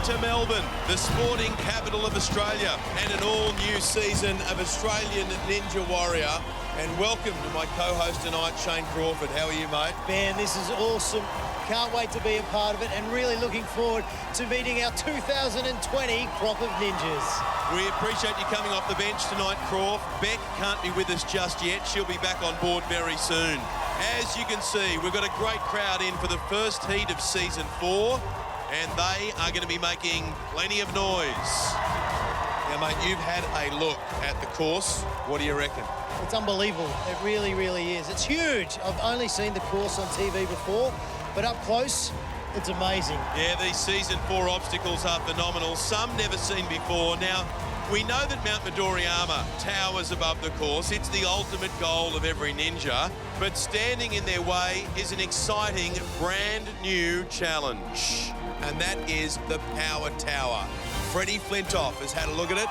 to Melbourne, the sporting capital of Australia, and an all-new season of Australian Ninja Warrior. And welcome to my co-host tonight, Shane Crawford. How are you, mate? Ben, this is awesome. Can't wait to be a part of it and really looking forward to meeting our 2020 crop of ninjas. We appreciate you coming off the bench tonight, Crawf. Beck can't be with us just yet. She'll be back on board very soon. As you can see, we've got a great crowd in for the first heat of Season 4, and they are going to be making plenty of noise. Now, mate, you've had a look at the course. What do you reckon? It's unbelievable. It really, really is. It's huge. I've only seen the course on TV before, but up close, it's amazing. Yeah, these Season 4 obstacles are phenomenal. Some never seen before. Now, we know that Mount Midoriyama towers above the course. It's the ultimate goal of every ninja. But standing in their way is an exciting, brand new challenge. And that is the Power Tower. Freddie Flintoff has had a look at it.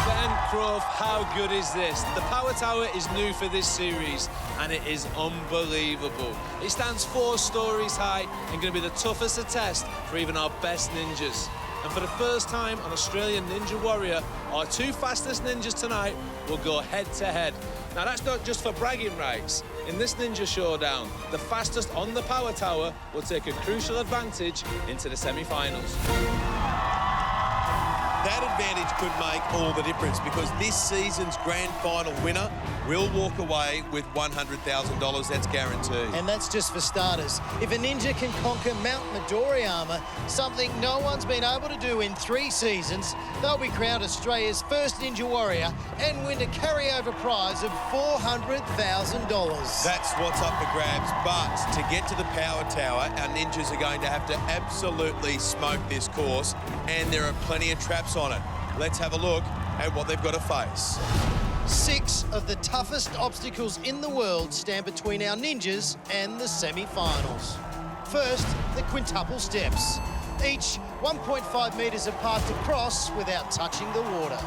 Ben Crawf, how good is this? The Power Tower is new for this series, and it is unbelievable. It stands 4 stories high and going to be the toughest to test for even our best ninjas. And for the first time on Australian Ninja Warrior, our 2 fastest ninjas tonight will go head-to-head. Now, that's not just for bragging rights. In this Ninja Showdown, the fastest on the Power Tower will take a crucial advantage into the semi-finals. That advantage could make all the difference because this season's grand final winner will walk away with $100,000. That's guaranteed. And that's just for starters. If a ninja can conquer Mount Midoriyama, something no one's been able to do in 3 seasons, they'll be crowned Australia's first Ninja Warrior and win a carryover prize of $400,000. That's what's up for grabs. But to get to the Power Tower, our ninjas are going to have to absolutely smoke this course, and there are plenty of traps on it. Let's have a look at what they've got to face. 6 of the toughest obstacles in the world stand between our ninjas and the semi-finals. First, the quintuple steps, each 1.5 metres apart to cross without touching the water.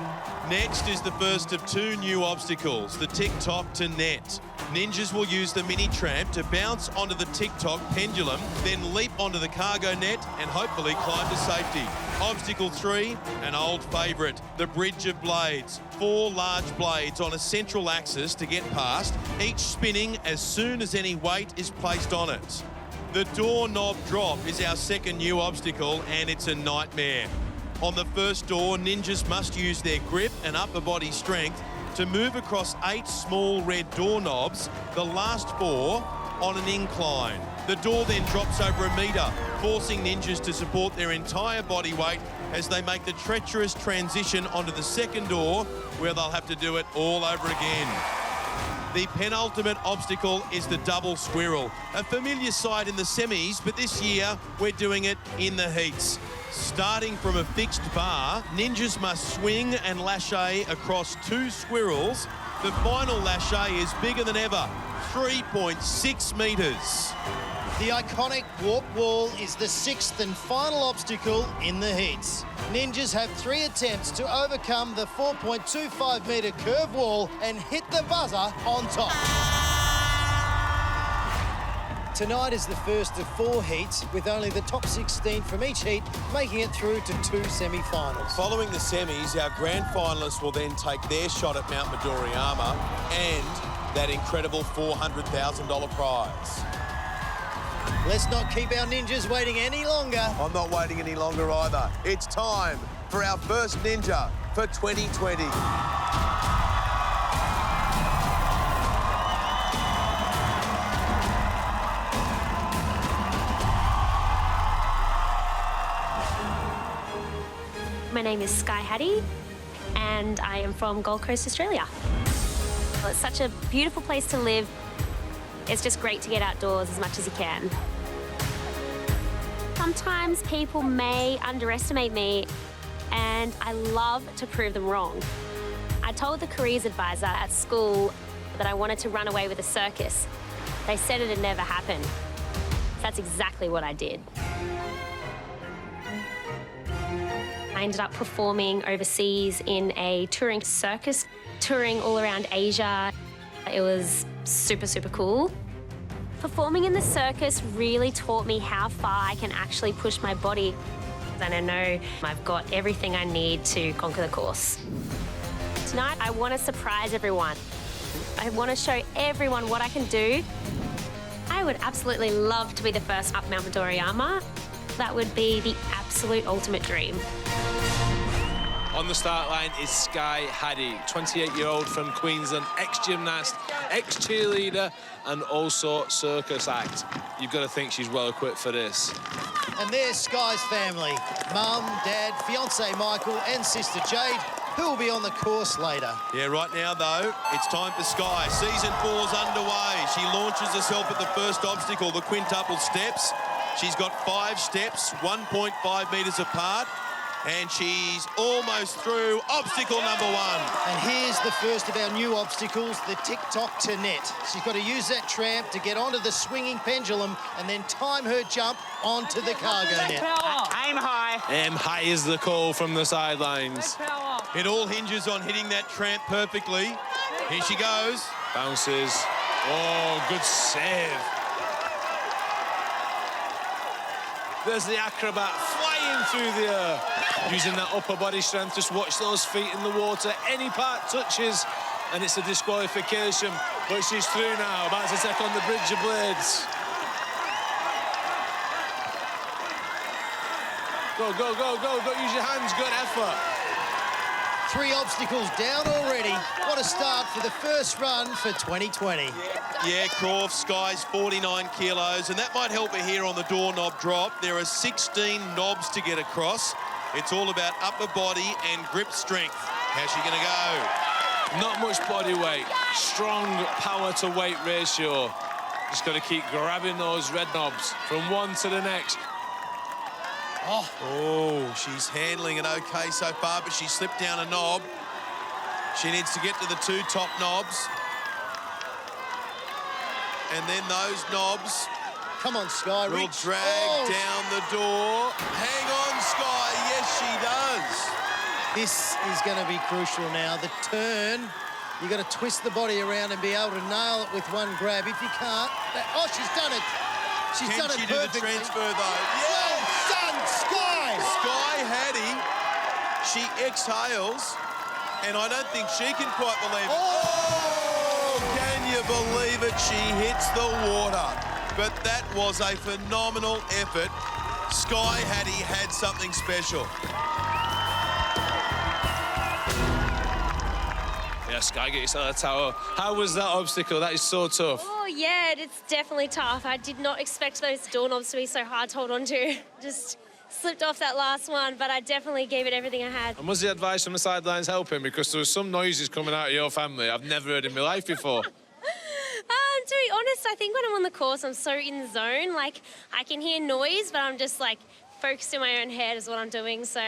Next is the first of 2 new obstacles, the tick-tock to net. Ninjas will use the mini tramp to bounce onto the tick-tock pendulum, then leap onto the cargo net and hopefully climb to safety. Obstacle 3, an old favourite, the bridge of blades. 4 large blades on a central axis to get past, each spinning as soon as any weight is placed on it. The doorknob drop is our second new obstacle, and it's a nightmare. On the first door, ninjas must use their grip and upper body strength to move across 8 small red doorknobs, the last 4 on an incline. The door then drops over a metre, forcing ninjas to support their entire body weight as they make the treacherous transition onto the second door, where they'll have to do it all over again. The penultimate obstacle is the double squirrel, a familiar sight in the semis, but this year we're doing it in the heats. Starting from a fixed bar, ninjas must swing and lâcher across 2 squirrels. The final lâcher is bigger than ever, 3.6 metres. The iconic warp wall is the 6th and final obstacle in the heats. Ninjas have 3 attempts to overcome the 4.25 metre curve wall and hit the buzzer on top. Tonight is the first of 4 heats, with only the top 16 from each heat making it through to 2 semi-finals. Following the semis, our grand finalists will then take their shot at Mount Midoriyama and that incredible $400,000 prize. Let's not keep our ninjas waiting any longer. I'm not waiting any longer either. It's time for our first ninja for 2020. My name is Sky Hattie, and I am from Gold Coast, Australia. Well, it's such a beautiful place to live. It's just great to get outdoors as much as you can. Sometimes people may underestimate me, and I love to prove them wrong. I told the careers advisor at school that I wanted to run away with a circus. They said it'd never happen. That's exactly what I did. I ended up performing overseas in a touring circus, touring all around Asia. It was super, super cool. Performing in the circus really taught me how far I can actually push my body. and I know I've got everything I need to conquer the course. Tonight, I want to surprise everyone. I want to show everyone what I can do. I would absolutely love to be the first up Mount Midoriyama. That would be the absolute ultimate dream. On the start line is Sky Haddy, 28-year-old from Queensland, ex-gymnast, ex-cheerleader, and also circus act. You've got to think she's well equipped for this. And there's Sky's family, mum, dad, fiancé Michael and sister Jade, who will be on the course later. Yeah, right now, though, it's time for Sky. Season 4's underway. She launches herself at the first obstacle, the quintuple steps. She's got 5 steps, 1.5 metres apart, and she's almost through obstacle number 1. And here's the first of our new obstacles, the tick-tock to net. She's got to use that tramp to get onto the swinging pendulum and then time her jump onto the cargo net. Aim high. Aim high is the call from the sidelines. It all hinges on hitting that tramp perfectly. Here she goes. Bounces. Oh, good save. There's the acrobat flying through the air. Using that upper body strength, just watch those feet in the water. Any part touches, and it's a disqualification. But she's through now, about to take on the bridge of blades. Go, go, go, go, go, use your hands, good effort. 3 obstacles down already. What a start for the first run for 2020. Yeah, Croft, Sky's 49 kilos, and that might help her here on the doorknob drop. There are 16 knobs to get across. It's all about upper body and grip strength. How's she going to go? Not much body weight. Strong power to weight ratio. Just got to keep grabbing those red knobs from one to the next. Oh, she's handling it okay so far, but she slipped down a knob. She needs to get to the 2 top knobs. And then those knobs Come on, Sky, will reach. drag down the door. Hang on, Sky. Yes, she does. This is going to be crucial now. The turn, you've got to twist the body around and be able to nail it with one grab. If you can't, oh, she's done it. She's done it Can she do the perfectly. transfer, though? Yeah. Well done, Sky. Sky Haddy, she exhales, and I don't think she can quite believe it. Oh, can you believe it? She hits the water. But that was a phenomenal effort. Sky Haddy had something special. Yeah, Sky, get yourself a towel. How was that obstacle? That is so tough. Oh, yeah, it's definitely tough. I did not expect those doorknobs to be so hard to hold on to. Just slipped off that last one, but I definitely gave it everything I had. And was the advice from the sidelines helping? Because there was some noises coming out of your family I've never heard in my life before. To be honest, I think when I'm on the course, I'm so in the zone. Like, I can hear noise, but I'm just, like, focused in my own head is what I'm doing. So,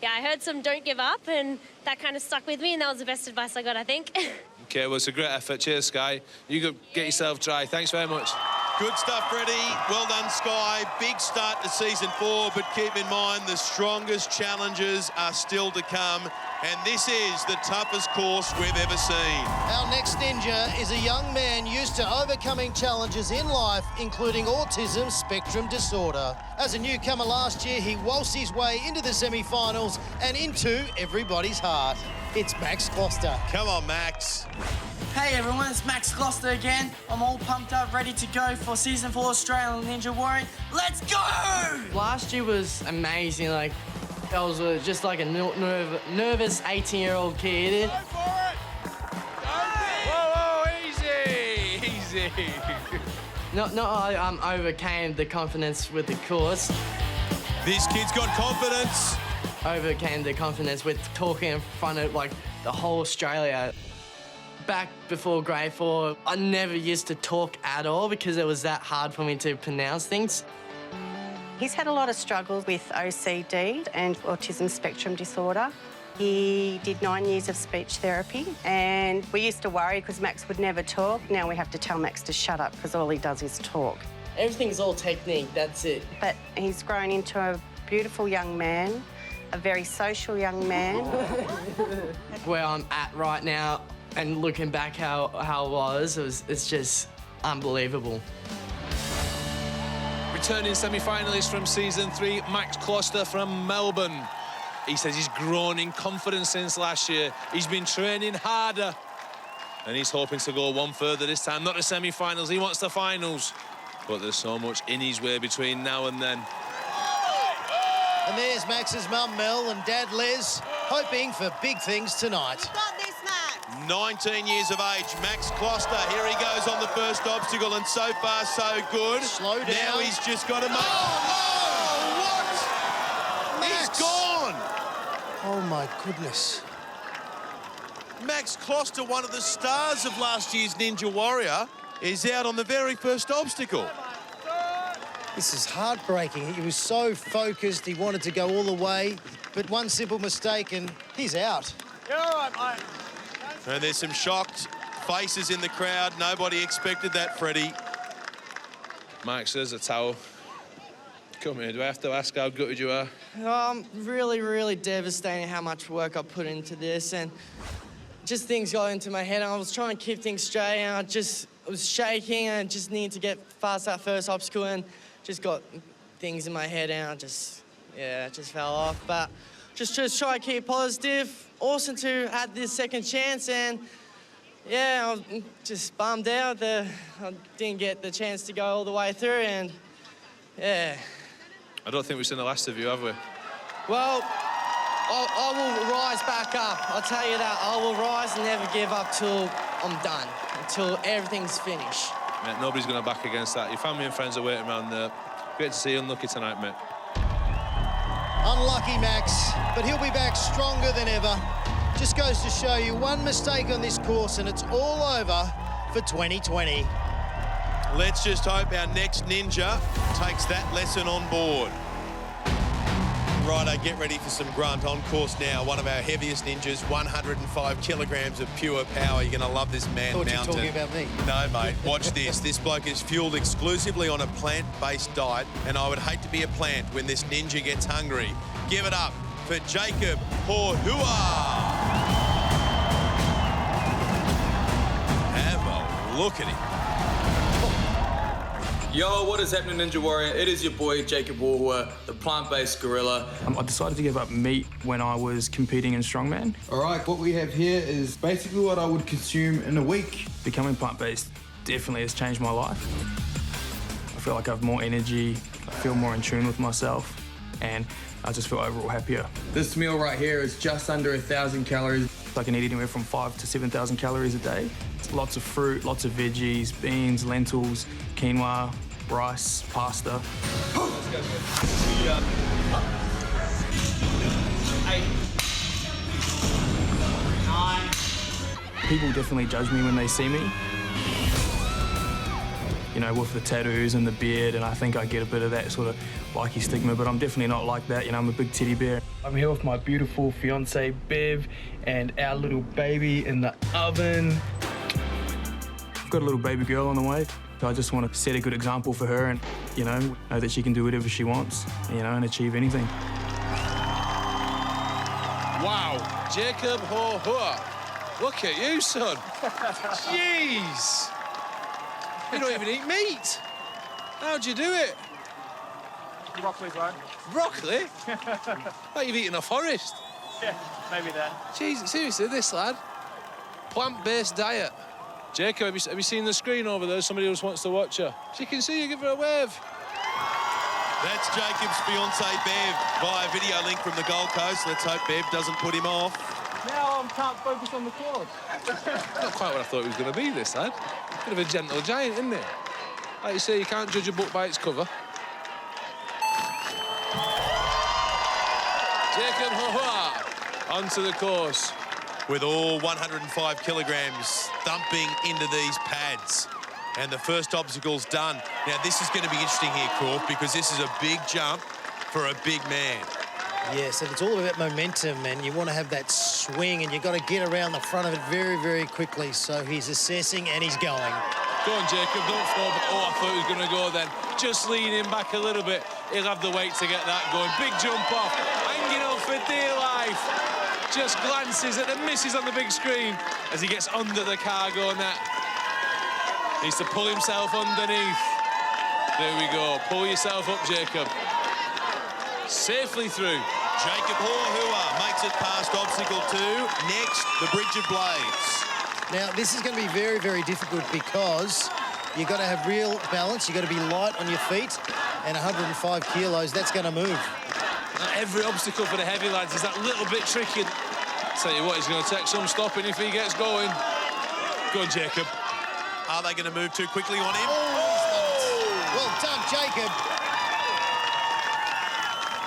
yeah, I heard some don't give up, and that kind of stuck with me, and that was the best advice I got, I think. OK, well, it's a great effort. Cheers, Sky. You go get yourself dry. Thanks very much. Good stuff, Freddie. Well done, Sky. Big start to season 4, but keep in mind the strongest challenges are still to come. And this is the toughest course we've ever seen. Our next ninja is a young man used to overcoming challenges in life, including autism spectrum disorder. As a newcomer last year, he waltzed his way into the semi-finals and into everybody's heart. It's Max Gloucester. Come on, Max. Hey everyone, it's Max Gloucester again. I'm all pumped up, ready to go for Season 4 Australian Ninja Warrior. Let's go! Last year was amazing. Like, I was just like a nervous 18-year-old kid. Go for it! Whoa, easy, easy. I overcame the confidence with the course. This kid's got confidence. Overcame the confidence with talking in front of like the whole Australia. Back before grade 4, I never used to talk at all because it was that hard for me to pronounce things. He's had a lot of struggles with OCD and autism spectrum disorder. He did 9 years of speech therapy, and we used to worry because Max would never talk. Now we have to tell Max to shut up because all he does is talk. Everything's all technique, that's it. But he's grown into a beautiful young man, a very social young man. Where I'm at right now and looking back how it was, it's just unbelievable. We're returning semi-finalist from season 3, Max Closter from Melbourne. He says he's grown in confidence since last year. He's been training harder. And he's hoping to go one further this time. Not the semi-finals, he wants the finals. But there's so much in his way between now and then. And there's Max's mum, Mel, and dad, Les, hoping for big things tonight. You got this, Max. 19 years of age, Max Closter. Here he goes on the first obstacle, and so far, so good. Slow down. Now he's just got to make... Oh, what? Max. He's gone! Oh, my goodness. Max Closter, one of the stars of last year's Ninja Warrior, is out on the very first obstacle. This is heartbreaking. He was so focused, he wanted to go all the way, but one simple mistake and he's out. You're all right, mate. And there's some shocked faces in the crowd. Nobody expected that, Freddie. Max, there's a towel. Come here, do I have to ask how gutted you are? Really, really devastating how much work I put into this, and just things got into my head, and I was trying to keep things straight, and I was shaking, and just needed to get past that first obstacle, and just got things in my head, and I just fell off. But just try to keep positive. Awesome to have this second chance, and yeah, I was just bummed out that I didn't get the chance to go all the way through, and yeah. I don't think we've seen the last of you, have we? Well, I will rise back up. I'll tell you that. I will rise and never give up till I'm done, until everything's finished. Mate, nobody's going to back against that. Your family and friends are waiting around there. Great to see you. Unlucky tonight, mate. Unlucky, Max, but he'll be back stronger than ever. Just goes to show you one mistake on this course and it's all over for 2020. Let's just hope our next ninja takes that lesson on board. Righto, get ready for some grunt. On course now, one of our heaviest ninjas, 105 kilograms of pure power. You're going to love this man Thought you were mountain. talking about me. No, mate, watch this. This bloke is fueled exclusively on a plant-based diet, and I would hate to be a plant when this ninja gets hungry. Give it up for Jacob Horhua. Have a look at him. Yo, what is happening, Ninja Warrior? It is your boy, Jacob Warhua, the plant-based gorilla. I decided to give up meat when I was competing in strongman. All right, what we have here is basically what I would consume in a week. Becoming plant-based definitely has changed my life. I feel like I have more energy, I feel more in tune with myself, and I just feel overall happier. This meal right here is just under 1,000 calories. I can eat anywhere from 5,000 to 7,000 calories a day. It's lots of fruit, lots of veggies, beans, lentils, quinoa, rice, pasta. People definitely judge me when they see me. You know, with the tattoos and the beard, and I think I get a bit of that sort of likey stigma, but I'm definitely not like that. You know, I'm a big teddy bear. I'm here with my beautiful fiance Bev and our little baby in the oven. I've got a little baby girl on the way. So I just want to set a good example for her and, you know that she can do whatever she wants, you know, and achieve anything. Wow, Jacob Horhua. Look at you, son. Jeez. You don't even eat meat. How'd you do it? Broccoli, bro. Broccoli? Like you've eaten a forest. Yeah, maybe that. Jeez, seriously, this lad. Plant-based diet. Jacob, have you seen the screen over there? Somebody else wants to watch her. She can see you, give her a wave. That's Jacob's fiancée, Bev, via video link from the Gold Coast. Let's hope Bev doesn't put him off. Now I can't focus on the course. Not quite what I thought he was going to be, this lad. Bit of a gentle giant, isn't it? Like you say, you can't judge a book by its cover. Jacob Horhua, onto the course. With all 105 kilograms thumping into these pads. And the first obstacle's done. Now, this is going to be interesting here, Croft, because this is a big jump for a big man. Yes, and it's all about momentum, and you want to have that swing, and you've got to get around the front of it very, very quickly. So he's assessing, and he's going. Go on, Jacob, don't fall. Oh, I thought he was going to go then. Just lean him back a little bit. He'll have the weight to get that going. Big jump off, hanging on for dear life. Just glances at the misses on the big screen as he gets under the cargo net. Needs to pull himself underneath. There we go. Pull yourself up, Jacob. Safely through. Jacob Horhua makes it past obstacle 2. Next, the Bridge of Blades. Now, this is going to be very, very difficult because you've got to have real balance. You've got to be light on your feet, and 105 kilos, that's going to move. Every obstacle for the heavy lads is that little bit tricky. Tell you what, he's going to take some stopping if he gets going. Go on, Jacob. Are they going to move too quickly on him? Oh, well done, Jacob.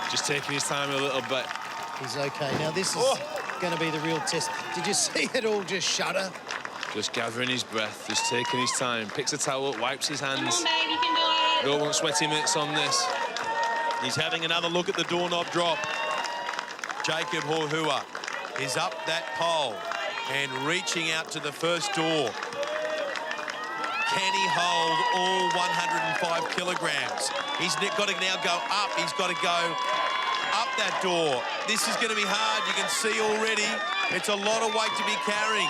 Just taking his time a little bit. He's okay. Now, this is going to be the real test. Did you see it all just shudder? Just gathering his breath, just taking his time. Picks a towel up, wipes his hands. Don't want sweaty mitts on this. He's having another look at the doorknob drop. Jacob Horhua is up that pole and reaching out to the first door. Can he hold all 105 kilograms? He's got to now go up. He's got to go up that door. This is going to be hard. You can see already it's a lot of weight to be carrying.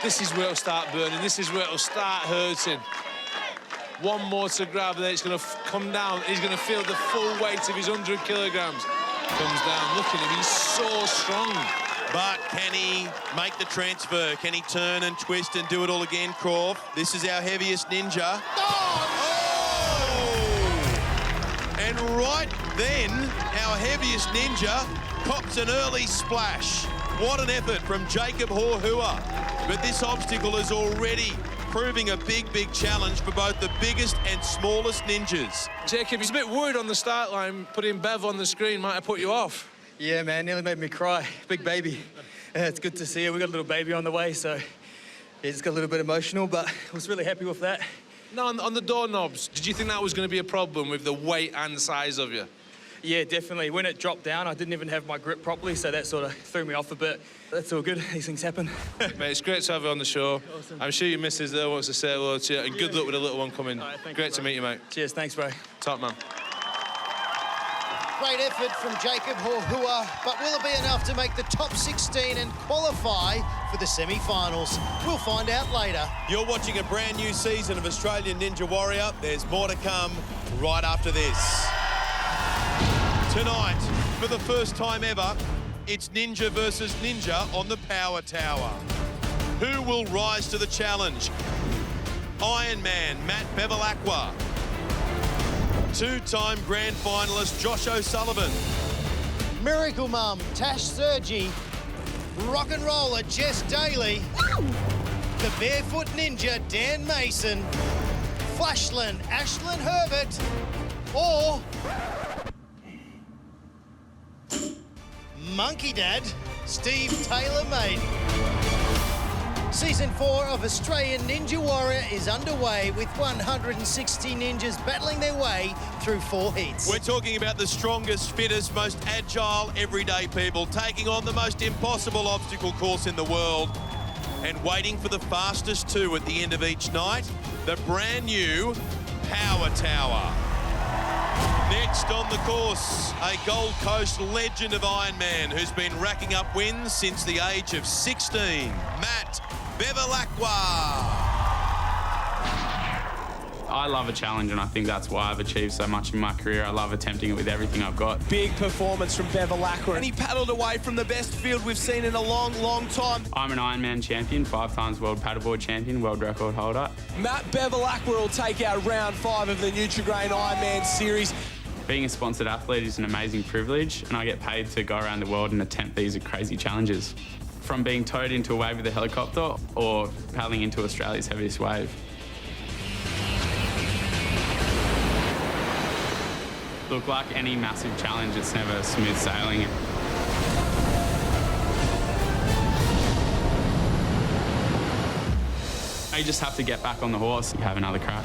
This is where it'll start burning. This is where it'll start hurting. One more to grab, then it's going to come down. He's going to feel the full weight of his 100 kilograms. Comes down. Look at him. He's so strong. But can he make the transfer? Can he turn and twist and do it all again, Croft? This is our heaviest ninja. And right then, our heaviest ninja cops an early splash. What an effort from Jacob Horhua. But this obstacle is already proving a big, big challenge for both the biggest and smallest ninjas. Jacob, he's a bit worried on the start line. Putting Bev on the screen might have put you off. Yeah, man, nearly made me cry. Big baby. It's good to see her. We got a little baby on the way, so yeah, just got a little bit emotional, but I was really happy with that. Now, on the doorknobs, did you think that was going to be a problem with the weight and size of you? Yeah, definitely. When it dropped down, I didn't even have my grip properly, so that sort of threw me off a bit. That's all good. These things happen. Mate, it's great to have you on the show. Awesome. I'm sure your missus there wants to say hello to you, and good luck with the little one coming. Right, great to meet you, mate. Cheers. Thanks, bro. Top man. Great effort from Jacob Horhua, but will it be enough to make the top 16 and qualify for the semi-finals? We'll find out later. You're watching a brand new season of Australian Ninja Warrior. There's more to come right after this. Tonight, for the first time ever, it's Ninja versus Ninja on the Power Tower. Who will rise to the challenge? Iron Man Matt Bevilacqua. Two-time grand finalist Josh O'Sullivan. Miracle Mum Tash Sergi. Rock and roller Jess Daly. The Barefoot Ninja Dan Mason. Flashland Ashlyn Herbert. Or Monkey Dad Steve Taylor-Made. Season 4 of Australian Ninja Warrior is underway with 160 ninjas battling their way through 4 heats. We're talking about the strongest, fittest, most agile, everyday people taking on the most impossible obstacle course in the world and waiting for the fastest 2 at the end of each night, the brand new Power Tower. Next on the course, a Gold Coast legend of Ironman who's been racking up wins since the age of 16, Matt Bevilacqua. I love a challenge, and I think that's why I've achieved so much in my career. I love attempting it with everything I've got. Big performance from Bevilacqua, and he paddled away from the best field we've seen in a long, long time. I'm an Ironman champion, 5 times world paddleboard champion, world record holder. Matt Bevilacqua will take out round 5 of the Nutrigrain Ironman series. Being a sponsored athlete is an amazing privilege, and I get paid to go around the world and attempt these crazy challenges. From being towed into a wave with a helicopter or paddling into Australia's heaviest wave. Look, like any massive challenge, it's never smooth sailing. You just have to get back on the horse and have another crack.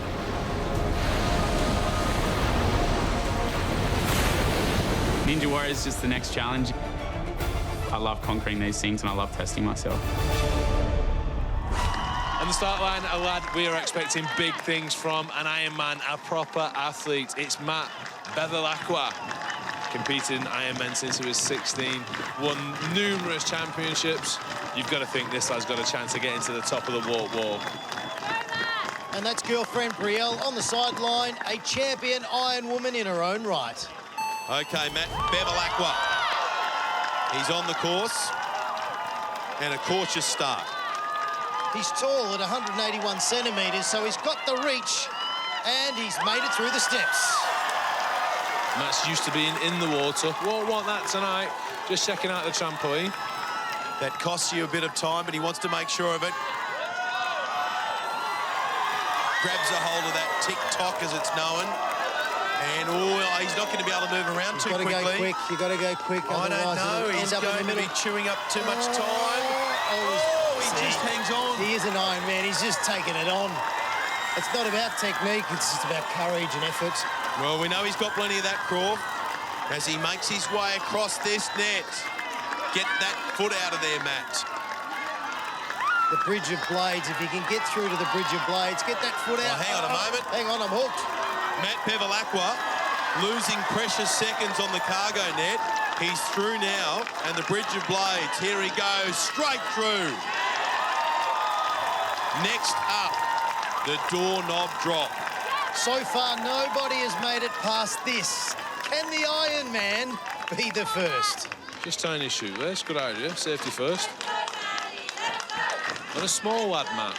Ninja Warrior is just the next challenge. I love conquering these things and I love testing myself. On the start line, a lad we are expecting big things from, an Ironman, a proper athlete. It's Matt Bevilacqua, competed in Ironman since he was 16, won numerous championships. You've got to think this lad's got a chance to get into the top of the walk wall. And that's girlfriend Brielle on the sideline, a champion Iron Woman in her own right. Okay, Matt Bevilacqua. He's on the course. And a cautious start. He's tall at 181 centimetres, so he's got the reach, and he's made it through the steps. Matt's used to being in the water. Won't want that tonight. Just checking out the trampoline. That costs you a bit of time, but he wants to make sure of it. Grabs a hold of that tick-tock, as it's known. And, he's not going to be able to move around too quickly. You've got to go quick. I don't know. He's going to be chewing up too much time. He just hangs on. He is an Iron Man. He's just taking it on. It's not about technique. It's just about courage and effort. Well, we know he's got plenty of that, Croft, as he makes his way across this net. Get that foot out of there, Matt. The bridge of blades. If you can get through to the bridge of blades, get that foot out. Oh, hang on a moment. Hang on, I'm hooked. Matt Bevilacqua losing precious seconds on the cargo net. He's through now, and the bridge of blades. Here he goes, straight through. Next up, the doorknob drop. So far, nobody has made it past this. Can the Iron Man be the first? Just tying his shoe there. It's a good idea. Safety first. Not a small lad, Matt.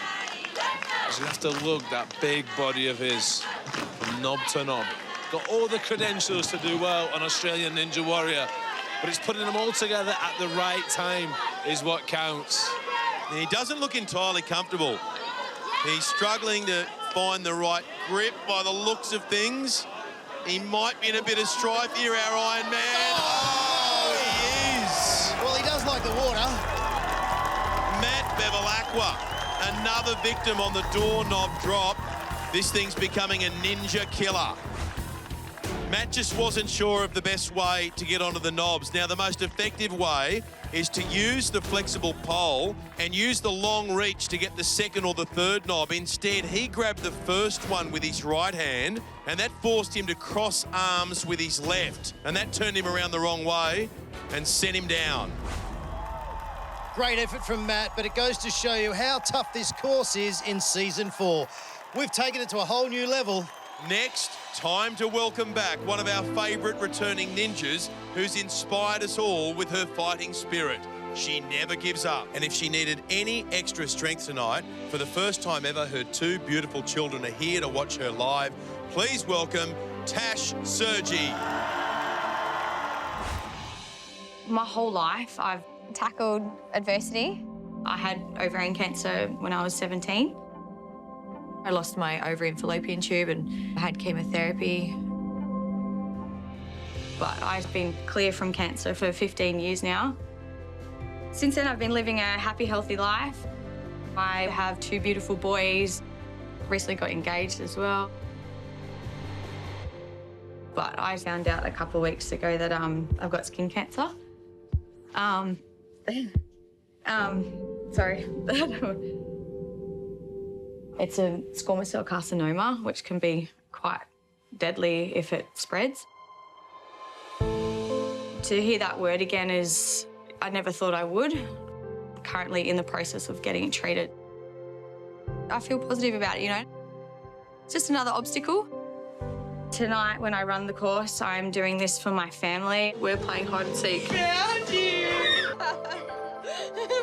He's going to have to lug that big body of his from knob to knob. Got all the credentials to do well on Australian Ninja Warrior, but it's putting them all together at the right time is what counts. He doesn't look entirely comfortable. He's struggling to find the right grip by the looks of things. He might be in a bit of strife here, our Iron Man. Oh, he is. Well, he does like the water. Matt Bevilacqua, another victim on the doorknob drop. This thing's becoming a ninja killer. Matt just wasn't sure of the best way to get onto the knobs. Now, the most effective way is to use the flexible pole and use the long reach to get the second or the third knob. Instead, he grabbed the first one with his right hand, and that forced him to cross arms with his left. And that turned him around the wrong way and sent him down. Great effort from Matt, but it goes to show you how tough this course is in Season 4. We've taken it to a whole new level. Next, time to welcome back one of our favourite returning ninjas who's inspired us all with her fighting spirit. She never gives up. And if she needed any extra strength tonight, for the first time ever, her two beautiful children are here to watch her live. Please welcome Tash Sergi. My whole life, I've tackled adversity. I had ovarian cancer when I was 17. I lost my ovary and fallopian tube and had chemotherapy. But I've been clear from cancer for 15 years now. Since then, I've been living a happy, healthy life. I have two beautiful boys. Recently got engaged as well. But I found out a couple of weeks ago that I've got skin cancer. Sorry. It's a squamous cell carcinoma, which can be quite deadly if it spreads. To hear that word again is, I never thought I would. Currently in the process of getting it treated. I feel positive about it, you know. It's just another obstacle. Tonight, when I run the course, I'm doing this for my family. We're playing hide and seek. Found you!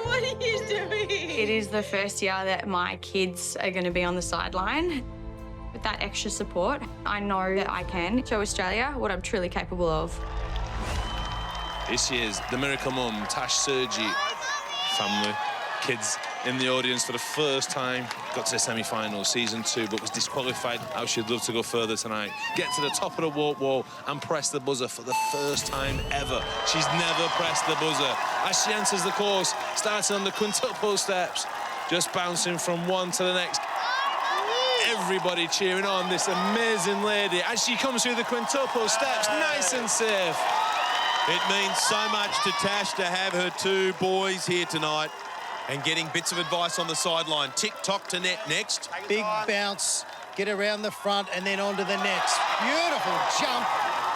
What are you doing? It is the first year that my kids are going to be on the sideline. With that extra support, I know that I can show Australia what I'm truly capable of. Here she is, the miracle mum, Tash Sergi. Family, kids in the audience for the first time. Got to the semi-final, Season 2, but was disqualified. How she'd love to go further tonight. Get to the top of the warp wall and press the buzzer for the first time ever. She's never pressed the buzzer. As she enters the course, starting on the quintuple steps, just bouncing from one to the next. Everybody cheering on this amazing lady as she comes through the quintuple steps, nice and safe. It means so much to Tash to have her two boys here tonight and getting bits of advice on the sideline. Tick-tock to net next. Big bounce, get around the front and then onto the net. Beautiful jump.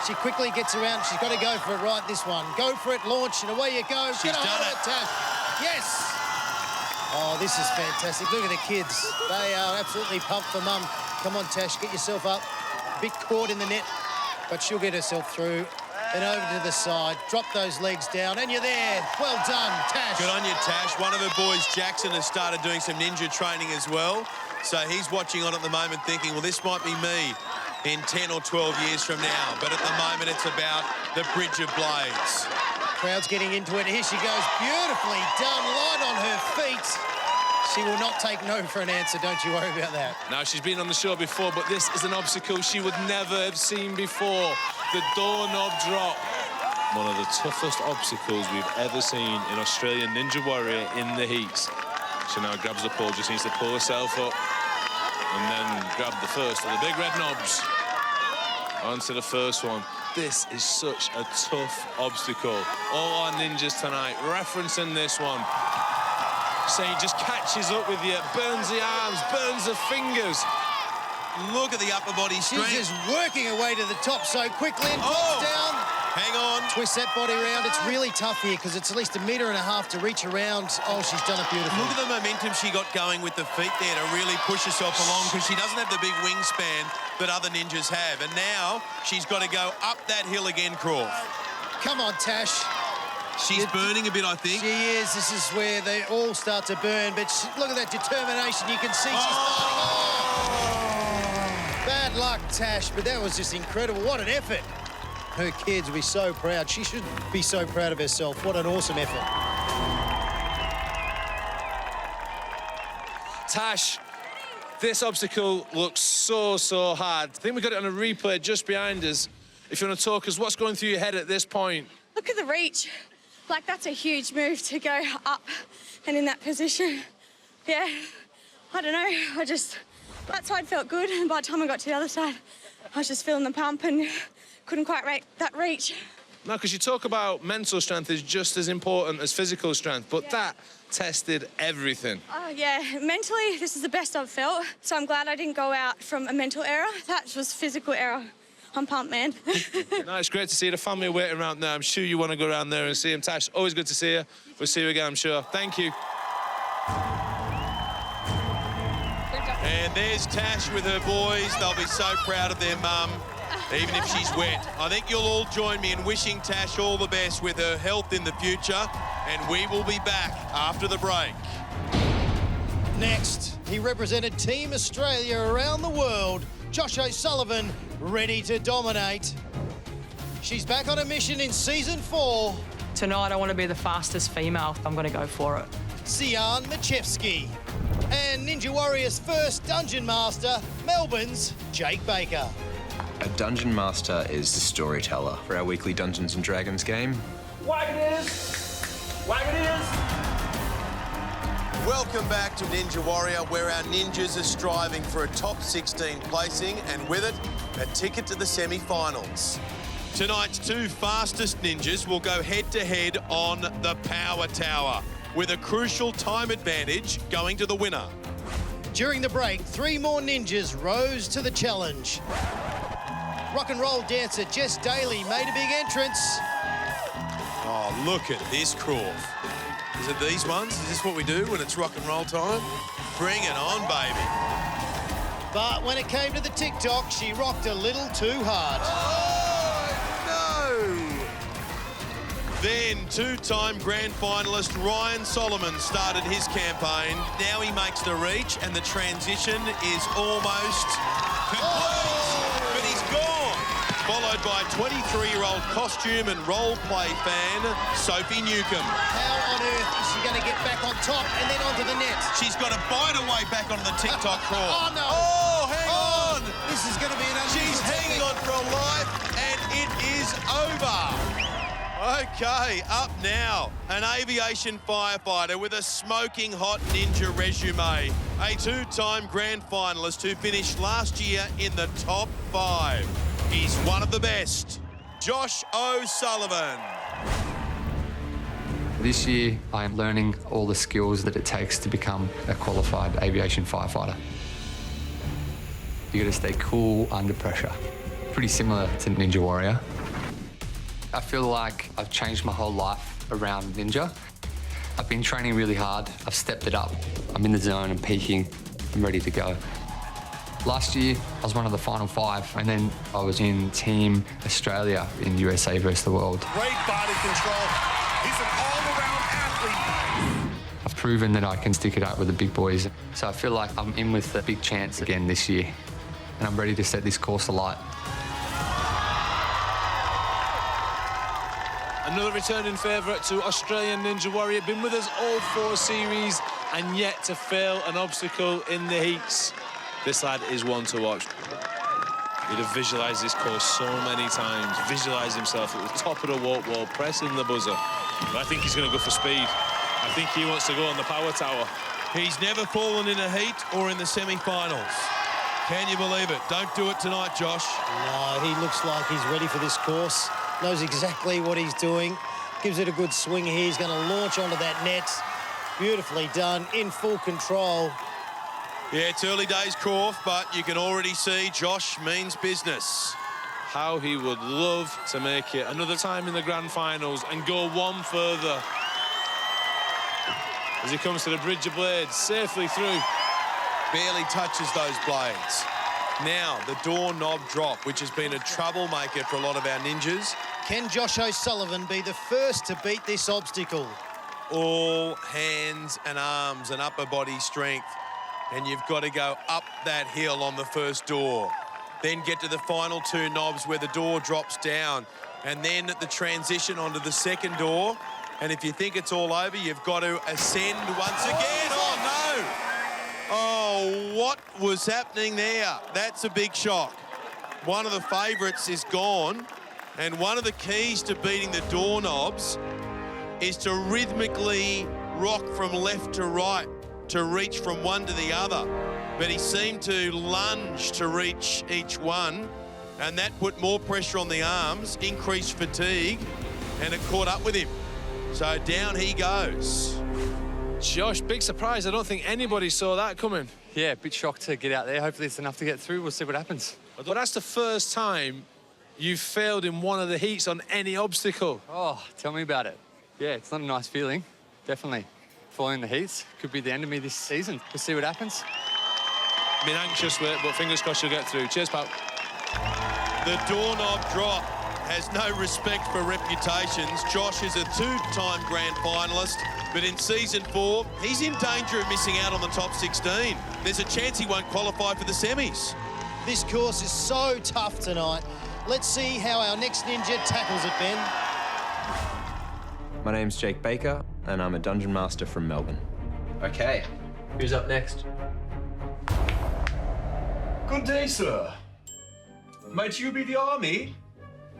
She quickly gets around. She's got to go for it right, this one. Go for it, launch, and away you go. She's done it. Tash. Yes. Oh, this is fantastic. Look at the kids. They are absolutely pumped for Mum. Come on, Tash, get yourself up. A bit caught in the net, but she'll get herself through. Then over to the side, drop those legs down, and you're there. Well done, Tash. Good on you, Tash. One of her boys, Jackson, has started doing some ninja training as well. So he's watching on at the moment thinking, well, this might be me in 10 or 12 years from now. But at the moment, it's about the Bridge of Blades. Crowd's getting into it. Here she goes. Beautifully done. Light on her feet. She will not take no for an answer. Don't you worry about that. Now, she's been on the show before, but this is an obstacle she would never have seen before. The doorknob drop. One of the toughest obstacles we've ever seen in Australian Ninja Warrior in the heats. She now grabs the pole, just needs to pull herself up and then grab the first of the big red knobs. Onto the first one. This is such a tough obstacle. All our ninjas tonight referencing this one. Saying just catches up with you, burns the arms, burns the fingers. Look at the upper body strength. She's just working her way to the top so quickly and drops down. Hang on. Twist that body around. It's really tough here because it's at least 1.5 meters to reach around. Oh, she's done it beautifully. Look at the momentum she got going with the feet there to really push herself along because she doesn't have the big wingspan that other ninjas have. And now she's got to go up that hill again, Croft. Come on, Tash. She's burning a bit, I think. She is. This is where they all start to burn. But look at that determination. You can see she's starting. Bad luck, Tash, but that was just incredible. What an effort. Her kids will be so proud. She should be so proud of herself. What an awesome effort. Tash, this obstacle looks so hard. I think we got it on a replay just behind us. If you want to talk us, what's going through your head at this point? Look at the reach. Like, that's a huge move to go up and in that position. Yeah, I don't know. That side felt good, and by the time I got to the other side, I was just feeling the pump and couldn't quite make that reach. No, because you talk about mental strength is just as important as physical strength, but that tested everything. Oh, yeah. Mentally, this is the best I've felt, so I'm glad I didn't go out from a mental error. That was physical error. I'm pumped, man. No, it's great to see the family waiting around there. I'm sure you want to go around there and see him. Tash, always good to see you. We'll see you again, I'm sure. Thank you. And there's Tash with her boys. They'll be so proud of their mum, even if she's wet. I think you'll all join me in wishing Tash all the best with her health in the future, and we will be back after the break. Next, he represented Team Australia around the world. Josh O'Sullivan, ready to dominate. She's back on a mission in Season 4. Tonight, I want to be the fastest female. I'm going to go for it. Sian Machevsky. And Ninja Warrior's first Dungeon Master, Melbourne's Jake Baker. A Dungeon Master is the storyteller for our weekly Dungeons & Dragons game. Whack it is! Whack it is! Welcome back to Ninja Warrior, where our ninjas are striving for a top 16 placing and with it, a ticket to the semi-finals. Tonight's two fastest ninjas will go head-to-head on the Power Tower, with a crucial time advantage going to the winner. During the break, 3 more ninjas rose to the challenge. Rock and roll dancer Jess Daly made a big entrance. Oh, look at this, Croft. Is it these ones? Is this what we do when it's rock and roll time? Bring it on, baby. But when it came to the TikTok, she rocked a little too hard. Oh, no! Then two-time grand finalist Ryan Solomon started his campaign. Now he makes the reach, and the transition is almost complete. But he's gone. Followed by 23-year-old costume and role-play fan, Sophie Newcomb. How on earth is she going to get back on top and then onto the net? She's got to bite her way back onto the TikTok crawl. Oh, no. Oh, hang on. This is going to be an unusual She's hanging on for a life, and it is over. Okay, up now, an aviation firefighter with a smoking hot ninja resume. A two-time grand finalist who finished last year in the top 5. He's one of the best, Josh O'Sullivan. This year, I am learning all the skills that it takes to become a qualified aviation firefighter. You got to stay cool under pressure. Pretty similar to Ninja Warrior. I feel like I've changed my whole life around Ninja. I've been training really hard. I've stepped it up. I'm in the zone, I'm peaking, I'm ready to go. Last year, I was one of the final 5, and then I was in Team Australia in USA versus the world. Great body control. He's an all-around athlete. I've proven that I can stick it out with the big boys, so I feel like I'm in with a big chance again this year, and I'm ready to set this course alight. Another returning favourite to Australian Ninja Warrior, been with us all 4 series and yet to fail an obstacle in the heats. This lad is one to watch. He'd have visualised this course so many times, visualised himself at the top of the walk wall, pressing the buzzer. But I think he's going to go for speed. I think he wants to go on the power tower. He's never fallen in a heat or in the semi-finals. Can you believe it? Don't do it tonight, Josh. No, he looks like he's ready for this course. Knows exactly what he's doing. Gives it a good swing here. He's going to launch onto that net. Beautifully done, in full control. Yeah, it's early days, Croft, but you can already see Josh means business. How he would love to make it another time in the grand finals and go one further. As he comes to the bridge of blades, safely through. Barely touches those blades. Now, the doorknob drop, which has been a troublemaker for a lot of our ninjas. Can Josh O'Sullivan be the first to beat this obstacle? All hands and arms and upper body strength. And you've got to go up that hill on the first door. Then get to the final 2 knobs where the door drops down. And then at the transition onto the second door. And if you think it's all over, you've got to ascend once again. Oh, no! Oh, what was happening there? That's a big shock. One of the favourites is gone. And one of the keys to beating the doorknobs is to rhythmically rock from left to right, to reach from one to the other. But he seemed to lunge to reach each one, and that put more pressure on the arms, increased fatigue, and it caught up with him. So down he goes. Josh, big surprise. I don't think anybody saw that coming. Yeah, a bit shocked to get out there. Hopefully it's enough to get through. We'll see what happens. But that's the first time you've failed in one of the heats on any obstacle. Oh, tell me about it. Yeah, it's not a nice feeling. Definitely. Falling in the heats could be the end of me this season. We'll see what happens. Been anxious with it, but fingers crossed you'll get through. Cheers, pal. The doorknob drop has no respect for reputations. Josh is a 2-time grand finalist, but in season 4, he's in danger of missing out on the top 16. There's a chance he won't qualify for the semis. This course is so tough tonight. Let's see how our next ninja tackles it, Ben. My name's Jake Baker, and I'm a dungeon master from Melbourne. Okay, who's up next? Good day, sir. Might you be the army?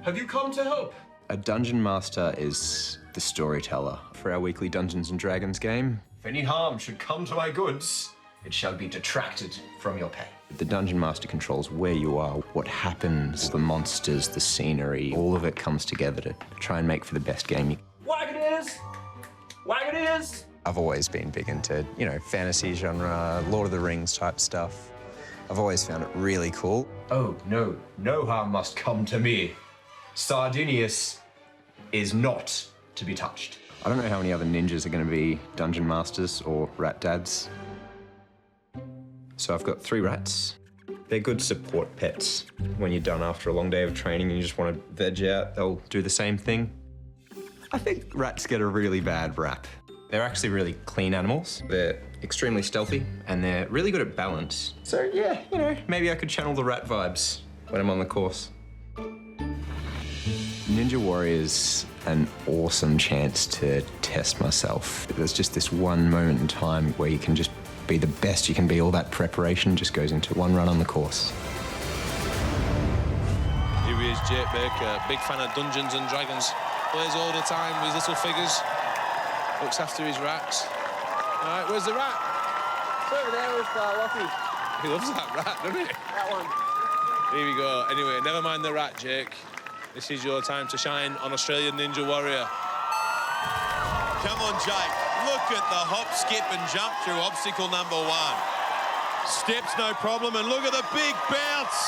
Have you come to help? A dungeon master is the storyteller for our weekly Dungeons & Dragons game. If any harm should come to my goods, it shall be detracted from your pay. The dungeon master controls where you are, what happens, the monsters, the scenery, all of it comes together to try and make for the best game. Wagoners! Wagoners! I've always been big into, fantasy genre, Lord of the Rings type stuff. I've always found it really cool. Oh, no. No harm must come to me. Sardinius is not to be touched. I don't know how many other ninjas are going to be dungeon masters or rat dads. So I've got 3 rats. They're good support pets. When you're done after a long day of training and you just want to veg out, they'll do the same thing. I think rats get a really bad rap. They're actually really clean animals. They're extremely stealthy and they're really good at balance. So yeah, maybe I could channel the rat vibes when I'm on the course. Ninja Warrior's an awesome chance to test myself. There's just this one moment in time where you can just be the best you can be. All that preparation just goes into one run on the course. Here he is, Jake Baker, big fan of Dungeons & Dragons. Plays all the time with his little figures. Looks after his rats. All right, where's the rat? It's over there with Lockie. He loves that rat, doesn't he? That one. Here we go. Anyway, never mind the rat, Jake. This is your time to shine on Australian Ninja Warrior. Come on, Jake. Look at the hop, skip and jump through obstacle number 1. Steps no problem, and look at the big bounce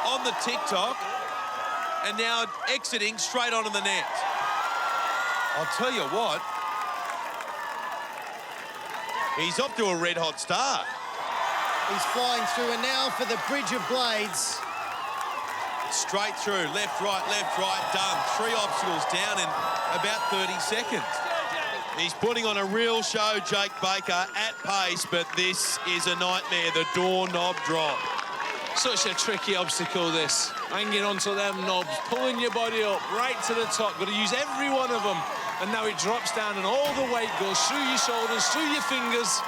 on the TikTok. And now exiting straight onto the net. I'll tell you what, He's off to a red-hot start. He's flying through, and now for the Bridge of Blades. Straight through, left, right, done. 3 obstacles down in about 30 seconds. He's putting on a real show, Jake Baker, at pace, but this is a nightmare, the doorknob drop. Such a tricky obstacle, this. Hanging onto them knobs, pulling your body up right to the top. Got to use every one of them. And now it drops down and all the weight goes through your shoulders, through your fingers,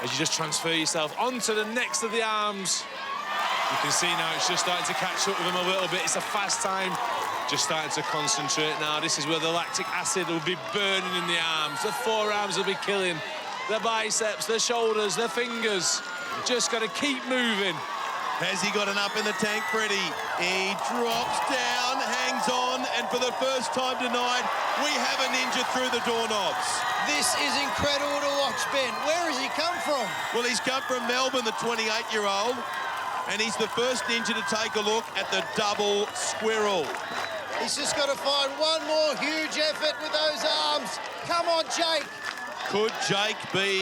as you just transfer yourself onto the next of the arms. You can see now it's just starting to catch up with him a little bit. It's a fast time. Just starting to concentrate now. This is where the lactic acid will be burning in the arms. The forearms will be killing. The biceps, the shoulders, the fingers. Just got to keep moving. Has he got enough in the tank, Freddie? He drops down, hangs on, and for the first time tonight, we have a ninja through the doorknobs. This is incredible to watch, Ben. Where has he come from? Well, he's come from Melbourne, the 28-year-old, and he's the first ninja to take a look at the double squirrel. He's just got to find one more huge effort with those arms. Come on, Jake. Could Jake be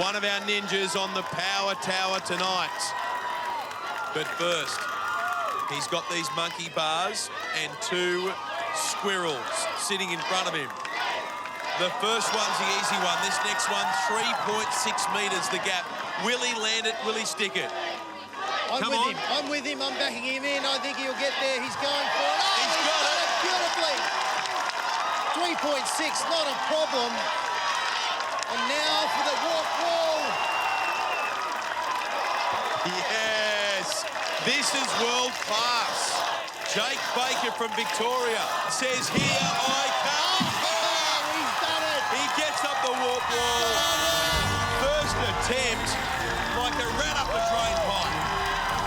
one of our ninjas on the power tower tonight? But first, he's got these monkey bars and 2 squirrels sitting in front of him. The first one's the easy one. This next one, 3.6 metres the gap. Will he land it? Will he stick it? I'm with him. I'm backing him in. I think he'll get there. He's going for it. Oh, he's got it beautifully. 3.6, not a problem. And now for the walk wall. Yes, this is world class. Jake Baker from Victoria says, here I come. Oh, he's done it. He gets up the warp wall. First attempt, like a rat up a drain pipe.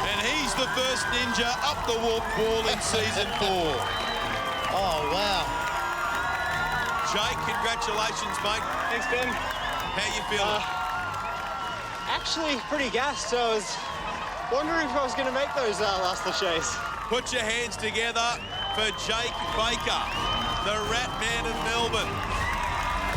And he's the first ninja up the warp wall in season 4. Oh, wow. Jake, congratulations, mate. Thanks, Ben. How you feeling? Actually, pretty gassed, so I was wondering if I was going to make those last cliches. Put your hands together for Jake Baker, the Rat Man of Melbourne.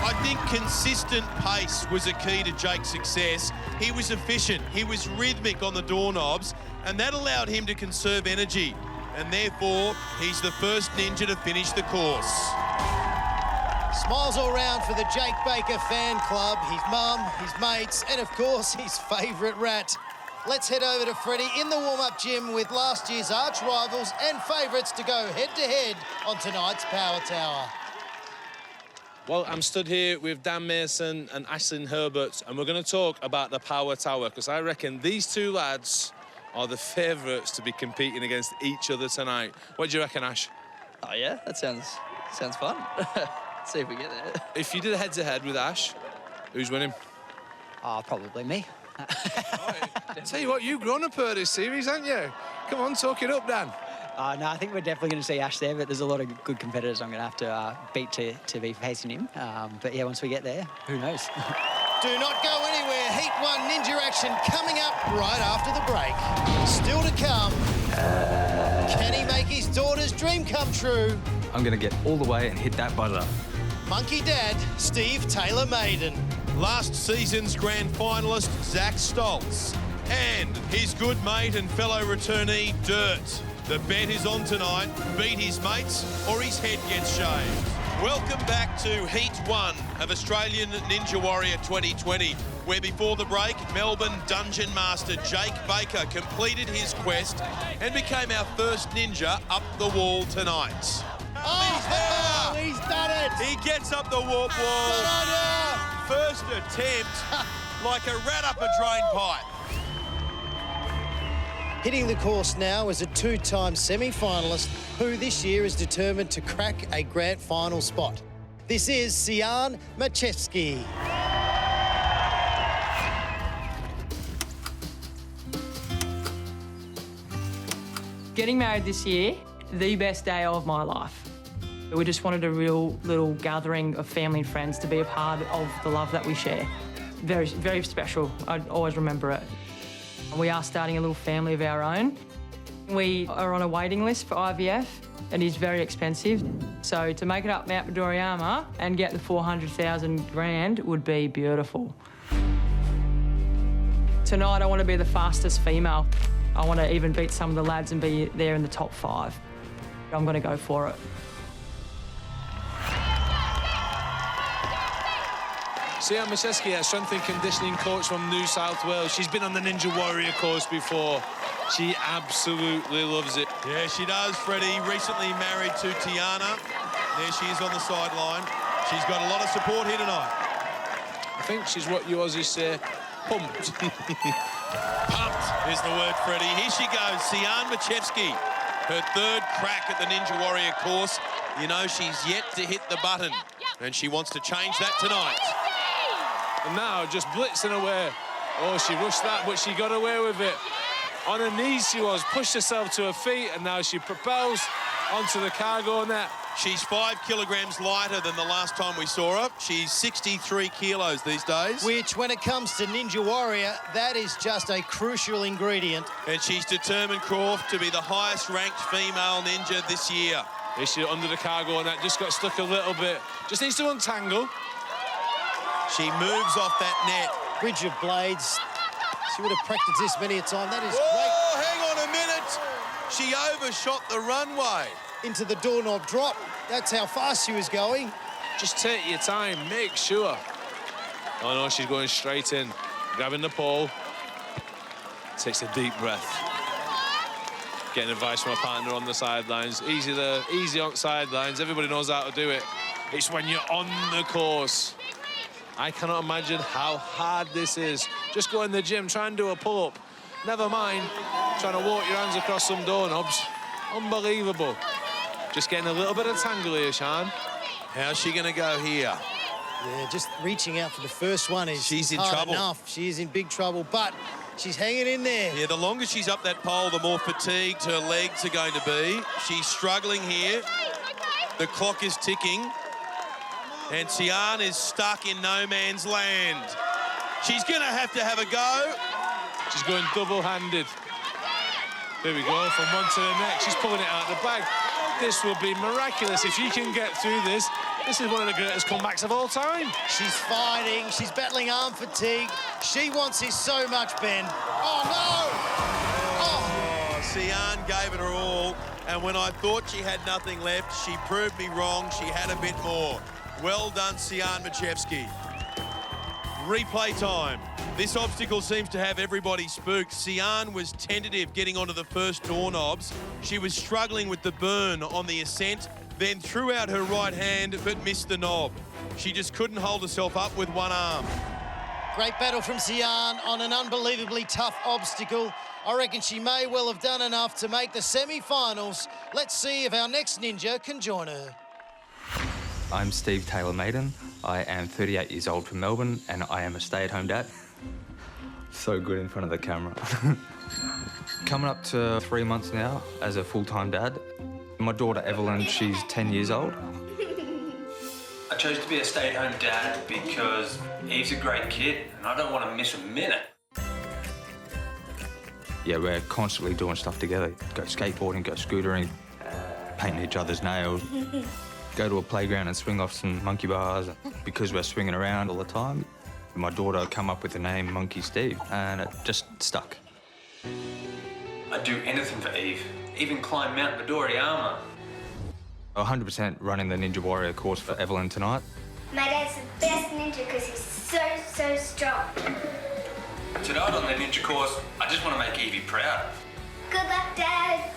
I think consistent pace was a key to Jake's success. He was efficient, he was rhythmic on the doorknobs, and that allowed him to conserve energy. And therefore, he's the first ninja to finish the course. Smiles all round for the Jake Baker fan club, his mum, his mates, and of course, his favourite rat. Let's head over to Freddie in the warm-up gym with last year's arch rivals and favourites to go head-to-head on tonight's Power Tower. Well, I'm stood here with Dan Mason and Aisling Herbert, and we're going to talk about the Power Tower, because I reckon these 2 lads are the favourites to be competing against each other tonight. What do you reckon, Ash? Oh, yeah? That sounds fun. Let's see if we get there. If you did a head-to-head with Ash, who's winning? Oh, probably me. Tell you what, you've grown a pair this series, haven't you? Come on, talk it up, Dan. No, I think we're definitely going to see Ash there, but there's a lot of good competitors I'm going to have to beat to be facing him. But yeah, once we get there, who knows? Do not go anywhere. Heat 1 ninja action coming up right after the break. Still to come. Can he make his daughter's dream come true? I'm going to get all the way and hit that buzzer. Monkey Dad, Steve Taylor Maiden. Last season's grand finalist, Zach Stoltz. And his good mate and fellow returnee, Dirt. The bet is on tonight. Beat his mates or his head gets shaved. Welcome back to Heat 1 of Australian Ninja Warrior 2020, where before the break, Melbourne Dungeon Master Jake Baker completed his quest and became our first ninja up the wall tonight. Oh, he's done it! He gets up the warp wall. First attempt, like a rat up a drain pipe. Hitting the course now is a 2-time semi-finalist who this year is determined to crack a grand final spot. This is Sian Machevsky. Getting married this year, the best day of my life. We just wanted a real little gathering of family and friends to be a part of the love that we share. Very, very special. I'd always remember it. We are starting a little family of our own. We are on a waiting list for IVF. It is very expensive. So to make it up Mount Midoriyama and get the 400,000 grand would be beautiful. Tonight, I want to be the fastest female. I want to even beat some of the lads and be there in the top 5. I'm going to go for it. Sian Machewski, a strength and conditioning coach from New South Wales. She's been on the Ninja Warrior course before. She absolutely loves it. Yeah, she does, Freddie. Recently married to Tiana. There she is on the sideline. She's got a lot of support here tonight. I think she's what you Aussies say, pumped. Pumped is the word, Freddie. Here she goes, Sian Machewski. Her 3rd crack at the Ninja Warrior course. You know, she's yet to hit the button, and she wants to change that tonight. And now just blitzing away. Oh, she rushed that, but she got away with it. On her knees she was, pushed herself to her feet, and now she propels onto the cargo net. She's 5 kilograms lighter than the last time we saw her. She's 63 kilos these days. Which, when it comes to Ninja Warrior, that is just a crucial ingredient. And she's determined, Croft, to be the highest-ranked female ninja this year. Is she under the cargo net? Just got stuck a little bit. Just needs to untangle. She moves off that net. Bridge of blades. She would have practiced this many a time. That is great. Hang on a minute. She overshot the runway. Into the doorknob drop. That's how fast she was going. Just take your time, make sure. Oh no, she's going straight in. Grabbing the pole. Takes a deep breath. Getting advice from a partner on the sidelines. Easy there, easy on sidelines. Everybody knows how to do it. It's when you're on the course. I cannot imagine how hard this is. Just go in the gym, try and do a pull-up. Never mind trying to walk your hands across some doorknobs. Unbelievable. Just getting a little bit of tangle here, Sean. How's she going to go here? Yeah, just reaching out for the first one is she's in hard trouble. enough. She is in big trouble, but she's hanging in there. Yeah, the longer she's up that pole, the more fatigued her legs are going to be. She's struggling here. The clock is ticking. And Sian is stuck in no man's land. She's going to have a go. She's going double-handed. There we go, from one to the next. She's pulling it out of the bag. This will be miraculous if she can get through this. This is one of the greatest comebacks of all time. She's fighting. She's battling arm fatigue. She wants this so much, Ben. Oh, no! Oh, Sian gave it her all. And when I thought she had nothing left, she proved me wrong. She had a bit more. Well done, Sian Machewski. Replay time. This obstacle seems to have everybody spooked. Sian was tentative getting onto the first doorknobs. She was struggling with the burn on the ascent, then threw out her right hand but missed the knob. She just couldn't hold herself up with one arm. Great battle from Sian on an unbelievably tough obstacle. I reckon she may well have done enough to make the semi-finals. Let's see if our next ninja can join her. I'm Steve Taylor-Maiden. I am 38 years old from Melbourne, and I am a stay-at-home dad. So good in front of the camera. Coming up to 3 months now as a full-time dad. My daughter Evelyn, she's 10 years old. I chose to be a stay-at-home dad because Eve's a great kid, and I don't want to miss a minute. Yeah, we're constantly doing stuff together. Go skateboarding, go scootering, painting each other's nails. Go to a playground and swing off some monkey bars. Because we're swinging around all the time, my daughter come up with the name Monkey Steve, and it just stuck. I'd do anything for Eve, even climb Mount Midoriyama. 100% running the Ninja Warrior course for Evelyn tonight. My dad's the best ninja because he's so strong. Tonight on the Ninja course, I just want to make Evie proud. Good luck, Dad.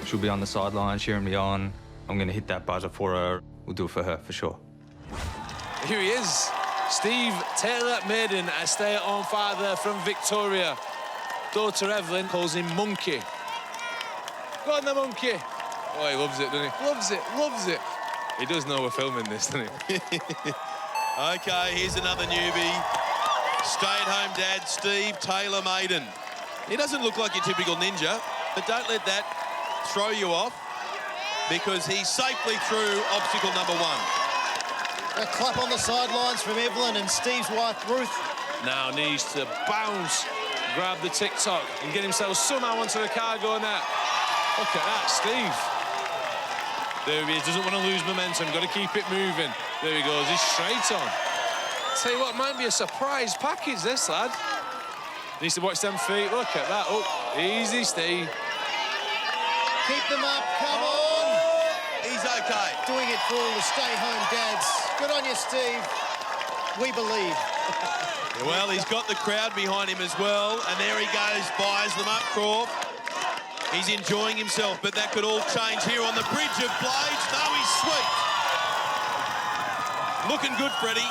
She'll be on the sideline cheering me on. I'm going to hit that buzzer for her. We'll do it for her, for sure. Here he is, Steve Taylor-Maiden, a stay-at-home father from Victoria. Daughter Evelyn calls him Monkey. Go on the monkey. Oh, he loves it, doesn't he? Loves it, loves it. He does know we're filming this, doesn't he? Okay, here's another newbie. Stay-at-home dad, Steve Taylor-Maiden. He doesn't look like your typical ninja, but don't let that throw you off, because he's safely through obstacle number 1. A clap on the sidelines from Evelyn and Steve's wife, Ruth. Now needs to bounce, grab the TikTok and get himself somehow onto the cargo net. Look at that, Steve. There he is, doesn't want to lose momentum, got to keep it moving. There he goes, he's straight on. Tell you what, might be a surprise package, this lad. Needs to watch them feet. Look at that. Oh, easy, Steve. Keep them up, come on. He's okay. Doing it for all the stay-home dads. Good on you, Steve. We believe. Well, he's got the crowd behind him as well, and there he goes, fires them up, Croft. He's enjoying himself, but that could all change here on the Bridge of Blades. No, he's sweet. Looking good, Freddie.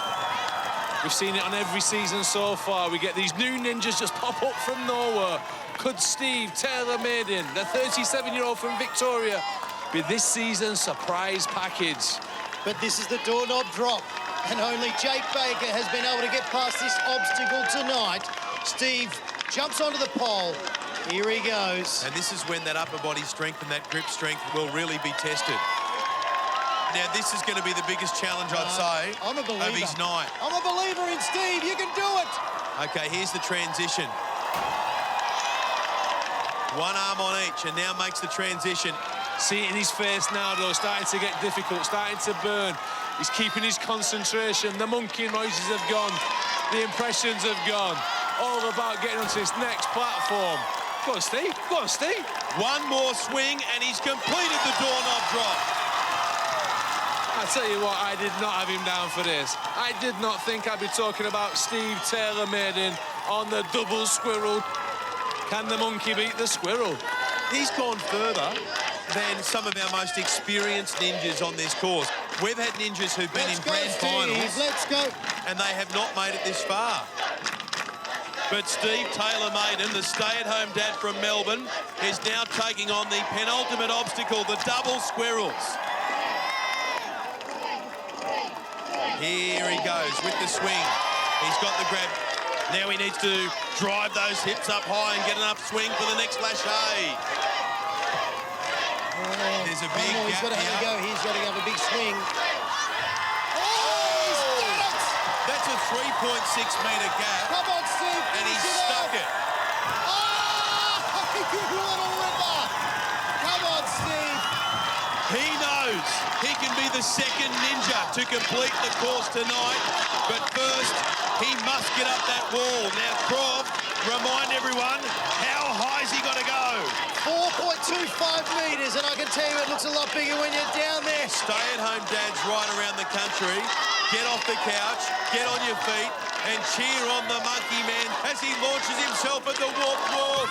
We've seen it on every season so far. We get these new ninjas just pop up from nowhere. Could Steve Taylor-Maiden, the 37-year-old from Victoria, be this season's surprise package? But this is the doorknob drop, and only Jake Baker has been able to get past this obstacle tonight. Steve jumps onto the pole. Here he goes. And this is when that upper body strength and that grip strength will really be tested. Now, this is going to be the biggest challenge, I'd say, I'm a believer. of his night. I'm a believer in Steve. You can do it. Okay, here's the transition. One arm on each, and now makes the transition. See it in his face now, though, starting to get difficult, starting to burn. He's keeping his concentration. The monkey noises have gone. The impressions have gone. All about getting onto this next platform. Go on, Steve. Go on, Steve. One more swing, and he's completed the doorknob drop. I tell you what, I did not have him down for this. I did not think I'd be talking about Steve Taylor-Maiden on the double squirrel. Can the monkey beat the squirrel? He's gone further than some of our most experienced ninjas on this course. We've had ninjas who've been in grand finals. Let's go. And they have not made it this far. But Steve Taylor-Maiden, the stay-at-home dad from Melbourne, is now taking on the penultimate obstacle, the double squirrels. Here he goes with the swing. He's got the grab. Now he needs to drive those hips up high and get enough swing for the next lâché. There's a big he's got gap to have a go. He's got to have a big swing. He's done it! That's a 3.6-metre gap. Come on, Steve. And he's stuck it. You little ripper. Come on, Steve. He knows he can be the second ninja to complete the course tonight, but first he must get up that wall. Now, Croft, remind everyone, how high's he got to go? 4.25 metres, and I can tell you it looks a lot bigger when you're down there. Stay-at-home dads right around the country, get off the couch, get on your feet, and cheer on the monkey man as he launches himself at the warped wall.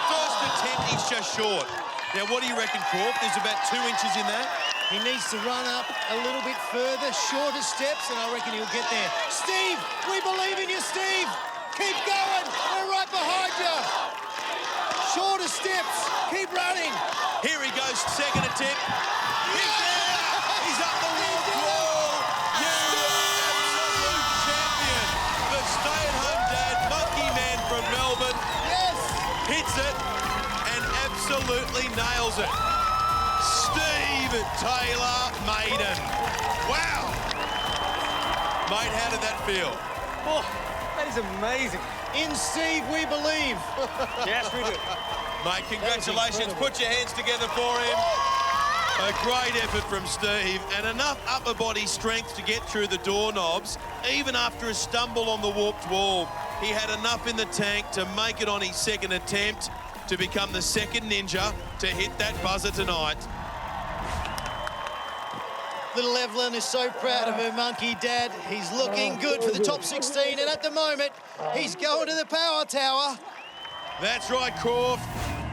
First attempt, he's just short. Now, what do you reckon, Croft? There's about 2 inches in that. He needs to run up a little bit further, shorter steps, and I reckon he'll get there. Steve, we believe in you, Steve. Keep going. We're right behind you. Shorter steps. Keep running. Here he goes, second attempt. He's there. He's up the wall. Absolute champion. The stay-at-home dad, monkey man from Melbourne. Yes. Hits it and absolutely nails it. Steve Taylor-Maiden. Wow. Mate, how did that feel? Oh, that is amazing. In Steve, we believe. Yes, we do. Mate, congratulations. Put your hands together for him. A great effort from Steve, and enough upper body strength to get through the doorknobs, even after a stumble on the warped wall. He had enough in the tank to make it on his second attempt to become the second ninja to hit that buzzer tonight. Little Evelyn is so proud of her monkey dad. He's looking good for the top 16, and at the moment, he's going to the power tower. That's right, Croft.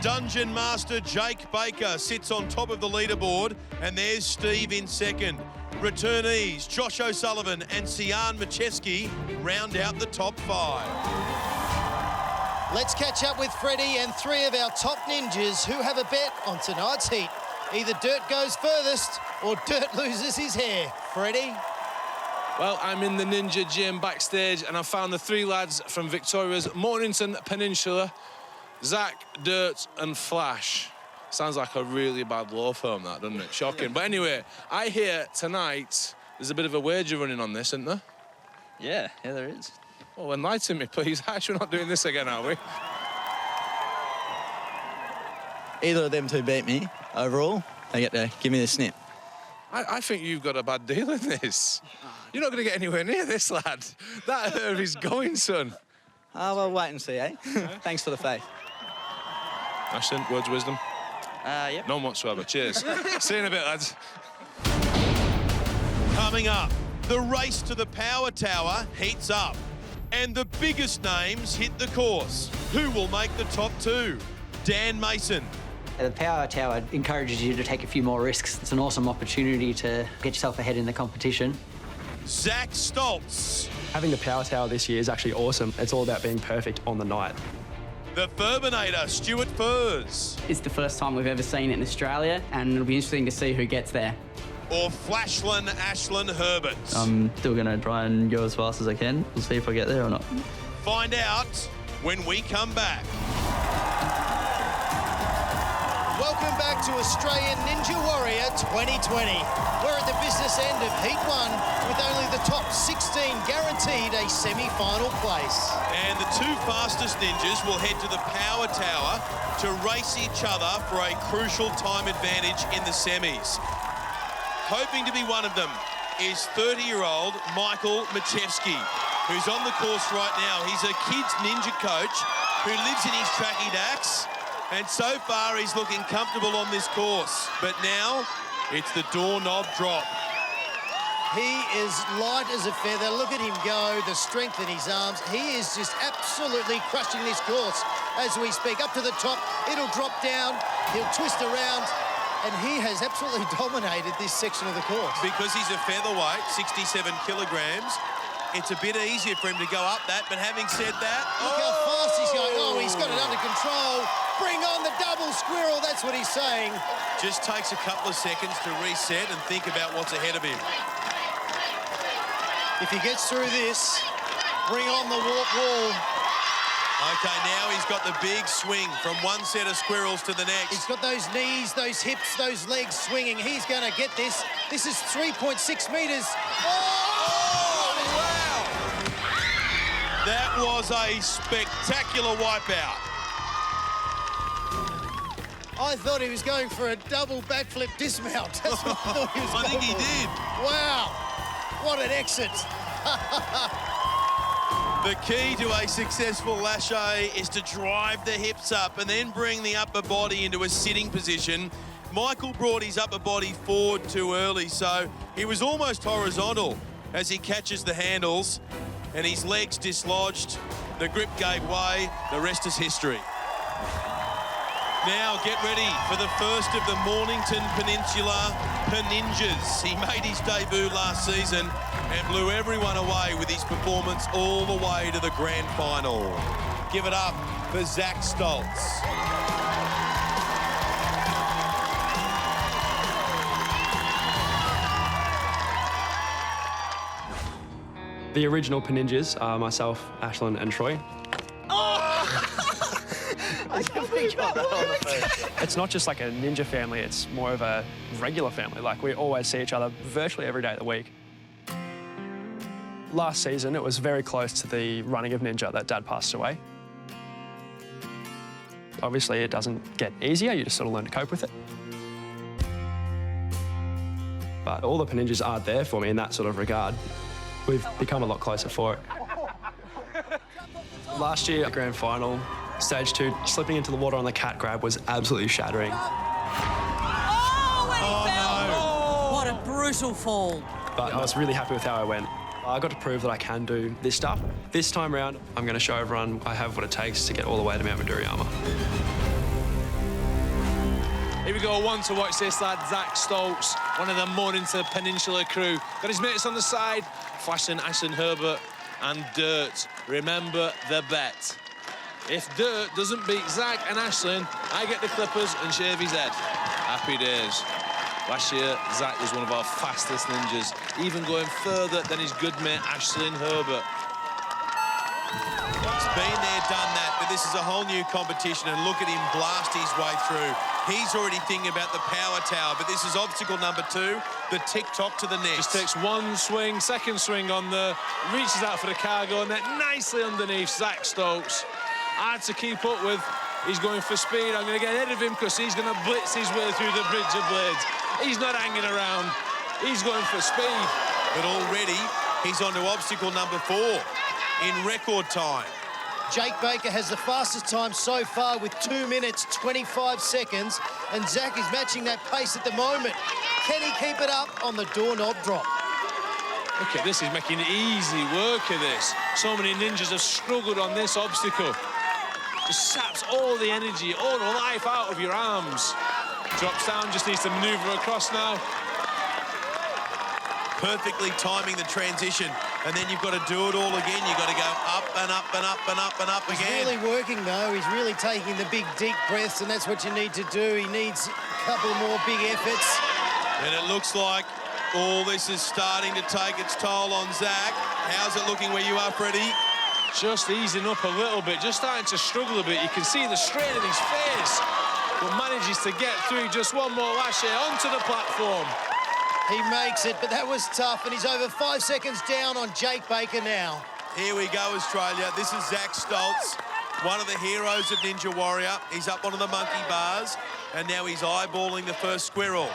Dungeon Master Jake Baker sits on top of the leaderboard, and there's Steve in second. Returnees Josh O'Sullivan and Sian Macheski round out the top 5. Let's catch up with Freddie and 3 of our top ninjas who have a bet on tonight's heat. Either Dirt goes furthest or Dirt loses his hair. Freddie? Well, I'm in the Ninja Gym backstage, and I found the 3 lads from Victoria's Mornington Peninsula, Zach, Dirt and Flash. Sounds like a really bad law firm, that, doesn't it? Shocking. But anyway, I hear tonight there's a bit of a wager running on this, isn't there? Yeah, there is. Well, enlighten me, please. Actually, we're not doing this again, are we? Either of them two beat me overall, they get to give me the snip. I think you've got a bad deal in this. You're not going to get anywhere near this, lad. That herb is going, son. Well, wait and see, eh? Thanks for the faith. Ashton, words of wisdom? Yep. None whatsoever. Cheers. See you in a bit, lads. Coming up, the race to the Power Tower heats up. And the biggest names hit the course. Who will make the top two? Dan Mason. The Power Tower encourages you to take a few more risks. It's an awesome opportunity to get yourself ahead in the competition. Zach Stoltz. Having the Power Tower this year is actually awesome. It's all about being perfect on the night. The Furbinator, Stuart Furs. It's the first time we've ever seen it in Australia, and it'll be interesting to see who gets there. Or Flashland Ashland Herbert. I'm still going to try and go as fast as I can. We'll see if I get there or not. Find out when we come back. Welcome back to Australian Ninja Warrior 2020. We're at the business end of Heat 1 with only the top 16 guaranteed a semi-final place. And the two fastest ninjas will head to the Power Tower to race each other for a crucial time advantage in the semis. Hoping to be one of them is 30-year-old Michael Machevsky, who's on the course right now. He's a kids ninja coach who lives in his tracky dacks, and so far he's looking comfortable on this course. But now it's the doorknob drop. He is light as a feather. Look at him go, the strength in his arms. He is just absolutely crushing this course as we speak. Up to the top, it'll drop down, he'll twist around, and he has absolutely dominated this section of the course. Because he's a featherweight, 67 kilograms, it's a bit easier for him to go up that, but having said that... Look how fast he's going. Oh, he's got it under control. Bring on the double squirrel, that's what he's saying. Just takes a couple of seconds to reset and think about what's ahead of him. If he gets through this, bring on the warp wall. Okay, now he's got the big swing from one set of squirrels to the next. He's got those knees, those hips, those legs swinging. He's going to get this. This is 3.6 metres. Oh, wow! That was a spectacular wipeout. I thought he was going for a double backflip dismount. That's what I thought he was I think he for. did. Wow, what an exit. The key to a successful lache is to drive the hips up and then bring the upper body into a sitting position. Michael brought his upper body forward too early, so he was almost horizontal as he catches the handles and his legs dislodged. The grip gave way. The rest is history. Now get ready for the first of the Mornington Peninsula Peninjas. He made his debut last season and blew everyone away with his performance all the way to the grand final. Give it up for Zach Stoltz. The original Peninjas are myself, Ashlyn and Troy. It's not just like a ninja family, it's more of a regular family. Like, we always see each other virtually every day of the week. Last season, it was very close to the running of Ninja that Dad passed away. Obviously, it doesn't get easier, you just sort of learn to cope with it. But all the Peninjas are there for me in that sort of regard. We've become a lot closer for it. Last year, grand final, stage 2, slipping into the water on the cat grab was absolutely shattering. What a brutal fall. But I was really happy with how I went. I got to prove that I can do this stuff. This time around, I'm going to show everyone I have what it takes to get all the way to Mount Midoriyama. Here we go, one to watch this lad, Zach Stoltz, one of the Mornington Peninsula crew. Got his mates on the side, Flashing Ashton Herbert and Dirt. Remember the bet. If Dirt doesn't beat Zach and Ashlyn, I get the clippers and shave his head. Happy days. Last year, Zach was one of our fastest ninjas, even going further than his good mate Ashlyn Herbert. He's been there, done that, but this is a whole new competition, and look at him blast his way through. He's already thinking about the power tower, but this is obstacle number 2, the tick-tock to the next. Just takes one swing, second swing on the, reaches out for the cargo net, nicely underneath Zach Stoltz. Hard to keep up with. He's going for speed. I'm going to get ahead of him because he's going to blitz his way through the bridge of blades. He's not hanging around. He's going for speed. But already, he's on to obstacle number 4 in record time. Jake Baker has the fastest time so far with 2 minutes, 25 seconds, and Zach is matching that pace at the moment. Can he keep it up on the doorknob drop? Look at this, he's making easy work of this. So many ninjas have struggled on this obstacle. Just saps all the energy, all the life out of your arms. Drops down, just needs to maneuver across now. Perfectly timing the transition, and then you've got to do it all again. You've got to go up and up and up and up and up again. He's really working, though. He's really taking the big, deep breaths, and that's what you need to do. He needs a couple more big efforts. And it looks like all this is starting to take its toll on Zach. How's it looking where you are, Freddie? Just easing up a little bit, just starting to struggle a bit. You can see the strain in his face, but manages to get through just one more lash here onto the platform. He makes it, but that was tough, and he's over 5 seconds down on Jake Baker now. Here we go, Australia. This is Zach Stoltz, one of the heroes of Ninja Warrior. He's up onto the monkey bars, and now he's eyeballing the first squirrel.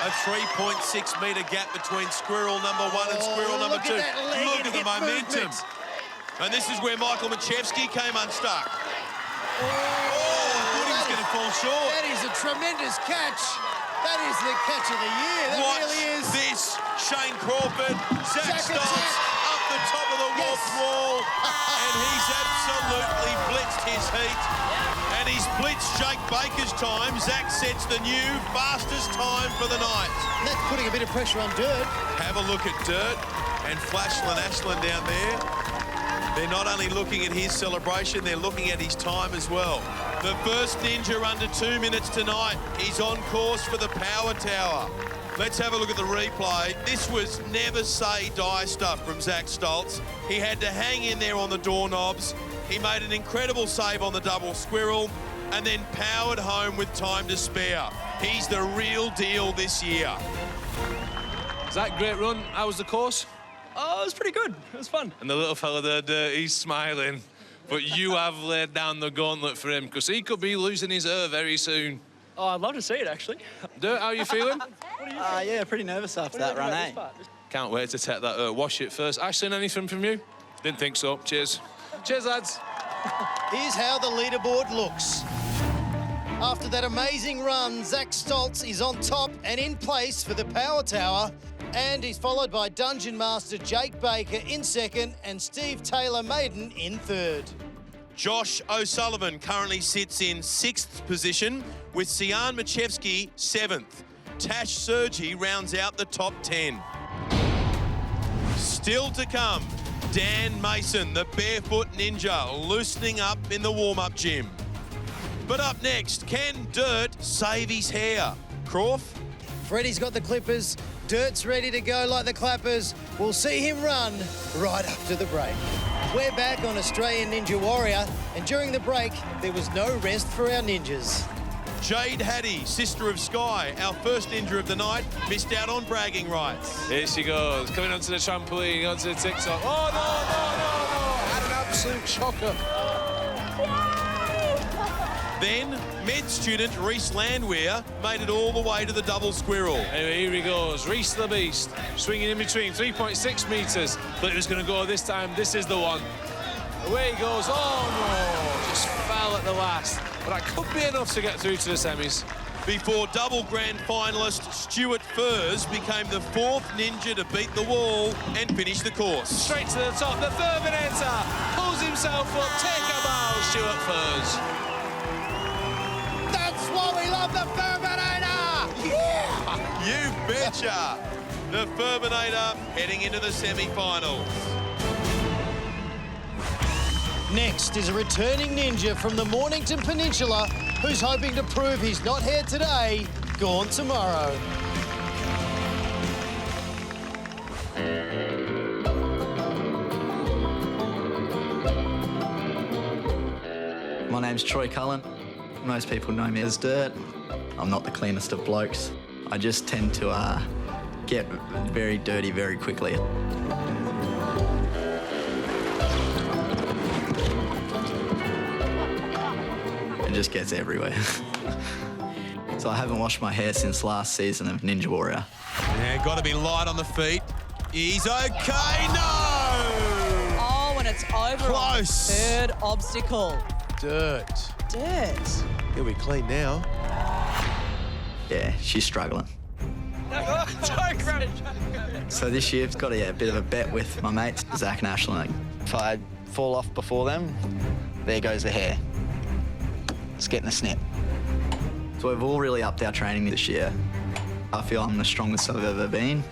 A 3.6-metre gap between squirrel number 1 and squirrel number 2. Look at the momentum. Movement. And this is where Michael Machevsky came unstuck. Oh, I thought he was going to fall short. That is a tremendous catch. That is the catch of the year. That Watch really is. This, Shane Crawford, Zach Stoltz up the top of the warped wall, and he's absolutely blitzed his heat. And he's blitzed Jake Baker's time. Zach sets the new fastest time for the night. That's putting a bit of pressure on Dirt. Have a look at Dirt and Flashland Ashland down there. They're not only looking at his celebration, they're looking at his time as well. The first ninja under 2 minutes tonight. He's on course for the Power Tower. Let's have a look at the replay. This was never say die stuff from Zach Stoltz. He had to hang in there on the doorknobs. He made an incredible save on the double squirrel and then powered home with time to spare. He's the real deal this year. Zach, great run. How was the course? Oh, it was pretty good. It was fun. And the little fella there, he's smiling. But you have laid down the gauntlet for him, because he could be losing his hair very soon. Oh, I'd love to see it, actually. Dirt, how are you feeling? Yeah, pretty nervous after that run, eh? Can't wait to take that wash it first. Ashton, anything from you? Didn't think so. Cheers. Cheers, lads. Here's how the leaderboard looks. After that amazing run, Zach Stoltz is on top and in place for the Power Tower. And he's followed by Dungeon Master Jake Baker in second and Steve Taylor-Maiden in third. Josh O'Sullivan currently sits in 6th position with Sian Machevsky 7th. Tash Sergi rounds out the top 10. Still to come, Dan Mason, the barefoot ninja, loosening up in the warm-up gym. But up next, can Dirt save his hair? Croft? Freddie's got the clippers. Dirt's ready to go like the clappers. We'll see him run right after the break. We're back on Australian Ninja Warrior, and during the break, there was no rest for our ninjas. Jade Hattie, Sister of Sky, our first ninja of the night, missed out on bragging rights. Here she goes, coming onto the trampoline, onto the TikTok. Oh, no. Had an absolute shocker. Then, med student Reese Landwehr made it all the way to the double squirrel. Anyway, here he goes, Reese the Beast, swinging in between 3.6 metres, but it was going to go this time. This is the one. Away he goes. Oh, no, just fell at the last. But that could be enough to get through to the semis. Before double grand finalist Stuart Furs became the 4th ninja to beat the wall and finish the course. Straight to the top, the Furminator pulls himself up. Take a bow, Stuart Furs. That's why we love the Furminator! Yeah! You betcha! The Furminator heading into the semi-finals. Next is a returning ninja from the Mornington Peninsula who's hoping to prove he's not here today, gone tomorrow. My name's Troy Cullen. Most people know me as Dirt. I'm not the cleanest of blokes. I just tend to get very dirty very quickly. It just gets everywhere. So I haven't washed my hair since last season of Ninja Warrior. Yeah, got to be light on the feet. He's okay. No! Oh, and it's over. Close. On the third obstacle. Dirt. Dirt. He'll be clean now. Yeah, she's struggling. Don't grab it. So this year, I've got a bit of a bet with my mates, Zach and Ashlyn. If I fall off before them, there goes the hair. It's getting a snip. So we've all really upped our training this year. I feel I'm the strongest I've ever been.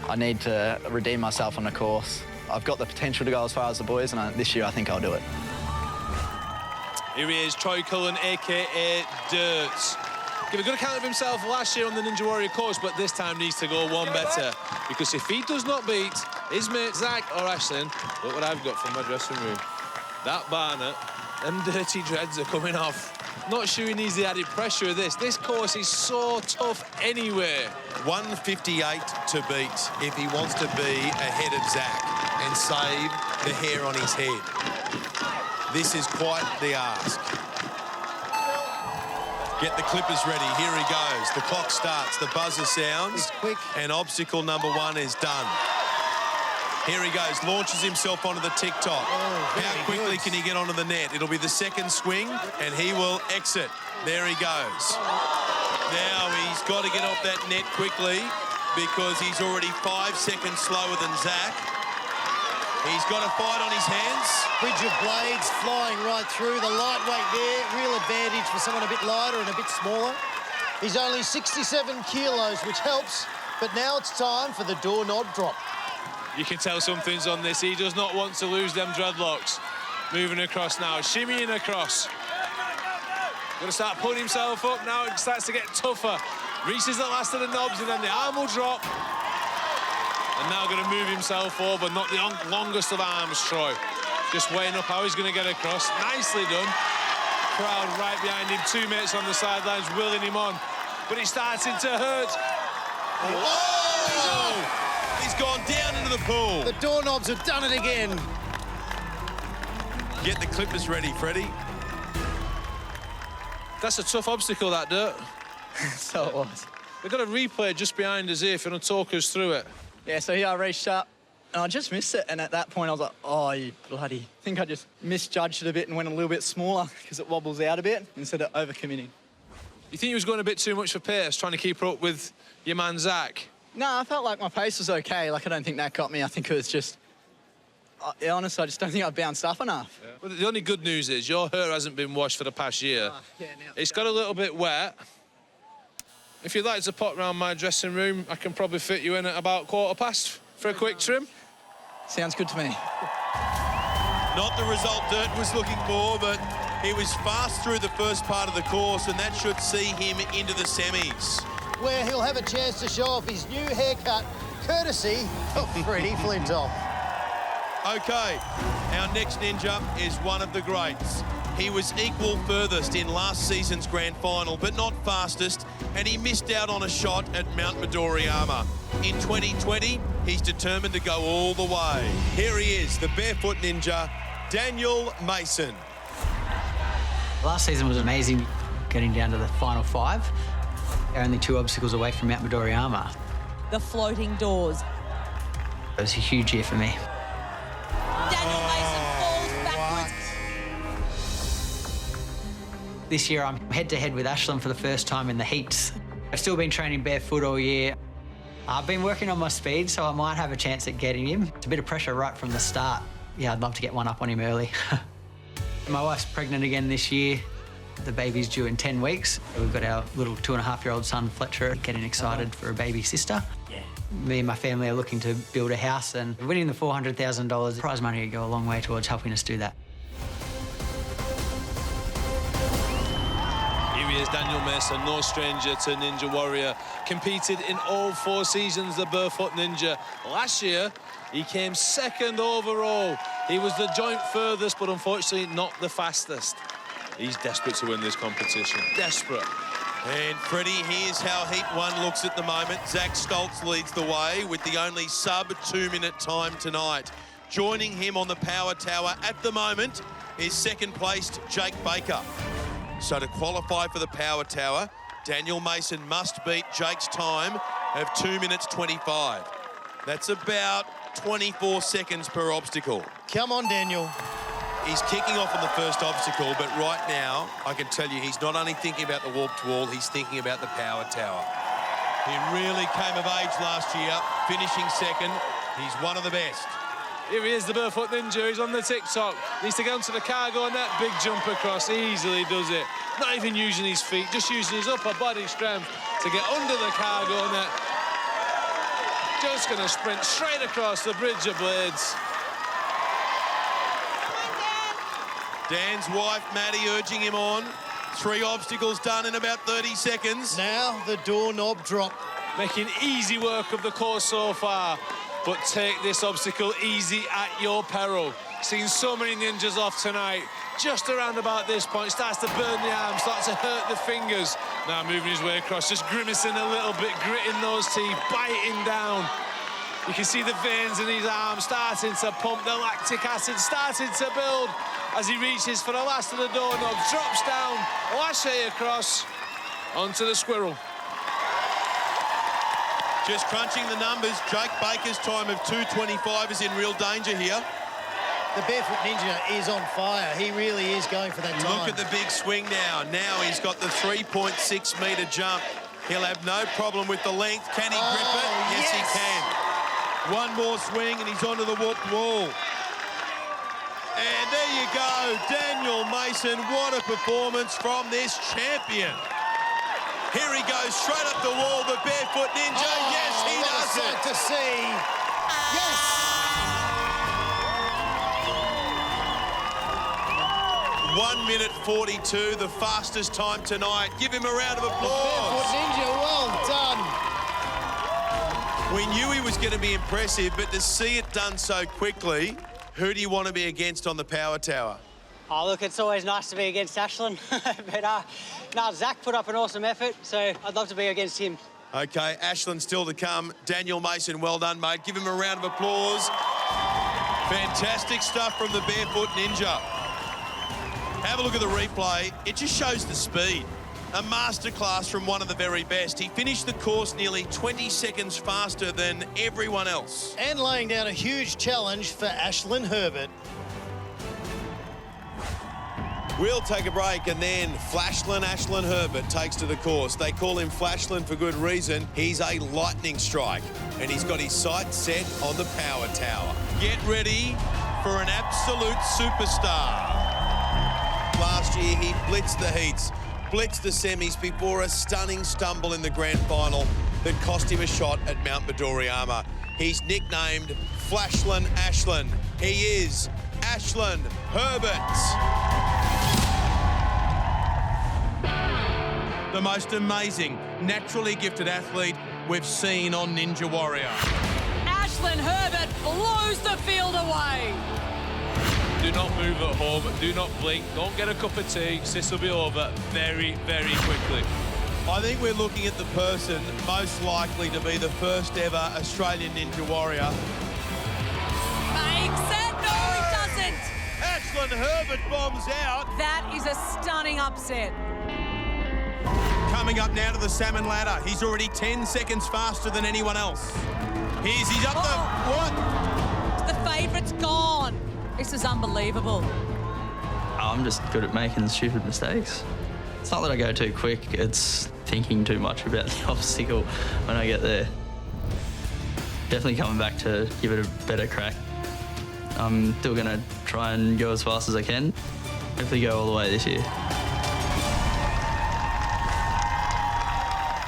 I need to redeem myself on the course. I've got the potential to go as far as the boys, and this year I think I'll do it. Here he is, Troy Cullen, a.k.a. Dirt. Gave a good account of himself last year on the Ninja Warrior course, but this time needs to go one better. Because if he does not beat his mate Zach or Ashlyn, look what I've got from my dressing room. That Barnett, them dirty dreads are coming off. Not sure he needs the added pressure of this. This course is so tough anyway. 158 to beat if he wants to be ahead of Zach and save the hair on his head. This is quite the ask. Get the clippers ready. Here he goes. The clock starts. The buzzer sounds. Quick. And obstacle number 1 is done. Here he goes. Launches himself onto the TikTok. How quickly can he get onto the net? It'll be the second swing, and he will exit. There he goes. Now he's got to get off that net quickly because he's already 5 seconds slower than Zach. He's got a fight on his hands. Bridge of blades flying right through. The lightweight there, real advantage for someone a bit lighter and a bit smaller. He's only 67 kilos, which helps, but now it's time for the doorknob drop. You can tell something's on this. He does not want to lose them dreadlocks. Moving across now, shimmying across. Going to start pulling himself up now. It starts to get tougher. Reaches the last of the knobs and then the arm will drop. And now going to move himself over, not the longest of arms, Troy. Just weighing up how he's going to get across. Nicely done. Crowd right behind him. 2 mates on the sidelines willing him on. But it's starting to hurt. Oh! He's gone down into the pool. The doorknobs have done it again. Get the clippers ready, Freddie. That's a tough obstacle, that, Dirt. So it was. We've got a replay just behind us here if you want to talk us through it. Yeah, so here I reached up and I just missed it. And at that point I was like, oh, you bloody... I think I just misjudged it a bit and went a little bit smaller because it wobbles out a bit instead of overcommitting. You think he was going a bit too much for pace, trying to keep up with your man, Zach? No, I felt like my pace was okay. Like, I don't think that got me. I think it was just... honestly, I just don't think I bounced up enough. Yeah. Well, the only good news is your hair hasn't been washed for the past year. It's got a little bit wet. If you'd like to pop round my dressing room, I can probably fit you in at about 1:15 for a quick trim. Sounds good to me. Not the result Dirt was looking for, but he was fast through the first part of the course, and that should see him into the semis. Where he'll have a chance to show off his new haircut, courtesy of Freddie Flintoff. OK, our next ninja is one of the greats. He was equal furthest in last season's grand final, but not fastest, and he missed out on a shot at Mount Midoriyama. In 2020, he's determined to go all the way. Here he is, the barefoot ninja, Daniel Mason. Last season was amazing, getting down to the final 5. Only 2 obstacles away from Mount Midoriyama. The floating doors. It was a huge year for me. Daniel Mason falls backwards. This year I'm head-to-head with Ashlyn for the first time in the heats. I've still been training barefoot all year. I've been working on my speed, so I might have a chance at getting him. It's a bit of pressure right from the start. Yeah, I'd love to get one up on him early. My wife's pregnant again this year. The baby's due in 10 weeks. We've got our little 2.5-year-old son, Fletcher, getting excited for a baby sister. Yeah. Me and my family are looking to build a house, and winning the $400,000 prize money would go a long way towards helping us do that. Here he is, Daniel Mason, no stranger to Ninja Warrior. Competed in all 4 seasons, the barefoot ninja. Last year, he came 2nd overall. He was the joint furthest, but unfortunately not the fastest. He's desperate to win this competition. Desperate. And Freddie, here's how Heat 1 looks at the moment. Zach Stoltz leads the way with the only sub-2-minute time tonight. Joining him on the power tower at the moment is second-placed Jake Baker. So to qualify for the power tower, Daniel Mason must beat Jake's time of 2 minutes 25. That's about 24 seconds per obstacle. Come on, Daniel. He's kicking off on the first obstacle, but right now, I can tell you he's not only thinking about the warped wall, he's thinking about the power tower. He really came of age last year, finishing second. He's one of the best. Here he is, the barefoot ninja. He's on the TikTok. Needs to get onto the cargo net. Big jump across. Easily does it. Not even using his feet, just using his upper body strength to get under the cargo net. Just going to sprint straight across the bridge of blades. Dan's wife, Maddie, urging him on. 3 obstacles done in about 30 seconds. Now the doorknob drop. Making easy work of the course so far, but take this obstacle easy at your peril. Seen so many ninjas off tonight. Just around about this point, starts to burn the arms, starts to hurt the fingers. Now moving his way across, just grimacing a little bit, gritting those teeth, biting down. You can see the veins in his arms starting to pump, the lactic acid starting to build as he reaches for the last of the doorknobs, drops down, lache across onto the squirrel. Just crunching the numbers, Jake Baker's time of 2:25 is in real danger here. The barefoot ninja is on fire. He really is going for that time. Look at the big swing now. Now he's got the 3.6 metre jump. He'll have no problem with the length. Can he grip it? Yes, he can. One more swing and he's onto the warped wall. And there you go, Daniel Mason. What a performance from this champion. Here he goes, straight up the wall, the barefoot ninja. Oh, yes, he what does a sight it. to see. Yes. 1 minute 42, the fastest time tonight. Give him a round of applause. Barefoot ninja, well done. We knew he was going to be impressive, but to see it done so quickly, who do you want to be against on the power tower? Oh, look, it's always nice to be against Ashlyn. But, no, Zach put up an awesome effort, so I'd love to be against him. Okay, Ashlyn still to come. Daniel Mason, well done, mate. Give him a round of applause. Fantastic stuff from the barefoot ninja. Have a look at the replay. It just shows the speed. A masterclass from one of the very best. He finished the course nearly 20 seconds faster than everyone else. And laying down a huge challenge for Ashlyn Herbert. We'll take a break and then Flashland Ashlyn Herbert takes to the course. They call him Flashland for good reason. He's a lightning strike and he's got his sights set on the power tower. Get ready for an absolute superstar. Last year he blitzed the heats, blitzed the semis before a stunning stumble in the grand final that cost him a shot at Mount Midoriyama. He's nicknamed Flashland Ashlyn. He is Ashlyn Herbert. The most amazing, naturally gifted athlete we've seen on Ninja Warrior. Ashlyn Herbert blows the field away. Do not move at home, do not blink, don't get a cup of tea. This will be over very, very quickly. I think we're looking at the person most likely to be the first ever Australian Ninja Warrior. Makes it. No, he doesn't. Ashlyn Herbert bombs out. That is a stunning upset. Coming up now to the salmon ladder. He's already 10 seconds faster than anyone else. He's up the... What? The favourite's gone. This is unbelievable. I'm just good at making stupid mistakes. It's not that I go too quick, it's thinking too much about the obstacle when I get there. Definitely coming back to give it a better crack. I'm still going to try and go as fast as I can. Hopefully go all the way this year.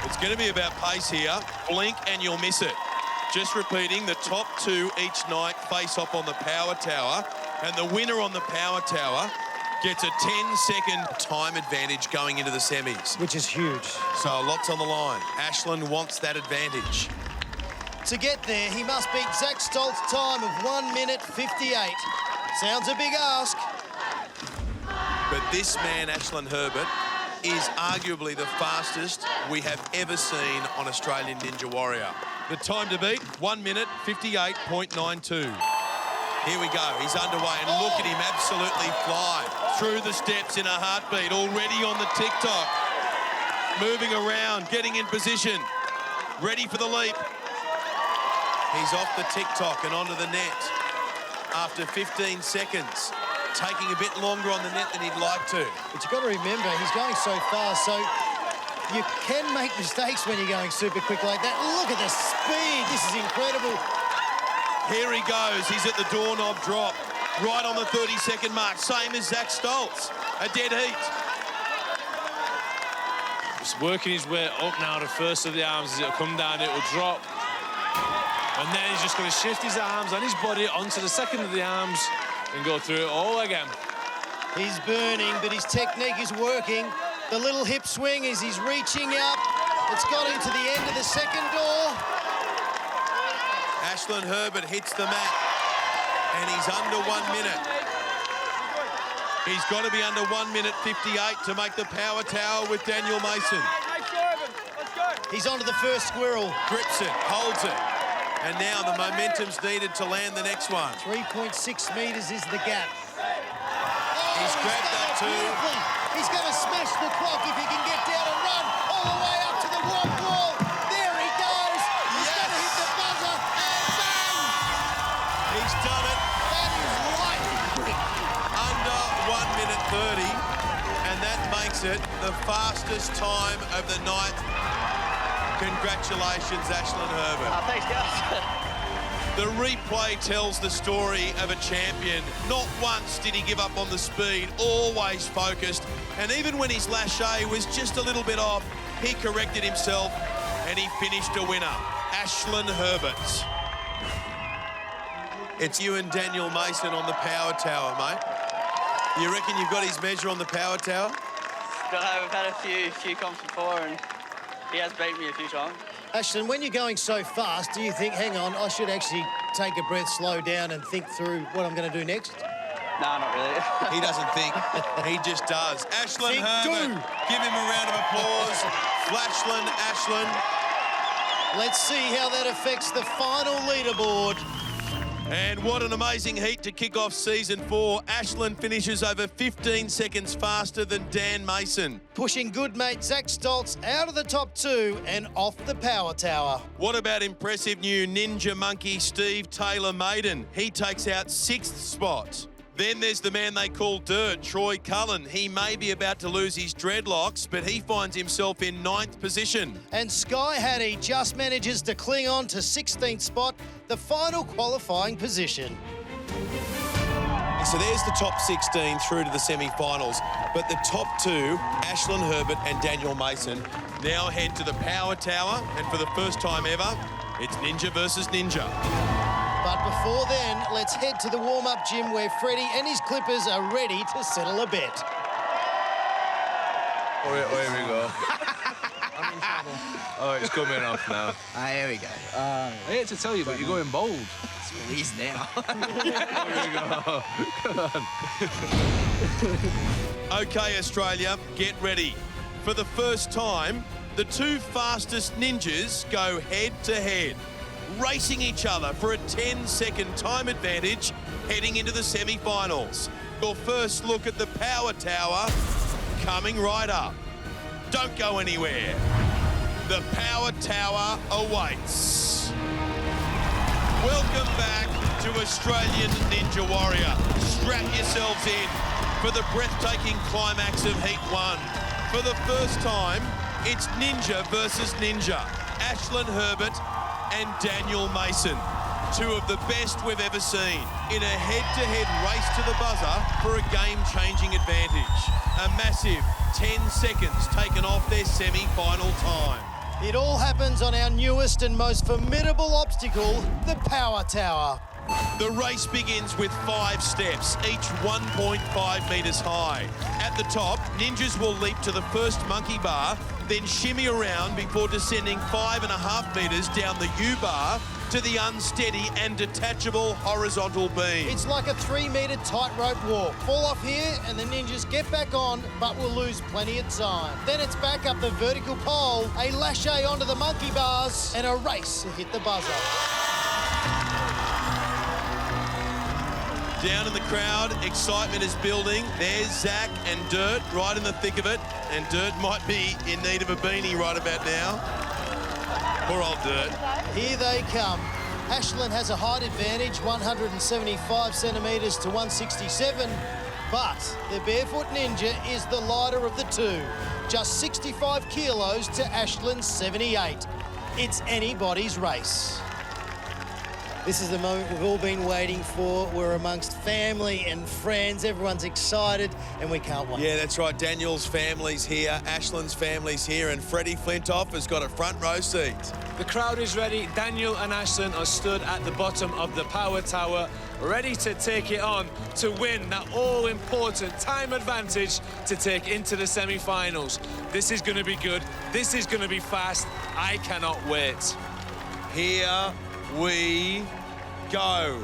It's going to be about pace here. Blink and you'll miss it. Just repeating, the top 2 each night face off on the power tower, and the winner on the power tower gets a 10-second time advantage going into the semis. Which is huge. So lots on the line. Ashlyn wants that advantage. To get there, he must beat Zach Stoltz's time of 1 minute 58. Sounds a big ask. But this man, Ashlyn Herbert, is arguably the fastest we have ever seen on Australian Ninja Warrior. The time to beat, 1 minute 58.92. Here we go, he's underway, and look at him absolutely fly through the steps in a heartbeat, already on the TikTok. Moving around, getting in position, ready for the leap. He's off the TikTok and onto the net after 15 seconds. Taking a bit longer on the net than he'd like to. But you've got to remember, he's going so fast, so you can make mistakes when you're going super quick like that. Look at the speed. This is incredible. Here he goes. He's at the doorknob drop. Right on the 30-second mark. Same as Zach Stoltz. A dead heat. Just working his way up now to first of the arms. As it'll come down, it will drop. And then he's just going to shift his arms and his body onto the second of the arms and go through it all again. He's burning, but his technique is working. The little hip swing as he's reaching up. It's got him to the end of the second door. Ashlyn Herbert hits the mat, and he's under 1 minute. He's got to be under 1 minute 58 to make the power tower with Daniel Mason. He's onto the first squirrel. Grips it, holds it. And now the momentum's needed to land the next one. 3.6 metres is the gap. He's grabbed that too. He's going to smash the clock if he can get down and run all the way up to the warp wall. There he goes. He's going to hit the buzzer and bang! He's done it. That is lightning quick. Under 1 minute 30. And that makes it the fastest time of the night. Congratulations, Ashlyn Herbert. Thanks, guys. The replay tells the story of a champion. Not once did he give up on the speed, always focused. And even when his lâcher was just a little bit off, he corrected himself and he finished a winner. Ashlyn Herbert. It's you and Daniel Mason on the power tower, mate. You reckon you've got his measure on the power tower? Don't know, we've had a few comps before and he has beat me a few times. Ashton, when you're going so fast, do you think, hang on, I should actually take a breath, slow down and think through what I'm going to do next? No, not really. He doesn't think, he just does. Ashlyn Think, Herbert, do. give him a round of applause. Flashland, Ashlyn. Let's see how that affects the final leaderboard. And what an amazing heat to kick off season 4. Ashlyn finishes over 15 seconds faster than Dan Mason. Pushing good mate Zach Stoltz out of the top 2 and off the power tower. What about impressive new Ninja Monkey Steve Taylor Maiden? He takes out 6th spot. Then there's the man they call Dirt, Troy Cullen. He may be about to lose his dreadlocks, but he finds himself in 9th position. And Sky Hattie just manages to cling on to 16th spot, the final qualifying position. So there's the top 16 through to the semi-finals. But the top 2, Ashlyn Herbert and Daniel Mason, now head to the power tower. And for the first time ever, it's Ninja versus Ninja. But before then, let's head to the warm-up gym where Freddie and his Clippers are ready to settle a bet. Oh, here we go. I'm in trouble. Oh, it's coming off now. Here we go. I hate to tell you, but you're going bold. It's released now. Here we go. Come on. OK, Australia, get ready. For the first time, the 2 fastest ninjas go head-to-head, racing each other for a 10-second time advantage heading into the semi-finals. Your first look at the power tower coming right up. Don't go anywhere. The power tower awaits. Welcome back to Australian Ninja Warrior. Strap yourselves in for the breathtaking climax of Heat 1. For the first time, it's Ninja versus Ninja. Ashlyn Herbert and Daniel Mason, 2 of the best we've ever seen in a head-to-head race to the buzzer for a game-changing advantage. A massive 10 seconds taken off their semi-final time. It all happens on our newest and most formidable obstacle, the power tower. The race begins with 5 steps, each 1.5 metres high. At the top, ninjas will leap to the first monkey bar, then shimmy around before descending 5.5 metres down the U-bar to the unsteady and detachable horizontal beam. It's like a 3-metre tightrope walk. Fall off here and the ninjas get back on, but will lose plenty of time. Then it's back up the vertical pole, a lâcher onto the monkey bars, and a race to hit the buzzer. Down in the crowd, excitement is building. There's Zach and Dirt right in the thick of it. And Dirt might be in need of a beanie right about now. Poor old Dirt. Here they come. Ashlyn has a height advantage, 175 centimetres to 167, but the barefoot ninja is the lighter of the two. Just 65 kilos to Ashlyn's 78. It's anybody's race. This is the moment we've all been waiting for. We're amongst family and friends. Everyone's excited and we can't wait. Yeah, that's right. Daniel's family's here, Ashlyn's family's here, and Freddie Flintoff has got a front row seat. The crowd is ready. Daniel and Ashlyn are stood at the bottom of the power tower, ready to take it on to win that all-important time advantage to take into the semi-finals. This is going to be good. This is going to be fast. I cannot wait. Here we go.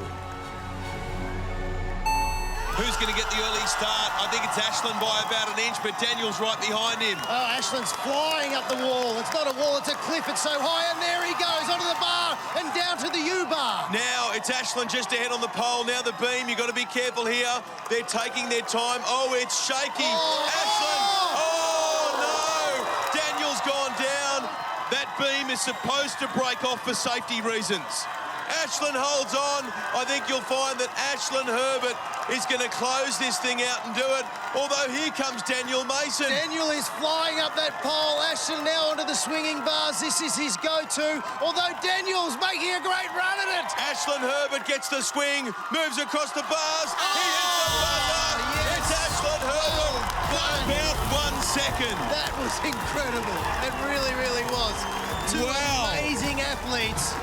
Who's going to get the early start? I think it's Ashlyn by about an inch, but Daniel's right behind him. Oh, Ashlyn's flying up the wall. It's not a wall, it's a cliff. It's so high, and there he goes onto the bar and down to the U-bar. Now it's Ashlyn just ahead on the pole. Now the beam. You've got to be careful here. They're taking their time. Oh, it's shaky. Ashlyn. Oh, no. Daniel's gone down. That beam is supposed to break off for safety reasons. Ashlyn holds on. I think you'll find that Ashlyn Herbert is going to close this thing out and do it. Although here comes Daniel Mason. Daniel is flying up that pole. Ashlyn now onto the swinging bars. This is his go-to. Although Daniel's making a great run at it. Ashlyn Herbert gets the swing, moves across the bars. He hits the buzzer. Yes. It's Ashlyn Herbert by about 1 second. That was incredible. It really, really was. Two amazing athletes.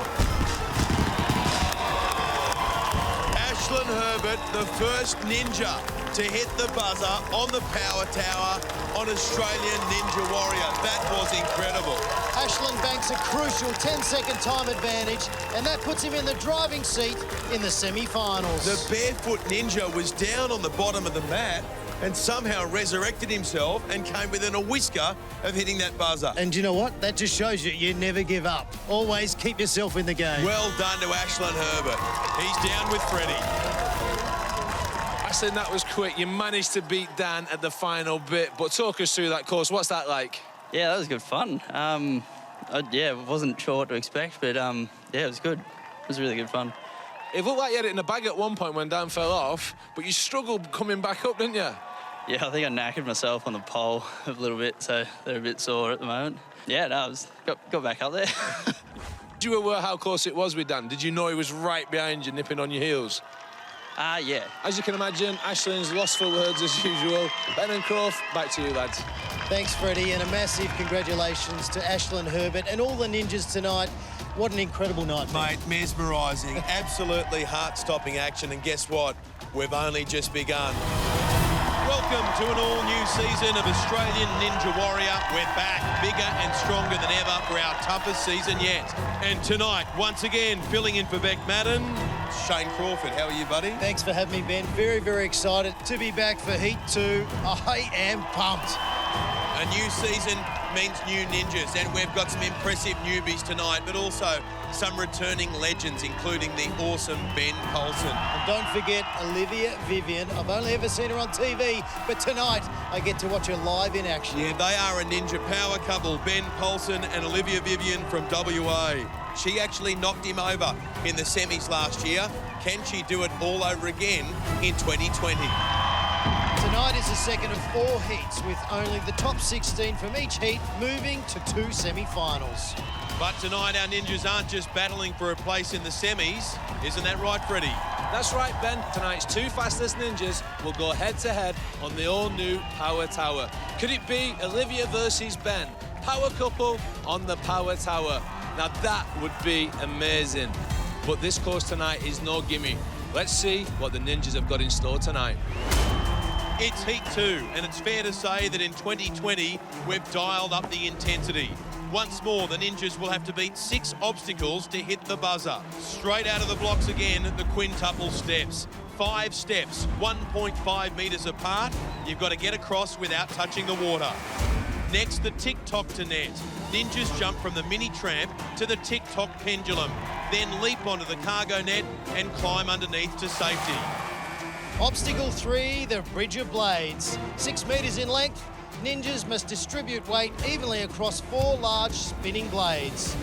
Ashlyn Herbert, the first ninja to hit the buzzer on the power tower on Australian Ninja Warrior. That was incredible. Ashlyn banks a crucial 10-second time advantage, and that puts him in the driving seat in the semi-finals. The barefoot ninja was down on the bottom of the mat and somehow resurrected himself and came within a whisker of hitting that buzzer. And you know what? That just shows you never give up. Always keep yourself in the game. Well done to Ashlyn Herbert. He's down with Freddie. Ashlyn, that was quick. You managed to beat Dan at the final bit, but talk us through that course. What's that like? Yeah, that was good fun. Yeah, wasn't sure what to expect, but yeah, it was good. It was really good fun. It looked like you had it in the bag at one point when Dan fell off, but you struggled coming back up, didn't you? Yeah, I think I knackered myself on the pole a little bit, so they're a bit sore at the moment. Yeah, no, I got back up there. Did you aware how close it was with Dan? Did you know he was right behind you, nipping on your heels? Yeah. As you can imagine, Ashlyn's lost for words as usual. Ben and Croft, back to you, lads. Thanks, Freddie, and a massive congratulations to Ashlyn Herbert and all the ninjas tonight. What an incredible night, mate. Mesmerising, absolutely heart-stopping action, and guess what? We've only just begun. Welcome to an all-new season of Australian Ninja Warrior. We're back, bigger and stronger than ever for our toughest season yet. And tonight, once again, filling in for Beck Madden, Shane Crawford. How are you, buddy? Thanks for having me, Ben. Very, very excited to be back for Heat 2. I am pumped. A new season means new ninjas, and we've got some impressive newbies tonight, but also some returning legends, including the awesome Ben Polson. And don't forget Olivia Vivian. I've only ever seen her on TV, but tonight I get to watch her live in action. Yeah, they are a ninja power couple, Ben Polson and Olivia Vivian from WA. She actually knocked him over in the semis last year. Can she do it all over again in 2020? Tonight is the second of 4 heats, with only the top 16 from each heat moving to 2 semi-finals. But tonight our ninjas aren't just battling for a place in the semis. Isn't that right, Freddie? That's right, Ben. Tonight's 2 fastest ninjas will go head-to-head on the all-new Power Tower. Could it be Olivia versus Ben? Power couple on the Power Tower. Now that would be amazing. But this course tonight is no gimme. Let's see what the ninjas have got in store tonight. It's Heat 2, and it's fair to say that in 2020, we've dialed up the intensity. Once more, the ninjas will have to beat 6 obstacles to hit the buzzer. Straight out of the blocks again, the quintuple steps. 5 steps, 1.5 metres apart. You've got to get across without touching the water. Next, the tick-tock to net. Ninjas jump from the mini tramp to the tick-tock pendulum, then leap onto the cargo net and climb underneath to safety. Obstacle 3, the Bridge of Blades. 6 metres in length, ninjas must distribute weight evenly across 4 large spinning blades.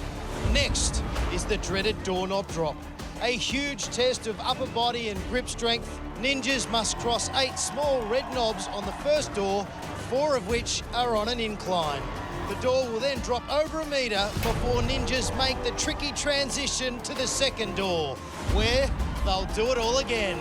Next is the dreaded doorknob drop. A huge test of upper body and grip strength. Ninjas must cross 8 small red knobs on the first door, 4 of which are on an incline. The door will then drop over a metre before ninjas make the tricky transition to the second door, where they'll do it all again.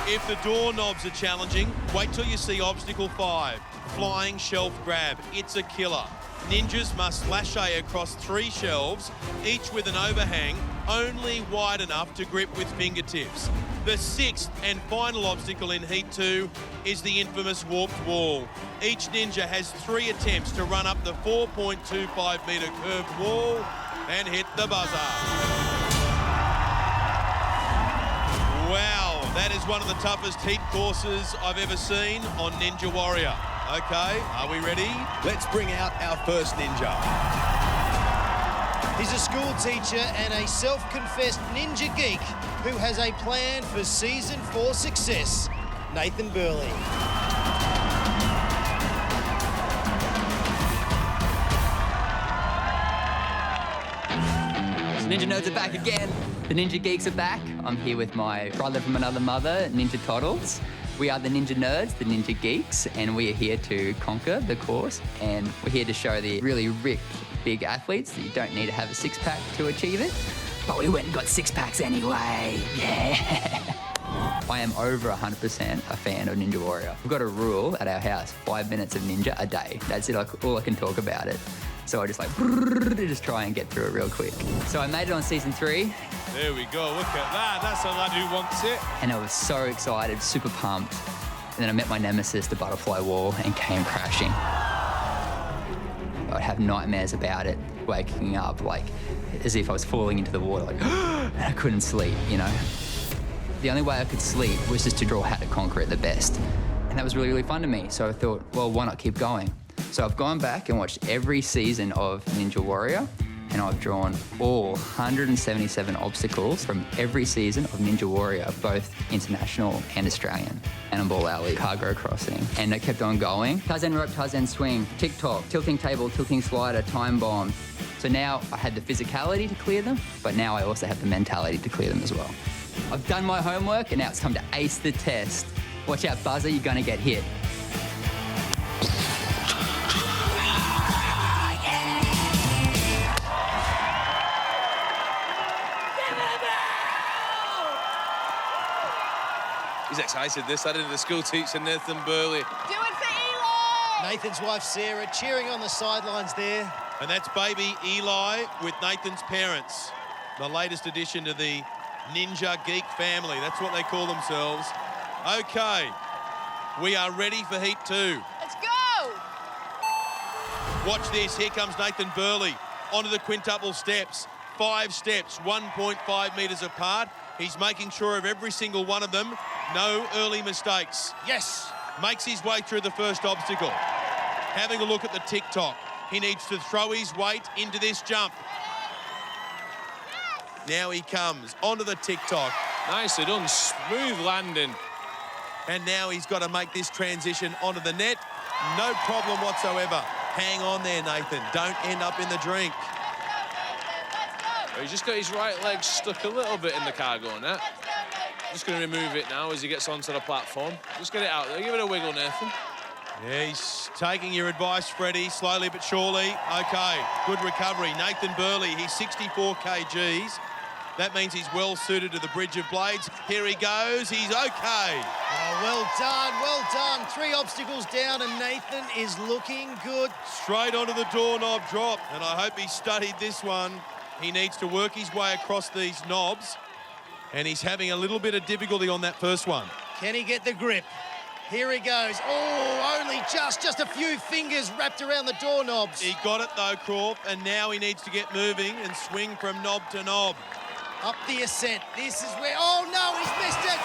If the doorknobs are challenging, wait till you see obstacle 5, flying shelf grab. It's a killer. Ninjas must lache across 3 shelves, each with an overhang only wide enough to grip with fingertips. The 6th and final obstacle in Heat 2 is the infamous warped wall. Each ninja has 3 attempts to run up the 4.25 metre curved wall and hit the buzzer. Wow, that is one of the toughest heat courses I've ever seen on Ninja Warrior. Okay, are we ready? Let's bring out our first ninja. He's a school teacher and a self-confessed ninja geek who has a plan for Season 4 success, Nathan Burley. Ninja Nerds are back again. The Ninja Geeks are back. I'm here with my brother from another mother, Ninja Toddles. We are the Ninja Nerds, the Ninja Geeks, and we are here to conquer the course. And we're here to show the really ripped, big athletes that you don't need to have a six-pack to achieve it. But we went and got six-packs anyway. Yeah. I am over 100% a fan of Ninja Warrior. We've got a rule at our house, 5 minutes of Ninja a day. That's it, all I can talk about it. So I just just try and get through it real quick. So I made it on Season 3. There we go, look at that. That's a lad who wants it. And I was so excited, super pumped. And then I met my nemesis, the butterfly wall, and came crashing. I'd have nightmares about it, waking up like as if I was falling into the water, like, and I couldn't sleep, you know? The only way I could sleep was just to draw how to conquer it the best. And that was really, really fun to me. So I thought, well, why not keep going? So I've gone back and watched every season of Ninja Warrior, and I've drawn all 177 obstacles from every season of Ninja Warrior, both international and Australian. Cannonball Alley, Cargo Crossing, and I kept on going. Tarzan rope, Tarzan swing, TikTok, tilting table, tilting slider, time bomb. So now I had the physicality to clear them, but now I also have the mentality to clear them as well. I've done my homework, and now it's time to ace the test. Watch out, buzzer, you're gonna get hit. He's excited. This added to the school teacher, Nathan Burley. Do it for Eli! Nathan's wife, Sarah, cheering on the sidelines there. And that's baby Eli with Nathan's parents. The latest addition to the Ninja Geek family. That's what they call themselves. Okay, we are ready for Heat 2. Let's go! Watch this. Here comes Nathan Burley onto the quintuple steps. 5 steps, 1.5 metres apart. He's making sure of every single one of them. No early mistakes. Yes. Makes his way through the first obstacle. Having a look at the TikTok. He needs to throw his weight into this jump. Now he comes onto the TikTok. Nicely done, smooth landing. And now he's got to make this transition onto the net. No problem whatsoever. Hang on there, Nathan. Don't end up in the drink. He's just got his right leg stuck a little bit in the cargo net. Just going to remove it now as he gets onto the platform. Just get it out there. Give it a wiggle, Nathan. Yeah, he's taking your advice, Freddie, slowly but surely. Okay, good recovery. Nathan Burley, he's 64 kgs. That means he's well suited to the bridge of blades. Here he goes. He's okay. Oh, well done, well done. 3 obstacles down, and Nathan is looking good. Straight onto the doorknob drop, and I hope he studied this one. He needs to work his way across these knobs, and he's having a little bit of difficulty on that first one. Can he get the grip? Here he goes. Oh, only just a few fingers wrapped around the doorknobs. He got it though, Crawf, and now he needs to get moving and swing from knob to knob. Up the ascent. This is where, oh no, he's missed it.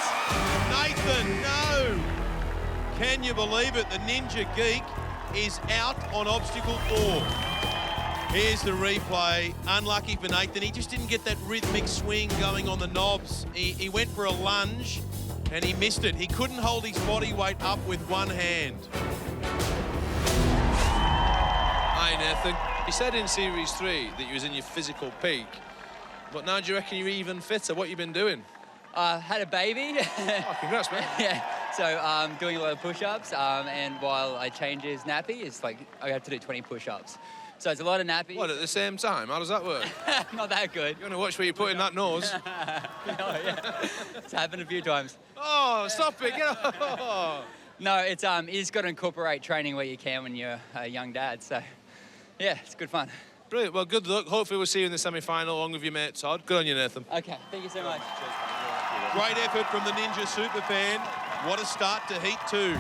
Nathan, no. Can you believe it? The Ninja Geek is out on obstacle 4. Here's the replay. Unlucky for Nathan. He just didn't get that rhythmic swing going on the knobs. He went for a lunge and he missed it. He couldn't hold his body weight up with one hand. Hi, Nathan. You said in Series 3 that you was in your physical peak, but now do you reckon you're even fitter? What you been doing? Had a baby. Oh, congrats, man. Yeah, so doing a lot of push-ups, and while I change his nappy, it's like I have to do 20 push-ups. So it's a lot of nappies. What, at the same time? How does that work? Not that good. You want to watch where you put in that nose? Oh, yeah. It's happened a few times. Oh, stop it, get off. No, it's you just got to incorporate training where you can when you're a young dad, so yeah, it's good fun. Brilliant, well, good luck. Hopefully we'll see you in the semi-final along with your mate, Todd. Good on you, Nathan. Okay, thank you so much. Great effort from the Ninja Superfan. What a start to Heat 2.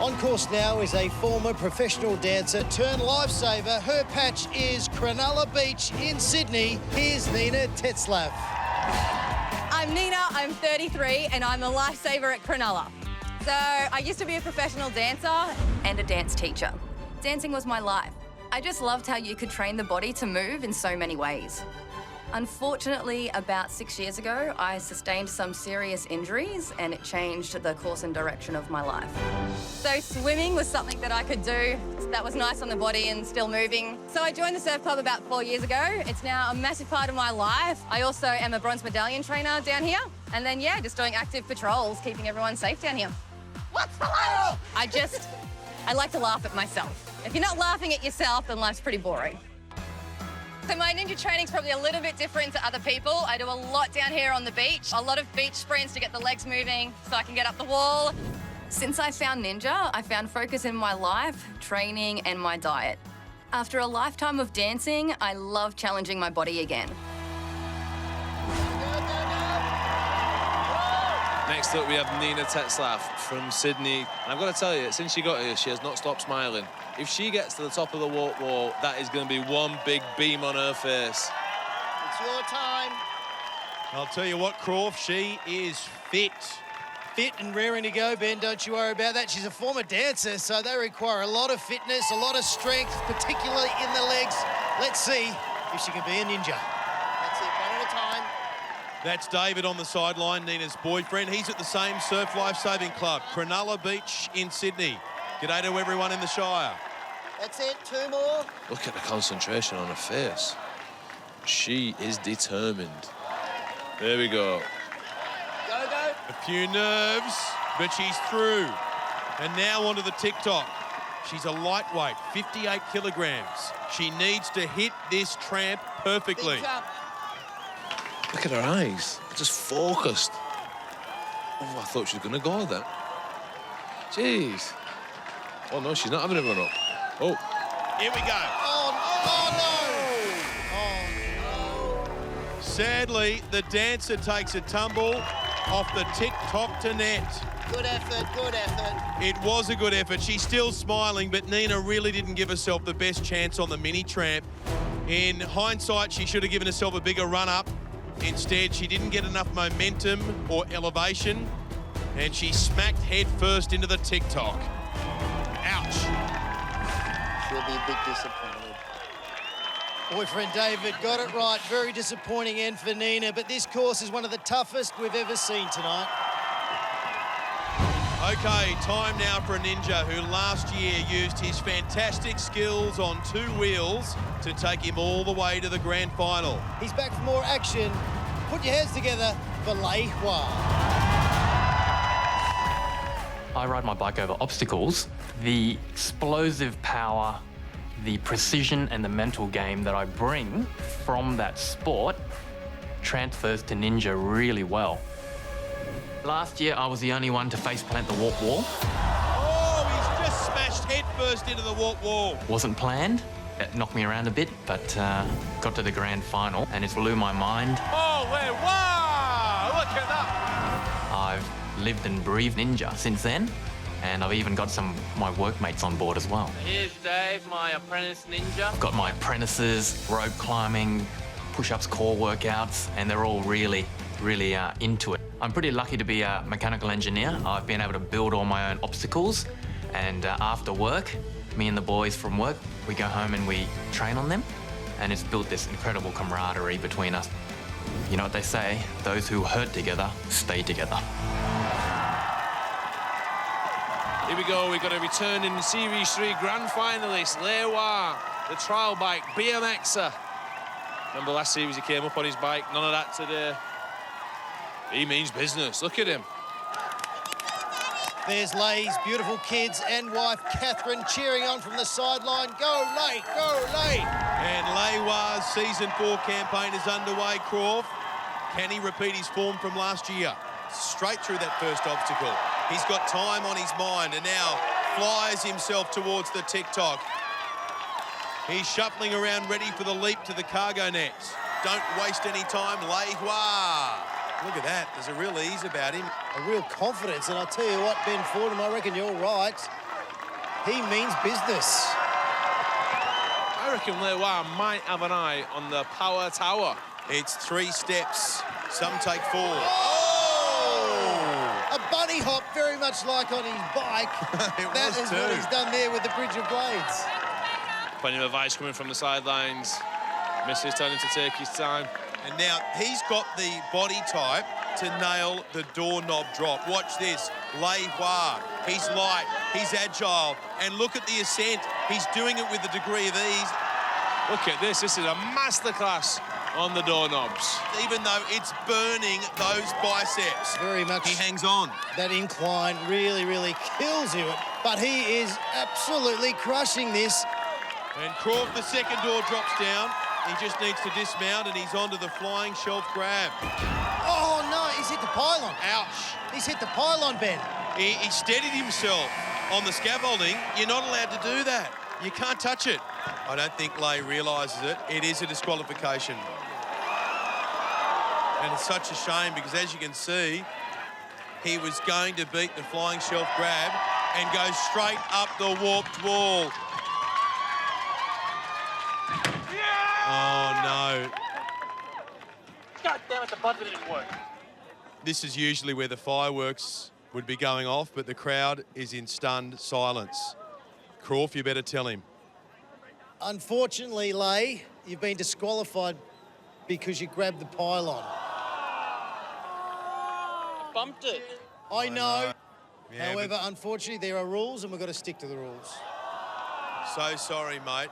On course now is a former professional dancer turned lifesaver. Her patch is Cronulla Beach in Sydney. Here's Nina Tetzlaff. I'm Nina, I'm 33 and I'm a lifesaver at Cronulla. So I used to be a professional dancer and a dance teacher. Dancing was my life. I just loved how you could train the body to move in so many ways. Unfortunately, about 6 years ago, I sustained some serious injuries and it changed the course and direction of my life. So swimming was something that I could do that was nice on the body and still moving. So I joined the surf club about 4 years ago. It's now a massive part of my life. I also am a bronze medallion trainer down here. And then, yeah, just doing active patrols, keeping everyone safe down here. What's the matter? I like to laugh at myself. If you're not laughing at yourself, then life's pretty boring. So my ninja training's probably a little bit different to other people. I do a lot down here on the beach, a lot of beach sprints to get the legs moving so I can get up the wall. Since I found ninja, I found focus in my life, training, and my diet. After a lifetime of dancing, I love challenging my body again. Next up, we have Nina Tetzlaff from Sydney. And I've got to tell you, since she got here, she has not stopped smiling. If she gets to the top of the walk wall, that is going to be one big beam on her face. It's your time. I'll tell you what, Croft, she is fit. Fit and raring to go, Ben, don't you worry about that. She's a former dancer, so they require a lot of fitness, a lot of strength, particularly in the legs. Let's see if she can be a ninja. That's it, one at a time. That's David on the sideline, Nina's boyfriend. He's at the same surf lifesaving club, Cronulla Beach in Sydney. G'day to everyone in the Shire. That's it, 2 more. Look at the concentration on her face. She is determined. There we go. Go, go. A few nerves, but she's through. And now onto the TikTok. She's a lightweight, 58 kilograms. She needs to hit this tramp perfectly. Look at her eyes, just focused. Oh, I thought she was going to go then. Jeez. Oh, no, she's not having a run up. Oh. Here we go. Oh, no. Sadly, the dancer takes a tumble off the TikTok to net. Good effort, good effort. It was a good effort. She's still smiling, but Nina really didn't give herself the best chance on the mini tramp. In hindsight, she should have given herself a bigger run-up. Instead, she didn't get enough momentum or elevation, and she smacked head first into the TikTok. Ouch. She'll be a bit disappointed. Boyfriend David got it right. Very disappointing end for Nina, but this course is one of the toughest we've ever seen tonight. Okay, time now for a ninja who last year used his fantastic skills on 2 wheels to take him all the way to the grand final. He's back for more action. Put your hands together for Lei Hua. I ride my bike over obstacles. The explosive power, the precision and the mental game that I bring from that sport transfers to ninja really well. Last year, I was the only one to faceplant the warp wall. Oh, he's just smashed head first into the warp wall. Wasn't planned. It knocked me around a bit, but got to the grand final and it blew my mind. Oh, wow! Look at that! I've lived and breathed ninja since then, and I've even got some of my workmates on board as well. Here's Dave, my apprentice ninja. I've got my apprentices, rope climbing, push-ups, core workouts, and they're all really into it. I'm pretty lucky to be a mechanical engineer. I've been able to build all my own obstacles, and after work, me and the boys from work, we go home and we train on them, and it's built this incredible camaraderie between us. You know what they say, those who hurt together stay together. Here we go, we've got a returning Series 3 grand finalist, Lewa, the trial bike, BMXer. Remember last series he came up on his bike, none of that today. He means business, look at him. There's Lay's beautiful kids and wife, Catherine, cheering on from the sideline. Go, Lay, go, Lay. And Lewa's Season 4 campaign is underway, Croft. Can he repeat his form from last year? Straight through that first obstacle. He's got time on his mind and now flies himself towards the TikTok. He's shuffling around ready for the leap to the cargo net. Don't waste any time, Lewa. Look at that, there's a real ease about him. A real confidence, and I'll tell you what, Ben Fordham, I reckon you're right. He means business. I reckon Lewa might have an eye on the power tower. It's 3 steps, some take 4. Oh! A bunny hop, very much like on his bike. That is what he's done there with the Bridge of Blades. Plenty of advice coming from the sidelines. Missus telling him to take his time. And now he's got the body type to nail the doorknob drop. Watch this, Lewa. He's light, he's agile, and look at the ascent. He's doing it with a degree of ease. Look at this is a masterclass on the doorknobs. Even though it's burning those biceps. Very much. He hangs on. That incline really, really kills him. But he is absolutely crushing this. And Croft, the second door drops down. He just needs to dismount and he's onto the flying shelf grab. Oh, no, he's hit the pylon. Ouch. He's hit the pylon, Ben. He steadied himself on the scaffolding. You're not allowed to do that. You can't touch it. I don't think Lay realises it. It is a disqualification. And it's such a shame because, as you can see, he was going to beat the flying shelf grab and go straight up the warped wall. Oh, no. God damn it, the buzzer didn't work. This is usually where the fireworks would be going off, but the crowd is in stunned silence. Croft, you better tell him. Unfortunately, Lay, you've been disqualified because you grabbed the pylon. Bumped it. I know. Yeah, However, unfortunately, there are rules and we've got to stick to the rules. So sorry, mate.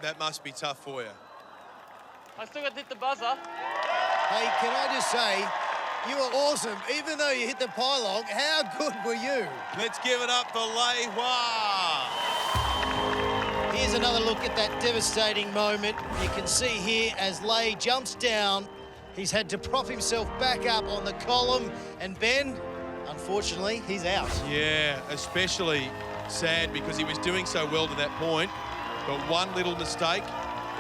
That must be tough for you. I still got to hit the buzzer. Hey, can I just say, you were awesome. Even though you hit the pylon, how good were you? Let's give it up for Lewa. Here's another look at that devastating moment. You can see here as Lay jumps down, he's had to prop himself back up on the column. And Ben, unfortunately, he's out. Yeah, especially sad because he was doing so well to that point. But one little mistake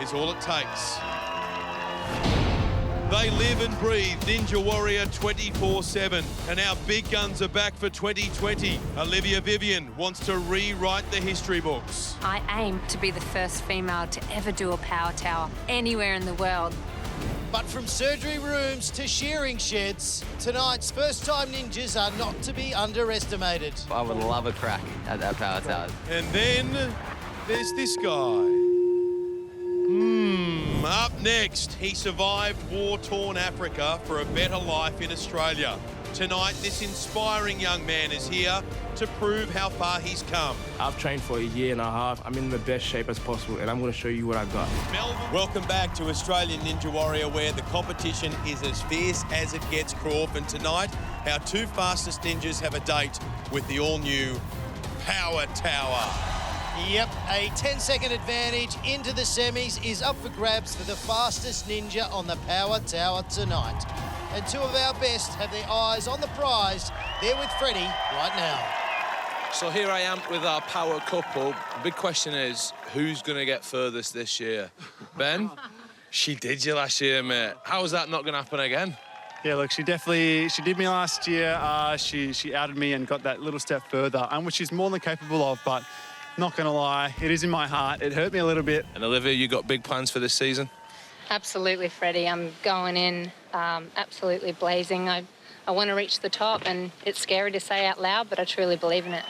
is all it takes. They live and breathe Ninja Warrior 24/7. And our big guns are back for 2020. Olivia Vivian wants to rewrite the history books. I aim to be the first female to ever do a power tower anywhere in the world. But from surgery rooms to shearing sheds, tonight's first-time ninjas are not to be underestimated. I would love a crack at that power tower. And then there's this guy. Up next, he survived war-torn Africa for a better life in Australia. Tonight, this inspiring young man is here to prove how far he's come. I've trained for a year and a half. I'm in the best shape as possible, and I'm going to show you what I got. Welcome back to Australian Ninja Warrior, where the competition is as fierce as it gets, Croft. And tonight, our 2 fastest ninjas have a date with the all-new Power Tower. Yep, a 10-second advantage into the semis is up for grabs for the fastest ninja on the Power Tower tonight. And 2 of our best have their eyes on the prize. They're with Freddie right now. So here I am with our power couple. The big question is, who's going to get furthest this year? Ben, she did you last year, mate. How is that not going to happen again? Yeah, look, she did me last year. She outed me and got that little step further, which she's more than capable of, but not going to lie, it is in my heart. It hurt me a little bit. And Olivia, you got big plans for this season? Absolutely, Freddie. I'm going in absolutely blazing. I want to reach the top, and it's scary to say out loud, but I truly believe in it.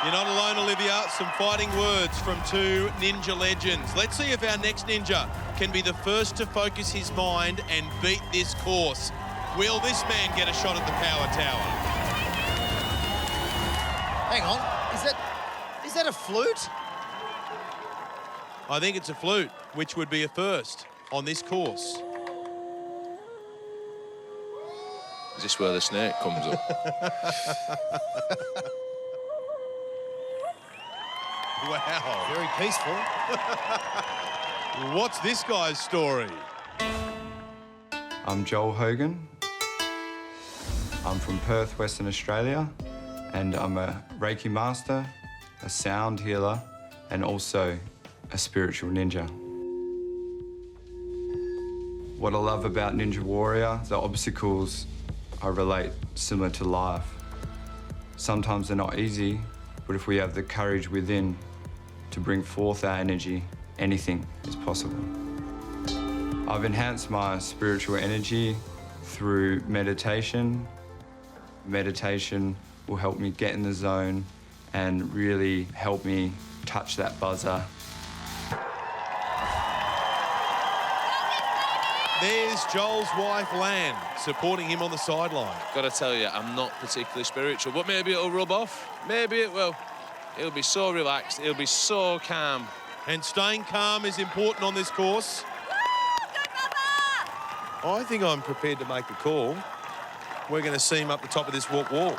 You're not alone, Olivia. Some fighting words from 2 ninja legends. Let's see if our next ninja can be the first to focus his mind and beat this course. Will this man get a shot at the Power Tower? Hang on. Is that a flute? I think it's a flute, which would be a first on this course. Is this where the snake comes up? Wow. Very peaceful. What's this guy's story? I'm Joel Hogan. I'm from Perth, Western Australia, and I'm a Reiki master, a sound healer, and also a spiritual ninja. What I love about Ninja Warrior, the obstacles I relate similar to life. Sometimes they're not easy, but if we have the courage within to bring forth our energy, anything is possible. I've enhanced my spiritual energy through meditation. Meditation will help me get in the zone and really help me touch that buzzer. There's Joel's wife, Lan, supporting him on the sideline. Got to tell you, I'm not particularly spiritual, but maybe it'll rub off. Maybe it will. He'll be so relaxed. He'll be so calm. And staying calm is important on this course. I think I'm prepared to make the call. We're going to see him up the top of this walk wall.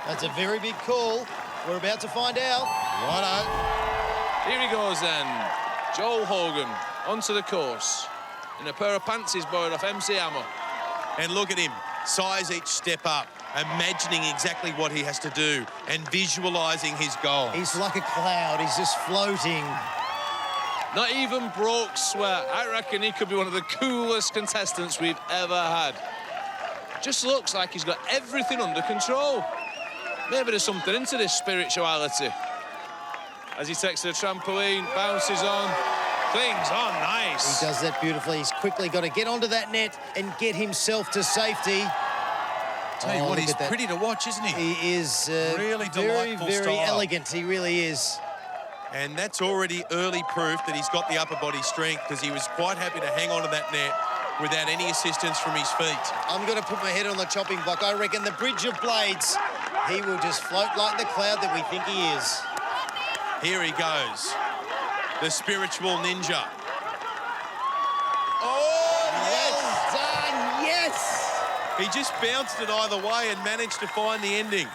That's a very big call. We're about to find out. Righto. Here he goes then. Joel Hogan onto the course in a pair of pants he's borrowed off MC Hammer. And look at him, size each step up, imagining exactly what he has to do and visualising his goal. He's like a cloud, he's just floating. Not even broke sweat. I reckon he could be one of the coolest contestants we've ever had. Just looks like he's got everything under control. Maybe there's something into this spirituality. As he takes to the trampoline, bounces on, clings on, nice. He does that beautifully. He's quickly got to get onto that net and get himself to safety. Tell you what, he's pretty to watch, isn't he? He is really very, delightful very style. elegant. He really is. And that's already early proof that he's got the upper body strength, because he was quite happy to hang on to that net without any assistance from his feet. I'm going to put my head on the chopping block. I reckon the bridge of blades, he will just float like the cloud that we think he is. Here he goes, the spiritual ninja. Oh, yes! Well done, yes! He just bounced it either way and managed to find the ending.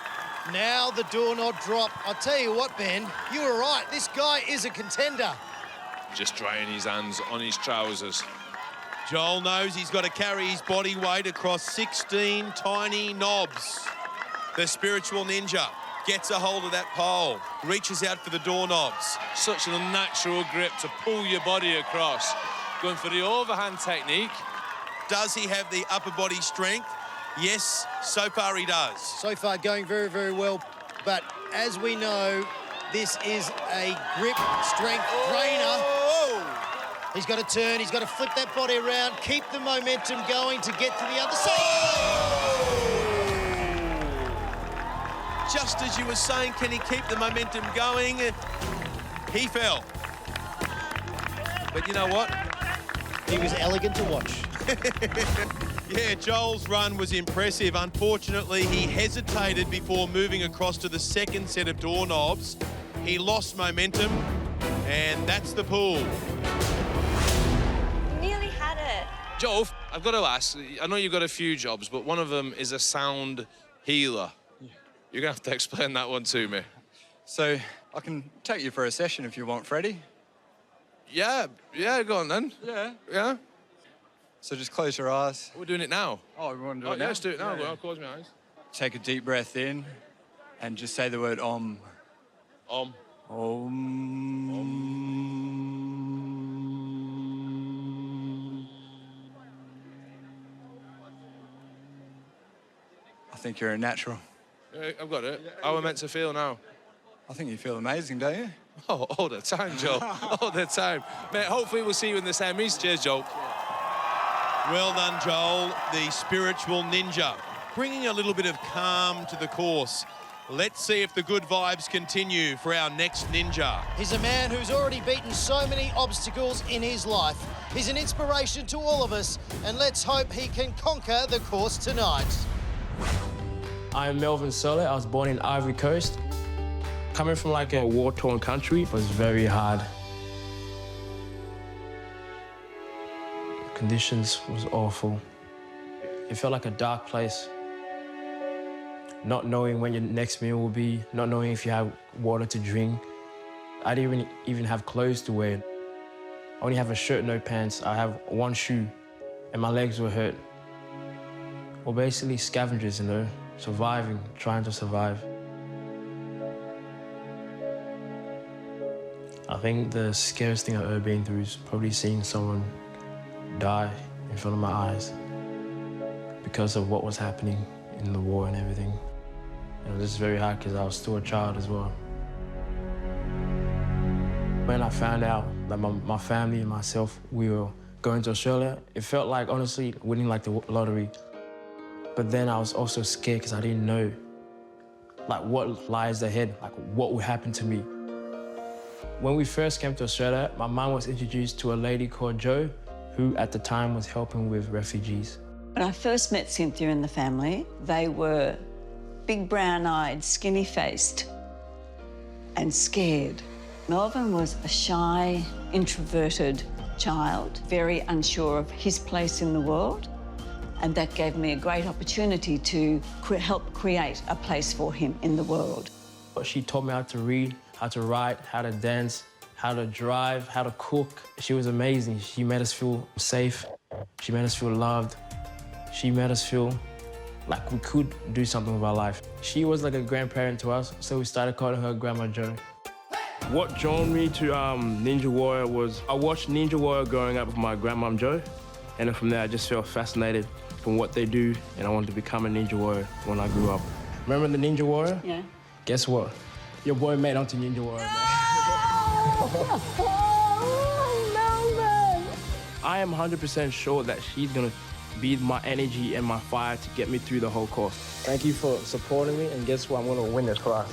Now the doorknob drop. I'll tell you what, Ben, you were right. This guy is a contender. Just drying his hands on his trousers. Joel knows he's got to carry his body weight across 16 tiny knobs. The spiritual ninja gets a hold of that pole, reaches out for the doorknobs. Such an unnatural grip to pull your body across. Going for the overhand technique. Does he have the upper body strength? Yes, so far he does. So far going very, very well. But as we know, this is a grip strength drainer. He's got to turn, he's got to flip that body around, keep the momentum going to get to the other side. Just as you were saying, can he keep the momentum going? He fell. But you know what? He was elegant to watch. Yeah, Joel's run was impressive. Unfortunately, he hesitated before moving across to the second set of doorknobs. He lost momentum, and that's the pull. Nearly had it. Joel, I've got to ask, I know you've got a few jobs, but one of them is a sound healer. You're going to have to explain that one to me. So, I can take you for a session if you want, Freddie. Yeah, go on then. Yeah. So just close your eyes. We're doing it now. Oh, we want to do it now? Yeah, let's do it now. Yeah. I'll close my eyes. Take a deep breath in and just say the word Om. Om. I think you're a natural. Yeah, I've got it. How am I meant to feel now? I think you feel amazing, don't you? Oh, all the time, Joel. All the time. Mate, hopefully we'll see you in the semis. Cheers, Joel. Well done, Joel, the spiritual ninja, bringing a little bit of calm to the course. Let's see if the good vibes continue for our next ninja. He's a man who's already beaten so many obstacles in his life. He's an inspiration to all of us, and let's hope he can conquer the course tonight. I'm Melvin Soler. I was born in Ivory Coast. Coming from like a war-torn country was very hard. Conditions was awful. It felt like a dark place. Not knowing when your next meal will be, not knowing if you have water to drink. I didn't even have clothes to wear. I only have a shirt, no pants. I have one shoe, and my legs were hurt. Well, basically scavengers, you know, surviving, trying to survive. I think the scariest thing I've ever been through is probably seeing someone die in front of my eyes because of what was happening in the war and everything. And it was just very hard because I was still a child as well. When I found out that my family and myself, we were going to Australia, it felt like, honestly, winning like the lottery. But then I was also scared because I didn't know, like, what lies ahead, like, what would happen to me. When we first came to Australia, my mum was introduced to a lady called Jo, who at the time was helping with refugees. When I first met Cynthia and the family, they were big brown-eyed, skinny-faced and scared. Melvin was a shy, introverted child, very unsure of his place in the world, and that gave me a great opportunity to help create a place for him in the world. She taught me how to read, how to write, how to dance, how to drive, how to cook. She was amazing. She made us feel safe. She made us feel loved. She made us feel like we could do something with our life. She was like a grandparent to us, so we started calling her Grandma Jo. What drawn me to Ninja Warrior was I watched Ninja Warrior growing up with my grandmom Jo, and then from there I just felt fascinated from what they do, and I wanted to become a Ninja Warrior when I grew up. Remember the Ninja Warrior? Yeah. Guess what? Your boy made onto Ninja Warrior, man. I am 100% sure that she's gonna be my energy and my fire to get me through the whole course. Thank you for supporting me, and guess what? I'm gonna win this class.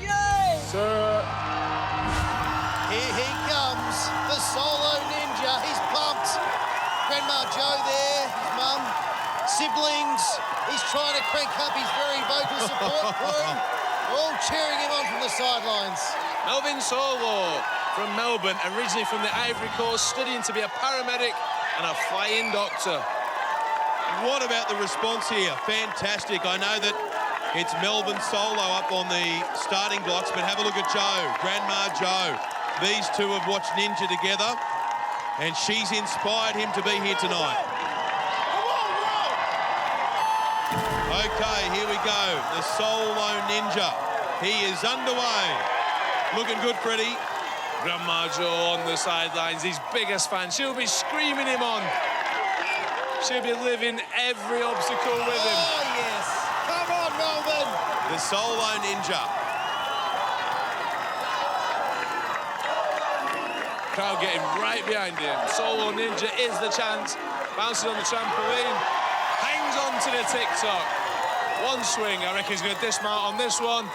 Yay! Sir. Here he comes, the solo ninja. He's pumped. Grandma Jo there, his mum, siblings. He's trying to crank up his very vocal support crew. All cheering him on from the sidelines. Melvin Solo from Melbourne, originally from the Ivory Coast, studying to be a paramedic and a flying doctor. What about the response here? Fantastic. I know that it's Melvin Solo up on the starting blocks, but have a look at Jo, Grandma Jo. These two have watched Ninja together, and she's inspired him to be here tonight. Okay, here we go. The Solo Ninja. He is underway. Looking good, Freddie. Grandma Jo on the sidelines, his biggest fan. She'll be screaming him on. She'll be living every obstacle with him. Oh, yes. Come on, Melvin. The Solo Ninja. Crowd getting right behind him. Solo Ninja is the chance. Bouncing on the trampoline. Hangs on to the TikTok. One swing, I reckon he's going to dismount on this one.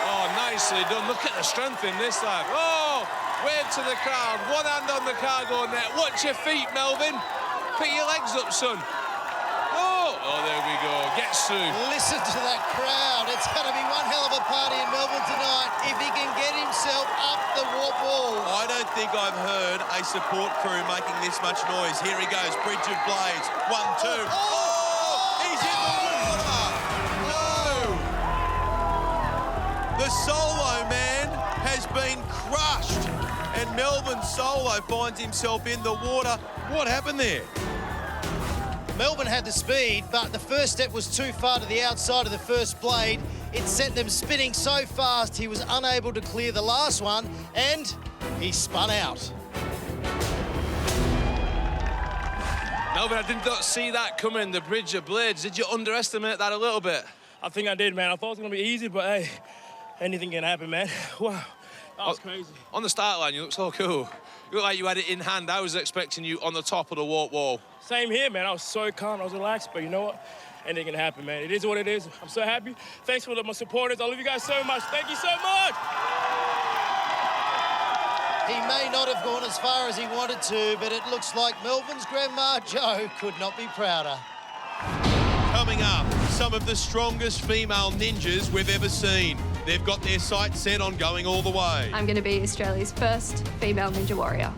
Oh, nicely done. Look at the strength in this lad. Oh, wave to the crowd. One hand on the cargo net. Watch your feet, Melvin. Pick your legs up, son. Oh, there we go. Gets through. Listen to that crowd. It's going to be one hell of a party in Melbourne tonight if he can get himself up the warp wall. I don't think I've heard a support crew making this much noise. Here he goes, Bridge of Blades. 1, 2. Oh, he's in the water. No. The Solo man has been crushed, and Melvin Solo finds himself in the water. What happened there? Melbourne had the speed, but the first step was too far to the outside of the first blade. It sent them spinning so fast he was unable to clear the last one, and he spun out. Melvin, I did not see that coming, the Bridge of Blades. Did you underestimate that a little bit? I think I did, man. I thought it was going to be easy, but hey, anything can happen, man. Wow, that was crazy. On the start line, you look so cool. You look like you had it in hand. I was expecting you on the top of the warp wall. Same here, man. I was so calm, I was relaxed, but you know what? Anything can happen, man. It is what it is. I'm so happy. Thanks for my supporters. I love you guys so much. Thank you so much. He may not have gone as far as he wanted to, but it looks like Melvin's Grandma Jo could not be prouder. Coming up, some of the strongest female ninjas we've ever seen. They've got their sights set on going all the way. I'm going to be Australia's first female ninja warrior.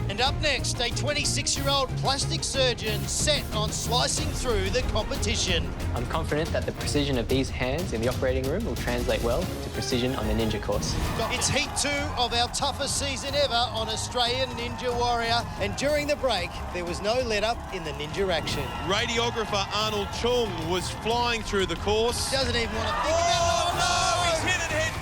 And up next, a 26-year-old plastic surgeon set on slicing through the competition. I'm confident that the precision of these hands in the operating room will translate well to precision on the ninja course. It's heat 2 of our toughest season ever on Australian Ninja Warrior. And during the break, there was no let-up in the ninja action. Radiographer Arnold Chung was flying through the course. Doesn't even want to think about it. No, he's hit it head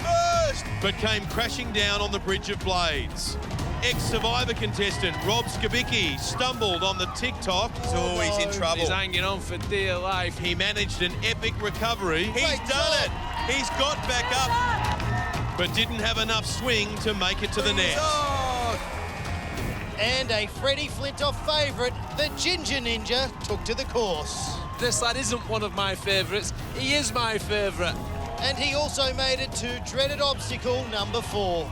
first! But came crashing down on the Bridge of Blades. Ex-Survivor contestant Rob Skibicki stumbled on the TikTok. Oh, he's in trouble. He's hanging on for dear life. He managed an epic recovery. He's done it. He's got back up, but didn't have enough swing to make it to the net. And a Freddie Flintoff favourite, the Ginger Ninja, took to the course. This lad isn't one of my favourites. He is my favourite. And he also made it to dreaded obstacle number 4.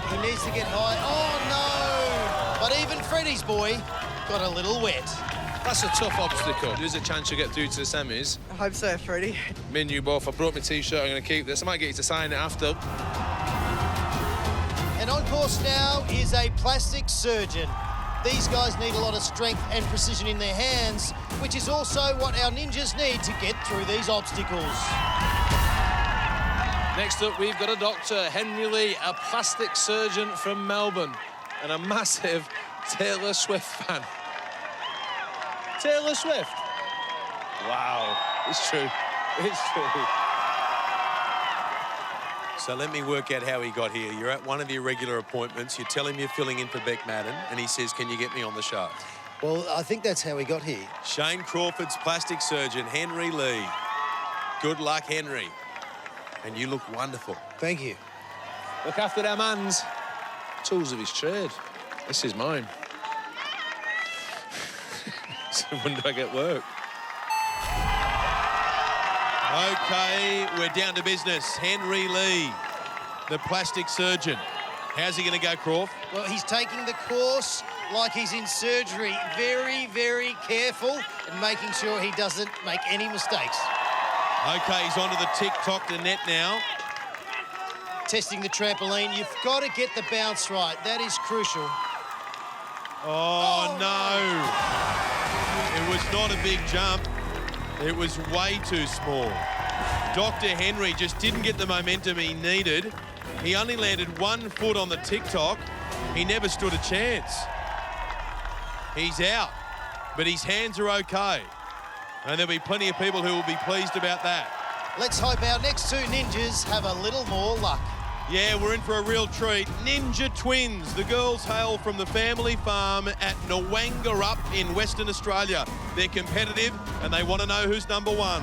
He needs to get high. Oh, no! But even Freddie's boy got a little wet. That's a tough obstacle. There's a chance you'll get through to the semis. I hope so, Freddie. Me and you both. I brought my T-shirt. I'm going to keep this. I might get you to sign it after. And on course now is a plastic surgeon. These guys need a lot of strength and precision in their hands, which is also what our ninjas need to get through these obstacles. Next up, we've got a doctor, Henry Lee, a plastic surgeon from Melbourne, and a massive Taylor Swift fan. Taylor Swift? Wow, it's true. It's true. So let me work out how he got here. You're at one of the irregular appointments. You tell him you're filling in for Beck Madden, and he says, can you get me on the show? Well, I think that's how he got here. Shane Crawford's plastic surgeon, Henry Lee. Good luck, Henry. And you look wonderful. Thank you. Look after them hands. Tools of his trade. This is mine. So when do I get work? Okay, we're down to business. Henry Lee, the plastic surgeon. How's he going to go, Croft? Well, he's taking the course like he's in surgery. Very, very careful and making sure he doesn't make any mistakes. Okay, he's onto the TikTok to net now. Testing the trampoline. You've got to get the bounce right. That is crucial. Oh, no. It was not a big jump. It was way too small. Dr. Henry just didn't get the momentum he needed. He only landed 1 foot on the TikTok. He never stood a chance. He's out, but his hands are okay. And there'll be plenty of people who will be pleased about that. Let's hope our next 2 ninjas have a little more luck. Yeah, we're in for a real treat. Ninja Twins. The girls hail from the family farm at Nwangarup in Western Australia. They're competitive and they want to know who's number 1.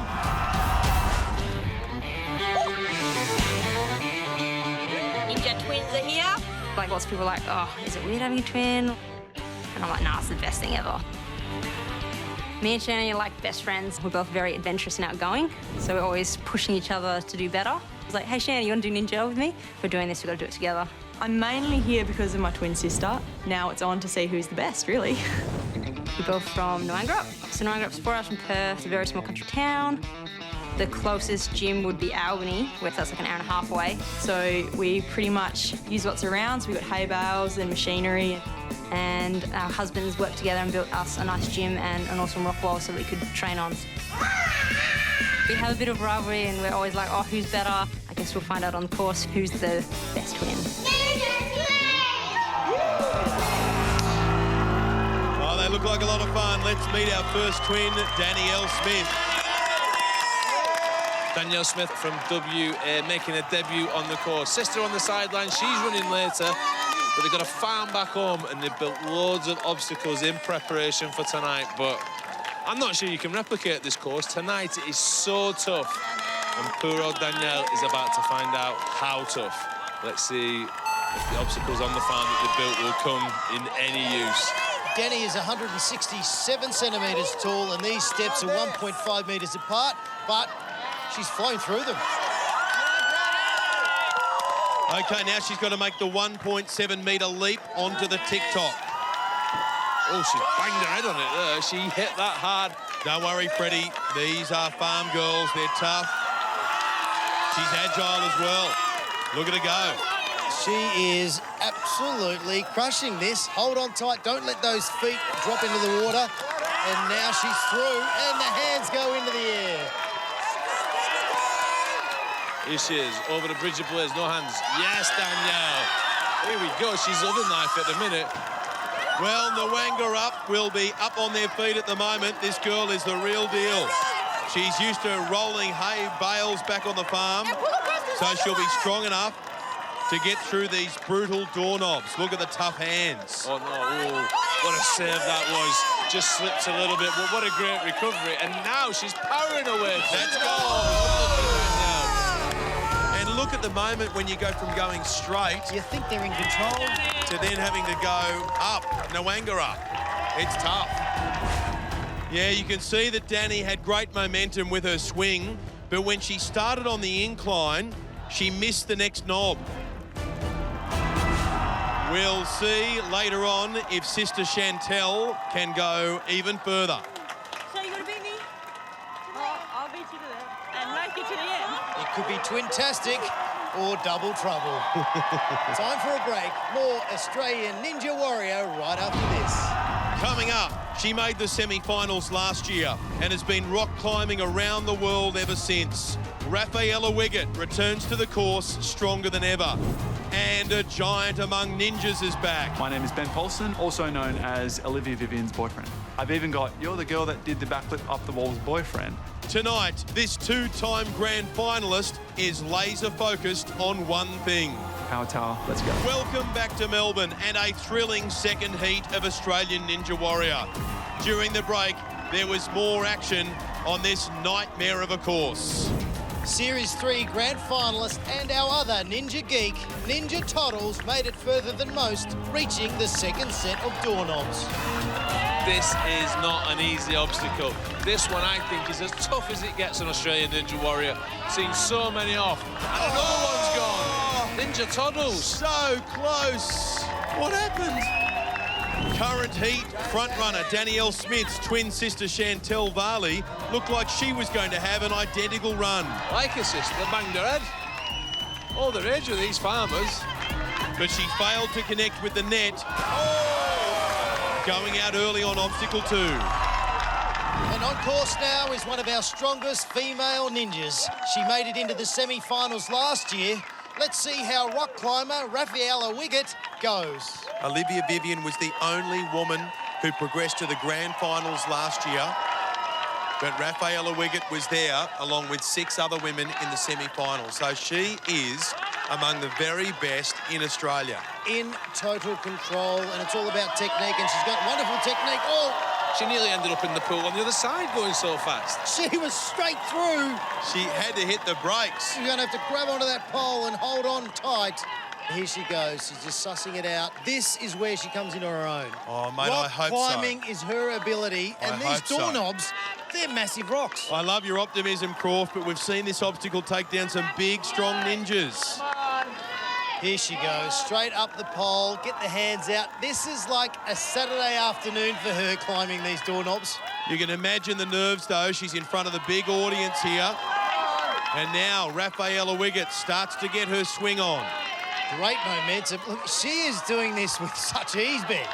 Ninja Twins are here. Like, lots of people are like, oh, is it weird having a twin? And I'm like, nah, it's the best thing ever. Me and Shannon are like best friends. We're both very adventurous and outgoing, so we're always pushing each other to do better. It's like, hey, Shannon, you want to do ninja with me? If we're doing this, we've got to do it together. I'm mainly here because of my twin sister. Now it's on to see who's the best, really. We're both from Nwangarup. So Nwangarup's 4 hours from Perth. It's a very small country town. The closest gym would be Albany, where that's like an hour and a half away. So we pretty much use what's around. So we've got hay bales and machinery. And our husbands worked together and built us a nice gym and an awesome rock wall so we could train on. We have a bit of rivalry and we're always like, oh, who's better? I guess we'll find out on the course who's the best twin. Oh, they look like a lot of fun. Let's meet our first twin, Danielle Smith. Danielle Smith from WA making a debut on the course. Sister on the sideline, she's running later. But they've got a farm back home and they've built loads of obstacles in preparation for tonight. But I'm not sure you can replicate this course. Tonight it is so tough. And poor old Danielle is about to find out how tough. Let's see if the obstacles on the farm that they've built will come in any use. Danny is 167 centimetres tall and these steps are 1.5 metres apart, but she's flown through them. Okay, now she's got to make the 1.7 metre leap onto the TikTok. Oh, she banged her head on it there. She hit that hard. Don't worry, Freddie. These are farm girls. They're tough. She's agile as well. Look at her go. She is absolutely crushing this. Hold on tight. Don't let those feet drop into the water. And now she's through, and the hands go into the air. Here she is, over the bridge of Blaze, no hands. Yes, Danielle. Here we go. She's oven knife at the minute. Well, Nwanga Up will be up on their feet at the moment. This girl is the real deal. She's used to rolling hay bales back on the farm, so she'll be strong enough to get through these brutal doorknobs. Look at the tough hands. Oh, no. Oh, what a save that was. Just slipped a little bit, but what a great recovery. And now she's powering away. That's gone. And look at the moment when you go from going straight... You think they're in control? ...to then having to go up, Nwanga Up. It's tough. Yeah, you can see that Danny had great momentum with her swing, but when she started on the incline, she missed the next knob. We'll see later on if Sister Chantel can go even further. So you're going to beat me? I'll beat you to that and make it to the end. It could be twin-tastic or double trouble. Time for a break. More Australian Ninja Warrior right after this. Coming up, she made the semi-finals last year and has been rock climbing around the world ever since. Rafaela Wiggett returns to the course stronger than ever. And a giant among ninjas is back. My name is Ben Paulson, also known as Olivia Vivian's boyfriend. I've even got You're the Girl That Did the Backflip Up the Wall's boyfriend. Tonight, this two-time grand finalist is laser-focused on one thing. Power Tower, let's go. Welcome back to Melbourne and a thrilling second heat of Australian Ninja Warrior. During the break, there was more action on this nightmare of a course. Series 3 grand finalist and our other Ninja Geek, Ninja Toddles, made it further than most, reaching the second set of doorknobs. This is not an easy obstacle. This one, I think, is as tough as it gets on Australian Ninja Warrior. Seen so many off. And another one's gone. Ninja Toddles. So close. What happened? Current heat frontrunner Danielle Smith's twin sister Chantel Varley looked like she was going to have an identical run. Like her sister, banged her head. All the rage with these farmers. But she failed to connect with the net. Oh! Going out early on obstacle 2. And on course now is one of our strongest female ninjas. She made it into the semi-finals last year. Let's see how rock climber Rafaela Wiggett goes. Olivia Vivian was the only woman who progressed to the grand finals last year. But Rafaela Wiggett was there along with 6 other women in the semi-finals. So she is among the very best in Australia. In total control, and it's all about technique, and she's got wonderful technique. Oh! She nearly ended up in the pool on the other side going so fast. She was straight through. She had to hit the brakes. You're going to have to grab onto that pole and hold on tight. Here she goes. She's just sussing it out. This is where she comes into her own. Oh, mate, rock I hope climbing is her ability, and these doorknobs, they're massive rocks. I love your optimism, Croft, but we've seen this obstacle take down some big, strong ninjas. Here she goes, straight up the pole, get the hands out. This is like a Saturday afternoon for her climbing these doorknobs. You can imagine the nerves, though. She's in front of the big audience here. And now Rafaela Wiggett starts to get her swing on. Great momentum. Look, she is doing this with such ease, Ben.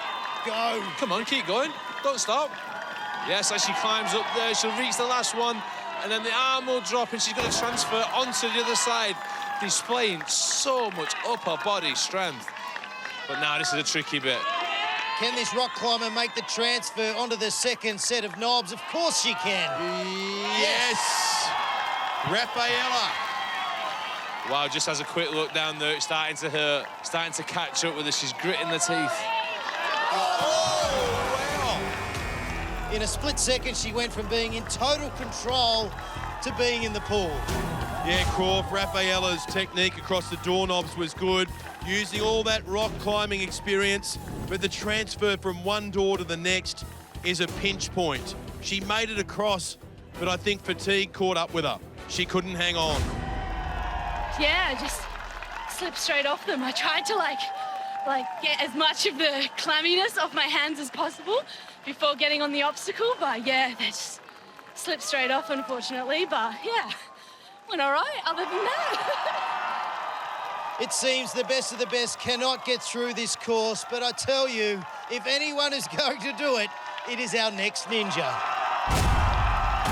Go. Come on, keep going. Don't stop. Yes, as she climbs up there, she'll reach the last one, and then the arm will drop, and she's going to transfer onto the other side, displaying so much upper body strength. But now this is a tricky bit. Can this rock climber make the transfer onto the second set of knobs? Of course she can. Yes. Rafaela. Wow, just has a quick look down there. It's starting to hurt, starting to catch up with her. She's gritting the teeth. Oh, wow. In a split second, she went from being in total control to being in the pool. Yeah, Croft, Rafaela's technique across the doorknobs was good, using all that rock climbing experience, but the transfer from one door to the next is a pinch point. She made it across, but I think fatigue caught up with her. She couldn't hang on. Yeah, I just slipped straight off them. I tried to, like get as much of the clamminess off my hands as possible before getting on the obstacle. But yeah, they just slipped straight off, unfortunately. But yeah, went all right other than that. It seems the best of the best cannot get through this course, but I tell you, if anyone is going to do it, it is our next ninja.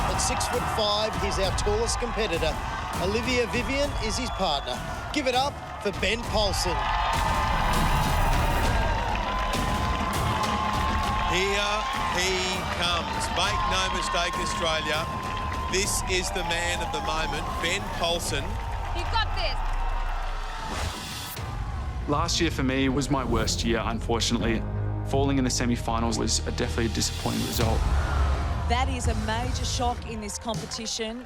At 6'5", he's our tallest competitor. Olivia Vivian is his partner. Give it up for Ben Poulsen. Here he comes. Make no mistake, Australia. This is the man of the moment, Ben Poulsen. You got this. Last year for me was my worst year, unfortunately. Falling in the semi-finals was definitely a disappointing result. That is a major shock in this competition.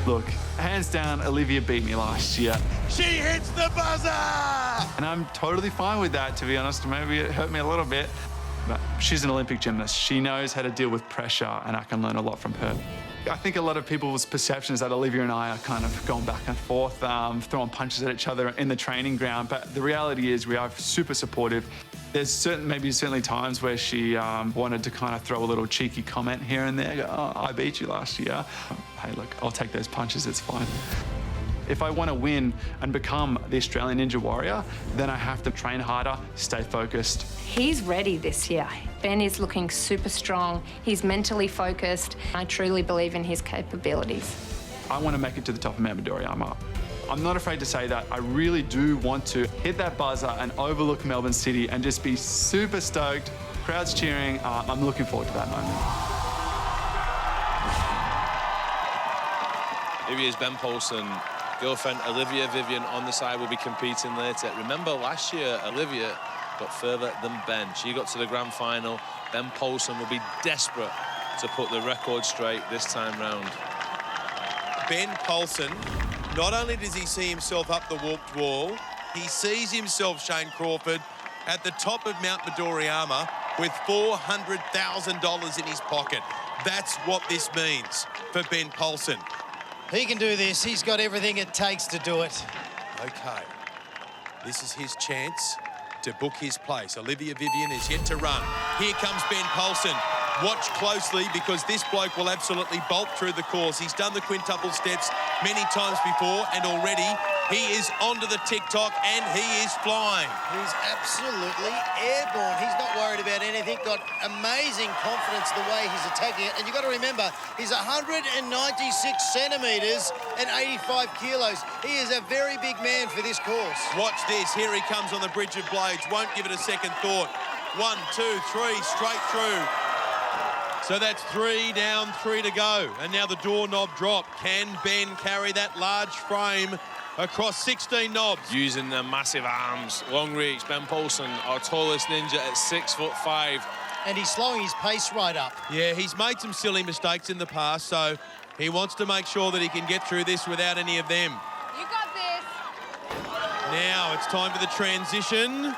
Look, hands down, Olivia beat me last year. She hits the buzzer! And I'm totally fine with that, to be honest. Maybe it hurt me a little bit. But she's an Olympic gymnast. She knows how to deal with pressure, and I can learn a lot from her. I think a lot of people's perceptions that Olivia and I are kind of going back and forth, throwing punches at each other in the training ground. But the reality is we are super supportive. There's certainly times where she wanted to kind of throw a little cheeky comment here and there. Go, oh, I beat you last year. Hey, look, I'll take those punches, it's fine. If I want to win and become the Australian Ninja Warrior, then I have to train harder, stay focused. He's ready this year. Ben is looking super strong. He's mentally focused. I truly believe in his capabilities. I want to make it to the top of Mount Midoriyama. I'm not afraid to say that. I really do want to hit that buzzer and overlook Melbourne City and just be super stoked. Crowds cheering. I'm looking forward to that moment. Here he is, Ben Poulsen. Girlfriend Olivia Vivian on the side will be competing later. Remember last year, Olivia got further than Ben. She got to the grand final. Ben Poulsen will be desperate to put the record straight this time round. Ben Poulsen, not only does he see himself up the warped wall, he sees himself, Shane Crawford, at the top of Mount Midoriyama with $400,000 in his pocket. That's what this means for Ben Poulsen. He can do this. He's got everything it takes to do it. Okay. This is his chance to book his place. Olivia Vivian is yet to run. Here comes Ben Poulsen. Watch closely because this bloke will absolutely bolt through the course. He's done the quintuple steps many times before, and already he is onto the TikTok and he is flying. He's absolutely airborne. He's not worried about anything. Got amazing confidence the way he's attacking it. And you've got to remember, he's 196 centimetres and 85 kilos. He is a very big man for this course. Watch this. Here he comes on the Bridge of Blades. Won't give it a second thought. 1, 2, 3, straight through. So that's 3 down, 3 to go. And now the doorknob drop. Can Ben carry that large frame across 16 knobs? Using the massive arms, long reach. Ben Poulsen, our tallest ninja at 6'5". And he's slowing his pace right up. Yeah, he's made some silly mistakes in the past, so he wants to make sure that he can get through this without any of them. You got this. Now it's time for the transition.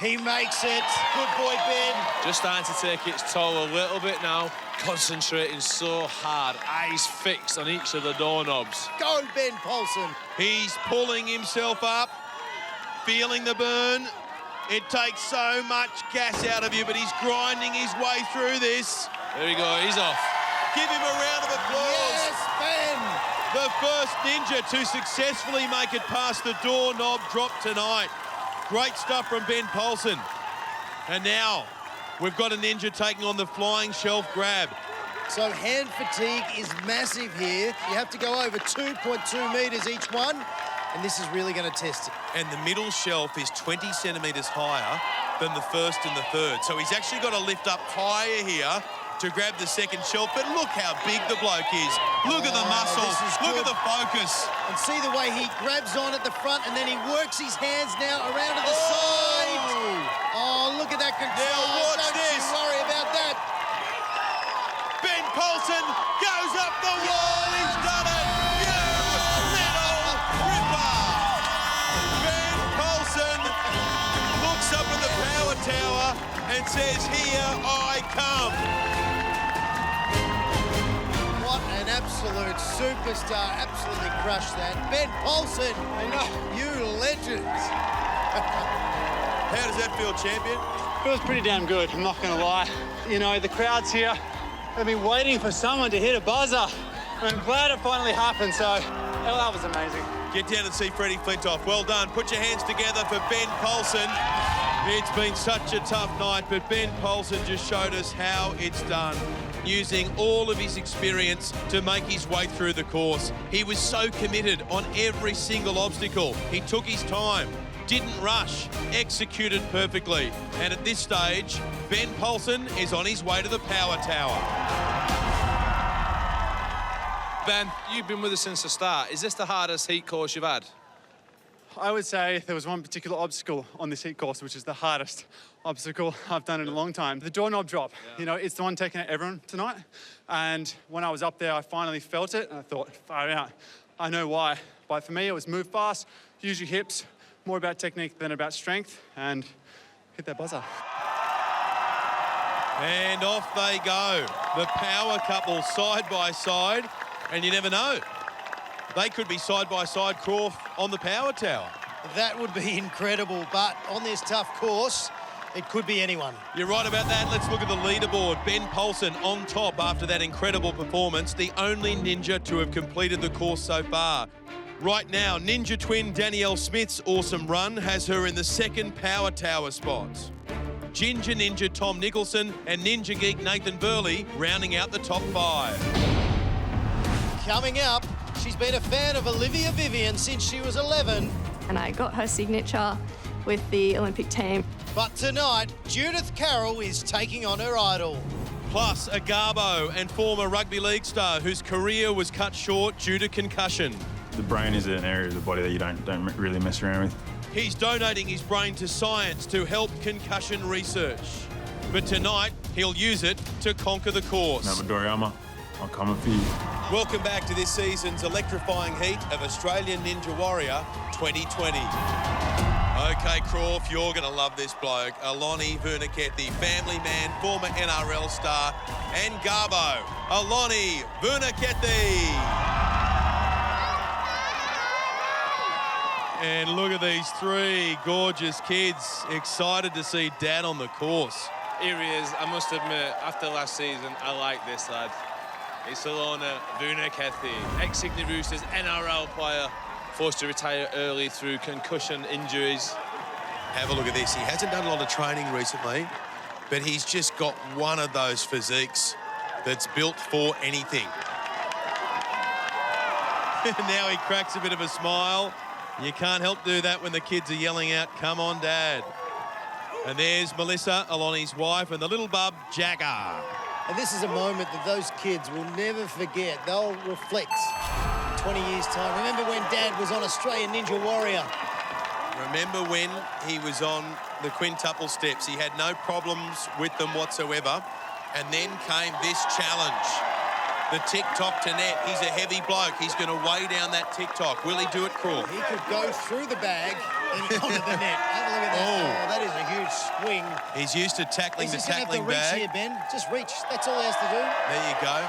He makes it. Good boy, Ben. Just starting to take its toll a little bit now. Concentrating so hard. Eyes fixed on each of the doorknobs. Go, Ben Poulsen. He's pulling himself up, feeling the burn. It takes so much gas out of you, but he's grinding his way through this. There we go, he's off. Give him a round of applause. Yes, Ben. The first ninja to successfully make it past the doorknob drop tonight. Great stuff from Ben Poulsen. And now we've got a ninja taking on the flying shelf grab. So hand fatigue is massive here. You have to go over 2.2 metres each one, and this is really going to test it. And the middle shelf is 20 centimetres higher than the first and the third. So he's actually got to lift up higher here to grab the second shelf. But look how big the bloke is. Look at the muscles. Look at the focus. And see the way he grabs on at the front, and then he works his hands now around to the side. Oh, look at that control. Now watch Don't this. you worry about that. Ben Poulsen goes up the wall. He's done it. You little ripper. Ben Poulsen looks up at the power tower and says, "Here I come." What an absolute superstar. Absolutely crushed that. Ben Poulsen, you legend. feel, champion? Feels pretty damn good, I'm not gonna lie. You know, the crowd's here. They've been waiting for someone to hit a buzzer. And I'm glad it finally happened, so that was amazing. Get down and see Freddie Flintoff. Well done. Put your hands together for Ben Polson. It's been such a tough night, but Ben Polson just showed us how it's done, using all of his experience to make his way through the course. He was so committed on every single obstacle. He took his time, didn't rush, executed perfectly. And at this stage, Ben Polson is on his way to the Power Tower. Ben, you've been with us since the start. Is this the hardest heat course you've had? I would say there was one particular obstacle on this heat course, which is the hardest obstacle I've done in a long time. The doorknob drop. You know, it's the one taking out everyone tonight. And when I was up there, I finally felt it, and I thought, far out. I know why. But for me, it was move fast, use your hips, more about technique than about strength, and hit that buzzer. And off they go. The power couple side by side. And you never know. They could be side by side, Croft, on the Power Tower. That would be incredible, but on this tough course, it could be anyone. You're right about that. Let's look at the leaderboard. Ben Polson on top after that incredible performance, the only ninja to have completed the course so far. Right now, Ninja twin Danielle Smith's awesome run has her in the second Power Tower spot. Ginger Ninja Tom Nicholson and Ninja Geek Nathan Burley rounding out the top 5. Coming up, she's been a fan of Olivia Vivian since she was 11. And I got her signature with the Olympic team. But tonight, Judith Carroll is taking on her idol. Plus, a Garbo and former rugby league star whose career was cut short due to concussion. The brain is an area of the body that you don't really mess around with. He's donating his brain to science to help concussion research. But tonight, he'll use it to conquer the course. Now, Doriyama, I'm coming for you. Welcome back to this season's electrifying heat of Australian Ninja Warrior 2020. Okay, Croft, you're going to love this bloke. Aloni Vunakethi, family man, former NRL star, and Garbo, Aloni Vunakethi. And look at these three gorgeous kids, excited to see Dad on the course. Here he is. I must admit, after last season, I like this lad. It's Alona Vunakethi, ex-Sydney Roosters NRL player, forced to retire early through concussion injuries. Have a look at this. He hasn't done a lot of training recently, but he's just got one of those physiques that's built for anything. Now he cracks a bit of a smile. You can't help do that when the kids are yelling out, "Come on, Dad." And there's Melissa, Aloni's wife, and the little bub, Jagger. And this is a moment that those kids will never forget. They'll reflect in 20 years' time. Remember when Dad was on Australian Ninja Warrior? Remember when he was on the quintuple steps? He had no problems with them whatsoever. And then came this challenge. The TikTok to net. He's a heavy bloke. He's going to weigh down that TikTok. Will he do it, Crawl? He could go through the bag and onto the net. Have a look at that. Oh, that is a huge swing. He's used to tackling the tackling bag. Reach here, Ben. Just reach. That's all he has to do. There you go.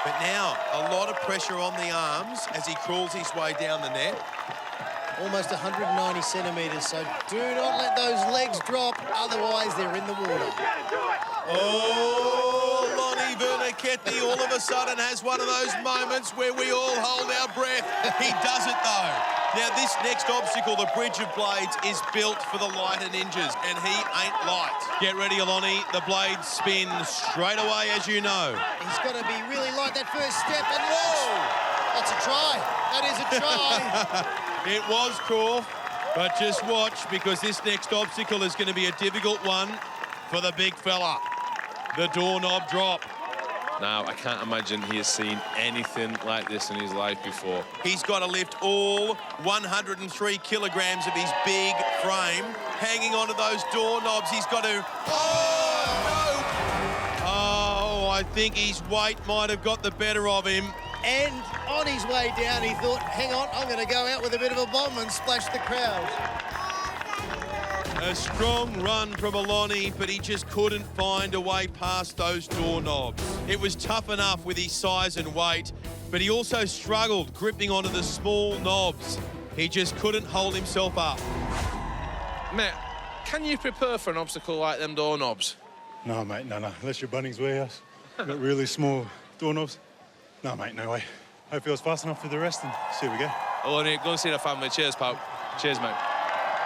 But now, a lot of pressure on the arms as he crawls his way down the net. Almost 190 centimetres, so do not let those legs drop, otherwise they're in the water. Oh, Lonnie Vunakethi all of a sudden has one of those moments where we all hold our breath. He does it though. Now this next obstacle, the Bridge of Blades, is built for the lighter ninjas, and he ain't light. Get ready, Aloni. The blades spin straight away, as you know. He's got to be really light that first step, and whoa! That's a try. That is a try. It was, Croft, but just watch, because this next obstacle is going to be a difficult one for the big fella. The doorknob drop. Now, I can't imagine he has seen anything like this in his life before. He's got to lift all 103 kilograms of his big frame, hanging onto those doorknobs. He's got to... Oh, no! Oh, I think his weight might have got the better of him. And on his way down, he thought, hang on, I'm going to go out with a bit of a bomb and splash the crowd. A strong run from Aloni, but he just couldn't find a way past those doorknobs. It was tough enough with his size and weight, but he also struggled gripping onto the small knobs. He just couldn't hold himself up. Mate, Can you prepare for an obstacle like them doorknobs? No, mate, no. Unless you're Bunnings Warehouse. Got really small doorknobs. No, mate, no way. Hopefully I was fast enough for the rest and see how we go. Oh, Nick, go and see the family. Cheers, pal. Cheers, mate.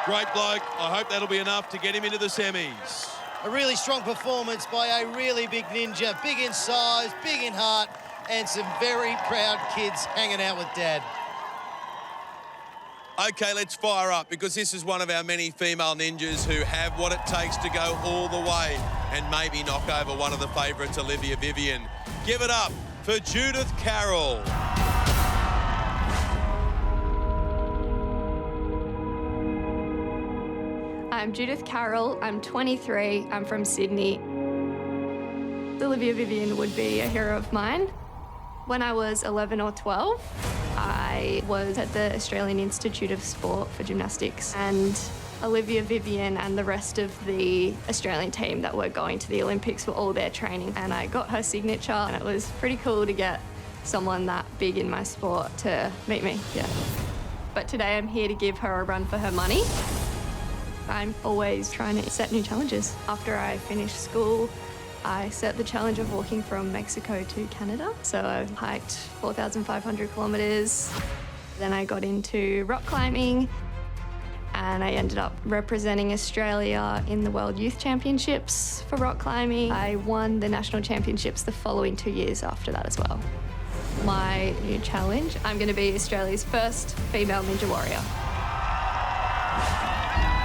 Great bloke. I hope that'll be enough to get him into the semis. A really strong performance by a really big ninja, big in size, big in heart, and some very proud kids hanging out with Dad. Okay, let's fire up, because this is one of our many female ninjas who have what it takes to go all the way and maybe knock over one of the favourites, Olivia Vivian. Give it up for Judith Carroll. I'm Judith Carroll, I'm 23, I'm from Sydney. Olivia Vivian would be a hero of mine. When I was 11 or 12, I was at the Australian Institute of Sport for Gymnastics, and Olivia Vivian and the rest of the Australian team that were going to the Olympics were all there training, and I got her signature, and it was pretty cool to get someone that big in my sport to meet me, yeah. But today I'm here to give her a run for her money. I'm always trying to set new challenges. After I finished school, I set the challenge of walking from Mexico to Canada. So I hiked 4,500 kilometres. Then I got into rock climbing, and I ended up representing Australia in the World Youth Championships for rock climbing. I won the national championships the following 2 years after that as well. My new challenge, I'm going to be Australia's first female ninja warrior.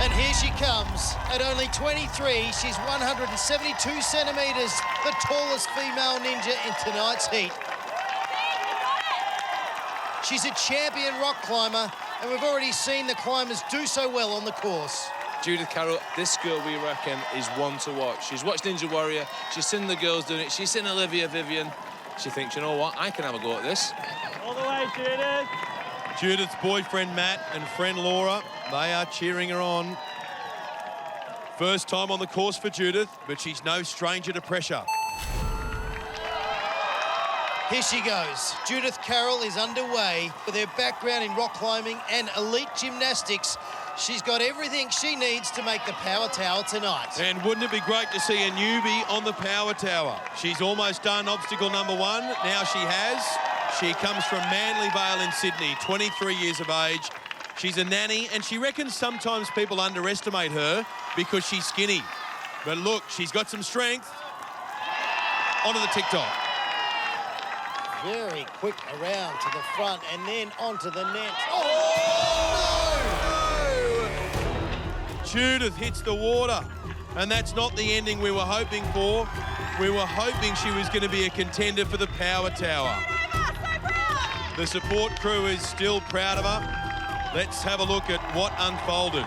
And here she comes. At only 23, she's 172 centimetres, the tallest female ninja in tonight's heat. She's a champion rock climber, and we've already seen the climbers do so well on the course. Judith Carroll, this girl, we reckon, is one to watch. She's watched Ninja Warrior, she's seen the girls doing it, she's seen Olivia Vivian. She thinks, you know what, I can have a go at this. All the way, Judith. Judith's boyfriend Matt and friend Laura, they are cheering her on. First time on the course for Judith, but she's no stranger to pressure. Here she goes. Judith Carroll is underway. With her background in rock climbing and elite gymnastics, she's got everything she needs to make the power tower tonight. And wouldn't it be great to see a newbie on the power tower? She's almost done obstacle number 1. Now she has. She comes from Manly Vale in Sydney, 23 years of age. She's a nanny, and she reckons sometimes people underestimate her because she's skinny. But look, she's got some strength. Onto the TikTok. Very quick around to the front and then onto the net. Oh, no! Judith hits the water, and that's not the ending we were hoping for. We were hoping she was going to be a contender for the power tower. The support crew is still proud of her. Let's have a look at what unfolded.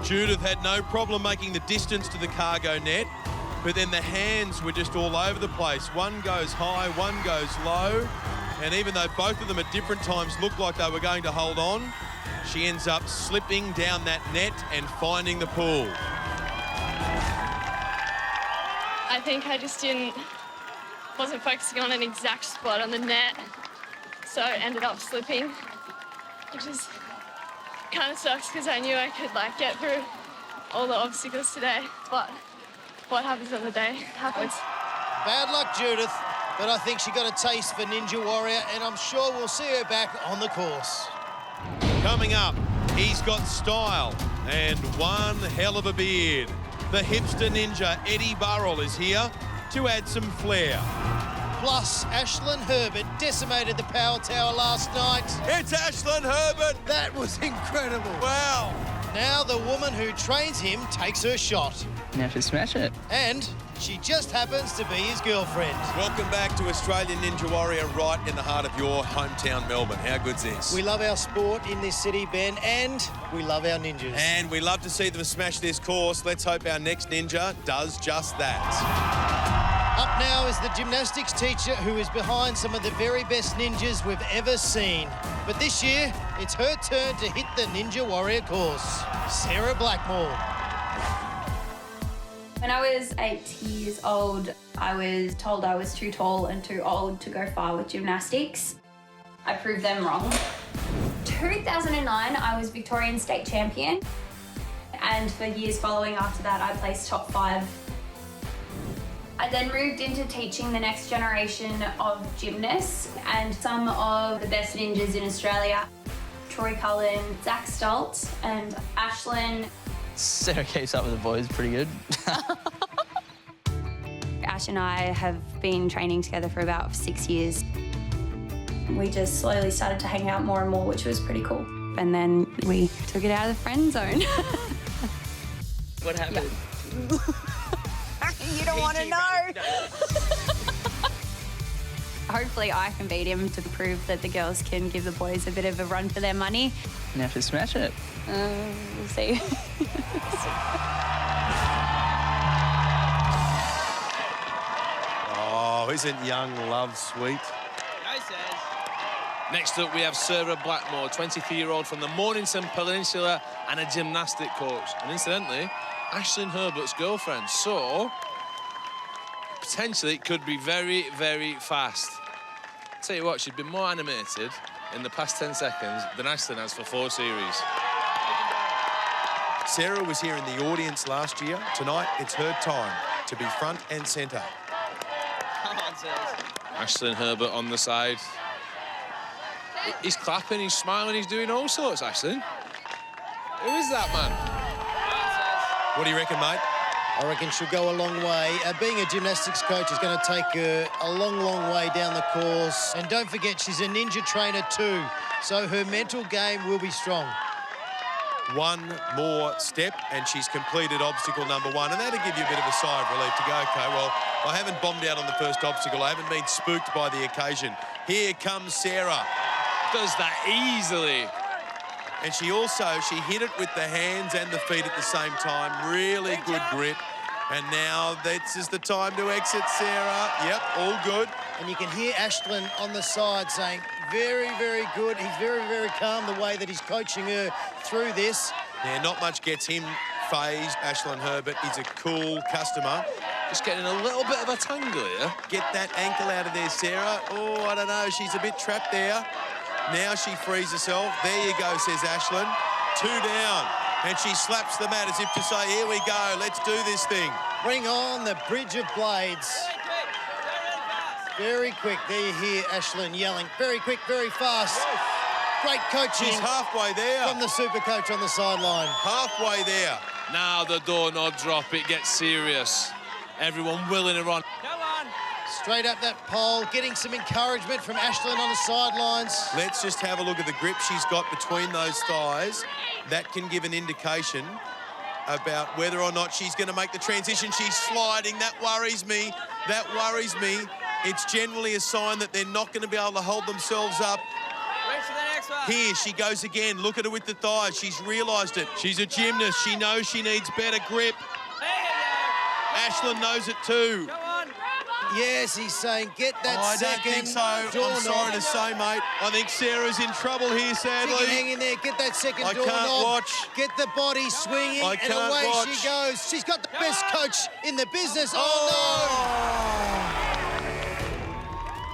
Judith had no problem making the distance to the cargo net, but then the hands were just all over the place. One goes high, one goes low, and even though both of them at different times looked like they were going to hold on, she ends up slipping down that net and finding the pool. I think I just wasn't focusing on an exact spot on the net, so I ended up slipping, which is kind of sucks because I knew I could get through all the obstacles today, but what happens on the day happens. Bad luck, Judith, but I think she got a taste for Ninja Warrior, and I'm sure we'll see her back on the course. Coming up, he's got style and one hell of a beard. The hipster ninja Eddie Burrell is here to add some flair. Plus, Ashlyn Herbert decimated the power tower last night. It's Ashlyn Herbert! That was incredible. Wow. Now the woman who trains him takes her shot. Now to smash it. And she just happens to be his girlfriend. Welcome back to Australian Ninja Warrior, right in the heart of your hometown, Melbourne. How good's this? We love our sport in this city, Ben, and we love our ninjas. And we love to see them smash this course. Let's hope our next ninja does just that. Up now is the gymnastics teacher who is behind some of the very best ninjas we've ever seen. But this year, it's her turn to hit the Ninja Warrior course. Sarah Blackmore. When I was 8 years old, I was told I was too tall and too old to go far with gymnastics. I proved them wrong. 2009, I was Victorian state champion. and for years following after that, I placed top 5. I then moved into teaching the next generation of gymnasts and some of the best ninjas in Australia. Troy Cullen, Zach Stoltz, and Ashlyn. Sarah keeps up with the boys pretty good. Ash and I have been training together for about 6 years. We just slowly started to hang out more and more, which was pretty cool. And then we took it out of the friend zone. What happened? You don't want to know. Hopefully I can beat him to prove that the girls can give the boys a bit of a run for their money. Now for smashing it. We'll see. Oh, isn't young love sweet? Next up, we have Sarah Blackmore, 23-year-old from the Mornington Peninsula and a gymnastic coach. And incidentally, Ashlyn Herbert's girlfriend. So, potentially, it could be very, very fast. Tell you what, she's been more animated in the past 10 seconds than Ashlyn has for 4 series. Sarah was here in the audience last year. Tonight, it's her time to be front and centre. Come on, Sarah. Ashlyn Herbert on the side. He's clapping, he's smiling, he's doing all sorts, Ashlyn. Who is that man? What do you reckon, mate? I reckon she'll go a long way. Being a gymnastics coach is going to take her a long, long way down the course. And don't forget, she's a ninja trainer too, so her mental game will be strong. One more step, and she's completed obstacle number 1. And that'll give you a bit of a sigh of relief to go, OK, well, I haven't bombed out on the first obstacle. I haven't been spooked by the occasion. Here comes Sarah. Does that easily. And she hit it with the hands and the feet at the same time. Really good grip. And now this is the time to exit, Sarah. Yep, all good. And you can hear Ashlyn on the side saying, very, very good. He's very, very calm the way that he's coaching her through this. Yeah, not much gets him phased. Ashlyn Herbert is a cool customer. Just getting a little bit of a tangle here. Get that ankle out of there, Sarah. Oh, I don't know. She's a bit trapped there. Now she frees herself. There you go, says Ashlyn. 2 down. And she slaps the mat as if to say, here we go, let's do this thing. Bring on the bridge of blades. Very quick. There you hear Ashlyn yelling, very quick, very fast. Great coaching. She's halfway there. From the super coach on the sideline. Halfway there. Now the doorknob drop, it gets serious. Everyone willing her on. Straight up that pole, getting some encouragement from Ashlyn on the sidelines. Let's just have a look at the grip she's got between those thighs. That can give an indication about whether or not she's going to make the transition. She's sliding. That worries me. That worries me. It's generally a sign that they're not going to be able to hold themselves up. Wait for the next one. Here, she goes again. Look at her with the thighs. She's realised it. She's a gymnast. She knows she needs better grip. Ashlyn knows it too. Yes, he's saying, get that second. I don't think so. I'm sorry to say, mate. I think Sarah's in trouble here, sadly. She can hang in there, get that second I doorknob. can't watch. Get the body swinging, I and can't away watch. she goes. She's got the best coach in the business. Oh,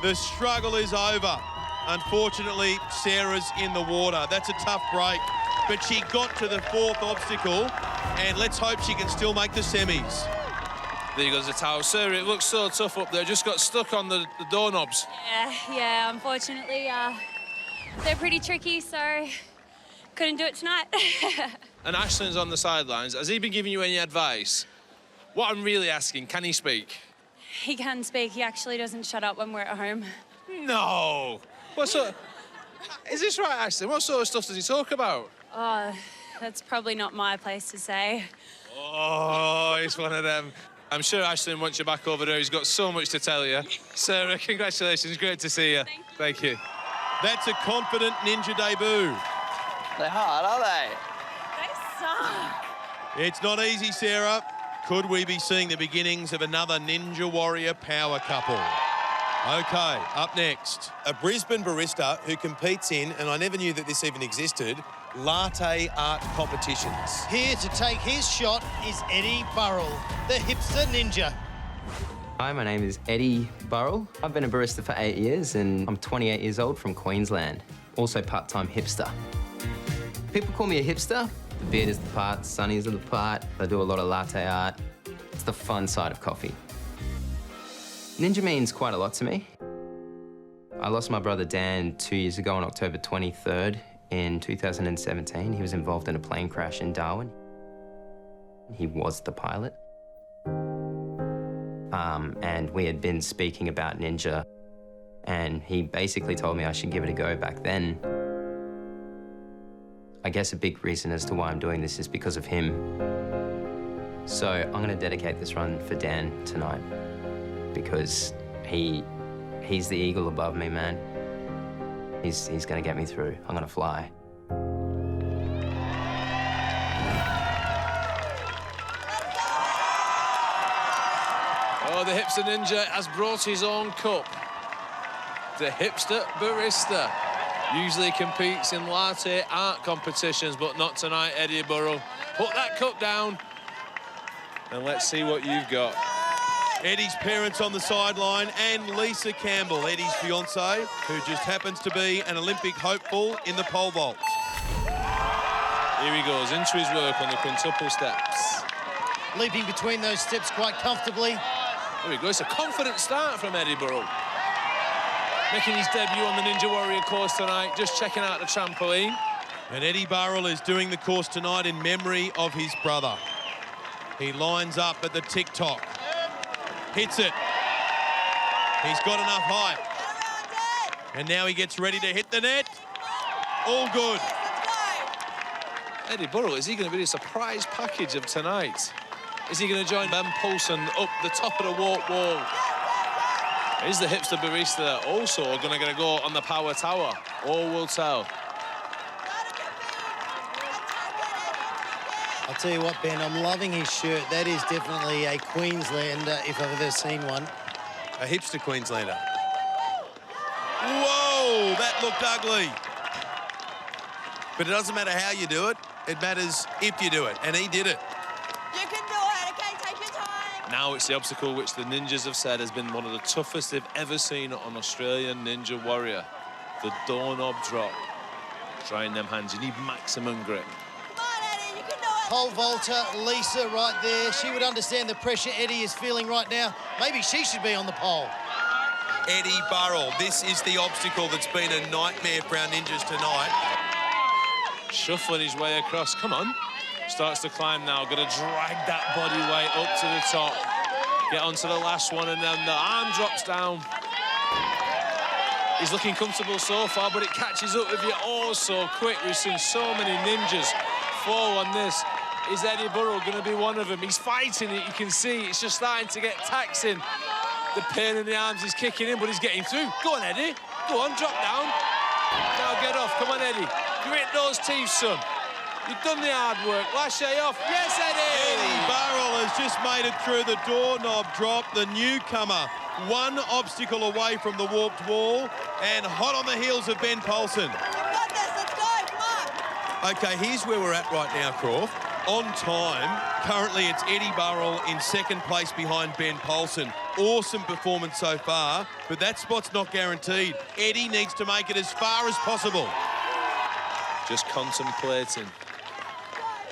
no! The struggle is over. Unfortunately, Sarah's in the water. That's a tough break. But she got to the 4th obstacle, and let's hope she can still make the semis. There goes the towel. Sarah, it looks so tough up there. Just got stuck on the doorknobs. Yeah, unfortunately, they're pretty tricky, so couldn't do it tonight. And Ashlyn's on the sidelines. Has he been giving you any advice? What I'm really asking, can he speak? He can speak. He actually doesn't shut up when we're at home. No. What sort? Is this right, Ashlyn? What sort of stuff does he talk about? Oh, that's probably not my place to say. Oh, it's one of them. I'm sure Ashlyn wants you back over there. He's got so much to tell you. Sarah, congratulations. Great to see you. Thank you. That's a confident ninja debut. They're hard, are they? They suck. It's not easy, Sarah. Could we be seeing the beginnings of another Ninja Warrior power couple? OK, up next, a Brisbane barista who competes in, and I never knew that this even existed, latte art competitions. Here to take his shot is Eddie Burrell, the hipster ninja. Hi, my name is Eddie Burrell. I've been a barista for 8 years and I'm 28 years old from Queensland, also part-time hipster. People call me a hipster, The beard is the part, the sunnies are the part. I do a lot of latte art. It's the fun side of coffee. Ninja means quite a lot to me. I lost my brother Dan 2 years ago on October 23rd in 2017. He was involved in a plane crash in Darwin. He was the pilot. And we had been speaking about Ninja, and he basically told me I should give it a go back then. I guess a big reason as to why I'm doing this is because of him. So I'm going to dedicate this run for Dan tonight, because he's the eagle above me, man. He's going to get me through. I'm going to fly. Oh, the hipster ninja has brought his own cup. The hipster barista usually competes in latte art competitions, but not tonight, Eddie Burrell. Put that cup down and let's see what you've got. Eddie's parents on the sideline and Lisa Campbell, Eddie's fiancée, who just happens to be an Olympic hopeful in the pole vault. Here he goes into his work on the quintuple steps. Leaping between those steps quite comfortably. There we go, it's a confident start from Eddie Burrell. Making his debut on the Ninja Warrior course tonight, just checking out the trampoline. And Eddie Burrell is doing the course tonight in memory of his brother. He lines up at the tick-tock. Hits it. He's got enough height. And now he gets ready to hit the net. All good. Eddie Burrell, is he going to be the surprise package of tonight? Is he going to join Ben Poulsen up the top of the warp wall? Is the hipster barista also going to go on the power tower? All will tell. I'll tell you what, Ben, I'm loving his shirt. That is definitely a Queenslander, if I've ever seen one. A hipster Queenslander. Whoa, that looked ugly. But it doesn't matter how you do it. It matters if you do it, and he did it. You can do it, okay? Take your time. Now it's the obstacle which the ninjas have said has been one of the toughest they've ever seen on Australian Ninja Warrior. The doorknob drop. Trying them hands, you need maximum grip. Pole vaulter, Lisa, right there. She would understand the pressure Eddie is feeling right now. Maybe she should be on the pole. Eddie Burrell, this is the obstacle that's been a nightmare for our ninjas tonight. Shuffling his way across, come on. Starts to climb now, gonna drag that body weight up to the top. Get onto the last one, and then the arm drops down. He's looking comfortable so far, but it catches up with you oh so quick. We've seen so many ninjas fall on this. Is Eddie Burrell going to be one of them? He's fighting it, you can see. It's just starting to get taxing. The pain in the arms is kicking in, but he's getting through. Go on, Eddie. Go on, drop down. Now get off. Come on, Eddie. Grit those teeth, son. You've done the hard work. Lache off. Yes, Eddie! Eddie Burrell has just made it through the doorknob drop. The newcomer, one obstacle away from the warped wall, and hot on the heels of Ben Poulsen. Okay, here's where we're at right now, Croft. On time, currently it's Eddie Burrell in second place behind Ben Poulsen. Awesome performance so far, but that spot's not guaranteed. Eddie needs to make it as far as possible. Just contemplating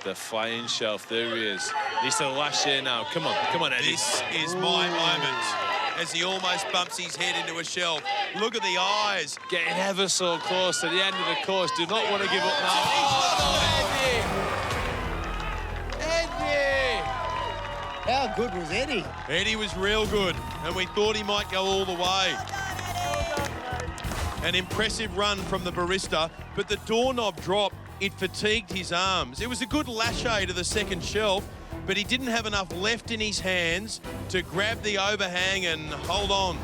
the flying shelf. There he is. Needs to lash in now. Come on, Eddie. This is my moment. As he almost bumps his head into a shelf. Look at the eyes. Getting ever so close to the end of the course. Do not want to give up now. Oh, Eddie! How good was Eddie? Eddie was real good, and we thought he might go all the way. An impressive run from the barista, but the doorknob drop, it fatigued his arms. It was a good lache to the second shelf, but he didn't have enough left in his hands to grab the overhang and hold on.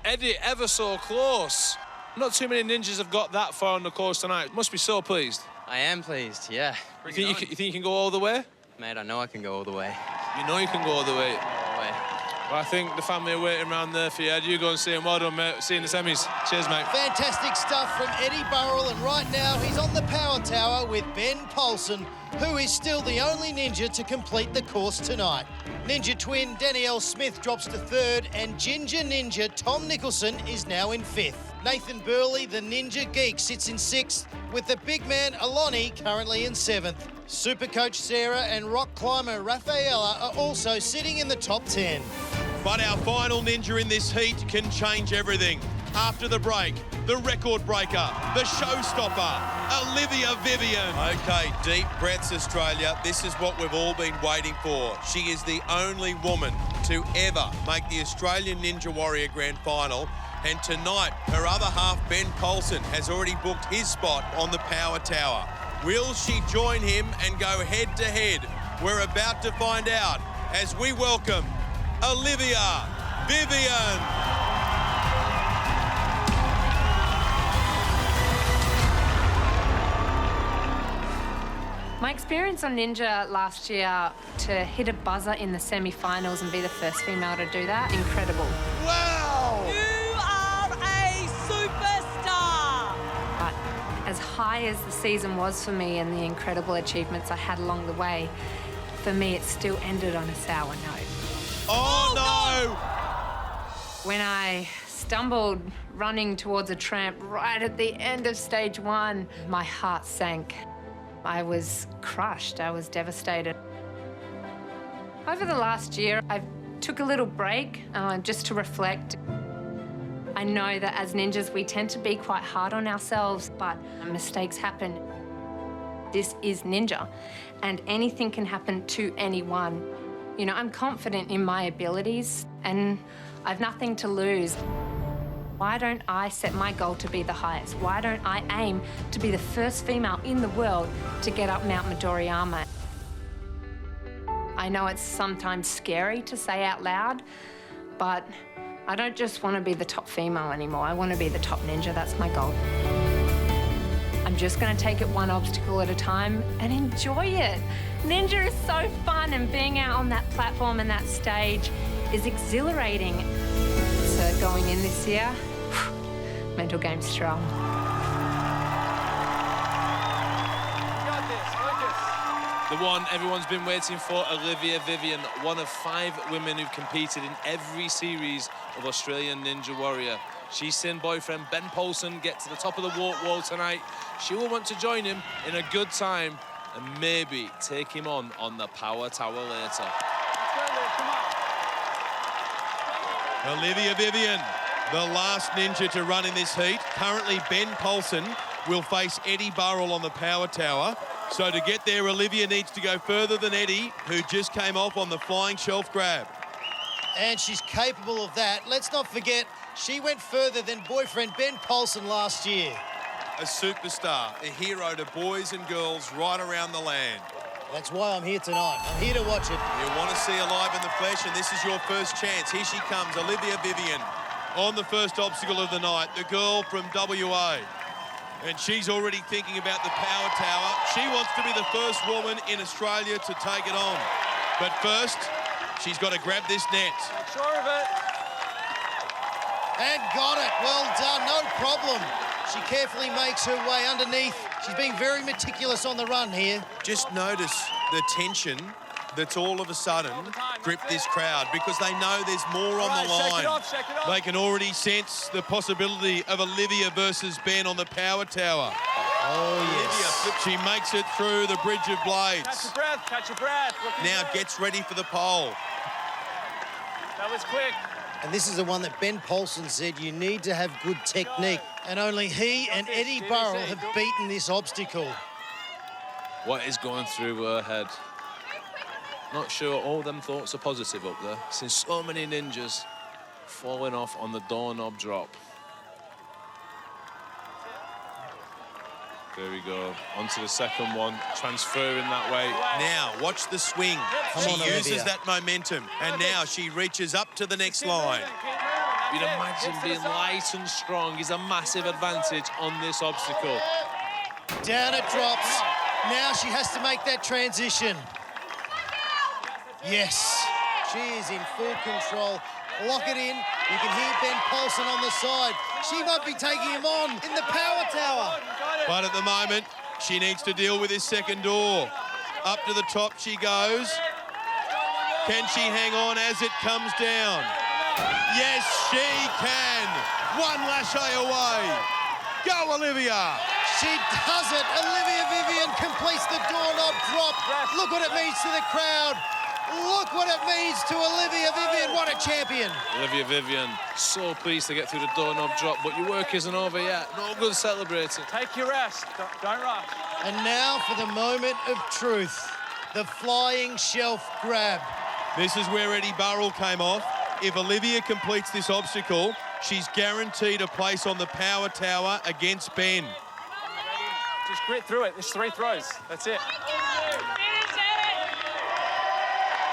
Eddie ever so close. Not too many ninjas have got that far on the course tonight. Must be so pleased. I am pleased, yeah. You think you can go all the way? Mate, I know I can go all the way. You know you can go all the way. Well, I think the family are waiting around there for you, Ed. You go and see him. Well done, mate. See you in the semis. Cheers, mate. Fantastic stuff from Eddie Burrell, and right now he's on the power tower with Ben Poulsen, who is still the only ninja to complete the course tonight. Ninja twin Danielle Smith drops to third, and Ginger Ninja Tom Nicholson is now in fifth. Nathan Burley, the Ninja Geek, sits in 6th, with the big man Aloni currently in 7th. Supercoach Sarah and rock climber Rafaela are also sitting in the top 10. But our final ninja in this heat can change everything. After the break, the record breaker, the showstopper, Olivia Vivian. Okay, deep breaths, Australia. This is what we've all been waiting for. She is the only woman to ever make the Australian Ninja Warrior Grand Final. And tonight, her other half, Ben Poulsen, has already booked his spot on the Power Tower. Will she join him and go head-to-head? We're about to find out as we welcome Olivia Vivian. My experience on Ninja last year, to hit a buzzer in the semi-finals and be the first female to do that, incredible. Wow! You are a superstar! But as high as the season was for me and the incredible achievements I had along the way, for me it still ended on a sour note. Oh no! When I stumbled running towards a tramp right at the end of stage 1, my heart sank. I was crushed, I was devastated. Over the last year, I took a little break just to reflect. I know that as ninjas, we tend to be quite hard on ourselves, but mistakes happen. This is Ninja, and anything can happen to anyone. You know, I'm confident in my abilities, and I've nothing to lose. Why don't I set my goal to be the highest? Why don't I aim to be the first female in the world to get up Mount Midoriyama? I know it's sometimes scary to say out loud, but I don't just want to be the top female anymore. I want to be the top ninja. That's my goal. I'm just going to take it one obstacle at a time and enjoy it. Ninja is so fun, and being out on that platform and that stage is exhilarating. So going in this year, mental game strong. The one everyone's been waiting for, Olivia Vivian, one of 5 women who've competed in every series of Australian Ninja Warrior. She's seen boyfriend Ben Poulsen get to the top of the walk wall tonight. She will want to join him in a good time and maybe take him on the Power Tower later. Olivia Vivian, the last ninja to run in this heat. Currently, Ben Poulsen will face Eddie Burrell on the Power Tower. So to get there, Olivia needs to go further than Eddie, who just came off on the flying shelf grab. And she's capable of that. Let's not forget, she went further than boyfriend Ben Poulsen last year. A superstar, a hero to boys and girls right around the land. That's why I'm here tonight. I'm here to watch it. You want to see her live in the flesh, and this is your first chance. Here she comes, Olivia Vivian. On the first obstacle of the night, the girl from WA. And she's already thinking about the Power Tower. She wants to be the first woman in Australia to take it on. But first, she's got to grab this net. Sure of it. And got it. Well done. No problem. She carefully makes her way underneath. She's being very meticulous on the run here. Just notice the tension that's all of a sudden gripped this crowd, because they know there's more on the line. Shake it off. They can already sense the possibility of Olivia versus Ben on the Power Tower. Oh, yes. She makes it through the Bridge of Blades. Catch your breath. Now gets ready for the pole. That was quick. And this is the one that Ben Poulsen said you need to have good technique. And only he and Eddie Burrell have beaten this obstacle. What is going through her head? Not sure all them thoughts are positive up there, since so many ninjas falling off on the doorknob drop. There we go. On to the second one, transferring that way. Now, watch the swing. She uses that momentum, and now she reaches up to the next line. You'd imagine being light and strong is a massive advantage on this obstacle. Down it drops. Now she has to make that transition. Yes, she is in full control. Lock it in. You can hear Ben Poulsen on the side. She might be taking him on in the Power Tower. But at the moment, she needs to deal with this second door. Up to the top she goes. Can she hang on as it comes down? Yes, she can. One lache away. Go, Olivia. She does it. Olivia Vivian completes the doorknob drop. Look what it means to the crowd. Look what it means to Olivia Vivian. What a champion. Olivia Vivian, so pleased to get through the doorknob drop, but your work isn't over yet. No good celebrating. Take your rest. Don't rush. And now for the moment of truth. The flying shelf grab. This is where Eddie Burrell came off. If Olivia completes this obstacle, she's guaranteed a place on the power tower against Ben. Just grit through it. There's 3 throws. That's it.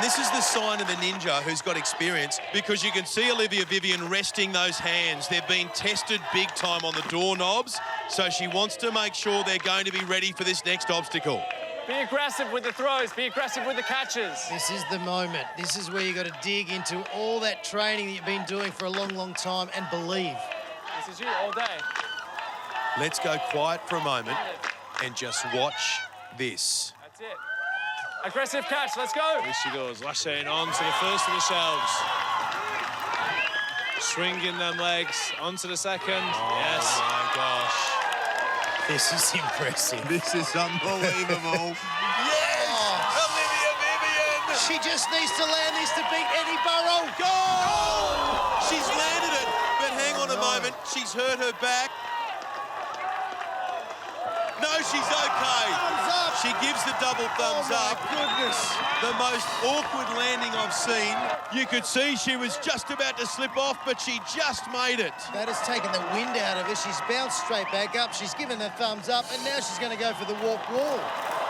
This is the sign of a ninja who's got experience. Because you can see Olivia Vivian resting those hands. They've been tested big time on the doorknobs, so she wants to make sure they're going to be ready for this next obstacle. Be aggressive with the throws. Be aggressive with the catches. This is the moment. This is where you got to dig into all that training that you've been doing for a long, long time and believe. This is you all day. Let's go quiet for a moment and just watch this. That's it. Aggressive catch. Let's go. Here she goes, lashing on to the first of the shelves. Swinging them legs onto the second. Yes. Oh, my gosh. This is impressive. This is unbelievable. Yes! Oh. Olivia Vivian! She just needs to land this to beat Eddie Burrell. Goal! She's landed it, but hang on a moment. She's hurt her back. No, she's okay. Thumbs up. She gives the double thumbs up. Goodness. The most awkward landing I've seen. You could see she was just about to slip off, but she just made it. That has taken the wind out of her. She's bounced straight back up. She's given the thumbs up, and now she's going to go for the warp wall.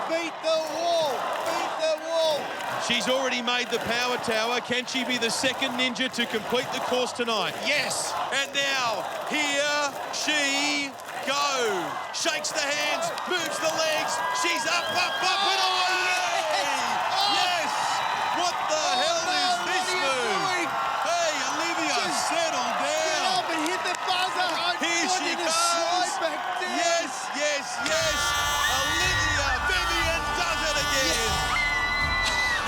Beat the wall. Beat the wall. She's already made the power tower. Can she be the second ninja to complete the course tonight? Yes. And now, here she goes. Shakes the hands, moves the legs. She's up, and away! Yes! What the hell is this move? Hey, Olivia, settle down. Get up and hit the buzzer. Here she goes. Back down. Yes, yes, yes. Olivia Vivian does it again.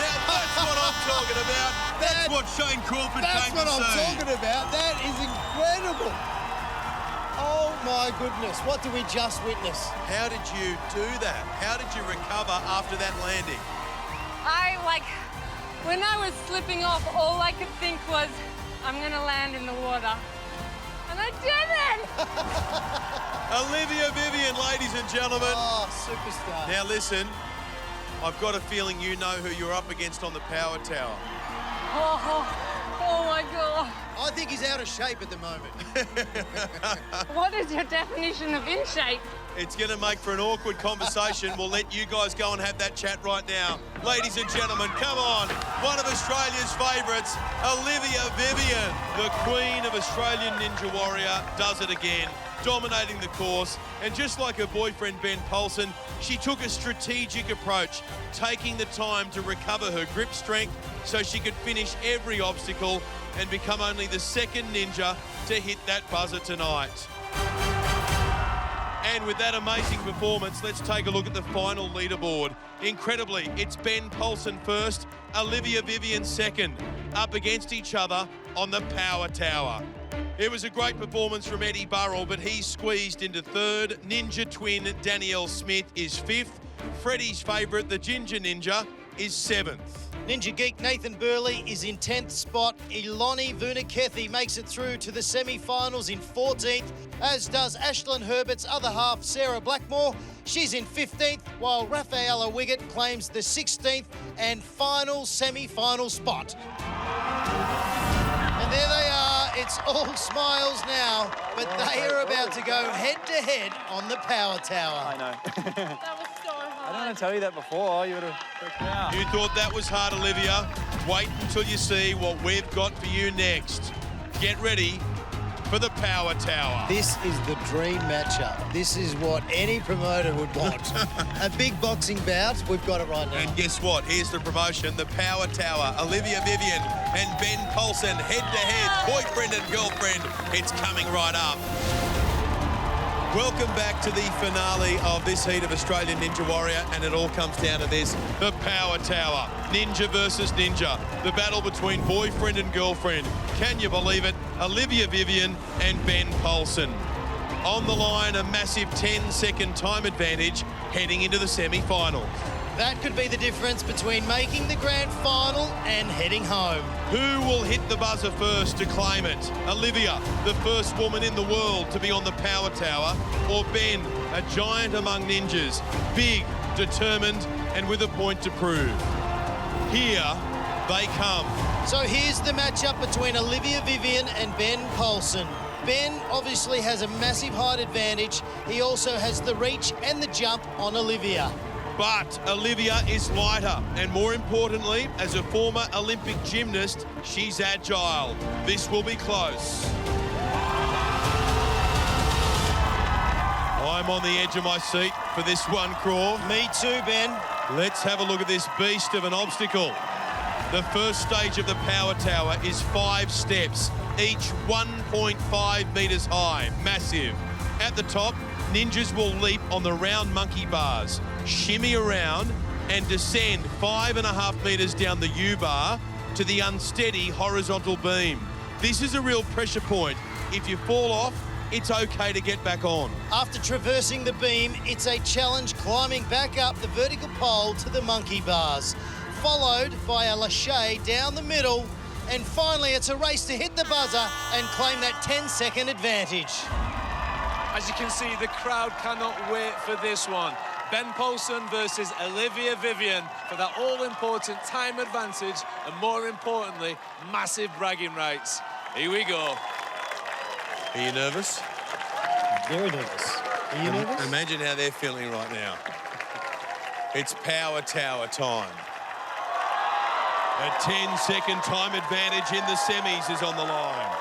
Now that's what I'm talking about. That's what Shane Crawford came to see. That's what I'm talking about. That is incredible. Oh my goodness, what did we just witness? How did you do that? How did you recover after that landing? When I was slipping off, all I could think was, I'm gonna land in the water. And I did it! Olivia Vivian, ladies and gentlemen. Oh, superstar. Now listen, I've got a feeling you know who you're up against on the power tower. Oh my God. I think he's out of shape at the moment. What is your definition of in shape? It's going to make for an awkward conversation. We'll let you guys go and have that chat right now. Ladies and gentlemen, come on. One of Australia's favourites, Olivia Vivian. The queen of Australian Ninja Warrior does it again, dominating the course. And just like her boyfriend, Ben Polson, she took a strategic approach, taking the time to recover her grip strength so she could finish every obstacle and become only the second ninja to hit that buzzer tonight. And with that amazing performance, let's take a look at the final leaderboard. Incredibly, it's Ben Polson first, Olivia Vivian second, up against each other on the power tower. It was a great performance from Eddie Burrell, but he's squeezed into third. Ninja twin Danielle Smith is fifth. Freddie's favourite, the Ginger Ninja, is seventh. Ninja Geek Nathan Burley is in 10th spot. Iloni Vunakethi makes it through to the semi-finals in 14th, as does Ashlyn Herbert's other half, Sarah Blackmore. She's in 15th, while Rafaela Wiggett claims the 16th and final semi-final spot. And there they are. It's all smiles now, but they are about to go head-to-head on the power tower. I know. That was so hard. I don't want to tell you that before. You would have freaked me out. You thought that was hard, Olivia. Wait until you see what we've got for you next. Get ready for the power tower. This is the dream matchup. This is what any promoter would want. A big boxing bout, we've got it right now. And guess what? Here's the promotion, the power tower. Olivia Vivian and Ben Polson, head-to-head, boyfriend and girlfriend. It's coming right up. Welcome back to the finale of this heat of Australian Ninja Warrior, and it all comes down to this, the Power Tower. Ninja versus Ninja, the battle between boyfriend and girlfriend. Can you believe it? Olivia Vivian and Ben Poulsen. On the line, a massive 10-second time advantage heading into the semi-finals. That could be the difference between making the grand final and heading home. Who will hit the buzzer first to claim it? Olivia, the first woman in the world to be on the Power Tower, or Ben, a giant among ninjas, big, determined, and with a point to prove. Here they come. So here's the matchup between Olivia Vivian and Ben Poulsen. Ben obviously has a massive height advantage. He also has the reach and the jump on Olivia. But Olivia is lighter, and more importantly, as a former Olympic gymnast, she's agile. This will be close. I'm on the edge of my seat for this one, Craw. Me too, Ben. Let's have a look at this beast of an obstacle. The first stage of the Power Tower is 5 steps, each 1.5 metres high. Massive. At the top, ninjas will leap on the round monkey bars, shimmy around and descend 5.5 metres down the U-bar to the unsteady horizontal beam. This is a real pressure point. If you fall off, it's okay to get back on. After traversing the beam, it's a challenge climbing back up the vertical pole to the monkey bars, followed by a lache down the middle, and finally it's a race to hit the buzzer and claim that 10-second advantage. As you can see, the crowd cannot wait for this one. Ben Poulsen versus Olivia Vivian for that all-important time advantage and, more importantly, massive bragging rights. Here we go. Are you nervous? Very nervous. Are you nervous? Imagine how they're feeling right now. It's Power Tower time. A 10-second time advantage in the semis is on the line.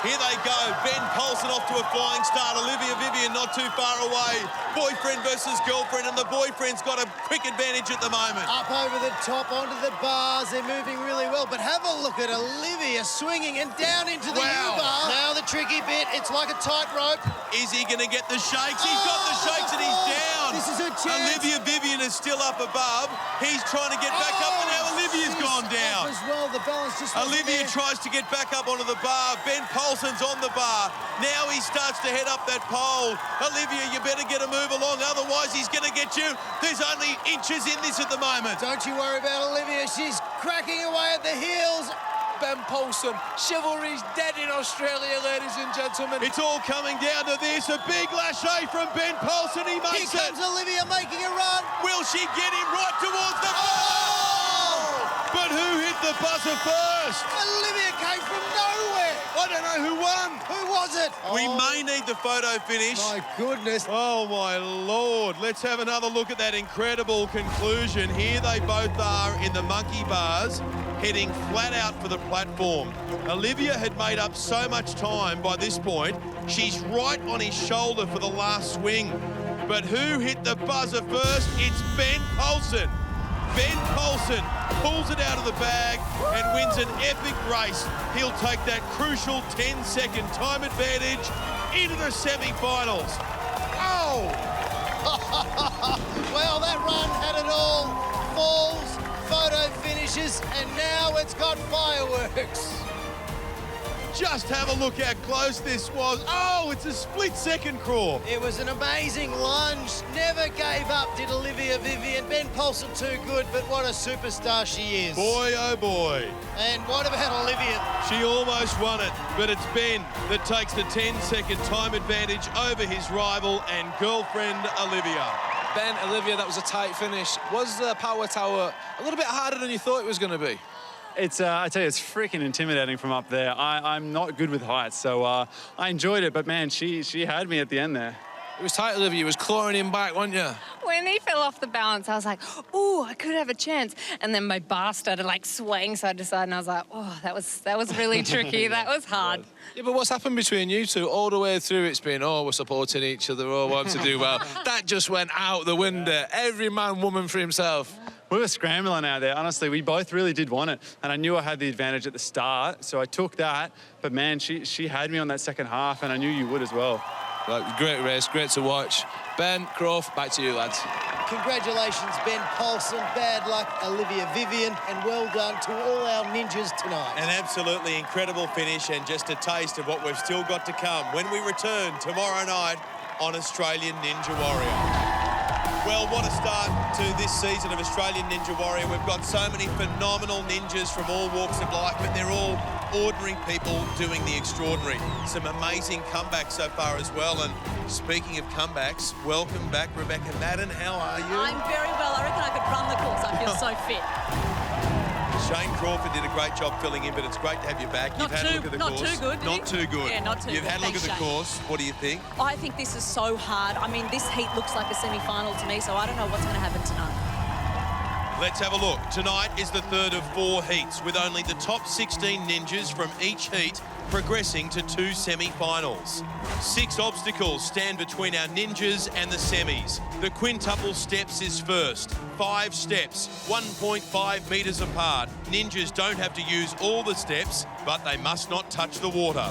Here they go. Ben Poulsen off to a flying start. Olivia Vivian not too far away. Boyfriend versus girlfriend, and the boyfriend's got a quick advantage at the moment. Up over the top, onto the bars. They're moving really well, but have a look at Olivia swinging and down into the U-bar. Now the tricky bit, it's like a tightrope. Is he going to get the shakes? He's got the shakes and he's down. This is a chance. Olivia Vivian is still up above. He's trying to get back up, and now Olivia's gone down. As well, the balance just wasn't Olivia there. tries to get back up onto the bar. Ben Poulsen's on the bar. Now he starts to head up that pole. Olivia, you better get a move along, otherwise he's going to get you. There's only inches in this at the moment. Don't you worry about Olivia. She's cracking away at the heels. Ben Poulsen, chivalry's dead in Australia, ladies and gentlemen. It's all coming down to this. A big lache from Ben Poulsen. He makes Here comes Olivia making a run. Will she get him right towards the ball? But who hit the buzzer first? Olivia came from nowhere. I don't know who won. Who was it? We may need the photo finish. My goodness. Oh, my Lord. Let's have another look at that incredible conclusion. Here they both are in the monkey bars, heading flat out for the platform. Olivia had made up so much time by this point. She's right on his shoulder for the last swing. But who hit the buzzer first? It's Ben Poulsen. Ben Poulsen pulls it out of the bag and wins an epic race. He'll take that crucial 10-second time advantage into the semi-finals. Oh! Well, that run had it all. Falls, photo finishes, and now it's got fireworks. Just have a look how close this was. Oh, it's a split-second, Craw. It was an amazing lunge. Never gave up, did Olivia Vivian. Ben Poulsen too good, but what a superstar she is. Boy, oh boy. And what about Olivia? She almost won it, but it's Ben that takes the 10-second time advantage over his rival and girlfriend, Olivia. Ben, Olivia, that was a tight finish. Was the Power Tower a little bit harder than you thought it was going to be? It's, I tell you, it's freaking intimidating from up there. I'm not good with heights, so I enjoyed it, but man, she had me at the end there. It was tight, Olivia. You was clawing him back, weren't you? When he fell off the balance, I was like, ooh, I could have a chance. And then my bar started like swaying side to side, and I was like, oh, that was really tricky. That was hard. Yeah, but what's happened between you two all the way through? It's been, oh, we're supporting each other, oh, want to do well. That just went out the window. Every man, woman for himself. We were scrambling out there. Honestly, we both really did want it. And I knew I had the advantage at the start, so I took that. But, man, she had me on that second half, and I knew you would as well. Great race, great to watch. Ben, Croft, back to you, lads. Congratulations, Ben Paulson. Bad luck, Olivia Vivian. And well done to all our ninjas tonight. An absolutely incredible finish and just a taste of what we've still got to come when we return tomorrow night on Australian Ninja Warrior. Well, what a start to this season of Australian Ninja Warrior. We've got so many phenomenal ninjas from all walks of life, but they're all ordinary people doing the extraordinary. Some amazing comebacks so far as well. And speaking of comebacks, welcome back, Rebecca Madden. How are you? I'm very well. I reckon I could run the course. I feel so fit. Shane Crawford did a great job filling in, but it's great to have you back. You've had a look at the course. Not too good. Not too good. Yeah, not too You've good. had a look at the Thanks, course. What do you think? I think this is so hard. I mean, this heat looks like a semi-final to me, so I don't know what's going to happen tonight. Let's have a look. Tonight is the third of 4 heats, with only the top 16 ninjas from each heat progressing to 2 semi-finals. 6 obstacles stand between our ninjas and the semis. The quintuple steps is first. 5 steps, 1.5 metres apart. Ninjas don't have to use all the steps, but they must not touch the water.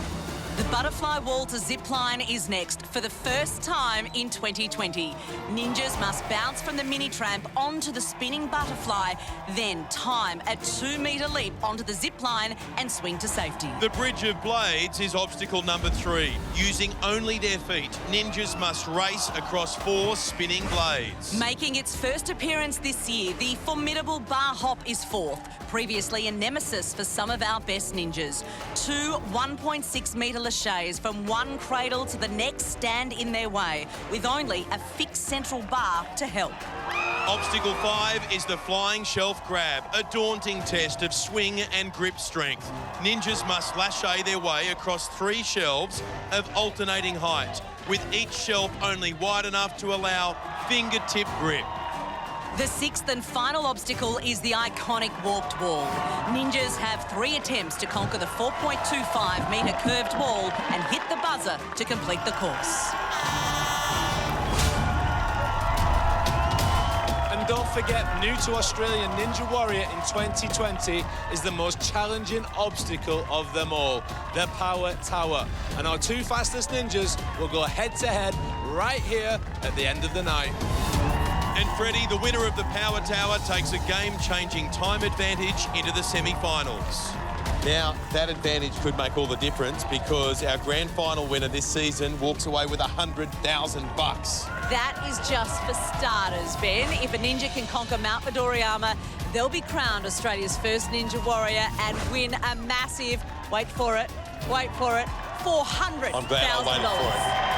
The butterfly wall to zipline is next for the first time in 2020. Ninjas must bounce from the mini tramp onto the spinning butterfly, then time a 2-metre leap onto the zipline and swing to safety. The Bridge of Blades is obstacle number 3. Using only their feet, ninjas must race across 4 spinning blades. Making its first appearance this year, the formidable bar hop is 4th. Previously a nemesis for some of our best ninjas. 2 1.6-metre laches from one cradle to the next stand in their way, with only a fixed central bar to help. Obstacle 5 is the flying shelf grab, a daunting test of swing and grip strength. Ninjas must lache their way across 3 shelves of alternating height, with each shelf only wide enough to allow fingertip grip. The 6th and final obstacle is the iconic warped wall. Ninjas have 3 attempts to conquer the 4.25-metre curved wall and hit the buzzer to complete the course. And don't forget, new to Australian Ninja Warrior in 2020 is the most challenging obstacle of them all, the Power Tower. And our 2 fastest ninjas will go head-to-head right here at the end of the night. And Freddie, the winner of the Power Tower, takes a game-changing time advantage into the semi-finals. Now, that advantage could make all the difference because our grand final winner this season walks away with $100,000. That is just for starters, Ben. If a ninja can conquer Mount Midoriyama, they'll be crowned Australia's first Ninja Warrior and win a massive, wait for it, $400,000. I'm glad I waited for it.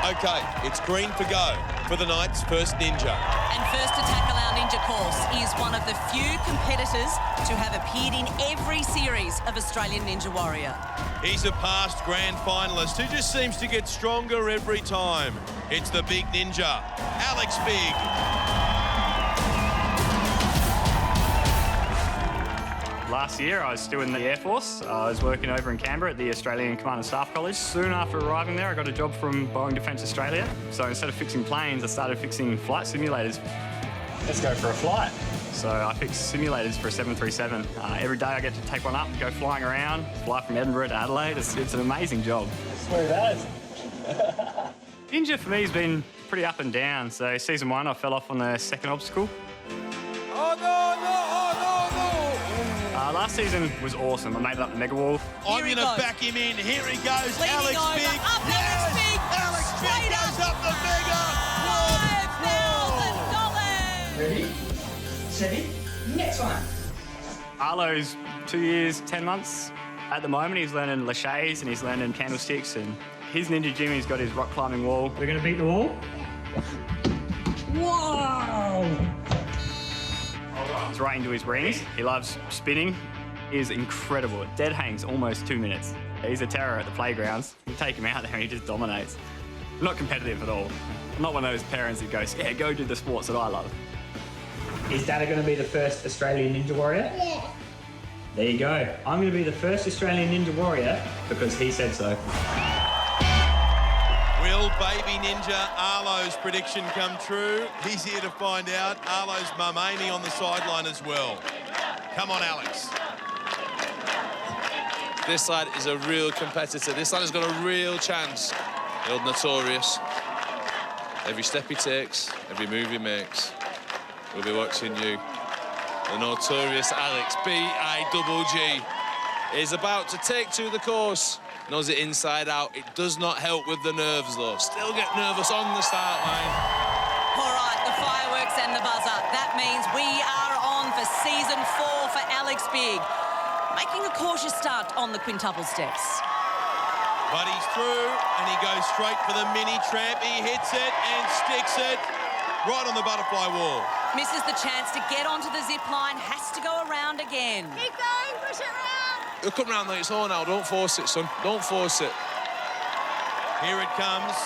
OK, it's green for go for the night's first ninja. And first to tackle our ninja course is one of the few competitors to have appeared in every series of Australian Ninja Warrior. He's a past grand finalist who just seems to get stronger every time. It's the big ninja, Alex Big. Last year, I was still in the Air Force. I was working over in Canberra at the Australian Command and Staff College. Soon after arriving there, I got a job from Boeing Defence Australia. So instead of fixing planes, I started fixing flight simulators. Let's go for a flight. So I fix simulators for a 737. Every day I get to take one up, go flying around, fly from Edinburgh to Adelaide. It's an amazing job. Smooth as. Ninja for me has been pretty up and down. So season 1, I fell off on the second obstacle. Oh, no. Last season was awesome. I made it up the mega wall. I'm going to back him in. Here he goes, Leaning Alex over. Big. Up Alex Big. Alex Big goes up the mega. $5,000. Ready, steady, next one. Arlo's 2 years, 10 months. At the moment, he's learning laches and he's learning candlesticks, and his ninja Jimmy's got his rock climbing wall. We're going to beat the wall. Whoa! It's right into his rings. He loves spinning. He is incredible. Dead hangs almost 2 minutes. He's a terror at the playgrounds. You take him out there and he just dominates. Not competitive at all. I'm not one of those parents that goes, yeah, go do the sports that I love. Is Dada going to be the first Australian Ninja Warrior? Yeah. There you go. I'm going to be the first Australian Ninja Warrior because he said so. Will baby ninja Arlo's prediction come true? He's here to find out. Arlo's mum Amy on the sideline as well. Come on, Alex. This lad is a real competitor. This lad has got a real chance. The old Notorious. Every step he takes, every move he makes, we'll be watching you. The Notorious Alex, B-I-double-G, is about to take to the course. Knows it inside out. It does not help with the nerves, though. Still get nervous on the start line. All right, the fireworks and the buzzer. That means we are on for season 4 for Alex Big, making a cautious start on the quintuple steps. But he's through, and he goes straight for the mini tramp. He hits it and sticks it right on the butterfly wall. Misses the chance to get onto the zip line, has to go around again. Keep going, push it around. It'll come round like it's all now. Don't force it, son. Don't force it. Here it comes.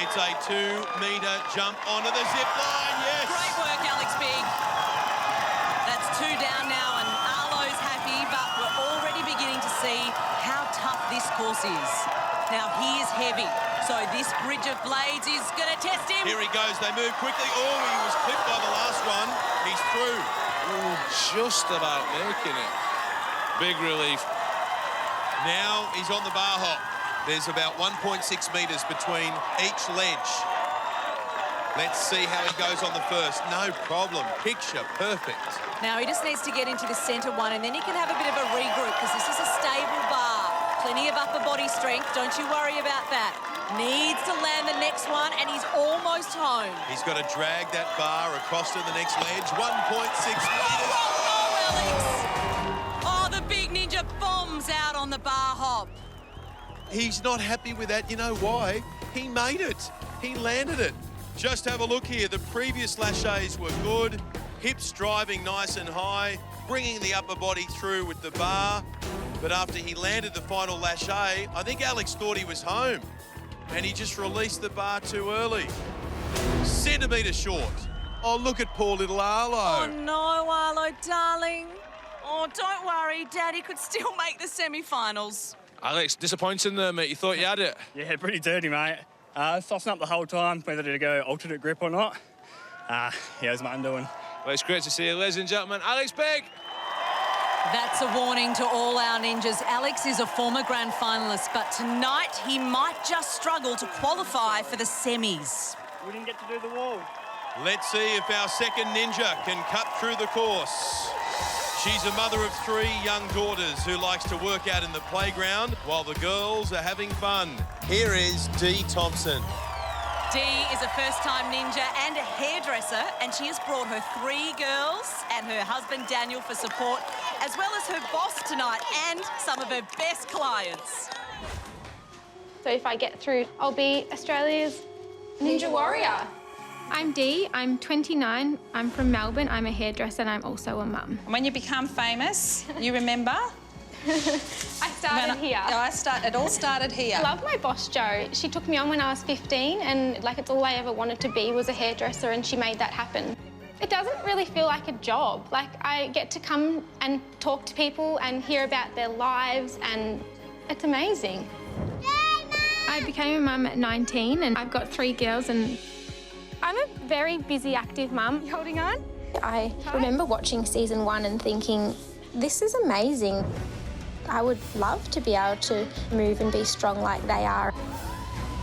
It's a 2-metre jump onto the zip line. Yes! Great work, Alex Big. That's 2 down now, and Arlo's happy, but we're already beginning to see how tough this course is. Now, he is heavy, so this bridge of blades is going to test him. Here he goes. They move quickly. Oh, he was clipped by the last one. He's through. Ooh, just about making it. Big relief. Now he's on the bar hop. There's about 1.6 metres between each ledge. Let's see how he goes on the first. No problem. Picture perfect. Now, he just needs to get into the centre one, and then he can have a bit of a regroup, because this is a stable bar. Plenty of upper body strength. Don't you worry about that. Needs to land the next one, and he's almost home. He's got to drag that bar across to the next ledge. 1.6 metres. Oh, Alex! Oh, the big ninja bombs out on the bar hop. He's not happy with that. You know why? He made it. He landed it. Just have a look here. The previous lâchers were good. Hips driving nice and high, bringing the upper body through with the bar. But after he landed the final lâcher, I think Alex thought he was home, and he just released the bar too early. Centimetre short. Oh, look at poor little Arlo. Oh, no, Arlo, darling. Oh, don't worry. Daddy could still make the semi-finals. Alex, disappointing there, mate. You thought you had it? Yeah, pretty dirty, mate. Tossing up the whole time, whether to go alternate grip or not. Yeah, it was my undoing. Well, it's great to see you, ladies and gentlemen. Alex Big! That's a warning to all our ninjas. Alex is a former grand finalist, but tonight he might just struggle to qualify for the semis. We didn't get to do the wall. Let's see if our second ninja can cut through the course. She's a mother of 3 young daughters who likes to work out in the playground while the girls are having fun. Here is Dee Thompson. Dee is a first-time ninja and a hairdresser, and she has brought her 3 girls and her husband Daniel for support, as well as her boss tonight and some of her best clients. So if I get through, I'll be Australia's Ninja Warrior. I'm Dee, I'm 29, I'm from Melbourne, I'm a hairdresser and I'm also a mum. When you become famous, you remember? I started here. It all started here. I love my boss, Jo. She took me on when I was 15 and it's all I ever wanted to be was a hairdresser, and she made that happen. It doesn't really feel like a job. I get to come and talk to people and hear about their lives, and it's amazing. I became a mum at 19 and I've got 3 girls, and I'm a very busy, active mum. You holding on? I remember watching season 1 and thinking, this is amazing. I would love to be able to move and be strong like they are.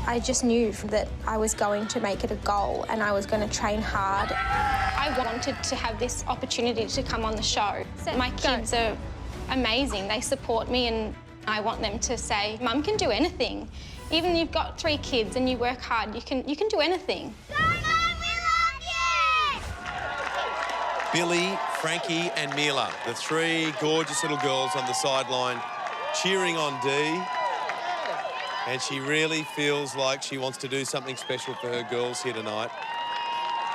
I just knew that I was going to make it a goal and I was going to train hard. I wanted to have this opportunity to come on the show. My kids are amazing. They support me, and I want them to say, Mum can do anything. Even if you've got 3 kids and you work hard, you can do anything. Billy, Frankie and Mila, the 3 gorgeous little girls on the sideline cheering on Dee. And she really feels like she wants to do something special for her girls here tonight.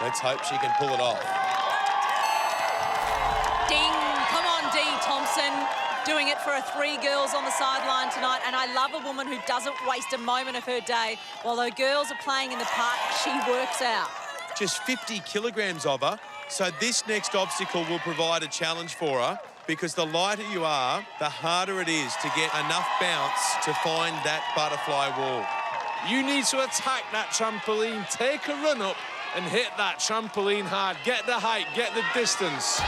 Let's hope she can pull it off. Ding! Come on, Dee Thompson. Doing it for her 3 girls on the sideline tonight. And I love a woman who doesn't waste a moment of her day. While her girls are playing in the park, she works out. Just 50 kilograms of her. So this next obstacle will provide a challenge for her, because the lighter you are, the harder it is to get enough bounce to find that butterfly wall. You need to attack that trampoline, take a run up and hit that trampoline hard. Get the height, get the distance. Oh,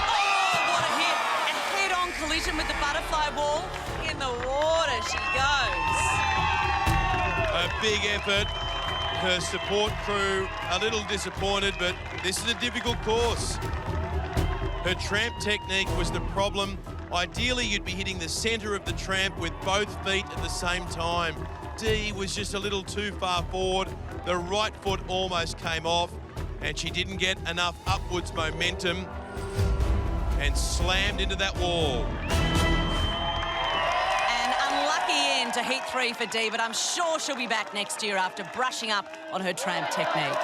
what a hit. A head-on collision with the butterfly wall. In the water she goes. A big effort. Her support crew a little disappointed, but this is a difficult course. Her tramp technique was the problem. Ideally, you'd be hitting the centre of the tramp with both feet at the same time. Dee was just a little too far forward. The right foot almost came off, and she didn't get enough upwards momentum and slammed into that wall. An unlucky end to Heat 3 for Dee, but I'm sure she'll be back next year after brushing up on her tramp technique.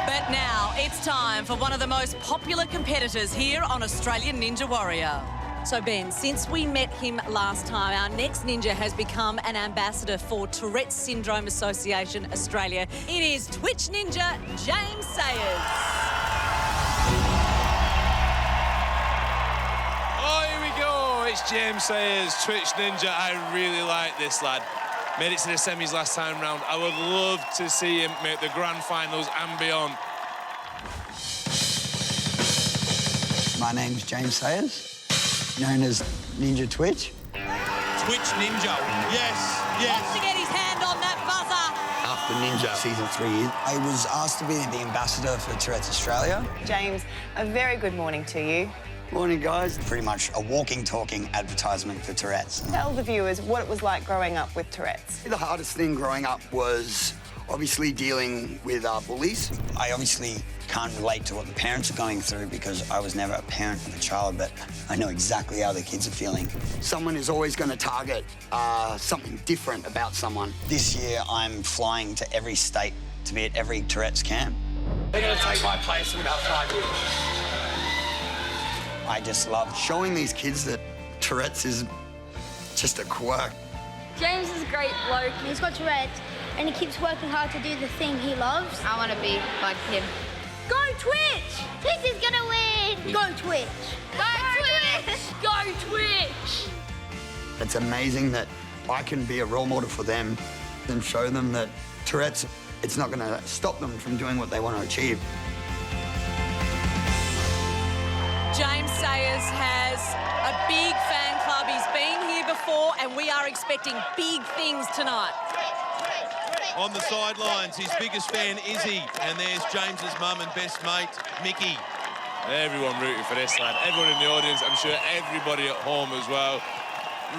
But now it's time for one of the most popular competitors here on Australian Ninja Warrior. So Ben, since we met him last time, our next ninja has become an ambassador for Tourette's Syndrome Association Australia. It is Twitch ninja James Sayers. Oh, here we go. It's James Sayers, Twitch ninja. I really like this lad. Made it to the semis last time round. I would love to see him make the grand finals and beyond. My name's James Sayers, known as Ninja Twitch. Twitch ninja, yes, yes. Wants to get his hand on that buzzer. After Ninja Season 3, I was asked to be the ambassador for Tourette's Australia. James, a very good morning to you. Morning, guys. Pretty much a walking, talking advertisement for Tourette's. Tell the viewers what it was like growing up with Tourette's. The hardest thing growing up was obviously dealing with bullies. I obviously can't relate to what the parents are going through because I was never a parent of a child, but I know exactly how the kids are feeling. Someone is always going to target something different about someone. This year, I'm flying to every state to be at every Tourette's camp. They're going to take my place in about 5 years. I just love showing these kids that Tourette's is just a quirk. James is a great bloke. He's got Tourette's and he keeps working hard to do the thing he loves. I want to be like him. Go Twitch! Twitch is gonna win! Go Twitch! Go Twitch! Go Twitch! It's amazing that I can be a role model for them and show them that Tourette's, it's not going to stop them from doing what they want to achieve. James Sayers has a big fan club. He's been here before, and we are expecting big things tonight. On the sidelines, his biggest fan, Izzy, and there's James's mum and best mate, Mickey. Everyone rooting for this lad. Everyone in the audience, I'm sure everybody at home as well.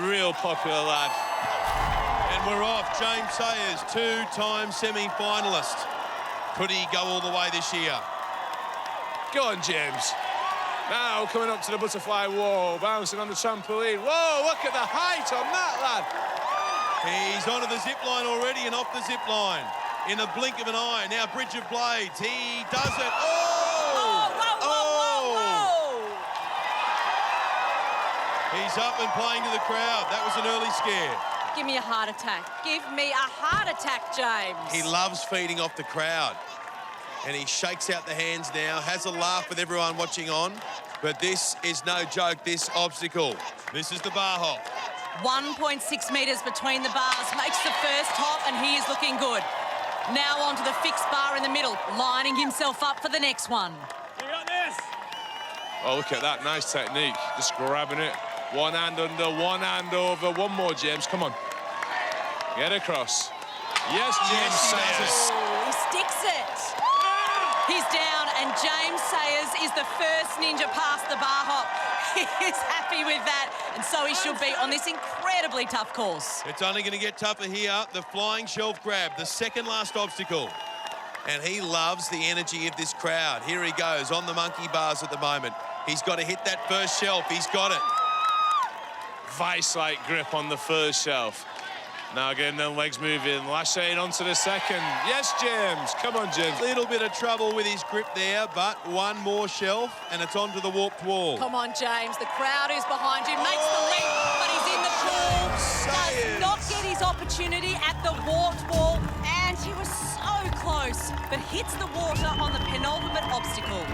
Real popular lad. And we're off. James Sayers, two-time semi-finalist. Could he go all the way this year? Go on, James. Now coming up to the butterfly wall, bouncing on the trampoline. Whoa, look at the height on that lad. He's onto the zip line already and off the zip line. In a blink of an eye. Now Bridge of Blades. He does it. Oh! Whoa! He's up and playing to the crowd. That was an early scare. Give me a heart attack. Give me a heart attack, James. He loves feeding off the crowd. And he shakes out the hands now, has a laugh with everyone watching on. But this is no joke, this obstacle. This is the bar hop. 1.6 metres between the bars, makes the first hop, and he is looking good. Now onto the fixed bar in the middle, lining himself up for the next one. You got this. Oh, look at that, nice technique. Just grabbing it. One hand under, one hand over. One more, James, come on. Get across. Yes, James Sayers. He sticks it. He's down, and James Sayers is the first ninja past the bar hop. He is happy with that, and so he should be on this incredibly tough course. It's only going to get tougher here. The flying shelf grab, the second last obstacle. And he loves the energy of this crowd. Here he goes on the monkey bars at the moment. He's got to hit that first shelf. He's got it. Vice-like grip on the first shelf. Now getting them legs moving, lashing onto the second. Yes, James. Come on, James. Little bit of trouble with his grip there, but one more shelf, and it's onto the warped wall. Come on, James. The crowd is behind you. Makes the leap, but he's in the pool. Does not get his opportunity at the warped wall, and he was so close, but hits the water on the penultimate obstacle.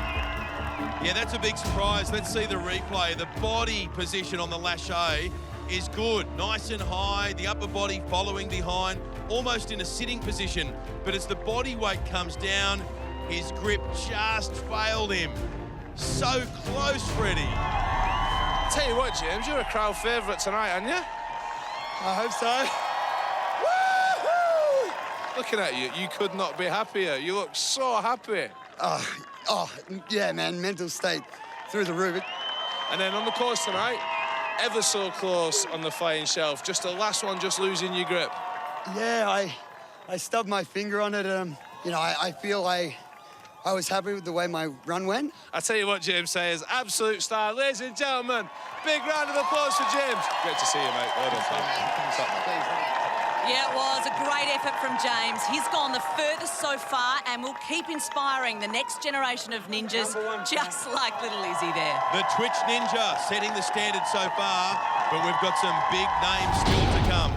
Yeah, that's a big surprise. Let's see the replay. The body position on the lache is good. Nice and high, the upper body following behind, almost in a sitting position. But as the body weight comes down, his grip just failed him. So close, Freddie. Tell you what, James, you're a crowd favourite tonight, aren't you? I hope so. Woo-hoo! Looking at you, you could not be happier. You look so happy. Yeah, man, mental state through the roof. And then on the course tonight, ever so close on the flying shelf. Just the last one, just losing your grip. Yeah, I stubbed my finger on it. You know, I feel I was happy with the way my run went. I tell you what, James says, absolute star. Ladies and gentlemen, big round of applause for James. Great to see you, mate. Well done, pal. Yeah, it was a great effort from James. He's gone the furthest so far and will keep inspiring the next generation of ninjas, just like little Izzy there. The Twitch Ninja setting the standard so far, but we've got some big names still to come.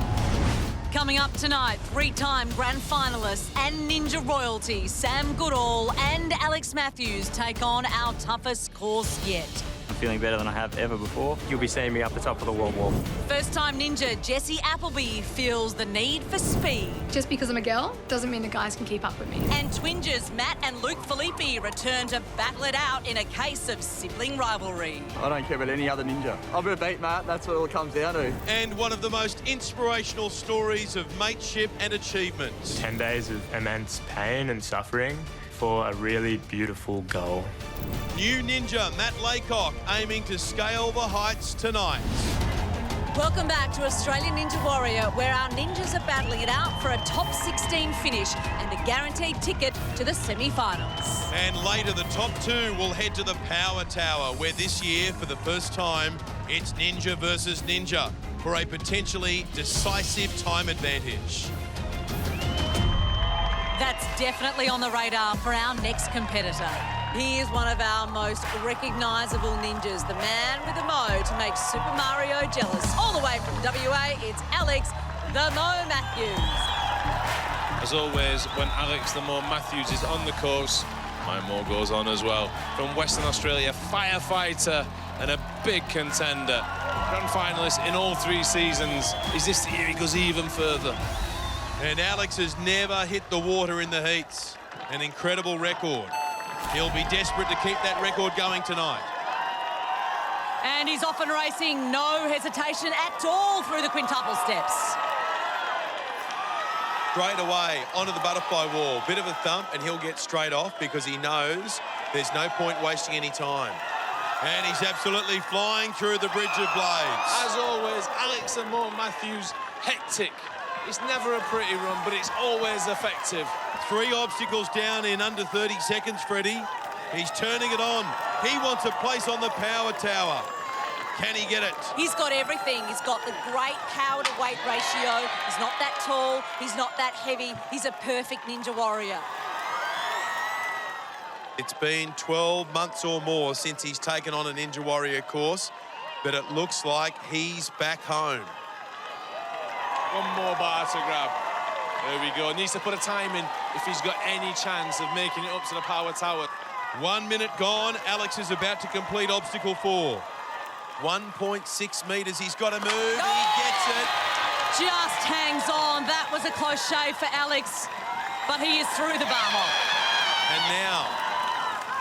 Coming up tonight, three-time grand finalists and ninja royalty Sam Goodall and Alex Matthews take on our toughest course yet. I'm feeling better than I have ever before. You'll be seeing me up the top of the world wall. First-time ninja Jessie Appleby feels the need for speed. Just because I'm a girl doesn't mean the guys can keep up with me. And twingers Matt and Luke Filippi return to battle it out in a case of sibling rivalry. I don't care about any other ninja. I'm going to beat Matt, that's what it all comes down to. And one of the most inspirational stories of mateship and achievement. 10 days of immense pain and suffering for a really beautiful goal. New ninja Matt Laycock aiming to scale the heights tonight. Welcome back to Australian Ninja Warrior, where our ninjas are battling it out for a top 16 finish and a guaranteed ticket to the semi-finals. And later, the top two will head to the Power Tower, where this year, for the first time, it's ninja versus ninja for a potentially decisive time advantage. That's definitely on the radar for our next competitor. He is one of our most recognisable ninjas, the man with the mo to make Super Mario jealous. All the way from WA, it's Alex the Mo Matthews. As always, when Alex the Mo Matthews is on the course, my mo goes on as well. From Western Australia, firefighter and a big contender. Grand finalist in all 3 seasons. Is this the year he goes even further? And Alex has never hit the water in the heats. An incredible record. He'll be desperate to keep that record going tonight. And he's off and racing, no hesitation at all through the quintuple steps. Straight away onto the butterfly wall. Bit of a thump and he'll get straight off because he knows there's no point wasting any time. And he's absolutely flying through the bridge of blades. As always, Alex the Mo Matthews, hectic. It's never a pretty run, but it's always effective. 3 obstacles down in under 30 seconds, Freddie. He's turning it on. He wants a place on the Power Tower. Can he get it? He's got everything. He's got the great power to weight ratio. He's not that tall. He's not that heavy. He's a perfect ninja warrior. It's been 12 months or more since he's taken on a Ninja Warrior course, but it looks like he's back home. One more bar to grab. There we go. Needs to put a time in if he's got any chance of making it up to the Power Tower. 1 minute gone. Alex is about to complete obstacle 4. 1.6 metres. He's got to move. He gets it. Just hangs on. That was a close shave for Alex, but he is through the bar hop. And now,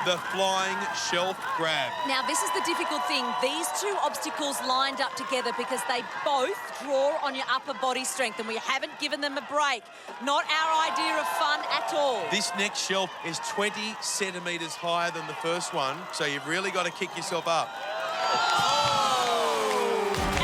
the flying shelf grab. Now, this is the difficult thing. These 2 obstacles lined up together because they both draw on your upper body strength, and we haven't given them a break. Not our idea of fun at all. This next shelf is 20 centimetres higher than the first one, so you've really got to kick yourself up. Oh!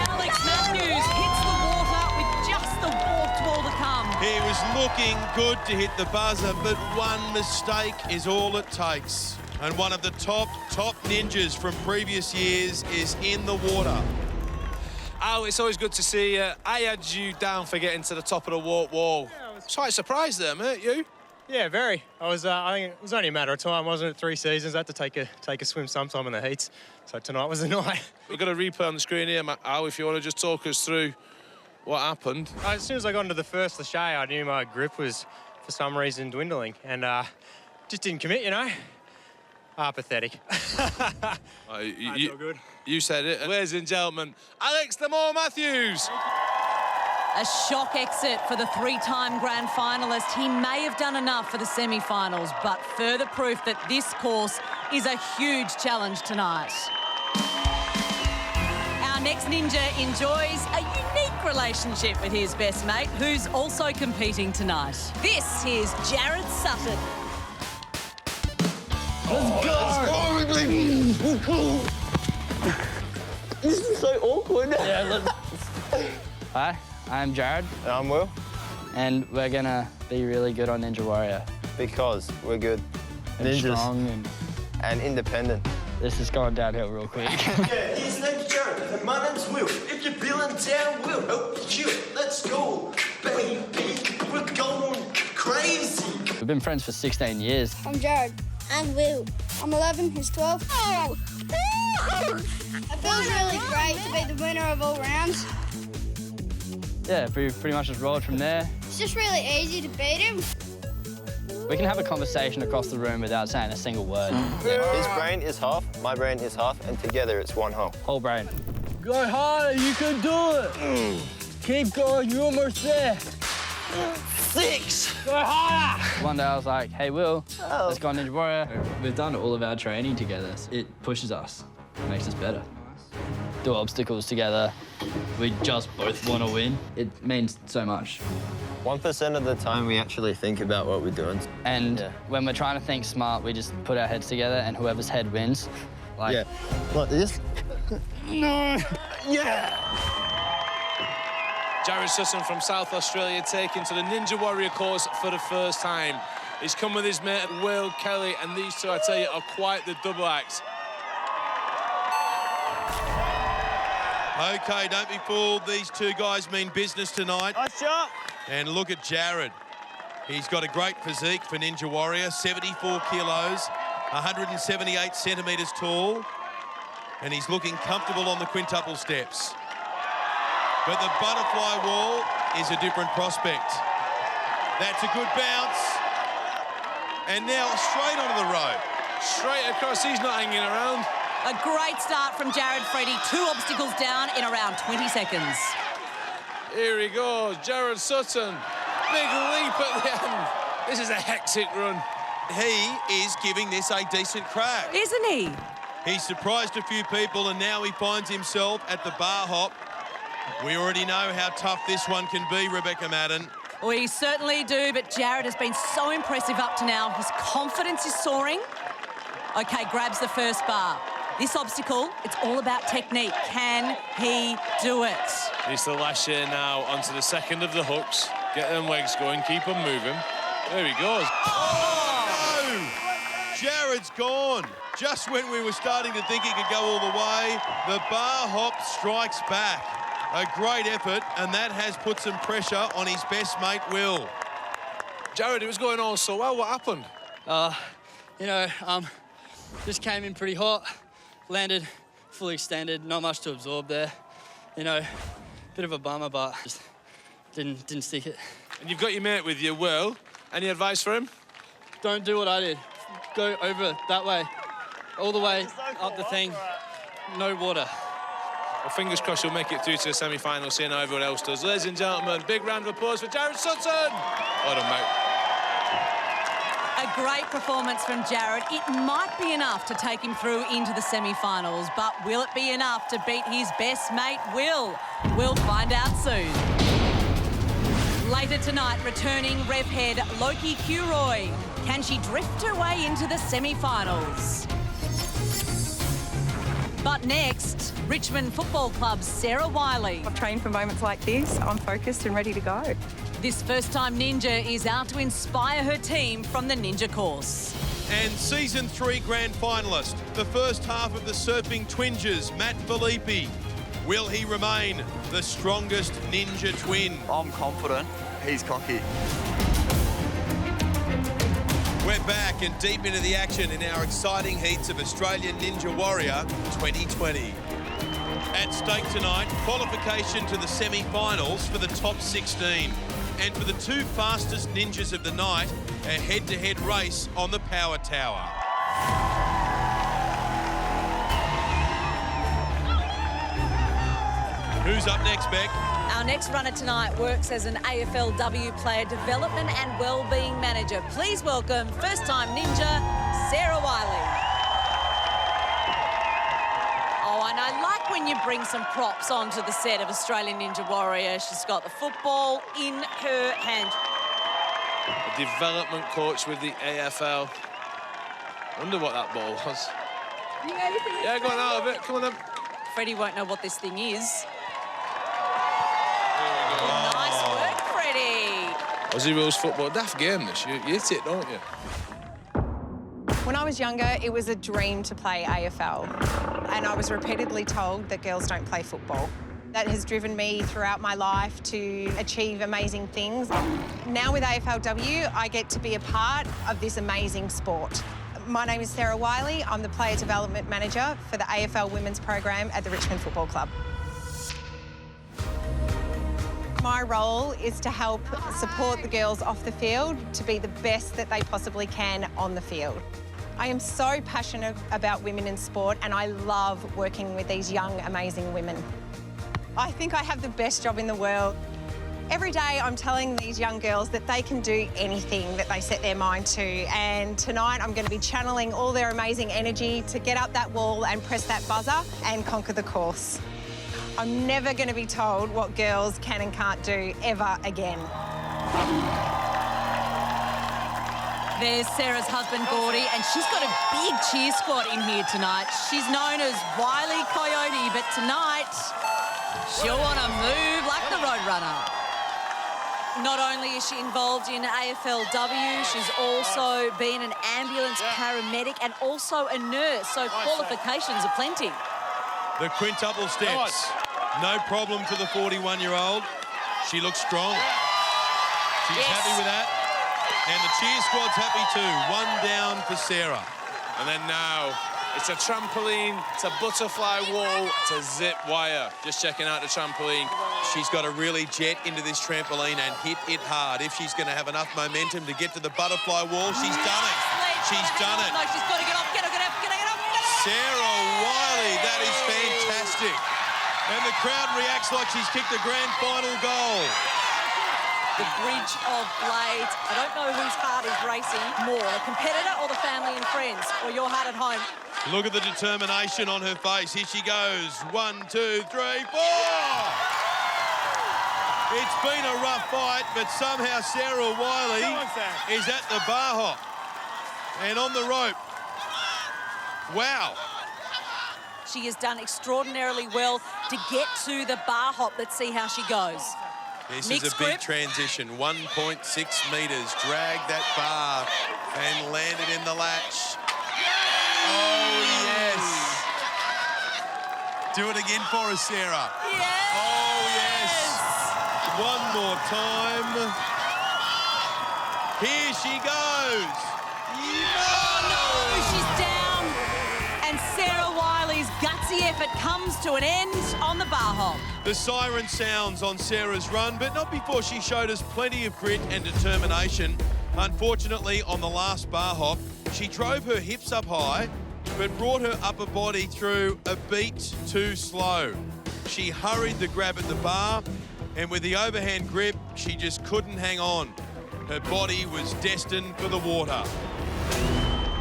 Alex Matthews hits the water with just the warped wall to come. He was looking good to hit the buzzer, but one mistake is all it takes. And one of the top ninjas from previous years is in the water. Al, it's always good to see you. I had you down for getting to the top of the warp wall. Yeah, I was quite surprised there, mate, you? Yeah, very. I think it was only a matter of time, wasn't it? 3 seasons. I had to take a swim sometime in the heats. So tonight was the night. We've got a replay on the screen here, Al, if you want to just talk us through what happened. As soon as I got into the first lâché, I knew my grip was, for some reason, dwindling. And just didn't commit, you know. Pathetic. All good. You said it. Ladies and gentlemen, Alex the Moore Matthews. A shock exit for the three-time grand finalist. He may have done enough for the semi-finals, but further proof that this course is a huge challenge tonight. Our next ninja enjoys a unique relationship with his best mate, who's also competing tonight. This is Jared Sutton. Let's go! This is so awkward. Yeah, Hi, I'm Jared. And I'm Will. And we're gonna be really good on Ninja Warrior. Because we're good. And Ninjas. strong and independent. This is going downhill real quick. Yeah, his name's Jared, and my name's Will. If you're feeling down, we'll help you. Let's go, baby. We're going crazy. We've been friends for 16 years. I'm Jared. And Will. I'm 11, he's 12. Oh! It feels really great to be the winner of all rounds. Yeah, pretty much just rolled from there. It's just really easy to beat him. We can have a conversation across the room without saying a single word. His brain is half, my brain is half, and together it's one whole. Whole brain. Go harder, you can do it. Keep going, you're almost there. 6. Go harder. One day I was like, hey, Will, let's go on Ninja Warrior. We've done all of our training together. It pushes us, makes us better. Do obstacles together. We just both want to win. It means so much. 1% of the time we actually think about what we're doing. And when we're trying to think smart, we just put our heads together and whoever's head wins. Like, like this. No. Yeah. Jared Sutton from South Australia taken to the Ninja Warrior course for the first time. He's come with his mate Will Kelly, and these two, I tell you, are quite the double act. Okay, don't be fooled. These two guys mean business tonight. Nice shot. And look at Jared. He's got a great physique for Ninja Warrior, 74 kilos, 178 centimetres tall, and he's looking comfortable on the quintuple steps. But the butterfly wall is a different prospect. That's a good bounce. And now straight onto the road. Straight across, he's not hanging around. A great start from Jared Freddie. 2 obstacles down in around 20 seconds. Here he goes, Jared Sutton. Big leap at the end. This is a hectic run. He is giving this a decent crack. Isn't he? He's surprised a few people, and now he finds himself at the bar hop. We already know how tough this one can be, Rebecca Madden. We certainly do, but Jared has been so impressive up to now. His confidence is soaring. Okay, grabs the first bar. This obstacle, it's all about technique. Can he do it? He's the lash here now onto the second of the hooks. Get them legs going, keep them moving. There he goes. Oh, no! Jared's gone. Just when we were starting to think he could go all the way, the bar hop strikes back. A great effort, and that has put some pressure on his best mate, Will. Jared, it was going all so well. What happened? Just came in pretty hot, landed fully extended, not much to absorb there. Bit of a bummer, but just didn't stick it. And you've got your mate with you, Will. Any advice for him? Don't do what I did. Go over that way, all the way up the thing, no water. Well, fingers crossed you'll make it through to the semi-final, seeing how everyone else does. Ladies and gentlemen, big round of applause for Jared Sutton. Well done, mate. A great performance from Jared. It might be enough to take him through into the semi-finals, but will it be enough to beat his best mate, Will? We'll find out soon. Later tonight, returning rev head Loki Curoy. Can she drift her way into the semi-finals? But next, Richmond Football Club's Sarah Wiley. I've trained for moments like this. I'm focused and ready to go. This first-time ninja is out to inspire her team from the ninja course. And Season 3 grand finalist, the first half of the Surfing Twinges, Matt Filippi. Will he remain the strongest ninja twin? I'm confident. He's cocky. We're back and deep into the action in our exciting heats of Australian Ninja Warrior 2020. At stake tonight, qualification to the semi-finals for the top 16. And for the 2 fastest ninjas of the night, a head-to-head race on the Power Tower. Who's up next, Beck? Our next runner tonight works as an AFLW player development and wellbeing manager. Please welcome first-time ninja, Sarah Wiley. Oh, and I like when you bring some props onto the set of Australian Ninja Warrior. She's got the football in her hand. A development coach with the AFL. Wonder what that ball was. Yeah, go on out of it. Come on then. Freddie won't know what this thing is. Nice work, Freddie. Aussie rules football. Daft game this. You hit it, don't you? When I was younger, it was a dream to play AFL. And I was repeatedly told that girls don't play football. That has driven me throughout my life to achieve amazing things. Now with AFLW, I get to be a part of this amazing sport. My name is Sarah Wiley. I'm the Player Development Manager for the AFL Women's Program at the Richmond Football Club. My role is to help support the girls off the field to be the best that they possibly can on the field. I am so passionate about women in sport and I love working with these young, amazing women. I think I have the best job in the world. Every day I'm telling these young girls that they can do anything that they set their mind to, and tonight I'm going to be channeling all their amazing energy to get up that wall and press that buzzer and conquer the course. I'm never going to be told what girls can and can't do ever again. There's Sarah's husband, Gordy, and she's got a big cheer squad in here tonight. She's known as Wiley Coyote, but tonight she'll want to move like the Roadrunner. Not only is she involved in AFLW, she's also been an ambulance paramedic and also a nurse, so qualifications are plenty. The quintuple steps. No problem for the 41-year-old. She looks strong. She's happy with that. And the cheer squad's happy too. One down for Sarah. And then now, it's a trampoline, it's a butterfly wall, it's a zip wire. Just checking out the trampoline. She's got to really jet into this trampoline and hit it hard. If she's going to have enough momentum to get to the butterfly wall, she's done it. She's done it. No, she's got to get off, get up. Sarah Wiley, that is fantastic. And the crowd reacts like she's kicked the grand final goal. The bridge of blades. I don't know whose heart is racing more, the competitor or the family and friends, or your heart at home. Look at the determination on her face. Here she goes. 1, 2, 3, 4. It's been a rough fight, but somehow Sarah Wiley is at the bar hop and on the rope. Wow. She has done extraordinarily well to get to the bar hop. Let's see how she goes. This Mixed is a big grip. transition. 1.6 metres. Drag that bar and land it in the latch. Oh, yes. Do it again for us, Sarah. Yes. Oh, yes. One more time. Here she goes. Oh, no, she's down. And Sarah Wiley's gutsy effort comes to an end on the bar hop. The siren sounds on Sarah's run, but not before she showed us plenty of grit and determination. Unfortunately, on the last bar hop, she drove her hips up high, but brought her upper body through a beat too slow. She hurried the grab at the bar, and with the overhand grip, she just couldn't hang on. Her body was destined for the water.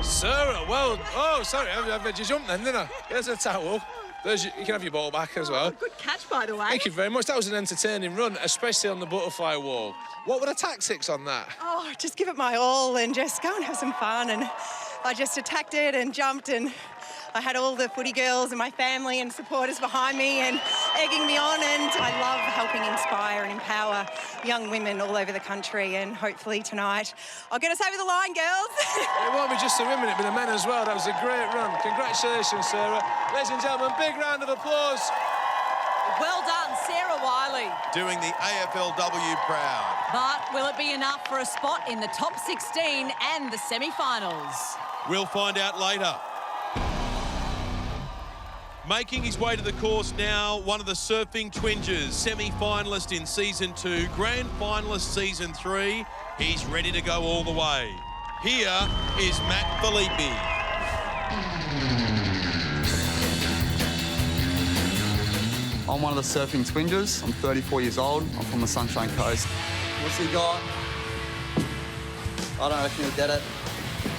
Sarah, well, oh, sorry, I made you jump then, didn't I? There's a towel. You can have your ball back as well. Good catch, by the way. Thank you very much. That was an entertaining run, especially on the butterfly wall. What were the tactics on that? Oh, just give it my all and just go and have some fun. And I just attacked it and jumped, and I had all the footy girls and my family and supporters behind me and egging me on, and I love helping inspire and empower young women all over the country, and hopefully tonight I'll get us over the line, girls. It won't be just the women, it'll be the men as well. That was a great run. Congratulations, Sarah. Ladies and gentlemen, big round of applause. Well done, Sarah Wiley. Doing the AFLW proud. But will it be enough for a spot in the top 16 and the semi-finals? We'll find out later. Making his way to the course now, one of the surfing twingers, semi-finalist in Season 2, grand finalist Season 3. He's ready to go all the way. Here is Matt Filippi. I'm one of the surfing twingers. I'm 34 years old. I'm from the Sunshine Coast. What's he got? I don't reckon he'll get it.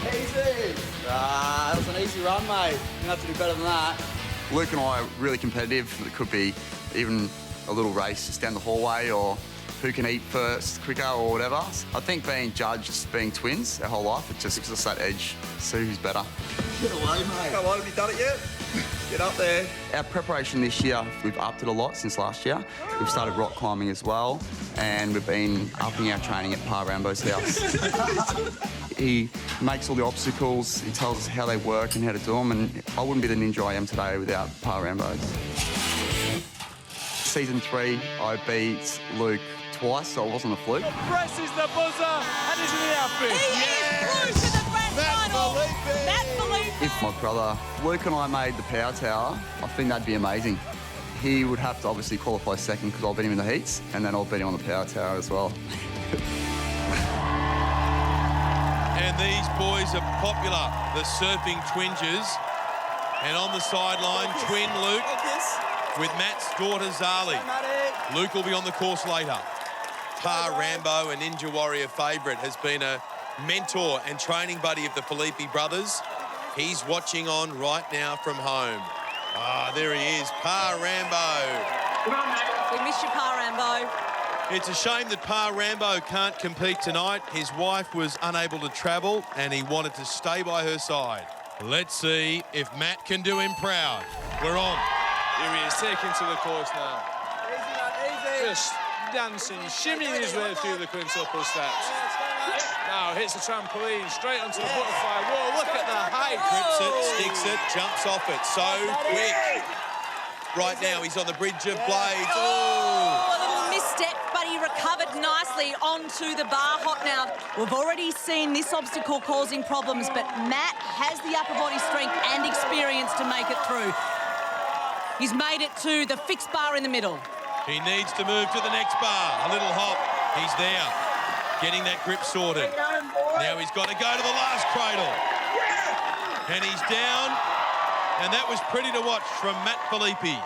Easy! That was an easy run, mate. You have to do better than that. Luke and I are really competitive. It could be even a little race just down the hallway or who can eat first quicker or whatever. I think being judged, being twins our whole life, it just gives us that edge, see who's better. Get away, mate. Come on, have you done it yet? Get up there. Our preparation this year, we've upped it a lot since last year. We've started rock climbing as well, and we've been upping our training at Pa Rambo's house. He makes all the obstacles, he tells us how they work and how to do them, and I wouldn't be the ninja I am today without Pa Rambo's. Season 3, I beat Luke twice, so it wasn't a fluke. Presses the buzzer and is in the outfit. He is through to the grand final. Matt Felipe. If my brother Luke and I made the power tower, I think that'd be amazing. He would have to obviously qualify second because I'll beat him in the heats, and then I'll beat him on the power tower as well. And these boys are popular, the surfing twingers. And on the sideline, twin Luke with Matt's daughter Zali. Luke will be on the course later. Pa Rambo, a Ninja Warrior favourite, has been a mentor and training buddy of the Felipe brothers. He's watching on right now from home. Ah, there he is, Pa Rambo. We miss you, Pa Rambo. It's a shame that Pa Rambo can't compete tonight. His wife was unable to travel and he wanted to stay by her side. Let's see if Matt can do him proud. We're on. Here he is, taking to the course now. Just dancing, shimmying his way through the quintuple steps. Now hits the trampoline, straight onto the butterfly. Whoa, look at the height. Grips it, sticks it, jumps off it. So quick. Right now, he's on the bridge of blades. Oh, a little misstep, but he recovered nicely onto the bar hop now. We've already seen this obstacle causing problems, but Matt has the upper body strength and experience to make it through. He's made it to the fixed bar in the middle. He needs to move to the next bar. A little hop. He's there. Getting that grip sorted. Now he's got to go to the last cradle. And he's down. And that was pretty to watch from Matt Felipe.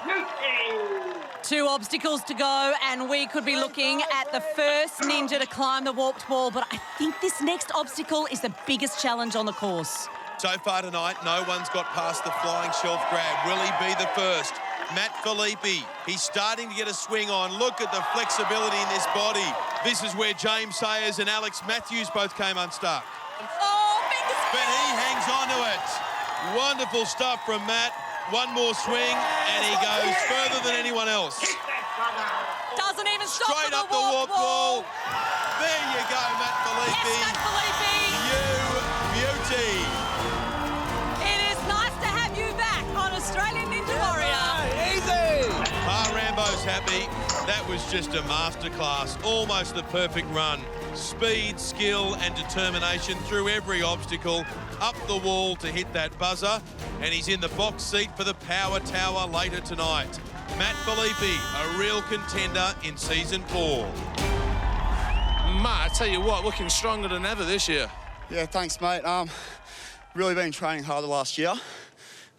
2 obstacles to go, and we could be looking at the first ninja to climb the warped wall, but I think this next obstacle is the biggest challenge on the course. So far tonight, no one's got past the flying shelf grab. Will he be the first? Matt Felipe, he's starting to get a swing on. Look at the flexibility in this body. This is where James Sayers and Alex Matthews both came unstuck. Oh, but he hangs on to it. Wonderful stuff from Matt. One more swing, and he goes further than anyone else. Doesn't even stop straight up the warp wall. There you go, Matt Felipe. Yes, Matt Felipe. You beauty. It is nice to have you back on Australian Ninja Warrior. Easy. Pa Rambo's happy. That was just a masterclass. Almost the perfect run. Speed, skill and determination through every obstacle. Up the wall to hit that buzzer. And he's in the box seat for the Power Tower later tonight. Matt Felipe, a real contender in Season 4. Matt, I tell you what, looking stronger than ever this year. Yeah, thanks, mate. Really been training hard the last year.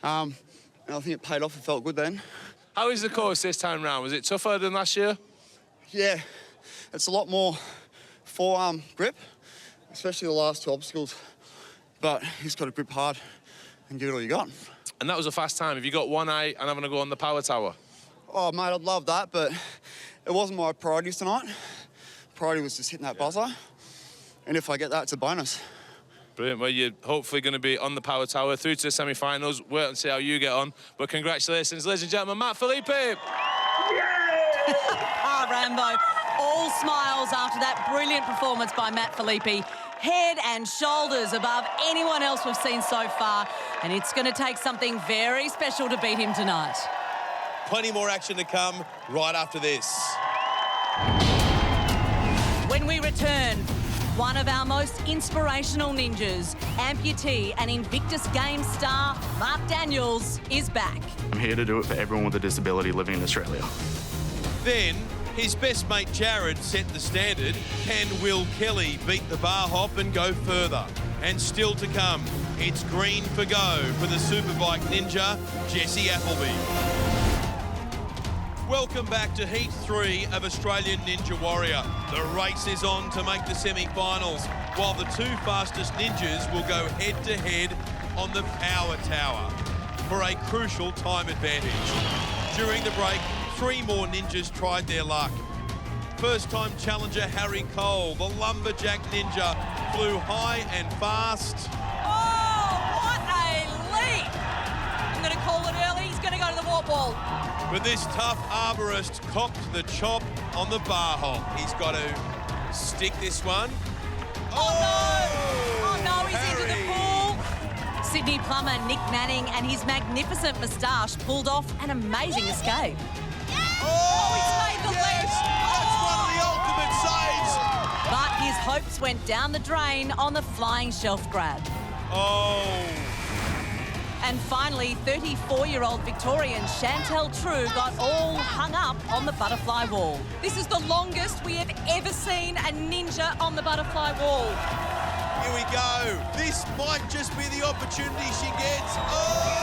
And I think it paid off. It felt good then. How is the course this time round? Was it tougher than last year? Yeah, it's a lot more forearm grip, especially the last 2 obstacles. But he's got to grip hard and give it all you got. And that was a fast time. Have you got one eye and having a go on the power tower? Oh, mate, I'd love that, but it wasn't my priorities tonight. Priority was just hitting that buzzer. And if I get that, it's a bonus. Brilliant. Well, you're hopefully going to be on the power tower through to the semi-finals. Wait and see how you get on. But congratulations, ladies and gentlemen, Matt Felipe. Pa Rambo, all smiles after that brilliant performance by Matt Felipe. Head and shoulders above anyone else we've seen so far. And it's going to take something very special to beat him tonight. Plenty more action to come right after this. When we return, one of our most inspirational ninjas, amputee and Invictus Games star, Mark Daniels, is back. I'm here to do it for everyone with a disability living in Australia. Then, his best mate Jared set the standard. Can Will Kelly beat the bar hop and go further? And still to come, it's green for go for the Superbike ninja, Jesse Appleby. Welcome back to Heat 3 of Australian Ninja Warrior. The race is on to make the semi-finals, while the two fastest ninjas will go head-to-head on the power tower for a crucial time advantage. During the break, 3 more ninjas tried their luck. First-time challenger Harry Cole, the lumberjack ninja, flew high and fast. Oh, what a leap! I'm going to call it early. He's going to go to the warp wall. But this tough arborist copped the chop on the bar hop. He's got to stick this one. Oh no, he's Harry. into the pool. Sydney plumber Nick Manning and his magnificent moustache pulled off an amazing escape. Oh, he's made the leap. That's one of the ultimate saves. But his hopes went down the drain on the flying shelf grab. Oh. And finally, 34-year-old Victorian Chantel True got all hung up on the butterfly wall. This is the longest we have ever seen a ninja on the butterfly wall. Here we go. This might just be the opportunity she gets. Oh!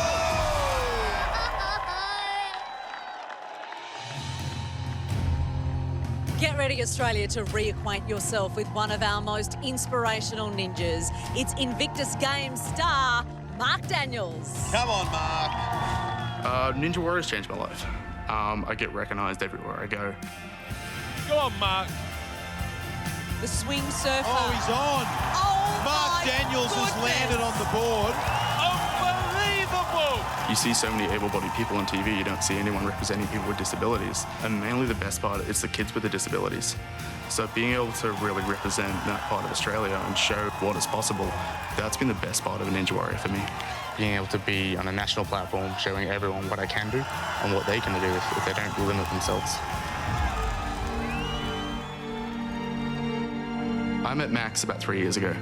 Get ready, Australia, to reacquaint yourself with one of our most inspirational ninjas. It's Invictus Games star, Mark Daniels. Come on, Mark. Ninja Warrior's changed my life. I get recognised everywhere I go. Go on, Mark. The swing surfer. Oh, he's on. Oh, Mark Daniels has landed on the board. Unbelievable! You see so many able-bodied people on TV, you don't see anyone representing people with disabilities. And mainly the best part is the kids with the disabilities. So being able to really represent that part of Australia and show what is possible, that's been the best part of a Ninja Warrior for me. Being able to be on a national platform, showing everyone what I can do and what they can do if they don't limit themselves. I met Max about 3 years ago.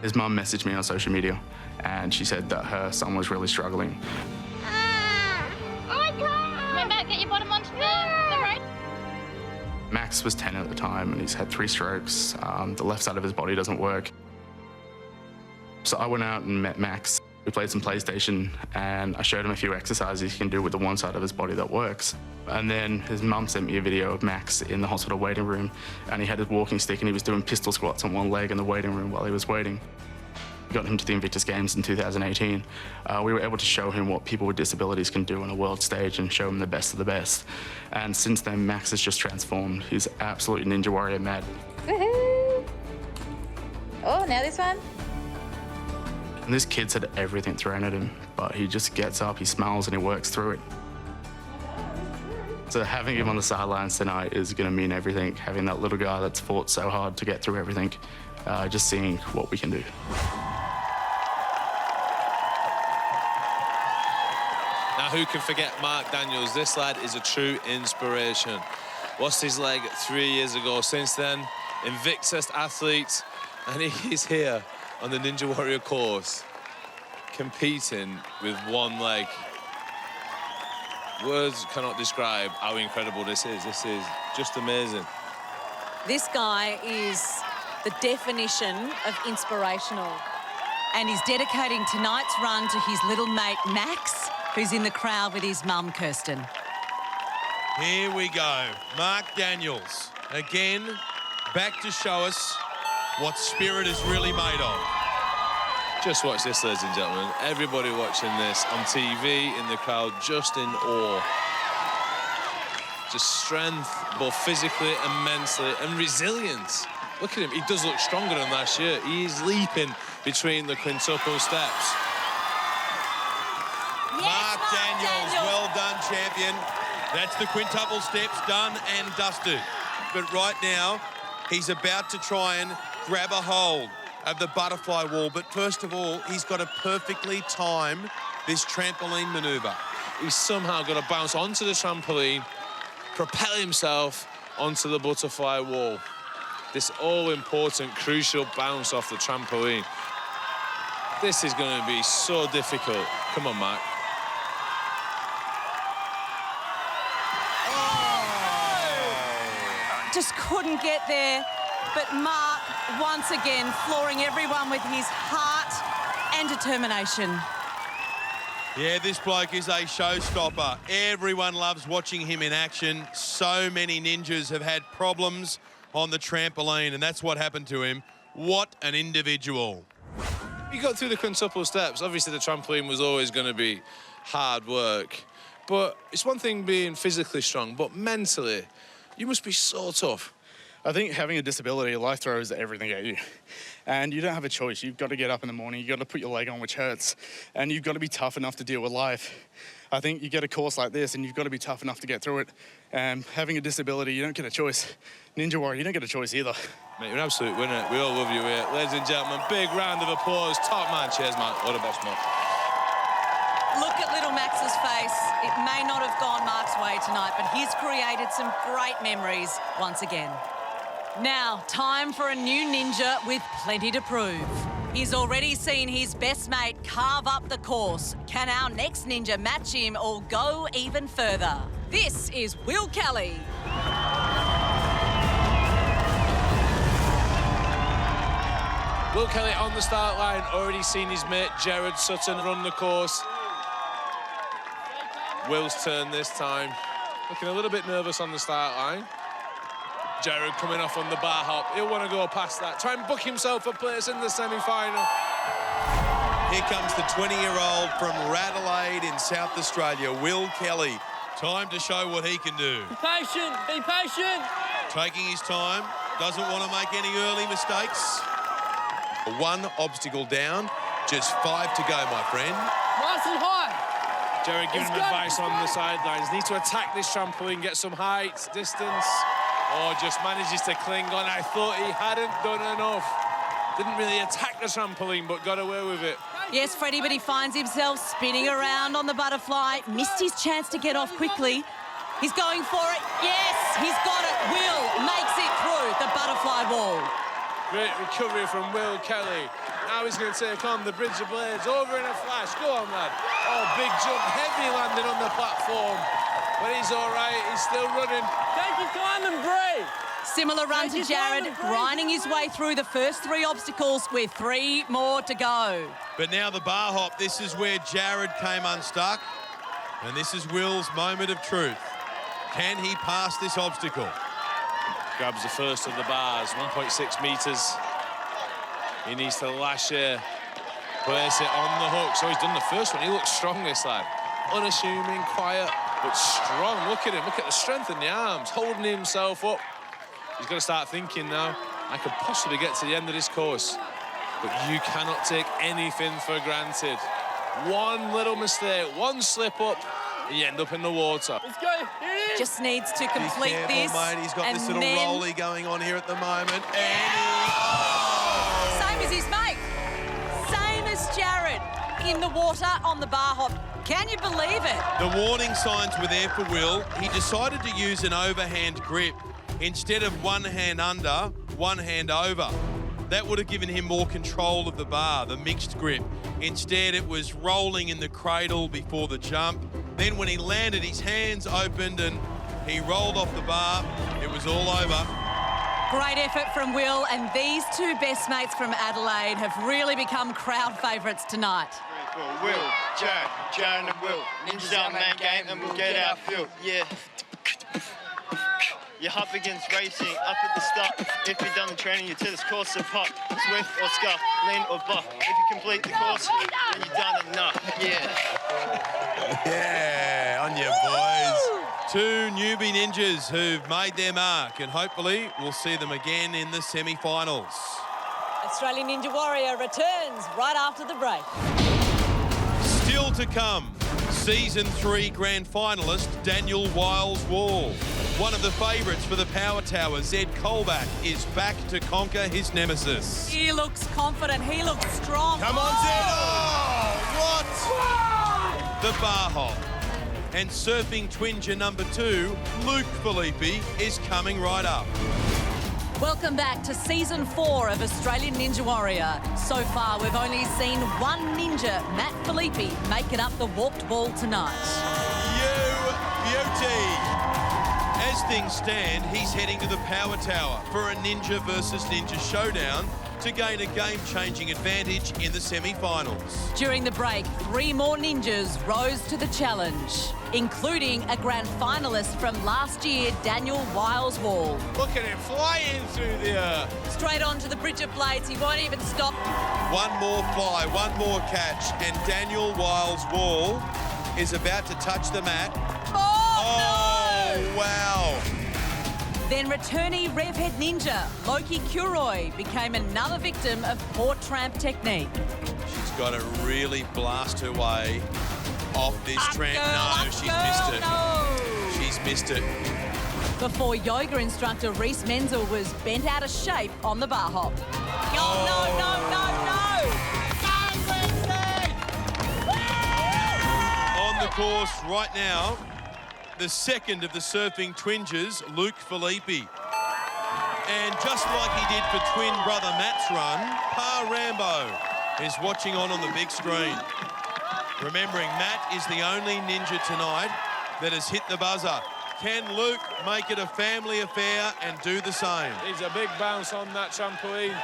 His mum messaged me on social media and she said that her son was really struggling. Remember, get your bottom onto the road. Max was 10 at the time and he's had 3 strokes. The left side of his body doesn't work. So I went out and met Max. We played some PlayStation and I showed him a few exercises he can do with the one side of his body that works. And then his mum sent me a video of Max in the hospital waiting room and he had his walking stick and he was doing pistol squats on one leg in the waiting room while he was waiting. We got him to the Invictus Games in 2018. We were able to show him what people with disabilities can do on a world stage and show him the best of the best. And since then, Max has just transformed. He's absolutely Ninja Warrior mad. Woohoo! Oh, now this one. And this kid's had everything thrown at him, but he just gets up, he smiles, and he works through it. So having him on the sidelines tonight is going to mean everything. Having that little guy that's fought so hard to get through everything, just seeing what we can do. Now, who can forget Mark Daniels? This lad is a true inspiration. Lost his leg 3 years ago. Since then, Invictus athlete, and he is here on the Ninja Warrior course, competing with one leg. Words cannot describe how incredible this is. This is just amazing. This guy is the definition of inspirational. And he's dedicating tonight's run to his little mate, Max, who's in the crowd with his mum, Kirsten. Here we go. Mark Daniels, again, back to show us what spirit is really made of. Just watch this, ladies and gentlemen. Everybody watching this on TV, in the crowd, just in awe. Just strength, both physically and mentally, and resilience. Look at him, he does look stronger than last year. He is leaping between the quintuple steps. Mark Daniels, well done, champion. That's the quintuple steps done and dusted. But right now, he's about to try and grab a hold of the butterfly wall. But first of all, he's got to perfectly time this trampoline maneuver. He's somehow got to bounce onto the trampoline, propel himself onto the butterfly wall. This all-important, crucial bounce off the trampoline. This is going to be so difficult. Come on, Mark. Just couldn't get there. But Mark, once again, flooring everyone with his heart and determination. Yeah, this bloke is a showstopper. Everyone loves watching him in action. So many ninjas have had problems on the trampoline, and that's what happened to him. What an individual. You got through the quintuple steps. Obviously, the trampoline was always going to be hard work. But it's one thing being physically strong, but mentally, you must be so tough. I think having a disability, life throws everything at you. And you don't have a choice. You've got to get up in the morning, you've got to put your leg on, which hurts. And you've got to be tough enough to deal with life. I think you get a course like this and you've got to be tough enough to get through it. And having a disability, you don't get a choice. Ninja Warrior, you don't get a choice either. Mate, you're an absolute winner. We all love you here. Ladies and gentlemen, big round of applause. Top man. Cheers, man. What a boss, man. Look at little Max's face. It may not have gone Mark's way tonight, but he's created some great memories once again. Now, time for a new ninja with plenty to prove. He's already seen his best mate carve up the course. Can our next ninja match him or go even further? This is Will Kelly. Will Kelly on the start line, already seen his mate Jared Sutton run the course. Will's turn this time. Looking a little bit nervous on the start line. Jared coming off on the bar hop. He'll want to go past that. Try and book himself a place in the semi-final. Here comes the 20-year-old from Radelaide in South Australia, Will Kelly. Time to show what he can do. Be patient, be patient. Taking his time, doesn't want to make any early mistakes. One obstacle down, just 5 to go, my friend. Nice and high. Jared giving him advice on the sidelines. Needs to attack this trampoline, get some height, distance. Oh, just manages to cling on. I thought he hadn't done enough. Didn't really attack the trampoline, but got away with it. Yes, Freddie, but he finds himself spinning around on the butterfly. Missed his chance to get off quickly. He's going for it. Yes, he's got it. Will makes it through the butterfly wall. Great recovery from Will Kelly. Now he's going to take on the Bridge of Blades. Over in a flash. Go on, lad. Oh, big jump. Heavy landing on the platform. But he's all right. He's still running. Take your time and breathe. Similar run to Jared, grinding his way through the first 3 obstacles with 3 more to go. But now the bar hop, this is where Jared came unstuck. And this is Will's moment of truth. Can he pass this obstacle? Grabs the first of the bars, 1.6 metres. He needs to lash here, place it on the hook. So he's done the first one. He looks strong, this lad. Unassuming, quiet, but strong. Look at him. Look at the strength in the arms, holding himself up. He's got to start thinking now, I could possibly get to the end of this course. But you cannot take anything for granted. One little mistake, one slip up, you end up in the water. Let's go. Here it is. Just needs to complete Be careful, this. mate. He's got this little rolly going on here at the moment. Same as his mate. Same as Jared. In the water on the bar hop. Can you believe it? The warning signs were there for Will. He decided to use an overhand grip instead of one hand under, one hand over. That would have given him more control of the bar, the mixed grip. Instead, it was rolling in the cradle before the jump. Then when he landed, his hands opened and he rolled off the bar. It was all over. Great effort from Will, and these 2 best mates from Adelaide have really become crowd favourites tonight. Will, Jared and Will. Ninjas out man game and we'll get our field. Yeah. Your hop against racing, up at the start. If you've done the training, you to this course of hop, swift or scuff, lean or buff. If you complete the course, then you've done enough. Yeah. Yeah, on you, boys. 2 newbie ninjas who've made their mark, and hopefully we'll see them again in the semi-finals. Australian Ninja Warrior returns right after the break. Still to come, Season 3 grand finalist Daniel Wiles-Wall. One of the favourites for the Power Tower, Zed Colback, is back to conquer his nemesis. He looks confident. He looks strong. Come on, Zed! Oh, what? The bar hop. And surfing twinger number 2, Luke Filippi, is coming right up. Welcome back to Season 4 of Australian Ninja Warrior. So far, we've only seen one ninja, Matt Filippi, make it up the warped wall tonight. You beauty! As things stand, he's heading to the Power Tower for a ninja versus ninja showdown to to gain a game-changing advantage in the semi-finals. During the break, 3 more ninjas rose to the challenge, including a grand finalist from last year, Daniel Wiles-Wall. Look at him flying through the air. Straight onto the Bridge of Blades, he won't even stop. One more fly, one more catch, and Daniel Wiles-Wall is about to touch the mat. Oh, wow. Then returnee Revhead Ninja, Loki Kuroi, became another victim of poor tramp technique. She's got to really blast her way off this tramp. Missed it. No. She's missed it. Before yoga instructor Reese Menzel was bent out of shape on the bar hop. Oh, no. On the course right now, the second of the surfing twinges, Luke Filippi. And just like he did for twin brother Matt's run, Pa Rambo is watching on the big screen. Remembering Matt is the only ninja tonight that has hit the buzzer. Can Luke make it a family affair and do the same? He's a big bounce on that trampoline.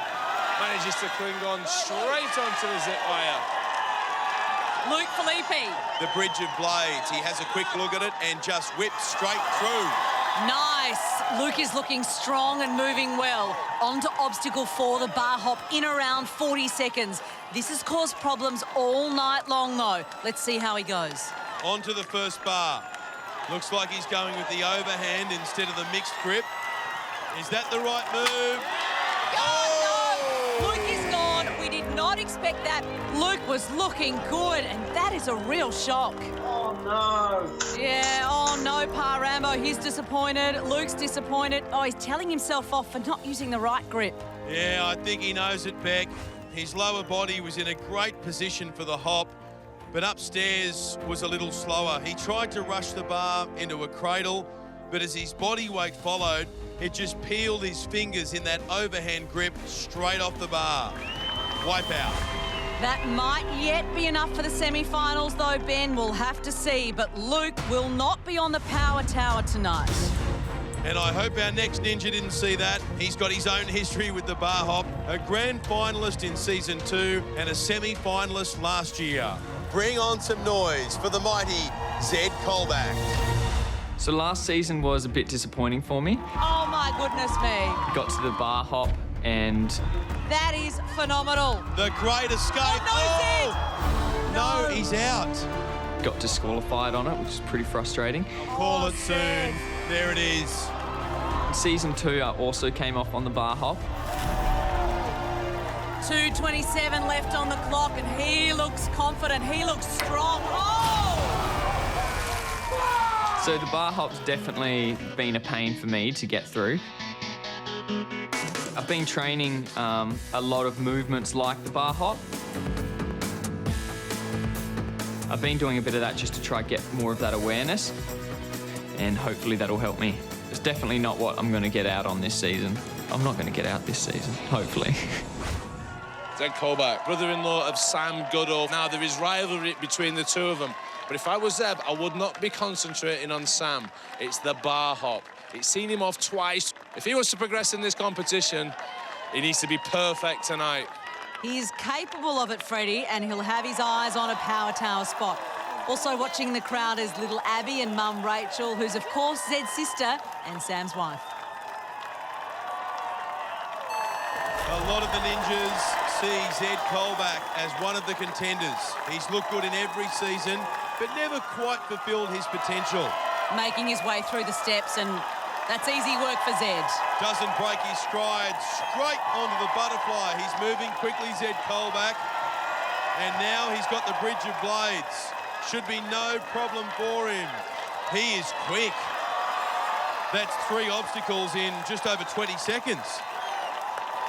Manages to cling on straight onto the zip wire. Luke Filippi. The Bridge of Blades. He has a quick look at it and just whips straight through. Nice. Luke is looking strong and moving well. On to obstacle 4, the bar hop, in around 40 seconds. This has caused problems all night long, though. Let's see how he goes. On to the first bar. Looks like he's going with the overhand instead of the mixed grip. Is that the right move? Oh! Luke is gone. We did not expect that. Luke was looking good, and that is a real shock. Oh, no. Yeah, oh no, Pa Rambo, he's disappointed. Luke's disappointed. Oh, he's telling himself off for not using the right grip. Yeah, I think he knows it, Beck. His lower body was in a great position for the hop, but upstairs was a little slower. He tried to rush the bar into a cradle, but as his body weight followed, it just peeled his fingers in that overhand grip straight off the bar. Wipe out. That might yet be enough for the semi-finals, though, Ben. We'll have to see. But Luke will not be on the power tower tonight. And I hope our next ninja didn't see that. He's got his own history with the bar hop, a grand finalist in season 2 and a semi-finalist last year. Bring on some noise for the mighty Zed Colback. So last season was a bit disappointing for me. Oh, my goodness me. Got to the bar hop and... That is phenomenal. The great escape. No, he's out. Got disqualified on it, which is pretty frustrating. Call it soon. There it is. Season 2, I also came off on the bar hop. 2:27 left on the clock, and he looks confident. He looks strong. Oh! So the bar hop's definitely been a pain for me to get through. I've been training a lot of movements like the bar hop. I've been doing a bit of that just to try to get more of that awareness, and hopefully that'll help me. It's definitely not what I'm going to get out on this season. I'm not going to get out this season, hopefully. Zed Colback, brother-in-law of Sam Goodall. Now, there is rivalry between the two of them, but if I was Zeb, I would not be concentrating on Sam. It's the bar hop. It's seen him off twice. If he was to progress in this competition, he needs to be perfect tonight. He is capable of it, Freddie, and he'll have his eyes on a power tower spot. Also watching the crowd is little Abby and mum Rachel, who's of course Zed's sister and Sam's wife. A lot of the ninjas see Zed Colback as one of the contenders. He's looked good in every season, but never quite fulfilled his potential. Making his way through the steps, and that's easy work for Zed. Doesn't break his stride, straight onto the butterfly. He's moving quickly, Zed Colback. And now he's got the Bridge of Blades. Should be no problem for him. He is quick. That's 3 obstacles in just over 20 seconds.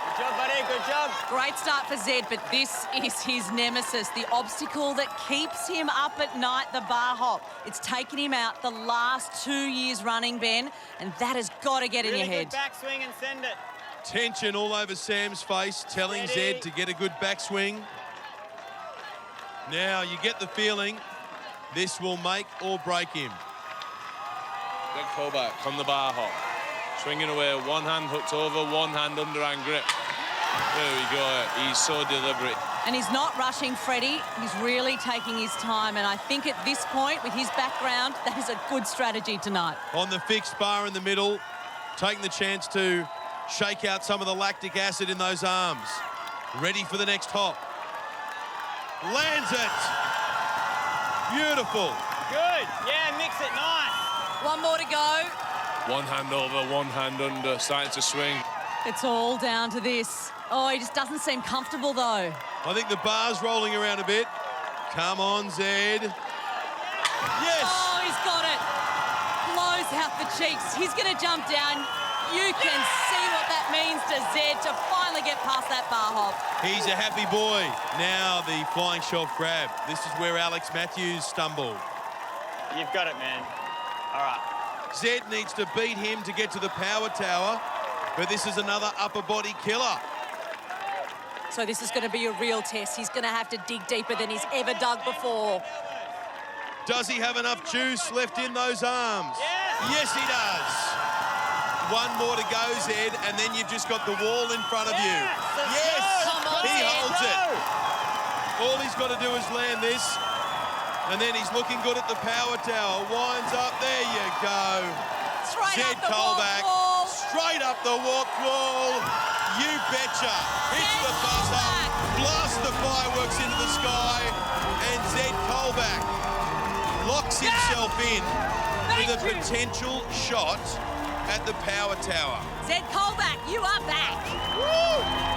Good job, buddy, good job. Great start for Zed, but this is his nemesis, the obstacle that keeps him up at night, the bar hop. It's taken him out the last 2 years running, Ben, and that has got to get in your head. Good backswing and send it. Tension all over Sam's face, telling Zed to get a good backswing. Now, you get the feeling this will make or break him. Zed Colback on the bar hop. Swinging away, one hand hooked over, one hand underhand grip. There we go. He's so deliberate. And he's not rushing Freddie. He's really taking his time. And I think at this point, with his background, that is a good strategy tonight. On the fixed bar in the middle, taking the chance to shake out some of the lactic acid in those arms. Ready for the next hop. Lands it. Beautiful. Good. Yeah, mix it nice. One more to go. One hand over, one hand under, starting to swing. It's all down to this. Oh, he just doesn't seem comfortable, though. I think the bar's rolling around a bit. Come on, Zed. Yes! Oh, he's got it. Blows out the cheeks. He's going to jump down. You can see what that means to Zed to finally get past that bar hop. He's a happy boy. Now the flying shelf grab. This is where Alex Matthews stumbled. You've got it, man. All right. Zed needs to beat him to get to the power tower, but this is another upper body killer. So this is going to be a real test. He's going to have to dig deeper than he's ever dug before. Does he have enough juice left in those arms? Yes, he does. One more to go, Zed, and then you've just got the wall in front of you. Yes! Come on, he Zed. holds it. All he's got to do is land this, and then he's looking good at the power tower. Winds up. There you go. Straight Zed up the Colback. walk wall. Straight up the walk wall. You betcha. Hits the buzzer. Blasts the fireworks into the sky. And Zed Colback locks himself in with a potential shot at the power tower. Zed Colback, you are back. Woo!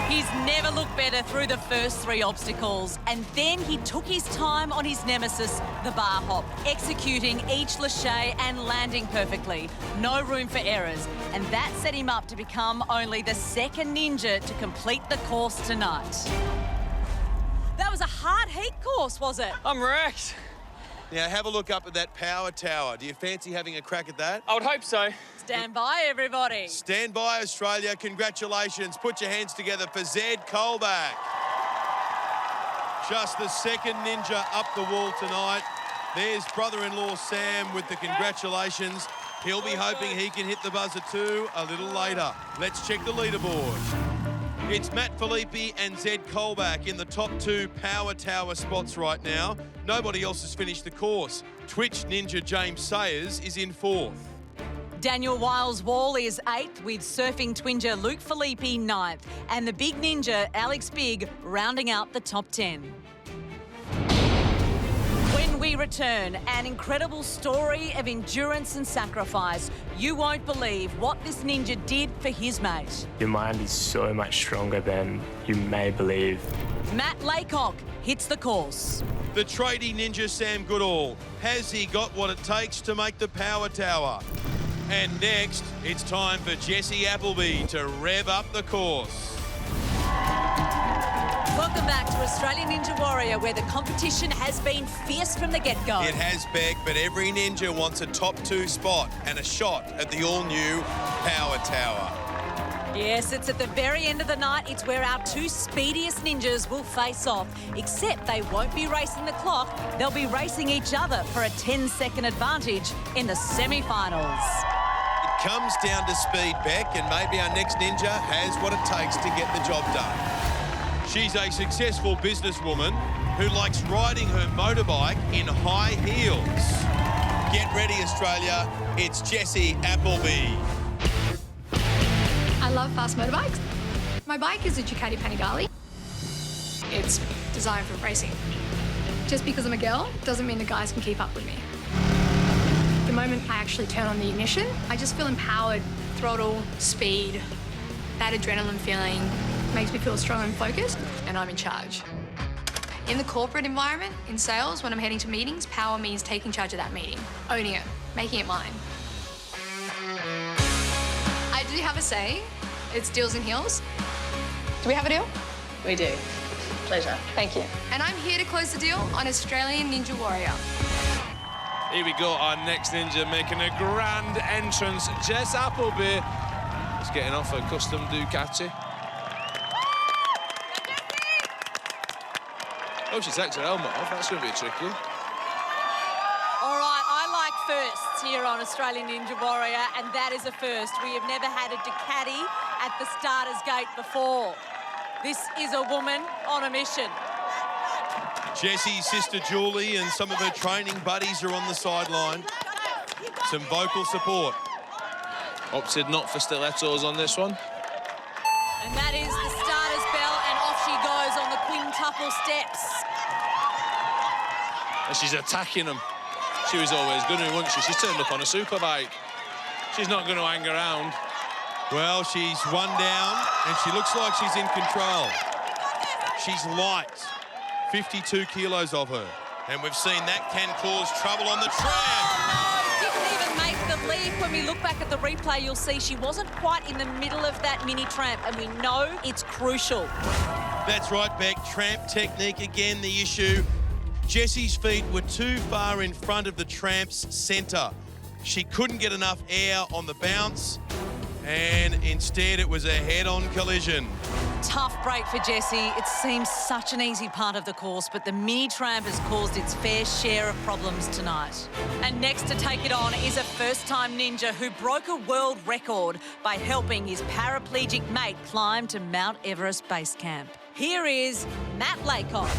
He's never looked better through the first three obstacles, and then he took his time on his nemesis, the bar hop, executing each lâché and landing perfectly. No room for errors, and that set him up to become only the second ninja to complete the course tonight. That was a hard heat course, was it? I'm wrecked. Now have a look up at that power tower. Do you fancy having a crack at that? I would hope so. Stand by, everybody. Stand by, Australia. Congratulations. Put your hands together for Zed Colback. Just the second ninja up the wall tonight. There's brother-in-law Sam with the congratulations. He'll be hoping he can hit the buzzer too a little later. Let's check the leaderboard. It's Matt Filippi and Zed Colback in the top two power tower spots right now. Nobody else has finished the course. Twitch ninja James Sayers is in fourth. Daniel Wiles Wall is 8th, with surfing twinger Luke Filippi 9th, and the big ninja Alex Big rounding out the top 10. When we return, an incredible story of endurance and sacrifice. You won't believe what this ninja did for his mate. Your mind is so much stronger than you may believe. Matt Laycock hits the course. The tradie ninja Sam Goodall. Has he got what it takes to make the power tower? And next, it's time for Jesse Appleby to rev up the course. Welcome back to Australian Ninja Warrior, where the competition has been fierce from the get-go. It has, Beck, but every ninja wants a top two spot and a shot at the all-new power tower. Yes, it's at the very end of the night. It's where our two speediest ninjas will face off, except they won't be racing the clock. They'll be racing each other for a 10-second advantage in the semi-finals. It comes down to speed, Beck, and maybe our next ninja has what it takes to get the job done. She's a successful businesswoman who likes riding her motorbike in high heels. Get ready, Australia. It's Jessie Appleby. I love fast motorbikes. My bike is a Ducati Panigale. It's designed for racing. Just because I'm a girl doesn't mean the guys can keep up with me. The moment I actually turn on the ignition, I just feel empowered. Throttle, speed, that adrenaline feeling makes me feel strong and focused, and I'm in charge. In the corporate environment, in sales, when I'm heading to meetings, power means taking charge of that meeting, owning it, making it mine. I do have a say. It's deals and heels. Do we have a deal? We do. Pleasure. Thank you. And I'm here to close the deal on Australian Ninja Warrior. Here we go, our next ninja making a grand entrance. Jess Appleby is getting off a custom Ducati. Oh, she takes her helmet off. That's going to be tricky. All right, I like firsts here on Australian Ninja Warrior, and that is a first. We have never had a Ducati at the starter's gate before. This is a woman on a mission. Jessie's sister Julie and some of her training buddies are on the sideline. Some vocal support. Opted not for stilettos on this one. And that is the starter's bell, and off she goes on the quintuple steps. And she's attacking them. She was always going to, wasn't she? She's turned up on a superbike. She's not going to hang around. Well, she's one down, and she looks like she's in control. She's light, 52 kilos of her. And we've seen that can cause trouble on the tram. Didn't even make the leap. When we look back at the replay, you'll see she wasn't quite in the middle of that mini tramp, and we know it's crucial. That's right, Beck. Tramp technique again, the issue. Jessie's feet were too far in front of the tramp's centre. She couldn't get enough air on the bounce, and instead it was a head-on collision. Tough break for Jessie. It seems such an easy part of the course, but the mini tramp has caused its fair share of problems tonight. And next to take it on is a first-time ninja who broke a world record by helping his paraplegic mate climb to Mount Everest base camp. Here is Matt Laycock.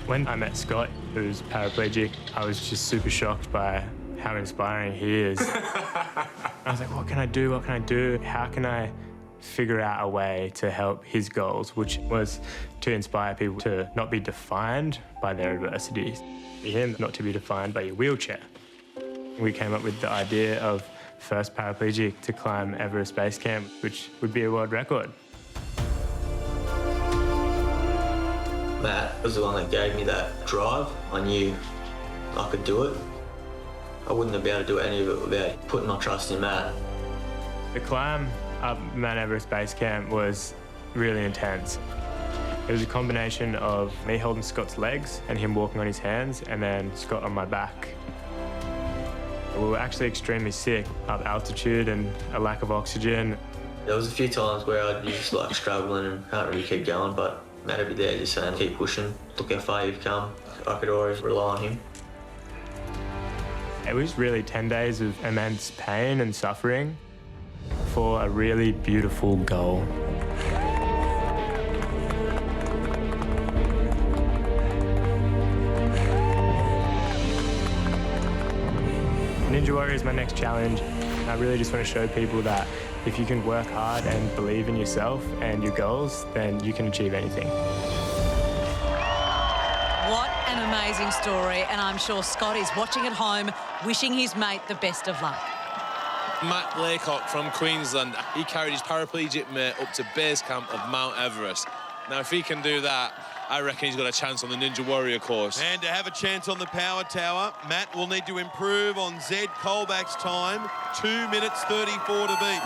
When I met Scott, who's paraplegic, I was just super shocked by how inspiring he is. I was like, what can I do? What can I do? How can I figure out a way to help his goals, which was to inspire people to not be defined by their adversities, for him not to be defined by your wheelchair. We came up with the idea of first paraplegic to climb Everest base camp, which would be a world record. Matt was the one that gave me that drive. I knew I could do it. I wouldn't have been able to do any of it without putting my trust in Matt. The climb up Mount Everest base camp was really intense. It was a combination of me holding Scott's legs and him walking on his hands, and then Scott on my back. We were actually extremely sick, up altitude and a lack of oxygen. There was a few times where I'd just like struggling and can't really keep going, but Matt would be there just saying, keep pushing, look how far you've come. I could always rely on him. It was really 10 days of immense pain and suffering for a really beautiful goal. Ninja Warrior is my next challenge. I really just want to show people that if you can work hard and believe in yourself and your goals, then you can achieve anything. What an amazing story, and I'm sure Scott is watching at home, wishing his mate the best of luck. Matt Laycock from Queensland, he carried his paraplegic mate up to base camp of Mount Everest. Now, if he can do that, I reckon he's got a chance on the Ninja Warrior course. And to have a chance on the power tower, Matt will need to improve on Zed Colback's time, 2 minutes 34 to beat.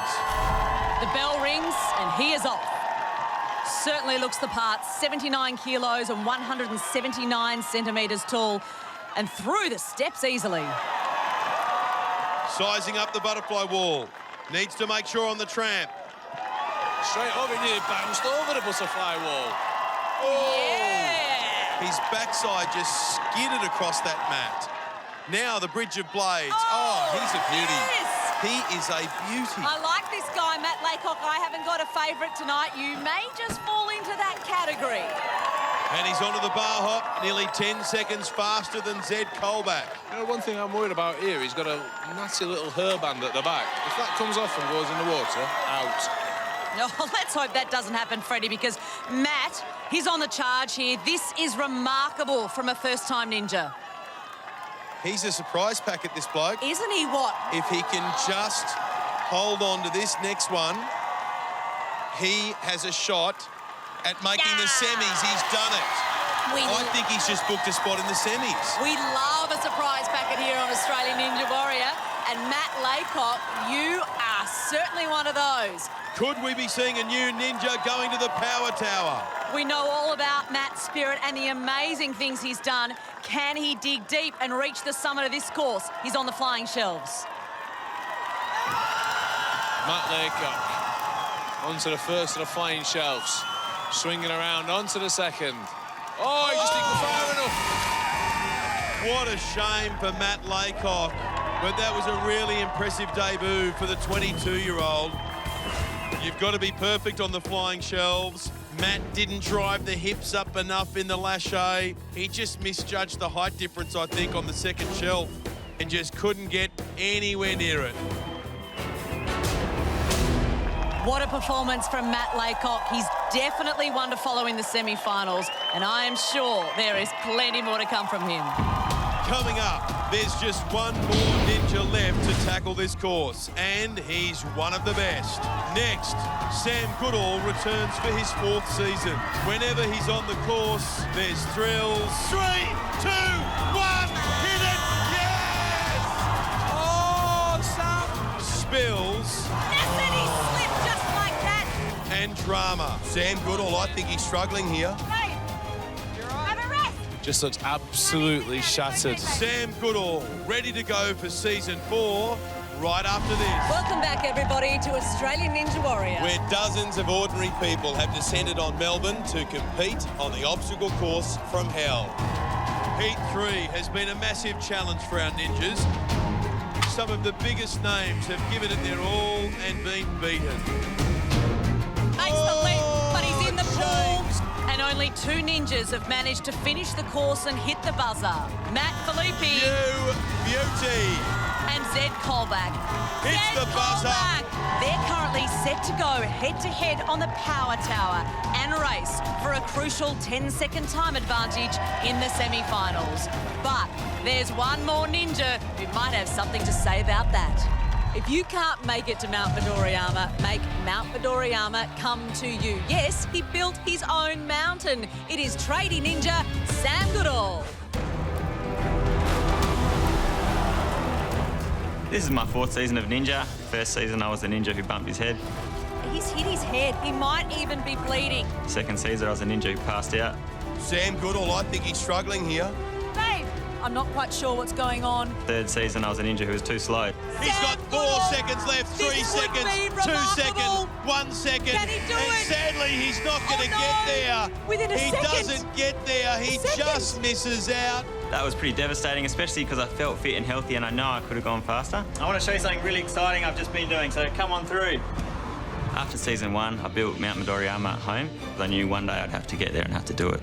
The bell rings and he is off. Certainly looks the part, 79 kilos and 179 centimetres tall, and through the steps easily. Sizing up the butterfly wall. Needs to make sure on the tramp. Straight over, he bounced over the butterfly wall. Oh! Yeah! His backside just skidded across that mat. Now the bridge of blades. Oh, he's a beauty. Yes! He is a beauty. I like this guy, Matt Laycock. I haven't got a favourite tonight. You may just fall into that category. And he's onto the bar hop, nearly 10 seconds faster than Zed Colback. You know, one thing I'm worried about here, he's got a nasty little hairband at the back. If that comes off and goes in the water, out. No, let's hope that doesn't happen, Freddie, because Matt, he's on the charge here. This is remarkable from a first-time ninja. He's a surprise packet, this bloke. Isn't he what? If he can just hold on to this next one, he has a shot at making the semis. He's done it. I think he's just booked a spot in the semis. We love a surprise packet here on Australian Ninja Warrior. And Matt Laycock, you are certainly one of those. Could we be seeing a new ninja going to the power tower? We know all about Matt's spirit and the amazing things he's done. Can he dig deep and reach the summit of this course? He's on the flying shelves. Matt Laycock onto the first of the flying shelves. Swinging around onto the second. Oh, he just didn't go far enough. What a shame for Matt Laycock. But that was a really impressive debut for the 22-year-old. You've got to be perfect on the flying shelves. Matt didn't drive the hips up enough in the lâché. He just misjudged the height difference, I think, on the second shelf and just couldn't get anywhere near it. What a performance from Matt Laycock. He's definitely one to follow in the semi-finals, and I am sure there is plenty more to come from him. Coming up, there's just one more ninja left to tackle this course, and he's one of the best. Next, Sam Goodall returns for his 4th season. Whenever he's on the course, there's thrills. 3, 2, 1, hit it! Yes! Oh, Sam! Spills. Listen, he slipped just like that. And drama. Sam Goodall, I think he's struggling here. Just looks absolutely shattered. Sam Goodall, ready to go for season 4, right after this. Welcome back, everybody, to Australian Ninja Warrior, where dozens of ordinary people have descended on Melbourne to compete on the obstacle course from hell. Heat 3 has been a massive challenge for our ninjas. Some of the biggest names have given it their all and been beaten. Makes the leap, but he's in the pool. And only 2 ninjas have managed to finish the course and hit the buzzer. Matt Filippi. You beauty. And Zed Colback. Hits the buzzer. They're currently set to go head-to-head on the power tower and race for a crucial 10-second time advantage in the semi-finals. But there's one more ninja who might have something to say about that. If you can't make it to Mount Midoriyama, make Mount Midoriyama come to you. Yes, he built his own mountain. It is tradie ninja Sam Goodall. This is my 4th season of Ninja. First season I was the ninja who bumped his head. He's hit his head. He might even be bleeding. Second season I was a ninja who passed out. Sam Goodall, I think he's struggling here. Babe, I'm not quite sure what's going on. Third season I was a ninja who was too slow. He's got 4 seconds left, 3 seconds, 2 seconds, 1 second. Can he do and it? sadly, he's not going to get there. Within a second. He doesn't get there. He just misses out. That was pretty devastating, especially because I felt fit and healthy and I know I could have gone faster. I want to show you something really exciting I've just been doing, so come on through. After season 1, I built Mount Midoriyama at home. I knew one day I'd have to get there and have to do it.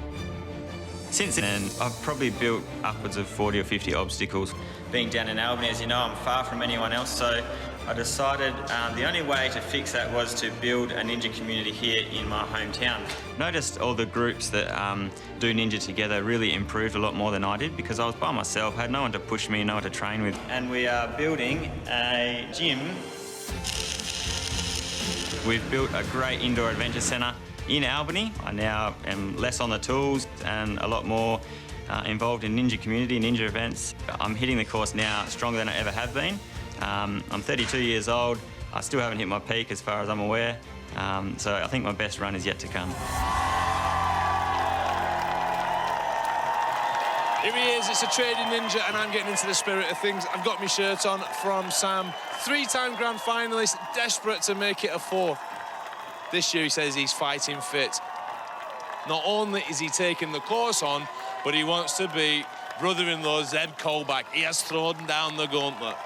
Since then, I've probably built upwards of 40 or 50 obstacles. Being down in Albany, as you know, I'm far from anyone else, so I decided the only way to fix that was to build a ninja community here in my hometown. Noticed all the groups that do ninja together really improved a lot more than I did because I was by myself, had no one to push me, no one to train with. And we are building a gym. We've built a great indoor adventure centre in Albany. I now am less on the tools and a lot more involved in ninja community, ninja events. I'm hitting the course now stronger than I ever have been. I'm 32 years old. I still haven't hit my peak as far as I'm aware. So I think my best run is yet to come. Here he is, it's a trading ninja, and I'm getting into the spirit of things. I've got my shirt on from Sam, 3-time grand finalist, desperate to make it a 4th. This year he says he's fighting fit. Not only is he taking the course on, but he wants to beat brother-in-law Zed Colback. He has thrown down the gauntlet.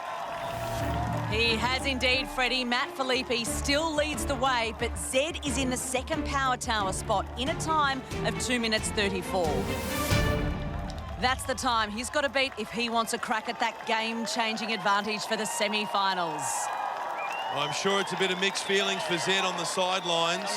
He has indeed, Freddie. Matt Filippi still leads the way, but Zed is in the 2nd power tower spot in a time of 2 minutes 34. That's the time he's got to beat if he wants a crack at that game-changing advantage for the semi-finals. I'm sure it's a bit of mixed feelings for Zed on the sidelines,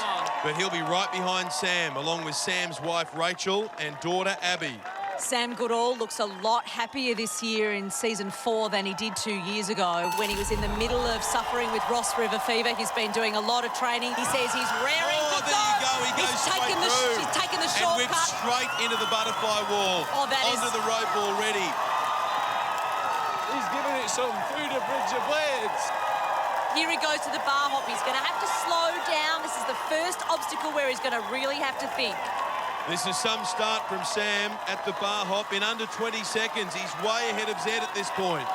but he'll be right behind Sam, along with Sam's wife, Rachel, and daughter, Abby. Sam Goodall looks a lot happier this year in season 4 than he did 2 years ago when he was in the middle of suffering with Ross River fever. He's been doing a lot of training. He says he's raring to go. There you go. He goes straight through. He's taken the and shortcut. whips straight into the butterfly wall. Oh, that onto the rope already. He's giving it some through the bridge of blades. Here he goes to the bar hop. He's going to have to slow down. This is the first obstacle where he's going to really have to think. This is some start from Sam at the bar hop in under 20 seconds. He's way ahead of Zed at this point.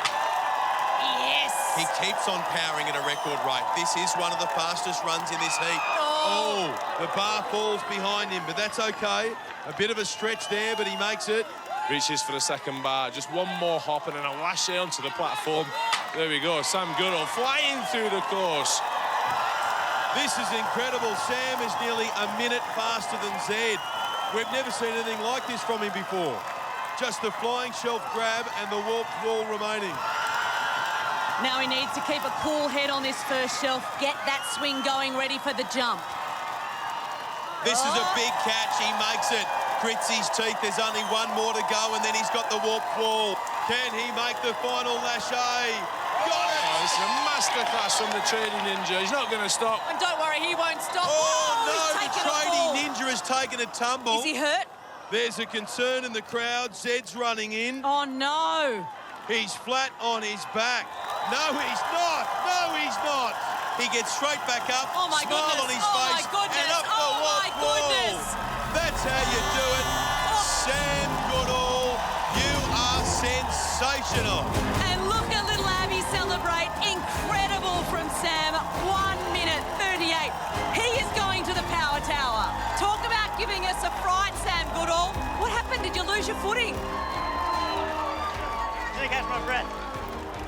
Yes! He keeps on powering at a record rate. This is one of the fastest runs in this heat. Oh, the bar falls behind him, but that's okay. A bit of a stretch there, but he makes it. Reaches for the 2nd bar. Just one more hop and then a lash onto the platform. There we go. Sam Goodall flying through the course. This is incredible. Sam is nearly a minute faster than Zed. We've never seen anything like this from him before. Just the flying shelf grab and the warped wall remaining. Now he needs to keep a cool head on this first shelf, get that swing going, ready for the jump. This is a big catch. He makes it. Grits his teeth. There's only one more to go, and then he's got the warped wall. Can he make the final lâché? Got it! Oh, this is a masterclass from the trading ninja. He's not going to stop. And don't worry, he won't stop. Oh, no, he's the taken a trading fall. ninja has taken a tumble. Is he hurt? There's a concern in the crowd. Zed's running in. Oh, no. He's flat on his back. No, he's not. No, he's not. He gets straight back up. Oh, my smile goodness. on his Oh, face. my goodness. And up the Oh, my warped wall. goodness. That's how you do it. Sam Goodall, you are sensational. And look at little Abby celebrate. Incredible from Sam. 1 minute 38. He is going to the power tower. Talk about giving us a fright, Sam Goodall. What happened? Did you lose your footing? Didn't catch my breath.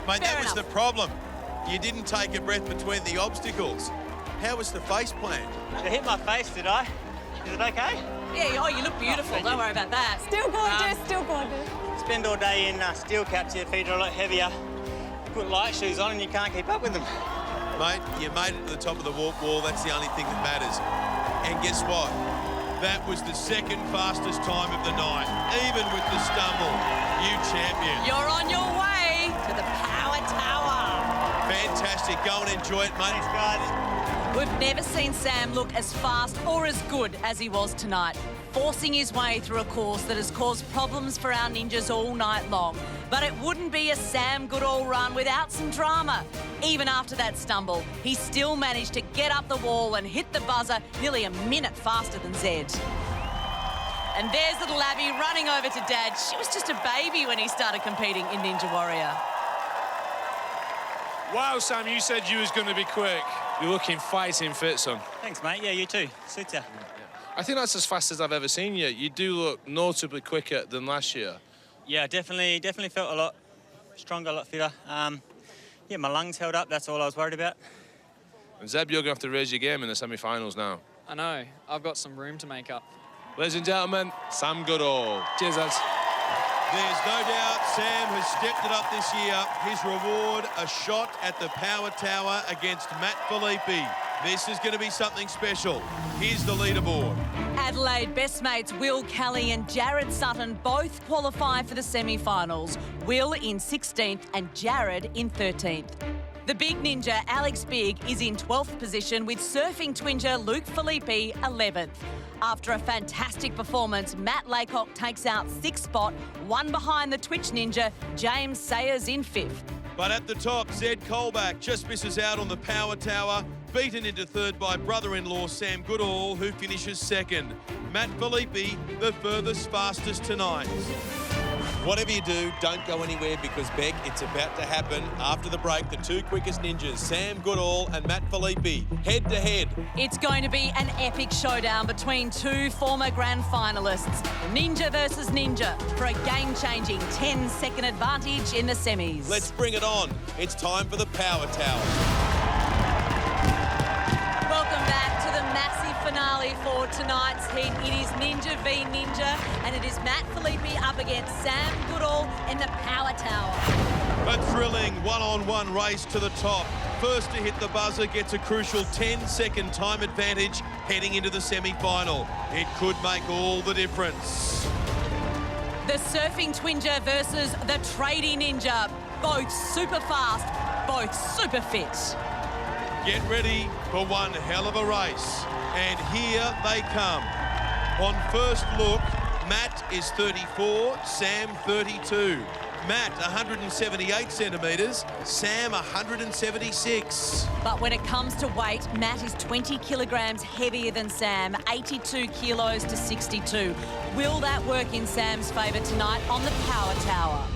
Mate, that Fair was enough. the problem. You didn't take a breath between the obstacles. How was the face plant? I hit my face, did I? Is it okay? Yeah, oh, you look beautiful. Don't worry about that. Still gorgeous, still gorgeous. Spend all day in steel caps, your feet are a lot heavier. You put light shoes on and you can't keep up with them. Mate, you made it to the top of the warp wall. That's the only thing that matters. And guess what? That was the second fastest time of the night, even with the stumble. You champion. You're on your way to the power tower. Fantastic. Go and enjoy it, mate. Thanks, guys. We've never seen Sam look as fast or as good as he was tonight, forcing his way through a course that has caused problems for our ninjas all night long. But it wouldn't be a Sam Goodall run without some drama. Even after that stumble, he still managed to get up the wall and hit the buzzer nearly a minute faster than Zed. And there's little Abby running over to Dad. She was just a baby when he started competing in Ninja Warrior. Wow, Sam, you said you was going to be quick. You're looking fighting fit, son. Thanks, mate. Yeah, you too. Suits ya. I think that's as fast as I've ever seen you. You do look notably quicker than last year. Yeah, definitely felt a lot stronger, a lot fitter. Yeah, my lungs held up. That's all I was worried about. And Zeb, you're going to have to raise your game in the semi-finals now. I know. I've got some room to make up. Ladies and gentlemen, Sam Goodall. Cheers, lads. There's no doubt Sam has stepped it up this year. His reward, a shot at the power tower against Matt Filippi. This is going to be something special. Here's the leaderboard. Adelaide best mates Will Kelly and Jared Sutton both qualify for the semi-finals. Will in 16th and Jared in 13th. The big ninja, Alex Bigg, is in 12th position with surfing twinger Luke Filippi 11th. After a fantastic performance, Matt Laycock takes out 6th spot, one behind the Twitch ninja, James Sayers in 5th. But at the top, Zed Colback just misses out on the power tower, beaten into 3rd by brother-in-law Sam Goodall, who finishes 2nd. Matt Filippi, the furthest fastest tonight. Whatever you do, don't go anywhere because, Beck, it's about to happen. After the break, the two quickest ninjas, Sam Goodall and Matt Filippi, head-to-head. It's going to be an epic showdown between two former grand finalists, Ninja versus Ninja, for a game-changing 10-second advantage in the semis. Let's bring it on. It's time for the power tower. Welcome back to the massive finale for tonight's heat. It is Ninja v Ninja, and it is Matt Filippi up against Sam Goodall in the power tower. A thrilling one-on-one race to the top. First to hit the buzzer gets a crucial 10-second time advantage heading into the semi-final. It could make all the difference. The surfing twinger versus the tradie ninja. Both super fast, both super fit. Get ready for one hell of a race. And here they come. On first look, Matt is 34, Sam 32. Matt, 178 centimetres, Sam 176. But when it comes to weight, Matt is 20 kilograms heavier than Sam, 82 kilos to 62. Will that work in Sam's favour tonight on the power tower?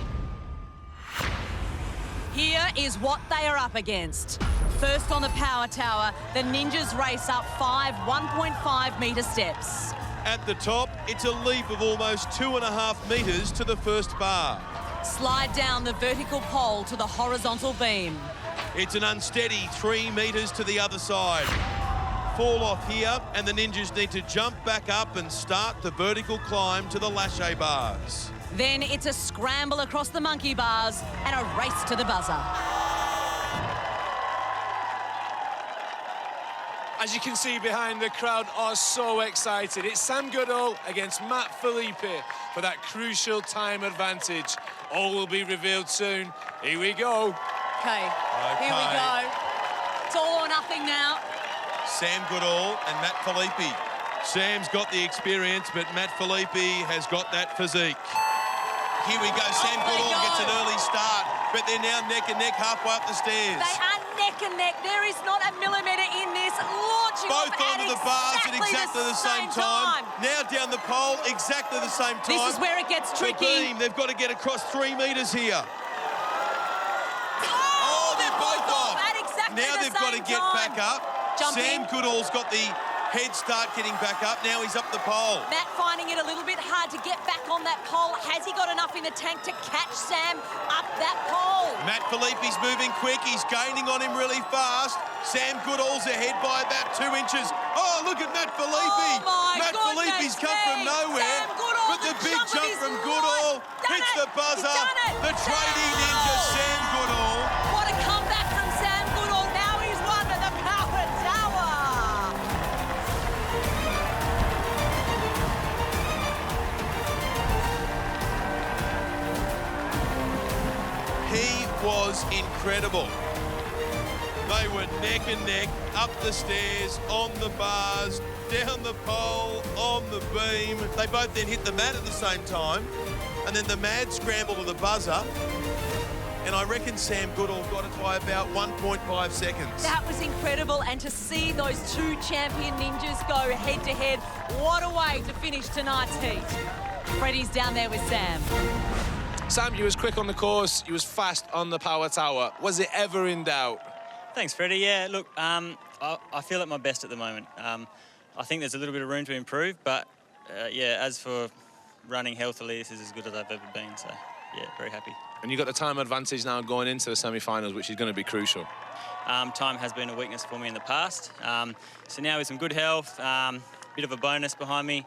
Here is what they are up against. First on the power tower, the ninjas race up 5 1.5 metre steps. At the top, it's a leap of almost 2.5 metres to the first bar. Slide down the vertical pole to the horizontal beam. It's an unsteady 3 metres to the other side. fall off here, and the ninjas need to jump back up and start the vertical climb to the lache bars. Then it's a scramble across the monkey bars and a race to the buzzer. As you can see behind, the crowd are so excited. It's Sam Goodall against Matt Felipe for that crucial time advantage. All will be revealed soon. Here we go. Okay, here we go. It's all or nothing now. Sam Goodall and Matt Felipe. Sam's got the experience, but Matt Felipe has got that physique. Here we go. Sam Goodall gets an early start, but they're now neck and neck halfway up the stairs. They are neck and neck. There is not a millimetre in this. Launching both off onto the bars at exactly the same time. Now down the pole, exactly the same time. This is where it gets tricky. The beam, they've got to get across 3 metres here. Oh, they're both off. At exactly Now the they've got to get back up. Jumping. Sam Goodall's got the head start getting back up. Now he's up the pole. Matt finding it a little bit hard to get back on that pole. Has he got enough in the tank to catch Sam up that pole? Matt Felipe's moving quick. He's gaining on him really fast. Sam Goodall's ahead by about 2 inches. Oh, look at Matt Felipe. Oh Matt Felipe's come from nowhere. But the big jump from Goodall hits the buzzer. The trading ninja, Sam Goodall. What a comeback from Sam Goodall. Now he's won the Power Tower. He was incredible. They were neck and neck, up the stairs, on the bars, down the pole, on the beam. They both then hit the mat at the same time, and then the mad scramble to the buzzer. And I reckon Sam Goodall got it by about 1.5 seconds. That was incredible, and to see those two champion ninjas go head-to-head, what a way to finish tonight's heat. Freddie's down there with Sam. Sam, you was quick on the course, you was fast on the Power Tower. Was it ever in doubt? Thanks, Freddie. Yeah, look, I feel at my best at the moment. I think there's a little bit of room to improve, but yeah, as for running healthily, this is as good as I've ever been, so yeah, very happy. And you've got the time advantage now going into the semi-finals, which is going to be crucial. Time has been a weakness for me in the past. So now with some good health, bit of a bonus behind me,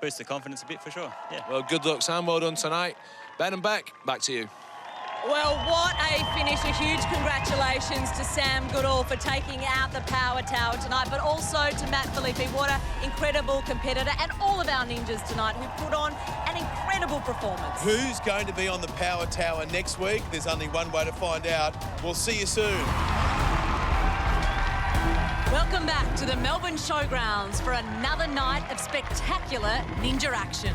boosts the confidence a bit for sure, yeah. Well, good luck, Sam. Well done tonight. Ben and Beck, back to you. Well, what a finish. A huge congratulations to Sam Goodall for taking out the Power Tower tonight, but also to Matt Felipe. What an incredible competitor, and all of our ninjas tonight who put on an incredible performance. Who's going to be on the Power Tower next week? There's only one way to find out. We'll see you soon. Welcome back to the Melbourne Showgrounds for another night of spectacular ninja action.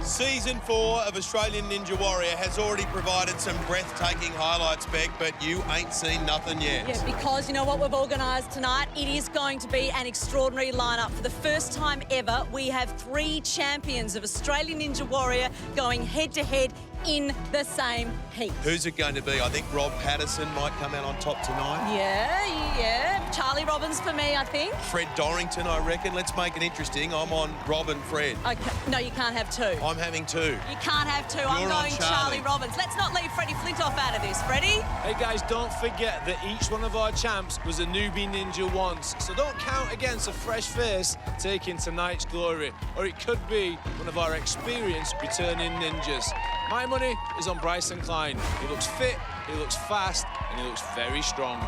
Season 4 of Australian Ninja Warrior has already provided some breathtaking highlights, Beck, but you ain't seen nothing yet. Yeah, because you know what we've organised tonight? It is going to be an extraordinary lineup. For the first time ever, we have 3 champions of Australian Ninja Warrior going head-to-head in the same heat. Who's it going to be? I think Rob Patterson might come out on top tonight. Yeah. Charlie Robbins for me, I think. Fred Dorrington, I reckon. Let's make it interesting. I'm on Rob and Fred. Okay. No, you can't have 2. I'm having 2. You can't have 2. I'm going Charlie Robbins. Let's not leave Freddie Flintoff out of this. Freddie? Hey, guys, don't forget that each one of our champs was a newbie ninja once, so don't count against a fresh face taking tonight's glory, or it could be one of our experienced returning ninjas. My money is on Bryson Klein. He looks fit, he looks fast, and he looks very strong.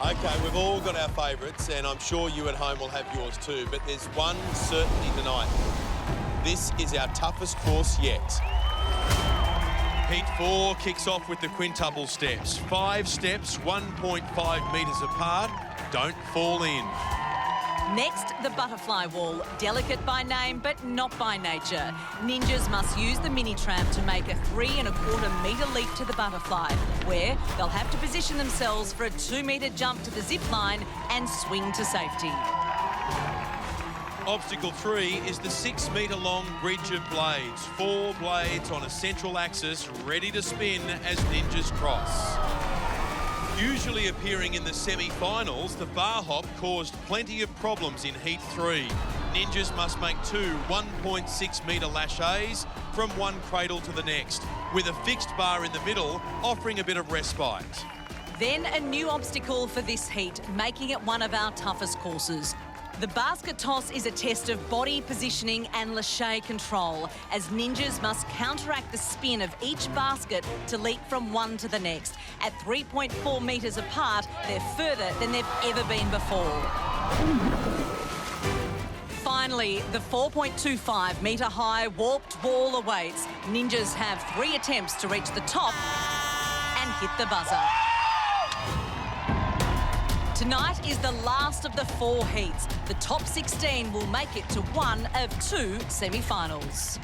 OK, we've all got our favourites, and I'm sure you at home will have yours too, but there's one certainty tonight. This is our toughest course yet. Heat 4 kicks off with the quintuple steps. 5 steps, 1.5 metres apart. Don't fall in. Next, the butterfly wall. Delicate by name, but not by nature. Ninjas must use the mini tramp to make a 3.25 metre leap to the butterfly, where they'll have to position themselves for a 2-metre jump to the zip line and swing to safety. Obstacle 3 is the 6-metre-long bridge of blades. 4 blades on a central axis, ready to spin as ninjas cross. Usually appearing in the semi-finals, the bar hop caused plenty of problems in Heat 3. Ninjas must make 2 1.6-metre laches from one cradle to the next, with a fixed bar in the middle, offering a bit of respite. Then a new obstacle for this heat, making it one of our toughest courses. The basket toss is a test of body positioning and lâcher control, as ninjas must counteract the spin of each basket to leap from one to the next. At 3.4 metres apart, they're further than they've ever been before. Finally, the 4.25 metre high warped wall awaits. Ninjas have 3 attempts to reach the top and hit the buzzer. Tonight is the last of the 4 heats. The top 16 will make it to one of 2 semi-finals.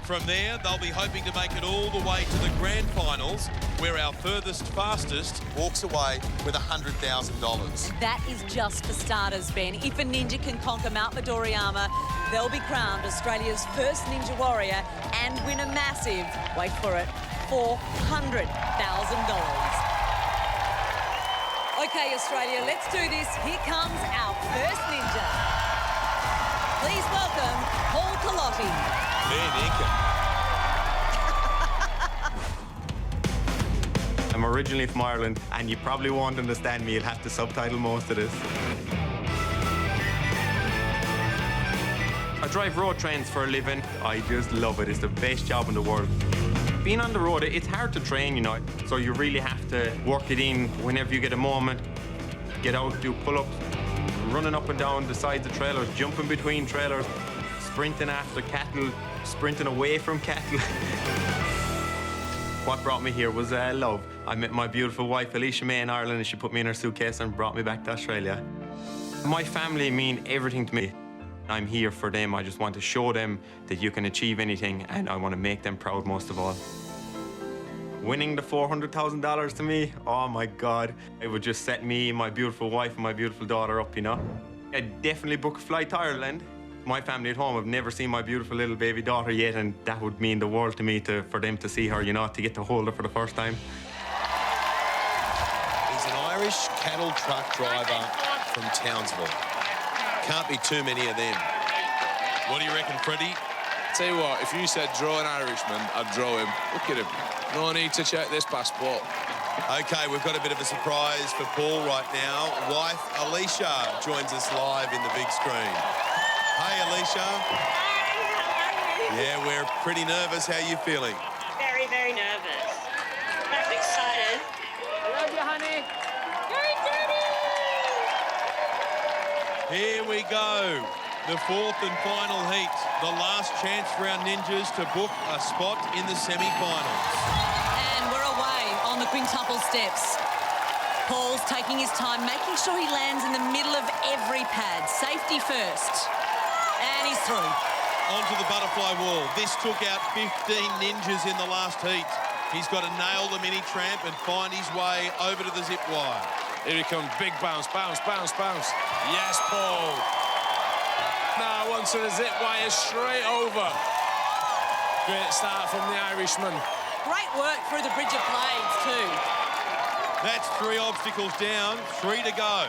From there, they'll be hoping to make it all the way to the grand finals, where our fastest walks away with $100,000. That is just for starters, Ben. If a ninja can conquer Mount Midoriyama, they'll be crowned Australia's first ninja warrior and win a massive, wait for it, $400,000. OK, Australia, let's do this. Here comes our first ninja. Please welcome Paul Calotti. I'm originally from Ireland, and you probably won't understand me. You'll have to subtitle most of this. I drive road trains for a living. I just love it. It's the best job in the world. Being on the road, it's hard to train, you know, so you really have to work it in whenever you get a moment. Get out, do pull-ups, running up and down the sides of trailers, jumping between trailers, sprinting after cattle, sprinting away from cattle. What brought me here was love. I met my beautiful wife, Alicia May, in Ireland, and she put me in her suitcase and brought me back to Australia. My family mean everything to me. I'm here for them. I just want to show them that you can achieve anything, and I want to make them proud most of all. Winning the $400,000 to me, oh my God. It would just set me, my beautiful wife and my beautiful daughter up, you know. I'd definitely book a flight to Ireland. My family at home have never seen my beautiful little baby daughter yet, and that would mean the world to me for them to see her, you know, to get to hold her for the first time. He's an Irish cattle truck driver from Townsville. Can't be too many of them. What do you reckon, Freddie? Tell you what, if you said draw an Irishman, I'd draw him. Look at him. No need to check this passport. OK, we've got a bit of a surprise for Paul right now. Wife Alicia joins us live in the big screen. Hey, Alicia. Yeah, we're pretty nervous. How are you feeling? Very, very nervous. I'm excited. I love you, honey. Here we go. The 4th and final heat. The last chance for our ninjas to book a spot in the semi-finals. And we're away on the quintuple steps. Paul's taking his time, making sure he lands in the middle of every pad. Safety first. And he's through. Onto the butterfly wall. This took out 15 ninjas in the last heat. He's got to nail the mini tramp and find his way over to the zip wire. Here he comes. Big bounce, bounce, bounce, bounce. Yes, Paul. Now onto the zip wire, straight over. Great start from the Irishman. Great work through the bridge of blades too. That's 3 obstacles down, 3 to go.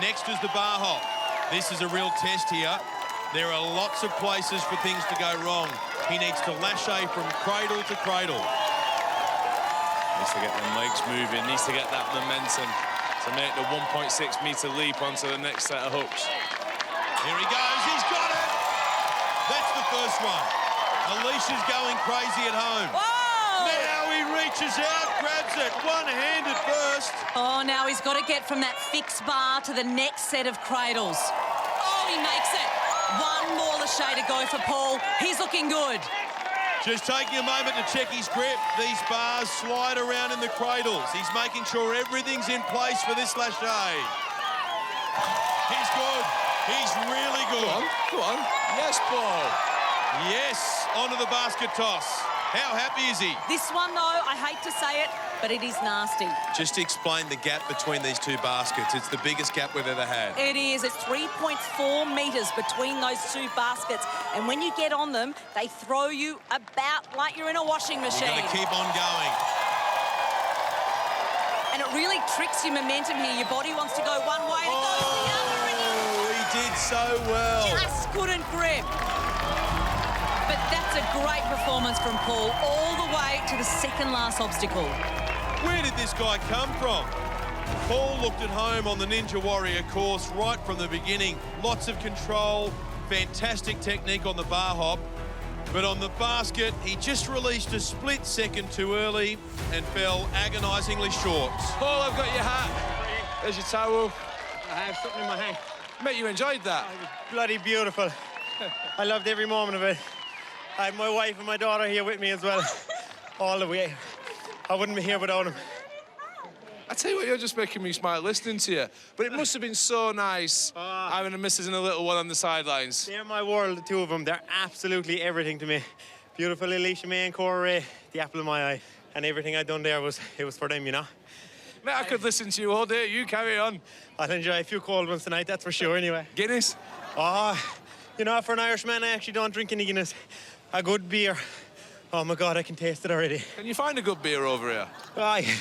Next is the bar hop. This is a real test here. There are lots of places for things to go wrong. He needs to lâcher from cradle to cradle. Needs to get the legs moving, needs to get that momentum to make the 1.6 metre leap onto the next set of hooks. Here he goes, he's got it! That's the first one. Alicia's going crazy at home. Whoa! Now he reaches out, grabs it, one-handed first. Oh, now he's got to get from that fixed bar to the next set of cradles. Oh, he makes it. One more lâcher to go for Paul. He's looking good. Just taking a moment to check his grip. These bars slide around in the cradles. He's making sure everything's in place for this lâcher. He's good. He's really good. Go on. Yes, Paul. Yes, onto the basket toss. How happy is he? This one, though, I hate to say it, but it is nasty. Just to explain the gap between these 2 baskets. It's the biggest gap we've ever had. It is. It's 3.4 metres between those 2 baskets. And when you get on them, they throw you about like you're in a washing machine. You've got to keep on going. And it really tricks your momentum here. Your body wants to go one way and it goes the other. Oh, he did so well. Just couldn't grip. But that's a great performance from Paul, all the way to the second last obstacle. Where did this guy come from? Paul looked at home on the Ninja Warrior course right from the beginning. Lots of control, fantastic technique on the bar hop. But on the basket, he just released a split second too early and fell agonisingly short. Paul, I've got your hat. There's your towel. I have something in my hand. Mate, you enjoyed that? It was bloody beautiful. I loved every moment of it. I had my wife and my daughter here with me as well, all the way. I wouldn't be here without them. I tell you what, you're just making me smile listening to you. But it must have been so nice having a missus and a little one on the sidelines. They're my world, the two of them. They're absolutely everything to me. Beautiful Alicia May and Cora Ray, the apple of my eye. And everything I'd done there was for them, you know. Mate, I could listen to you all day. You carry on. I'll enjoy a few cold ones tonight, that's for sure, anyway. Guinness? Oh, you know, for an Irishman, I actually don't drink any Guinness. A good beer. Oh, my God, I can taste it already. Can you find a good beer over here? Aye.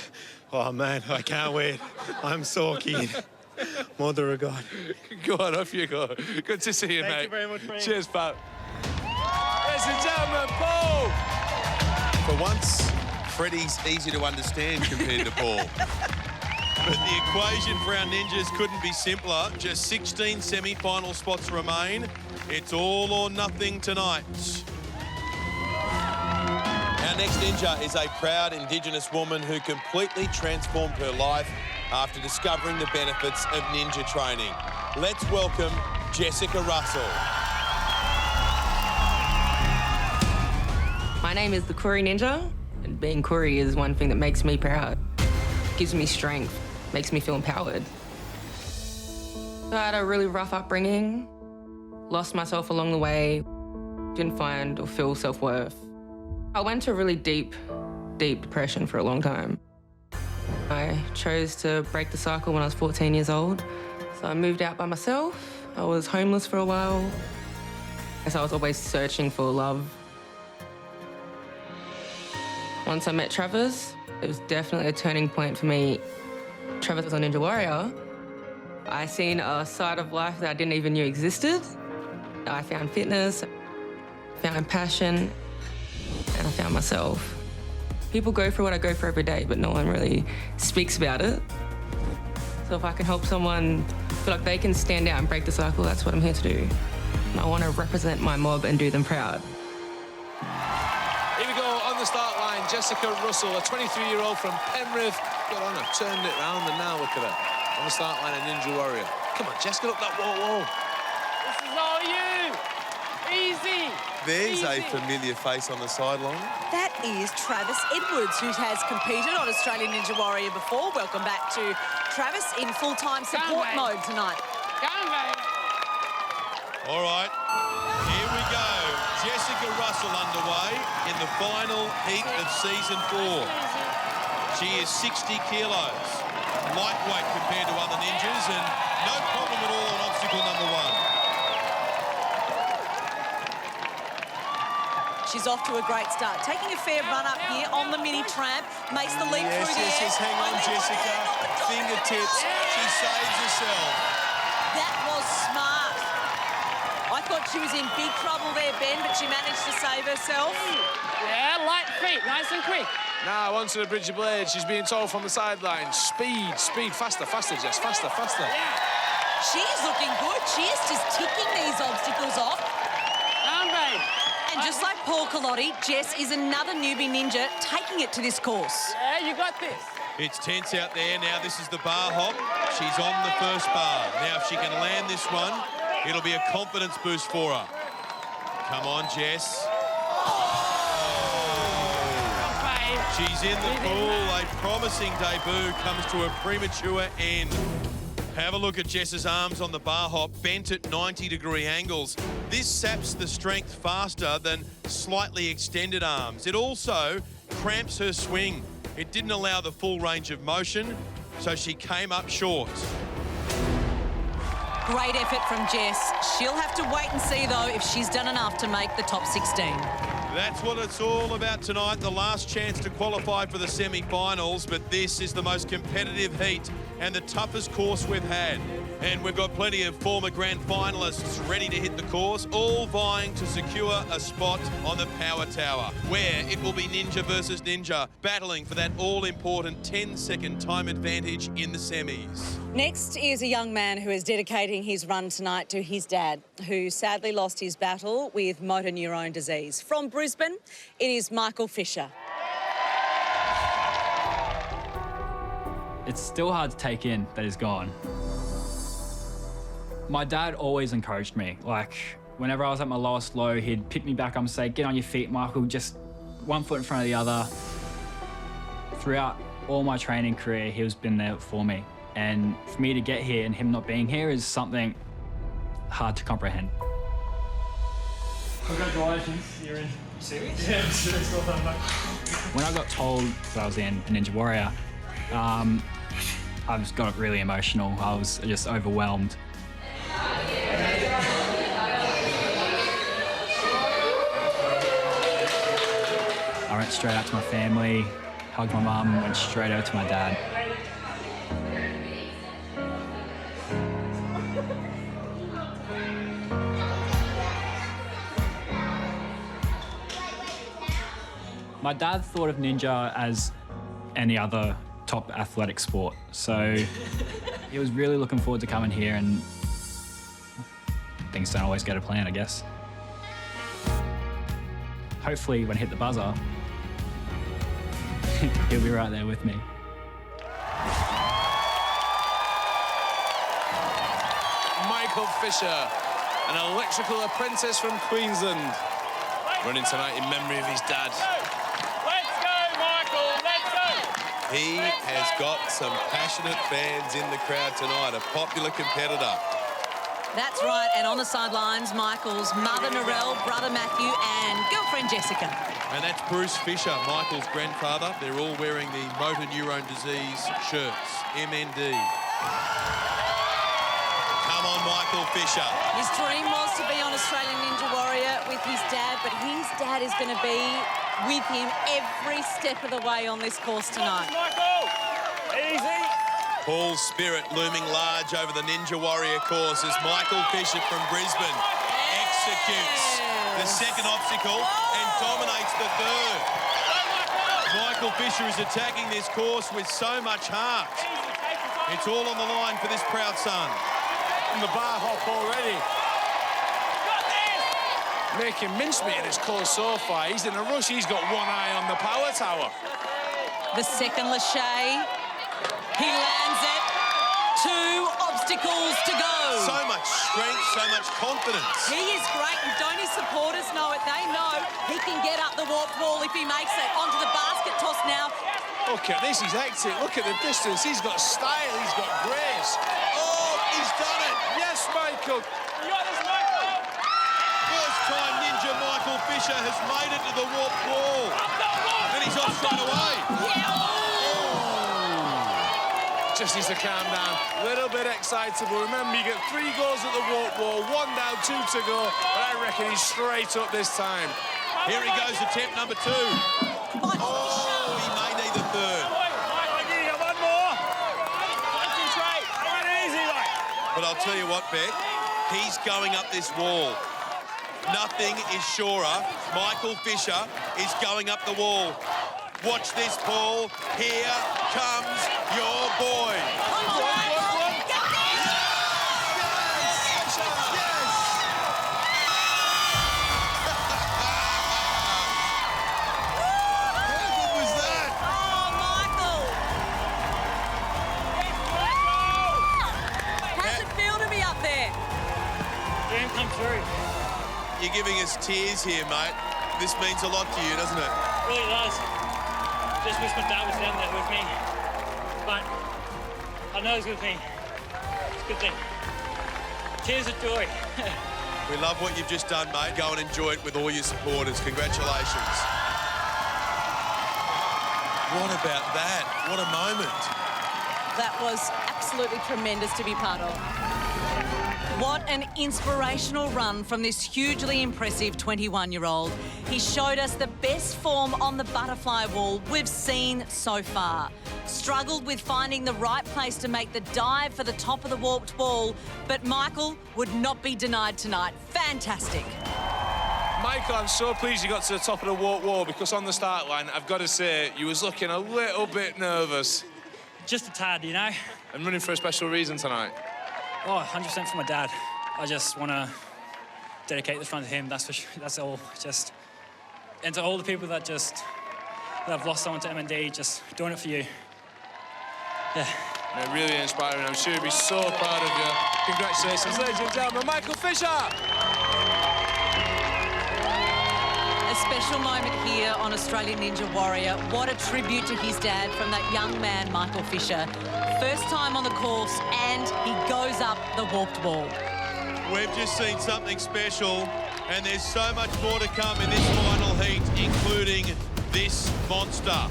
Oh, man, I can't wait. I'm so keen. Mother of God. Go on, off you go. Good to see you, mate. Thank you very much, Frank. Cheers, pal. Ladies and gentlemen, Paul! For once, Freddie's easy to understand compared to Paul. But the equation for our ninjas couldn't be simpler. Just 16 semi-final spots remain. It's all or nothing tonight. Our next ninja is a proud Indigenous woman who completely transformed her life after discovering the benefits of ninja training. Let's welcome Jessica Russell. My name is the Koori Ninja, and being Koori is one thing that makes me proud. Gives me strength, makes me feel empowered. I had a really rough upbringing, lost myself along the way, didn't find or feel self-worth. I went to a really deep depression for a long time. I chose to break the cycle when I was 14 years old. So I moved out by myself. I was homeless for a while. So I was always searching for love. Once I met Travis, it was definitely a turning point for me. Travis was a Ninja Warrior. I seen a side of life that I didn't even know existed. I found fitness, found passion, and I found myself. People go through what I go through every day, but no one really speaks about it. So if I can help someone feel like they can stand out and break the cycle, that's what I'm here to do. I want to represent my mob and do them proud. Here we go, on the start line, Jessica Russell, a 23-year-old from Penrith. Got on her, turned it round, and now look at her. On the start line, a Ninja Warrior. Come on, Jessica, up that wall. This is all you. Easy. There's a familiar face on the sideline. That is Travis Edwards, who has competed on Australian Ninja Warrior before. Welcome back to Travis in full-time support mode tonight. Come on, babe. All right, here we go. Jessica Russell underway in the final heat of season 4. She is 60 kilos, lightweight compared to other ninjas, and no problem at all on obstacle number 1. She's off to a great start. Taking a fair run up here on the mini tramp. Makes the leap through the air. Yes, hang on, Jessica. Fingertips. She saves herself. That was smart. I thought she was in big trouble there, Ben, but she managed to save herself. Yeah, light feet, nice and quick. Now, onto the bridge of blades. She's being told from the sideline, speed, faster, Jess, faster. She's looking good. She is just ticking these obstacles off. Down, babe. And just like Paul Colotti, Jess is another newbie ninja taking it to this course. Yeah, you got this. It's tense out there. Now this is the bar hop. She's on the first bar. Now if she can land this one, it'll be a confidence boost for her. Come on, Jess. She's in the pool. A promising debut comes to a premature end. Have a look at Jess's arms on the bar hop, bent at 90-degree angles. This saps the strength faster than slightly extended arms. It also cramps her swing. It didn't allow the full range of motion, so she came up short. Great effort from Jess. She'll have to wait and see, though, if she's done enough to make the top 16. That's what it's all about tonight, the last chance to qualify for the semi-finals, but this is the most competitive heat and the toughest course we've had. And we've got plenty of former grand finalists ready to hit the course, all vying to secure a spot on the Power Tower, where it will be Ninja versus Ninja, battling for that all-important 10-second time advantage in the semis. Next is a young man who is dedicating his run tonight to his dad, who sadly lost his battle with motor neurone disease. From Brisbane, it is Michael Fisher. It's still hard to take in that he's gone. My dad always encouraged me. Like, whenever I was at my lowest low, he'd pick me back up and say, "Get on your feet, Michael, just one foot in front of the other." Throughout all my training career, he's been there for me. And for me to get here and him not being here is something hard to comprehend. Congratulations, you're in. Serious? Yeah, I'm serious. Well done, mate. When I got told that I was in Ninja Warrior, I just got really emotional. I was just overwhelmed. I went straight out to my family, hugged my mum, went straight over to my dad. My dad thought of Ninja as any other top athletic sport, so he was really looking forward to coming here, and things don't always go to plan, I guess. Hopefully, when I hit the buzzer, he'll be right there with me. Michael Fisher, an electrical apprentice from Queensland, running tonight in memory of his dad. Let's go, Michael, let's go! He has got some passionate fans in the crowd tonight, a popular competitor. That's right, and on the sidelines, Michael's mother Narelle, brother Matthew and girlfriend Jessica. And that's Bruce Fisher, Michael's grandfather. They're all wearing the motor neurone disease shirts, MND. Come on, Michael Fisher. His dream was to be on Australian Ninja Warrior with his dad, but his dad is going to be with him every step of the way on this course tonight. Michael! Easy! Paul's spirit looming large over the Ninja Warrior course as Michael Fisher from Brisbane executes the second obstacle and dominates the third. Michael Fisher is attacking this course with so much heart. It's all on the line for this proud son. On the bar hop already. Making mincemeat in his course so far. He's in a rush. He's got one eye on the Power Tower. The second lâché. He lands it. 2 obstacles to go. So much strength, so much confidence. He is great, and don't his supporters know it? They know he can get up the warp wall if he makes it. Onto the basket toss now. Look at this, he's hectic. Look at the distance. He's got style, he's got grace. Oh, he's done it. Yes, Michael. You got this, Michael! First time Ninja Michael Fisher has made it to the warp wall. And he's off straight away. Just needs to calm down. A little bit excitable. Remember, you get 3 goals at the warp wall, 1 down, 2 to go. But I reckon he's straight up this time. Here he goes, attempt number 2. Oh, he may need the third. One more. Concentrate. Come on, easy, mate. But I'll tell you what, Beck, he's going up this wall. Nothing is surer. Michael Fisher is going up the wall. Watch this, Paul. Here comes your boy. Come on, Michael. Get there. Yes! How good was that? Oh, Michael. How's it feel to be up there? Dream come true. You're giving us tears here, mate. This means a lot to you, doesn't it? Really does. Just wish my dad was down there with me. But I know he's with me. It's a good thing. Tears of joy. We love what you've just done, mate. Go and enjoy it with all your supporters. Congratulations. What about that? What a moment. That was absolutely tremendous to be part of. What an inspirational run from this hugely impressive 21-year-old. He showed us the best form on the butterfly wall we've seen so far. Struggled with finding the right place to make the dive for the top of the warped wall, but Michael would not be denied tonight. Fantastic. Michael, I'm so pleased you got to the top of the warped wall, because on the start line, I've got to say, you was looking a little bit nervous. Just a tad, you know. And running for a special reason tonight. Oh, 100% for my dad. I just want to dedicate this run to him, that's for sure. That's all. Just, and to all the people that have lost someone to MND, just doing it for you. Yeah. Yeah, really inspiring. I'm sure he'll be so proud of you. Congratulations, ladies and gentlemen, Michael Fisher! A special moment here on Australian Ninja Warrior. What a tribute to his dad from that young man, Michael Fisher. First time on the course, and he goes up the warped wall. We've just seen something special, and there's so much more to come in this final heat, including this monster.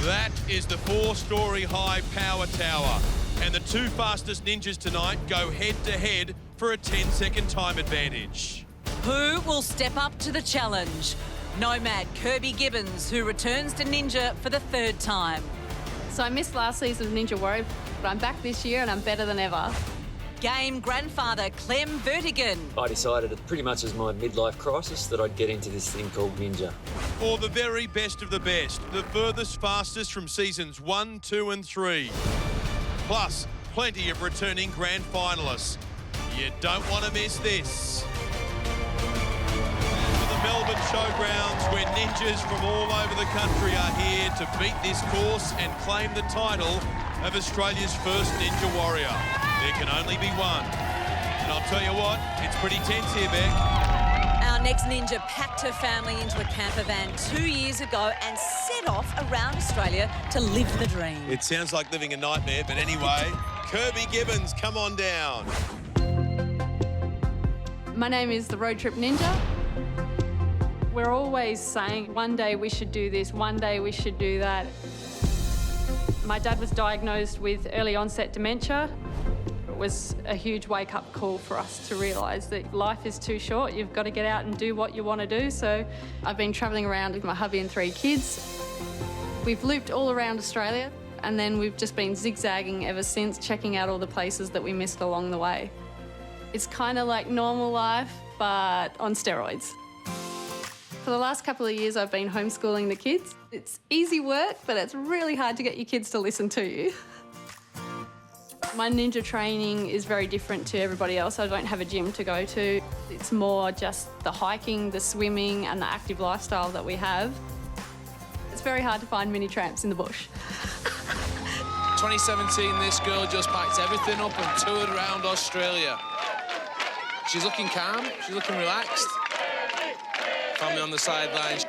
That is the 4-story high power tower, and the 2 fastest ninjas tonight go head-to-head for a 10-second time advantage. Who will step up to the challenge? Nomad Kirby Gibbons, who returns to Ninja for the 3rd time. So I missed last season of Ninja Warrior, but I'm back this year and I'm better than ever. Game grandfather Clem Vertigan. I decided pretty much as my midlife crisis that I'd get into this thing called Ninja. For the very best of the best, the furthest fastest from seasons 1, 2 and 3. Plus, plenty of returning grand finalists. You don't want to miss this. Melbourne Showgrounds, where ninjas from all over the country are here to beat this course and claim the title of Australia's first Ninja Warrior. There can only be one. And I'll tell you what, it's pretty tense here, Beck. Our next ninja packed her family into a camper van 2 years ago and set off around Australia to live the dream. It sounds like living a nightmare, but anyway, Kirby Gibbons, come on down. My name is the Road Trip Ninja. We're always saying, one day we should do this, one day we should do that. My dad was diagnosed with early onset dementia. It was a huge wake-up call for us to realise that life is too short. You've got to get out and do what you want to do. So I've been travelling around with my hubby and 3 kids. We've looped all around Australia, and then we've just been zigzagging ever since, checking out all the places that we missed along the way. It's kind of like normal life, but on steroids. For the last couple of years, I've been homeschooling the kids. It's easy work, but it's really hard to get your kids to listen to you. My ninja training is very different to everybody else. I don't have a gym to go to. It's more just the hiking, the swimming, and the active lifestyle that we have. It's very hard to find mini tramps in the bush. 2017, this girl just packed everything up and toured around Australia. She's looking calm, she's looking relaxed. Family on the sidelines.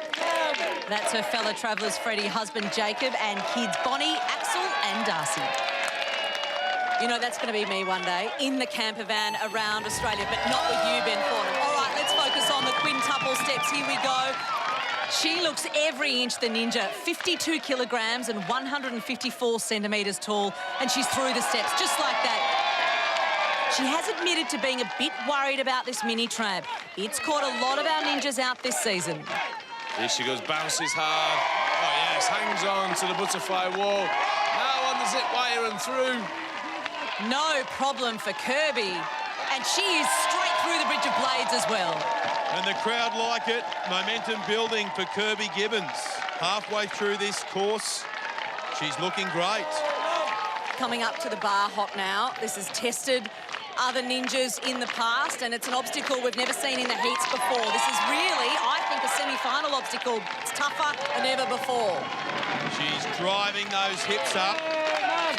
That's her fellow travellers Freddie, husband Jacob, and kids Bonnie, Axel and Darcy. You know, that's going to be me one day, in the camper van around Australia, but not with you, Ben Fordham. All right, let's focus on the quintuple steps. Here we go. She looks every inch the ninja, 52 kilograms and 154 centimetres tall, and she's through the steps, just like that. She has admitted to being a bit worried about this mini tramp. It's caught a lot of our ninjas out this season. Here she goes, bounces hard. Oh yes, hangs on to the butterfly wall. Now on the zip wire and through. No problem for Kirby. And she is straight through the Bridge of Blades as well. And the crowd like it. Momentum building for Kirby Gibbons. Halfway through this course, she's looking great. Coming up to the bar hop now. This is tested other ninjas in the past, and it's an obstacle we've never seen in the heats before. This is really, I think, a semi-final obstacle. It's tougher than ever before. She's driving those hips up.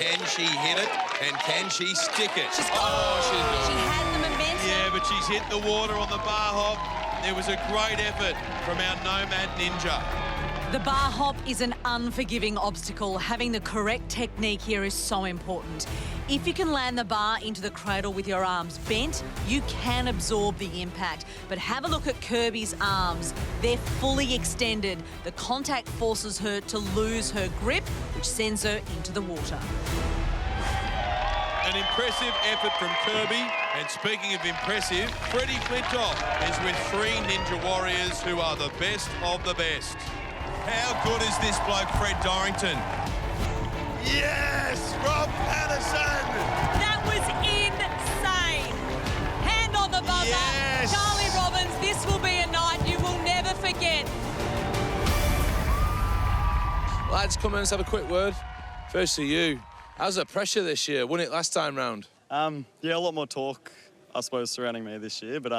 Can she hit it? And can she stick it? She's had the momentum. Yeah, but she's hit the water on the bar hop. It was a great effort from our Nomad Ninja. The bar hop is an unforgiving obstacle. Having the correct technique here is so important. If you can land the bar into the cradle with your arms bent, you can absorb the impact. But have a look at Kirby's arms. They're fully extended. The contact forces her to lose her grip, which sends her into the water. An impressive effort from Kirby. And speaking of impressive, Freddie Flintoff is with 3 Ninja Warriors who are the best of the best. How good is this bloke, Fred Dorrington? Yes, Rob Patterson! That was insane. Hand on the buzzer. Yes. Charlie Robbins, this will be a night you will never forget. Lads, come in, let's have a quick word. First to you. How's the pressure this year? Won it last time round. Yeah, a lot more talk, I suppose, surrounding me this year. But,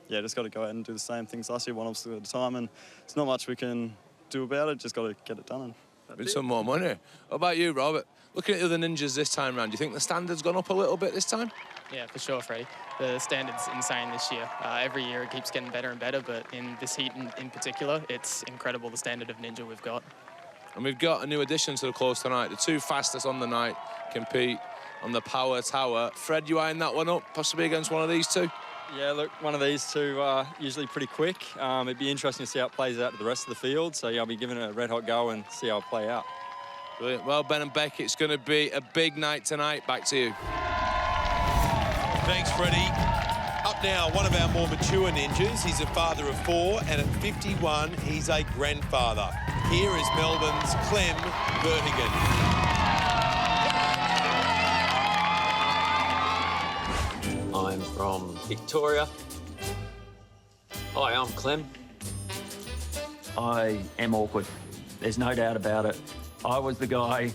yeah, just got to go out and do the same things last year, one obstacle at a time. And there's not much we can do about it, just got to get it done. Win some more money. What about you, Robert? Looking at the other ninjas this time round, do you think the standard's gone up a little bit this time? Yeah, for sure, Freddie. The standard's insane this year. Every year it keeps getting better and better, but in this heat in particular, it's incredible the standard of ninja we've got. And we've got a new addition to the course tonight. The 2 fastest on the night compete on the power tower. Fred, you eyeing that one up, possibly against one of these 2? Yeah, look, one of these 2 are usually pretty quick. It'd be interesting to see how it plays out to the rest of the field. So, yeah, I'll be giving it a red-hot go and see how it play out. Brilliant. Well, Ben and Beck, it's going to be a big night tonight. Back to you. Thanks, Freddie. Up now, one of our more mature ninjas. He's a father of 4, and at 51, he's a grandfather. Here is Melbourne's Clem Vertigan. I'm from Victoria. Hi, I'm Clem. I am awkward. There's no doubt about it. I was the guy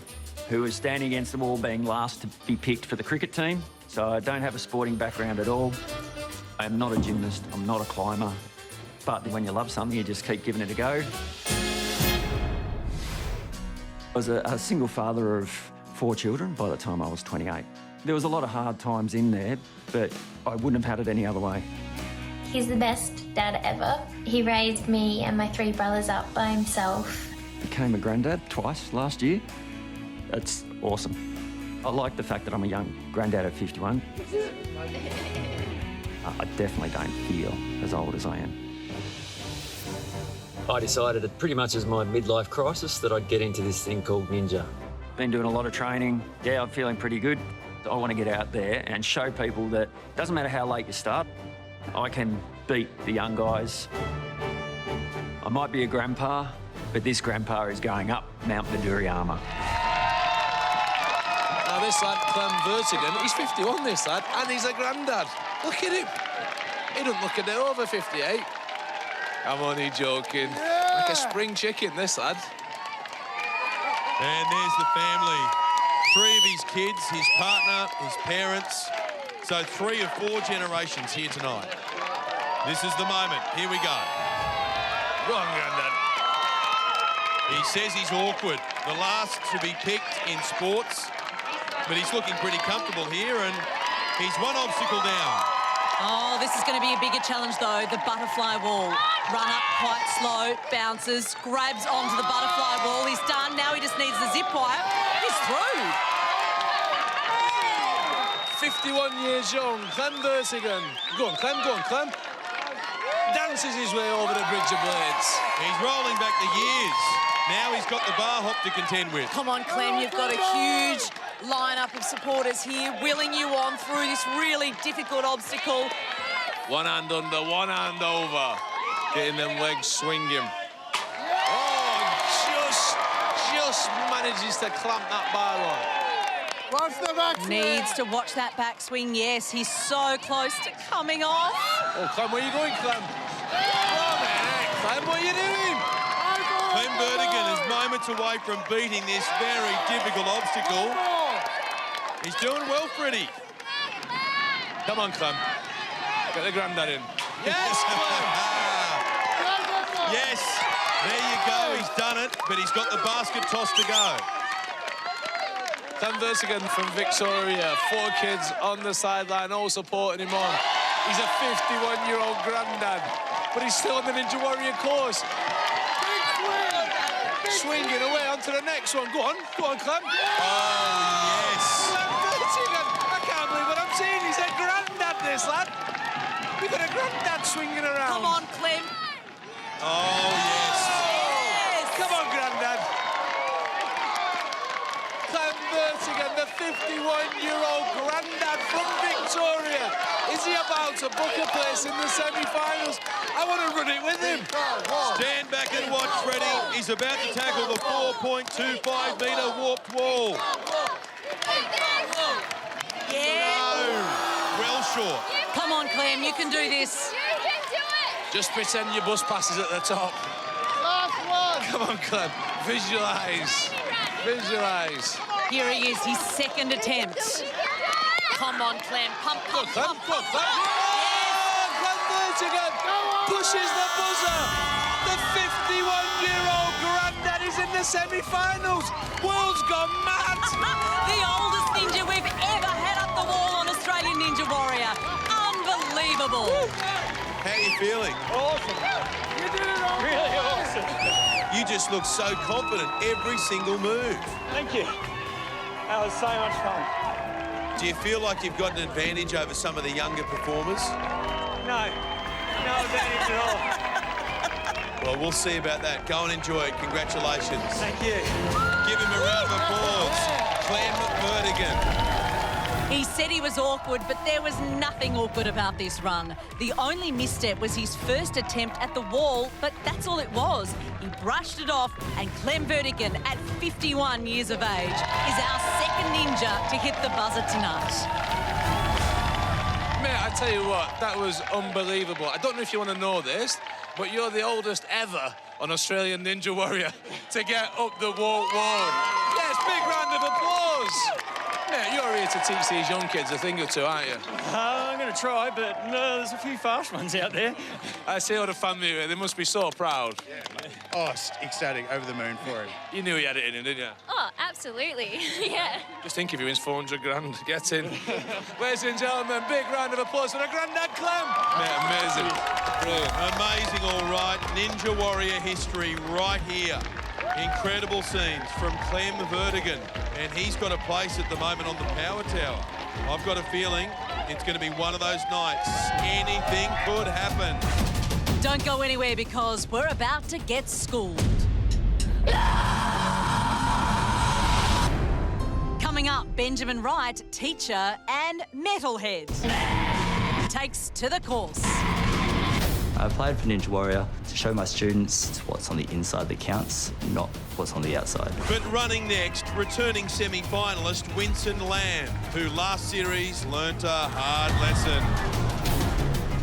who was standing against the wall being last to be picked for the cricket team, so I don't have a sporting background at all. I am not a gymnast, I'm not a climber, but when you love something, you just keep giving it a go. I was a single father of 4 children by the time I was 28. There was a lot of hard times in there, but I wouldn't have had it any other way. He's the best dad ever. He raised me and my 3 brothers up by himself. Became a granddad twice last year. That's awesome. I like the fact that I'm a young granddad at 51. I definitely don't feel as old as I am. I decided that pretty much as my midlife crisis that I'd get into this thing called ninja. Been doing a lot of training. Yeah, I'm feeling pretty good. I want to get out there and show people that it doesn't matter how late you start, I can beat the young guys. I might be a grandpa, but this grandpa is going up Mount Maduriyama. Now this lad, Clem Vertigan, he's 51, this lad, and he's a granddad. Look at him. He doesn't look a day over 58. I'm only joking. Yeah. Like a spring chicken, this lad. And there's the family. 3 of his kids, his partner, his parents. So 3 of 4 generations here tonight. This is the moment. Here we go. Go on, Grandad. He says he's awkward. The last to be picked in sports. But he's looking pretty comfortable here, and he's 1 obstacle down. Oh, this is going to be a bigger challenge, though. The butterfly wall. Run up quite slow, bounces, grabs onto the butterfly wall. He's done. Now he just needs the zip wire. He's through. 51 years young, Clem Vertigan. Go on, Clem, go on, Clem. Dances his way over the bridge of blades. He's rolling back the years. Now he's got the bar hop to contend with. Come on, Clem, you've got a huge lineup of supporters here, willing you on through this really difficult obstacle. 1 hand under, 1 hand over. Getting them legs swinging. Oh, just manages to clamp that bar on. Watch the back swing. Needs to watch that backswing. Yes, he's so close to coming off. Oh, Clem, where are you going, Clem? Oh, man, Clem, what are you doing? Clem Vertigan is moments away from beating this very difficult obstacle. He's doing well, Freddie. Come on, Clem. Get the granddad in. Yes, Clem. Yes, there you go. He's done it, but he's got the basket toss to go. Clem Vertigan from Victoria. 4 kids on the sideline, all supporting him on. He's a 51-year-old granddad, but he's still on the Ninja Warrior course. Swinging away onto the next one. Go on, Clem. Oh, yes. Clem Vertigan. I can't believe what I'm seeing. He's a granddad, this lad. We've got a granddad swinging around. Come on, Clem. Oh, yes. Come on, granddad. Clem Vertigan, the 51-year-old granddad from Victoria. Is he about to book a place in the semi-finals? I want to run it with him. Stand back and watch, Freddie. He's about to tackle the 4.25-metre warped wall. No, well short. Come on, Clem, you can do this. Just pretend your bus passes at the top. Last one. Come on, Clem. Visualise. Visualise. Here he is, his second attempt. Come on, Clem. Pump. Clem. Clem Vertigan pushes the buzzer. The 51-year-old granddad is in the semi-finals. World's gone mad. The oldest ninja we've ever had up the wall on Australian Ninja Warrior. Unbelievable. How are you feeling? Awesome. You did it all. Really awesome. You just look so confident every single move. Thank you. That was so much fun. Do you feel like you've got an advantage over some of the younger performers? No advantage at all. Well, we'll see about that. Go and enjoy it. Congratulations. Thank you. Give him a round of applause. Clem Vertigan. He said he was awkward, but there was nothing awkward about this run. The only misstep was his first attempt at the wall, but that's all it was. He brushed it off, and Clem Vertigan, at 51 years of age, is our second ninja to hit the buzzer tonight. Mate, I tell you what, that was unbelievable. I don't know if you want to know this, but you're the oldest ever on Australian Ninja Warrior to get up the wall. Yes, big round of applause. Mate, you're here to teach these young kids a thing or two, aren't you? I'm going to try, but there's a few fast ones out there. I see all the family here. They must be so proud. Yeah, oh, ecstatic, over the moon for him. You knew he had it in him, didn't you? Oh, absolutely. Yeah. Just think if he wins 400 grand, get in. Ladies and gentlemen, big round of applause for the Grandad Clem. Mate, amazing. Brilliant. Amazing, all right. Ninja Warrior history right here. Incredible scenes from Clem Vertigan. And he's got a place at the moment on the power tower. I've got a feeling it's going to be one of those nights. Anything could happen. Don't go anywhere because we're about to get schooled. Coming up, Benjamin Wright, teacher and metalhead, takes to the course. I played for Ninja Warrior to show my students what's on the inside that counts, not what's on the outside. But running next, returning semi-finalist Winston Lamb, who last series learnt a hard lesson.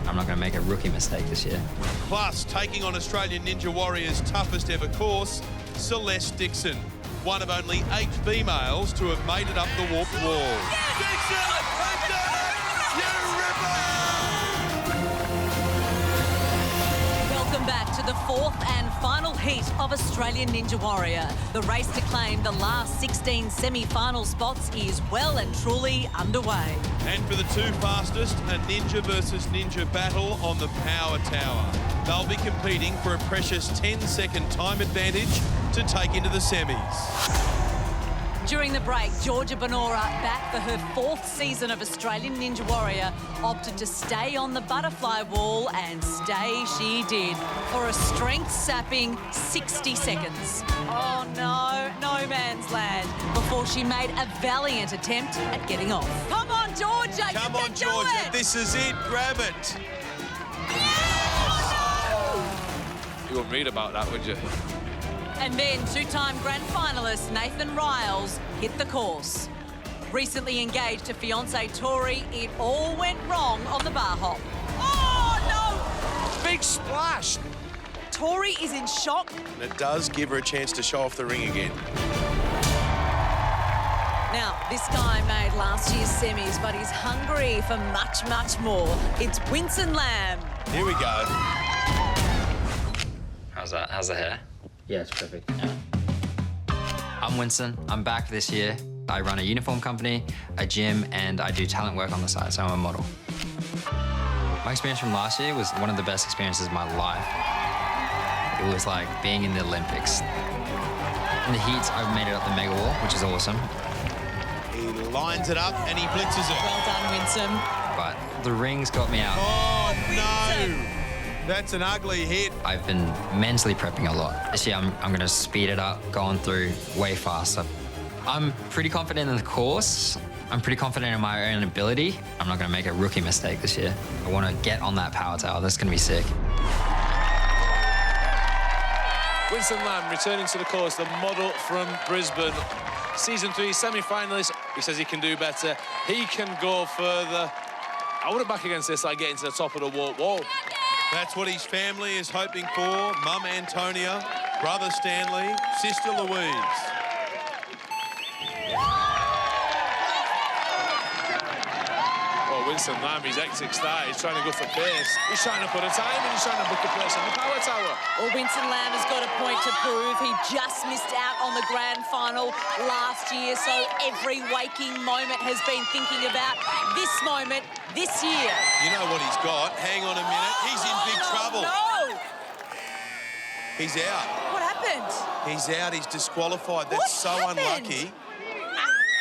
I'm not going to make a rookie mistake this year. Plus, taking on Australian Ninja Warrior's toughest ever course, Celeste Dixon, one of only 8 females to have made it up the warped wall. Dixon! Welcome back to the 4th and final heat of Australian Ninja Warrior. The race to claim the last 16 semi-final spots is well and truly underway. And for the 2 fastest, a ninja versus ninja battle on the power tower. They'll be competing for a precious 10-second time advantage to take into the semis. During the break, Georgia Bonora, back for her 4th season of Australian Ninja Warrior, opted to stay on the butterfly wall, and stay she did for a strength-sapping 60 seconds. Oh no, no man's land, before she made a valiant attempt at getting off. Come on, Georgia, Come on, Georgia, this is it, grab it. You wouldn't read about that, would you? And then 2-time grand finalist Nathan Riles hit the course. Recently engaged to fiancée Tori, it all went wrong on the bar hop. Oh, no! Big splash! Tori is in shock. And it does give her a chance to show off the ring again. Now, this guy made last year's semis, but he's hungry for much, much more. It's Winston Lamb. Here we go. How's that? How's the hair? Yeah, it's perfect. Yeah. I'm Winston. I'm back this year. I run a uniform company, a gym, and I do talent work on the side, so I'm a model. My experience from last year was one of the best experiences of my life. It was like being in the Olympics. In the heats, I made it up the mega wall, which is awesome. He lines it up and he blitzes it. Well done, Winston. But the rings got me out. Oh, no! That's an ugly hit. I've been mentally prepping a lot. This year, I'm going to speed it up, going through way faster. I'm pretty confident in the course. I'm pretty confident in my own ability. I'm not going to make a rookie mistake this year. I want to get on that power tower. That's going to be sick. Winston Lamb returning to the course, the model from Brisbane. Season 3 semi-finalist. He says he can do better. He can go further. I wouldn't back against this, like getting to the top of the wall. That's what his family is hoping for. Mum Antonia, brother Stanley, sister Louise. Winston Lamb, his hectic start, he's trying to go for pace. He's trying to put a time and he's trying to book a place on the power tower. Well, Winston Lamb has got a point to prove. He just missed out on the grand final last year, so every waking moment has been thinking about this moment this year. You know what he's got? Hang on a minute. He's in big trouble. No! He's out. What happened? He's out. He's disqualified. That's so unlucky.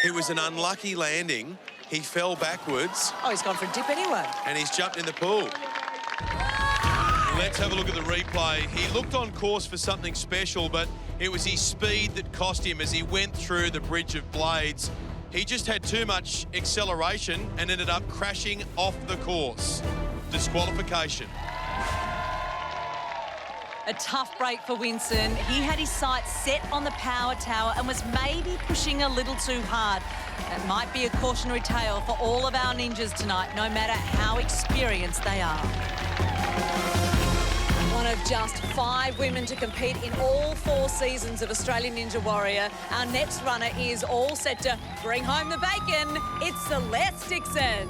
It was an unlucky landing. He fell backwards. Oh, he's gone for a dip anyway. And he's jumped in the pool. Let's have a look at the replay. He looked on course for something special, but it was his speed that cost him as he went through the bridge of blades. He just had too much acceleration and ended up crashing off the course. Disqualification. A tough break for Winston. He had his sights set on the power tower and was maybe pushing a little too hard. That might be a cautionary tale for all of our ninjas tonight, no matter how experienced they are. One of just 5 women to compete in all 4 seasons of Australian Ninja Warrior. Our next runner is all set to bring home the bacon. It's Celeste Dixon.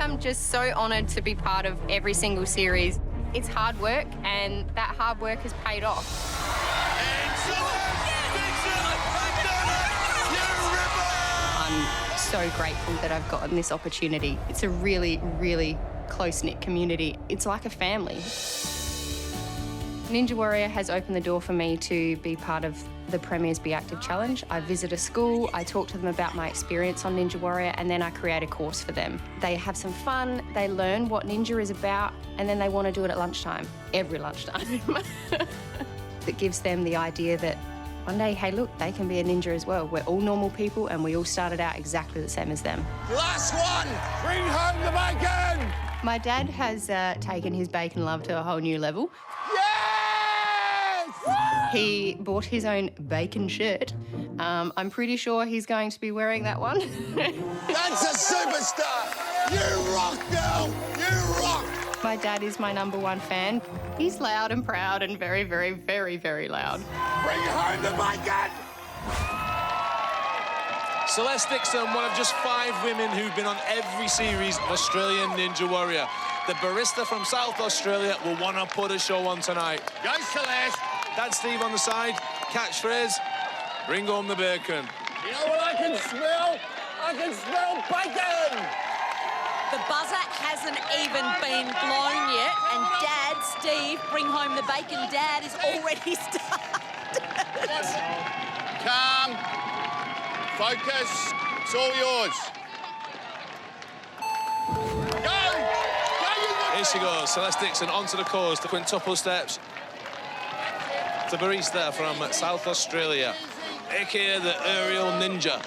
I'm just so honoured to be part of every single series. It's hard work, and that hard work has paid off. I'm so grateful that I've gotten this opportunity. It's a really, really close-knit community. It's like a family. Ninja Warrior has opened the door for me to be part of the Premiers Be Active Challenge. I visit a school, I talk to them about my experience on Ninja Warrior, and then I create a course for them. They have some fun, they learn what Ninja is about, and then they want to do it at lunchtime, every lunchtime. That gives them the idea that one day, hey, look, they can be a ninja as well. We're all normal people, and we all started out exactly the same as them. Last one! Bring home the bacon! My dad has taken his bacon love to a whole new level. He bought his own bacon shirt. I'm pretty sure he's going to be wearing that one. That's a superstar! You rock, girl! You rock! My dad is my #1 fan. He's loud and proud and very, very, very, very loud. Bring home the bacon! Celeste Dixon, one of just 5 women who've been on every series of Australian Ninja Warrior. The barista from South Australia will want to put a show on tonight. Go, Celeste! Dad Steve on the side, catchphrase, bring home the bacon. You know what I can smell? I can smell bacon! The buzzer hasn't even been blown yet, and Dad, Steve, bring home the bacon. Dad is already started. Calm. Focus. It's all yours. Go! Here she goes, Celeste Dixon onto the course, the quintuple steps. The barista from South Australia, aka the aerial ninja.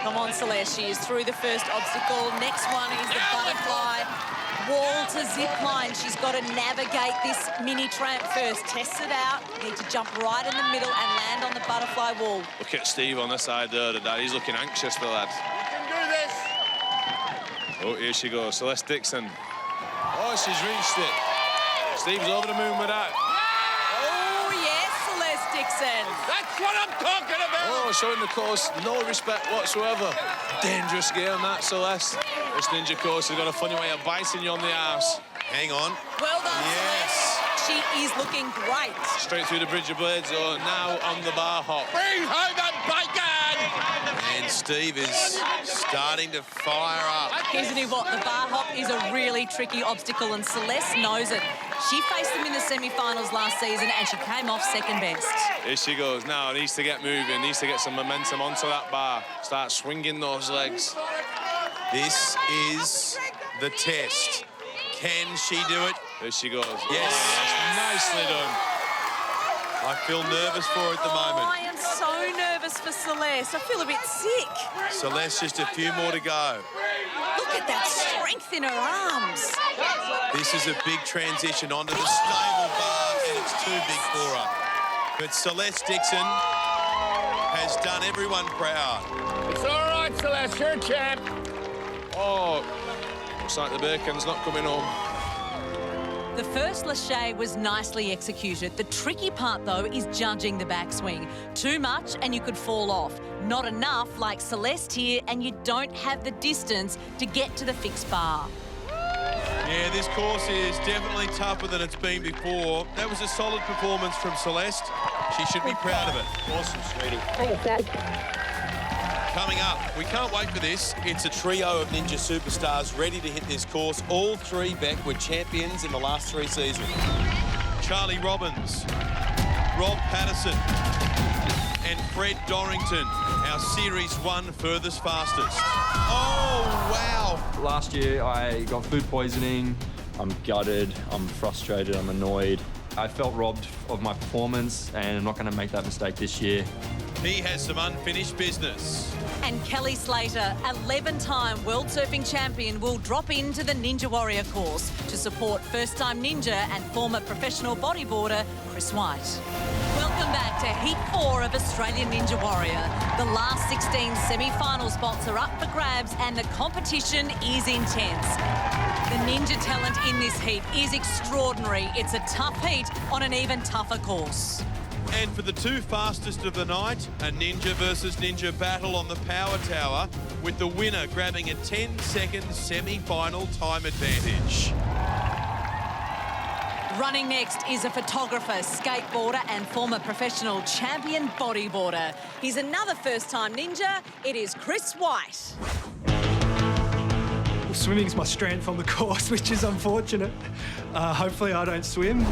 Come on, Celeste, she is through the first obstacle. Next one is the butterfly wall to zip line. She's got to navigate this mini tramp first. Test it out. Need to jump right in the middle and land on the butterfly wall. Look at Steve on the side there, the dad. He's looking anxious, the lad. You can do this! Oh, here she goes, Celeste Dixon. Oh, she's reached it. Steve's over the moon with that. Dixon. That's what I'm talking about! Oh, showing the course no respect whatsoever. Dangerous game, that, Celeste. This ninja course has got a funny way of biting you on the arse. Hang on. Well done, yes. Celeste. She is looking great. Straight through the bridge of blades, oh, now on the bar hop. Bring home the bacon! And Steve is starting to fire up. Isn't he what? The bar hop is a really tricky obstacle, and Celeste knows it. She faced them in the semi-finals last season, and she came off second best. Here she goes now, needs to get moving, needs to get some momentum onto that bar. Start swinging those legs. This is the test. Can she do it? There she goes. Yes. Oh, nicely done. I feel nervous for her at the moment. I am so nervous for Celeste. I feel a bit sick. Celeste, just a few more to go. Look at that strength in her arms. This is a big transition onto the stable bar, and it's too big for her. But Celeste Dixon has done everyone proud. It's all right, Celeste, you're champ. Oh, looks like the bacon's not coming home. The first lâché was nicely executed. The tricky part, though, is judging the backswing. Too much and you could fall off. Not enough, like Celeste here, and you don't have the distance to get to the fixed bar. Yeah, this course is definitely tougher than it's been before. That was a solid performance from Celeste. She should be proud of it. Awesome, sweetie. Thanks, Dad. Coming up, we can't wait for this. It's a trio of Ninja superstars ready to hit this course. All three, Beck, were champions in the last 3 seasons. Charlie Robbins, Rob Patterson, and Fred Dorrington, our Series 1 furthest fastest. Oh, wow. Last year, I got food poisoning. I'm gutted, I'm frustrated, I'm annoyed. I felt robbed of my performance, and I'm not going to make that mistake this year. He has some unfinished business. And Kelly Slater, 11-time World Surfing Champion, will drop into the Ninja Warrior course to support first-time Ninja and former professional bodyboarder Chris White. Welcome back to Heat 4 of Australian Ninja Warrior. The last 16 semi-final spots are up for grabs and the competition is intense. The Ninja talent in this heat is extraordinary. It's a tough heat on an even tougher course. And for the 2 fastest of the night, a Ninja versus Ninja battle on the Power Tower, with the winner grabbing a 10-second semi-final time advantage. Running next is a photographer, skateboarder and former professional champion bodyboarder. He's another first-time Ninja. It is Chris White. Well, swimming's my strength on the course, which is unfortunate. Hopefully I don't swim.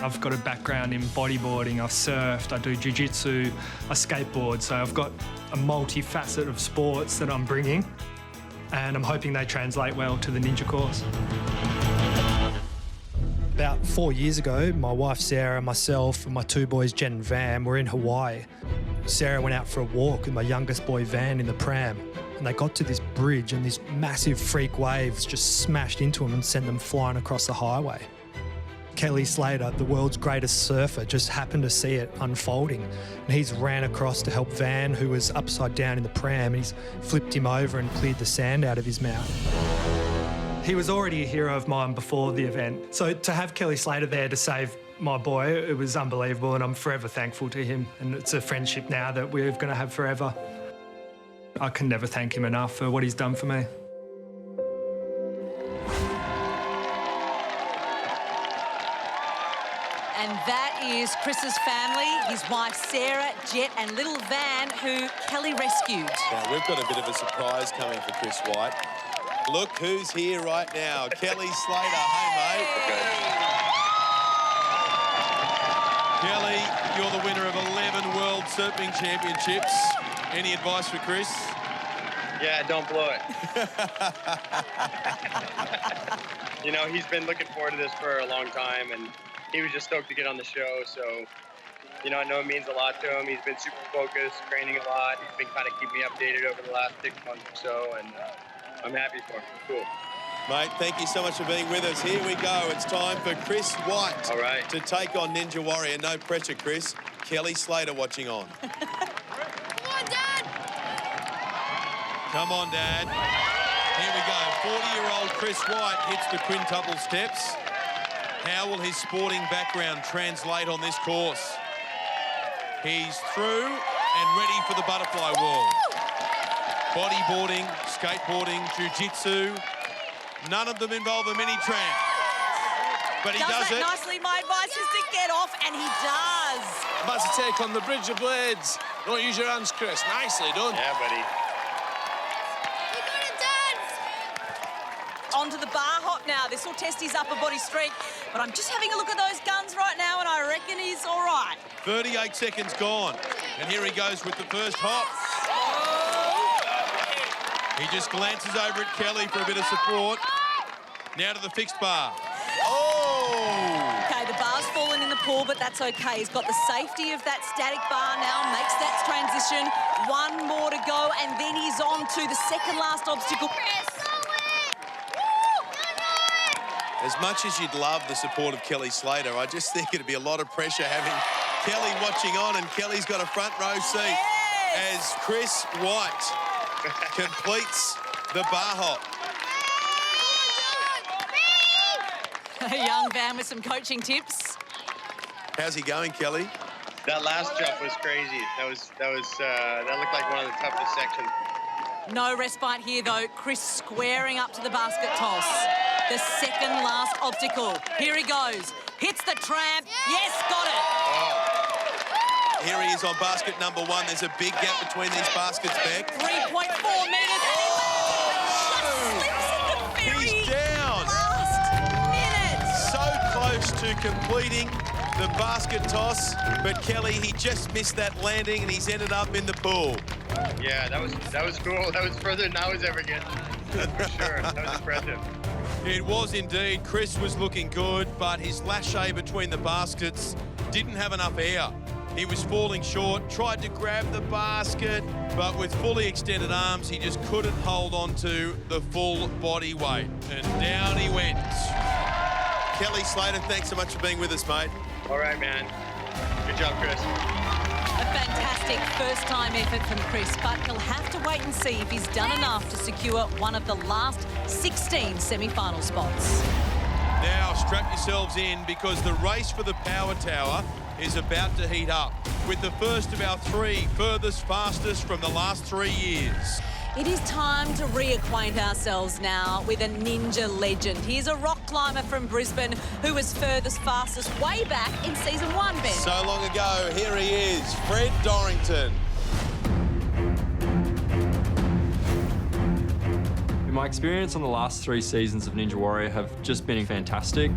I've got a background in bodyboarding, I've surfed, I do jiu-jitsu, I skateboard, so I've got a multi-facet of sports that I'm bringing, and I'm hoping they translate well to the Ninja course. About 4 years ago, my wife Sarah, myself and my 2 boys Jen and Van were in Hawaii. Sarah went out for a walk with my youngest boy Van in the pram, and they got to this bridge and this massive freak waves just smashed into them and sent them flying across the highway. Kelly Slater, the world's greatest surfer, just happened to see it unfolding. And he's ran across to help Van, who was upside down in the pram, and he's flipped him over and cleared the sand out of his mouth. He was already a hero of mine before the event. So to have Kelly Slater there to save my boy, it was unbelievable, and I'm forever thankful to him. And it's a friendship now that we're going to have forever. I can never thank him enough for what he's done for me. And that is Chris's family, his wife Sarah, Jet and little Van, who Kelly rescued. Now, we've got a bit of a surprise coming for Chris White. Look who's here right now, Kelly Slater. Hey, mate. Kelly, you're the winner of 11 World Surfing Championships. Any advice for Chris? Yeah, don't blow it. You know, he's been looking forward to this for a long time, and he was just stoked to get on the show. So, you know, I know it means a lot to him. He's been super focused, training a lot. He's been kind of keeping me updated over the last 6 months or so, and I'm happy for him. Cool. Mate, thank you so much for being with us. Here we go. It's time for Chris White to take on Ninja Warrior. No pressure, Chris. Kelly Slater watching on. Come on, Dad! Come on, Dad. Here we go. 40-year-old Chris White hits the quintuple steps. How will his sporting background translate on this course? He's through and ready for the butterfly wall. Bodyboarding, skateboarding, jiu-jitsu. None of them involve a mini tramp. But he does it. Nicely. My advice is to get off, and he does. About to take on the bridge of blades. Don't use your hands, Chris. Nicely done. Yeah, buddy. Onto the bar hop now. This will test his upper body strength. But I'm just having a look at those guns right now, and I reckon he's all right. 38 seconds gone. And here he goes with the first hop. He just glances over at Kelly for a bit of support. Now to the fixed bar. Oh! Okay, the bar's fallen in the call, but that's okay. He's got the safety of that static bar now, makes that transition. One more to go, and then he's on to the second last obstacle. As much as you'd love the support of Kelly Slater, I just think it'd be a lot of pressure having Kelly watching on, and Kelly's got a front row seat as Chris White completes the bar hop. A young Van with some coaching tips. How's he going, Kelly? That last jump was crazy. That looked like one of the toughest sections. No respite here, though. Chris squaring up to the basket toss. The second last obstacle. Here he goes. Hits the tramp. Yes, got it. Oh. Here he is on basket number 1. There's a big gap between these baskets, Beck. 3.4 metres. He's down. So close to completing the basket toss, but Kelly, he just missed that landing and he's ended up in the pool. Yeah, that was cool. That was further than I was ever getting. That's for sure. That was impressive. It was indeed. Chris was looking good, but his lache between the baskets didn't have enough air. He was falling short, tried to grab the basket, but with fully extended arms, he just couldn't hold on to the full body weight. And down he went. Kelly Slater, thanks so much for being with us, mate. All right, man. Good job, Chris. A fantastic first-time effort from Chris, but he'll have to wait and see if he's done enough to secure one of the last 16 semi-final spots. Now, strap yourselves in because the race for the power tower is about to heat up with the first of our 3 furthest fastest from the last 3 years. It is time to reacquaint ourselves now with a ninja legend. He's a rock climber from Brisbane who was furthest fastest way back in season 1, Ben. So long ago, here he is, Fred Dorrington. My experience on the last 3 seasons of Ninja Warrior have just been fantastic.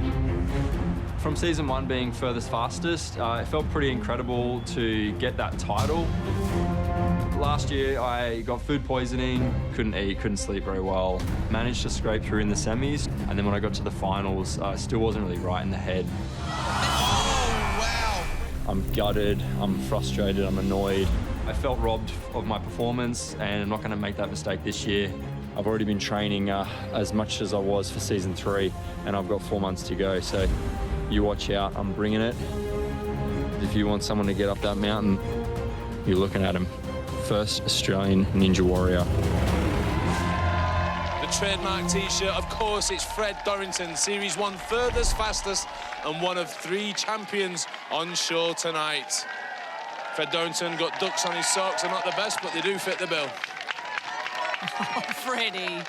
From season 1 being furthest fastest, it felt pretty incredible to get that title. Last year, I got food poisoning, couldn't eat, couldn't sleep very well. Managed to scrape through in the semis, and then when I got to the finals, I still wasn't really right in the head. Oh, wow! I'm gutted, I'm frustrated, I'm annoyed. I felt robbed of my performance, and I'm not going to make that mistake this year. I've already been training as much as I was for season 3, and I've got 4 months to go, so you watch out, I'm bringing it. If you want someone to get up that mountain, you're looking at him. First Australian Ninja Warrior. The trademark T-shirt, of course, it's Fred Dorrington, Series 1 furthest fastest and one of 3 champions on show tonight. Fred Dorrington got ducks on his socks. They're not the best, but they do fit the bill. Oh, Freddie.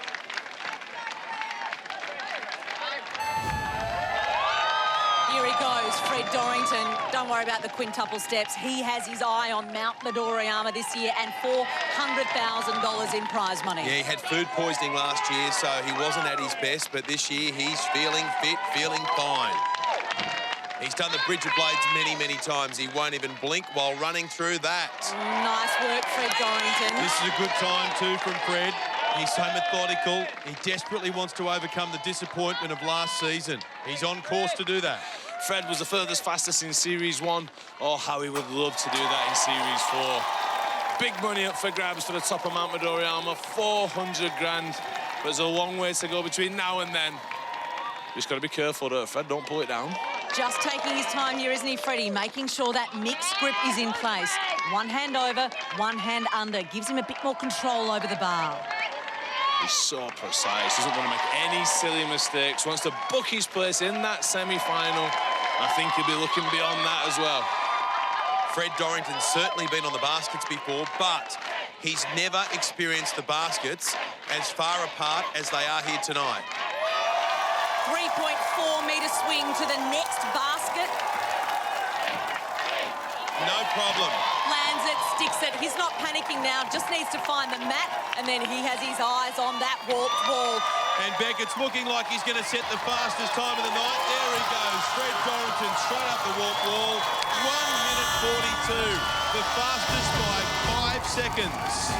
Here he goes, Fred Dorrington. Don't worry about the quintuple steps. He has his eye on Mount Midoriyama this year and $400,000 in prize money. Yeah, he had food poisoning last year, so he wasn't at his best, but this year he's feeling fit, feeling fine. He's done the bridge of blades many, many times. He won't even blink while running through that. Nice work, Fred Dorrington. This is a good time, too, from Fred. He's so methodical. He desperately wants to overcome the disappointment of last season. He's on course to do that. Fred was the furthest fastest in Series 1. Oh, how he would love to do that in Series 4. Big money up for grabs for the top of Mount Midoriyama, 400 grand. But there's a long way to go between now and then. Just got to be careful that Fred don't pull it down. Just taking his time here, isn't he, Freddie? Making sure that mixed grip is in place. One hand over, one hand under. Gives him a bit more control over the bar. He's so precise, doesn't want to make any silly mistakes. Wants to book his place in that semi-final. I think he'll be looking beyond that as well. Fred Dorrington's certainly been on the baskets before, but he's never experienced the baskets as far apart as they are here tonight. 3.4-metre swing to the next basket. No problem. Lands it, sticks it. He's not panicking now, just needs to find the mat, and then he has his eyes on that warped wall. And Beck, it's looking like he's going to set the fastest time of the night. There he goes. Fred Dorrington straight up the warped wall. 1 minute 42. The fastest by 5 seconds.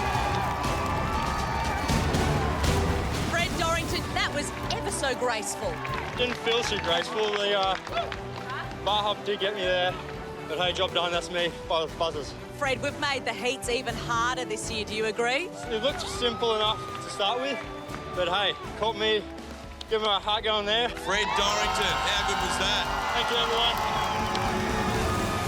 Fred Dorrington, that was ever so graceful. Didn't feel so graceful. Bar hop did get me there, but hey, job done, that's me, buzzers. Fred, we've made the heats even harder this year, do you agree? It looked simple enough to start with, but hey, caught me, give me a heart going there. Fred Dorrington, how good was that? Thank you, everyone.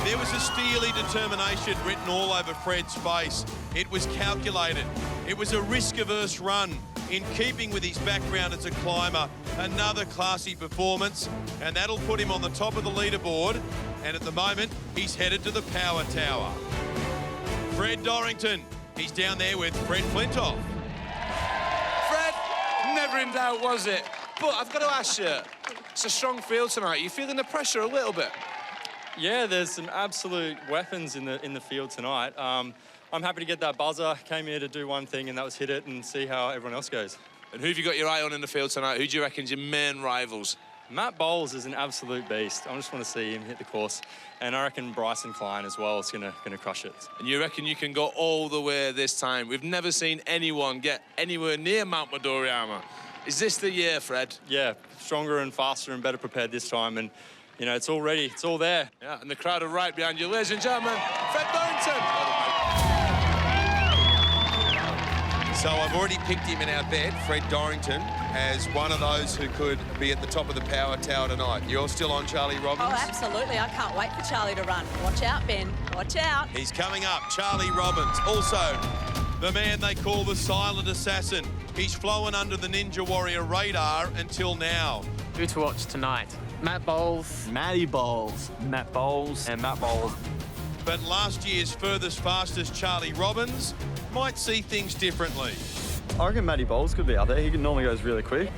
There was a steely determination written all over Fred's face. It was calculated. It was a risk-averse run in keeping with his background as a climber. Another classy performance, and that'll put him on the top of the leaderboard. And at the moment, he's headed to the power tower. Fred Dorrington, he's down there with Fred Flintoff. Fred, never in doubt, was it? But I've got to ask you, it's a strong field tonight. You feeling the pressure a little bit? Yeah, there's some absolute weapons in the field tonight. I'm happy to get that buzzer. Came here to do one thing, and that was hit it and see how everyone else goes. And who have you got your eye on in the field tonight? Who do you reckon's your main rivals? Matt Bowles is an absolute beast. I just want to see him hit the course. And I reckon Bryson Klein as well is gonna crush it. And you reckon you can go all the way this time? We've never seen anyone get anywhere near Mount Midoriyama. Is this the year, Fred? Yeah, stronger and faster and better prepared this time. And, you know, it's all ready. It's all there. Yeah, and the crowd are right behind you. Ladies and gentlemen, Fred Dorrington. So I've already picked him in our bet, Fred Dorrington, as one of those who could be at the top of the power tower tonight. You're still on Charlie Robbins? Oh, absolutely. I can't wait for Charlie to run. Watch out, Ben. Watch out. He's coming up, Charlie Robbins. Also, the man they call the silent assassin. He's flown under the Ninja Warrior radar until now. Who to watch tonight? Matt Bowles. Matty Bowles. Matt Bowles. And Matt Bowles. But last year's furthest, fastest Charlie Robbins might see things differently. I reckon Matty Bowles could be up there. He normally goes really quick.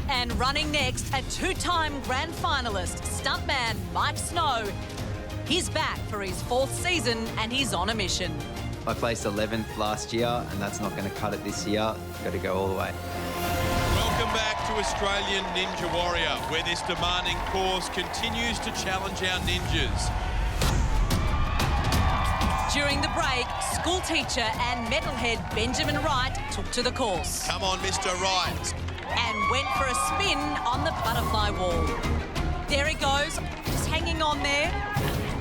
And running next, a two-time grand finalist, stuntman Mike Snow. He's back for his 4th season and he's on a mission. I placed 11th last year and that's not going to cut it this year. Got to go all the way. Welcome back to Australian Ninja Warrior, where this demanding course continues to challenge our ninjas. During the break, school teacher and metalhead Benjamin Wright took to the course. Come on, Mr. Wright. And went for a spin on the butterfly wall. There he goes, just hanging on there.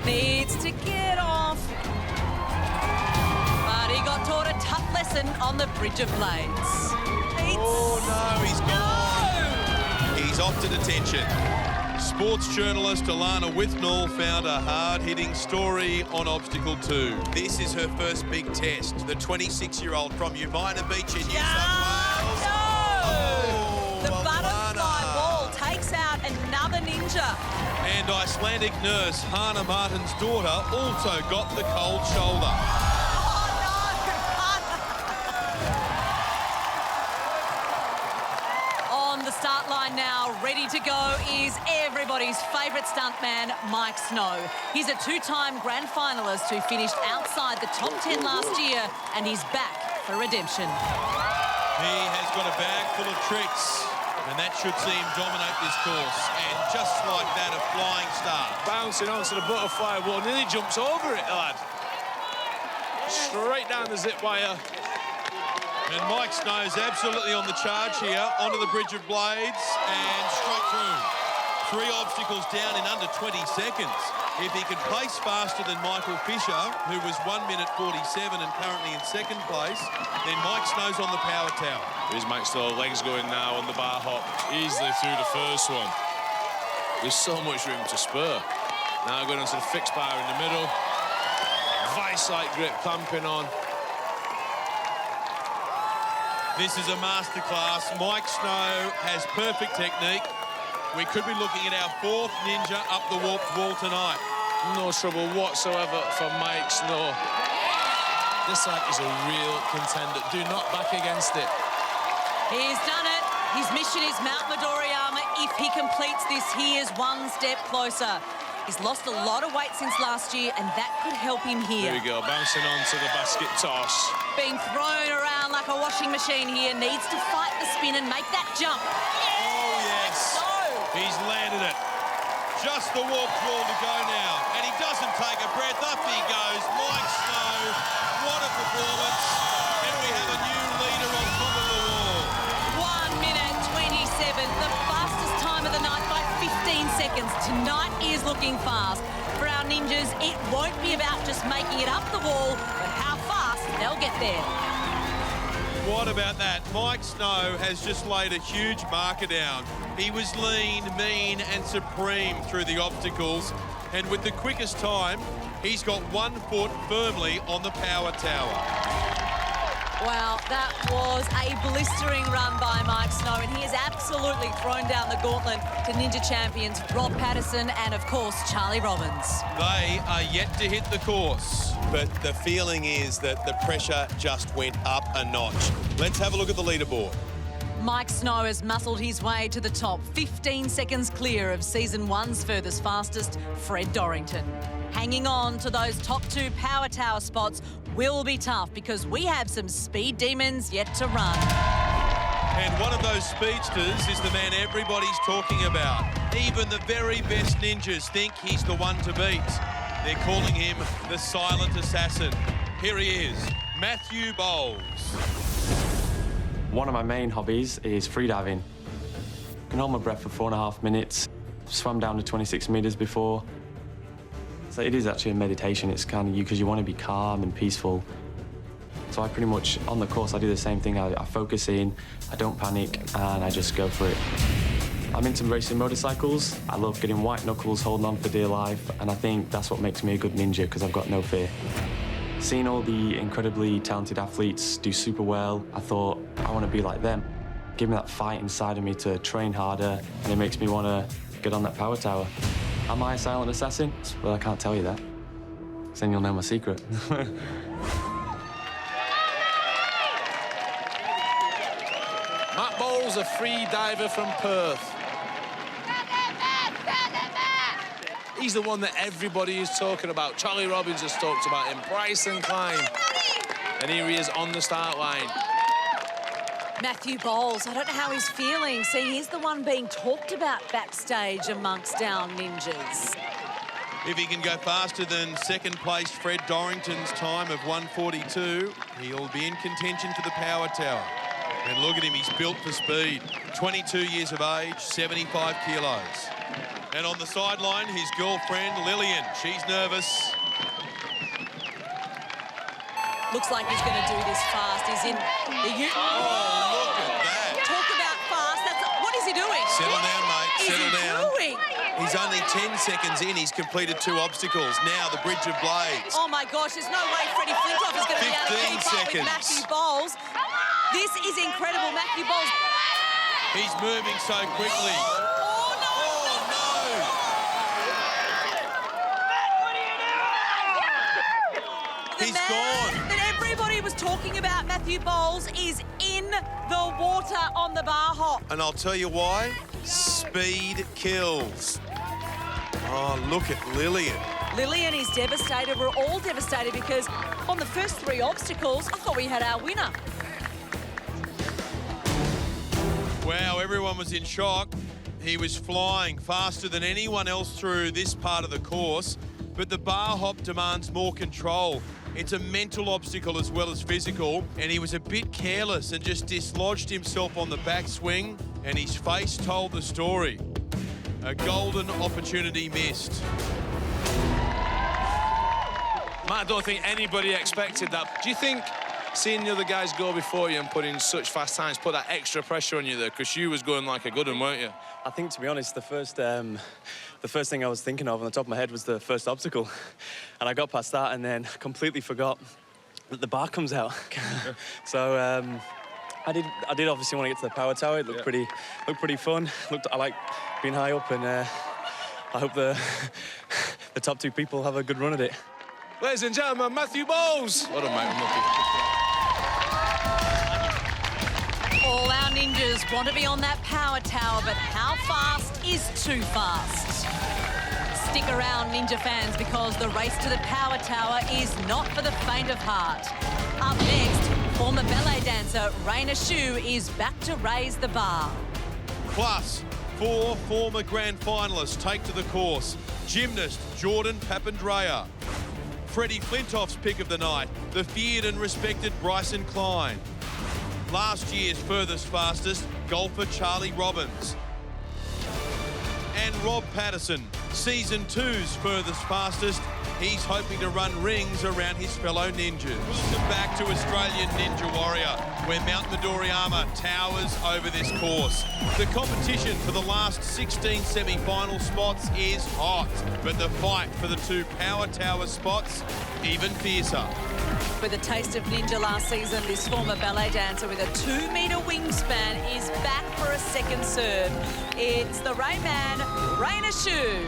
Needs to get off. But he got taught a tough lesson on the Bridge of Blades. Oh, no, he's gone. No! He's off to detention. Sports journalist Alana Withnall found a hard-hitting story on Obstacle 2. This is her first big test. The 26-year-old from Umina Beach in New South Wales. No! Oh, the butterfly wall takes out another ninja. And Icelandic nurse Hannah Martin's daughter also got the cold shoulder. Start line now, ready to go, is everybody's favourite stuntman, Mike Snow. He's a two-time grand finalist who finished outside the top 10 last year, and he's back for redemption. He has got a bag full of tricks, and that should see him dominate this course. And just like that, a flying start. Bouncing onto the butterfly wall, nearly jumps over it, the lad. Straight down the zip wire. And Mike Snow's absolutely on the charge here, onto the Bridge of Blades and straight through. 3 obstacles down in under 20 seconds. If he can pace faster than Michael Fisher, who was 1 minute 47 and currently in 2nd place, then Mike Snow's on the power tower. Here's Mike Snow, legs going now on the bar hop, easily through the first one. There's so much room to spur. Now going onto the fixed bar in the middle. Vice-like grip clamping on. This is a masterclass. Mike Snow has perfect technique. We could be looking at our 4th ninja up the warped wall tonight. No trouble whatsoever for Mike Snow. This side is a real contender. Do not back against it. He's done it. His mission is Mount Midoriyama. If he completes this, he is 1 step closer. He's lost a lot of weight since last year, and that could help him here. There we go, bouncing onto the basket toss. Being thrown around like a washing machine here, needs to fight the spin and make that jump. Oh, yes. He's landed it. Just the warped wall to go now. And he doesn't take a breath. Up he goes. Mike Snow. What a performance. And we have a new leader on top of the wall. 1 minute 27, the fastest time of the night by 15 seconds. looking fast. For our ninjas, it won't be about just making it up the wall, but how fast they'll get there. What about that? Mike Snow has just laid a huge marker down. He was lean, mean and supreme through the obstacles. And with the quickest time, he's got 1 foot firmly on the power tower. Wow, that was a blistering run by Mike Snow, and he has absolutely thrown down the gauntlet to Ninja champions Rob Patterson and, of course, Charlie Robbins. They are yet to hit the course, but the feeling is that the pressure just went up a notch. Let's have a look at the leaderboard. Mike Snow has muscled his way to the top, 15 seconds clear of Season 1's furthest fastest, Fred Dorrington. Hanging on to those top 2 power tower spots will be tough because we have some speed demons yet to run. And one of those speedsters is the man everybody's talking about. Even the very best ninjas think he's the one to beat. They're calling him the silent assassin. Here he is, Matthew Bowles. One of my main hobbies is freediving. I can hold my breath for 4.5 minutes. Swam down to 26 meters before. So it is actually a meditation. It's kind of you because you want to be calm and peaceful. So I pretty much, on the course, I do the same thing. I focus in, I don't panic, and I just go for it. I'm into racing motorcycles. I love getting white knuckles, holding on for dear life, and I think that's what makes me a good ninja, because I've got no fear. Seeing all the incredibly talented athletes do super well, I thought, I want to be like them. Give me that fight inside of me to train harder, and it makes me want to get on that power tower. Am I a silent assassin? Well, I can't tell you that, because then you'll know my secret. Matt Bowles, a free diver from Perth. He's the one that everybody is talking about. Charlie Robbins has talked about him. Bryson Klein. And here he is on the start line. Matthew Bowles, I don't know how he's feeling. See, he's the one being talked about backstage amongst our ninjas. If he can go faster than second-placed Fred Dorrington's time of 1:42, he'll be in contention for the power tower. And look at him, he's built for speed. 22 years of age, 75 kilos. And on the sideline, his girlfriend, Lillian. She's nervous. Looks like he's going to do this fast. He's in the... Oh, look at that. Talk about fast. What is he doing? Settle down, mate. Settle down. Doing? He's only 10 seconds in. He's completed 2 obstacles. Now the Bridge of Blades. Oh, my gosh. There's no way Freddie Flintoff is going to be able to keep up with Matthew Bowles. This is incredible. Matthew Bowles. He's moving so quickly. Oh, no. He's gone. That everybody was talking about, Matthew Bowles, is in the water on the bar hop. And I'll tell you why. Speed kills. Oh, look at Lillian. Lillian is devastated. We're all devastated because on the first 3 obstacles, I thought we had our winner. Wow, everyone was in shock. He was flying faster than anyone else through this part of the course, but the bar hop demands more control. It's a mental obstacle as well as physical, and he was a bit careless and just dislodged himself on the backswing, and his face told the story. A golden opportunity missed. Matt, I don't think anybody expected that. Do you think seeing the other guys go before you and put in such fast times put that extra pressure on you there? Because you was going like a good one, weren't you? I think, to be honest, the first thing I was thinking of on the top of my head was the first obstacle. And I got past that and then completely forgot that the bar comes out. So I did obviously want to get to the power tower. It looked pretty fun. I like being high up, and I hope the top 2 people have a good run at it. Ladies and gentlemen, Matthew Bowles. What a man, All our ninjas want to be on that power tower, but how fast is too fast? Stick around, Ninja fans, because the race to the power tower is not for the faint of heart. Up next, former ballet dancer Raina Shu is back to raise the bar. Plus, 4 former grand finalists take to the course. Gymnast Jordan Papandreou. Freddie Flintoff's pick of the night, the feared and respected Bryson Klein. Last year's furthest fastest, golfer Charlie Robbins. And Rob Patterson, Season 2's furthest fastest. He's hoping to run rings around his fellow ninjas. Welcome back to Australian Ninja Warrior, where Mount Midoriyama towers over this course. The competition for the last 16 semi-final spots is hot, but the fight for the 2 power tower spots even fiercer. With a taste of ninja last season, this former ballet dancer with a 2-metre wingspan is back for a second serve. It's the Rayman, Raina Shu.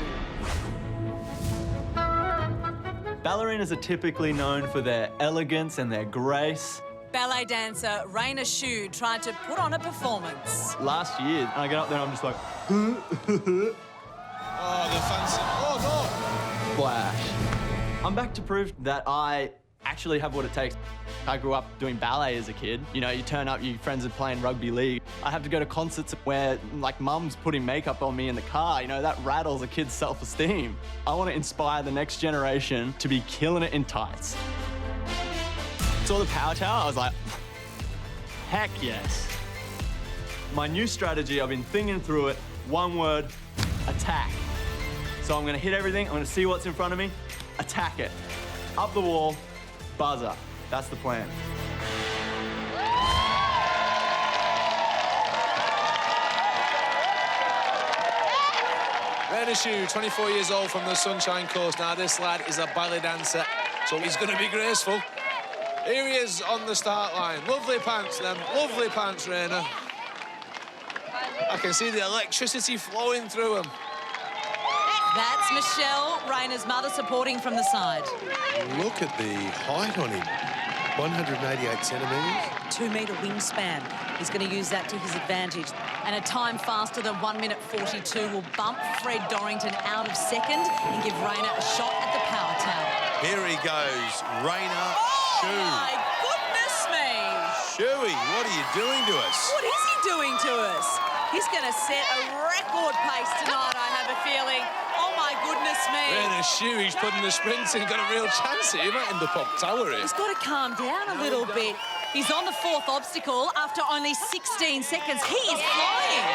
Ballerinas are typically known for their elegance and their grace. Ballet dancer Raina Shu tried to put on a performance. Last year, I get up there and I'm just like, Oh, the fancy. Oh, no. Flash. I'm back to prove that I actually have what it takes. I grew up doing ballet as a kid. You know, you turn up, your friends are playing rugby league. I have to go to concerts where, like, mum's putting makeup on me in the car. You know, that rattles a kid's self-esteem. I want to inspire the next generation to be killing it in tights. Saw the power tower, I was like, heck yes. My new strategy, I've been thinking through it, one word, attack. So I'm gonna hit everything, I'm gonna see what's in front of me, attack it. Up the wall, buzzer. That's the plan. Raina Shu, 24 years old from the Sunshine Coast. Now, this lad is a ballet dancer, so he's going to be graceful. Here he is on the start line. Lovely pants, then. Lovely pants, Raina. I can see the electricity flowing through him. That's Michelle, Raina's mother, supporting from the side. Look at the height on him. 188 centimetres. 2-metre wingspan. He's going to use that to his advantage. And a time faster than 1 minute 42 will bump Fred Dorrington out of second and give Raina a shot at the power tower. Here he goes, Raina Shu. Oh, my goodness me. Shuey, what are you doing to us? What is he doing to us? He's going to set a record pace tonight, I have a feeling. Oh, my goodness me. Raina Shu, he's putting the sprints in, got a real chance here. He might end up up tower here. He's got to calm down a little bit. He's on the 4th obstacle after only 16 seconds. He is flying.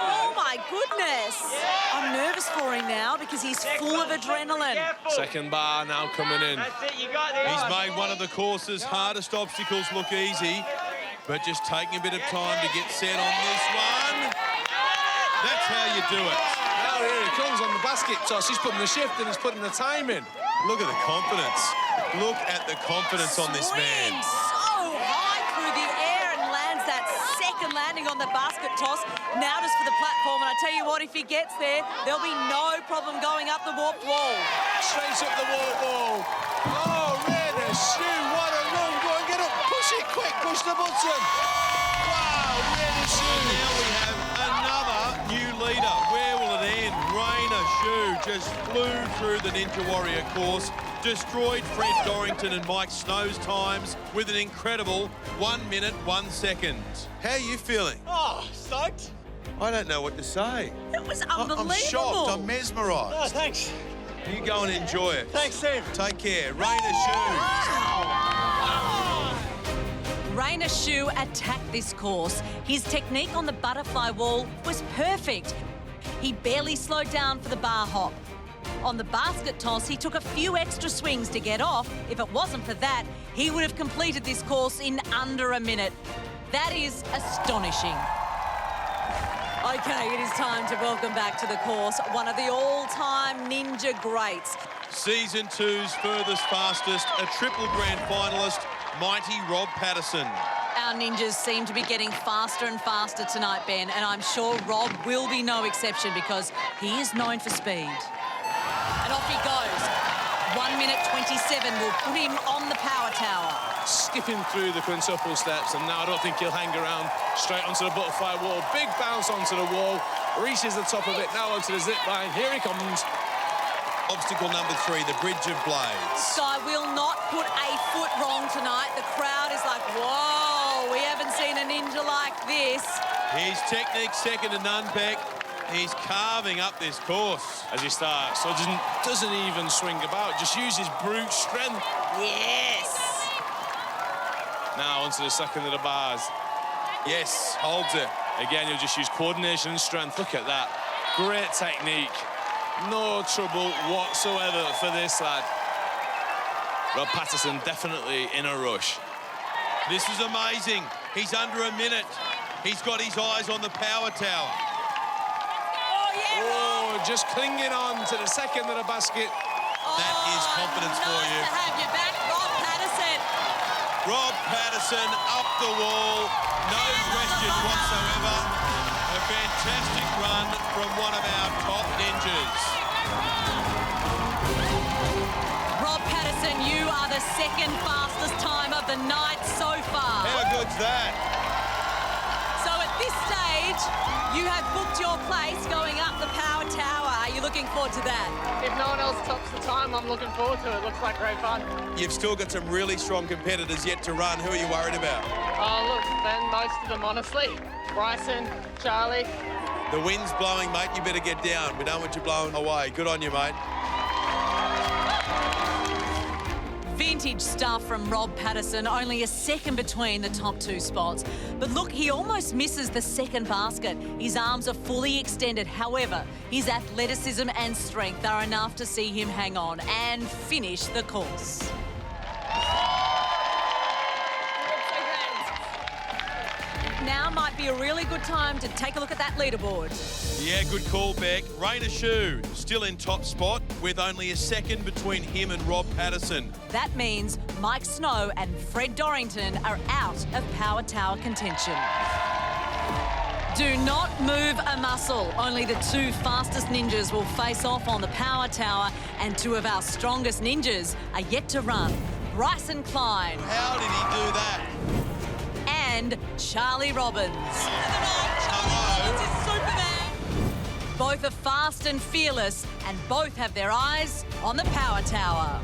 Oh, my goodness. I'm nervous for him now because he's full of adrenaline. Second bar now coming in. He's made one of the course's hardest obstacles look easy, but just taking a bit of time to get set on this one. That's how you do it. Now here he comes on the basket toss. He's putting the shift and he's putting the time in. Look at the confidence. Look at the confidence on this man. So high through the air and lands that second landing on the basket toss. Now just for the platform, and I tell you what, if he gets there, there'll be no problem going up the warped wall. Straight up the wall. Oh, Raina Shu, what a run. Go and get up. Push it quick. Push the button. Wow, Raina Shu. Now we have another new leader. Where will it end? Raina Shu just flew through the Ninja Warrior course, destroyed Fred Dorrington and Mike Snow's times with an incredible 1 minute, 1 second. How are you feeling? Oh, stoked. I don't know what to say. It was unbelievable. I'm shocked. I'm mesmerised. Oh, thanks. You go and enjoy it. Thanks, Steve. Take care. Raina Shu. Raina Shu attacked this course. His technique on the butterfly wall was perfect. He barely slowed down for the bar hop. On the basket toss, he took a few extra swings to get off. If it wasn't for that, he would have completed this course in under a minute. That is astonishing. Okay, it is time to welcome back to the course one of the all-time ninja greats. Season 2's furthest fastest, a triple grand finalist, mighty Rob Patterson. Our ninjas seem to be getting faster and faster tonight, Ben, and I'm sure Rob will be no exception because he is known for speed. And off he goes. 1 minute 27 will put him on the power tower. Skipping through the quintuple steps, and now I don't think he'll hang around. Straight onto the butterfly wall. Big bounce onto the wall. Reaches the top of it, now onto the zip line. Here he comes. Obstacle number 3, the Bridge of Blades. Skye will not put a foot wrong tonight. The crowd is like, whoa, we haven't seen a ninja like this. His technique second to none, Beck. He's carving up this course. As he starts, so doesn't even swing about, just uses brute strength. Yes. Now onto the second of the bars. Yes, holds it. Again, you'll just use coordination and strength. Look at that. Great technique. No trouble whatsoever for this lad. Rob Patterson definitely in a rush. This is amazing. He's under a minute. He's got his eyes on the power tower. Oh, just clinging on to the second of the basket. That is confidence for you. Nice to have you back, Rob Patterson. Rob Patterson up the wall. No question whatsoever. A fantastic run from one of our top ninjas. Rob Patterson, you are the second fastest time of the night so far. How good's that? So at this stage, you have booked your place going up the power tower. Are you looking forward to that? If no one else tops the time, I'm looking forward to it. Looks like great fun. You've still got some really strong competitors yet to run. Who are you worried about? Oh, look, Ben, most of them, honestly. Bryson, Charlie. The wind's blowing, mate. You better get down. We don't want you blown away. Good on you, mate. Vintage stuff from Rob Patterson, only a second between the top two spots. But look, he almost misses the second basket. His arms are fully extended. However, his athleticism and strength are enough to see him hang on and finish the course. Now might be a really good time to take a look at that leaderboard. Yeah, good call, Beck. Rainer Shu still in top spot with only a second between him and Rob Patterson. That means Mike Snow and Fred Dorrington are out of power tower contention. Do not move a muscle. Only the two fastest ninjas will face off on the power tower, and two of our strongest ninjas are yet to run. Bryson Klein. How did he do that? And Charlie Robbins. Charlie Robbins is Superman. Both are fast and fearless, and both have their eyes on the power tower.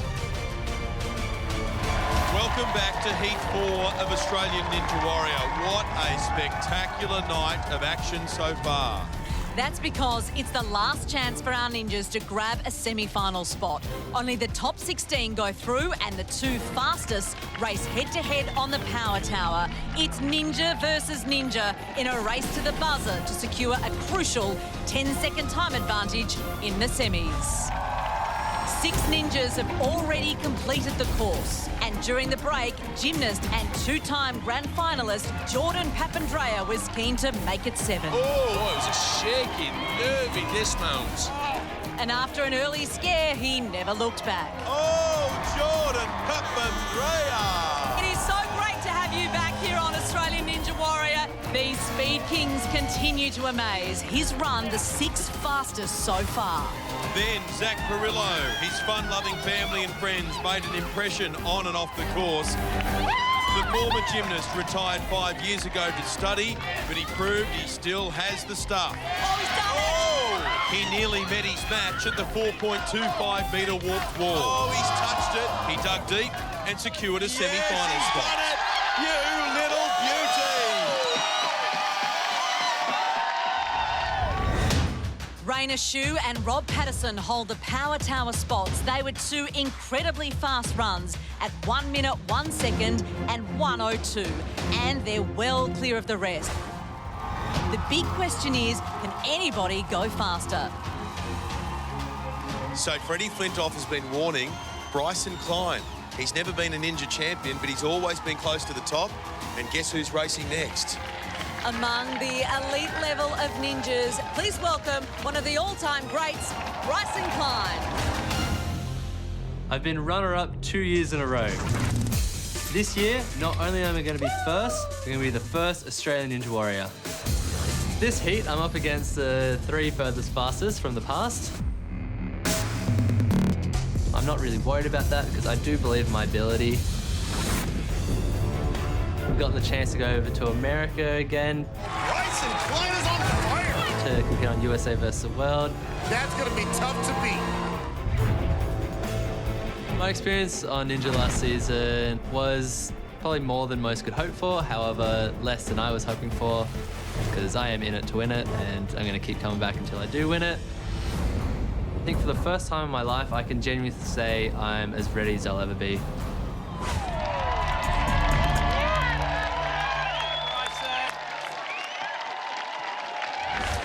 Welcome back to Heat 4 of Australian Ninja Warrior. What a spectacular night of action so far. That's because it's the last chance for our ninjas to grab a semi-final spot. Only the top 16 go through, and the two fastest race head-to-head on the power tower. It's ninja versus ninja in a race to the buzzer to secure a crucial 10-second time advantage in the semis. 6 ninjas have already completed the course, and during the break, gymnast and two-time grand finalist Jordan Papandreou was keen to make it 7. Oh, it was a shaky, nervy dismount. And after an early scare, he never looked back. Oh, Jordan Papandreou! It is so great to have you back here on Australian Ninja Warrior. These Speed Kings continue to amaze. He's run the 6th fastest so far. Then Zach Perillo, his fun-loving family and friends made an impression on and off the course. The former gymnast retired 5 years ago to study, but he proved he still has the stuff. Oh, he's done it! He nearly met his match at the 4.25-metre warped wall. Oh, he's touched it. He dug deep and secured a semi-final spot. Done it! You little beauty! Rainer Shu and Rob Patterson hold the power tower spots. They were two incredibly fast runs at 1 minute, 1 second and 1:02, and they're well clear of the rest. The big question is, can anybody go faster? So Freddie Flintoff has been warning Bryson Klein. He's never been a ninja champion, but he's always been close to the top. And guess who's racing next? Among the elite level of ninjas, please welcome one of the all-time greats, Bryson Klein. I've been runner-up 2 years in a row. This year, not only am I going to be first, I'm going to be the first Australian Ninja Warrior. This heat, I'm up against the 3 furthest fastest from the past. I'm not really worried about that because I do believe in my ability. I've gotten the chance to go over to America again. Bryson Klein is on fire! To compete on USA vs. the World. That's gonna be tough to beat. My experience on Ninja last season was probably more than most could hope for, however, less than I was hoping for, because I am in it to win it, and I'm going to keep coming back until I do win it. I think for the first time in my life, I can genuinely say I'm as ready as I'll ever be.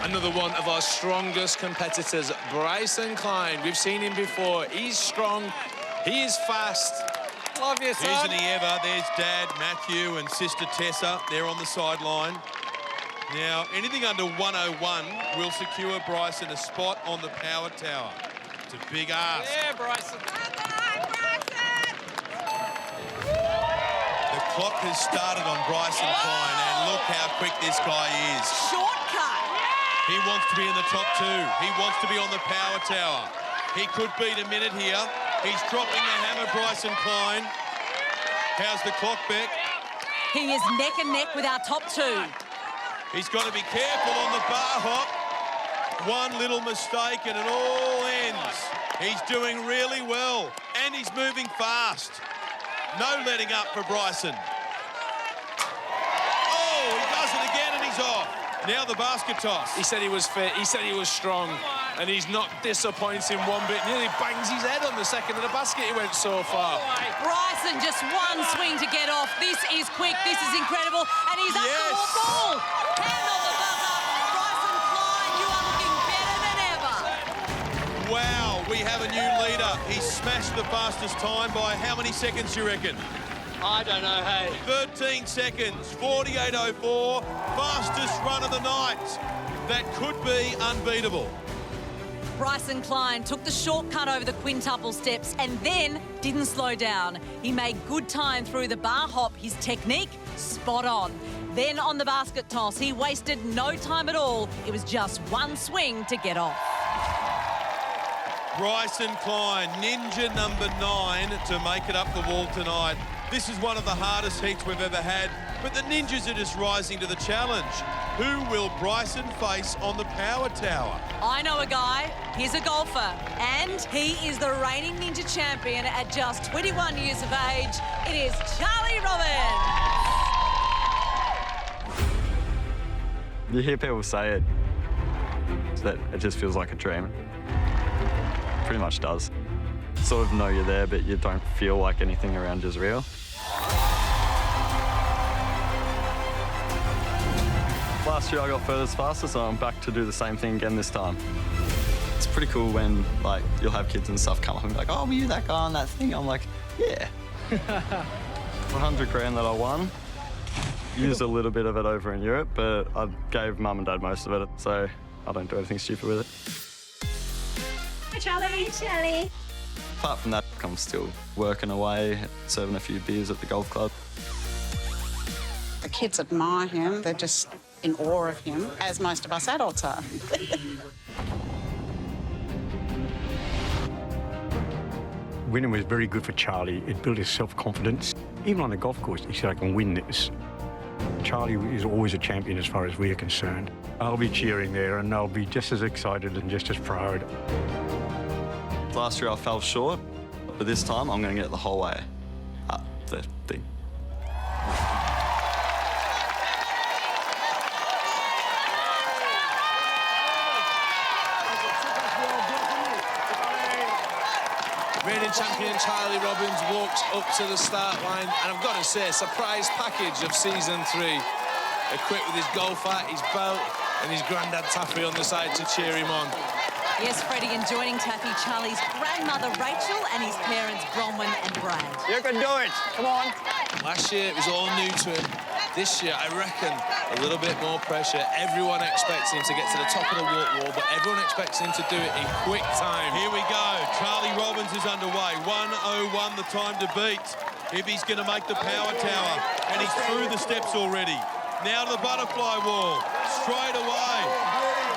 Another one of our strongest competitors, Bryson Klein. We've seen him before. He's strong. He is fast. Love you, son. Isn't he ever? There's Dad, Matthew, and Sister Tessa. They're on the sideline. Now, anything under 101 will secure Bryson a spot on the power tower. It's a big ask. Yeah, Bryson. The clock has started on Bryson Klein, and look how quick this guy is. Shortcut. He wants to be in the top two. He wants to be on the power tower. He could beat a minute here. He's dropping the hammer, Bryson Klein. How's the clock, Beck? He is neck and neck with our top two. He's got to be careful on the bar hop. One little mistake and it all ends. He's doing really well, and he's moving fast. No letting up for Bryson. Oh, he does it again and he's off. Now the basket toss. He said he was fit. He said he was strong. And he's not disappointing one bit. Nearly bangs his head on the second of the basket. He went so far. Bryson, just one swing to get off. This is quick. This is incredible. And he's up the ball. Hand on the buzzer. Bryson Klein, you are looking better than ever. Wow, we have a new leader. He smashed the fastest time by how many seconds, you reckon? I don't know, hey. 13 seconds, 48.04. Fastest run of the night. That could be unbeatable. Bryson Klein took the shortcut over the quintuple steps and then didn't slow down. He made good time through the bar hop. His technique, spot on. Then on the basket toss, he wasted no time at all. It was just one swing to get off. Bryson Klein, ninja number 9 to make it up the wall tonight. This is one of the hardest heats we've ever had, but the ninjas are just rising to the challenge. Who will Bryson face on the power tower? I know a guy. He's a golfer, and he is the reigning ninja champion at just 21 years of age. It is Charlie Robbins. You hear people say it, that it just feels like a dream. Pretty much does. Sort of know you're there, but you don't feel like anything around you is real. Last year I got furthest faster, so I'm back to do the same thing again this time. It's pretty cool when, like, you'll have kids and stuff come up and be like, oh, were you that guy on that thing? I'm like, yeah. 100 grand that I won. Used a little bit of it over in Europe, but I gave Mum and Dad most of it, so I don't do anything stupid with it. Hi, Charlie. Charlie. Apart from that, I'm still working away, serving a few beers at the golf club. The kids admire him. They're just in awe of him, as most of us adults are. Winning was very good for Charlie. It built his self-confidence. Even on the golf course, he said, I can win this. Charlie is always a champion as far as we're concerned. I'll be cheering there and I'll be just as excited and just as proud. Last year I fell short, but this time I'm going to get the whole way up the thing. Reigning champion Charlie Robbins walks up to the start line, and I've got to say, surprise package of season 3. Equipped with his golf hat, his belt, and his granddad Taffy on the side to cheer him on. Yes, Freddie, and joining Taffy, Charlie's grandmother Rachel and his parents Bronwyn and Brad. You can do it. Come on. Last year it was all new to him. This year, I reckon, a little bit more pressure. Everyone expects him to get to the top of the walk wall, but everyone expects him to do it in quick time. Here we go. Charlie Robbins is underway. 1:01 the time to beat if he's going to make the power tower. And he's through the steps already. Now to the butterfly wall. Straight away.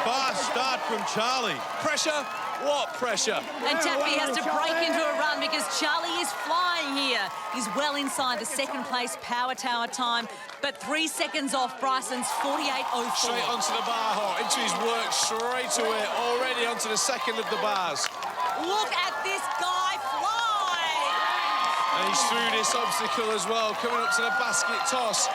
Fast start from Charlie. Pressure? What pressure? And Taffy has to break into a run because Charlie is flying here. He's well inside the second place power tower time, but 3 seconds off Bryson's 48.04. Straight onto the bar hop, into his work straight away, already onto the second of the bars. Look at this guy fly! And he's through this obstacle as well, coming up to the basket toss.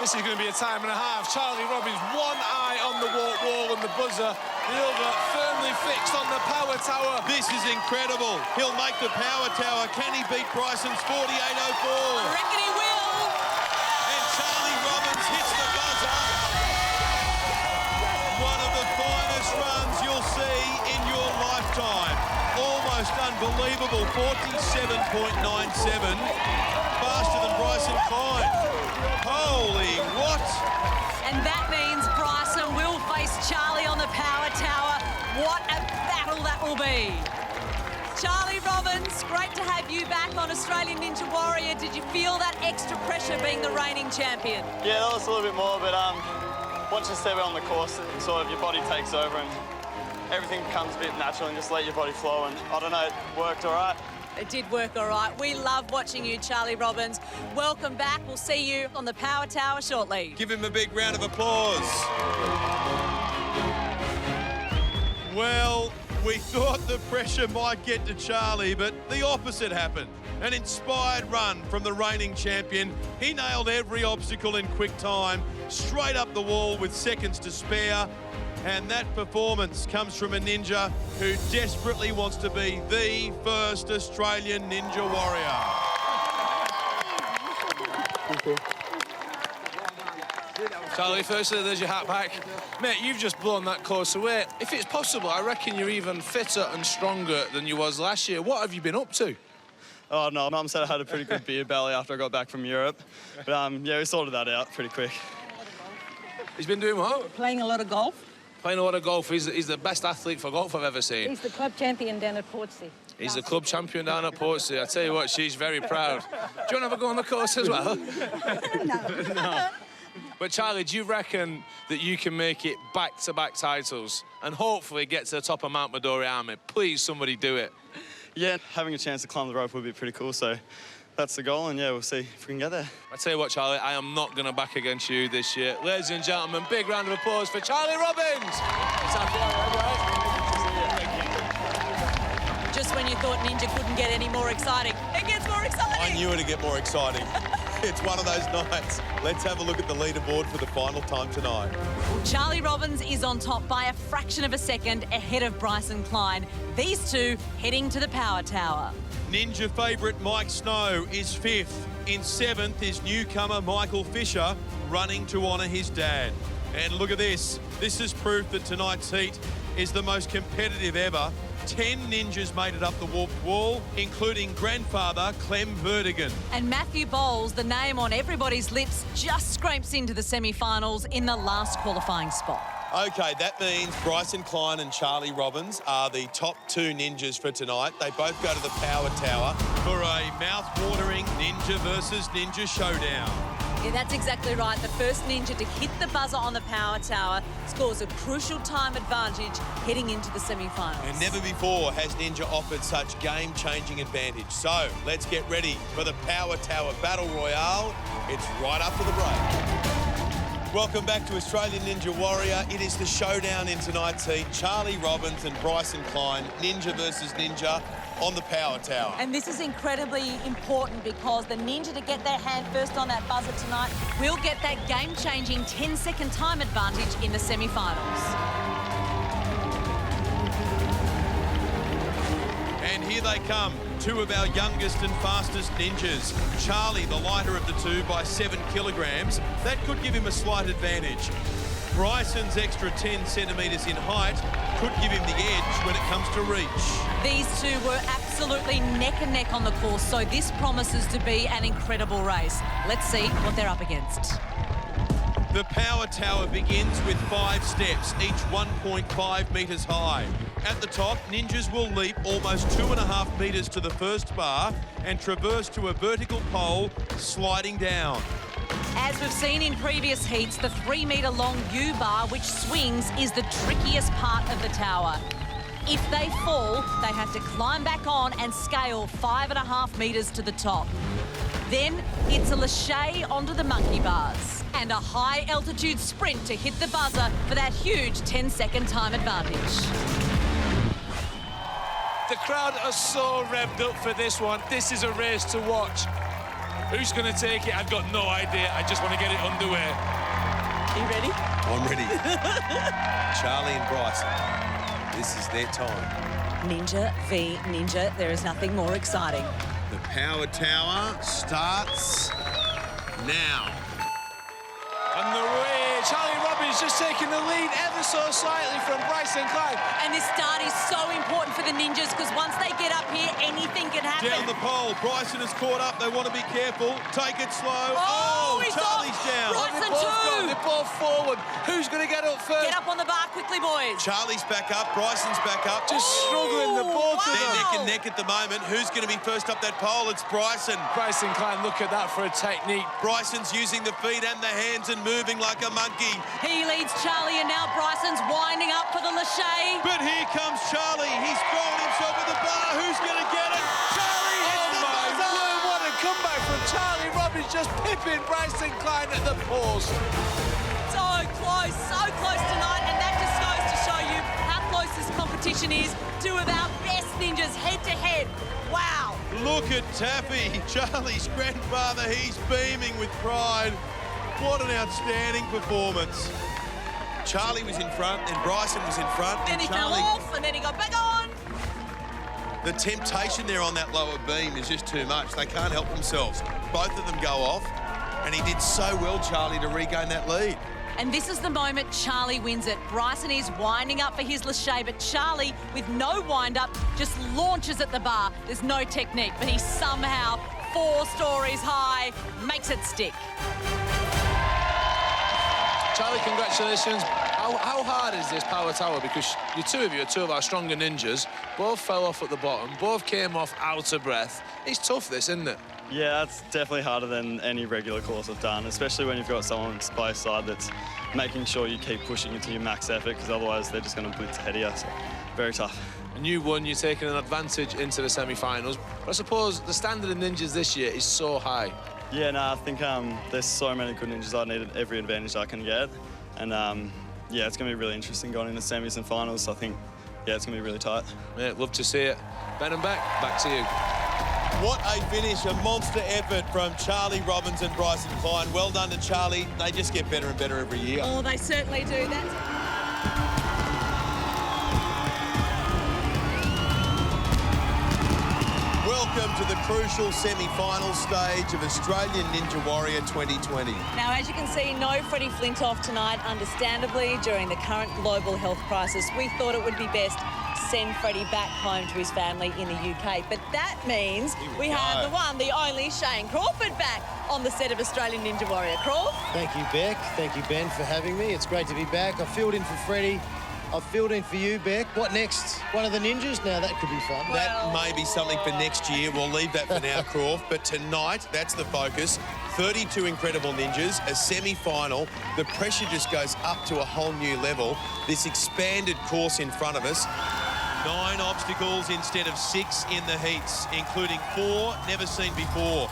This is going to be a time and a half. Charlie Robbins, one eye on the walk wall and the buzzer, the other firmly fixed on the power tower. This is incredible. He'll make the power tower. Can he beat Bryson's 48.04? I reckon he will. And Charlie Robbins hits the buzzer. One of the Just unbelievable, 47.97. Faster than Bryson Klein. Holy what? And that means Bryson will face Charlie on the power tower. What a battle that will be. Charlie Robbins, great to have you back on Australian Ninja Warrior. Did you feel that extra pressure being the reigning champion? Yeah, that was a little bit more, but once you step out on the course, sort of your body takes over and everything becomes a bit natural and just let your body flow. And I don't know, it worked all right. It did work all right. We love watching you, Charlie Robbins. Welcome back. We'll see you on the power tower shortly. Give him a big round of applause. Well, we thought the pressure might get to Charlie, but the opposite happened. An inspired run from the reigning champion. He nailed every obstacle in quick time, straight up the wall with seconds to spare. And that performance comes from a ninja who desperately wants to be the first Australian Ninja Warrior. Thank you. Charlie, firstly, there's your hat back. Mate, you've just blown that course away. If it's possible, I reckon you're even fitter and stronger than you was last year. What have you been up to? Oh, no, Mum said I had a pretty good beer belly after I got back from Europe. But, yeah, we sorted that out pretty quick. He's been doing what? Playing a lot of golf. Playing a lot of golf. He's the best athlete for golf I've ever seen. He's the club champion down at Portsea. He's the club champion down at Portsea. I tell you what, she's very proud. Do you want to have a go on the course as well? No. But Charlie, do you reckon that you can make it back-to-back titles and hopefully get to the top of Mount Midori Army? Please, somebody do it. Yeah, having a chance to climb the rope would be pretty cool, so that's the goal, and yeah, we'll see if we can get there. I tell you what, Charlie, I am not going to back against you this year. Ladies and gentlemen, big round of applause for Charlie Robbins. Just when you thought Ninja couldn't get any more exciting, it gets more exciting. I knew it'd get more exciting. It's one of those nights. Let's have a look at the leaderboard for the final time tonight. Charlie Robbins is on top by a fraction of a second ahead of Bryson Klein. These two heading to the power tower. Ninja favourite Mike Snow is 5th. In 7th is newcomer Michael Fisher, running to honour his dad. And look at this. This is proof that tonight's heat is the most competitive ever. 10 ninjas made it up the warped wall, including grandfather Clem Vertigan. And Matthew Bowles, the name on everybody's lips, just scrapes into the semi-finals in the last qualifying spot. OK, that means Bryson Klein and Charlie Robbins are the top 2 ninjas for tonight. They both go to the power tower for a mouth-watering ninja versus ninja showdown. Yeah, that's exactly right. The first ninja to hit the buzzer on the power tower scores a crucial time advantage heading into the semi-finals. And never before has Ninja offered such game-changing advantage. So let's get ready for the power tower battle royale. It's right after the break. Welcome back to Australian Ninja Warrior. It is the showdown in tonight's heat. Charlie Robbins and Bryson Klein, ninja versus ninja, on the power tower. And this is incredibly important because the ninja to get their hand first on that buzzer tonight will get that game-changing 10-second time advantage in the semi-finals. And here they come, 2 of our youngest and fastest ninjas. Charlie, the lighter of the 2 by 7 kilograms. That could give him a slight advantage. Bryson's extra 10 centimetres in height could give him the edge when it comes to reach. These two were absolutely neck and neck on the course, so this promises to be an incredible race. Let's see what they're up against. The power tower begins with 5 steps, each 1.5 metres high. At the top, ninjas will leap almost 2.5 metres to the first bar and traverse to a vertical pole, sliding down. As we've seen in previous heats, the 3-metre-long U-bar, which swings, is the trickiest part of the tower. If they fall, they have to climb back on and scale 5.5 metres to the top. Then it's a lache onto the monkey bars and a high-altitude sprint to hit the buzzer for that huge 10-second time advantage. The crowd are so revved up for this one. This is a race to watch. Who's going to take it? I've got no idea. I just want to get it underway. Are you ready? I'm ready. Charlie and Bryson, this is their time. Ninja v Ninja. There is nothing more exciting. The power tower starts now. And the way Charlie Robbins Robbins just taking the lead ever so slightly from Bryson Klein. And this start is so important for the Ninjas because once they get up here, anything can happen. Down the pole. Bryson is caught up. They want to be careful. Take it slow. Oh, he's Charlie's off. down. Bryson They're both forward. Who's going to get up first? Get up on the bar quickly, boys. Charlie's back up. Bryson's back up. Just struggling, the both of They're them. neck and neck at the moment. Who's going to be first up that pole? It's Bryson. Bryson Klein, look at that for a technique. Bryson's using the feet and the hands and moving like a monkey. He leads Charlie, and now Bryson's winding up for the Lachey. But here comes Charlie. He's thrown himself at the bar. Who's going to get it? Charlie hits the buzzer. Word, what a comeback from Charlie Robbins, just pipping Bryson Klein at the post. So close tonight, and that just goes to show you how close this competition is. Two of our best ninjas head-to-head. Wow. Look at Taffy, Charlie's grandfather. He's beaming with pride. What an outstanding performance. Charlie was in front and Bryson was in front. Then and he Charlie, fell off, and then he got back on. the temptation there on that lower beam is just too much. They can't help themselves. Both of them go off, and he did so well, Charlie, to regain that lead. And this is the moment Charlie wins it. Bryson is winding up for his Lachey, but Charlie, with no wind-up, just launches at the bar. There's no technique, but he somehow, 4 stories high, makes it stick. Charlie, congratulations. How hard is this power tower? Because you two of you are two of our stronger ninjas. Both fell off at the bottom. Both came off out of breath. It's tough, this, isn't it? Yeah, it's definitely harder than any regular course I've done, especially when you've got someone by your side that's making sure you keep pushing into your max effort, because otherwise they're just going to blitz ahead of you. So, very tough. And you won, you're taking an advantage into the semi-finals. But I suppose the standard of ninjas this year is so high. Yeah, no, I think there's so many good ninjas. I needed every advantage I can get. And, yeah, it's going to be really interesting going into semis and finals. So I think, yeah, it's going to be really tight. Yeah, love to see it. Ben and Beck, back to you. What a finish, a monster effort from Charlie Robbins and Bryson Klein. Well done to Charlie. They just get better and better every year. Oh, they certainly do. Welcome to the crucial semi-final stage of Australian Ninja Warrior 2020. Now, as you can see, no Freddie Flintoff tonight. Understandably, during the current global health crisis, we thought it would be best to send Freddie back home to his family in the UK. But that means we have the one, the only Shane Crawford back on the set of Australian Ninja Warrior. Crawford. Thank you, Beck. Thank you, Ben, for having me. It's great to be back. I filled in for Freddie. I've filled in for you, Beck. What next? One of the ninjas? Now that could be fun. That may be something for next year. We'll leave that for now, Croft. But tonight, that's the focus. 32 incredible ninjas, a semi-final. The pressure just goes up to a whole new level. This expanded course in front of us. 9 obstacles instead of 6 in the heats, including 4 never seen before.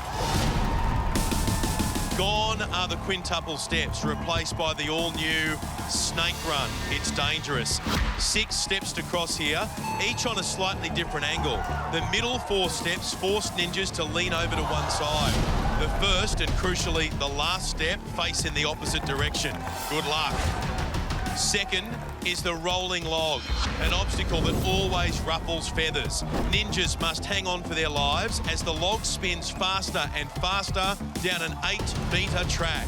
Gone are the quintuple steps, replaced by the all-new snake run. It's dangerous. 6 steps to cross here, each on a slightly different angle. The middle 4 steps force ninjas to lean over to one side. The first, and crucially the last step, face in the opposite direction. Good luck. Second is the rolling log, an obstacle that always ruffles feathers. Ninjas must hang on for their lives as the log spins faster and faster down an 8-metre track.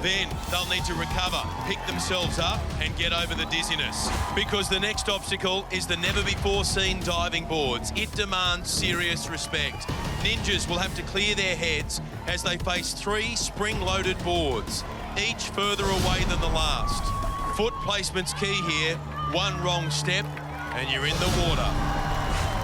Then they'll need to recover, pick themselves up and get over the dizziness. Because the next obstacle is the never-before-seen diving boards. It demands serious respect. Ninjas will have to clear their heads as they face 3 spring-loaded boards, each further away than the last. Foot placement's key here. One wrong step and you're in the water.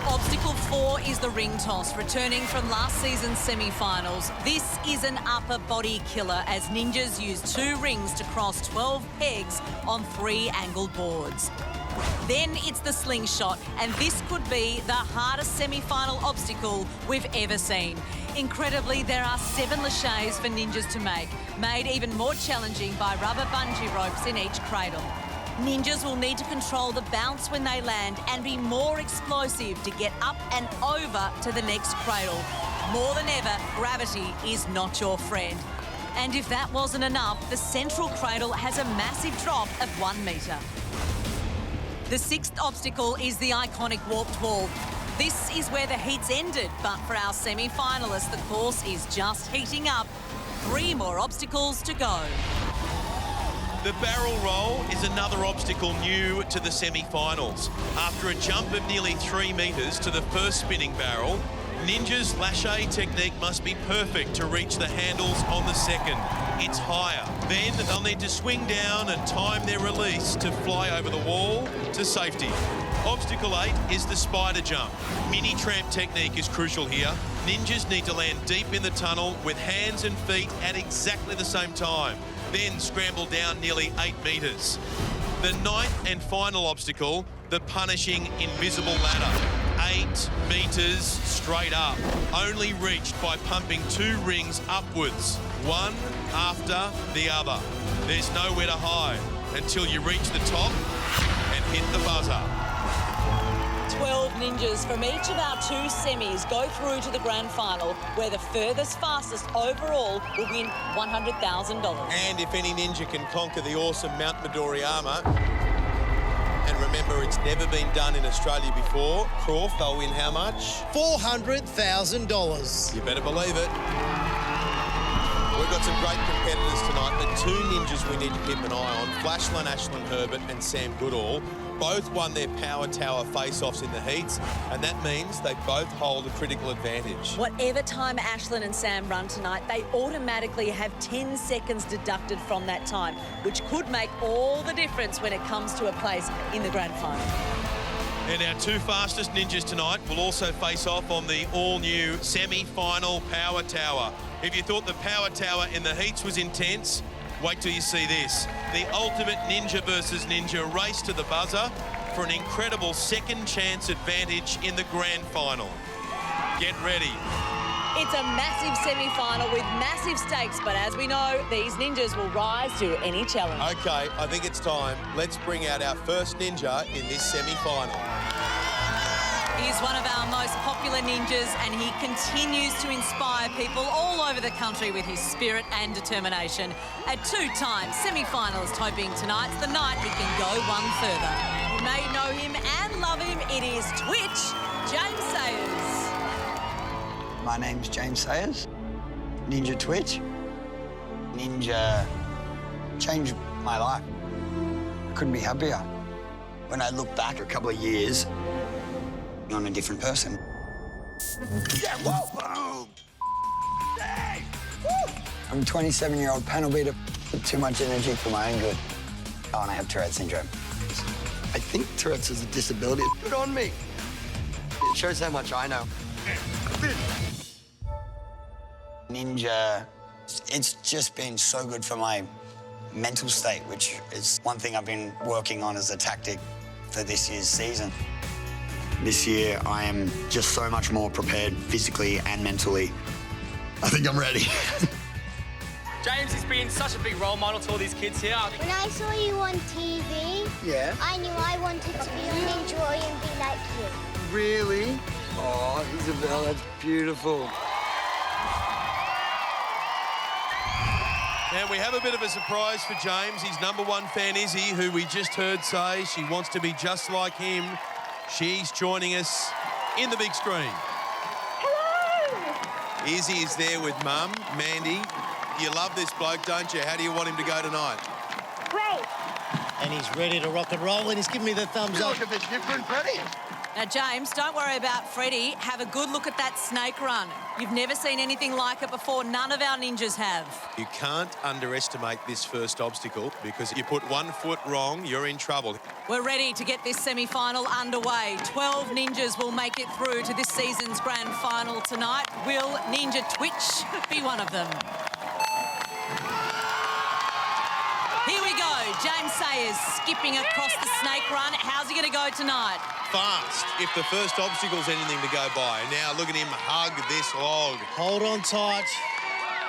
Obstacle 4 is the ring toss, returning from last season's semi-finals. This is an upper body killer as ninjas use 2 rings to cross 12 pegs on 3 angled boards. Then it's the slingshot, and this could be the hardest semi-final obstacle we've ever seen. Incredibly, there are 7 laches for ninjas to make, made even more challenging by rubber bungee ropes in each cradle. Ninjas will need to control the bounce when they land and be more explosive to get up and over to the next cradle. More than ever, gravity is not your friend. And if that wasn't enough, the central cradle has a massive drop of 1 metre. The 6th obstacle is the iconic warped wall. This is where the heats ended, but for our semi-finalists, the course is just heating up. 3 more obstacles to go. The barrel roll is another obstacle new to the semi-finals. After a jump of nearly 3 metres to the first spinning barrel, Ninja's lâcher technique must be perfect to reach the handles on the second. It's higher. Then they'll need to swing down and time their release to fly over the wall to safety. Obstacle 8 is the spider jump. Mini tramp technique is crucial here. Ninjas need to land deep in the tunnel with hands and feet at exactly the same time, then scramble down nearly 8 metres. The 9th and final obstacle, the punishing invisible ladder. 8 metres straight up, only reached by pumping 2 rings upwards, one after the other. There's nowhere to hide until you reach the top and hit the buzzer. 12 ninjas from each of our 2 semis go through to the grand final, where the furthest, fastest overall will win $100,000. And if any ninja can conquer the awesome Mount Midori armour, and remember, it's never been done in Australia before, Croft, they'll win how much? $400,000. You better believe it. We've got some great competitors tonight. The 2 ninjas we need to keep an eye on, Flashman, Ashlyn Herbert and Sam Goodall, both won their power tower face-offs in the heats, and that means they both hold a critical advantage. Whatever time Ashlyn and Sam run tonight, they automatically have 10 seconds deducted from that time, which could make all the difference when it comes to a place in the grand final. And our 2 fastest ninjas tonight will also face off on the all-new semi-final power tower. If you thought the power tower in the heats was intense, wait till you see this. The ultimate ninja versus ninja race to the buzzer for an incredible second chance advantage in the grand final. Get ready. It's a massive semi-final with massive stakes, but as we know, these ninjas will rise to any challenge. Okay, I think it's time. Let's bring out our first ninja in this semi-final. He's one of our most popular ninjas, and he continues to inspire people all over the country with his spirit and determination. A 2-time semi-finalist, hoping tonight's the night he can go one further. You may know him and love him. It is Twitch, James Sayers. My name's James Sayers, Ninja Twitch. Ninja changed my life. I couldn't be happier. When I look back a couple of years, I'm a different person. Yeah, whoa! Hey! I'm a 27-year-old panel beater with too much energy for my own good. Oh, and I have Tourette's syndrome. I think Tourette's is a disability. Good on me. It shows how much I know. Ninja, it's just been so good for my mental state, which is one thing I've been working on as a tactic for this year's season. This year, I am just so much more prepared physically and mentally. I think I'm ready. James has been such a big role model to all these kids here. When I saw you on TV, Yeah? I knew I wanted to be on Ninja Warrior and be like you. Really? Oh, Isabel, that's beautiful. Now, we have a bit of a surprise for James. His #1 fan, Izzy, who we just heard say she wants to be just like him. She's joining us in the big screen. Hello! Izzy is there with Mum, Mandy. You love this bloke, don't you? How do you want him to go tonight? Great. And he's ready to rock and roll, and he's giving me the thumbs up. Look a bit different, Freddie. Now, James, don't worry about Freddie. Have a good look at that snake run. You've never seen anything like it before. None of our ninjas have. You can't underestimate this first obstacle, because if you put 1 foot wrong, you're in trouble. We're ready to get this semi-final underway. 12 ninjas will make it through to this season's grand final tonight. Will Ninja Twitch be one of them? Here we go. James Sayers skipping across the snake run. How's he going to go tonight? Fast, if the first obstacle's anything to go by. Now look at him hug this log. Hold on tight.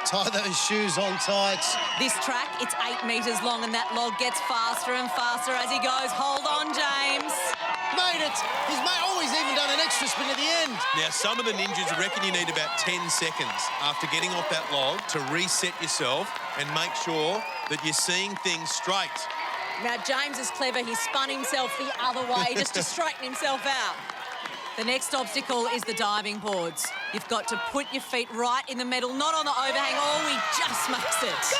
Tie those shoes on tight. This track, it's 8 metres long, and that log gets faster and faster as he goes. Hold on, James. Made it. He's even done an extra spin at the end. Now, some of the ninjas reckon you need about 10 seconds after getting off that log to reset yourself and make sure that you're seeing things straight. Now, James is clever. He spun himself the other way just to straighten himself out. The next obstacle is the diving boards. You've got to put your feet right in the middle, not on the overhang. Oh, he just makes it.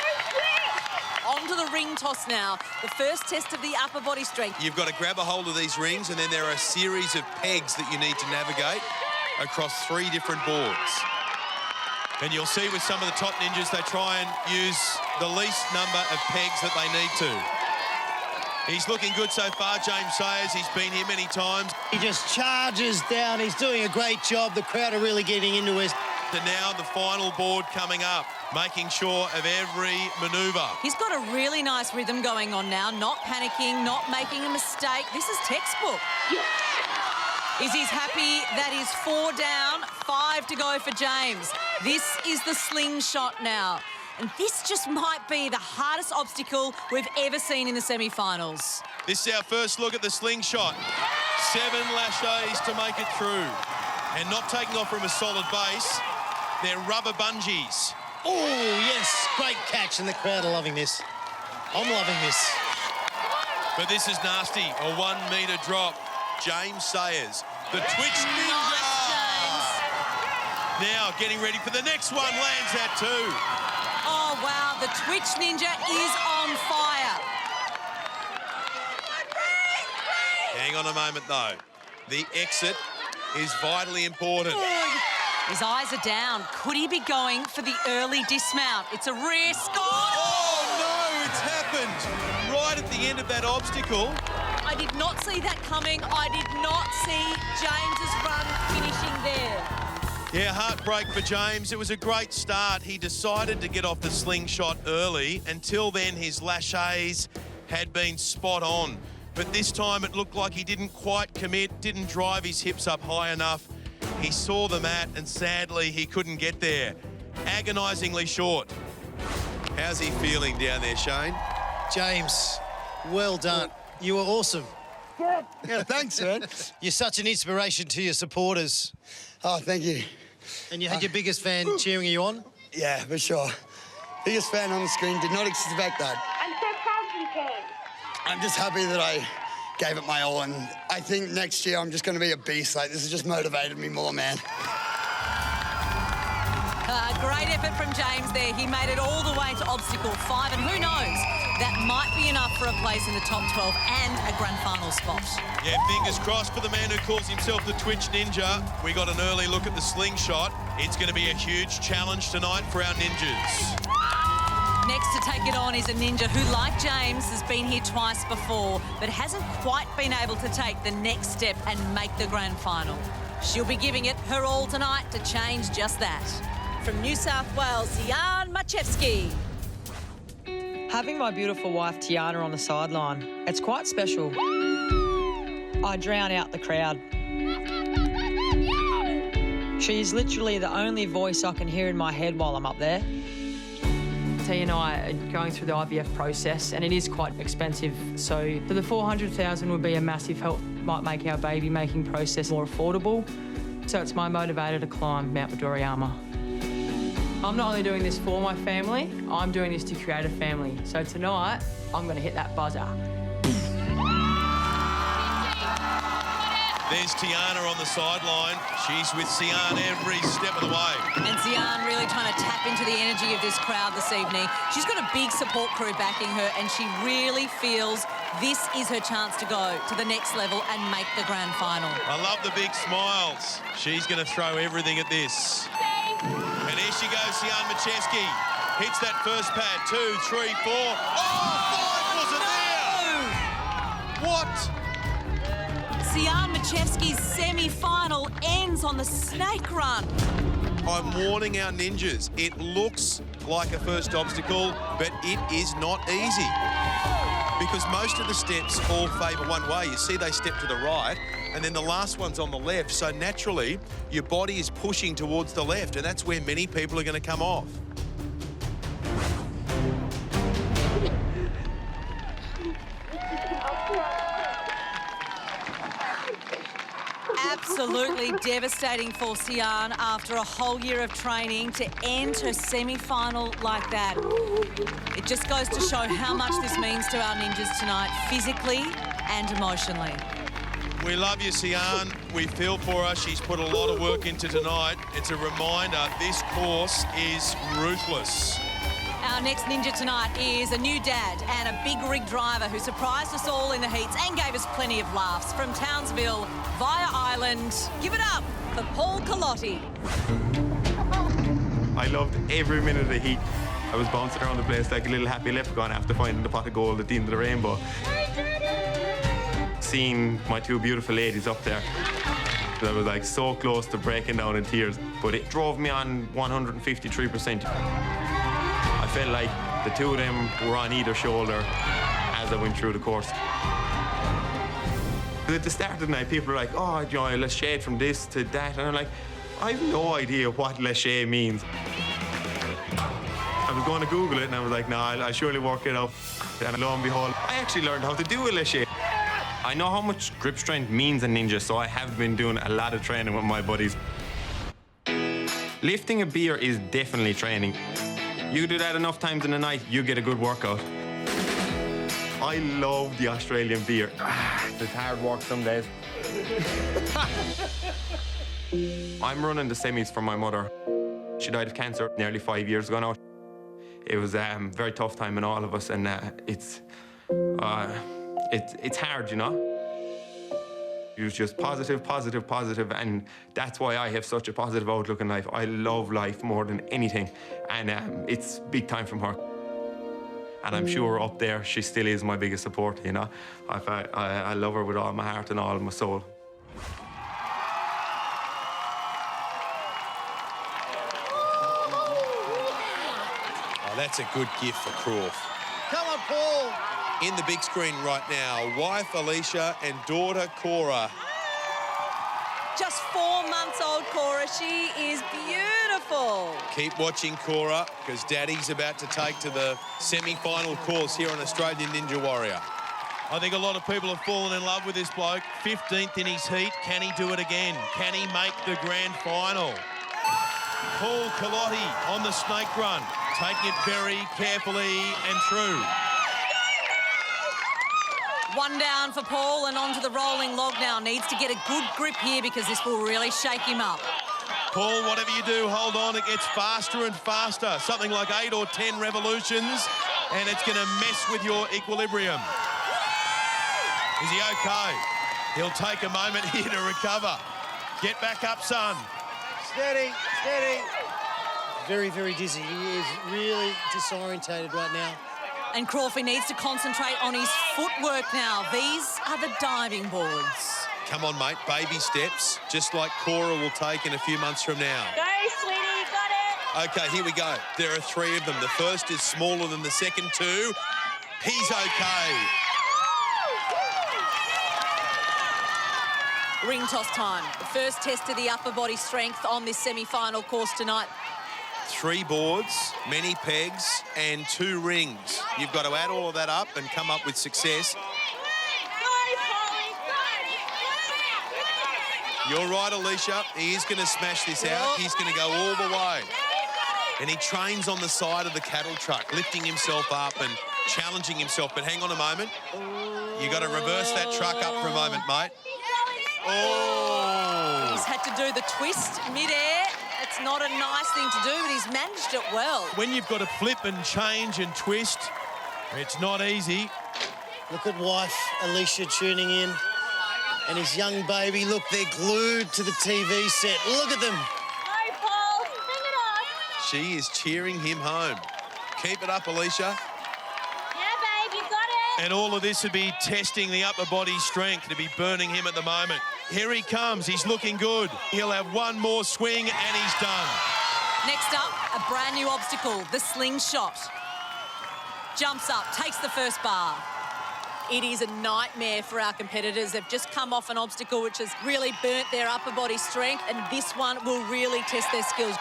onto the ring toss now. The first test of the upper body strength. You've got to grab a hold of these rings, and then there are a series of pegs that you need to navigate across 3 different boards. And you'll see with some of the top ninjas, they try and use the least number of pegs that they need to. He's looking good so far, James Sayers. He's been here many times. He just charges down. He's doing a great job. The crowd are really getting into it. And now the final board coming up, making sure of every manoeuvre. He's got a really nice rhythm going on now, not panicking, not making a mistake. This is textbook. Izzy's happy. That is 4 down, 5 to go for James. This is the slingshot now. And this just might be the hardest obstacle we've ever seen in the semi-finals. This is our first look at the slingshot. 7 laches to make it through. And not taking off from a solid base, they're rubber bungees. Oh, yes, great catch, and the crowd are loving this. I'm loving this. But this is nasty, a 1 metre drop. James Sayers, the Twitch Ninja. Nice, James. Now getting ready for the next one, lands that too. Oh, wow, the Twitch Ninja is on fire. Hang on a moment, though. The exit is vitally important. His eyes are down. Could he be going for the early dismount? It's a risk. Oh, no, it's happened. Right at the end of that obstacle. I did not see that coming. I did not see James's run finishing there. Yeah, heartbreak for James. It was a great start. He decided to get off the slingshot early. Until then, his laches had been spot on. But this time it looked like he didn't quite commit, didn't drive his hips up high enough. He saw the mat and sadly he couldn't get there. Agonisingly short. How's he feeling down there, Shane? James, well done. You were awesome. Yeah, thanks, man. You're such an inspiration to your supporters. Oh, thank you. And you had your biggest fan cheering you on? Yeah, for sure. Biggest fan on the screen, did not expect that. I'm so proud of you, James. I'm just happy that I gave it my all, and I think next year I'm just going to be a beast. Like, this has just motivated me more, man. Great effort from James there. He made it all the way to obstacle 5, and who knows, that might be enough for a place in the top 12 and a grand final spot. Yeah, fingers crossed for the man who calls himself the Twitch Ninja. We got an early look at the slingshot. It's going to be a huge challenge tonight for our ninjas. Next to take it on is a ninja who, like James, has been here twice before, but hasn't quite been able to take the next step and make the grand final. She'll be giving it her all tonight to change just that. From New South Wales, Jan Machevsky. Having my beautiful wife Tiana on the sideline, it's quite special. I drown out the crowd. She's literally the only voice I can hear in my head while I'm up there. T and I are going through the IVF process, and it is quite expensive. So the $400,000 would be a massive help, might make our baby making process more affordable. So it's my motivator to climb Mount Midoriyama. I'm not only doing this for my family, I'm doing this to create a family. So tonight, I'm going to hit that buzzer. There's Tiana on the sideline. She's with Sian every step of the way. And Sian really trying to tap into the energy of this crowd this evening. She's got a big support crew backing her, and she really feels this is her chance to go to the next level and make the grand final. I love the big smiles. She's going to throw everything at this. And here she goes, Sian Machevsky. Hits that first pad, 2, 3, 4. Oh, 5 wasn't there! What? Sian Machevsky's semi-final ends on the snake run. I'm warning our ninjas. It looks like a first obstacle, but it is not easy. Because most of the steps all favour one way. You see they step to the right, and then the last one's on the left. So naturally, your body is pushing towards the left, and that's where many people are going to come off. Absolutely devastating for Sian after a whole year of training to end her semi-final like that. It just goes to show how much this means to our ninjas tonight, physically and emotionally. We love you, Sian. We feel for her. She's put a lot of work into tonight. It's a reminder this course is ruthless. Our Our next ninja tonight is a new dad and a big rig driver who surprised us all in the heats and gave us plenty of laughs. From Townsville via Ireland, give it up for Paul Calotti. I loved every minute of the heat. I was bouncing around the place like a little happy leprechaun after finding the pot of gold at the end of the rainbow. Seeing my two beautiful ladies up there, I was like so close to breaking down in tears, but it drove me on 153%. I felt like the two of them were on either shoulder as I went through the course. At the start of the night, people were like, oh, you know, let's shade from this to that, and I'm like, I have no idea what léché means. I was going to Google it and I was like, no, I'll surely work it out. And lo and behold, I actually learned how to do a léché. I know how much grip strength means in ninja, so I have been doing a lot of training with my buddies. Lifting a beer is definitely training. You do that enough times in the night, you get a good workout. I love the Australian beer. It's hard work some days. I'm running the semis for my mother. She died of cancer nearly 5 years ago now. It was a very tough time in all of us, and it's hard, you know? It was just positive, positive, positive, and that's why I have such a positive outlook in life. I love life more than anything, and it's big time from her. And I'm sure up there, she still is my biggest support, you know? I love her with all my heart and all my soul. Oh, that's a good gift for Croft. Come on, Paul. In the big screen right now, wife Alicia and daughter Cora. Just 4 months old, Cora. She is beautiful. Keep watching Cora, because Daddy's about to take to the semi-final course here on Australian Ninja Warrior. I think a lot of people have fallen in love with this bloke. 15th in his heat. Can he do it again? Can he make the grand final? Paul Calotti on the snake run, taking it very carefully and true. One down for Paul and onto the rolling log now. Needs to get a good grip here because this will really shake him up. Paul, whatever you do, hold on. It gets faster and faster. Something like 8 or 10 revolutions, and it's going to mess with your equilibrium. Is he okay? He'll take a moment here to recover. Get back up, son. Steady, steady. Very, very dizzy. He is really disorientated right now. And Crawford needs to concentrate on his footwork now. These are the diving boards. Come on, mate, baby steps, just like Cora will take in a few months from now. Go, sweetie, got it. Okay, here we go. There are 3 of them. The first is smaller than the second 2. He's okay. Ring toss time. The first test of the upper body strength on this semi-final course tonight. 3 boards, many pegs, and 2 rings. You've got to add all of that up and come up with success. You're right, Alicia. He is going to smash this out. He's going to go all the way. And he trains on the side of the cattle truck, lifting himself up and challenging himself. But hang on a moment. You got to reverse that truck up for a moment, mate. Oh! He's had to do the twist mid-air. It's not a nice thing to do, but he's managed it well. When you've got to flip and change and twist, it's not easy. Look at wife Alicia tuning in. And his young baby, look, they're glued to the TV set. Look at them. Go, Paul. Bring it on. She is cheering him home. Keep it up, Alicia. Yeah, babe, you got it. And all of this would be testing the upper body strength, to be burning him at the moment. Here he comes. He's looking good. He'll have one more swing and he's done. Next up, a brand new obstacle, the slingshot. Jumps up, takes the first bar. It is a nightmare for our competitors. They've just come off an obstacle which has really burnt their upper body strength, and this one will really test their skills.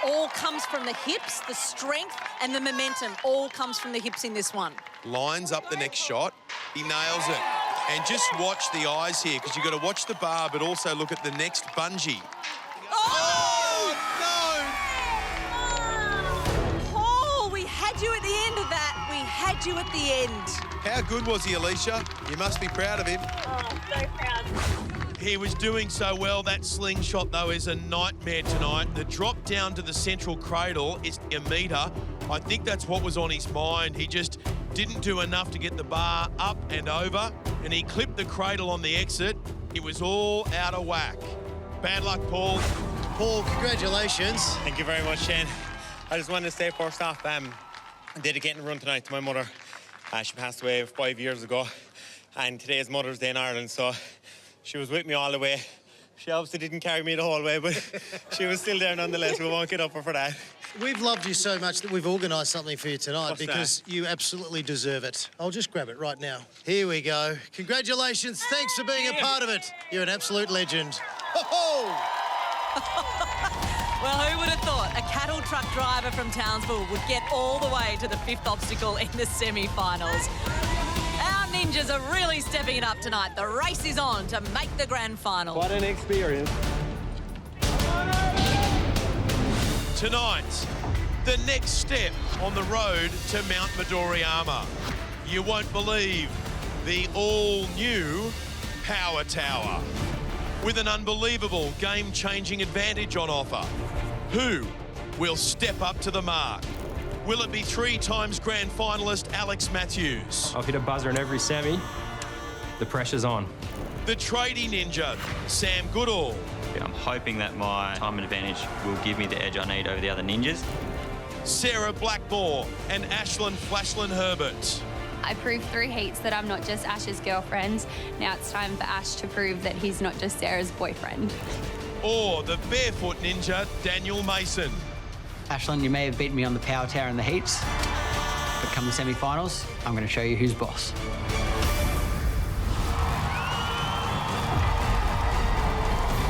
All comes from the hips, the strength and the momentum all comes from the hips in this one. Lines up the next shot. He nails it. And just watch the eyes here, because you've got to watch the bar, but also look at the next bungee. Oh, no! Paul, we had you at the end of that. We had you at the end. How good was he, Alicia? You must be proud of him. Oh, so proud. He was doing so well. That slingshot, though, is a nightmare tonight. The drop down to the central cradle is a metre. I think that's what was on his mind. He just didn't do enough to get the bar up and over, and he clipped the cradle on the exit. It was all out of whack. Bad luck, Paul. Paul, congratulations. Thank you very much, Shane. I just wanted to say first off, dedicating the run tonight to my mother. She passed away 5 years ago, and today is Mother's Day in Ireland, so she was with me all the way. She obviously didn't carry me the whole way, but she was still there nonetheless. We won't get up for that. We've loved you so much that we've organised something for you tonight. What's because you absolutely deserve it. I'll just grab it right now. Here we go. Congratulations. Thanks for being a part of it. You're an absolute legend. Ho-ho! Well, who would have thought a cattle truck driver from Townsville would get all the way to the 5th obstacle in the semi-finals? Our ninjas are really stepping it up tonight. The race is on to make the grand final. Quite an experience. Tonight, the next step on the road to Mount Midoriyama. You won't believe the all-new Power Tower with an unbelievable game-changing advantage on offer. Who will step up to the mark? Will it be 3 times grand finalist Alex Matthews? I've hit a buzzer in every semi. The pressure's on. The tradie ninja, Sam Goodall. I'm hoping that my time advantage will give me the edge I need over the other ninjas. Sarah Blackmore and Ashlyn Flashlyn Herbert. I proved through heats that I'm not just Ash's girlfriend. Now it's time for Ash to prove that he's not just Sarah's boyfriend. Or the barefoot ninja, Daniel Mason. Ashlyn, you may have beaten me on the power tower in the heats, but come the semi-finals, I'm going to show you who's boss.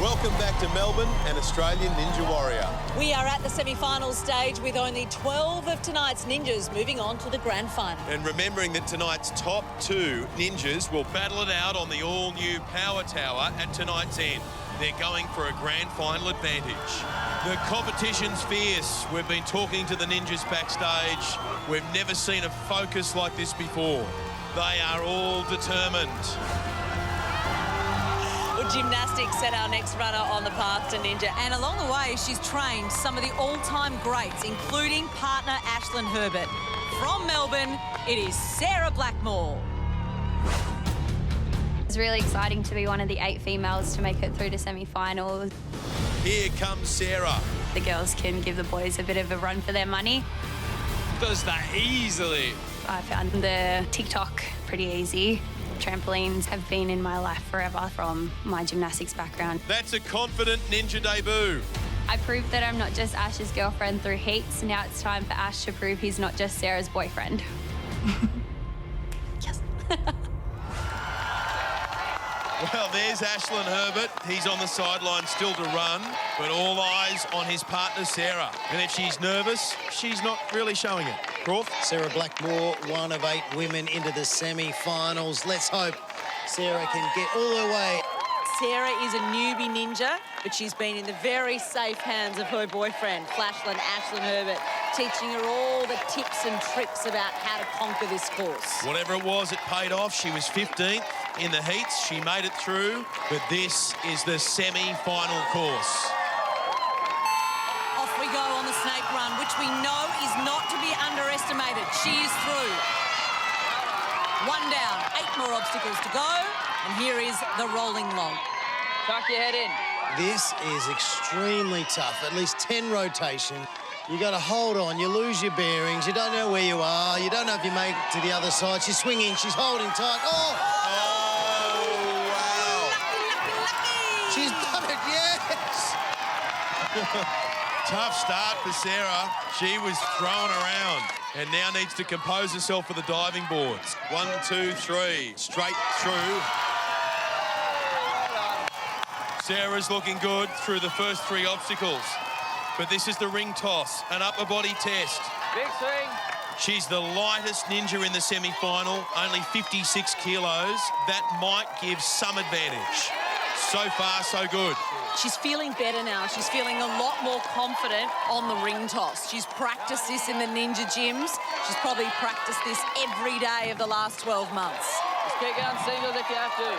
Welcome back to Melbourne and Australian Ninja Warrior. We are at the semi-final stage with only 12 of tonight's ninjas moving on to the grand final. And remembering that tonight's top 2 ninjas will battle it out on the all-new Power Tower at tonight's end. They're going for a grand final advantage. The competition's fierce. We've been talking to the ninjas backstage. We've never seen a focus like this before. They are all determined. Well, gymnastics set our next runner on the path to ninja, and along the way she's trained some of the all-time greats, including partner Ashlyn Herbert. From Melbourne, it is Sarah Blackmore. It's really exciting to be one of the 8 females to make it through to semi-finals. Here comes Sarah. The girls can give the boys a bit of a run for their money. Does that easily. I found the TikTok pretty easy. Trampolines have been in my life forever from my gymnastics background. That's a confident ninja debut. I proved that I'm not just Ash's girlfriend through heats. Now it's time for Ash to prove he's not just Sarah's boyfriend. Yes. Well, there's Ashlyn Herbert. He's on the sideline still to run, but all eyes on his partner, Sarah. And if she's nervous, she's not really showing it. Croft? Sarah Blackmore, one of 8 women into the semi-finals. Let's hope Sarah can get all the way. Sarah is a newbie ninja, but she's been in the very safe hands of her boyfriend, Ashlyn Herbert, teaching her all the tips and tricks about how to conquer this course. Whatever it was, it paid off. She was 15th in the heats. She made it through, but this is the semi-final course. Off we go on the snake run, which we know is not to be underestimated. She is through. 1 down, 8 more obstacles to go, and here is the rolling log. Tuck your head in. This is extremely tough, at least 10 rotations. You got to hold on, you lose your bearings, you don't know where you are, you don't know if you make it to the other side. She's swinging, she's holding tight. Oh! Oh, wow. She's done it, yes! Tough start for Sarah. She was thrown around and now needs to compose herself for the diving boards. 1, 2, 3, straight through. Sarah's looking good through the first 3 obstacles. But this is the ring toss, an upper body test. Big swing. She's the lightest ninja in the semi-final, only 56 kilos. That might give some advantage. So far, so good. She's feeling better now. She's feeling a lot more confident on the ring toss. She's practiced this in the ninja gyms. She's probably practiced this every day of the last 12 months. Just keep going singles if you have to.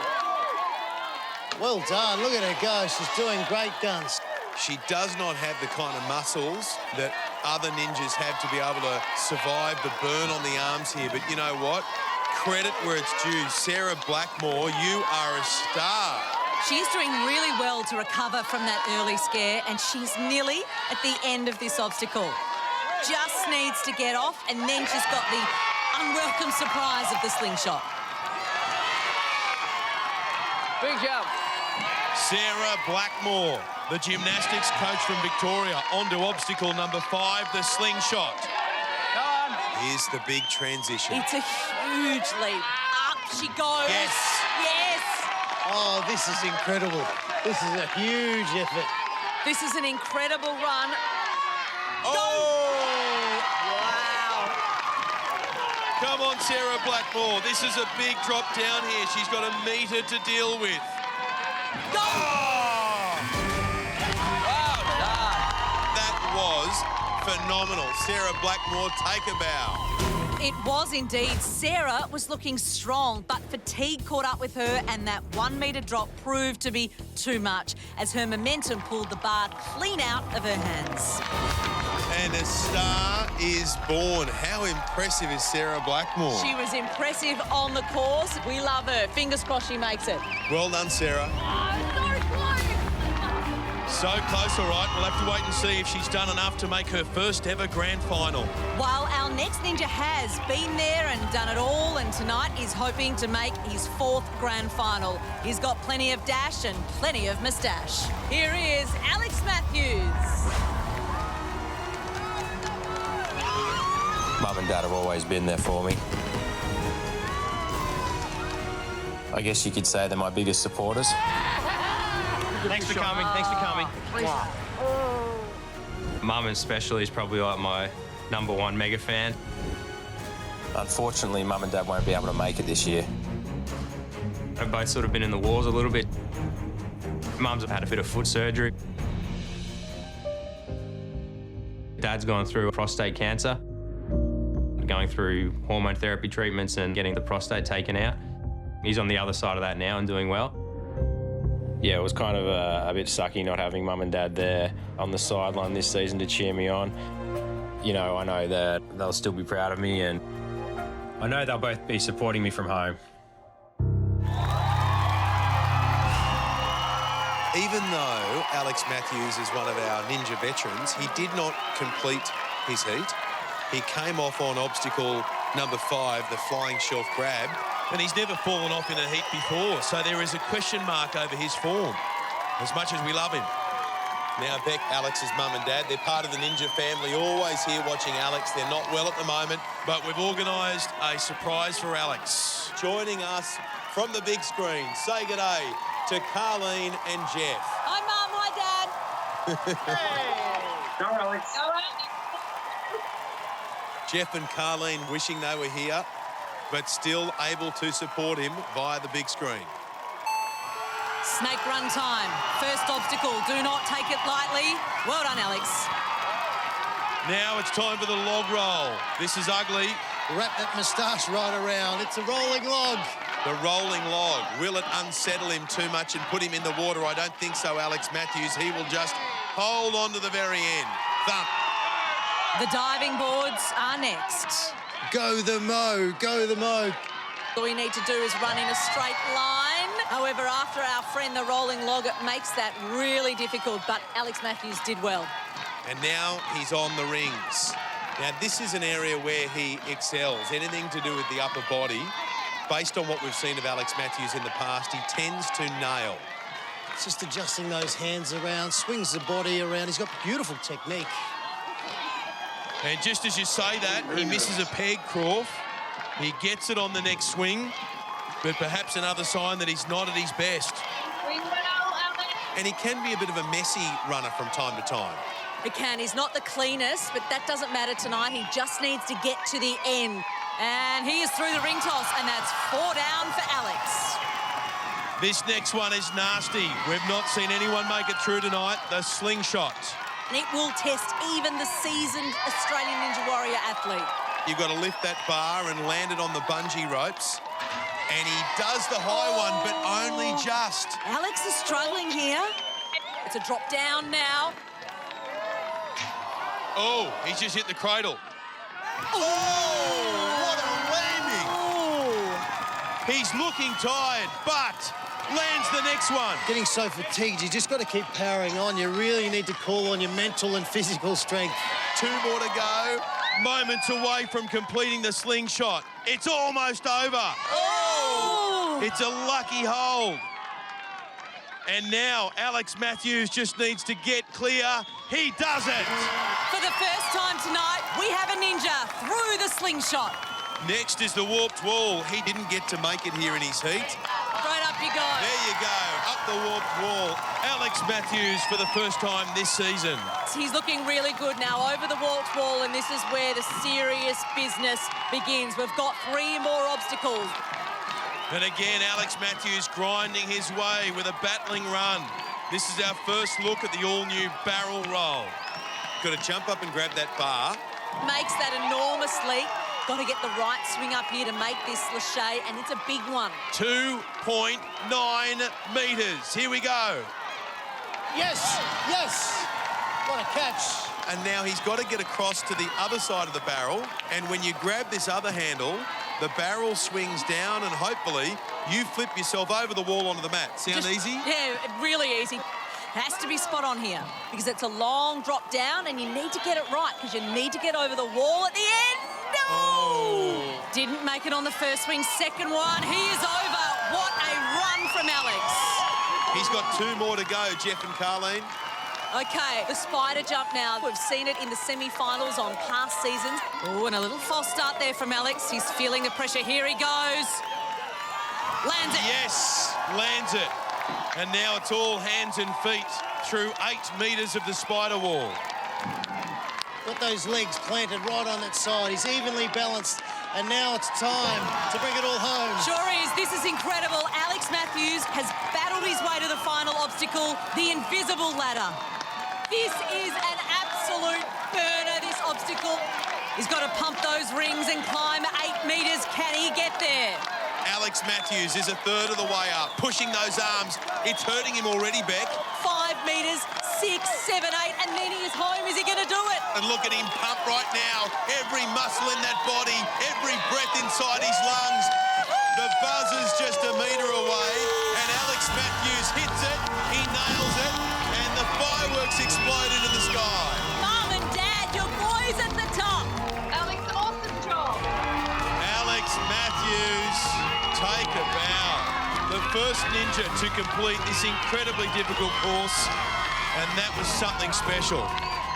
Well done, look at her go. She's doing great guns. She does not have the kind of muscles that other ninjas have to be able to survive the burn on the arms here. But you know what? Credit where it's due. Sarah Blackmore, you are a star. She's doing really well to recover from that early scare, and she's nearly at the end of this obstacle. Just needs to get off, and then she's got the unwelcome surprise of the slingshot. Big jump. Sarah Blackmore, the gymnastics coach from Victoria, onto obstacle number 5, the slingshot. Go on. Here's the big transition. It's a huge leap. Up she goes. Yes. Yes. Oh, this is incredible. This is a huge effort. This is an incredible run. Oh! Wow. Come on, Sarah Blackmore. This is a big drop down here. She's got a metre to deal with. Go! Oh! Well done. That was phenomenal. Sarah Blackmore, take a bow. It was indeed. Sarah was looking strong, but fatigue caught up with her, and that 1 metre drop proved to be too much as her momentum pulled the bar clean out of her hands. And a star is born. How impressive is Sarah Blackmore? She was impressive on the course. We love her. Fingers crossed she makes it. Well done, Sarah. So close, all right. We'll have to wait and see if she's done enough to make her first ever grand final. While our next ninja has been there and done it all, and tonight is hoping to make his 4th grand final. He's got plenty of dash and plenty of moustache. Here is Alex Matthews. Mum and Dad have always been there for me. I guess you could say they're my biggest supporters. Thanks for coming. Thanks for coming. Mum especially is probably like my #1 mega fan. Unfortunately, Mum and Dad won't be able to make it this year. They've both sort of been in the wars a little bit. Mum's had a bit of foot surgery. Dad's gone through prostate cancer, going through hormone therapy treatments and getting the prostate taken out. He's on the other side of that now and doing well. Yeah, it was kind of a bit sucky not having Mum and Dad there on the sideline this season to cheer me on. You know, I know that they'll still be proud of me, and I know they'll both be supporting me from home. Even though Alex Matthews is one of our ninja veterans, he did not complete his heat. He came off on obstacle number 5, the flying shelf grab. And he's never fallen off in a heat before, so there is a question mark over his form, as much as we love him. Now, Beck, Alex's mum and dad, they're part of the ninja family, always here watching Alex. They're not well at the moment, but we've organised a surprise for Alex. Joining us from the big screen, say good day to Carleen and Jeff. Hi, Mum. Hi, Dad. Hey. Go, Alex. All right. Jeff and Carleen wishing they were here, but still able to support him via the big screen. Snake run time. First obstacle. Do not take it lightly. Well done, Alex. Now it's time for the log roll. This is ugly. Wrap that moustache right around. It's a rolling log. The rolling log. Will it unsettle him too much and put him in the water? I don't think so, Alex Matthews. He will just hold on to the very end. Thump. The diving boards are next. Go the mo, go the mo. All we need to do is run in a straight line. However, after our friend the rolling log, it makes that really difficult, but Alex Matthews did well. And now he's on the rings. Now, this is an area where he excels. Anything to do with the upper body, based on what we've seen of Alex Matthews in the past, he tends to nail. It's just adjusting those hands around, swings the body around. He's got beautiful technique. And just as you say that, he misses a peg, Croft. He gets it on the next swing, but perhaps another sign that he's not at his best. And he can be a bit of a messy runner from time to time. He can. He's not the cleanest, but that doesn't matter tonight. He just needs to get to the end. And he is through the ring toss, and that's 4 down for Alex. This next one is nasty. We've not seen anyone make it through tonight. The slingshot. And it will test even the seasoned Australian Ninja Warrior athlete. You've got to lift that bar and land it on the bungee ropes. And he does the high one, but only just. Alex is struggling here. It's a drop down now. Oh, he's just hit the cradle. Oh, what a landing! He's looking tired, but lands the next one. Getting so fatigued, you just got to keep powering on. You really need to call on your mental and physical strength. 2 more to go. Moments away from completing the slingshot. It's almost over. Oh! It's a lucky hold. And now Alex Matthews just needs to get clear. He does it. For the first time tonight, we have a ninja through the slingshot. Next is the warped wall. He didn't get to make it here in his heat. Right up you go. There you go, up the warped wall. Alex Matthews for the first time this season. He's looking really good now over the warped wall, and this is where the serious business begins. We've got 3 more obstacles. And again, Alex Matthews grinding his way with a battling run. This is our first look at the all-new barrel roll. Got to jump up and grab that bar. Makes that enormous leap. Got to get the right swing up here to make this lâché, and it's a big one. 2.9 metres. Here we go. Yes, yes. What a catch. And now he's got to get across to the other side of the barrel. And when you grab this other handle, the barrel swings down and hopefully you flip yourself over the wall onto the mat. Sound easy? Yeah, really easy. Has to be spot on here because it's a long drop down and you need to get it right because you need to get over the wall at the end. No! Oh. Didn't make it on the first swing. Second one, he is over. What a run from Alex. He's got 2 more to go, Jeff and Carleen. Okay, the spider jump now. We've seen it in the semi-finals on past seasons. Oh, and a little false start there from Alex. He's feeling the pressure. Here he goes. Lands it. Yes, lands it. And now it's all hands and feet through 8 metres of the spider wall. Got those legs planted right on that side. He's evenly balanced. And now it's time to bring it all home. Sure is. This is incredible. Alex Matthews has battled his way to the final obstacle, the invisible ladder. This is an absolute burner, this obstacle. He's got to pump those rings and climb 8 metres. Can he get there? Alex Matthews is a third of the way up, pushing those arms. It's hurting him already, Beck. 5 metres, 6, 7, 8, and then he is home. Is he going to do it? And look at him pump right now. Every muscle in that body, every breath inside his lungs. The buzzer's just a metre away, and Alex Matthews hits it. He nails it, and the fireworks explode into the sky. Mum and Dad, your boy's at the top. Alex, awesome job. Alex Matthews, take a bow. The first ninja to complete this incredibly difficult course, and that was something special.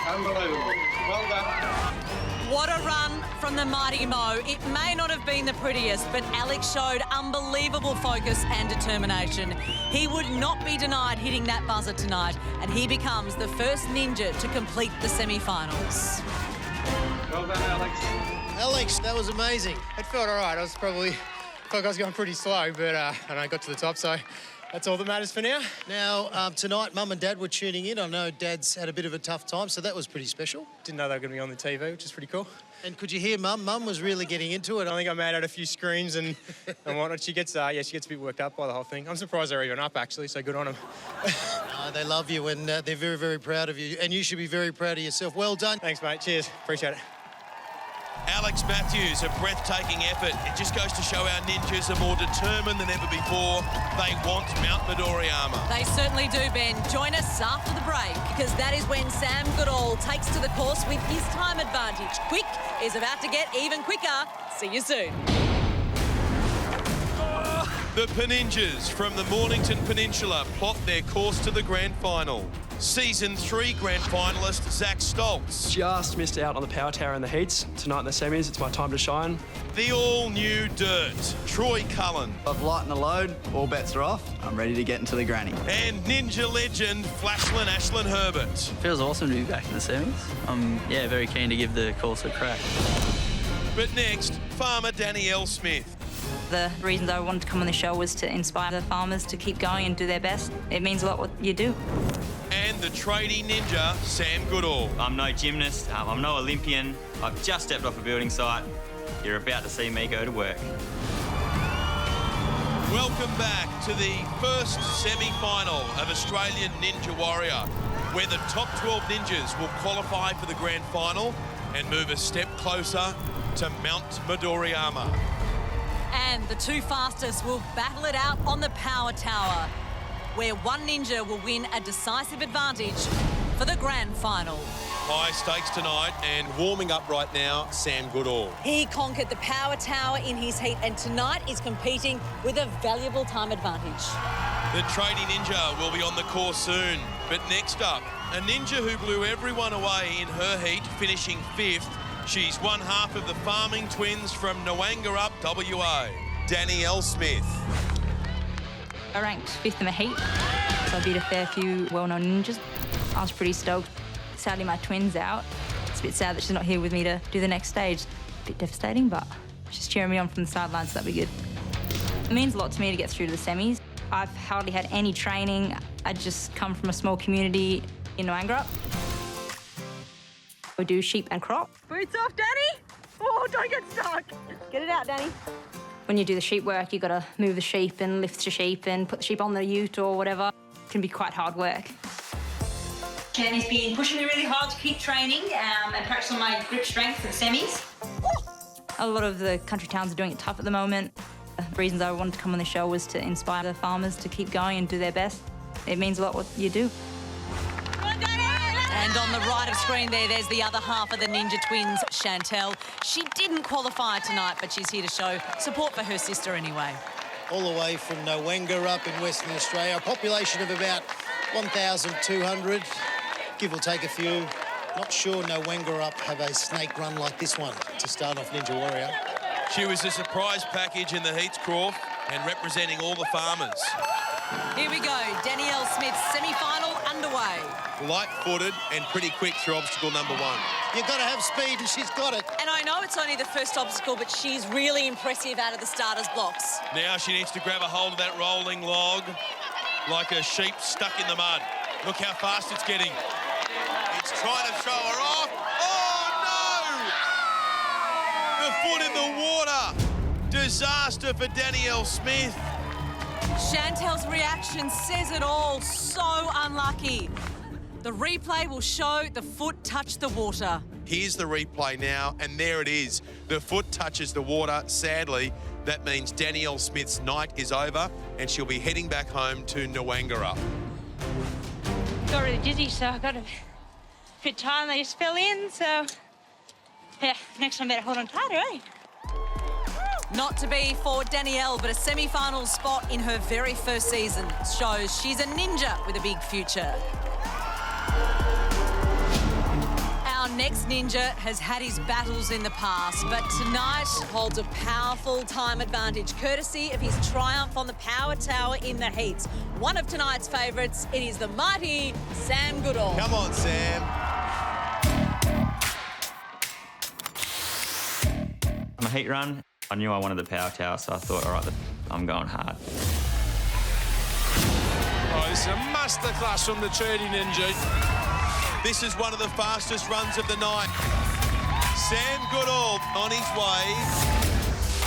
Unbelievable. Well done. What a run from the mighty Mo. It may not have been the prettiest, but Alex showed unbelievable focus and determination. He would not be denied hitting that buzzer tonight, and he becomes the first ninja to complete the semi-finals. Well done, Alex. Alex, that was amazing. It felt all right. I felt like I was going pretty slow, but I got to the top, so that's all that matters for now. Now, tonight, Mum and Dad were tuning in. I know Dad's had a bit of a tough time, so that was pretty special. Didn't know they were going to be on the TV, which is pretty cool. And could you hear Mum? Mum was really getting into it. I think I made out a few screams and whatnot. She gets a bit worked up by the whole thing. I'm surprised they're even up, actually, so good on them. They love you and they're very, very proud of you. And you should be very proud of yourself. Well done. Thanks, mate. Cheers. Appreciate it. Alex Matthews, a breathtaking effort. It just goes to show our ninjas are more determined than ever before. They want Mount Midori armour. They certainly do, Ben. Join us after the break, because that is when Sam Goodall takes to the course with his time advantage. Quick is about to get even quicker. See you soon. The Peninjas from the Mornington Peninsula plot their course to the grand final. Season 3 grand finalist Zach Stoltz. Just missed out on the power tower in the heats. Tonight in the semis, it's my time to shine. The all-new dirt, Troy Cullen. I've lightened the load, all bets are off. I'm ready to get into the granny. And Ninja legend Flashland Ashland Herbert. Feels awesome to be back in the semis. I'm very keen to give the course a crack. But next, farmer Danielle Smith. The reason I wanted to come on the show was to inspire the farmers to keep going and do their best. It means a lot what you do. And the tradie ninja, Sam Goodall. I'm no gymnast, I'm no Olympian. I've just stepped off a building site. You're about to see me go to work. Welcome back to the first semi-final of Australian Ninja Warrior, where the top 12 ninjas will qualify for the grand final and move a step closer to Mount Midoriyama. And the two fastest will battle it out on the power tower, where one ninja will win a decisive advantage for the grand final. High stakes tonight, and warming up right now, Sam Goodall. He conquered the power tower in his heat and tonight is competing with a valuable time advantage. The tradie ninja will be on the course soon. But next up, a ninja who blew everyone away in her heat, finishing 5th. She's one half of the farming twins from Nwangarup, WA, Danielle Smith. I ranked 5th in the heat, so I beat a fair few well-known ninjas. I was pretty stoked. Sadly, my twin's out. It's a bit sad that she's not here with me to do the next stage. A bit devastating, but she's cheering me on from the sidelines, so that'd be good. It means a lot to me to get through to the semis. I've hardly had any training. I just come from a small community in Nwangarup. We do sheep and crop. Boots off, Danny! Oh, don't get stuck! Get it out, Danny. When you do the sheep work, you've got to move the sheep and lift the sheep and put the sheep on the ute or whatever. It can be quite hard work. Kenny's been pushing me really hard to keep training and practicing my grip strength for the semis. A lot of the country towns are doing it tough at the moment. The reasons I wanted to come on the show was to inspire the farmers to keep going and do their best. It means a lot what you do. And on the right of screen there's the other half of the Ninja Twins, Chantel. She didn't qualify tonight, but she's here to show support for her sister anyway. All the way from Nwangarup in Western Australia, a population of about 1,200, give or take a few. Not sure Nwangarup have a snake run like this one to start off Ninja Warrior. She was a surprise package in the heats, Croft, and representing all the farmers. Here we go, Danielle Smith's semi-final underway. Light-footed and pretty quick through obstacle number 1. You've got to have speed, and she's got it. And I know it's only the first obstacle, but she's really impressive out of the starter's blocks. Now she needs to grab a hold of that rolling log like a sheep stuck in the mud. Look how fast it's getting. It's trying to throw her off. Oh, no! The foot in the water. Disaster for Danielle Smith. Chantel's reaction says it all. So unlucky. The replay will show the foot touch the water. Here's the replay now, and there it is. The foot touches the water. Sadly, that means Danielle Smith's night is over, and she'll be heading back home to Nwangarup. Got really dizzy, so I got a bit tired and I just fell in, so yeah, next time I better hold on tighter, eh? Not to be for Danielle, but a semi-final spot in her very first season shows she's a ninja with a big future. Our next ninja has had his battles in the past, but tonight holds a powerful time advantage, courtesy of his triumph on the power tower in the heats. One of tonight's favourites, it is the mighty Sam Goodall. Come on, Sam. On the heat run, I knew I wanted the power tower, so I thought, all right, I'm going hard. Oh, it's a masterclass from the tradie ninja. This is one of the fastest runs of the night. Sam Goodall on his way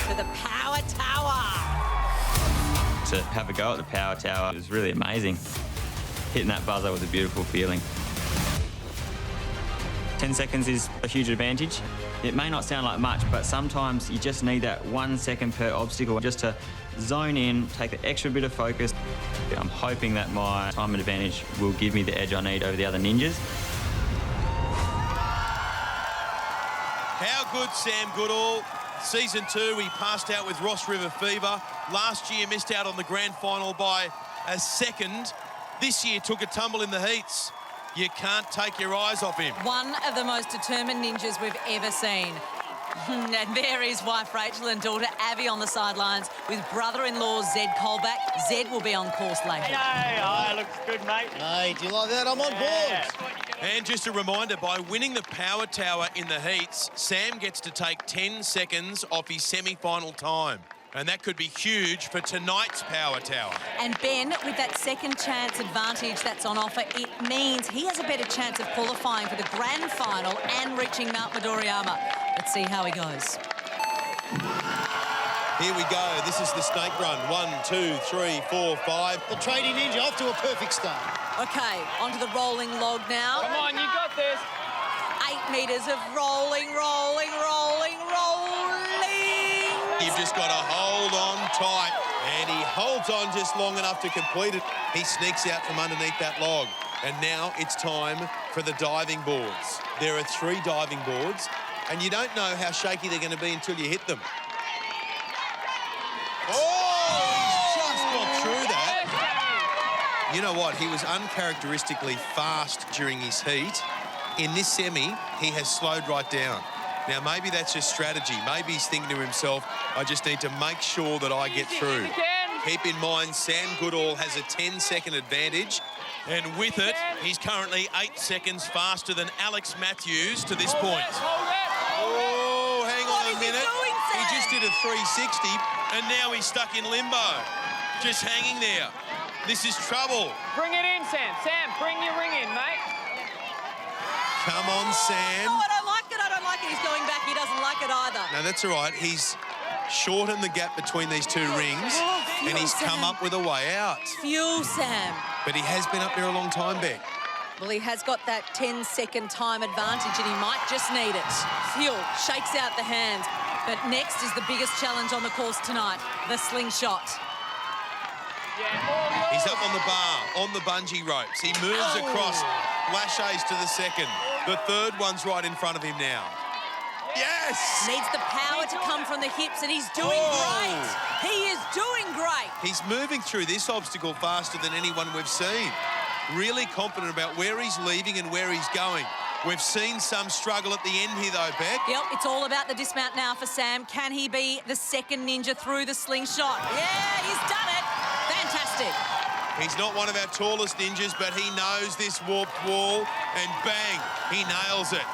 to the power tower. To have a go at the power tower was really amazing. Hitting that buzzer was a beautiful feeling. 10 seconds is a huge advantage. It may not sound like much, but sometimes you just need that 1 second per obstacle just to zone in, take the extra bit of focus. I'm hoping that my time advantage will give me the edge I need over the other ninjas. How good, Sam Goodall. Season 2, he passed out with Ross River fever. Last year, missed out on the grand final by a second. This year, took a tumble in the heats. You can't take your eyes off him. One of the most determined ninjas we've ever seen. And there is wife Rachel and daughter Abby on the sidelines with brother-in-law Zed Colback. Zed will be on course later. Hey, oh, looks good, mate. Hey, do you like that? I'm on board. And just a reminder, by winning the power tower in the heats, Sam gets to take 10 seconds off his semi-final time. And that could be huge for tonight's power tower. And Ben, with that second chance advantage that's on offer, it means he has a better chance of qualifying for the grand final and reaching Mount Midoriyama. Let's see how he goes. Here we go. This is the snake run. 1, 2, 3, 4, 5. The trading ninja off to a perfect start. Okay, onto the rolling log now. Come on, you got this. 8 metres of rolling. You've just got to hold on tight. And he holds on just long enough to complete it. He sneaks out from underneath that log. And now it's time for the diving boards. There are 3 diving boards, and you don't know how shaky they're going to be until you hit them. Oh, he's just got through that. You know what? He was uncharacteristically fast during his heat. In this semi, he has slowed right down. Now, maybe that's just strategy. Maybe he's thinking to himself, I just need to make sure that I get through. Keep in mind, Sam Goodall has a 10-second advantage. And with it, he's currently 8 seconds faster than Alex Matthews to this point. Oh, hang on a minute. He just did a 360, and now he's stuck in limbo. Just hanging there. This is trouble. Bring it in, Sam. Sam, bring your ring in, mate. Come on, Sam. Oh, I don't like it. He's going back. He doesn't like it either. No, that's all right. He's shortened the gap between these 2 rings, and he's come up with a way out. Fuel, Sam. But he has been up there a long time, Beck. Well, he has got that 10-second time advantage, and he might just need it. Fuel shakes out the hands. But next is the biggest challenge on the course tonight, the slingshot. He's up on the bar, on the bungee ropes. He moves across, lashes to the second. The third one's right in front of him now. Yes! Needs the power to come from the hips, and he's doing great. He is doing great. He's moving through this obstacle faster than anyone we've seen. Really confident about where he's leaving and where he's going. We've seen some struggle at the end here, though, Beck. Yep, it's all about the dismount now for Sam. Can he be the second ninja through the slingshot? Yeah, he's done it. Fantastic. He's not one of our tallest ninjas, but he knows this warped wall, and bang, he nails it.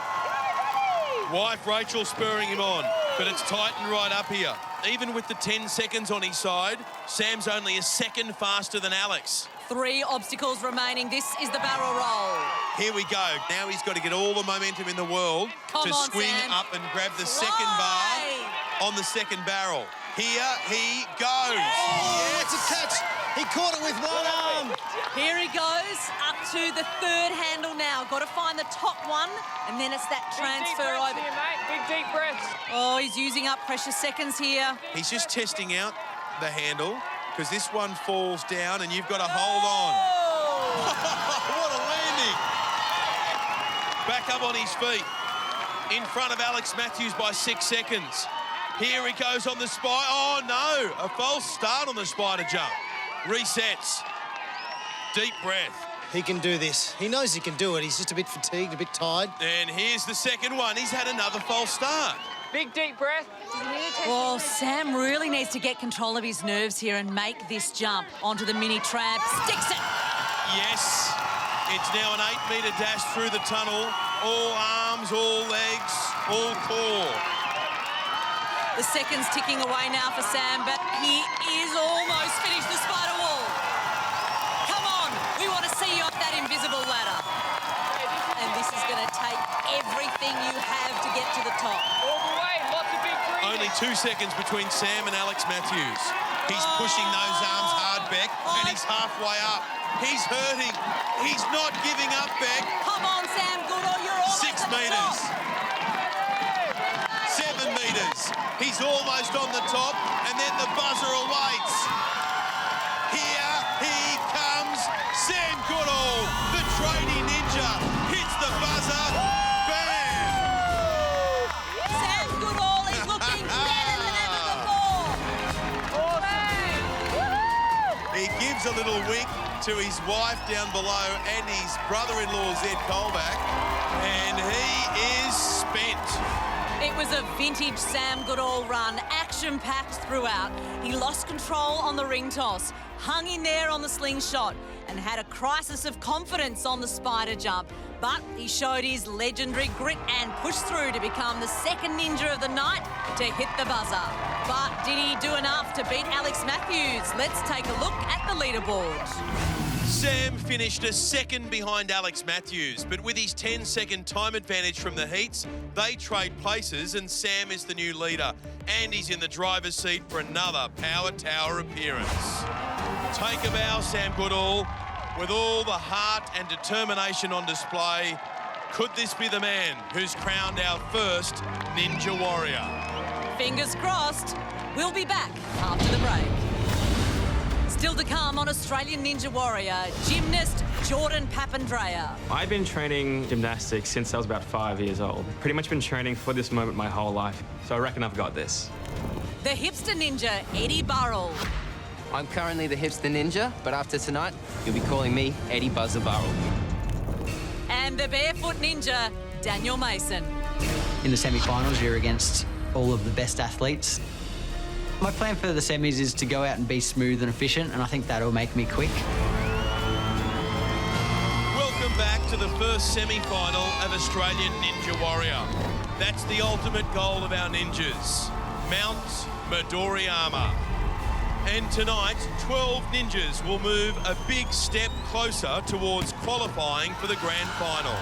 Wife Rachel spurring him on, but it's tightened right up here. Even with the 10 seconds on his side, Sam's only a second faster than Alex. 3 obstacles remaining. This is the barrel roll. Here we go. Now he's got to get all the momentum in the world to swing up and grab the second bar on the second barrel. Here he goes. Oh, yes. It's a catch. He caught it with one arm. Here he goes, up to the 3rd handle now. Got to find the top one, and then it's that transfer over. Here, mate. Big deep breaths. Oh, he's using up precious seconds here. He's just testing out the handle, because this one falls down, and you've got to hold on. What a landing. Back up on his feet. In front of Alex Matthews by 6 seconds. Here he goes on the spider. Oh, no. A false start on the spider jump. Resets. Deep breath. He can do this. He knows he can do it. He's just a bit fatigued, a bit tired. And here's the second one. He's had another false start. Big deep breath. Well, Sam really needs to get control of his nerves here and make this jump onto the mini tramp. Sticks it. Yes. It's now an 8-metre dash through the tunnel. All arms, all legs, all core. The seconds ticking away now for Sam, but he is almost finished the spider wall. Come on, we want to see you up that invisible ladder. And this is going to take everything you have to get to the top. All the way, lots of big breathing. Only 2 seconds between Sam and Alex Matthews. He's pushing those arms hard, Beck, and he's halfway up. He's hurting. He's not giving up, Beck. Come on, Sam Goodall, you're almost 6 metres. 7 metres. He's almost on the top, and then the buzzer awaits. Here he comes, Sam Goodall, the trading ninja, hits the buzzer, bam! Sam Goodall is looking better than ever before. He gives a little wink to his wife down below and his brother-in-law, Zed Colback, and he is spent. It was a vintage Sam Goodall run, action-packed throughout. He lost control on the ring toss, hung in there on the slingshot, and had a crisis of confidence on the spider jump. But he showed his legendary grit and pushed through to become the second ninja of the night to hit the buzzer. But did he do enough to beat Alex Matthews? Let's take a look at the leaderboard. Sam finished a second behind Alex Matthews, but with his 10-second time advantage from the heats, they trade places and Sam is the new leader. And he's in the driver's seat for another Power Tower appearance. Take a bow, Sam Goodall. With all the heart and determination on display, could this be the man who's crowned our first Ninja Warrior? Fingers crossed. We'll be back after the break. Still to come on Australian Ninja Warrior, gymnast Jordan Papandreou. I've been training gymnastics since I was about 5 years old. Pretty much been training for this moment my whole life, so I reckon I've got this. The hipster ninja, Eddie Burrell. I'm currently the hipster ninja, but after tonight, you'll be calling me Eddie Buzzer Burrell. And the barefoot ninja, Daniel Mason. In the semi-finals, you're against all of the best athletes. My plan for the semis is to go out and be smooth and efficient, and I think that'll make me quick. Welcome back to the first semi-final of Australian Ninja Warrior. That's the ultimate goal of our ninjas, Mount Midoriyama. And tonight, 12 ninjas will move a big step closer towards qualifying for the grand final.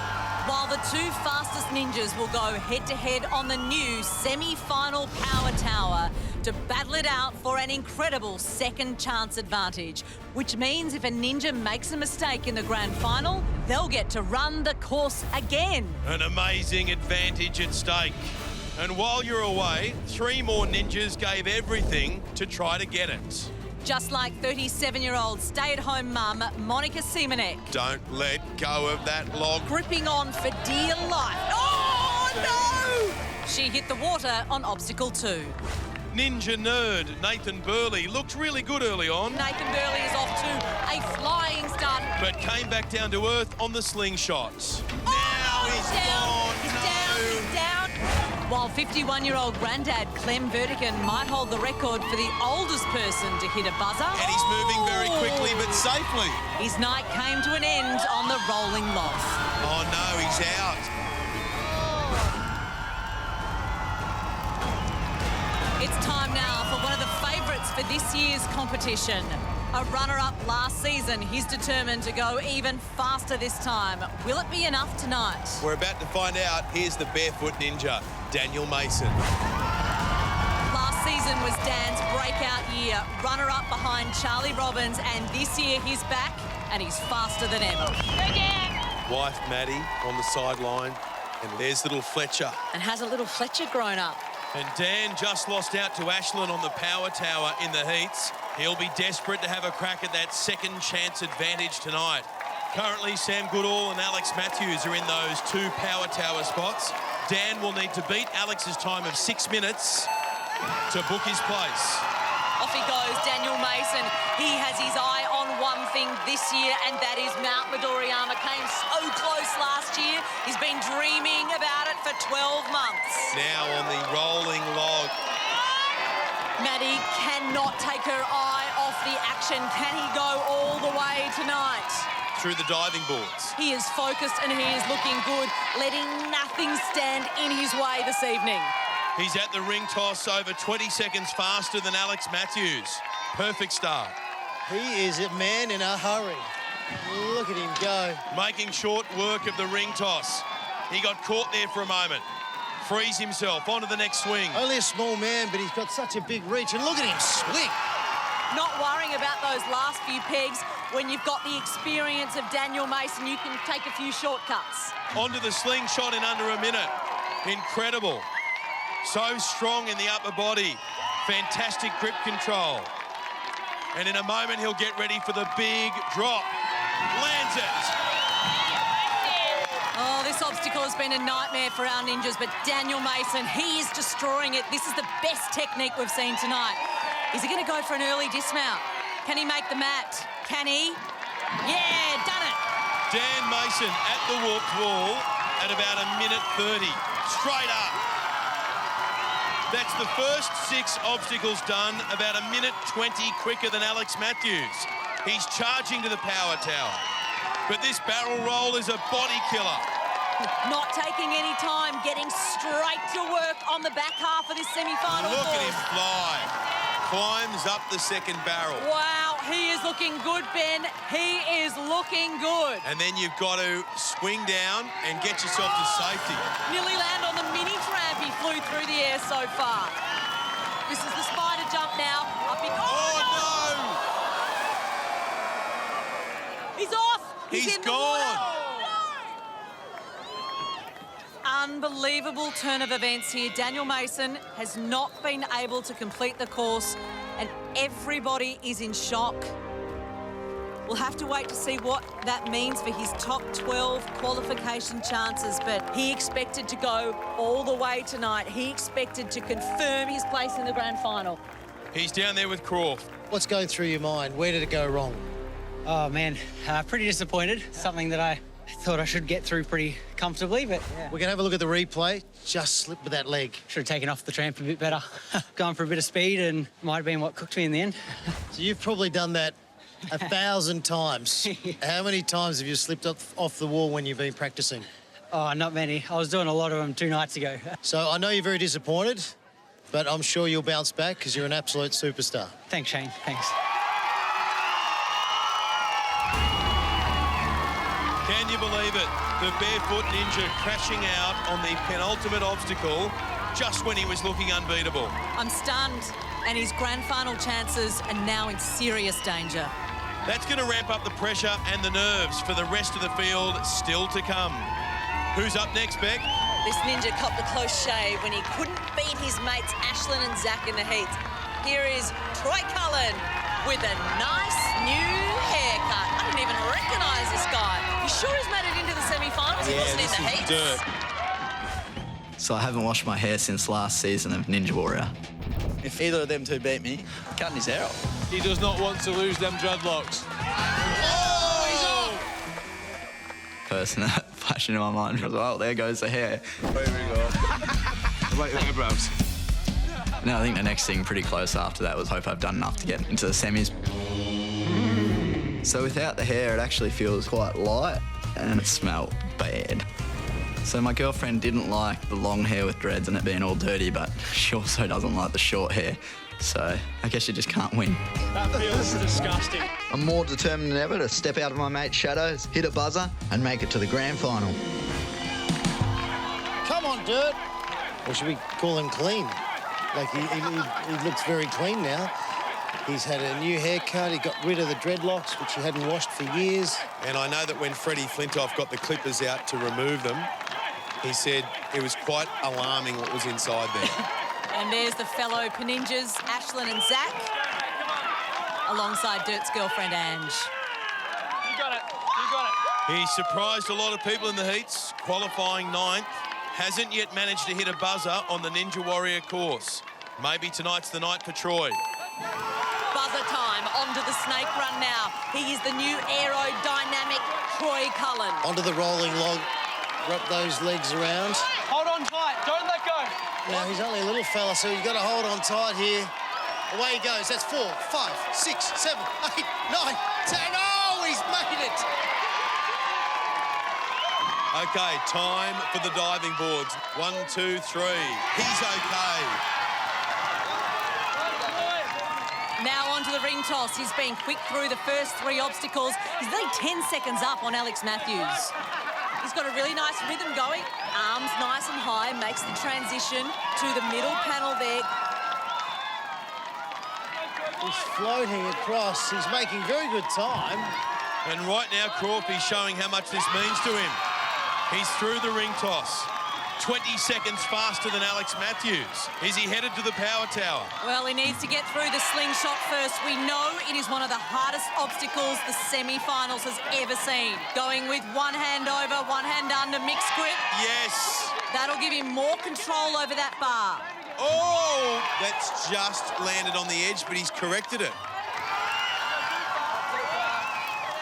While the two fastest ninjas will go head-to-head on the new semi-final Power Tower to battle it out for an incredible second chance advantage, which means if a ninja makes a mistake in the grand final, they'll get to run the course again. An amazing advantage at stake. And while you're away, 3 more ninjas gave everything to try to get it. Just like 37-year-old stay-at-home mum Monica Simonek. Don't let go of that log. Gripping on for dear life. Oh, no! She hit the water on obstacle 2. Ninja nerd Nathan Burley looked really good early on. Nathan Burley is off to a flying start. But came back down to earth on the slingshot. Oh, now he's gone. He's down. While 51-year-old granddad Clem Vertigan might hold the record for the oldest person to hit a buzzer. And he's moving very quickly but safely. His night came to an end on the rolling loss. Oh no, he's out. It's time now for one of the favourites for this year's competition. A runner-up last season, he's determined to go even faster this time. Will it be enough tonight? We're about to find out. Here's the barefoot ninja, Daniel Mason. Last season was Dan's breakout year, runner-up behind Charlie Robbins, and this year he's back and he's faster than ever. Wife Maddie on the sideline, and there's little Fletcher. And has a little Fletcher grown up? And Dan just lost out to Ashlyn on the Power Tower in the heats. He'll be desperate to have a crack at that second chance advantage tonight. Currently, Sam Goodall and Alex Matthews are in those 2 Power Tower spots. Dan will need to beat Alex's time of 6 minutes to book his place. Off he goes, Daniel Mason. He has his eye on one thing this year, and that is Mount Midoriyama. Came so close last year. He's been dreaming about it for 12 months. Now on the rolling log. Maddie cannot take her eye off the action. Can he go all the way tonight? Through the diving boards. He is focused and he is looking good, letting nothing stand in his way this evening. He's at the ring toss over 20 seconds faster than Alex Matthews. Perfect start. He is a man in a hurry. Look at him go. Making short work of the ring toss. He got caught there for a moment. Frees himself onto the next swing. Only a small man, but he's got such a big reach. And look at him swing. Not worrying about those last few pegs. When you've got the experience of Daniel Mason, you can take a few shortcuts. Onto the slingshot in under a minute. Incredible. So strong in the upper body. Fantastic grip control. And in a moment, he'll get ready for the big drop. Lands it. Oh, this obstacle has been a nightmare for our ninjas, but Daniel Mason, he is destroying it. This is the best technique we've seen tonight. Is he going to go for an early dismount? Can he make the mat? Can he? Yeah, done it. Dan Mason at the warped wall at about 1:30. Straight up. That's the first 6 obstacles done about 1:20 quicker than Alex Matthews. He's charging to the Power Tower. But this barrel roll is a body killer. Not taking any time, getting straight to work on the back half of this semi-final. Look at him fly. Climbs up the second barrel. Wow, he is looking good, Ben. He is looking good. And then you've got to swing down and get yourself to safety. Nearly land on the mini tramp. He flew through the air so far. This is the spider jump now. Up he goes. Oh, no! He's off. He's in gone. The water. Unbelievable turn of events here. Daniel Mason has not been able to complete the course and everybody is in shock. We'll have to wait to see what that means for his top 12 qualification chances, but he expected to go all the way tonight. He expected to confirm his place in the grand final. He's down there with Croft. What's going through your mind? Where did it go wrong? Oh, man, pretty disappointed. Something that I thought I should get through pretty comfortably, but yeah. We're going to have a look at the replay. Just slipped with that leg. Should have taken off the tramp a bit better. Going for a bit of speed and might have been what cooked me in the end. So you've probably done that 1,000 times. How many times have you slipped off the wall when you've been practicing? Oh, not many. I was doing a lot of them 2 nights ago. So I know you're very disappointed, but I'm sure you'll bounce back because you're an absolute superstar. Thanks, Shane. Thanks. Can you believe it? The barefoot ninja crashing out on the penultimate obstacle just when he was looking unbeatable. I'm stunned, and his grand final chances are now in serious danger. That's going to ramp up the pressure and the nerves for the rest of the field still to come. Who's up next, Beck? This ninja copped a close shave when he couldn't beat his mates Ashlyn and Zach in the heat. Here is Troy Cullen with a nice new haircut. I didn't even recognise this guy. You sure he's made it into the semi-finals? He wasn't in the heats. Dirt. So I haven't washed my hair since last season of Ninja Warrior. If either of them two beat me, I'm cutting his hair off. He does not want to lose them dreadlocks. Oh, he's off! Person that flashed into my mind was, well, there goes the hair. There we go. Like the eyebrows. No, I think the next thing pretty close after that was hope I've done enough to get into the semis. So without the hair, it actually feels quite light and it smelled bad. So my girlfriend didn't like the long hair with dreads and it being all dirty, but she also doesn't like the short hair. So I guess you just can't win. That feels disgusting. I'm more determined than ever to step out of my mate's shadows, hit a buzzer and make it to the grand final. Come on, Dirt. Or should we call him clean? Like, he looks very clean now. He's had a new haircut. He got rid of the dreadlocks, which he hadn't washed for years. And I know that when Freddie Flintoff got the clippers out to remove them, he said it was quite alarming what was inside there. And there's the fellow Peninjas, Ashlyn and Zach, alongside Dirt's girlfriend, Ange. You got it. You got it. He surprised a lot of people in the heats, qualifying 9th. Hasn't yet managed to hit a buzzer on the Ninja Warrior course. Maybe tonight's the night for Troy. Buzzer time, onto the snake run now. He is the new aerodynamic Troy Cullen. Onto the rolling log. Wrap those legs around. Hold on tight. Don't let go. Now, he's only a little fella, so you've got to hold on tight here. Away he goes. That's 4, 5, 6, 7, 8, 9, 10. Oh, he's made it. Okay, time for the diving boards. 1, 2, 3. He's okay. Now onto the ring toss. He's been quick through the first 3 obstacles. He's only 10 seconds up on Alex Matthews. He's got a really nice rhythm going. Arms nice and high, makes the transition to the middle panel there. He's floating across. He's making very good time. And right now, Crawford's showing how much this means to him. He's through the ring toss. 20 seconds faster than Alex Matthews. Is he headed to the power tower? Well, he needs to get through the slingshot first. We know it is one of the hardest obstacles the semi-finals has ever seen. Going with one hand over, one hand under, mixed grip. Yes. That'll give him more control over that bar. Oh, that's just landed on the edge, but he's corrected it.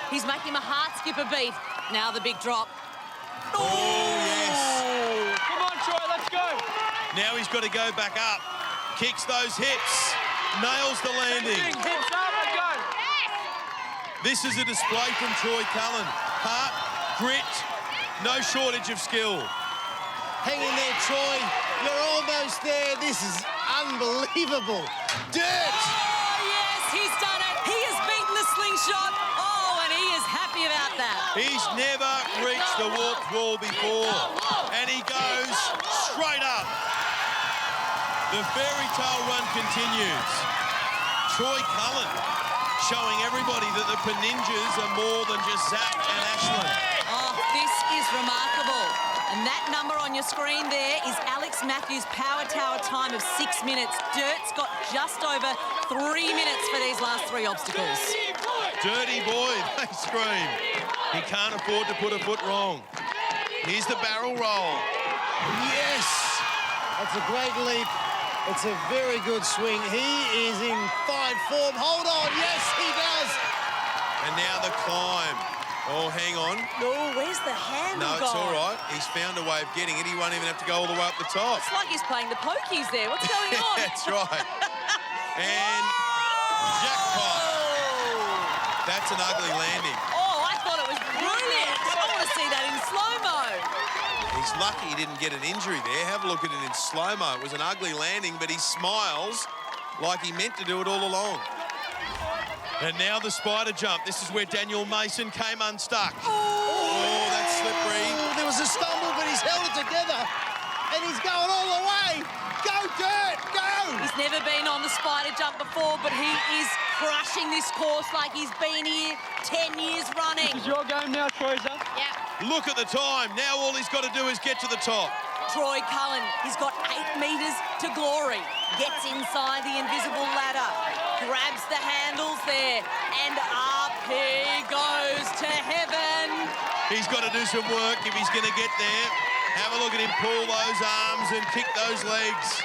He's making my heart skip a beat. Now the big drop. Oh, yes. Come on, Troy, let's go. Now he's got to go back up. Kicks those hips. Nails the landing. Hips up and go. This is a display from Troy Cullen. Heart, grit, no shortage of skill. Hang in there, Troy. You're almost there. This is unbelievable. Dirt. Oh, yes, he's done it. He has beaten slingshot. Oh, and he is happy about that. He's never reached the warped wall before. And he goes straight up. The fairy tale run continues. Troy Cullen showing everybody that the Peninjas are more than just Zach and Ashlyn. Oh, this is remarkable. And that number on your screen there is Alex Matthews' power tower time of 6 minutes. Dirt's got just over 3 minutes for these last 3 obstacles. Dirty boy, they scream. He can't afford to put a foot wrong. Here's the barrel roll. Yes! That's a great leap. It's a very good swing. He is in fine form. Hold on. Yes, he does. And now the climb. Oh, hang on. No, where's the handle No, it's gone? all right. He's found a way of getting it. He won't even have to go all the way up the top. It's like he's playing the pokies there. What's going on? That's right. And jackpot. That's an ugly landing. Oh, I thought it was brilliant. I want to see that in slow-mo. He's lucky he didn't get an injury there. Have a look at it in slow-mo. It was an ugly landing, but he smiles like he meant to do it all along. And now the spider jump. This is where Daniel Mason came unstuck. Oh, that's slippery. There was a stumble, but he's held it together. And he's going all the way. Go, Dirt, go! He's never been on the spider jump before, but he is crushing this course like he's been here 10 years running. This is your game now, Troyza. Yeah. Look at the time. Now all he's got to do is get to the top. Troy Cullen, he's got 8 metres to glory. Gets inside the invisible ladder, grabs the handles there, and up he goes to heaven. He's got to do some work if he's going to get there. Have a look at him pull those arms and kick those legs.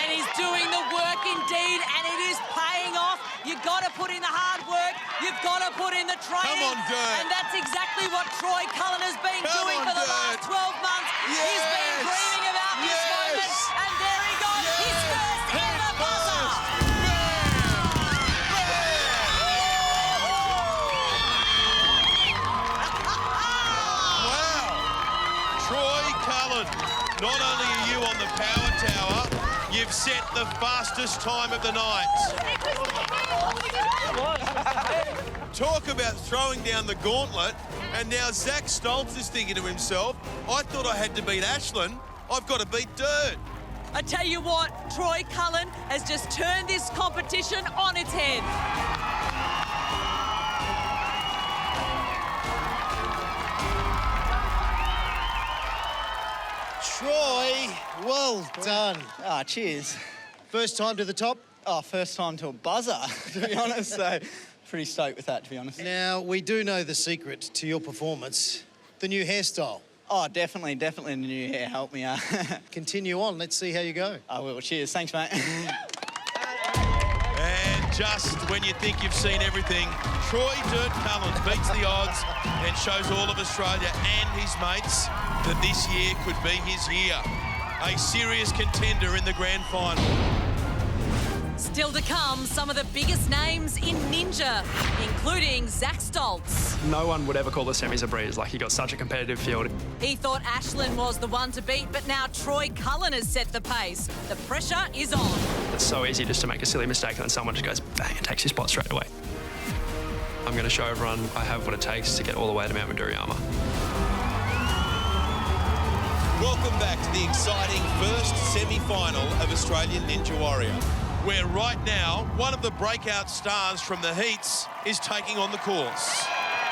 And he's doing the work indeed, and it is paying off. You've got to put in the hard work. You've got to put in the training. Come on, Dirt. And that's exactly what Troy Cullen has been doing for the last 12 months. Yes. He's been dreaming about this moment, and there he goes, his first ever buzzer. Wow. Troy Cullen, not only are you on the power tower, you've set the fastest time of the night. Talk about throwing down the gauntlet, and now Zach Stoltz is thinking to himself, I thought I had to beat Ashlyn, I've got to beat Dirt. I tell you what, Troy Cullen has just turned this competition on its head. Troy, well done. Ah, cheers. First time to the top? Oh, first time to a buzzer, to be honest. So, pretty stoked with that, to be honest. Now, we do know the secret to your performance, the new hairstyle. Oh, definitely the new hair helped me. Continue on. Let's see how you go. I will. Cheers. Thanks, mate. And just when you think you've seen everything, Troy Dirt Cullen beats the odds and shows all of Australia and his mates that this year could be his year. A serious contender in the grand final. Still to come, some of the biggest names in Ninja, including Zach Stoltz. No one would ever call the semis a breeze. Like, he got such a competitive field. He thought Ashlyn was the one to beat, but now Troy Cullen has set the pace. The pressure is on. It's so easy just to make a silly mistake and then someone just goes bang and takes your spot straight away. I'm going to show everyone I have what it takes to get all the way to Mount Midoriyama. Welcome back to the exciting first semi-final of Australian Ninja Warrior, where right now, one of the breakout stars from the heats is taking on the course.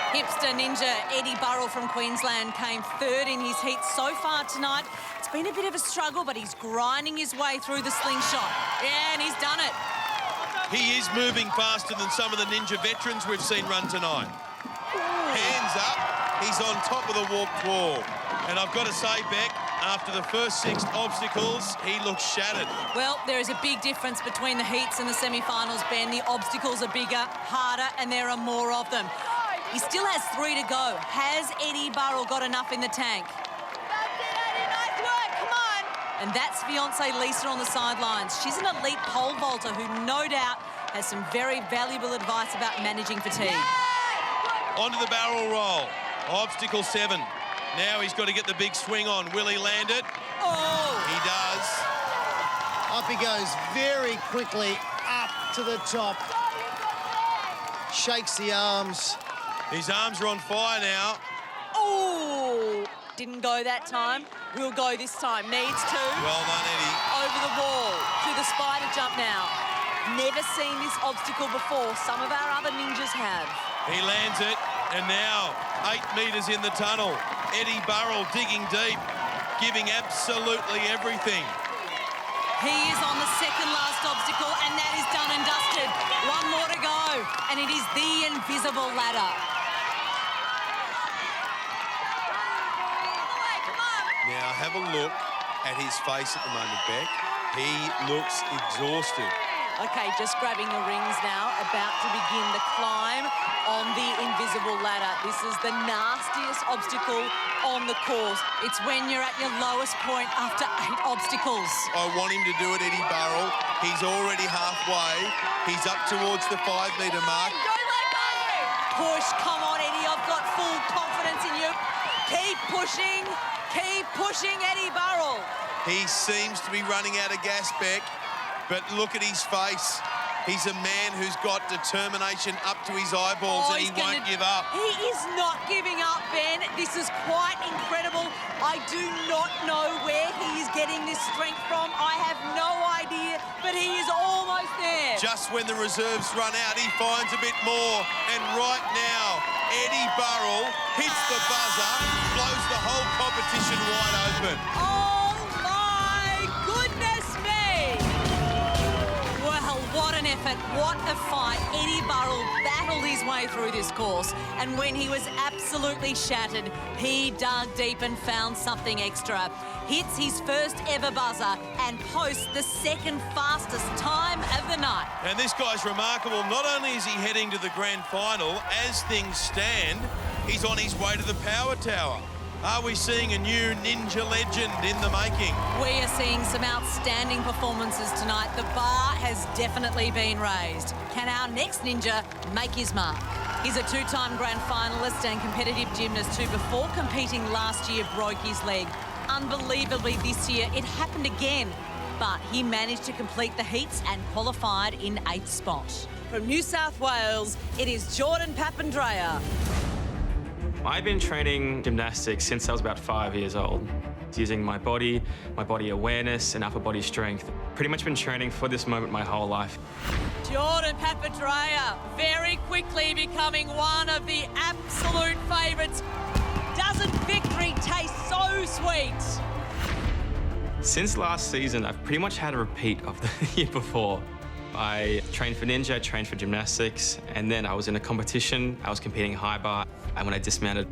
Hipster ninja Eddie Burrell from Queensland came third in his heat so far tonight. It's been a bit of a struggle, but he's grinding his way through the slingshot. Yeah, and he's done it. He is moving faster than some of the Ninja veterans we've seen run tonight. Hands up, he's on top of the warped wall. And I've got to say, Beck, after the first 6 obstacles, he looks shattered. Well, there is a big difference between the heats and the semi-finals, Ben. The obstacles are bigger, harder, and there are more of them. He still has 3 to go. Has Eddie Burrell got enough in the tank? That's it, Eddie. Nice work. Come on. And that's fiancée Lisa on the sidelines. She's an elite pole vaulter who no doubt has some very valuable advice about managing fatigue. Onto the barrel roll. Obstacle 7. Now he's got to get the big swing on. Will he land it? Oh! He does. Up he goes very quickly up to the top. shakes the arms. His arms are on fire now. Oh, didn't go that time. Will go this time. Needs to. Well done, Eddie. Over the wall to the spider jump now. Never seen this obstacle before. Some of our other ninjas have. He lands it, and now 8 metres in the tunnel. Eddie Burrell digging deep, giving absolutely everything. He is on the second last obstacle, and that is done and dusted. One more to go, and it is the invisible ladder. Now have a look at his face at the moment, Beck. He looks exhausted. Okay, just grabbing the rings now, about to begin the climb on the invisible ladder. This is the nastiest obstacle on the course. It's when you're at your lowest point after 8 obstacles. I want him to do it, Eddie Burrell. He's already halfway. He's up towards the 5 metre mark. Push, come on, Eddie, I've got full confidence in you. Keep pushing, Eddie Burrell. He seems to be running out of gas, Beck, but look at his face. He's a man who's got determination up to his eyeballs, and he won't give up. He is not giving up, Ben. This is quite incredible. I do not know where he is getting this strength from. I have no idea, but he is almost there. Just when the reserves run out, he finds a bit more, and right now, Eddie Burrell hits the buzzer, blows the whole competition wide open. Oh, my goodness me! Well, what an effort, what a fight. Eddie Burrell battled his way through this course, and when he was absolutely shattered, he dug deep and found something extra. Hits his first ever buzzer and posts the second fastest time of the night. And this guy's remarkable. Not only is he heading to the grand final, as things stand, he's on his way to the power tower. Are we seeing a new ninja legend in the making? We are seeing some outstanding performances tonight. The bar has definitely been raised. Can our next ninja make his mark? He's a 2-time grand finalist and competitive gymnast who, before competing last year, broke his leg. Unbelievably, this year it happened again, but he managed to complete the heats and qualified in 8th spot. From New South Wales, it is Jordan Papandreou. I've been training gymnastics since I was about 5 years old. Using my body awareness and upper body strength. Pretty much been training for this moment my whole life. Jordan Papandreou very quickly becoming one of the absolute favourites. Doesn't victory taste so sweet? Since last season, I've pretty much had a repeat of the year before. I trained for ninja, I trained for gymnastics, and then I was in a competition. I was competing high bar, and when I dismounted,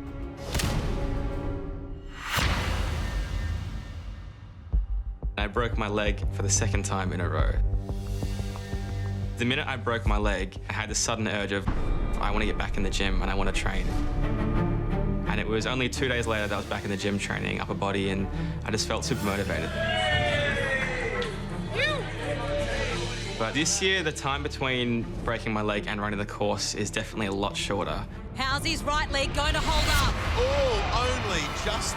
I broke my leg for the 2nd time in a row. The minute I broke my leg, I had this sudden urge of, I want to get back in the gym and I want to train. And it was only 2 days later that I was back in the gym training upper body, and I just felt super motivated. But this year, the time between breaking my leg and running the course is definitely a lot shorter. How's his right leg going to hold up? Oh, only just...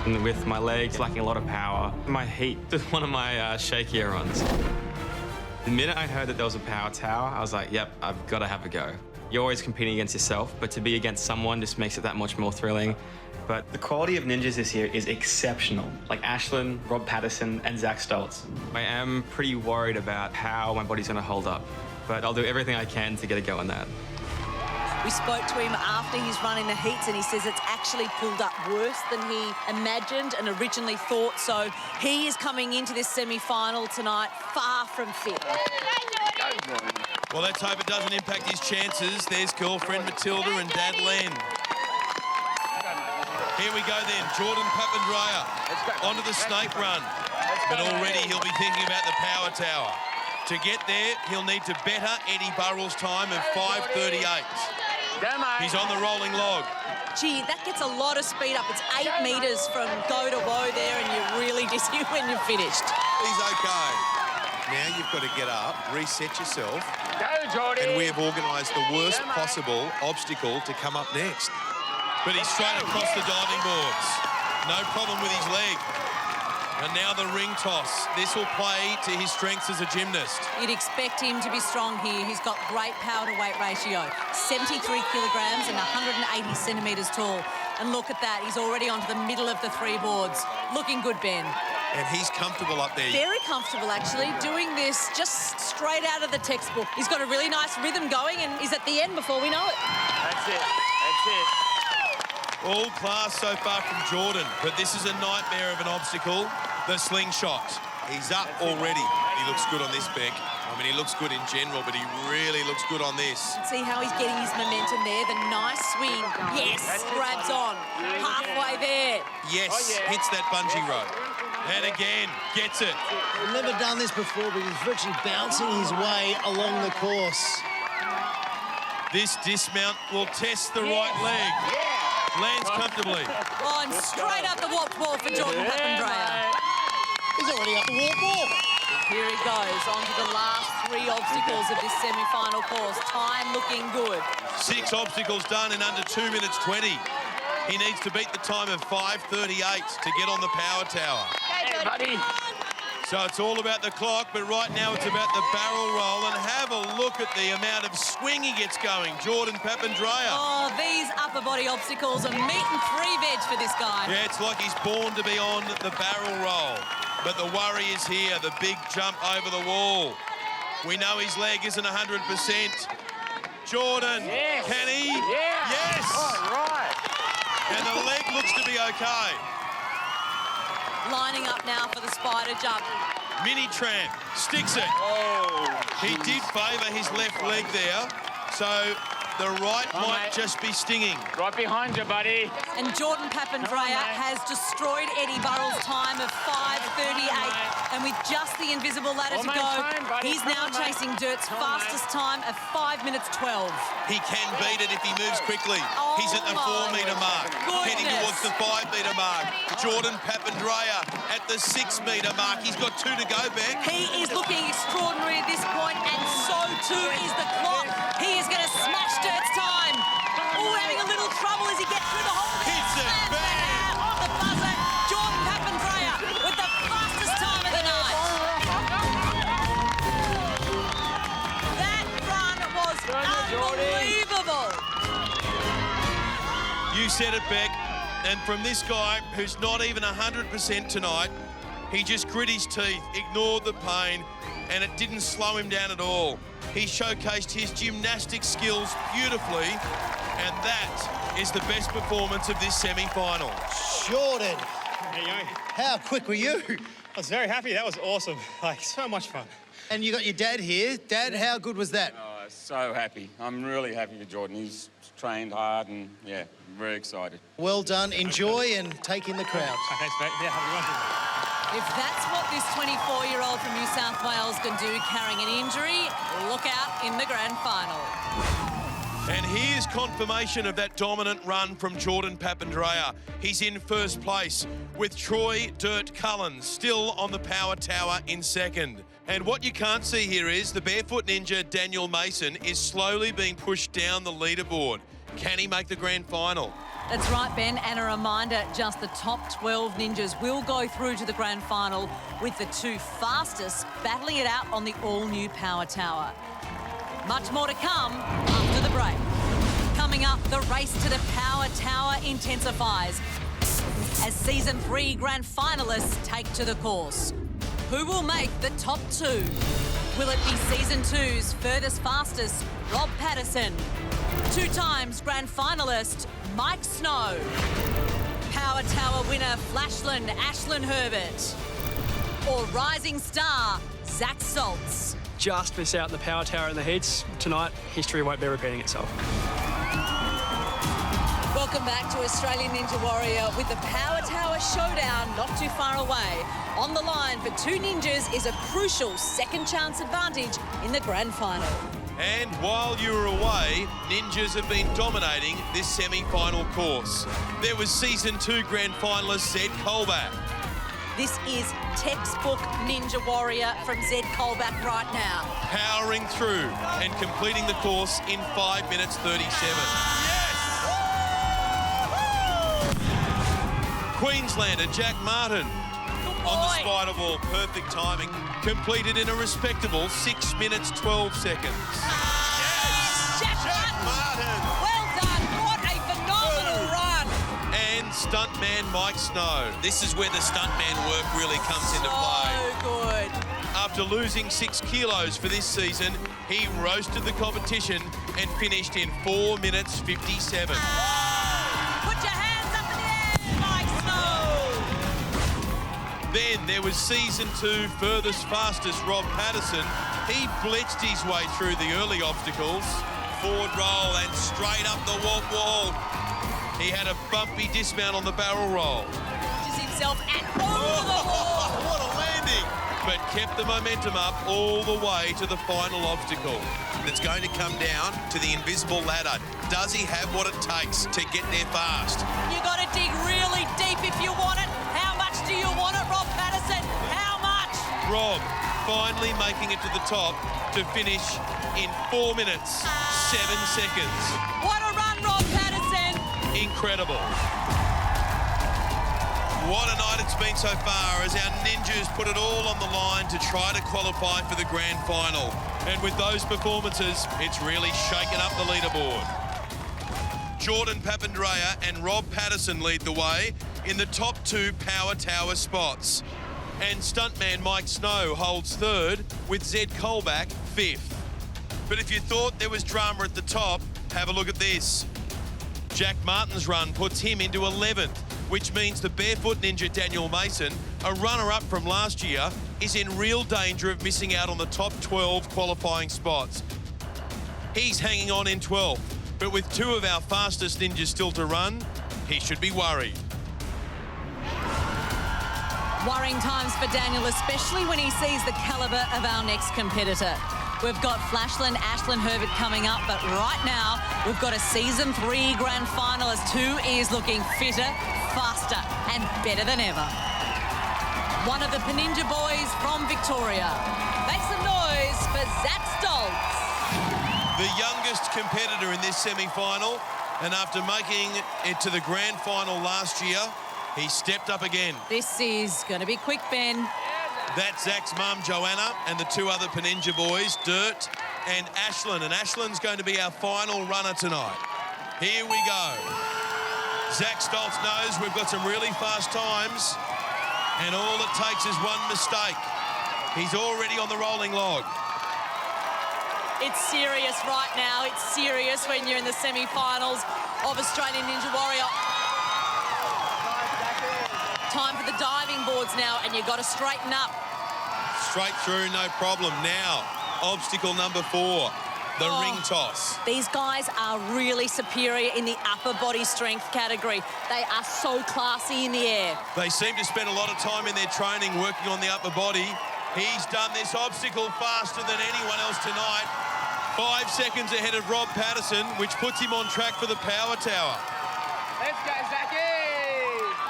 And with my legs lacking a lot of power, my heat was one of my shakier runs. The minute I heard that there was a power tower, I was like, yep, I've got to have a go. You're always competing against yourself, but to be against someone just makes it that much more thrilling. But the quality of ninjas this year is exceptional. Like Ashlyn, Rob Patterson, and Zach Stoltz. I am pretty worried about how my body's gonna hold up, but I'll do everything I can to get a go on that. We spoke to him after he's running the heats, and he says it's actually pulled up worse than he imagined and originally thought. So he is coming into this semi-final tonight far from fit. Well, let's hope it doesn't impact his chances. There's girlfriend Matilda and Dad Len. Here we go then, Jordan Papandreou onto the snake run. But already he'll be thinking about the power tower. To get there, he'll need to better Eddie Burrell's time of 5:38. He's on the rolling log. Gee, that gets a lot of speed up. It's 8 metres from go to woe there, and you're really dizzy when you're finished. He's okay. Now you've got to get up, reset yourself, and we have organised the worst possible obstacle to come up next. But he's straight across the diving boards. No problem with his leg. And now the ring toss. This will play to his strengths as a gymnast. You'd expect him to be strong here. He's got great power to weight ratio, 73 kilograms and 180 centimetres tall. And look at that, he's already onto the middle of the three boards. Looking good, Ben. And he's comfortable up there. Very comfortable, actually, doing this just straight out of the textbook. He's got a really nice rhythm going and he's at the end before we know it. That's it. That's it. All class so far from Jordan, but this is a nightmare of an obstacle. The slingshot. He's up already. He looks good on this, Beck. I mean, he looks good in general, but he really looks good on this. See how he's getting his momentum there. The nice swing. Yes, grabs on. Halfway there. Yes, hits that bungee rope. And again, gets it. I've never done this before, but he's virtually bouncing his way along the course. This dismount will test the right leg. Lands comfortably. Oh, and straight up the warp wall for Jordan Papandreou. He's already up the warp wall. Here he goes, on to the last three obstacles of this semi-final course. Time looking good. 6 obstacles done in under 2 minutes 20. He needs to beat the time of 5:38 to get on the power tower. Hey, buddy. So it's all about the clock, but right now it's about the barrel roll. And have a look at the amount of swing he gets going, Jordan Papandreou. Oh, these upper body obstacles are meat and 3 veg for this guy. Yeah, it's like he's born to be on the barrel roll. But the worry is here, the big jump over the wall. We know his leg isn't 100%. Jordan, can he? Yeah. Yes! Oh, right. And the leg looks to be okay. Lining up now for the spider jump. Mini tramp, sticks it. Oh. He did favour his left leg there, so the right might just be stinging. Right behind you, buddy. And Jordan Papandreou has destroyed Eddie Burrell's time of 5:38. And with just the invisible ladder to go, he's now chasing Dirt's fastest time of 5 minutes 12. He can beat it if he moves quickly. Oh, He's at the 4-metre mark, heading towards the 5-metre mark. Jordan Papandreou at the 6-metre mark. He's got 2 to go, Beck. He is looking extraordinary at this point, and so too is the clock. He is going to smash Dirt's time. Oh, having a little trouble as he gets through the hole. Hits it, bang! On the buzzer, Jordan Papandreou with the fastest time of the night. That run was unbelievable. You said it, Beck. And from this guy who's not even 100% tonight, he just grit his teeth, ignored the pain, and it didn't slow him down at all. He showcased his gymnastic skills beautifully, and that is the best performance of this semi-final. Jordan, There you go. how quick were you? I was very happy. That was awesome. Like, so much fun. And you got your dad here. Dad, how good was that? Oh, so happy. I'm really happy for Jordan. He's trained hard and, yeah, very excited. Well done. Enjoy and take in the crowd. Thanks, mate. Yeah, have a good one. If that's what this 24-year-old from New South Wales can do carrying an injury, look out in the grand final. And here's confirmation of that dominant run from Jordan Papandreou. He's in first place with Troy Dirt Cullen still on the power tower in second. And what you can't see here is the barefoot ninja Daniel Mason is slowly being pushed down the leaderboard. Can he make the grand final? That's right, Ben, and a reminder, just the top 12 ninjas will go through to the grand final with the 2 fastest battling it out on the all-new power tower. Much more to come after the break. Coming up, the race to the power tower intensifies as Season 3 grand finalists take to the course. Who will make the top 2? Will it be Season 2's furthest fastest, Rob Patterson? 2 times grand finalist, Mike Snow. Power Tower winner, Flashland Ashlyn Herbert. Or rising star, Zach Saltz. Just miss out on the power tower in the heats. Tonight, history won't be repeating itself. Welcome back to Australian Ninja Warrior with the Power Tower Showdown not too far away. On the line for 2 ninjas is a crucial second chance advantage in the grand final. And while you were away, ninjas have been dominating this semi-final course. There was Season 2 grand finalist Zed Colback. This is textbook Ninja Warrior from Zed Colback right now. Powering through and completing the course in 5 minutes 37. Queenslander Jack Martin On the spider wall, perfect timing. Completed in a respectable 6 minutes, 12 seconds. Jack Martin. Well done. What a phenomenal run. And stuntman Mike Snow. This is where the stuntman work really comes into play. So good. After losing 6 kilos for this season, he roasted the competition and finished in 4 minutes 57. Put your hands up in the air, Mike Snow. Then there was season 2 furthest fastest Rob Patterson. He blitzed his way through the early obstacles. Forward roll and straight up the warp wall. He had a bumpy dismount on the barrel roll. Launches himself and over the wall. What a landing! But kept the momentum up all the way to the final obstacle. It's going to come down to the invisible ladder. Does he have what it takes to get there fast? You got to dig really deep if you want it. How much do you want it, Rob Patterson? How much? Rob finally making it to the top to finish in 4 minutes, 7 seconds. What a run, Rob Patterson. Incredible. What a night it's been so far as our ninjas put it all on the line to try to qualify for the grand final. And with those performances, it's really shaken up the leaderboard. Jordan Papandreou and Rob Patterson lead the way in the top 2 power tower spots. And stuntman Mike Snow holds 3rd with Zed Colback 5th. But if you thought there was drama at the top, have a look at this. Jack Martin's run puts him into 11th, which means the barefoot ninja Daniel Mason, a runner-up from last year, is in real danger of missing out on the top 12 qualifying spots. He's hanging on in 12th, but with 2 of our fastest ninjas still to run, he should be worried. Worrying times for Daniel, especially when he sees the calibre of our next competitor. We've got Flashland, Ashland Herbert coming up, but right now we've got a Season 3 grand finalist who is looking fitter, faster and better than ever. One of the Peninja boys from Victoria. Make some noise for Zach Stoltz. The youngest competitor in this semi-final, and after making it to the grand final last year, he stepped up again. This is going to be quick, Ben. That's Zach's mum, Joanna, and the 2 other Peninja boys, Dirt and Ashland. And Ashland's going to be our final runner tonight. Here we go. Zach Stoltz knows we've got some really fast times, and all it takes is one mistake. He's already on the rolling log. It's serious right now. It's serious when you're in the semi-finals of Australian Ninja Warrior. Time for the diving boards now, and you've got to straighten up. Straight through, no problem. Now, obstacle number 4, the ring toss. These guys are really superior in the upper body strength category. They are so classy in the air. They seem to spend a lot of time in their training working on the upper body. He's done this obstacle faster than anyone else tonight. 5 seconds ahead of Rob Patterson, which puts him on track for the power tower. Let's go, Zachy!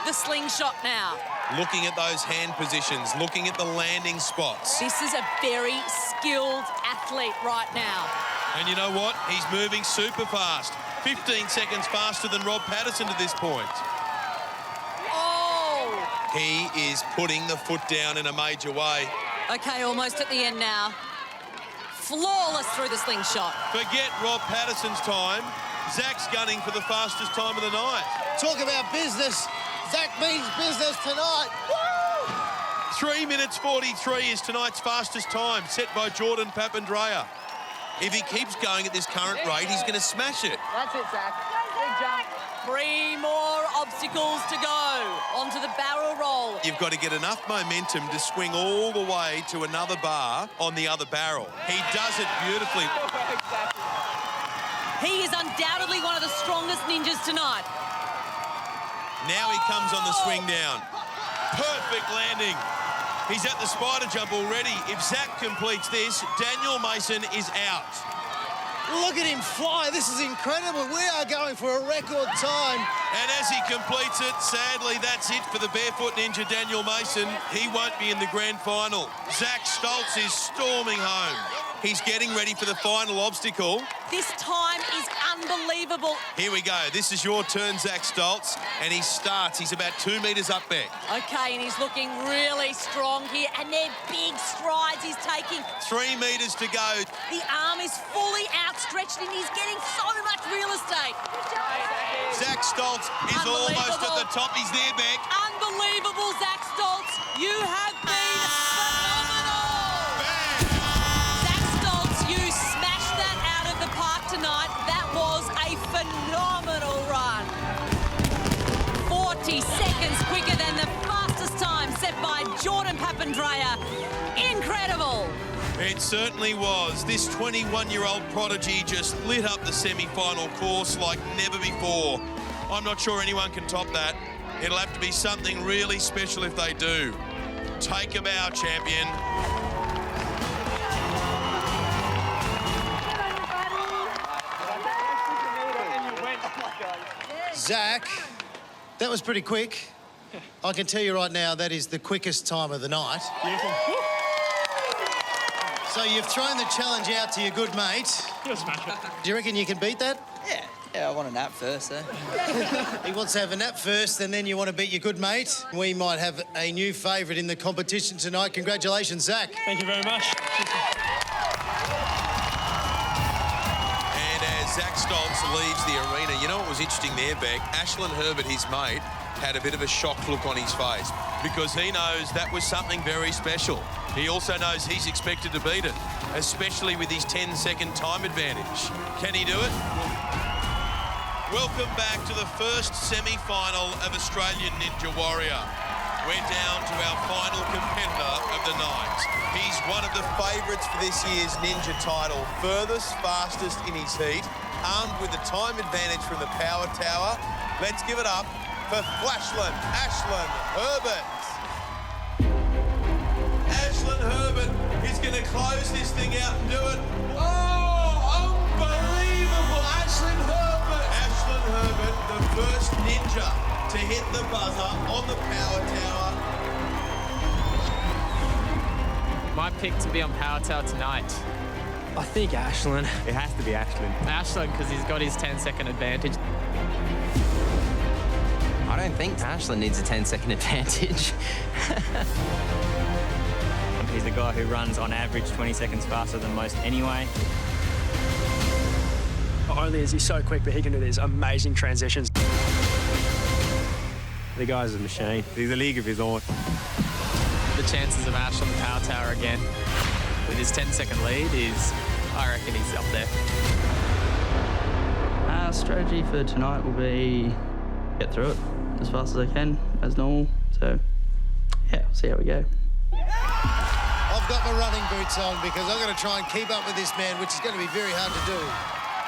The slingshot now. Looking at those hand positions, looking at the landing spots. This is a very skilled athlete right now. And you know what? He's moving super fast. 15 seconds faster than Rob Patterson to this point. Oh! He is putting the foot down in a major way. Okay, almost at the end now. Flawless through the slingshot. Forget Rob Patterson's time. Zach's gunning for the fastest time of the night. Talk about business. Zach means business tonight. Woo! 3 minutes 43 is tonight's fastest time, set by Jordan Papandreou. If he keeps going at this current rate, he's going to smash it. That's it, Zach. Big jump. 3 more obstacles to go onto the barrel roll. You've got to get enough momentum to swing all the way to another bar on the other barrel. He does it beautifully. He is undoubtedly one of the strongest ninjas tonight. Now he comes on the swing down. Perfect landing. He's at the spider jump already. If Zach completes this, Daniel Mason is out. Look at him fly. This is incredible. We are going for a record time. And as he completes it, sadly, that's it for the barefoot ninja Daniel Mason. He won't be in the grand final. Zach Stoltz is storming home. He's getting ready for the final obstacle. This time is Unbelievable. Here we go. This is your turn, Zach Stoltz. And he starts. He's about 2 metres up back. Okay, and he's looking really strong here, and they're big strides he's taking. 3 metres to go. The arm is fully outstretched, and he's getting so much real estate. Zach Stoltz is almost at the top. He's there, Beck. Unbelievable, Zach Stoltz. You have been phenomenal. Zach Stoltz, you smashed that out of the park tonight. That was a phenomenal run. 40 seconds quicker than the fastest time set by Jordan Papandreou. Incredible. It certainly was. This 21-year-old prodigy just lit up the semi-final course like never before. I'm not sure anyone can top that. It'll have to be something really special if they do. Take a bow, champion. Zach, that was pretty quick. I can tell you right now, that is the quickest time of the night. So you've thrown the challenge out to your good mate. You'll smash it. Do you reckon you can beat that? Yeah, I want a nap first, eh? He wants to have a nap first, and then you want to beat your good mate. We might have a new favourite in the competition tonight. Congratulations, Zach. Thank you very much. And as Zach Stoltz leaves the arena, you know what was interesting there, Beck? Ashlyn Herbert, his mate, had a bit of a shocked look on his face because he knows that was something very special. He also knows he's expected to beat it, especially with his 10-second time advantage. Can he do it? Welcome back to the first semi-final of Australian Ninja Warrior. We're down to our final competitor of the night. He's one of the favourites for this year's Ninja title. Furthest, fastest in his heat, armed with the time advantage from the Power Tower. Let's give it up for Ashlyn Herbert. Ashlyn Herbert is going to close this thing out and do it. Oh, unbelievable, Ashlyn Herbert. Ashlyn Herbert, the first ninja to hit the buzzer on the Power Tower. My pick to be on Power Tower tonight. I think Ashlyn. It has to be Ashlyn. Ashlyn, because he's got his 10-second advantage. I don't think Ashlyn needs a 10-second advantage. He's a guy who runs on average 20 seconds faster than most anyway. Not only is he so quick, but he can do these amazing transitions. The guy's a machine. He's a league of his own. The chances of Ash on the Power Tower again with his 10-second lead is, I reckon he's up there. Our strategy for tonight will be get through it as fast as I can, as normal. So, yeah, we'll see how we go. I've got my running boots on because I'm going to try and keep up with this man, which is going to be very hard to do.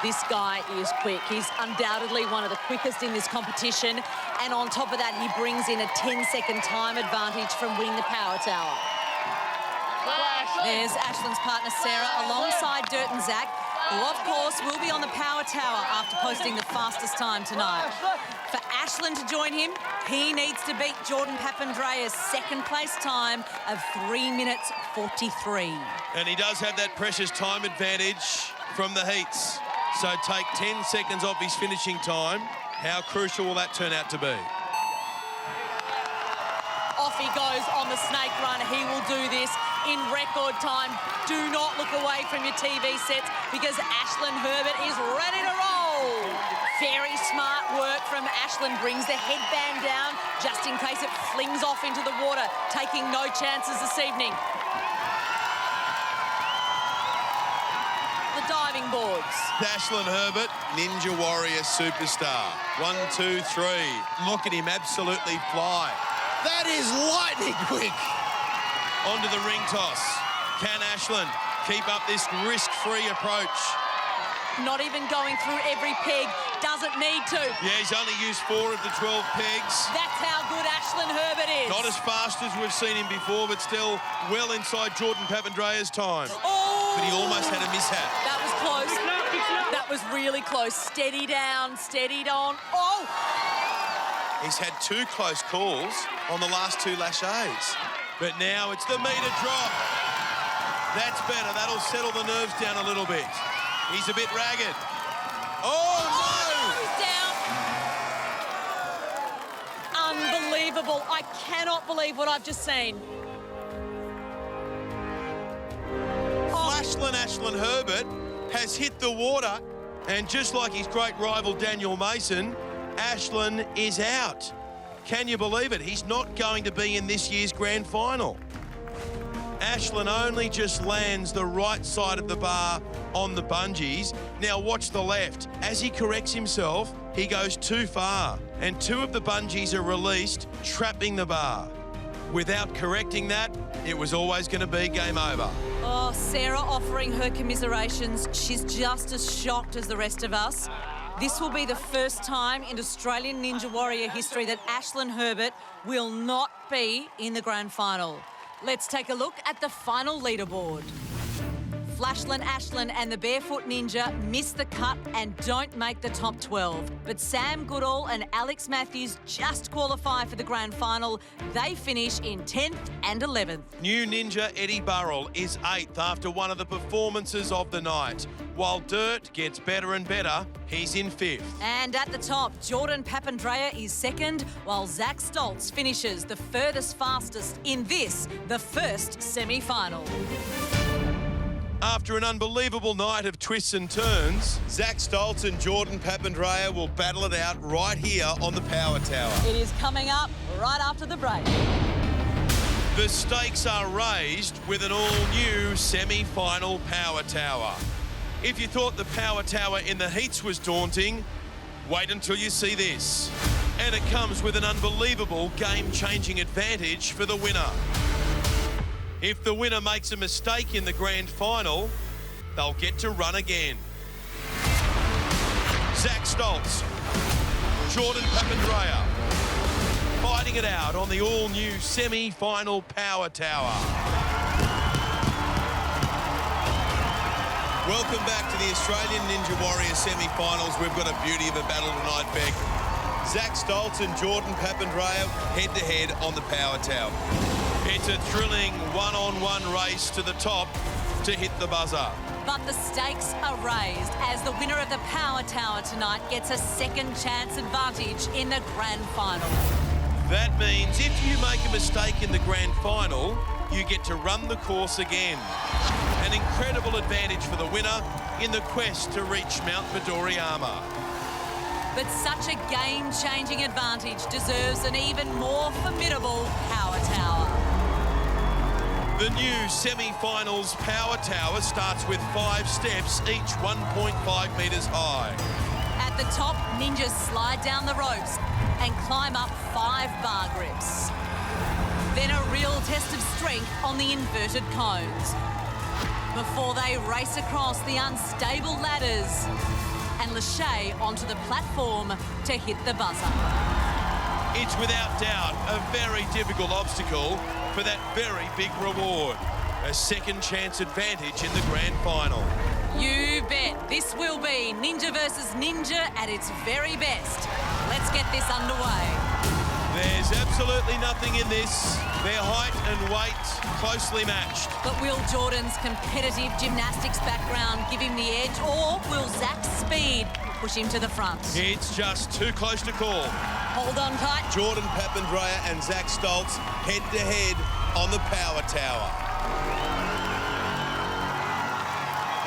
This guy is quick. He's undoubtedly one of the quickest in this competition. And on top of that, he brings in a 10-second time advantage from winning the Power Tower. There's Ashlyn's partner, Sarah, alongside Dirt and Zach, who, of course, will be on the Power Tower after posting the fastest time tonight. For Ashlyn to join him, he needs to beat Jordan Papandreou's second-place time of 3 minutes 43. And he does have that precious time advantage from the heats. So take 10 seconds off his finishing time. How crucial will that turn out to be? Off he goes on the snake run. He will do this in record time. Do not look away from your TV sets because Ashlyn Herbert is ready to roll. Very smart work from Ashlyn. Brings the headband down just in case it flings off into the water. Taking no chances this evening. The diving boards. Ashlyn Herbert, Ninja Warrior superstar. 1, 2, 3. Look at him absolutely fly. That is lightning quick. Onto the ring toss. Can Ashlyn keep up this risk-free approach? Not even going through every peg. Doesn't need to. Yeah, he's only used 4 of the 12 pegs. That's how good Ashlyn Herbert is. Not as fast as we've seen him before, but still well inside Jordan Papandreou's time. Oh! But he almost had a mishap. That was close. That was really close. Steady down, steadied on. Oh! He's had 2 close calls on the last 2 lâchers. But now it's the meter drop. That's better. That'll settle the nerves down a little bit. He's a bit ragged. Oh, no! He's down. Unbelievable. I cannot believe what I've just seen. Flashland Ashland Herbert has hit the water, and just like his great rival Daniel Mason, Ashland is out. Can you believe it? He's not going to be in this year's grand final. Ashland only just lands the right side of the bar on the bungees. Now watch the left. As he corrects himself, he goes too far, and two of the bungees are released, trapping the bar. Without correcting that, it was always going to be game over. Oh, Sarah offering her commiserations. She's just as shocked as the rest of us. This will be the first time in Australian Ninja Warrior history that Ashland Herbert will not be in the grand final. Let's take a look at the final leaderboard. Flashland Ashland and the Barefoot Ninja miss the cut and don't make the top 12. But Sam Goodall and Alex Matthews just qualify for the grand final. They finish in 10th and 11th. New ninja Eddie Burrell is 8th after one of the performances of the night. While Dirt gets better and better, he's in 5th. And at the top, Jordan Papandreou is 2nd, while Zach Stoltz finishes the furthest fastest in this, the first semi-final. After an unbelievable night of twists and turns, Zach Stoltz and Jordan Papandreou will battle it out right here on the Power Tower. It is coming up right after the break. The stakes are raised with an all-new semi-final Power Tower. If you thought the Power Tower in the heats was daunting, wait until you see this. And it comes with an unbelievable game-changing advantage for the winner. If the winner makes a mistake in the grand final, they'll get to run again. Zach Stoltz, Jordan Papandreou, fighting it out on the all-new semi-final Power Tower. Welcome back to the Australian Ninja Warrior semi-finals. We've got a beauty of a battle tonight, Beck. Zach Stoltz and Jordan Papandreou head-to-head on the Power Tower. It's a thrilling one-on-one race to the top to hit the buzzer. But the stakes are raised as the winner of the Power Tower tonight gets a second chance advantage in the grand final. That means if you make a mistake in the grand final, you get to run the course again. An incredible advantage for the winner in the quest to reach Mount Midoriyama. But such a game-changing advantage deserves an even more formidable Power Tower. The new semi-finals Power Tower starts with 5 steps, each 1.5 metres high. At the top, ninjas slide down the ropes and climb up 5 bar grips. Then a real test of strength on the inverted cones before they race across the unstable ladders and Lachey onto the platform to hit the buzzer. It's without doubt a very difficult obstacle for that very big reward. A second chance advantage in the grand final. You bet. This will be Ninja versus Ninja at its very best. Let's get this underway. There's absolutely nothing in this. Their height and weight closely matched. But will Jordan's competitive gymnastics background give him the edge, or will Zach's speed push him to the front? It's just too close to call. Hold on tight. Jordan Papandreou and Zach Stoltz head-to-head on the Power Tower.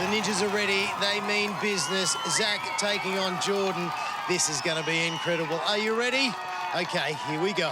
The Ninjas are ready. They mean business. Zach taking on Jordan. This is going to be incredible. Are you ready? Okay, here we go.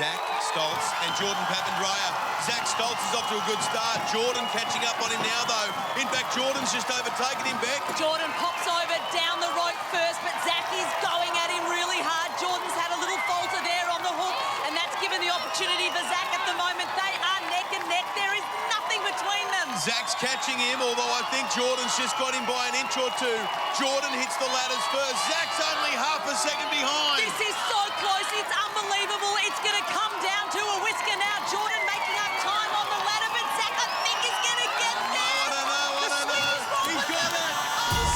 Zach Stoltz and Jordan Papandreou. Zach Stoltz is off to a good start. Jordan catching up on him now, though. In fact, Jordan's just overtaken him, Beck. Jordan pops over down the rope first, but Zach is going at him really hard. Jordan's had a little falter there on the hook, and that's given the opportunity for Zach at the moment. They are neck and neck. There is nothing between them. Zach's catching him, although I think Jordan's just got him by an inch or two. Jordan hits the ladders first. Zach's only half a second behind. This is so close. It's unbelievable. It's going to come down to a whisker now. Jordan making up time on the ladder, but Zach, I think, is going to get there. I don't know. He's got it.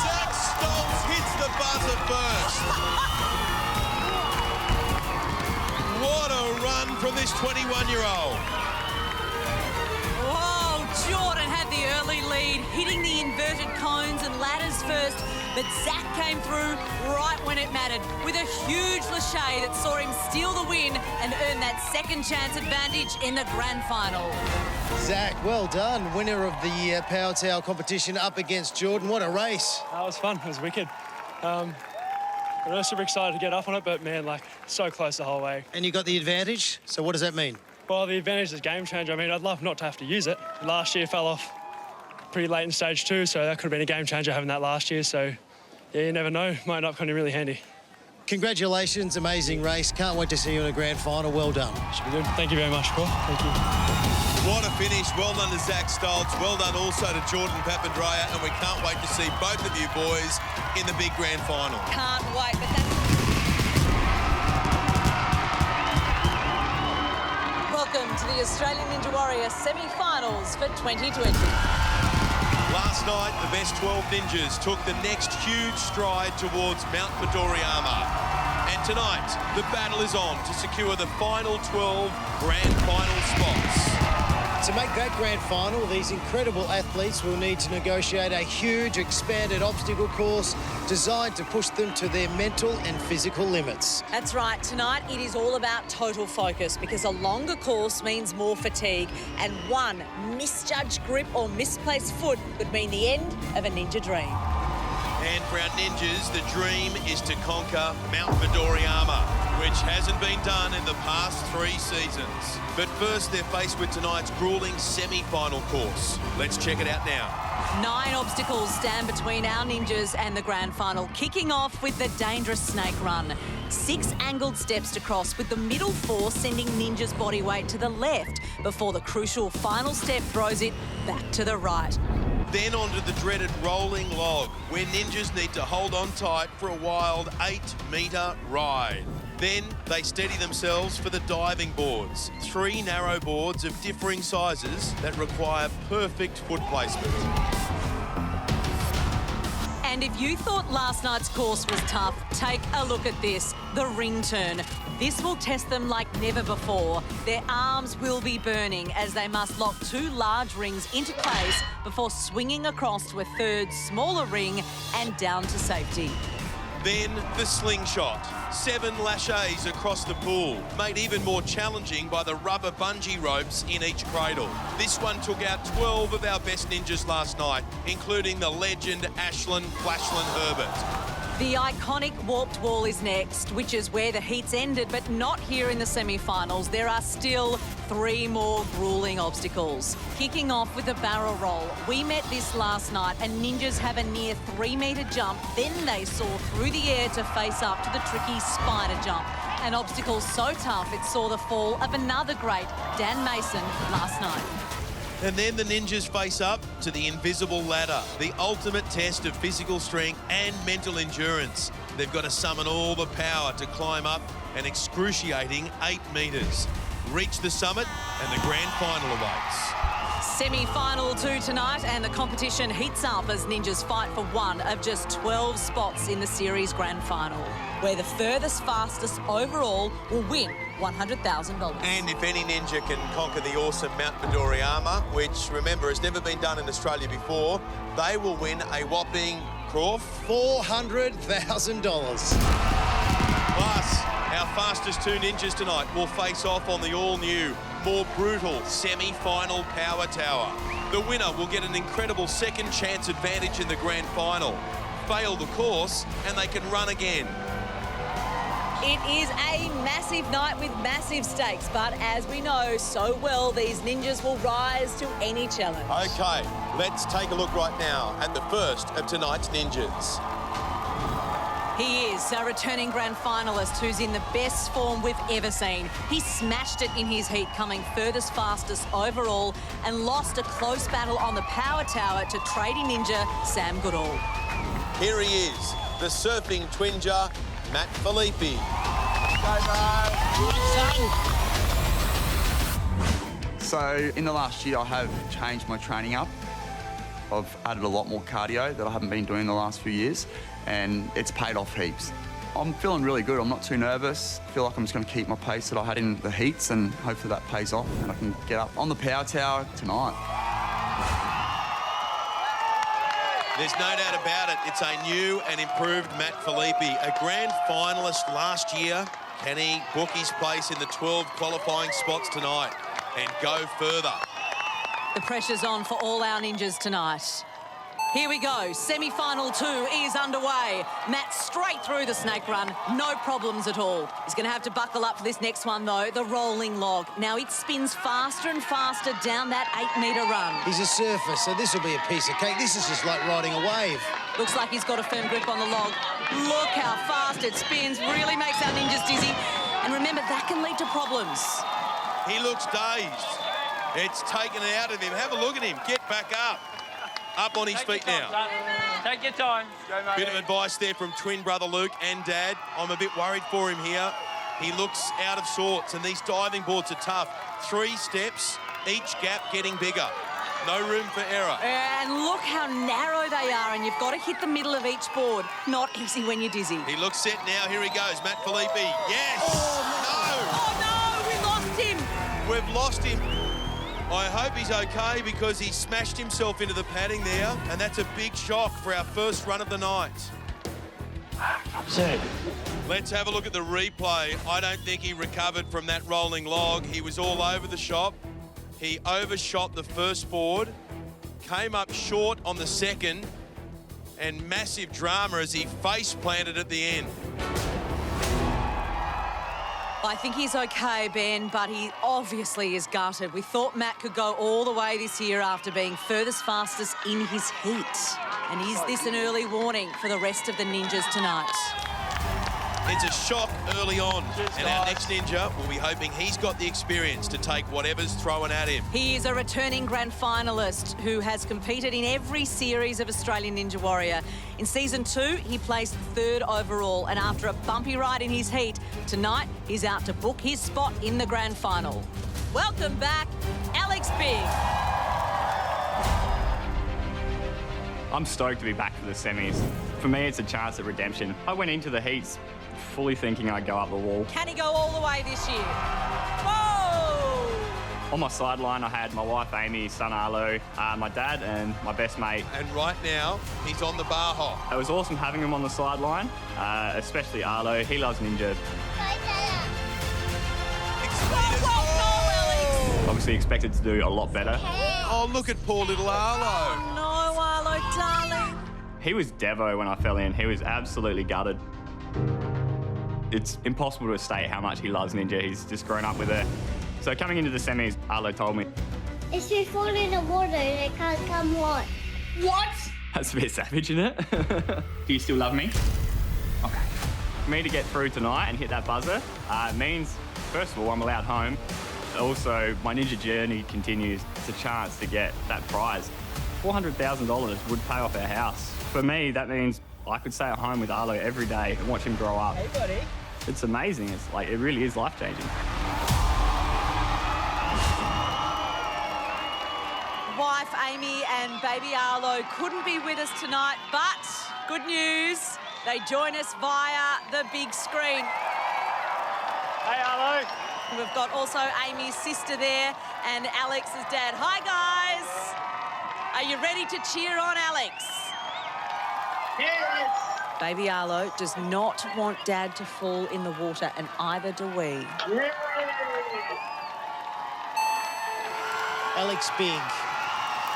Zach Stoltz hits the buzzer first. What a run from this 21-year-old. Whoa, Jordan had the early lead. hitting the inverted cones and ladders first, but Zach came through right when it mattered with a huge lâché that saw him steal the win and earn that second chance advantage in the grand final. Zach, well done. Winner of the power tower competition up against Jordan. What a race. That was fun. It was wicked. I was super excited to get up on it, but man, like, so close the whole way. And you got the advantage? So what does that mean? Well, the advantage is game changer. I mean, I'd love not to have to use it. Last year fell off pretty late in stage 2, so that could have been a game changer having that last year. So, yeah, you never know. Might not come in really handy. Congratulations, amazing race. Can't wait to see you in a grand final. Well done. Should be good. Thank you very much, Paul. Thank you. What a finish. Well done to Zach Stoltz. Well done also to Jordan Papandreou. And we can't wait to see both of you boys in the big grand final. Can't wait, but that's... Welcome to the Australian Ninja Warrior semi-finals for 2020. Last night, the best 12 ninjas took the next huge stride towards Mount Midoriyama. And tonight, the battle is on to secure the final 12 grand final spots. To make that grand final, these incredible athletes will need to negotiate a huge, expanded obstacle course designed to push them to their mental and physical limits. That's right. Tonight, it is all about total focus because a longer course means more fatigue and one misjudged grip or misplaced foot could mean the end of a ninja dream. And for our ninjas, the dream is to conquer Mount Midoriyama, which hasn't been done in the past 3 seasons. But first, they're faced with tonight's grueling semi-final course. Let's check it out now. 9 obstacles stand between our ninjas and the grand final, kicking off with the dangerous snake run. 6 angled steps to cross, with the middle 4 sending ninjas' body weight to the left before the crucial final step throws it back to the right. Then onto the dreaded rolling log, where ninjas need to hold on tight for a wild 8-metre ride. Then they steady themselves for the diving boards, 3 narrow boards of differing sizes that require perfect foot placement. And if you thought last night's course was tough, take a look at this, the ring turn. This will test them like never before. Their arms will be burning as they must lock 2 large rings into place before swinging across to a 3rd, smaller ring and down to safety. Then the slingshot. 7 lâchés across the pool, made even more challenging by the rubber bungee ropes in each cradle. This one took out 12 of our best ninjas last night, including the legend Ashlyn Flashlyn Herbert. The iconic warped wall is next, which is where the heats ended, but not here in the semi-finals. There are still 3 more grueling obstacles. Kicking off with a barrel roll. We met this last night, and ninjas have a near 3-metre jump. Then they soar through the air to face up to the tricky spider jump. An obstacle so tough it saw the fall of another great, Dan Mason, last night. And then the ninjas face up to the invisible ladder, the ultimate test of physical strength and mental endurance. They've got to summon all the power to climb up an excruciating 8 metres. Reach the summit and the grand final awaits. Semi-final 2 tonight, and the competition heats up as ninjas fight for one of just 12 spots in the series grand final, where the furthest fastest overall will win $100,000. And if any ninja can conquer the awesome Mount Midoriyama, which, remember, has never been done in Australia before, they will win a whopping, Croft, $400,000. Plus, our fastest 2 ninjas tonight will face off on the all-new, more brutal semi-final power tower. The winner will get an incredible second chance advantage in the grand final. Fail the course and they can run again. It is a massive night with massive stakes, but as we know so well, these ninjas will rise to any challenge. Okay, let's take a look right now at the first of tonight's ninjas. He is a returning grand finalist who's in the best form we've ever seen. He smashed it in his heat, coming furthest fastest overall, and lost a close battle on the power tower to tradie ninja Sam Goodall. Here he is, the surfing twinger, Matt Filippi. So in the last year, I have changed my training up. I've added a lot more cardio that I haven't been doing the last few years, and it's paid off heaps. I'm feeling really good. I'm not too nervous. I feel like I'm just going to keep my pace that I had in the heats, and hopefully that pays off and I can get up on the power tower tonight. There's no doubt about it. It's a new and improved Matt Filippi, a grand finalist last year. Can he book his place in the 12 qualifying spots tonight and go further? The pressure's on for all our ninjas tonight. Here we go, semi-final 2 is underway. Matt straight through the snake run, no problems at all. He's going to have to buckle up for this next one though, the rolling log. Now it spins faster and faster down that 8-metre run. He's a surfer, so this will be a piece of cake. This is just like riding a wave. Looks like he's got a firm grip on the log. Look how fast it spins, really makes our ninjas dizzy. And remember, that can lead to problems. He looks dazed. It's taken it out of him. Have a look at him. Get back up. Up on his feet now. Take your time. Bit of advice there from twin brother Luke and Dad. I'm a bit worried for him here. He looks out of sorts, and these diving boards are tough. 3 steps, each gap getting bigger. No room for error. And look how narrow they are, and you've got to hit the middle of each board. Not easy when you're dizzy. He looks set now. Here he goes, Matt Filippi. Yes! Oh, no, we lost him. We've lost him. I hope he's okay because he smashed himself into the padding there, and that's a big shock for our first run of the night. Let's have a look at the replay. I don't think he recovered from that rolling log. He was all over the shop. He overshot the first board, came up short on the second, and massive drama as he face planted at the end. I think he's okay, Ben, but he obviously is gutted. We thought Matt could go all the way this year after being furthest fastest in his heat. And is this an early warning for the rest of the ninjas tonight? It's a shock early on, and our next ninja will be hoping he's got the experience to take whatever's thrown at him. He is a returning grand finalist who has competed in every series of Australian Ninja Warrior. In season 2, he placed 3rd overall, and after a bumpy ride in his heat, tonight he's out to book his spot in the grand final. Welcome back, Alex Big. I'm stoked to be back for the semis. For me, it's a chance at redemption. I went into the heats fully thinking I'd go up the wall. Can he go all the way this year? Whoa! On my sideline, I had my wife, Amy, son, Arlo, my dad, and my best mate. And right now, he's on the bar hop. It was awesome having him on the sideline, especially Arlo. He loves ninja. Obviously expected to do a lot better. Oh, look at poor little Arlo. Oh, no, Arlo, darling. He was Devo when I fell in. He was absolutely gutted. It's impossible to state how much he loves ninja. He's just grown up with it. So coming into the semis, Arlo told me, if you fall in the water, they can't come on. What? That's a bit savage, isn't it? Do you still love me? Okay. For me to get through tonight and hit that buzzer means, first of all, I'm allowed home. Also, my ninja journey continues. It's a chance to get that prize. $400,000 would pay off our house. For me, that means I could stay at home with Arlo every day and watch him grow up. Hey, buddy. It's amazing. It's like, it really is life-changing. Wife Amy and baby Arlo couldn't be with us tonight, but good news, they join us via the big screen. Hey, Arlo. We've got also Amy's sister there and Alex's dad. Hi, guys. Are you ready to cheer on Alex? Yes. Baby Arlo does not want Dad to fall in the water, and either do we. Yes. Alex Big,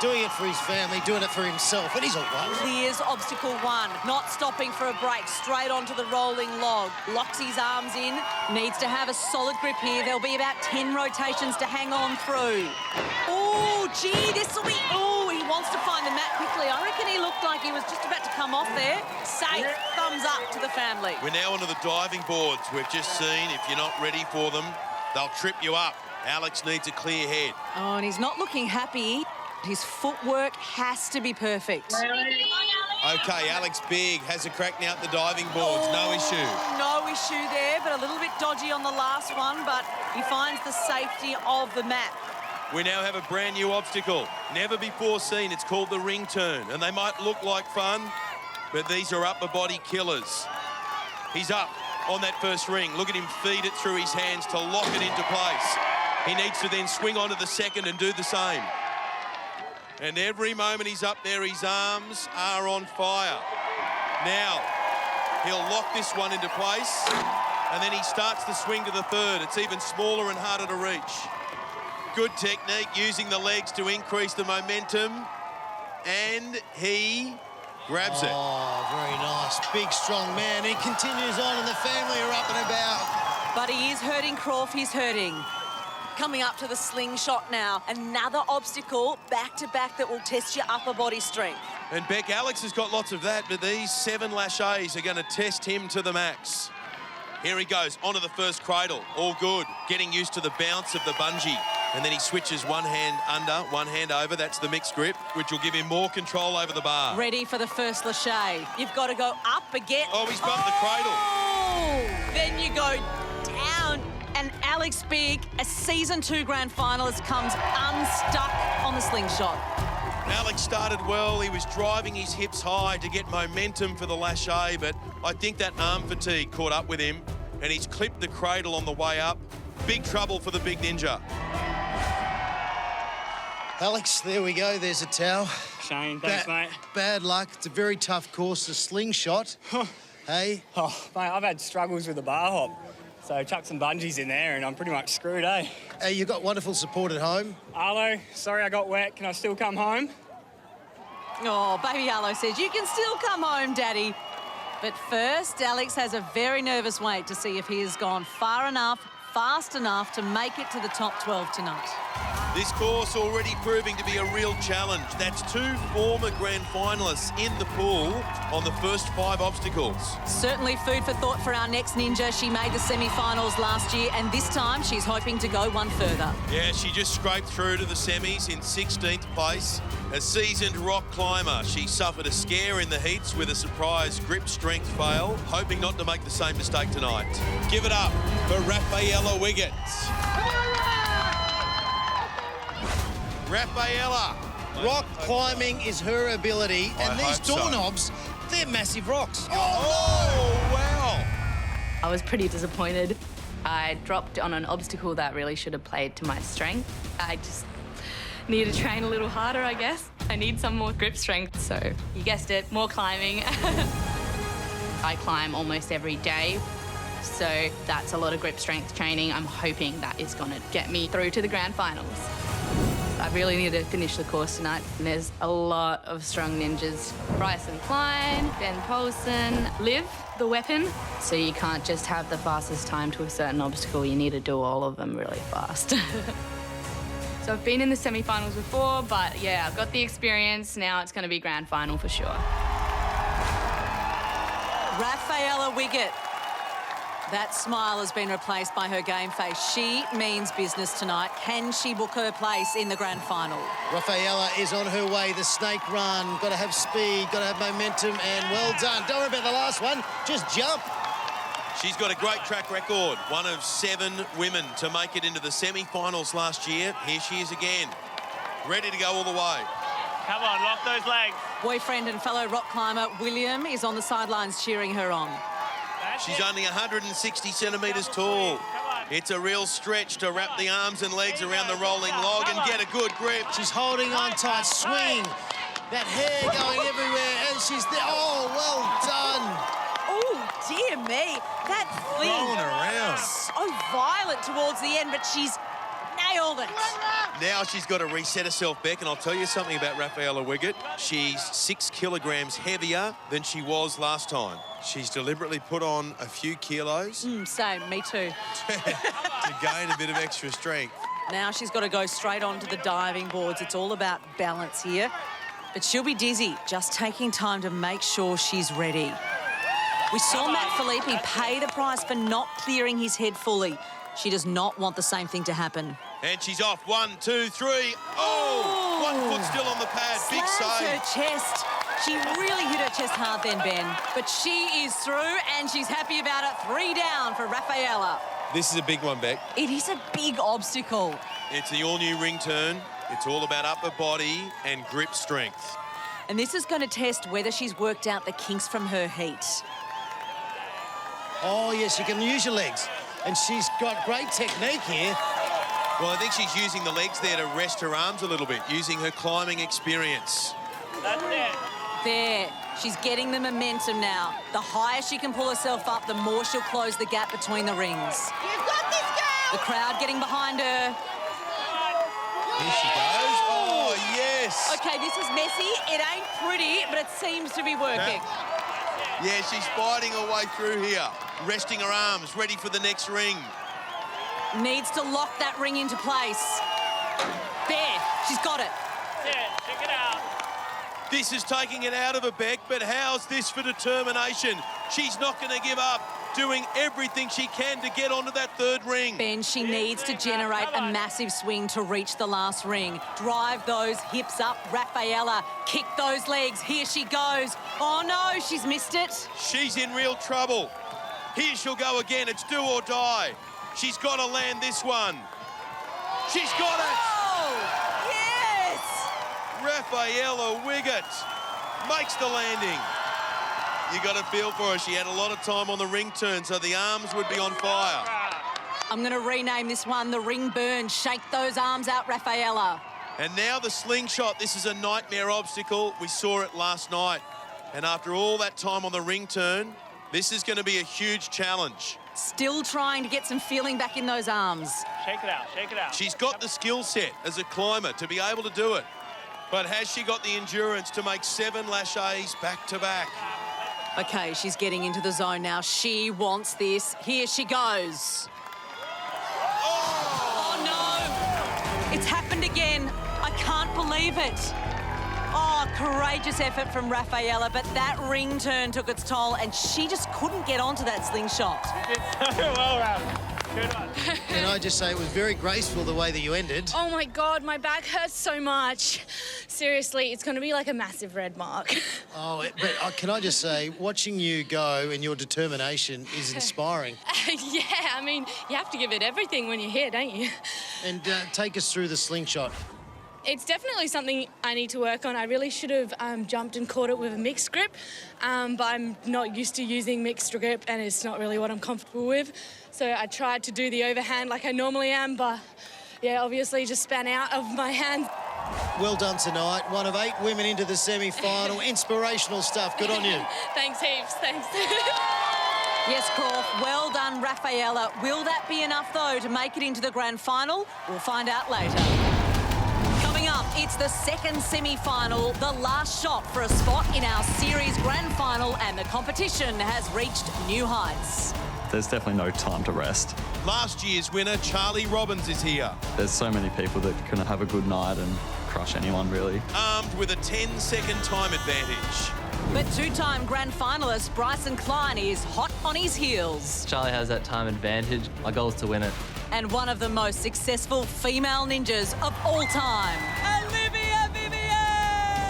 doing it for his family, doing it for himself, and he's all right. Clears obstacle 1, not stopping for a break, straight onto the rolling log. Locks his arms in, needs to have a solid grip here. There'll be about 10 rotations to hang on through. Oh, gee, this will be... Oh, he wants to find the mat quickly. I reckon he looked like he was just about to come off there. Safe, thumbs up to the family. We're now onto the diving boards. We've just seen, if you're not ready for them, they'll trip you up. Alex needs a clear head. Oh, and he's not looking happy. His footwork has to be perfect. Okay, Alex Big has a crack now at the diving boards. No issue. No issue there, but a little bit dodgy on the last one, but he finds the safety of the mat. We now have a brand new obstacle. Never before seen. It's called the ring turn, and they might look like fun, but these are upper body killers. He's up on that first ring. Look at him feed it through his hands to lock it into place. He needs to then swing onto the second and do the same. And every moment he's up there, his arms are on fire. Now, he'll lock this one into place, and then he starts the swing to the third. It's even smaller and harder to reach. Good technique, using the legs to increase the momentum, and he grabs it. Oh, very nice. Big, strong man. He continues on, and the family are up and about. But he is hurting, Croft. He's hurting. Coming up to the slingshot now. Another obstacle back-to-back that will test your upper body strength. And Beck, Alex has got lots of that, but these 7 lâchers are going to test him to the max. Here he goes, onto the first cradle. All good. Getting used to the bounce of the bungee. And then he switches one hand under, one hand over. That's the mixed grip, which will give him more control over the bar. Ready for the first lâcher. You've got to go up again. Oh, he's bumped the cradle. Oh! Then you go down. And Alex Bigg, a Season 2 grand finalist, comes unstuck on the slingshot. Alex started well. He was driving his hips high to get momentum for the lâcher, but I think that arm fatigue caught up with him, and he's clipped the cradle on the way up. Big trouble for the big ninja. Alex, there we go. There's a towel. Shane, thanks, mate. Bad luck. It's a very tough course, the slingshot. Hey? Oh, mate, I've had struggles with the bar hop. So chuck some bungees in there and I'm pretty much screwed, eh? Hey, you've got wonderful support at home. Arlo, sorry I got wet. Can I still come home? Oh, baby Arlo says, you can still come home, Daddy. But first, Alex has a very nervous wait to see if he has gone far enough, fast enough to make it to the top 12 tonight. This course already proving to be a real challenge. That's 2 former grand finalists in the pool on the first 5 obstacles. Certainly food for thought for our next ninja. She made the semi-finals last year, and this time she's hoping to go one further. Yeah, she just scraped through to the semis in 16th place. A seasoned rock climber, she suffered a scare in the heats with a surprise grip strength fail, hoping not to make the same mistake tonight. Give it up for Rafaela Wiggett. Rafaela. Rock climbing is her ability, and these doorknobs, they're massive rocks. Oh, wow. I was pretty disappointed. I dropped on an obstacle that really should have played to my strength. I just need to train a little harder, I guess. I need some more grip strength, so you guessed it, more climbing. I climb almost every day, so that's a lot of grip strength training. I'm hoping that is going to get me through to the grand finals. I really need to finish the course tonight. And there's a lot of strong ninjas. Bryson Klein, Ben Polson, Liv, the weapon. So you can't just have the fastest time to a certain obstacle. You need to do all of them really fast. So I've been in the semi-finals before, but yeah, I've got the experience. Now it's going to be grand final for sure. Rafaela Wiggett. That smile has been replaced by her game face. She means business tonight. Can she book her place in the grand final? Rafaela is on her way. The snake run. Got to have speed, got to have momentum, and well done. Don't worry about the last one. Just jump. She's got a great track record. One of 7 women to make it into the semi-finals last year. Here she is again. Ready to go all the way. Come on, lock those legs. Boyfriend and fellow rock climber William is on the sidelines cheering her on. She's only 160 centimetres tall. It's a real stretch to wrap the arms and legs around the rolling log and get a good grip. She's holding on tight. Swing. That hair going everywhere, and she's there. Oh, well done. Oh, dear me. That thing. Rolling around. So violent towards the end, but she's nailed it. Now she's got to reset herself, Beck, and I'll tell you something about Rafaela Wiggett. She's 6 kilograms heavier than she was last time. She's deliberately put on a few kilos. Same, me too. to gain a bit of extra strength. Now she's got to go straight onto the diving boards. It's all about balance here. But she'll be dizzy, just taking time to make sure she's ready. We saw Matt Filippi pay the price for not clearing his head fully. She does not want the same thing to happen. And she's off. 1, 2, 3. Oh! 1 foot still on the pad. Big Slams save. her chest. She really hit her chest hard then, Ben. But she is through, and she's happy about it. 3 down for Rafaela. This is a big one, Beck. It is a big obstacle. It's the all-new ring turn. It's all about upper body and grip strength. And this is going to test whether she's worked out the kinks from her heat. Oh, yes, you can use your legs. And she's got great technique here. Well, I think she's using the legs there to rest her arms a little bit, using her climbing experience. That's it. There, she's getting the momentum now. The higher she can pull herself up, the more she'll close the gap between the rings. You've got this, girl! The crowd getting behind her. Here she goes. Oh, yes. Okay, this is messy. It ain't pretty, but it seems to be working. Yeah, she's fighting her way through here, resting her arms, ready for the next ring. Needs to lock that ring into place. There, she's got it. Yeah, check it out. This is taking it out of her, Beck, but how's this for determination? She's not going to give up, doing everything she can to get onto that third ring. Ben, she needs to generate a massive swing to reach the last ring. Drive those hips up, Rafaela. Kick those legs. Here she goes. Oh, no, she's missed it. She's in real trouble. Here she'll go again. It's do or die. She's got to land this one. She's got it. Oh, yes. Rafaela Wiggett makes the landing. You got to feel for her. She had a lot of time on the ring turn, so the arms would be on fire. I'm going to rename this one the ring burn. Shake those arms out, Rafaela. And now the slingshot. This is a nightmare obstacle. We saw it last night. And after all that time on the ring turn, this is going to be a huge challenge. Still trying to get some feeling back in those arms. Shake it out, shake it out. She's got the skill set as a climber to be able to do it. But has she got the endurance to make 7 lâchers back-to-back? Okay, she's getting into the zone now. She wants this. Here she goes. Oh, no. It's happened again. I can't believe it. Oh, courageous effort from Rafaela, but that ring turn took its toll and she just couldn't get onto that slingshot. You did so well, Raf. Good one. Can I just say it was very graceful the way that you ended? Oh my God, my back hurts so much. Seriously, it's going to be like a massive red mark. Oh, but can I just say, watching you go and your determination is inspiring. Yeah, I mean, you have to give it everything when you're here, don't you? And take us through the slingshot. It's definitely something I need to work on. I really should have jumped and caught it with a mixed grip, but I'm not used to using mixed grip and it's not really what I'm comfortable with. So I tried to do the overhand like I normally am, but yeah, obviously just span out of my hands. Well done tonight. One of 8 women into the semi-final. Inspirational stuff. Good on you. Thanks heaps, thanks. Yes, Croft, well done, Rafaela. Will that be enough, though, to make it into the grand final? We'll find out later. Coming up, it's the second semi-final, the last shot for a spot in our series grand final, and the competition has reached new heights. There's definitely no time to rest. Last year's winner, Charlie Robbins, is here. There's so many people that can have a good night and crush anyone, really. Armed with a 10-second time advantage. But two-time grand finalist Bryson Klein is hot on his heels. Charlie has that time advantage. My goal is to win it. And one of the most successful female ninjas of all time, Olivia Vivian!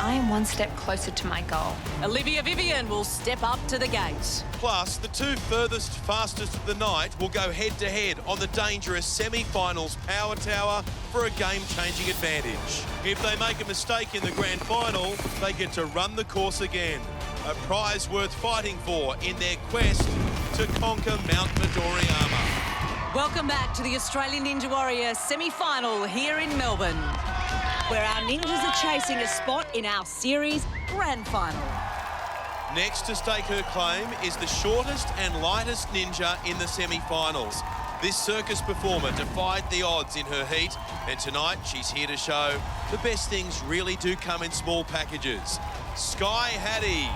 I am one step closer to my goal. Olivia Vivian will step up to the gate. Plus, the 2 furthest fastest of the night will go head-to-head on the dangerous semi-finals power tower for a game-changing advantage. If they make a mistake in the grand final, they get to run the course again. A prize worth fighting for in their quest to conquer Mount Midoriyama. Welcome back to the Australian Ninja Warrior semi-final here in Melbourne, where our ninjas are chasing a spot in our series grand final. Next to stake her claim is the shortest and lightest ninja in the semi-finals. This circus performer defied the odds in her heat, and tonight she's here to show the best things really do come in small packages. Sky Hattie.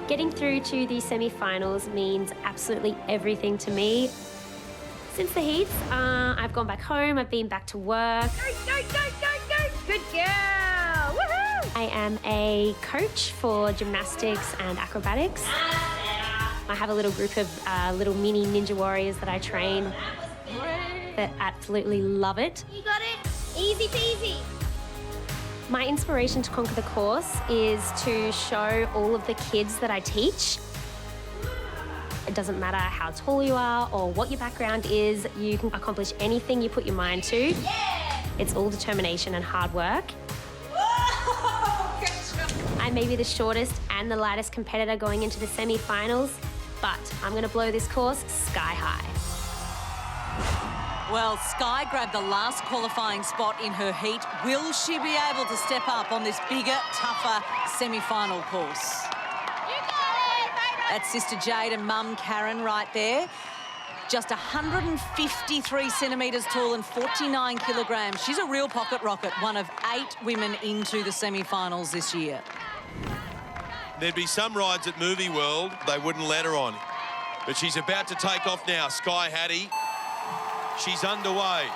Getting through to the semi-finals means absolutely everything to me. Since the heats, I've gone back home, I've been back to work. Go! Good girl! Woohoo! I am a coach for gymnastics and acrobatics. I have a little group of little mini ninja warriors that I train that absolutely love it. You got it? Easy peasy. My inspiration to conquer the course is to show all of the kids that I teach. It doesn't matter how tall you are or what your background is, you can accomplish anything you put your mind to. Yeah! It's all determination and hard work. I may be the shortest and the lightest competitor going into the semi-finals, but I'm going to blow this course sky high. Well, Sky grabbed the last qualifying spot in her heat. Will she be able to step up on this bigger, tougher semi-final course? That's sister Jade and mum Karen right there. Just 153 centimetres tall and 49 kilograms. She's a real pocket rocket, one of 8 women into the semi-finals this year. There'd be some rides at Movie World they wouldn't let her on. But she's about to take off now, Sky Hattie. She's underway.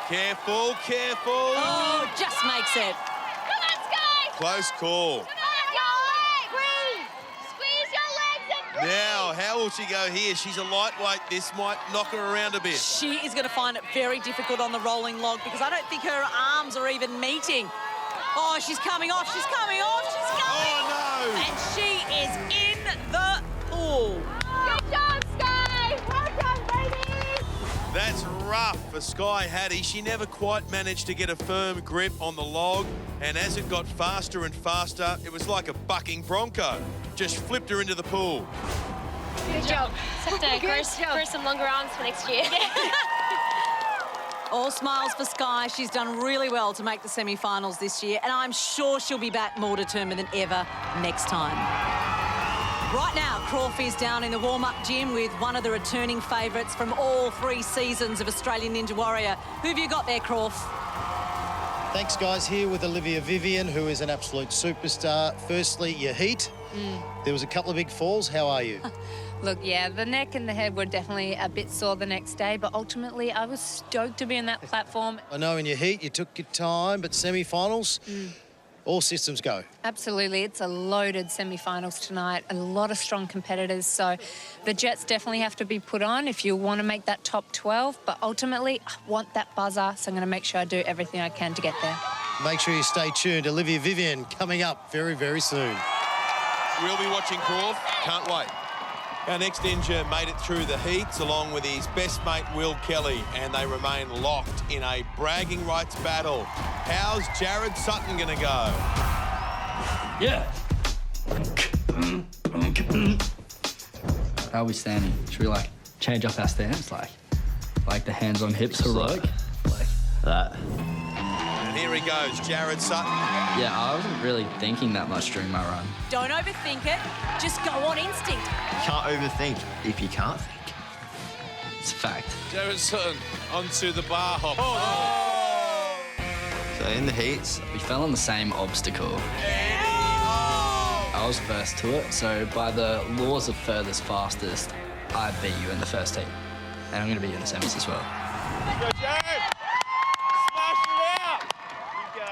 Careful, careful. Oh, just makes it. Come on, Sky! Close call. Squeeze your legs and breathe! Now, how will she go here? She's a lightweight. This might knock her around a bit. She is going to find it very difficult on the rolling log because I don't think her arms are even meeting. Oh, she's coming off, she's coming off, she's coming! Oh, no! And she is in the pool. Good job, Sky! Well done, baby! That's rough for Sky Hattie. She never quite managed to get a firm grip on the log, and as it got faster and faster, it was like a bucking bronco. Just flipped her into the pool. Good job. Just have to grow some longer arms for next year. All smiles for Sky. She's done really well to make the semi-finals this year, and I'm sure she'll be back more determined than ever next time. Right now, Crawf is down in the warm-up gym with one of the returning favourites from all 3 seasons of Australian Ninja Warrior. Who have you got there, Crawf? Thanks, guys. Here with Olivia Vivian, who is an absolute superstar. Firstly, your heat. There was a couple of big falls. How are you? Look, yeah, the neck and the head were definitely a bit sore the next day, but ultimately I was stoked to be on that platform. I know in your heat you took your time, but semi-finals, all systems go. Absolutely. It's a loaded semi-finals tonight, a lot of strong competitors, so the Jets definitely have to be put on if you want to make that top 12, but ultimately I want that buzzer, so I'm going to make sure I do everything I can to get there. Make sure you stay tuned. Olivia Vivian coming up very, very soon. We'll be watching Crawf. Can't wait. Our next ninja made it through the heats along with his best mate Will Kelly, and they remain locked in a bragging rights battle. How's Jared Sutton going to go? Yeah. How are we standing? Should we like change up our stance? Like the hands on hips heroic? Like that. And here he goes, Jared Sutton. Yeah, I wasn't really thinking that much during my run. Don't overthink it. Just go on instinct. You can't overthink if you can't think. It's a fact. Jared Sutton onto the bar hop. So in the heats, we fell on the same obstacle. I was first to it, so by the laws of furthest, fastest, I beat you in the first heat. And I'm going to beat you in the semis as well. Go, Jared! Smash it out! You go.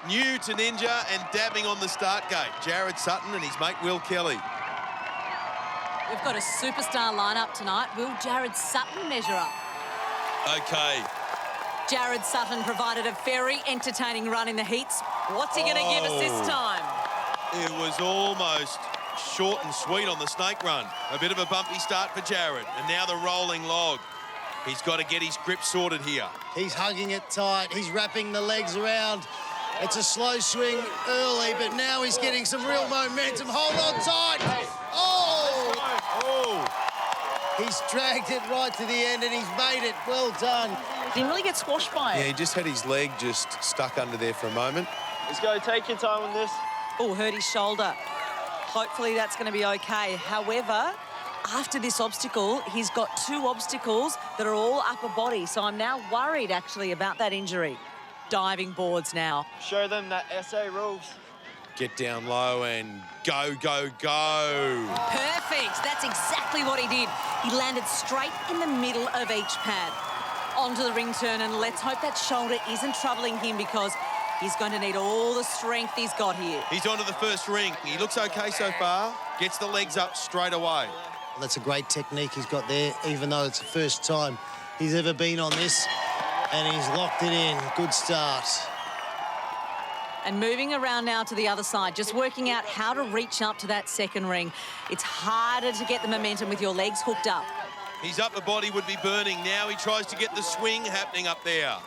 New to Ninja and dabbing on the start gate. Jared Sutton and his mate Will Kelly. We've got a superstar lineup tonight. Will Jared Sutton measure up? Okay. Jared Sutton provided a very entertaining run in the heats. What's he going to give us this time? It was almost short and sweet on the snake run. A bit of a bumpy start for Jared. And now the rolling log. He's got to get his grip sorted here. He's hugging it tight. He's wrapping the legs around. It's a slow swing early, but now he's getting some real momentum. Hold on tight. Oh! He's dragged it right to the end and he's made it. Well done. Didn't really get squashed by it. Yeah, he just had his leg just stuck under there for a moment. Let's go. Take your time on this. Oh, hurt his shoulder. Hopefully that's going to be okay. However, after this obstacle, he's got 2 obstacles that are all upper body. So I'm now worried, actually, about that injury. Diving boards now. Show them that SA rules. Get down low and go, go, go. Perfect. That's exactly what he did. He landed straight in the middle of each pad. Onto the ring turn, and let's hope that shoulder isn't troubling him because he's going to need all the strength he's got here. He's onto the first ring. He looks okay so far. Gets the legs up straight away. That's a great technique he's got there, even though it's the first time he's ever been on this. And he's locked it in. Good start. And moving around now to the other side, just working out how to reach up to that second ring. It's harder to get the momentum with your legs hooked up. His upper body would be burning. Now he tries to get the swing happening up there.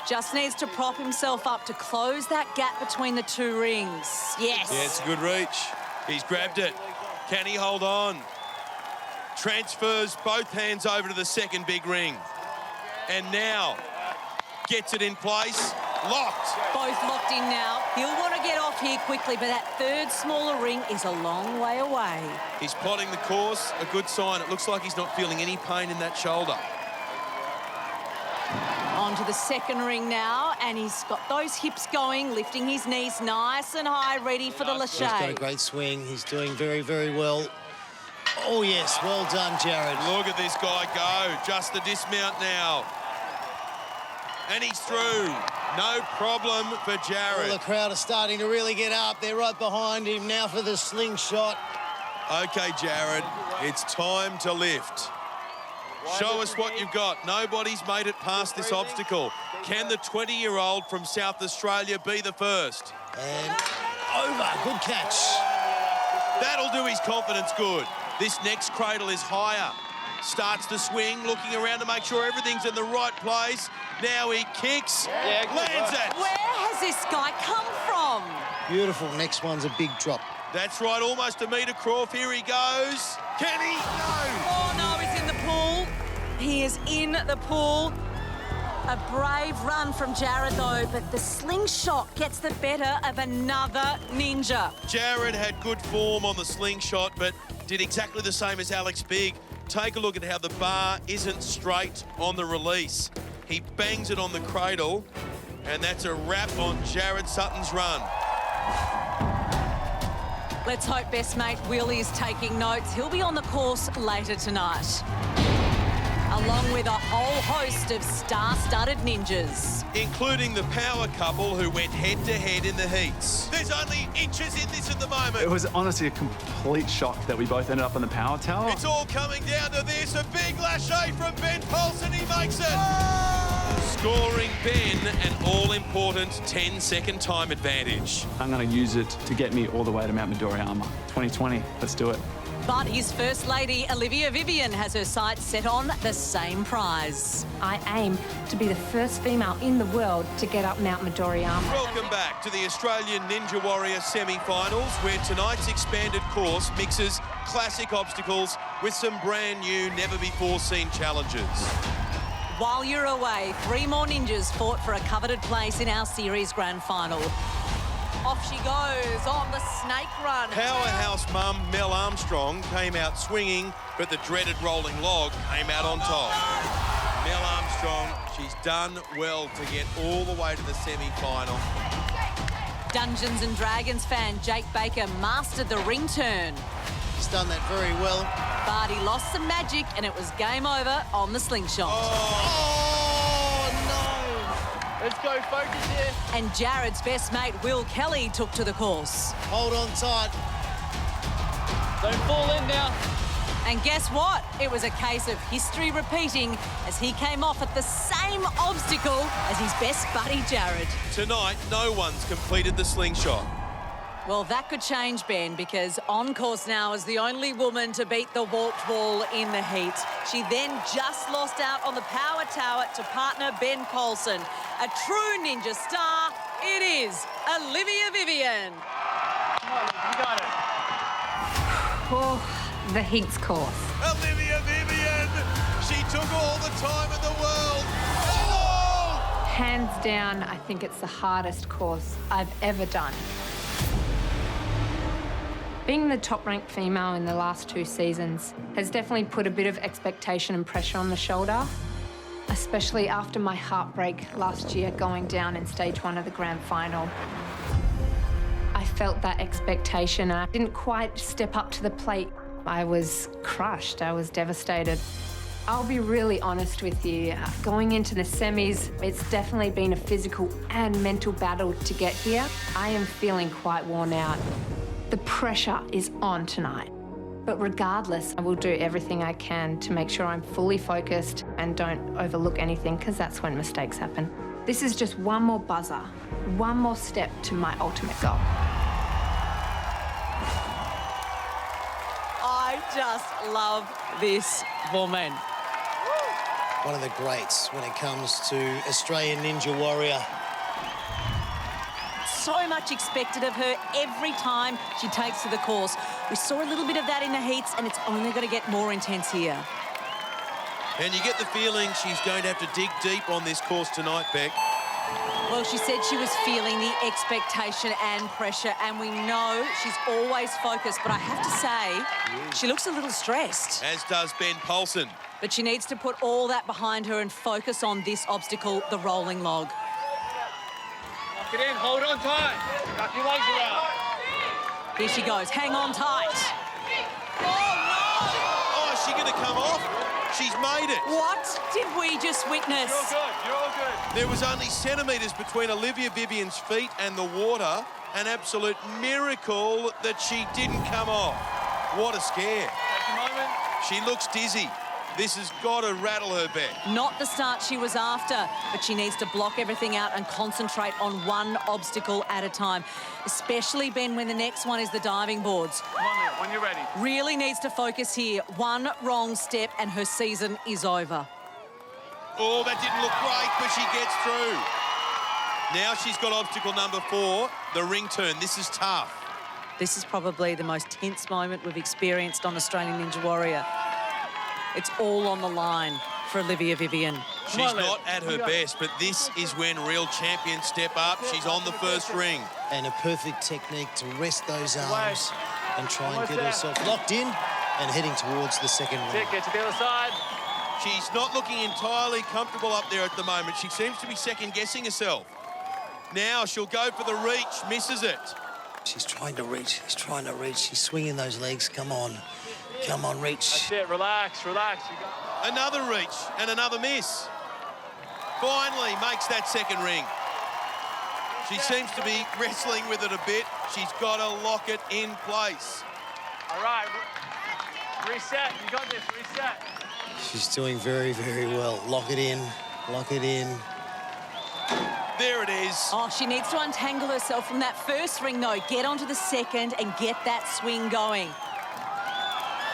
Just needs to prop himself up to close that gap between the 2 rings. Yes. Yeah, it's a good reach. He's grabbed it. Can he hold on? transfers both hands over to the second big ring. And now gets it in place, locked. Both locked in now. He'll want to get off here quickly, but that third smaller ring is a long way away. He's plotting the course, a good sign. It looks like he's not feeling any pain in that shoulder. On to the second ring now, and he's got those hips going, lifting his knees nice and high, ready for the lâché. He's got a great swing. He's doing very, very well. Oh, yes, well done, Jared. Look at this guy go. Just the dismount now. And he's through. No problem for Jared. Well, the crowd are starting to really get up. They're right behind him now for the slingshot. OK, Jared, it's time to lift. Show us what you've got. Nobody's made it past this obstacle. Can the 20-year-old from South Australia be the first? And over. Good catch. That'll do his confidence good. This next cradle is higher. Starts to swing, looking around to make sure everything's in the right place. Now he kicks, lands it. Where has this guy come from? Beautiful. Next one's a big drop. That's right, almost a metre Croft. Here he goes. Can he? No. Oh, no, he's in the pool. He is in the pool. A brave run from Jared, though, but the slingshot gets the better of another ninja. Jared had good form on the slingshot, but did exactly the same as Alex Bigg. Take a look at how the bar isn't straight on the release. He bangs it on the cradle, and that's a wrap on Jared Sutton's run. Let's hope best mate Willie is taking notes. He'll be on the course later tonight, along with a whole host of star-studded ninjas. Including the power couple who went head-to-head in the heats. There's only inches in this at the moment. It was honestly a complete shock that we both ended up on the power tower. It's all coming down to this. A big lâché from Ben Paulson. He makes it. Scoring Ben an all-important 10-second time advantage. I'm going to use it to get me all the way to Mount Midoriyama. 2020, let's do it. But his First Lady, Olivia Vivian, has her sights set on the same prize. I aim to be the first female in the world to get up Mount Midoriyama. Welcome back to the Australian Ninja Warrior semi-finals, where tonight's expanded course mixes classic obstacles with some brand new, never-before-seen challenges. While you're away, 3 more ninjas fought for a coveted place in our series grand final. Off she goes on the snake run. Powerhouse mum Mel Armstrong came out swinging, but the dreaded rolling log came out on top. Mel Armstrong, she's done well to get all the way to the semi-final. Dungeons and Dragons fan Jake Baker mastered the ring turn. He's done that very well. But he lost some magic and it was game over on the slingshot. Let's go, focus here. And Jared's best mate, Will Kelly, took to the course. Hold on tight. Don't fall in now. And guess what? It was a case of history repeating as he came off at the same obstacle as his best buddy, Jared. Tonight, no one's completed the slingshot. Well, that could change, Ben, because on course now is the only woman to beat the warped wall in the heat. She then just lost out on the power tower to partner Ben Coulson. A true ninja star, it is Olivia Vivian. Come on, you got it. Oh, the heats course. Olivia Vivian, she took all the time in the world. Oh! Hands down, I think it's the hardest course I've ever done. Being the top-ranked female in the last 2 seasons has definitely put a bit of expectation and pressure on the shoulder, especially after my heartbreak last year going down in stage 1 of the grand final. I felt that expectation and I didn't quite step up to the plate. I was crushed, I was devastated. I'll be really honest with you, going into the semis, it's definitely been a physical and mental battle to get here. I am feeling quite worn out. The pressure is on tonight. But regardless, I will do everything I can to make sure I'm fully focused and don't overlook anything, because that's when mistakes happen. This is just one more buzzer, one more step to my ultimate goal. I just love this woman. One of the greats when it comes to Australian Ninja Warrior. so much expected of her every time she takes to the course. We saw a little bit of that in the heats, and it's only going to get more intense here. And you get the feeling she's going to have to dig deep on this course tonight, Beck. Well, she said she was feeling the expectation and pressure, and we know she's always focused, but I have to say, she looks a little stressed. As does Ben Poulsen. But she needs to put all that behind her and focus on this obstacle, the rolling log. Lock it in, hold on tight. Wrap your legs around. Here she goes, hang on tight. Oh, is she going to come off? She's made it. What did we just witness? You're all good, you're all good. There was only centimetres between Olivia Vivian's feet and the water. An absolute miracle that she didn't come off. What a scare. Take a moment. She looks dizzy. This has got to rattle her back. Not the start she was after, but she needs to block everything out and concentrate on one obstacle at a time, especially, Ben, when the next one is the diving boards. Come on, Liv, when you're ready. Really needs to focus here. One wrong step and her season is over. Oh, that didn't look great, but she gets through. Now she's got obstacle number 4, the ring turn. This is tough. This is probably the most tense moment we've experienced on Australian Ninja Warrior. It's all on the line for Olivia Vivian. She's not at her best, but this is when real champions step up. She's on the first ring. And a perfect technique to rest those arms and try and get herself locked in and heading towards the second ring. Get to the other side. She's not looking entirely comfortable up there at the moment. She seems to be second-guessing herself. Now she'll go for the reach, misses it. She's trying to reach, she's trying to reach. She's swinging those legs, come on. Come on, reach. That's it, relax, relax. You got... Another reach and another miss. Finally makes that second ring. She seems to be wrestling with it a bit. She's got to lock it in place. All right, reset, you got this, reset. She's doing very, very well. Lock it in, lock it in. There it is. Oh, she needs to untangle herself from that first ring, though. Get onto the second and get that swing going.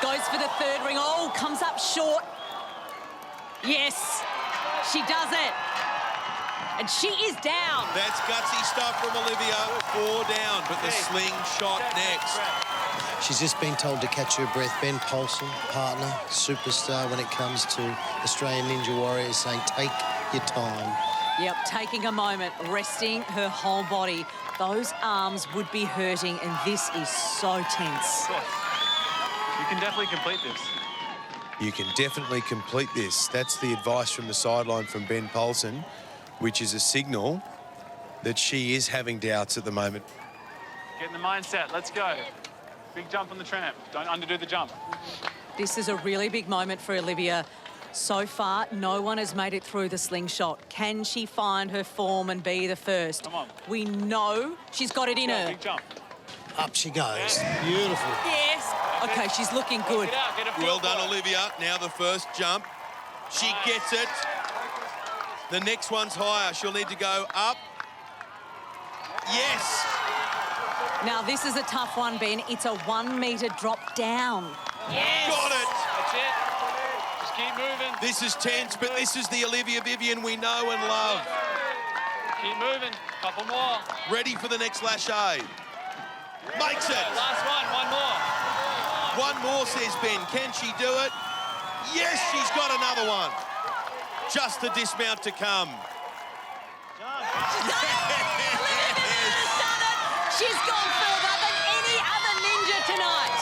Goes for the third ring. Oh, comes up short. Yes, she does it. And she is down. That's gutsy stuff from Olivia. 4 down, but the slingshot next. She's just been told to catch her breath. Ben Poulsen, partner, superstar when it comes to Australian Ninja Warriors, saying take your time. Yep, taking a moment, resting her whole body. Those arms would be hurting, and this is so tense. You can definitely complete this. You can definitely complete this. That's the advice from the sideline from Ben Poulsen, which is a signal that she is having doubts at the moment. Get in the mindset, let's go. Big jump on the tramp, don't underdo the jump. This is a really big moment for Olivia. So far, no one has made it through the slingshot. Can she find her form and be the first? Come on. We know she's got it in her. Big jump. Up she goes. Beautiful. Yes. Okay, she's looking good. Well done, Olivia. Now the first jump. She gets it. The next one's higher. She'll need to go up. Yes. Now, this is a tough one, Ben. It's a 1 metre drop down. Yes. Got it. That's it. Just keep moving. This is tense, but this is the Olivia Vivian we know and love. Keep moving. Couple more. Ready for the next lâcher. Makes it. Last one more. One more, says Ben. Can she do it? Yes, she's got another one. Just the dismount to come. She's gone further than any other ninja tonight.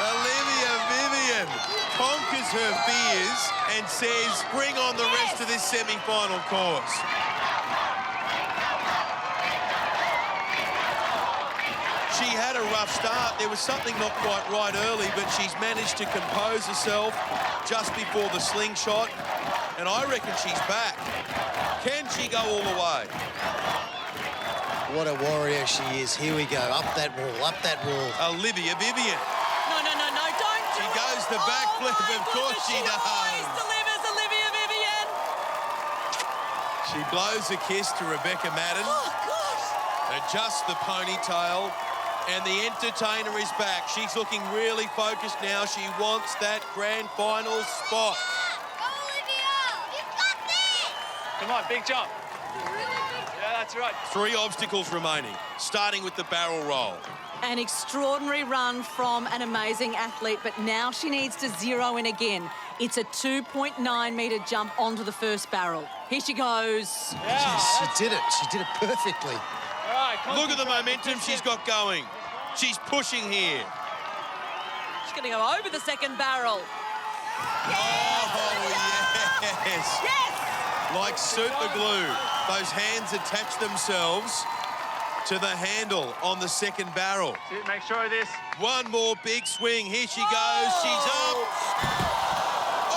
Olivia Vivian conquers her fears and says, bring on the rest of this semi-final course. She had a rough start. There was something not quite right early, but she's managed to compose herself just before the slingshot, and I reckon she's back. Can she go all the way? What a warrior she is. Here we go. Up that wall, up that wall. Olivia Vivian. No, don't. She goes the backflip, of course she does. Always delivers Olivia Vivian. She blows a kiss to Rebecca Madden. Oh, God. Adjusts the ponytail, and the entertainer is back. She's looking really focused now. She wants that grand final spot. Come on, big jump. Yeah, that's right. 3 obstacles remaining, starting with the barrel roll. An extraordinary run from an amazing athlete, but now she needs to zero in again. It's a 2.9-metre jump onto the first barrel. Here she goes. Yeah, she did it. She did it perfectly. All right, Look at the momentum she's got going. She's pushing here. She's going to go over the second barrel. Oh, yes. Yes! Like super glue, those hands attach themselves to the handle on the second barrel. Make sure of this. One more big swing. Here she goes. She's up.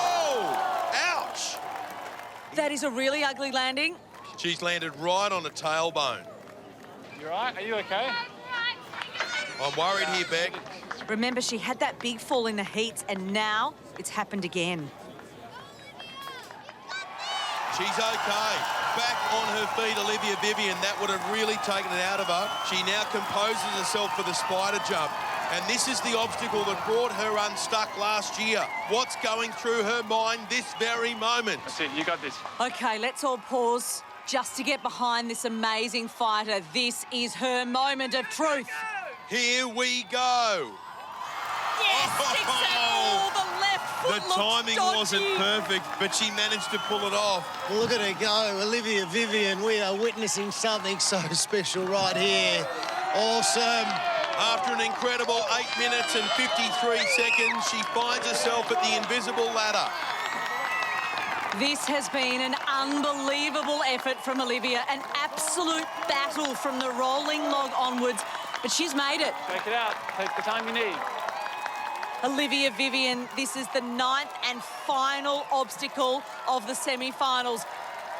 Oh, ouch. That is a really ugly landing. She's landed right on a tailbone. You all right? Are you okay? I'm worried here, Beck. Remember, she had that big fall in the heats, and now it's happened again. She's okay. Back on her feet, Olivia Vivian. That would have really taken it out of her. She now composes herself for the spider jump. And this is the obstacle that brought her unstuck last year. What's going through her mind this very moment? That's it, you got this. OK, let's all pause just to get behind this amazing fighter. This is her moment of truth. Here we go. Yes, oh, the left foot The timing wasn't perfect, but she managed to pull it off. Look at her go, Olivia Vivian. We are witnessing something so special right here. Awesome. After an incredible 8 minutes and 53 seconds, she finds herself at the invisible ladder. This has been an unbelievable effort from Olivia, an absolute battle from the rolling log onwards, but she's made it. Take it out. Take the time you need. Olivia Vivian, this is the 9th and final obstacle of the semi-finals.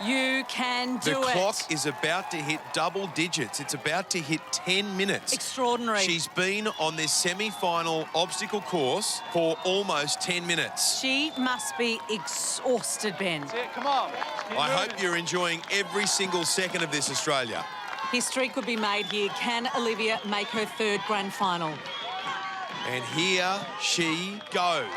You can do it. The clock is about to hit double digits. It's about to hit 10 minutes. Extraordinary. She's been on this semi-final obstacle course for almost 10 minutes. She must be exhausted, Ben. That's it, come on. I hope you're enjoying every single second of this, Australia. History could be made here. Can Olivia make her 3rd grand final? And here she goes.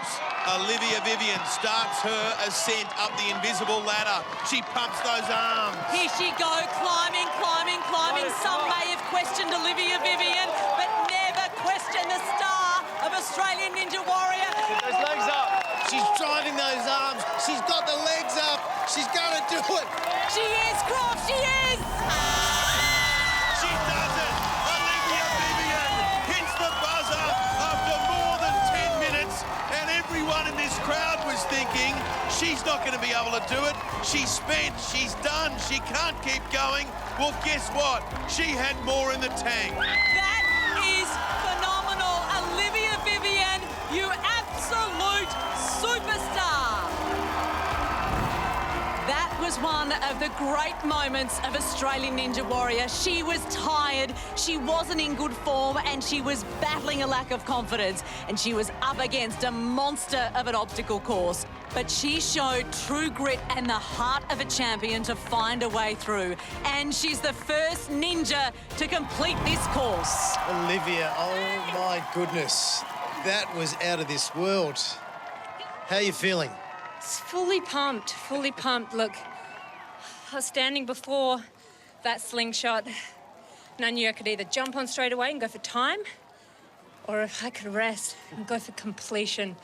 Olivia Vivian starts her ascent up the invisible ladder. She pumps those arms. Here she goes, climbing, climbing, climbing. Some may have questioned Olivia Vivian, but never questioned the star of Australian Ninja Warrior. Get those legs up. She's driving those arms. She's got the legs up. She's going to do it. She is, Croft, she is! She does it. Olivia Vivian hits the buzzer after more than 10 minutes, and everyone in this crowd was thinking she's not going to be able to do it. She's spent. She's done. She can't keep going. Well, guess what? She had more in the tank. That is phenomenal. Olivia Vivian, you absolute superstar. That was one of the great moments of Australian Ninja Warrior. She was tired, she wasn't in good form, and she was battling a lack of confidence, and she was up against a monster of an obstacle course. But she showed true grit and the heart of a champion to find a way through. And she's the first ninja to complete this course. Olivia, oh my goodness. That was out of this world. How are you feeling? Fully pumped, fully pumped. Look, I was standing before that slingshot and I knew I could either jump on straight away and go for time, or if I could rest and go for completion.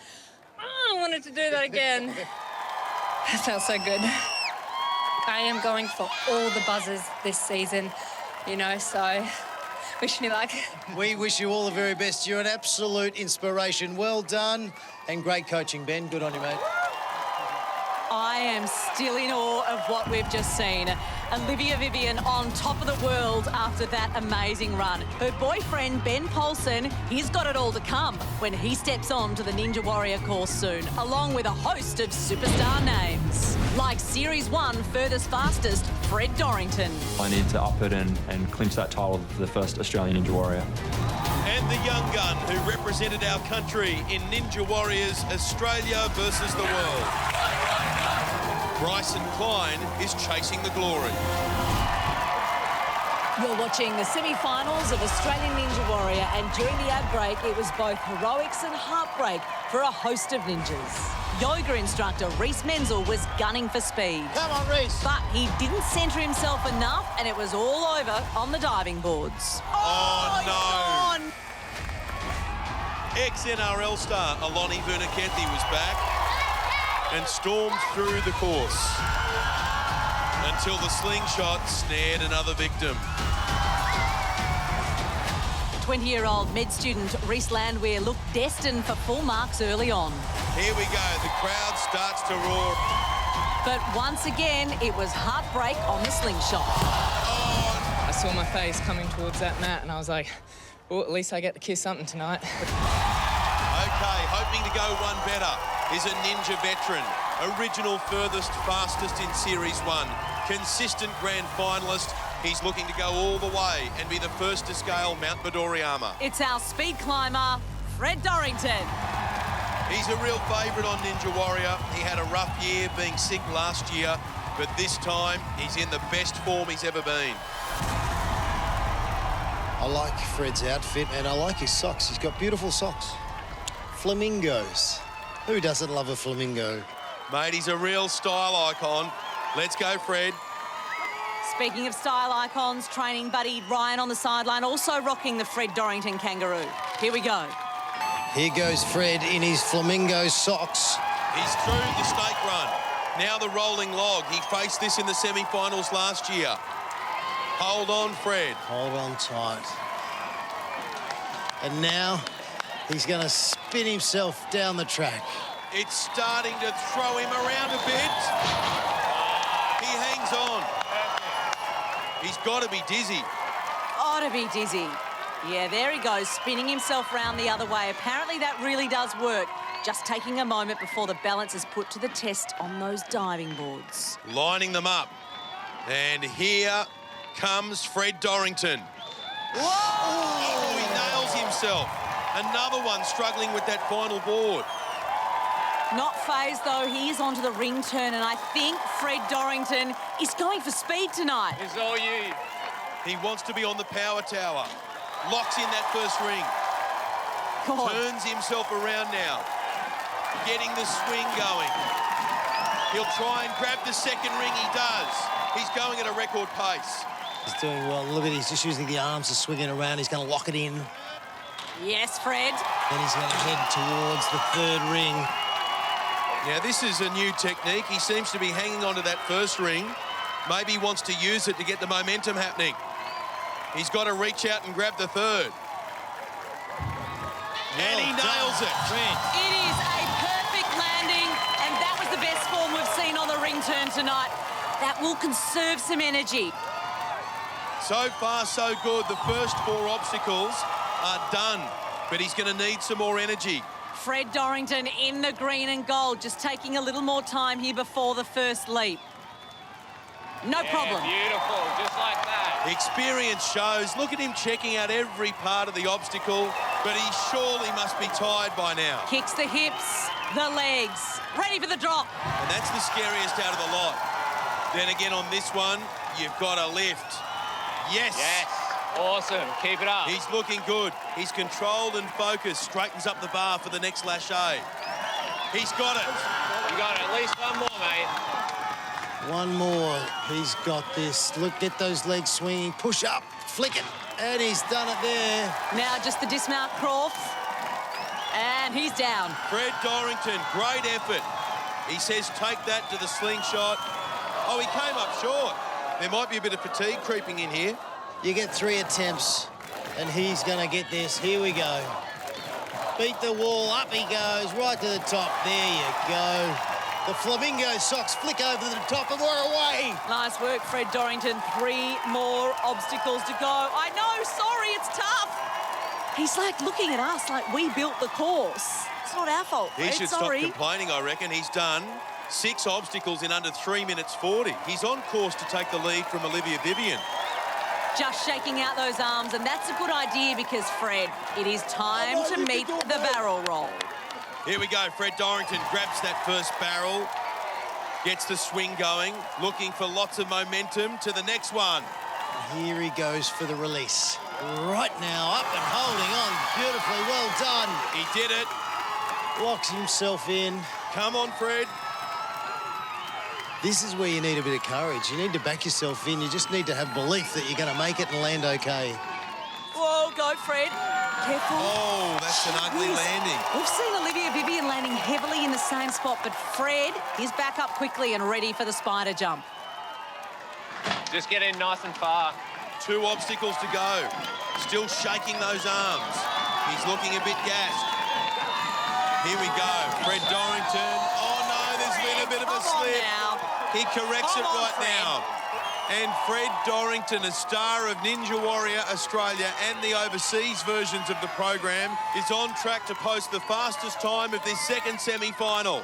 Oh, I wanted to do that again. That felt so good. I am going for all the buzzers this season, you know, so wish me luck. We wish you all the very best. You're an absolute inspiration. Well done and great coaching, Ben. Good on you, mate. I am still in awe of what we've just seen. Olivia Vivian on top of the world after that amazing run. Her boyfriend, Ben Polson, he's got it all to come when he steps on to the Ninja Warrior course soon, along with a host of superstar names, like Series 1 furthest fastest, Fred Dorrington. I need to up it and clinch that title for the first Australian Ninja Warrior. And the young gun who represented our country in Ninja Warriors Australia versus the world. Bryson Klein is chasing the glory. You're watching the semi-finals of Australian Ninja Warrior, and during the ad break, it was both heroics and heartbreak for a host of ninjas. Yoga instructor Reese Menzel was gunning for speed. Come on, Reese. But he didn't centre himself enough, and it was all over on the diving boards. Oh no! Ex-NRL star Aloni Vunakethi was back and stormed through the course until the slingshot snared another victim. 20-year-old med student Reese Landwehr looked destined for full marks early on. Here we go, the crowd starts to roar. But once again, it was heartbreak on the slingshot. I saw my face coming towards that mat and I was like, well, at least I get to kiss something tonight. Okay, hoping to go one better is a Ninja veteran. Original furthest, fastest in Series 1. Consistent grand finalist. He's looking to go all the way and be the first to scale Mount Midoriyama. It's our speed climber, Fred Dorrington. He's a real favourite on Ninja Warrior. He had a rough year being sick last year, but this time he's in the best form he's ever been. I like Fred's outfit and I like his socks. He's got beautiful socks. Flamingos. Who doesn't love a flamingo? Mate, he's a real style icon. Let's go, Fred. Speaking of style icons, training buddy Ryan on the sideline, also rocking the Fred Dorrington kangaroo. Here we go. Here goes Fred in his flamingo socks. He's through the snake run. Now the rolling log. He faced this in the semi-finals last year. Hold on, Fred. Hold on tight. And now he's going to spin himself down the track. It's starting to throw him around a bit. He hangs on. He's got to be dizzy. Got to be dizzy. Yeah, there he goes, spinning himself round the other way. Apparently that really does work. Just taking a moment before the balance is put to the test on those diving boards. Lining them up. And here comes Fred Dorrington. Whoa! Oh, he nails himself. Another one struggling with that final board. Not phased, though. He is onto the ring turn, and I think Fred Dorrington is going for speed tonight. It's all you. He wants to be on the power tower. Locks in that first ring. God. Turns himself around now. Getting the swing going. He'll try and grab the second ring. He does. He's going at a record pace. He's doing well. Look at he's just using the arms to swing it around. He's going to lock it in. Yes, Fred. Then he's going to head towards the third ring. Now, this is a new technique. He seems to be hanging onto that first ring. Maybe he wants to use it to get the momentum happening. He's got to reach out and grab the third. And he nails it. Fred. It is a perfect landing, and that was the best form we've seen on the ring turn tonight. That will conserve some energy. So far, so good. The first 4 obstacles are done, but he's going to need some more energy. Fred Dorrington in the green and gold, just taking a little more time here before the first leap. No problem. Beautiful, just like that. Experience shows. Look at him checking out every part of the obstacle, but he surely must be tired by now. Kicks the hips, the legs, ready for the drop. And that's the scariest out of the lot. Then again on this one, you've got a lift. Yes. Yes. Awesome. Keep it up. He's looking good. He's controlled and focused. Straightens up the bar for the next lâcher. He's got it. You got it. At least one more, mate. One more. He's got this. Look, get those legs swinging. Push up. Flick it. And he's done it there. Now just the dismount crawl. And he's down. Fred Dorrington, great effort. He says take that to the slingshot. Oh, he came up short. There might be a bit of fatigue creeping in here. You get 3 attempts, and he's going to get this. Here we go. Beat the wall. Up he goes, right to the top. There you go. The flamingo socks flick over to the top, and we're away. Nice work, Fred Dorrington. 3 more obstacles to go. I know, sorry, it's tough. He's like looking at us like we built the course. It's not our fault, Fred. He should sorry. stop complaining, I reckon. He's done 6 obstacles in under 3 minutes 40. He's on course to take the lead from Olivia Vivian. Just shaking out those arms, and that's a good idea because, Fred, it is time to meet the barrel roll. Here we go. Fred Dorrington grabs that first barrel, gets the swing going, looking for lots of momentum to the next one. Here he goes for the release. Right now, up and holding on beautifully. Well done. He did it. Locks himself in. Come on, Fred. This is where you need a bit of courage. You need to back yourself in. You just need to have belief that you're going to make it and land okay. Whoa, go, Fred. Careful. Oh, that's an ugly landing. We've seen Olivia Vivian landing heavily in the same spot, but Fred is back up quickly and ready for the spider jump. Just get in nice and far. 2 obstacles to go. Still shaking those arms. He's looking a bit gassed. Here we go. Fred Dorrington. Oh, no, there's been a bit of a slip. He corrects it right now. And Fred Dorrington, a star of Ninja Warrior Australia and the overseas versions of the program, is on track to post the fastest time of this second semi-final.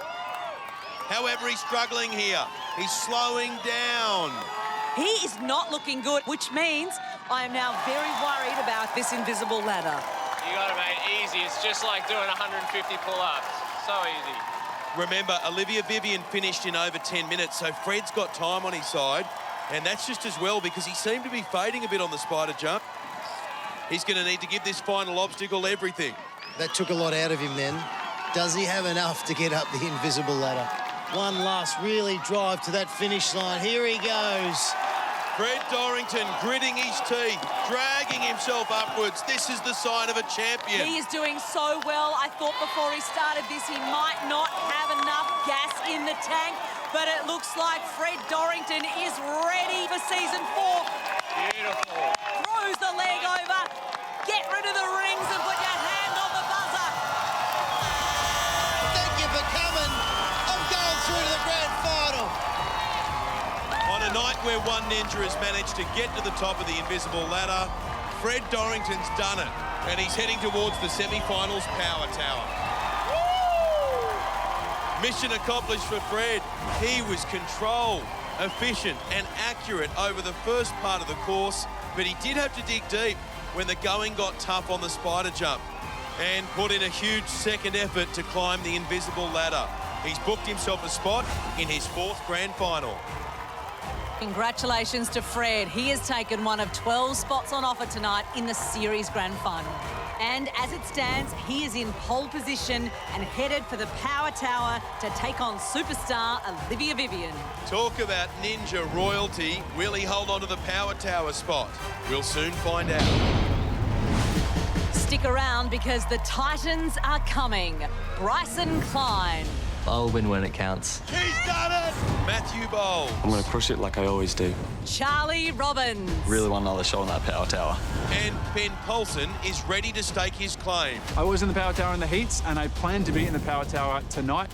However, he's struggling here. He's slowing down. He is not looking good, which means I am now very worried about this invisible ladder. You got it, mate. Easy. It's just like doing 150 pull-ups. So easy. Remember, Olivia Vivian finished in over 10 minutes, so Fred's got time on his side. And that's just as well because he seemed to be fading a bit on the spider jump. He's going to need to give this final obstacle everything. That took a lot out of him then. Does he have enough to get up the invisible ladder? One last really drive to that finish line. Here he goes. Fred Dorrington gritting his teeth, dragging himself upwards. This is the sign of a champion. He is doing so well. I thought before he started this he might not have enough gas in the tank, but it looks like Fred Dorrington is ready for season 4. Beautiful. Throws the leg over. Get rid of the rings and put your hand on the buzzer. Thank you for coming. I'm going through to the grand final. On a night where one ninja has managed to get to the top of the invisible ladder, Fred Dorrington's done it, and he's heading towards the semi-finals power tower. Mission accomplished for Fred. He was controlled, efficient and accurate over the first part of the course, but he did have to dig deep when the going got tough on the spider jump and put in a huge second effort to climb the invisible ladder. He's booked himself a spot in his 4th grand final. Congratulations to Fred. He has taken one of 12 spots on offer tonight in the series grand final. And as it stands, he is in pole position and headed for the power tower to take on superstar Olivia Vivian. Talk about ninja royalty. Will he hold on to the power tower spot? We'll soon find out. Stick around because the Titans are coming. Bryson Klein. I'll win when it counts. He's done it! Matthew Bowles. I'm going to crush it like I always do. Charlie Robbins. Really want another shot on that power tower. And Ben Paulson is ready to stake his claim. I was in the power tower in the heats, and I plan to be in the power tower tonight.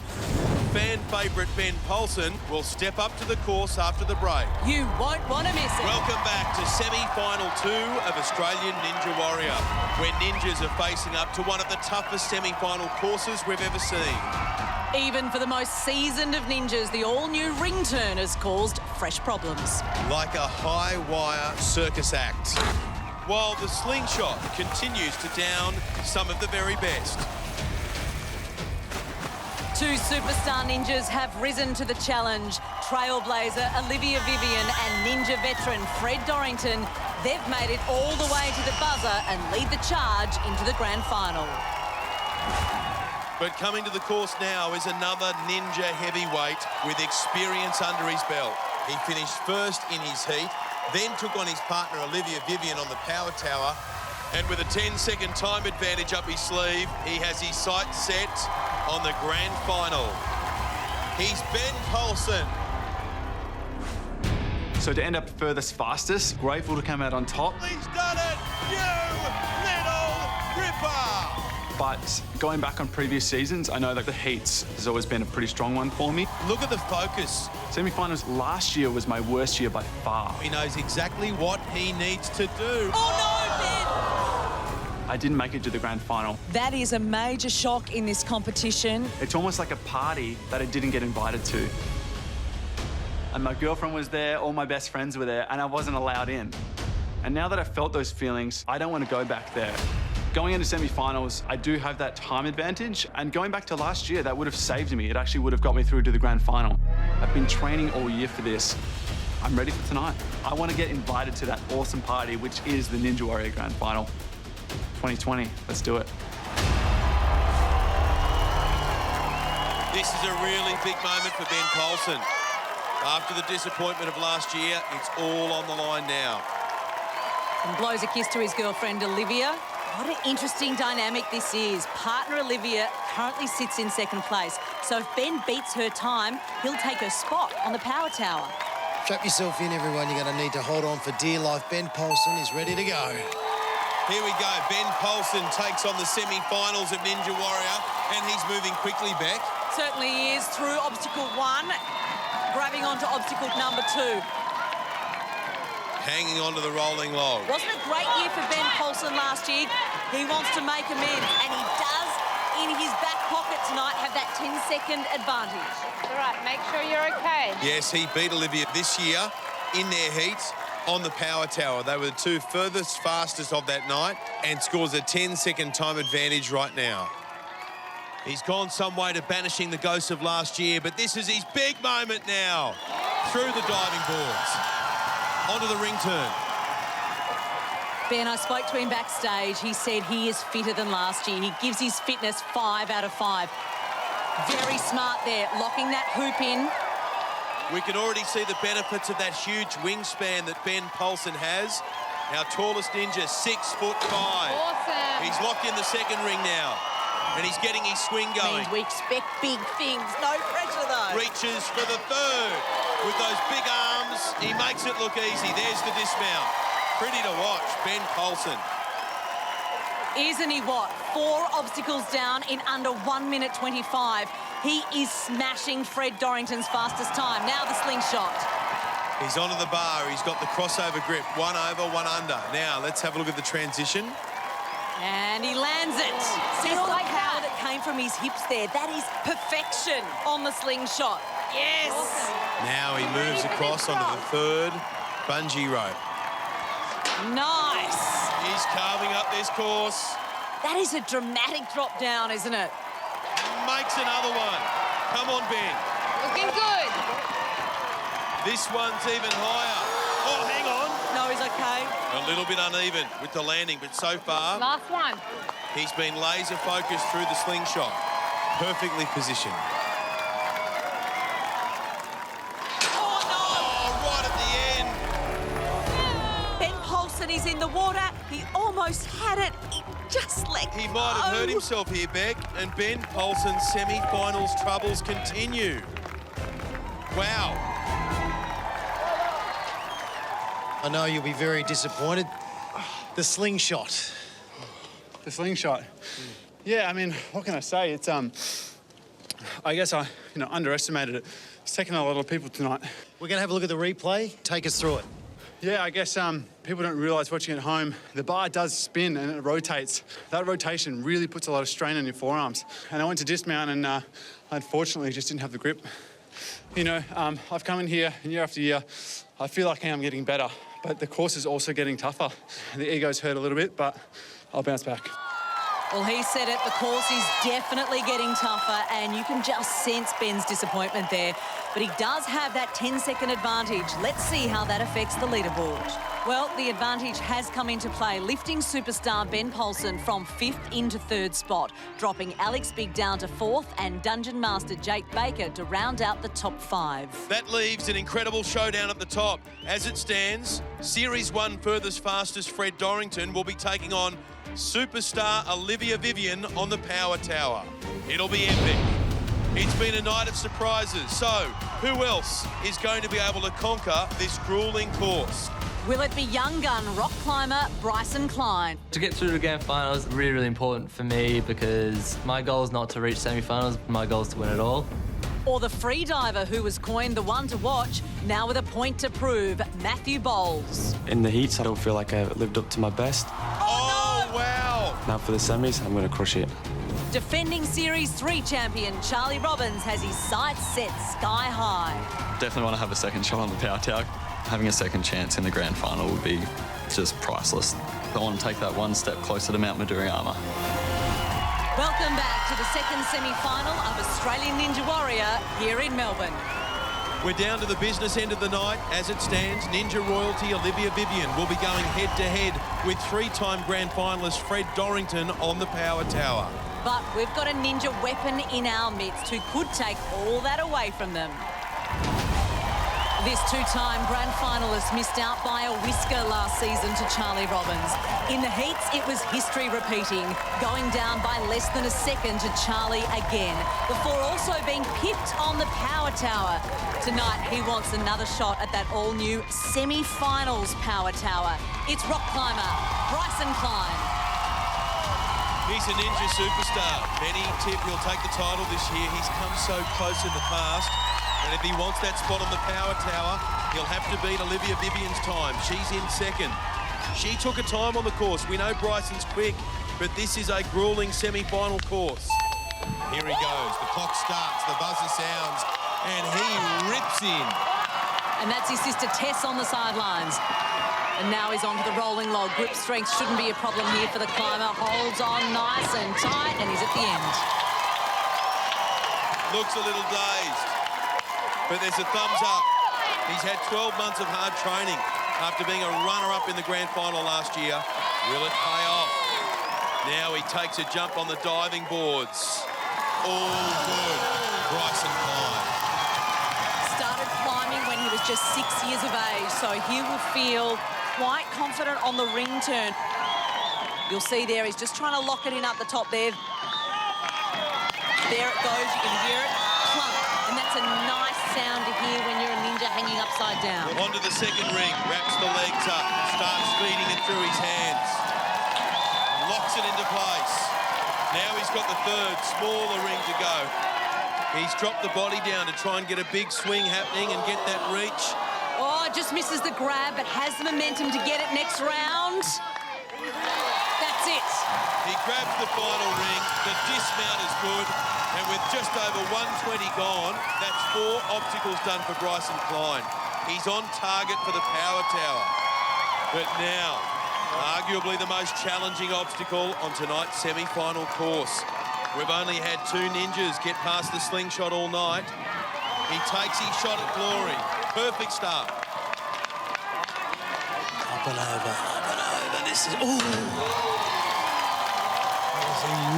Fan favourite Ben Paulson will step up to the course after the break. You won't want to miss it. Welcome back to semi-final 2 of Australian Ninja Warrior, where ninjas are facing up to one of the toughest semi-final courses we've ever seen. Even for the most seasoned of ninjas, the all-new ring turn has caused fresh problems. Like a high-wire circus act. While the slingshot continues to down some of the very best. 2 superstar ninjas have risen to the challenge. Trailblazer Olivia Vivian and ninja veteran Fred Dorrington. They've made it all the way to the buzzer and lead the charge into the grand final. But coming to the course now is another ninja heavyweight with experience under his belt. He finished first in his heat, then took on his partner Olivia Vivian on the power tower, and with a 10-second time advantage up his sleeve, he has his sights set on the grand final. He's Ben Paulson. So to end up furthest fastest, grateful to come out on top. He's done it! You little ripper! But going back on previous seasons, I know that the heats has always been a pretty strong one for me. Look at the focus. Semi-finals last year was my worst year by far. He knows exactly what he needs to do. Oh no, Ben! I didn't make it to the grand final. That is a major shock in this competition. It's almost like a party that I didn't get invited to. And my girlfriend was there, all my best friends were there, and I wasn't allowed in. And now that I've felt those feelings, I don't want to go back there. Going into semi-finals, I do have that time advantage, and going back to last year, that would have saved me. It actually would have got me through to the grand final. I've been training all year for this. I'm ready for tonight. I want to get invited to that awesome party, which is the Ninja Warrior Grand Final 2020. Let's do it. This is a really big moment for Ben Poulsen. After the disappointment of last year, it's all on the line now. And blows a kiss to his girlfriend, Olivia. What an interesting dynamic this is. Partner Olivia currently sits in second place. So if Ben beats her time, he'll take her spot on the power tower. Strap yourself in, everyone. You're going to need to hold on for dear life. Ben Poulsen is ready to go. Here we go. Ben Poulsen takes on the semi-finals of Ninja Warrior, and he's moving quickly, Beck. Certainly he is through obstacle 1, grabbing onto obstacle number 2. Hanging onto the rolling log. Wasn't a great year for Ben Poulsen last year. He wants to make amends, and he does, in his back pocket tonight, have that 10-second advantage. All right, make sure you're okay. Yes, he beat Olivia this year in their heat on the power tower. They were the two furthest fastest of that night and scores a 10-second time advantage right now. He's gone some way to banishing the ghosts of last year, but this is his big moment now. Through the diving boards. Onto the ring turn. Ben, I spoke to him backstage. He said he is fitter than last year. He gives his fitness 5 out of 5. Very smart there, locking that hoop in. We can already see the benefits of that huge wingspan that Ben Poulsen has. Our tallest ninja, 6'5". Awesome. He's locked in the second ring now, and he's getting his swing going. Means we expect big things. No pressure, though. Reaches for the third. With those big arms, he makes it look easy. There's the dismount. Pretty to watch, Ben Poulsen. Isn't he what? 4 obstacles down in under 1 minute 25. He is smashing Fred Dorrington's fastest time. Now the slingshot. He's onto the bar. He's got the crossover grip. 1 over, 1 under. Now, let's have a look at the transition. And he lands it. See all the power that came from his hips there. That is perfection on the slingshot. Yes. Awesome. Now he moves across onto the third bungee rope. Nice. He's carving up this course. That is a dramatic drop down, isn't it? Makes another one. Come on, Ben. Looking good. This one's even higher. Oh, hang on. No, he's okay. A little bit uneven with the landing, but so far, Last one. he's been laser focused through the slingshot. Perfectly positioned. Oh, no. Oh, right at the end. Ben Poulsen is in the water. He almost had it. He just let He might have hurt himself here, Beck, and Ben Poulsen's semi-finals troubles continue. Wow. I know you'll be very disappointed. The slingshot. The slingshot. Yeah, I mean, what can I say? It's I guess I underestimated it. It's taken a lot of people tonight. We're going to have a look at the replay. Take us through it. Yeah, I guess people don't realise watching at home, the bar does spin and it rotates. That rotation really puts a lot of strain on your forearms. And I went to dismount and unfortunately just didn't have the grip. You know, I've come in here year after year. I feel like I am getting better, but the course is also getting tougher. The ego's hurt a little bit, but I'll bounce back. Well, he said it. The course is definitely getting tougher, and you can just sense Ben's disappointment there. But he does have that 10-second advantage. Let's see how that affects the leaderboard. Well, the advantage has come into play, lifting superstar Ben Poulsen from 5th into 3rd spot, dropping Alex Big down to 4th and Dungeon Master Jake Baker to round out the top 5. That leaves an incredible showdown at the top. As it stands, Series 1 furthest fastest Fred Dorrington will be taking on superstar Olivia Vivian on the power tower. It'll be epic. It's been a night of surprises. So, who else is going to be able to conquer this grueling course? Will it be young gun rock climber Bryson Klein? To get through the grand final is really, really important for me because my goal is not to reach semi-finals, my goal is to win it all. Or the free diver who was coined the one to watch, now with a point to prove, Matthew Bowles. In the heats, I don't feel like I lived up to my best. Oh, no! Wow! Now for the semis, I'm going to crush it. Defending Series 3 champion Charlie Robbins has his sights set sky high. Definitely want to have a second shot on the power tower. Having a second chance in the grand final would be just priceless. I want to take that one step closer to Mount Madurayama. Welcome back to the second semi-final of Australian Ninja Warrior here in Melbourne. We're down to the business end of the night. As it stands, Ninja royalty Olivia Vivian will be going head-to-head with three-time grand finalist Fred Dorrington on the power tower. But we've got a Ninja weapon in our midst who could take all that away from them. This two-time grand finalist missed out by a whisker last season to Charlie Robbins. In the heats, it was history repeating, going down by less than a second to Charlie again, before also being pipped on the power tower. Tonight, he wants another shot at that all-new semi-finals power tower. It's rock climber Bryson Klein. He's a Ninja superstar. Many tip he'll take the title this year. He's come so close in the past. And if he wants that spot on the power tower, he'll have to beat Olivia Vivian's time. She's in second. She took a time on the course. We know Bryson's quick, but this is a grueling semi-final course. Here he goes. The clock starts, the buzzer sounds, and he rips in. And that's his sister Tess on the sidelines. And now he's onto the rolling log. Grip strength shouldn't be a problem here for the climber. Holds on nice and tight, and he's at the end. Looks a little dazed, but there's a thumbs up. He's had 12 months of hard training after being a runner-up in the grand final last year. Will it pay off? Now he takes a jump on the diving boards. All good. Bryson Klein. Started climbing when he was just 6 years of age, so he will feel quite confident on the ring turn. You'll see there, he's just trying to lock it in up the top there. There it goes, you can hear it. Plump. And that's a nice sound to hear when you're a Ninja hanging upside down. Onto the second ring, wraps the legs up, starts feeding it through his hands. Locks it into place. Now he's got the third, smaller ring to go. He's dropped the body down to try and get a big swing happening and get that reach. Oh, just misses the grab, but has the momentum to get it next round. That's it. He grabs the final ring. The dismount is good. And with just over 120 gone, that's 4 obstacles done for Bryson Klein. He's on target for the power tower. But now, arguably the most challenging obstacle on tonight's semi-final course. We've only had 2 Ninjas get past the slingshot all night. He takes his shot at glory. Perfect start. Up and over, up and over. This is... Ooh!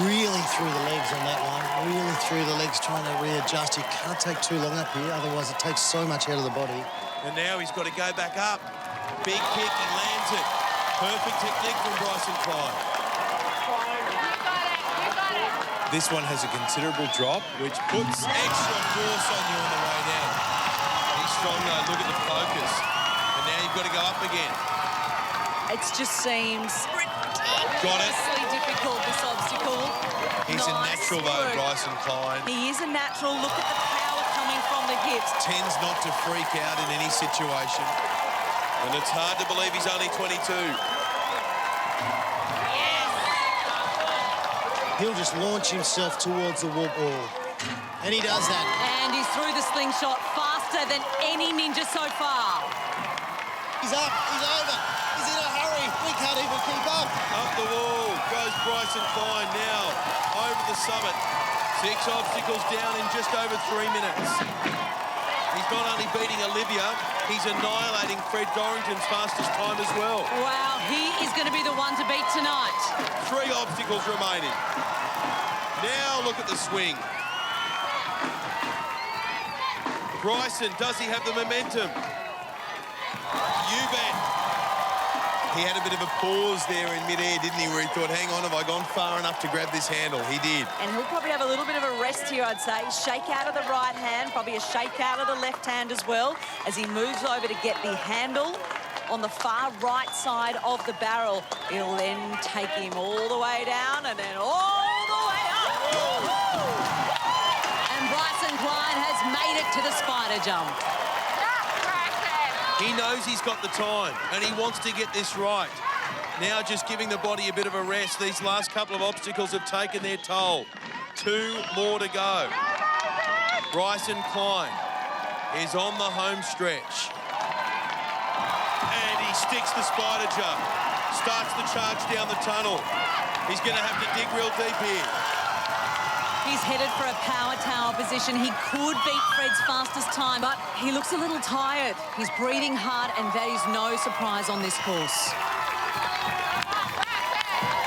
Really through the legs on that one. Really through the legs, trying to readjust. You can't take too long up here, otherwise it takes so much out of the body. And now he's got to go back up. Big kick, he lands it. Perfect technique from Bryson Klein. This one has a considerable drop, which puts extra force on you on the way down. He's strong though, look at the focus. And now you've got to go up again. It just seems ridiculously difficult, this obstacle. He's a natural though, Bryson Klein. He is a natural. Look at the power coming from the hips. Tends not to freak out in any situation. And it's hard to believe he's only 22. He'll just launch himself towards the wall ball. And he does that. And he's through the slingshot faster than any Ninja so far. He's up, he's over. He's in a hurry. We can't even keep up. Up the wall goes Bryson Klein now. Over the summit. 6 obstacles down in just over 3 minutes. He's not only beating Olivia, he's annihilating Fred Dorrington's fastest time as well. Wow, he is going to be the one to beat tonight. 3 obstacles remaining. Now look at the swing. Bryson, does he have the momentum? You bet. He had a bit of a pause there in mid-air, didn't he, where he thought, hang on, have I gone far enough to grab this handle? He did. And he'll probably have a little bit of a rest here, I'd say. Shake out of the right hand, probably a shake out of the left hand as well, as he moves over to get the handle on the far right side of the barrel. It'll then take him all the way down and then all the way up. And Bryson Klein has made it to the spider jump. He knows he's got the time and he wants to get this right. Now just giving the body a bit of a rest. These last couple of obstacles have taken their toll. 2 more to go. Bryson Klein is on the home stretch. And he sticks the spider jump. Starts the charge down the tunnel. He's going to have to dig real deep here. He's headed for a power tower position. He could beat Fred's fastest time, but he looks a little tired. He's breathing hard, and that is no surprise on this course.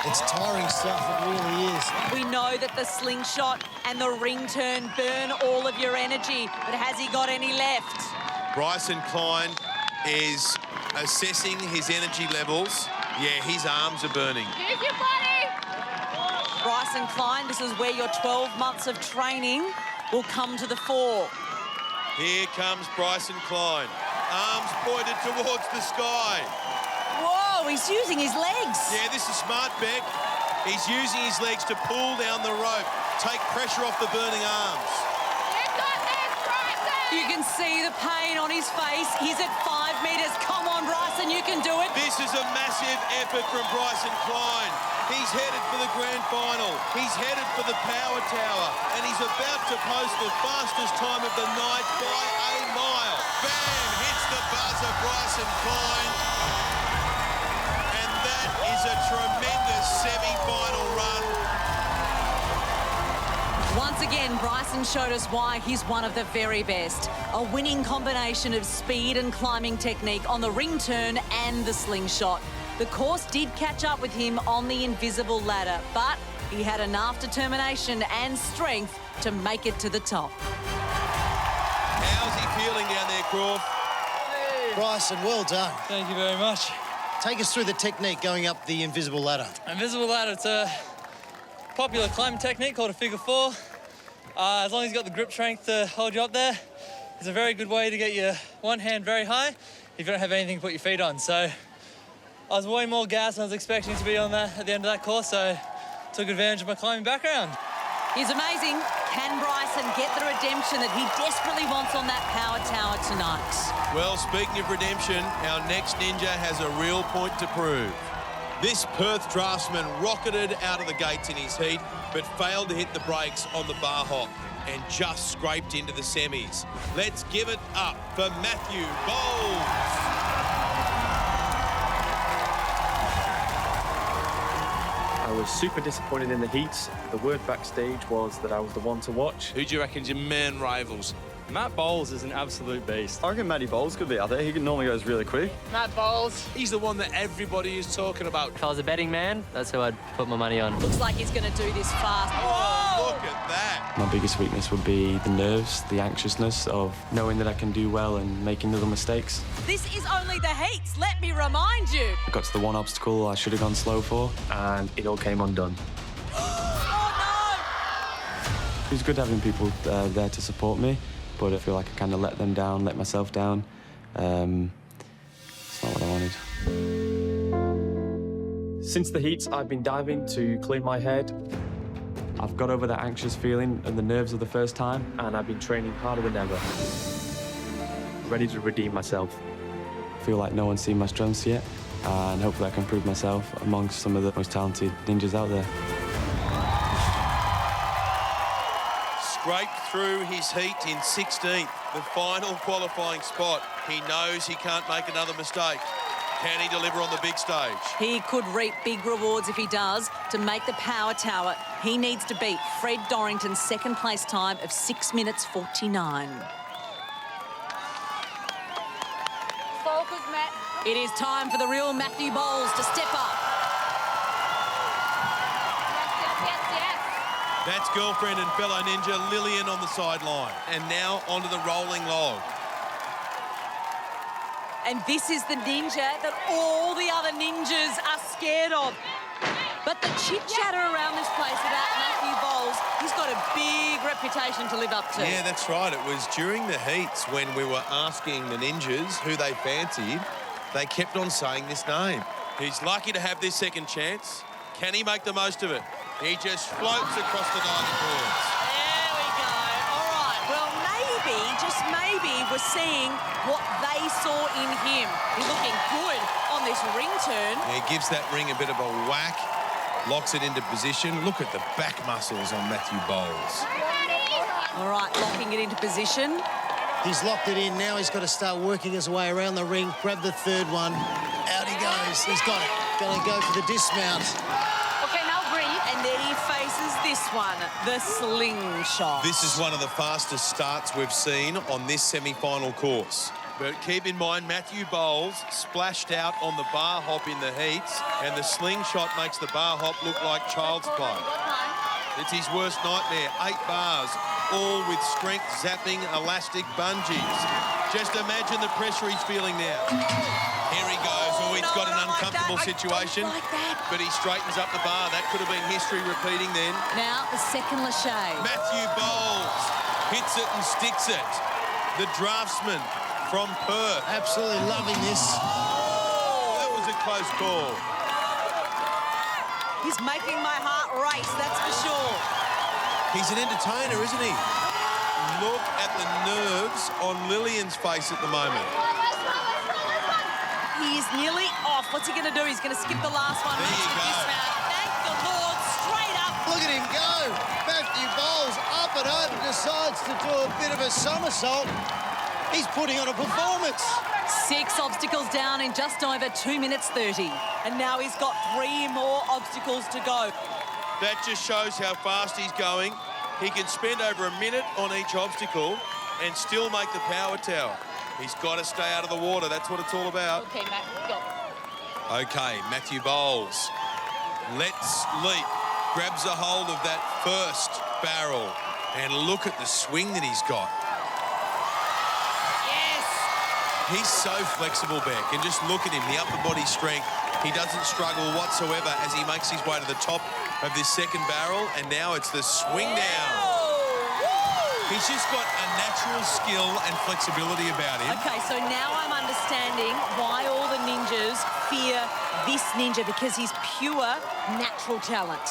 It's tiring stuff, it really is. We know that the slingshot and the ring turn burn all of your energy, but has he got any left? Bryson Klein is assessing his energy levels. Yeah, his arms are burning. Here's your buddy! Bryson Klein, this is where your 12 months of training will come to the fore. Here comes Bryson Klein. Arms pointed towards the sky. Whoa, he's using his legs. Yeah, this is smart, Beck. He's using his legs to pull down the rope, take pressure off the burning arms. You can see the pain on his face. He's at 5 metres. Come on, Bryson, you can do it. This is a massive effort from Bryson Klein. He's headed for the grand final. He's headed for the power tower. And he's about to post the fastest time of the night by a mile. Bam! Hits the buzzer, Bryson Klein. And that is a tremendous semi-final run. Once again, Bryson showed us why he's one of the very best. A winning combination of speed and climbing technique on the ring turn and the slingshot. The course did catch up with him on the invisible ladder, but he had enough determination and strength to make it to the top. How's he feeling down there, Croft? Bryson, well done. Thank you very much. Take us through the technique going up the invisible ladder. Invisible ladder, it's a popular climbing technique called a figure four. As long as you've got the grip strength to hold you up there, it's a very good way to get your one hand very high if you don't have anything to put your feet on. So I was way more gassed than I was expecting to be on that at the end of that course, so took advantage of my climbing background. He's amazing. Can Bryson get the redemption that he desperately wants on that power tower tonight? Well, speaking of redemption, our next ninja has a real point to prove. This Perth draftsman rocketed out of the gates in his heat, but failed to hit the brakes on the bar hop and just scraped into the semis. Let's give it up for Matthew Bowles. I was super disappointed in the heats. The word backstage was that I was the one to watch. Who do you reckon's your main rivals? Matt Bowles is an absolute beast. I reckon Matty Bowles could be out there. He normally goes really quick. Matt Bowles. He's the one that everybody is talking about. If I was a betting man, that's who I'd put my money on. Looks like he's going to do this fast. Oh, look at that. My biggest weakness would be the nerves, the anxiousness of knowing that I can do well and making little mistakes. This is only the heats, let me remind you. Got to the one obstacle I should have gone slow for, and it all came undone. Oh, It was good having people there to support me, but I feel like I kind of let them down, let myself down. It's not what I wanted. Since the heats, I've been diving to clear my head. I've got over that anxious feeling and the nerves of the first time, and I've been training harder than ever. Ready to redeem myself. I feel like no one's seen my strengths yet, and hopefully I can prove myself amongst some of the most talented ninjas out there. Scraped through his heat in 16th, the final qualifying spot. He knows he can't make another mistake. Can he deliver on the big stage? He could reap big rewards if he does. To make the power tower, he needs to beat Fred Dorrington's second place time of 6 minutes 49. Focus, Matt. It is time for the real Matthew Bowles to step up. Yes. That's girlfriend and fellow ninja Lillian on the sideline. And now onto the rolling log. And this is the ninja that all the other ninjas are scared of. But the chit-chatter around this place about Matthew Bowles, he's got a big reputation to live up to. Yeah, that's right. It was during the heats when we were asking the ninjas who they fancied, they kept on saying this name. He's lucky to have this second chance. Can he make the most of it? He just floats across the diving boards. There we go. All right. Well, maybe, just maybe, we're seeing what they saw in him. He's looking good on this ring turn. He gives that ring a bit of a whack, locks it into position. Look at the back muscles on Matthew Bowles. All right, locking it into position. He's locked it in. Now he's got to start working his way around the ring. Grab the third one. Out he goes. He's got it. Going to go for the dismount. Okay, now breathe. And then he faces this one, the slingshot. This is one of the fastest starts we've seen on this semi-final course. But keep in mind, Matthew Bowles splashed out on the bar hop in the heats, and the slingshot makes the bar hop look like child's play. It's his worst nightmare. 8 bars, all with strength zapping elastic bungees. Just imagine the pressure he's feeling now. Here he goes. Oh, he's got an uncomfortable situation, but he straightens up the bar. That could have been history repeating then. Now the second lâché. Matthew Bowles hits it and sticks it. The draftsman from Perth. Absolutely loving this. Oh, that was a close call. He's making my heart race, that's for sure. He's an entertainer, isn't he? Look at the nerves on Lillian's face at the moment. He is nearly off. What's he going to do? He's going to skip the last one. There you go. Thank the Lord, straight up. Look at him go. Matthew Bowles up and over, decides to do a bit of a somersault. He's putting on a performance. 6 obstacles down in just over 2 minutes 30. And now he's got 3 more obstacles to go. That just shows how fast he's going. He can spend over a minute on each obstacle and still make the power tower. He's got to stay out of the water. That's what it's all about. Okay, Matt, go. Okay, Matthew Bowles. Let's leap. Grabs a hold of that first barrel. And look at the swing that he's got. He's so flexible, Beck, and just look at him, the upper body strength. He doesn't struggle whatsoever as he makes his way to the top of this second barrel, and now it's the swing down. He's just got a natural skill and flexibility about him. Okay, so now I'm understanding why all the ninjas fear this ninja, because he's pure natural talent.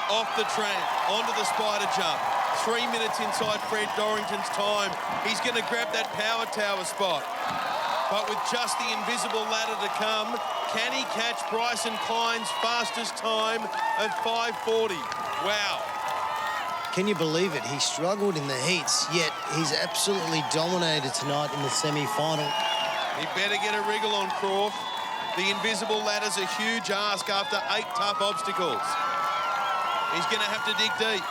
Off the tramp, onto the spider jump. 3 minutes inside Fred Dorrington's time. He's going to grab that power tower spot. But with just the invisible ladder to come, can he catch Bryson Klein's fastest time of 5:40? Wow. Can you believe it? He struggled in the heats, yet he's absolutely dominated tonight in the semi-final. He better get a wriggle on, Croft. The invisible ladder's a huge ask after 8 tough obstacles. He's going to have to dig deep.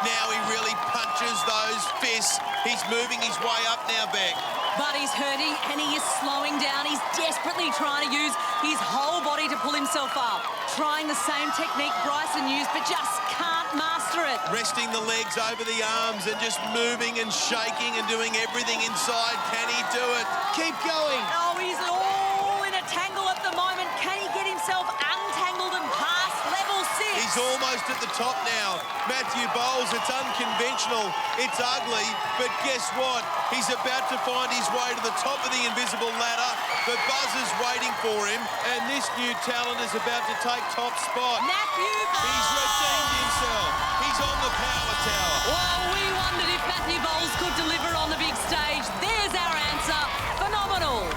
Now he really punches those fists. He's moving his way up now, Beck. But he's hurting and he is slowing down. He's desperately trying to use his whole body to pull himself up. Trying the same technique Bryson used, but just can't master it. Resting the legs over the arms and just moving and shaking and doing everything inside. Can he do it? Keep going. Oh, he's all in a tangle at the moment. Can he get himself untangled and past level 6? He's almost at the top now. Matthew Bowles, it's unconventional, it's ugly, but guess what? He's about to find his way to the top of the invisible ladder. The buzzer's waiting for him, and this new talent is about to take top spot. Matthew Bowles! He's redeemed himself. He's on the power tower. Well, we wondered if Matthew Bowles could deliver on the big stage. There's our answer. Phenomenal.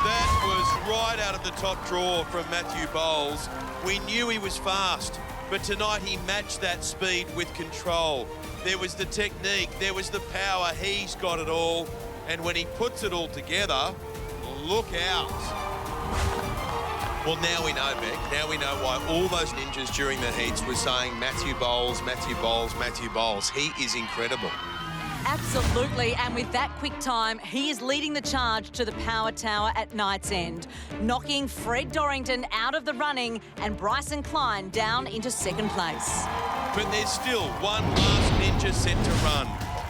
That was right out of the top drawer from Matthew Bowles. We knew he was fast, but tonight he matched that speed with control. There was the technique, there was the power, he's got it all. And when he puts it all together, look out. Well, now we know, Beck. Now we know why all those ninjas during the heats were saying Matthew Bowles, Matthew Bowles, Matthew Bowles. He is incredible. Absolutely, and with that quick time, he is leading the charge to the power tower at night's end, knocking Fred Dorrington out of the running and Bryson Klein down into second place. But there's still one last ninja set to run.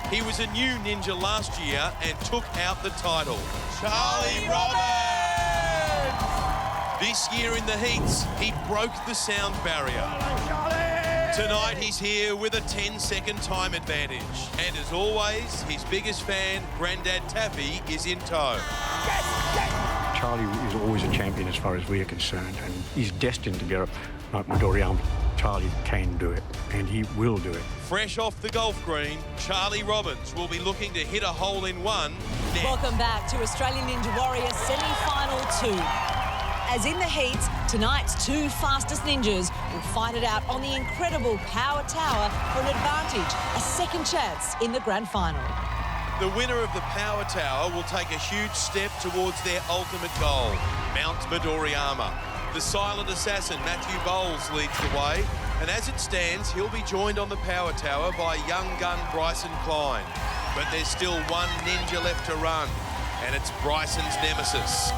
He was a new ninja last year and took out the title. Charlie Robbins! This year in the heats, he broke the sound barrier. Tonight he's here with a 10-second time advantage. And as always, his biggest fan, Grandad Taffy, is in tow. Charlie is always a champion as far as we are concerned, and he's destined to be like Midoriya. Charlie can do it, and he will do it. Fresh off the golf green, Charlie Robbins will be looking to hit a hole-in-one next. Welcome back to Australian Ninja Warrior semi-final 2. As in the heats, tonight's 2 fastest ninjas will fight it out on the incredible power tower for an advantage, a second chance in the grand final. The winner of the power tower will take a huge step towards their ultimate goal, Mount Midoriyama. The silent assassin, Matthew Bowles, leads the way. And as it stands, he'll be joined on the power tower by young gun Bryson Klein. But there's still one ninja left to run, and it's Bryson's nemesis.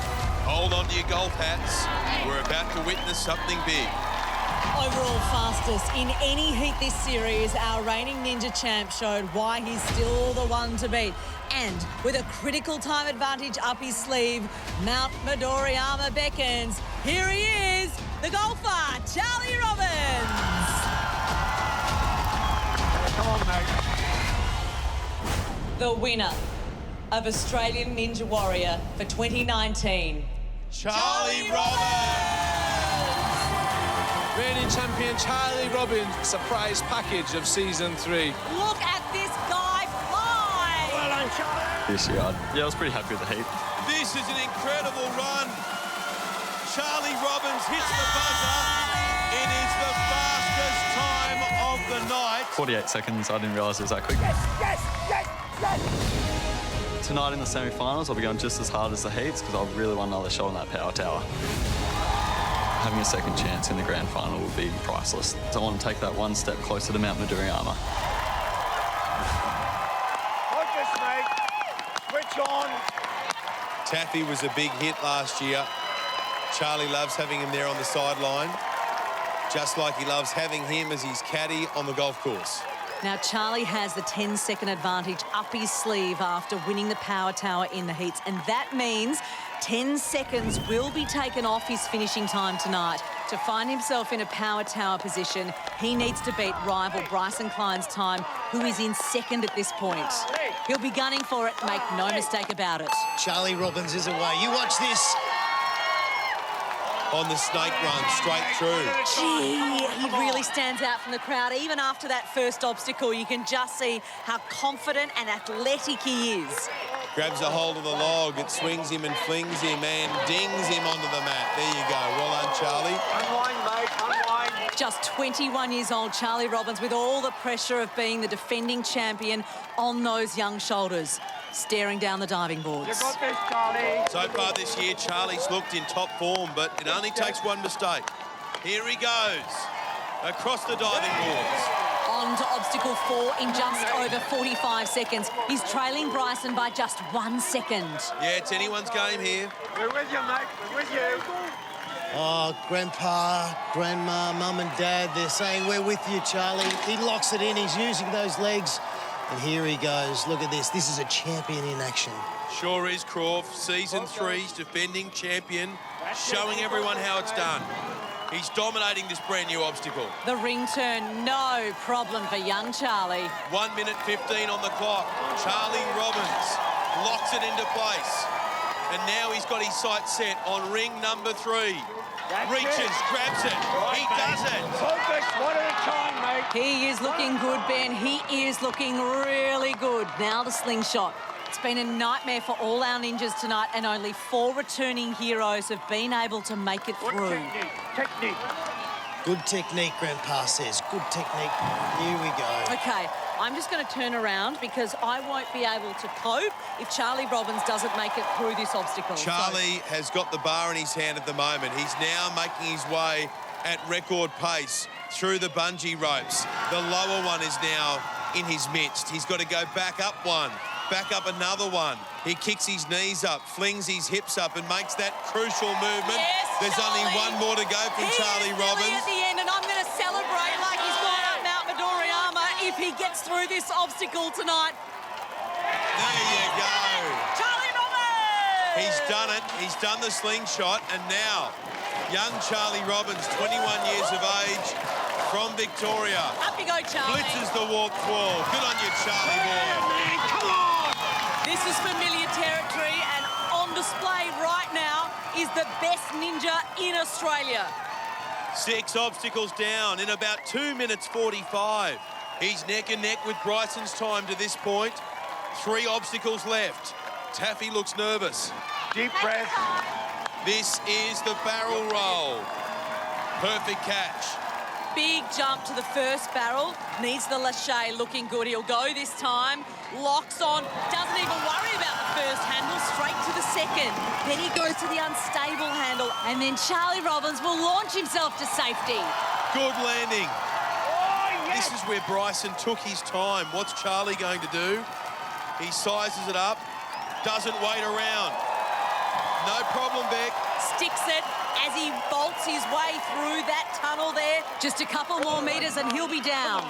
Hold on to your golf hats. We're about to witness something big. Overall fastest in any heat this series, our reigning Ninja champ showed why he's still the one to beat. And with a critical time advantage up his sleeve, Mount Midoriyama beckons. Here he is, the golfer, Charlie Robbins. Come on, mate. The winner of Australian Ninja Warrior for 2019, Charlie Robbins. Reigning champion Charlie Robbins, surprise package of season 3. Look at this guy fly! Well done, Charlie! This year, I was pretty happy with the heat. This is an incredible run. Charlie Robbins hits the buzzer. It is the fastest time of the night. 48 seconds, I didn't realise it was that quick. Tonight in the semi-finals, I'll be going just as hard as the heats because I really want another shot on that power tower. Having a second chance in the grand final would be priceless. So I want to take that one step closer to Mount Midoriyama. Focus, mate. Switch on. Taffy was a big hit last year. Charlie loves having him there on the sideline, just like he loves having him as his caddy on the golf course. Now, Charlie has the 10-second advantage up his sleeve after winning the power tower in the heats, and that means 10 seconds will be taken off his finishing time tonight. To find himself in a power tower position, he needs to beat rival Bryson Klein's time, who is in second at this point. He'll be gunning for it, make no mistake about it. Charlie Robbins is away. You watch this. On the snake run, straight through. Gee, he really stands out from the crowd. Even after that first obstacle, you can just see how confident and athletic he is. Grabs a hold of the log, it swings him and flings him and dings him onto the mat. There you go. Well done, Charlie. Unwind, mate, unwind. Just 21 years old, Charlie Robbins, with all the pressure of being the defending champion on those young shoulders, staring down the diving boards. You got this, Charlie. So far this year, Charlie's looked in top form, but it only takes one mistake. Here he goes, across the diving boards. On to obstacle 4 in just over 45 seconds. He's trailing Bryson by just 1 second. Yeah, it's anyone's game here. We're with you, mate. We're with you. Oh, Grandpa, Grandma, Mum and Dad, they're saying, we're with you, Charlie. He locks it in, he's using those legs. And here he goes. Look at this. This is a champion in action. Sure is, Croft. Season 3's defending champion, showing everyone how it's done. He's dominating this brand new obstacle. The ring turn, no problem for young Charlie. 1 minute 15 on the clock. Charlie Robbins locks it into place. And now he's got his sights set on ring number 3. Reaches, grabs it. He does it. Focus, one at a time, mate. He is looking good, Ben. He is looking really good. Now the slingshot. It's been a nightmare for all our ninjas tonight, and only 4 returning heroes have been able to make it through. Technique. Good technique, Grandpa says. Good technique. Here we go. Okay, I'm just going to turn around because I won't be able to cope if Charlie Robbins doesn't make it through this obstacle. Charlie has got the bar in his hand at the moment. He's now making his way at record pace through the bungee ropes. The lower one is now in his midst. He's got to go back up one, back up another one. He kicks his knees up, flings his hips up and makes that crucial movement. Yes, there's Charlie. only one more to go from Charlie Robbins. At the end, and I'm going to celebrate like he's gone up Mount Midoriyama if he gets through this obstacle tonight. There you go. Charlie Robbins! He's done it. He's done the slingshot. And now, young Charlie Robbins, 21 years of age, from Victoria. Up you go, Charlie. Blitzes the warped wall. Good on you, Charlie boy. Man, come on! This is familiar territory, and on display right now is the best ninja in Australia. 6 obstacles down in about 2 minutes 45. He's neck and neck with Bryson's time to this point. 3 obstacles left. Taffy looks nervous. Deep breath. This is the barrel roll. Perfect catch. Big jump to the first barrel. Needs the lache, looking good. He'll go this time. Locks on. Doesn't even worry about the first handle, straight to the second. Then he goes to the unstable handle, and then Charlie Robbins will launch himself to safety. Good landing. This is where Bryson took his time. What's Charlie going to do? He sizes it up, doesn't wait around. No problem, Beck. Sticks it as he bolts his way through that tunnel there. Just a couple more metres and he'll be down.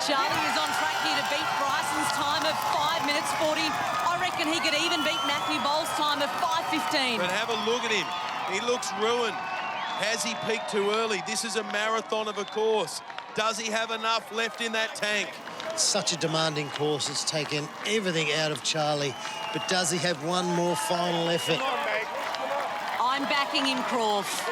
Charlie is on track here to beat Bryson's time of 5 minutes 40. I reckon he could even beat Matthew Bowles' time of 5:15. But have a look at him. He looks ruined. Has he peaked too early? This is a marathon of a course. Does he have enough left in that tank? Such a demanding course. It's taken everything out of Charlie. But does he have one more final effort? I'm backing him, Croft.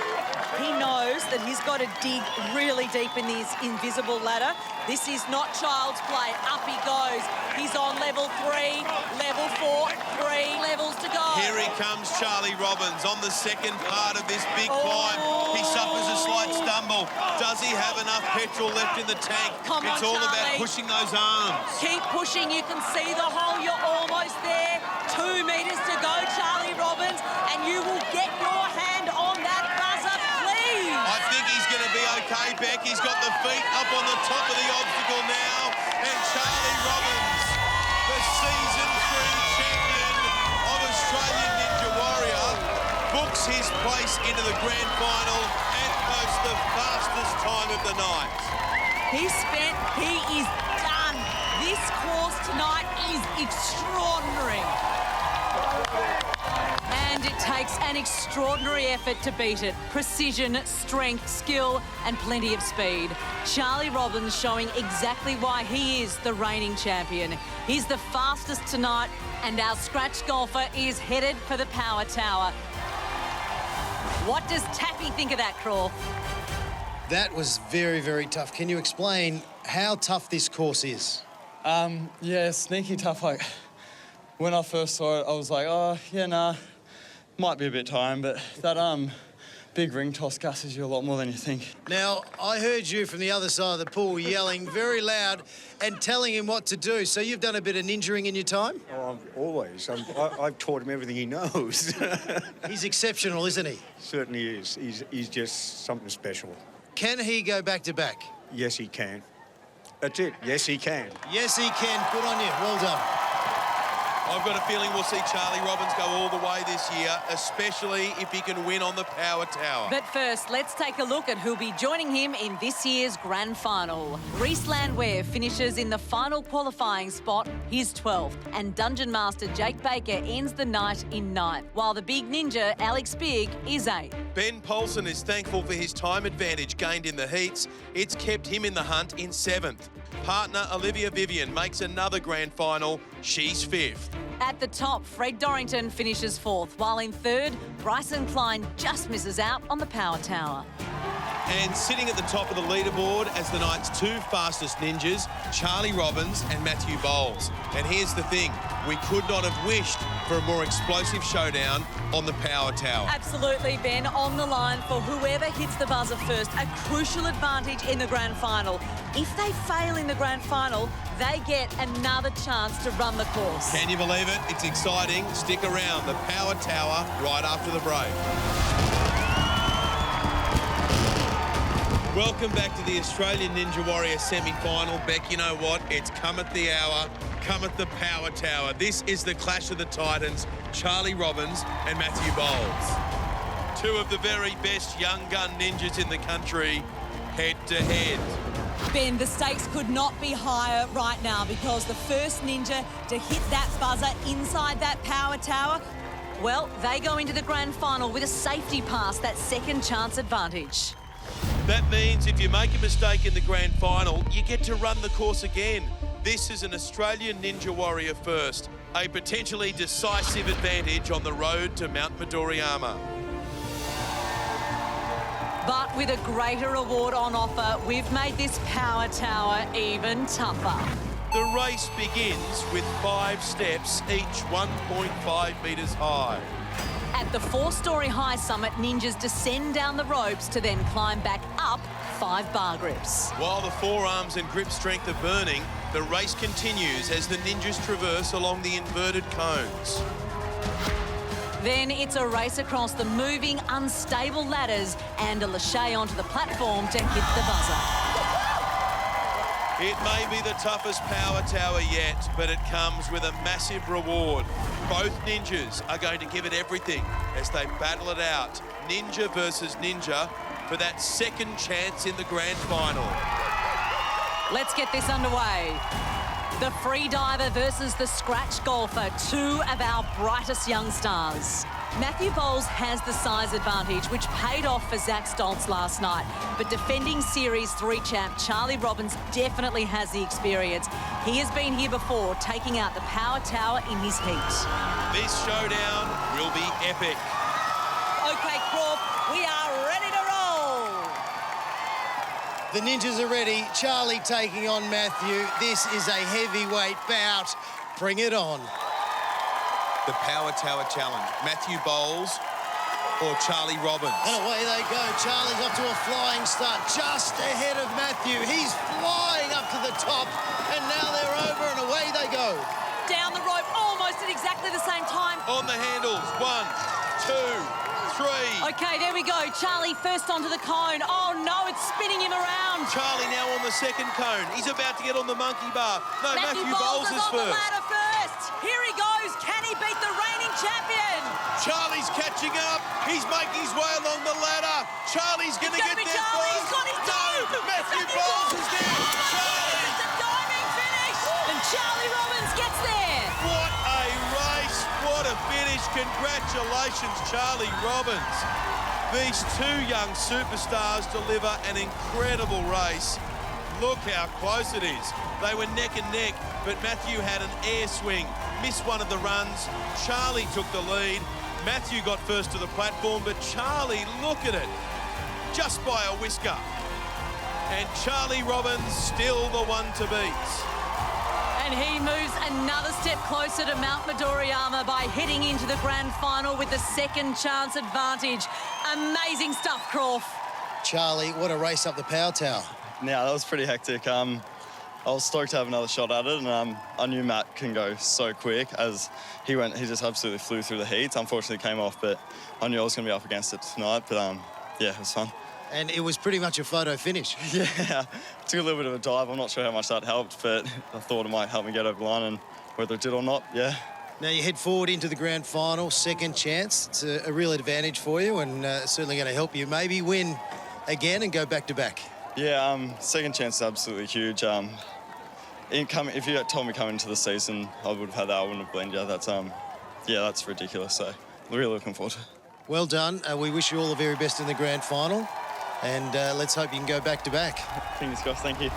He knows that he's got to dig really deep in this invisible ladder. This is not child's play. Up he goes. He's on level 3, level 4, 3 levels to go. Here he comes, Charlie Robbins, on the second part of this big climb. He suffers a slight stumble. Does he have enough petrol left in the tank? Come on, it's all about Charlie. pushing those arms. Keep pushing. You can see the hole. You're almost there. 2 metres to go, Charlie Robbins, and you will get your hand on that buzzer, please. I think he's going to be okay, Beck. He's got the feet up on the top of the obstacle now. And Charlie Robbins, the season 3 champion of Australian Ninja Warrior, books his place into the grand final and posts the fastest time of the night. He is done. This course tonight is extraordinary. And it takes an extraordinary effort to beat it. Precision, strength, skill, and plenty of speed. Charlie Robbins showing exactly why he is the reigning champion. He's the fastest tonight, and our scratch golfer is headed for the Power Tower. What does Tappy think of that, Craw? That was very, very tough. Can you explain how tough this course is? Yeah, sneaky tough. Like, when I first saw it, I was like, oh, yeah, nah, might be a bit tiring, but that big ring toss gusses you a lot more than you think. Now, I heard you from the other side of the pool yelling very loud and telling him what to do. So you've done a bit of ninjaing in your time? Oh, always. I've taught him everything he knows. He's exceptional, isn't he? Certainly is. He's just something special. Can he go back-to-back? Yes, he can. That's it. Yes, he can. Yes, he can. Good on you. Well done. I've got a feeling we'll see Charlie Robbins go all the way this year, especially if he can win on the Power Tower. But first, let's take a look at who'll be joining him in this year's grand final. Reese Landwehr finishes in the final qualifying spot, his 12th, and Dungeon Master Jake Baker ends the night in 9th, while the big ninja Alex Bigg is 8th. Ben Paulson is thankful for his time advantage gained in the heats. It's kept him in the hunt in 7th. Partner Olivia Vivian makes another grand final. She's 5th. At the top, Fred Dorrington finishes 4th, while in 3rd, Bryson Klein just misses out on the Power Tower. And sitting at the top of the leaderboard as the night's 2 fastest ninjas, Charlie Robbins and Matthew Bowles. And here's the thing, we could not have wished for a more explosive showdown on the Power Tower. Absolutely, Ben, on the line for whoever hits the buzzer first, a crucial advantage in the grand final. If they fail in the grand final, they get another chance to run the course. Can you believe it? It's exciting. Stick around, the Power Tower, right after the break. Welcome back to the Australian Ninja Warrior semi-final. Beck, you know what? It's come at the hour, come at the Power Tower. This is the clash of the Titans, Charlie Robbins and Matthew Bowles. 2 of the very best young gun ninjas in the country, head-to-head. Ben, the stakes could not be higher right now because the first ninja to hit that buzzer inside that Power Tower, well, they go into the grand final with a safety pass, that second chance advantage. That means if you make a mistake in the grand final, you get to run the course again. This is an Australian Ninja Warrior first, a potentially decisive advantage on the road to Mount Midoriyama. But with a greater reward on offer, we've made this Power Tower even tougher. The race begins with 5 steps, each 1.5 metres high. At the 4-storey high summit, ninjas descend down the ropes to then climb back up 5 bar grips. While the forearms and grip strength are burning, The race continues as the ninjas traverse along the inverted cones. Then it's a race across the moving, unstable ladders and a lâché onto the platform to hit the buzzer. It may be the toughest power tower yet, but it comes with a massive reward. Both ninjas are going to give it everything as they battle it out, ninja versus ninja, for that second chance in the grand final. Let's get this underway. The free diver versus the scratch golfer, two of our brightest young stars. Matthew Bowles has the size advantage, which paid off for Zach Stoltz last night. But defending Series 3 champ Charlie Robbins definitely has the experience. He has been here before, taking out the power tower in his heat. This showdown will be epic. OK, Croft, we are ready to roll. The ninjas are ready. Charlie taking on Matthew. This is a heavyweight bout. Bring it on. The Power Tower Challenge. Matthew Bowles or Charlie Robbins. And away they go. Charlie's off to a flying start, just ahead of Matthew. He's flying up to the top, and now they're over, and away they go. Down the rope, almost at exactly the same time. On the handles. 1, 2, 3. OK, there we go. Charlie first onto the cone. Oh, no, it's spinning him around. Charlie now on the second cone. He's about to get on the monkey bar. No, Matthew Bowles is on first. The ladder first. Here he goes. Can he beat the reigning champion? Charlie's catching up. He's making his way along the ladder. Charlie's going to get there Charlie. first. He's got his time. No, Matthew Bowles is there. Charlie. It's a diving finish. And Charlie Robbins gets there. What a race. What a finish. Congratulations, Charlie Robbins. These two young superstars deliver an incredible race. Look how close it is. They were neck and neck, but Matthew had an air swing, missed one of the runs. Charlie took the lead. Matthew got first to the platform, but Charlie, look at it, just by a whisker. And Charlie Robbins still the one to beat. And he moves another step closer to Mount Midoriyama by heading into the grand final with the second chance advantage. Amazing stuff, Croft. Charlie, what a race up the power tower. Yeah, that was pretty hectic. I was stoked to have another shot at it, and I knew Matt can go so quick as he just absolutely flew through the heats. Unfortunately, came off, but I knew I was going to be up against it tonight. But yeah, it was fun. And it was pretty much a photo finish. Yeah, took a little bit of a dive. I'm not sure how much that helped, but I thought it might help me get over the line, and whether it did or not, yeah. Now you head forward into the grand final, second chance. It's a real advantage for you, and certainly going to help you maybe win again and go back-to-back. Yeah, second chance is absolutely huge. If you had told me coming into the season I would have had that, I wouldn't have blamed you. That's ridiculous. So really looking forward to it. Well done. We wish you all the very best in the grand final, and let's hope you can go back-to-back. Fingers crossed. Thank you.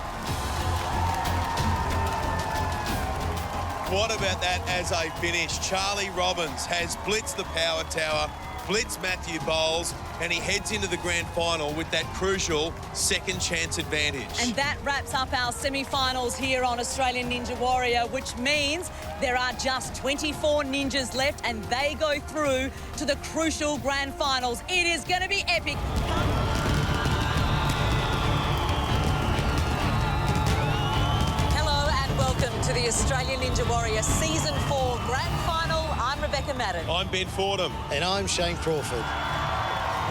What about that as a finish? Charlie Robbins has blitzed the power tower, blitzed Matthew Bowles, and he heads into the grand final with that crucial second chance advantage. And that wraps up our semi-finals here on Australian Ninja Warrior, which means there are just 24 ninjas left and they go through to the crucial grand finals. It is going to be epic. Hello and welcome to the Australian Ninja Warrior Season 4 Grand Final. I'm Rebecca Madden. I'm Ben Fordham. And I'm Shane Crawford.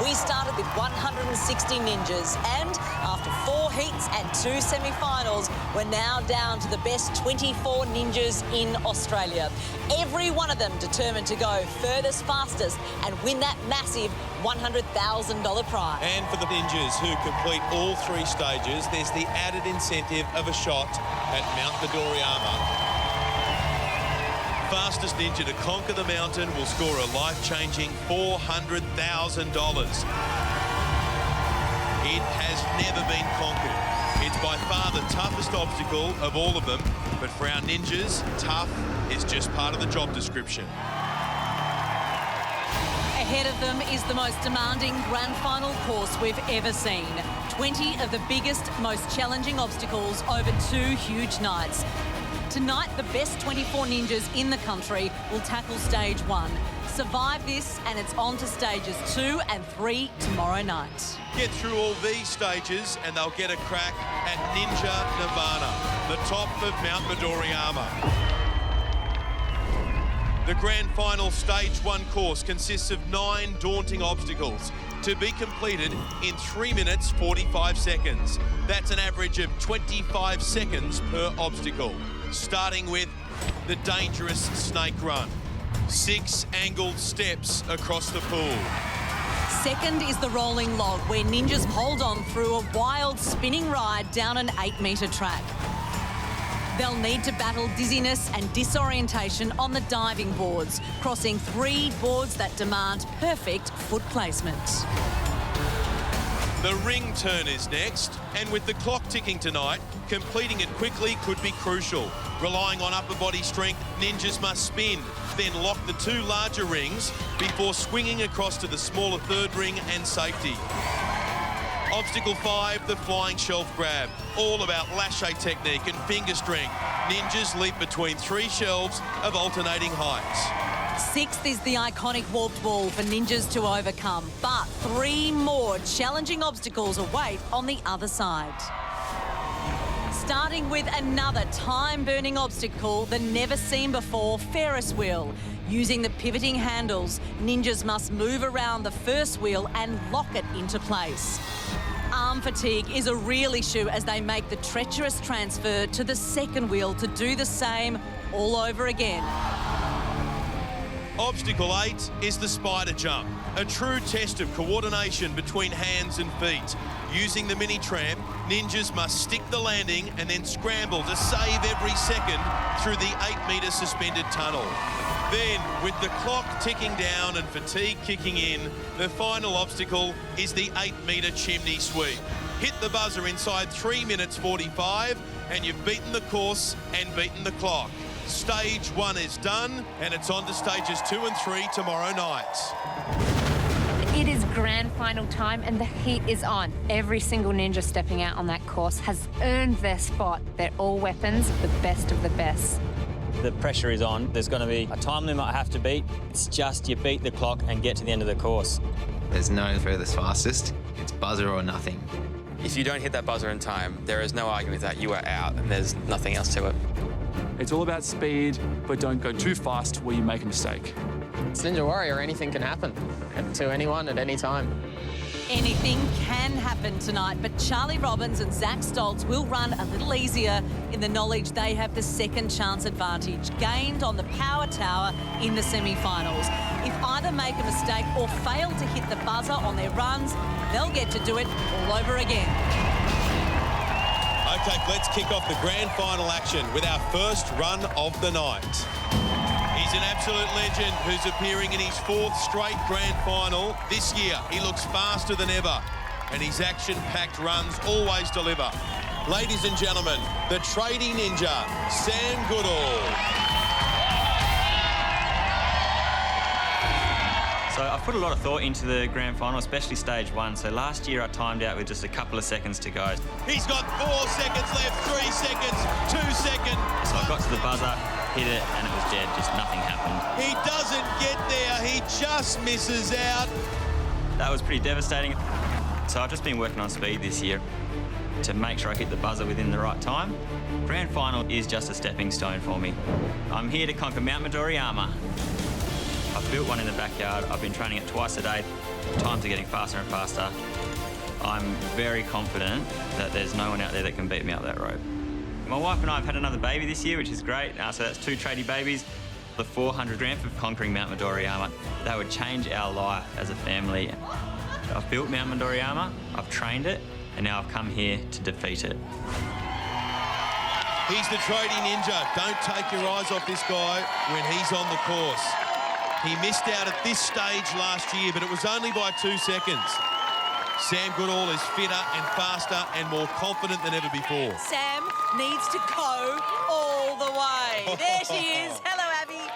We started with 160 ninjas, and after 4 heats and 2 semi-finals, we're now down to the best 24 ninjas in Australia. Every one of them determined to go furthest, fastest, and win that massive $100,000 prize. And for the ninjas who complete all 3 stages, there's the added incentive of a shot at Mount Midoriyama. Fastest ninja to conquer the mountain will score a life-changing $400,000. It has never been conquered. It's by far the toughest obstacle of all of them, but for our ninjas, tough is just part of the job description. Ahead of them is the most demanding grand final course we've ever seen. 20 of the biggest, most challenging obstacles over 2 huge nights. Tonight, the best 24 ninjas in the country will tackle stage 1. Survive this and it's on to stages 2 and 3 tomorrow night. Get through all these stages and they'll get a crack at Ninja Nirvana, the top of Mount Midoriyama. The grand final stage 1 course consists of 9 daunting obstacles to be completed in 3 minutes 45 seconds. That's an average of 25 seconds per obstacle. Starting with the dangerous snake run. 6 angled steps across the pool. Second is the rolling log, where ninjas hold on through a wild spinning ride down an 8-metre track. They'll need to battle dizziness and disorientation on the diving boards, crossing 3 boards that demand perfect foot placement. The ring turn is next, and with the clock ticking tonight, completing it quickly could be crucial. Relying on upper body strength, ninjas must spin, then lock the 2 larger rings before swinging across to the smaller 3rd ring and safety. Obstacle 5, the flying shelf grab. All about lache technique and finger strength. Ninjas leap between 3 shelves of alternating heights. 6th is the iconic warped wall for ninjas to overcome, but 3 more challenging obstacles await on the other side. Starting with another time-burning obstacle, the never-seen-before Ferris wheel. Using the pivoting handles, ninjas must move around the first wheel and lock it into place. Arm fatigue is a real issue as they make the treacherous transfer to the second wheel to do the same all over again. Obstacle 8 is the spider jump, a true test of coordination between hands and feet. Using the mini tram, ninjas must stick the landing and then scramble to save every second through the 8-metre suspended tunnel. Then, with the clock ticking down and fatigue kicking in, the final obstacle is the 8-metre chimney sweep. Hit the buzzer inside 3 minutes 45 and you've beaten the course and beaten the clock. Stage 1 is done and it's on to stages 2 and 3 tomorrow night. It is grand final time and the heat is on. Every single ninja stepping out on that course has earned their spot. They're all weapons, the best of the best. The pressure is on. There's going to be a time limit I have to beat. It's just you beat the clock and get to the end of the course. There's no furthest fastest. It's buzzer or nothing. If you don't hit that buzzer in time, there is no argument that you are out and there's nothing else to it. It's all about speed, but don't go too fast where you make a mistake. It's Ninja Warrior, anything can happen to anyone at any time. Anything can happen tonight, but Charlie Robbins and Zach Stoltz will run a little easier in the knowledge they have the second chance advantage gained on the power tower in the semi-finals. If either make a mistake or fail to hit the buzzer on their runs, they'll get to do it all over again. OK, let's kick off the grand final action with our first run of the night. He's an absolute legend who's appearing in his 4th straight grand final this year. He looks faster than ever, and his action-packed runs always deliver. Ladies and gentlemen, the tradie ninja, Sam Goodall. So I've put a lot of thought into the grand final, especially stage 1. So last year I timed out with just a couple of seconds to go. He's got 4 seconds left, 3 seconds, 2 seconds. So I got to the buzzer, hit it, and it was dead. Just nothing happened. He doesn't get there. He just misses out. That was pretty devastating. So I've just been working on speed this year to make sure I hit the buzzer within the right time. Grand final is just a stepping stone for me. I'm here to conquer Mount Midoriyama. I've built one in the backyard. I've been training it twice a day. Times are getting faster and faster. I'm very confident that there's no one out there that can beat me up that rope. My wife and I have had another baby this year, which is great. So that's 2 tradie babies. The 400 grand for conquering Mount Midoriyama. That would change our life as a family. I've built Mount Midoriyama, I've trained it, and now I've come here to defeat it. He's the tradie ninja. Don't take your eyes off this guy when he's on the course. He missed out at this stage last year, but it was only by 2 seconds. Sam Goodall is fitter and faster and more confident than ever before. Sam needs to go all the way. There she is. Hello, Abby.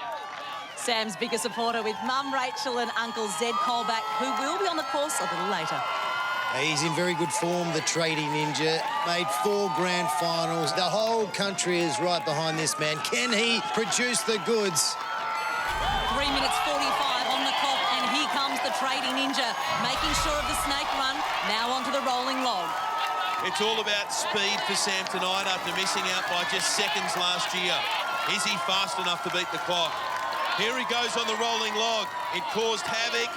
Sam's bigger supporter with Mum Rachel and Uncle Zed Colback, who will be on the course a little later. He's in very good form, the tradie ninja. Made 4 grand finals. The whole country is right behind this man. Can he produce the goods? 3 minutes 45 the trading ninja, making sure of the snake run. Now onto the rolling log. It's all about speed for Sam tonight after missing out by just seconds last year. Is he fast enough to beat the clock? Here he goes on the rolling log. It caused havoc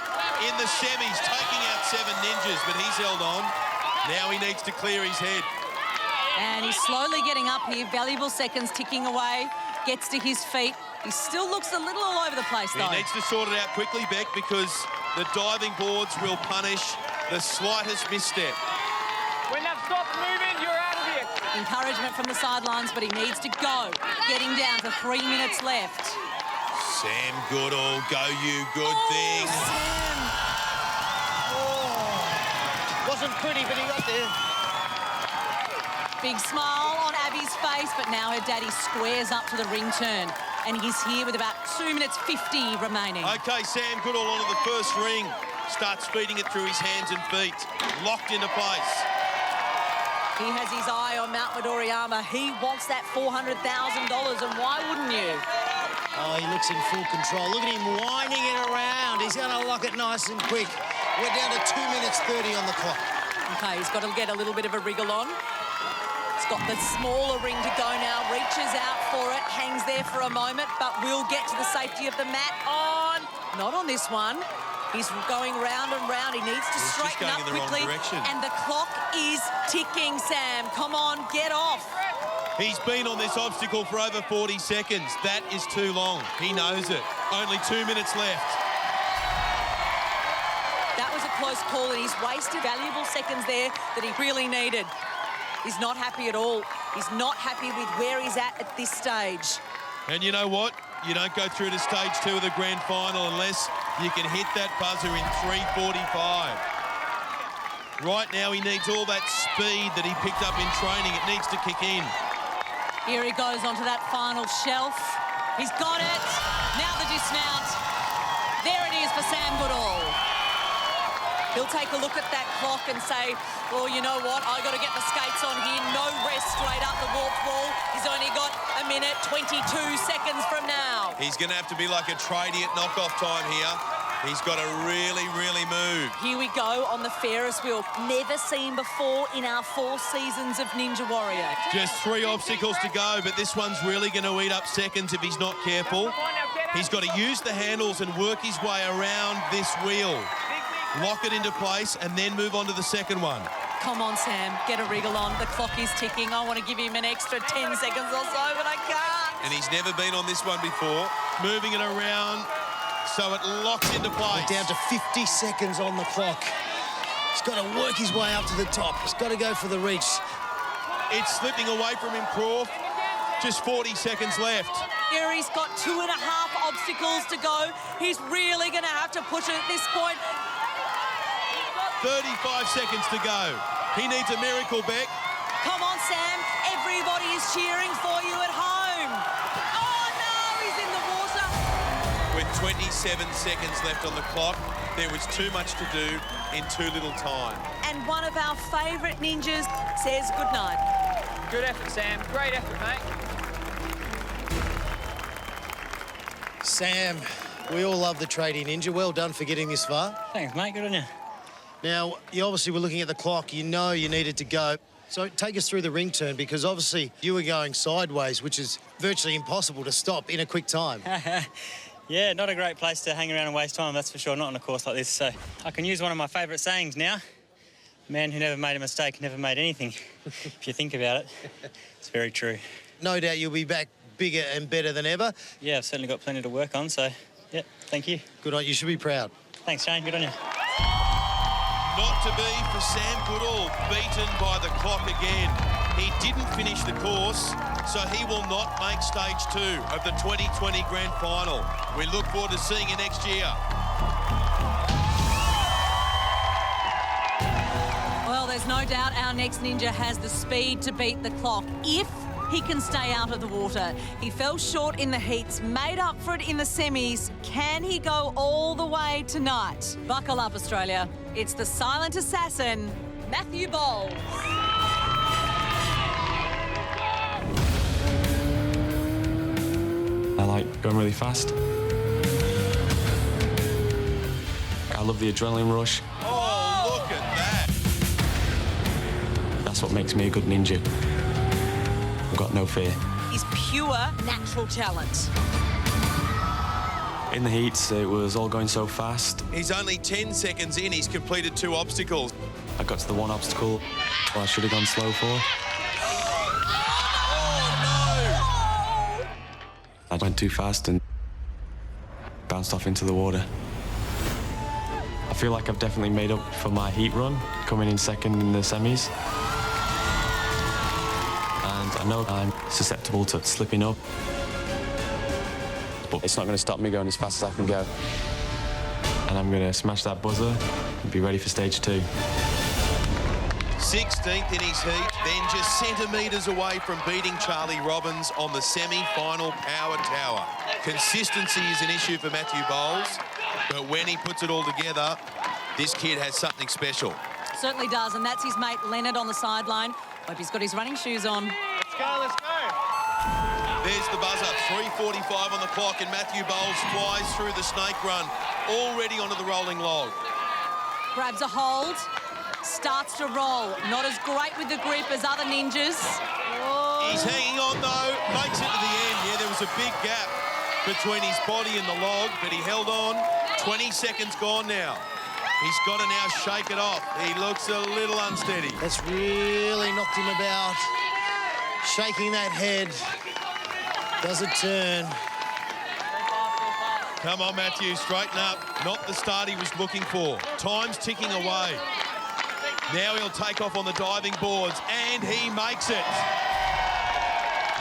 in the semis, taking out 7 ninjas, but he's held on. Now he needs to clear his head. And he's slowly getting up here. Valuable seconds ticking away. Gets to his feet. He still looks a little all over the place, though. He needs to sort it out quickly, Beck, because the diving boards will punish the slightest misstep. When they've stopped moving, you're out of here. Encouragement from the sidelines, but he needs to go. Getting down to 3 minutes left. Sam Goodall, go you, good thing. Sam. Wasn't pretty, but he got there. Big smile on Abby's face, but now her daddy squares up to the ring turn. And he's here with about 2 minutes 50 remaining. OK, Sam Goodall onto the first ring. Starts feeding it through his hands and feet. Locked into place. He has his eye on Mount Midoriyama. He wants that $400,000, and why wouldn't you? Oh, he looks in full control. Look at him winding it around. He's going to lock it nice and quick. We're down to 2 minutes 30 on the clock. OK, he's got to get a little bit of a wriggle on. He's got the smaller ring to go now, reaches out for it, hangs there for a moment, but will get to the safety of the mat on. Not on this one. He's going round and round. He needs to straighten up quickly. And the clock is ticking, Sam. Come on, get off. He's been on this obstacle for over 40 seconds. That is too long. He knows it. Only 2 minutes left. That was a close call, and he's wasted valuable seconds there that he really needed. He's not happy at all. He's not happy with where he's at this stage. And you know what? You don't go through to stage 2 of the grand final unless you can hit that buzzer in 3:45. Right now, he needs all that speed that he picked up in training. It needs to kick in. Here he goes onto that final shelf. He's got it. Now the dismount. There it is for Sam Goodall. He'll take a look at that clock and say, well, you know what? I got to get the skates on here. No rest straight up the warp wall. He's only got a minute 22 seconds from now. He's going to have to be like a tradie at knockoff time here. He's got to really, really move. Here we go on the Ferris wheel. Never seen before in our 4 seasons of Ninja Warrior. Just 3 obstacles to go, but this one's really going to eat up seconds if he's not careful. He's got to use the handles and work his way around this wheel. Lock it into place and then move on to the second one. Come on, Sam, get a wriggle on. The clock is ticking. I want to give him an extra 10 seconds or so, but I can't. And he's never been on this one before. Moving it around so it locks into place. We're down to 50 seconds on the clock. He's got to work his way up to the top. He's got to go for the reach. It's slipping away from him, Croft. Just 40 seconds left. Here he's got 2.5 obstacles to go. He's really going to have to push it at this point. 35 seconds to go. He needs a miracle, Beck. Come on, Sam. Everybody is cheering for you at home. Oh, no, he's in the water. With 27 seconds left on the clock, there was too much to do in too little time. And one of our favourite ninjas says goodnight. Good effort, Sam. Great effort, mate. Sam, we all love the tradie ninja. Well done for getting this far. Thanks, mate. Good on you. Now, you obviously were looking at the clock. You know you needed to go. So take us through the ring turn, because obviously you were going sideways, which is virtually impossible to stop in a quick time. Yeah, not a great place to hang around and waste time, that's for sure, not on a course like this. So I can use one of my favourite sayings now. Man who never made a mistake never made anything. If you think about it, it's very true. No doubt you'll be back bigger and better than ever. Yeah, I've certainly got plenty to work on, so, yeah, thank you. Good on you. You should be proud. Thanks, Shane. Good on you. Not to be for Sam Goodall, beaten by the clock again. He didn't finish the course, so he will not make stage 2 of the 2020 Grand Final. We look forward to seeing you next year. Well, there's no doubt our next ninja has the speed to beat the clock if he can stay out of the water. He fell short in the heats, made up for it in the semis. Can he go all the way tonight? Buckle up, Australia. It's the silent assassin, Matthew Bowles. I like going really fast. I love the adrenaline rush. Oh, look at that. That's what makes me a good ninja. I've got no fear. Is pure natural talent. In the heats, it was all going so fast. He's only 10 seconds in. He's completed 2 obstacles. I got to the one obstacle I should have gone slow for. I went too fast and bounced off into the water. I feel like I've definitely made up for my heat run, coming in second in the semis. And I know I'm susceptible to slipping up, but it's not going to stop me going as fast as I can go. And I'm going to smash that buzzer and be ready for stage 2. 16th in his heat, then just centimetres away from beating Charlie Robbins on the semi-final power tower. Consistency is an issue for Matthew Bowles, but when he puts it all together, this kid has something special. Certainly does, and that's his mate Leonard on the sideline. Hope he's got his running shoes on. Let's go, let's go. There's the buzzer, 3:45 on the clock, and Matthew Bowles flies through the snake run, already onto the rolling log. Grabs a hold. Starts to roll. Not as great with the grip as other ninjas. Oh. He's hanging on, though. Makes it to the end. Yeah, there was a big gap between his body and the log, but he held on. 20 seconds gone now. He's got to now shake it off. He looks a little unsteady. That's really knocked him about. Shaking that head. Does it turn? Come on, Matthew, straighten up. Not the start he was looking for. Time's ticking away. Now he'll take off on the diving boards, and he makes it.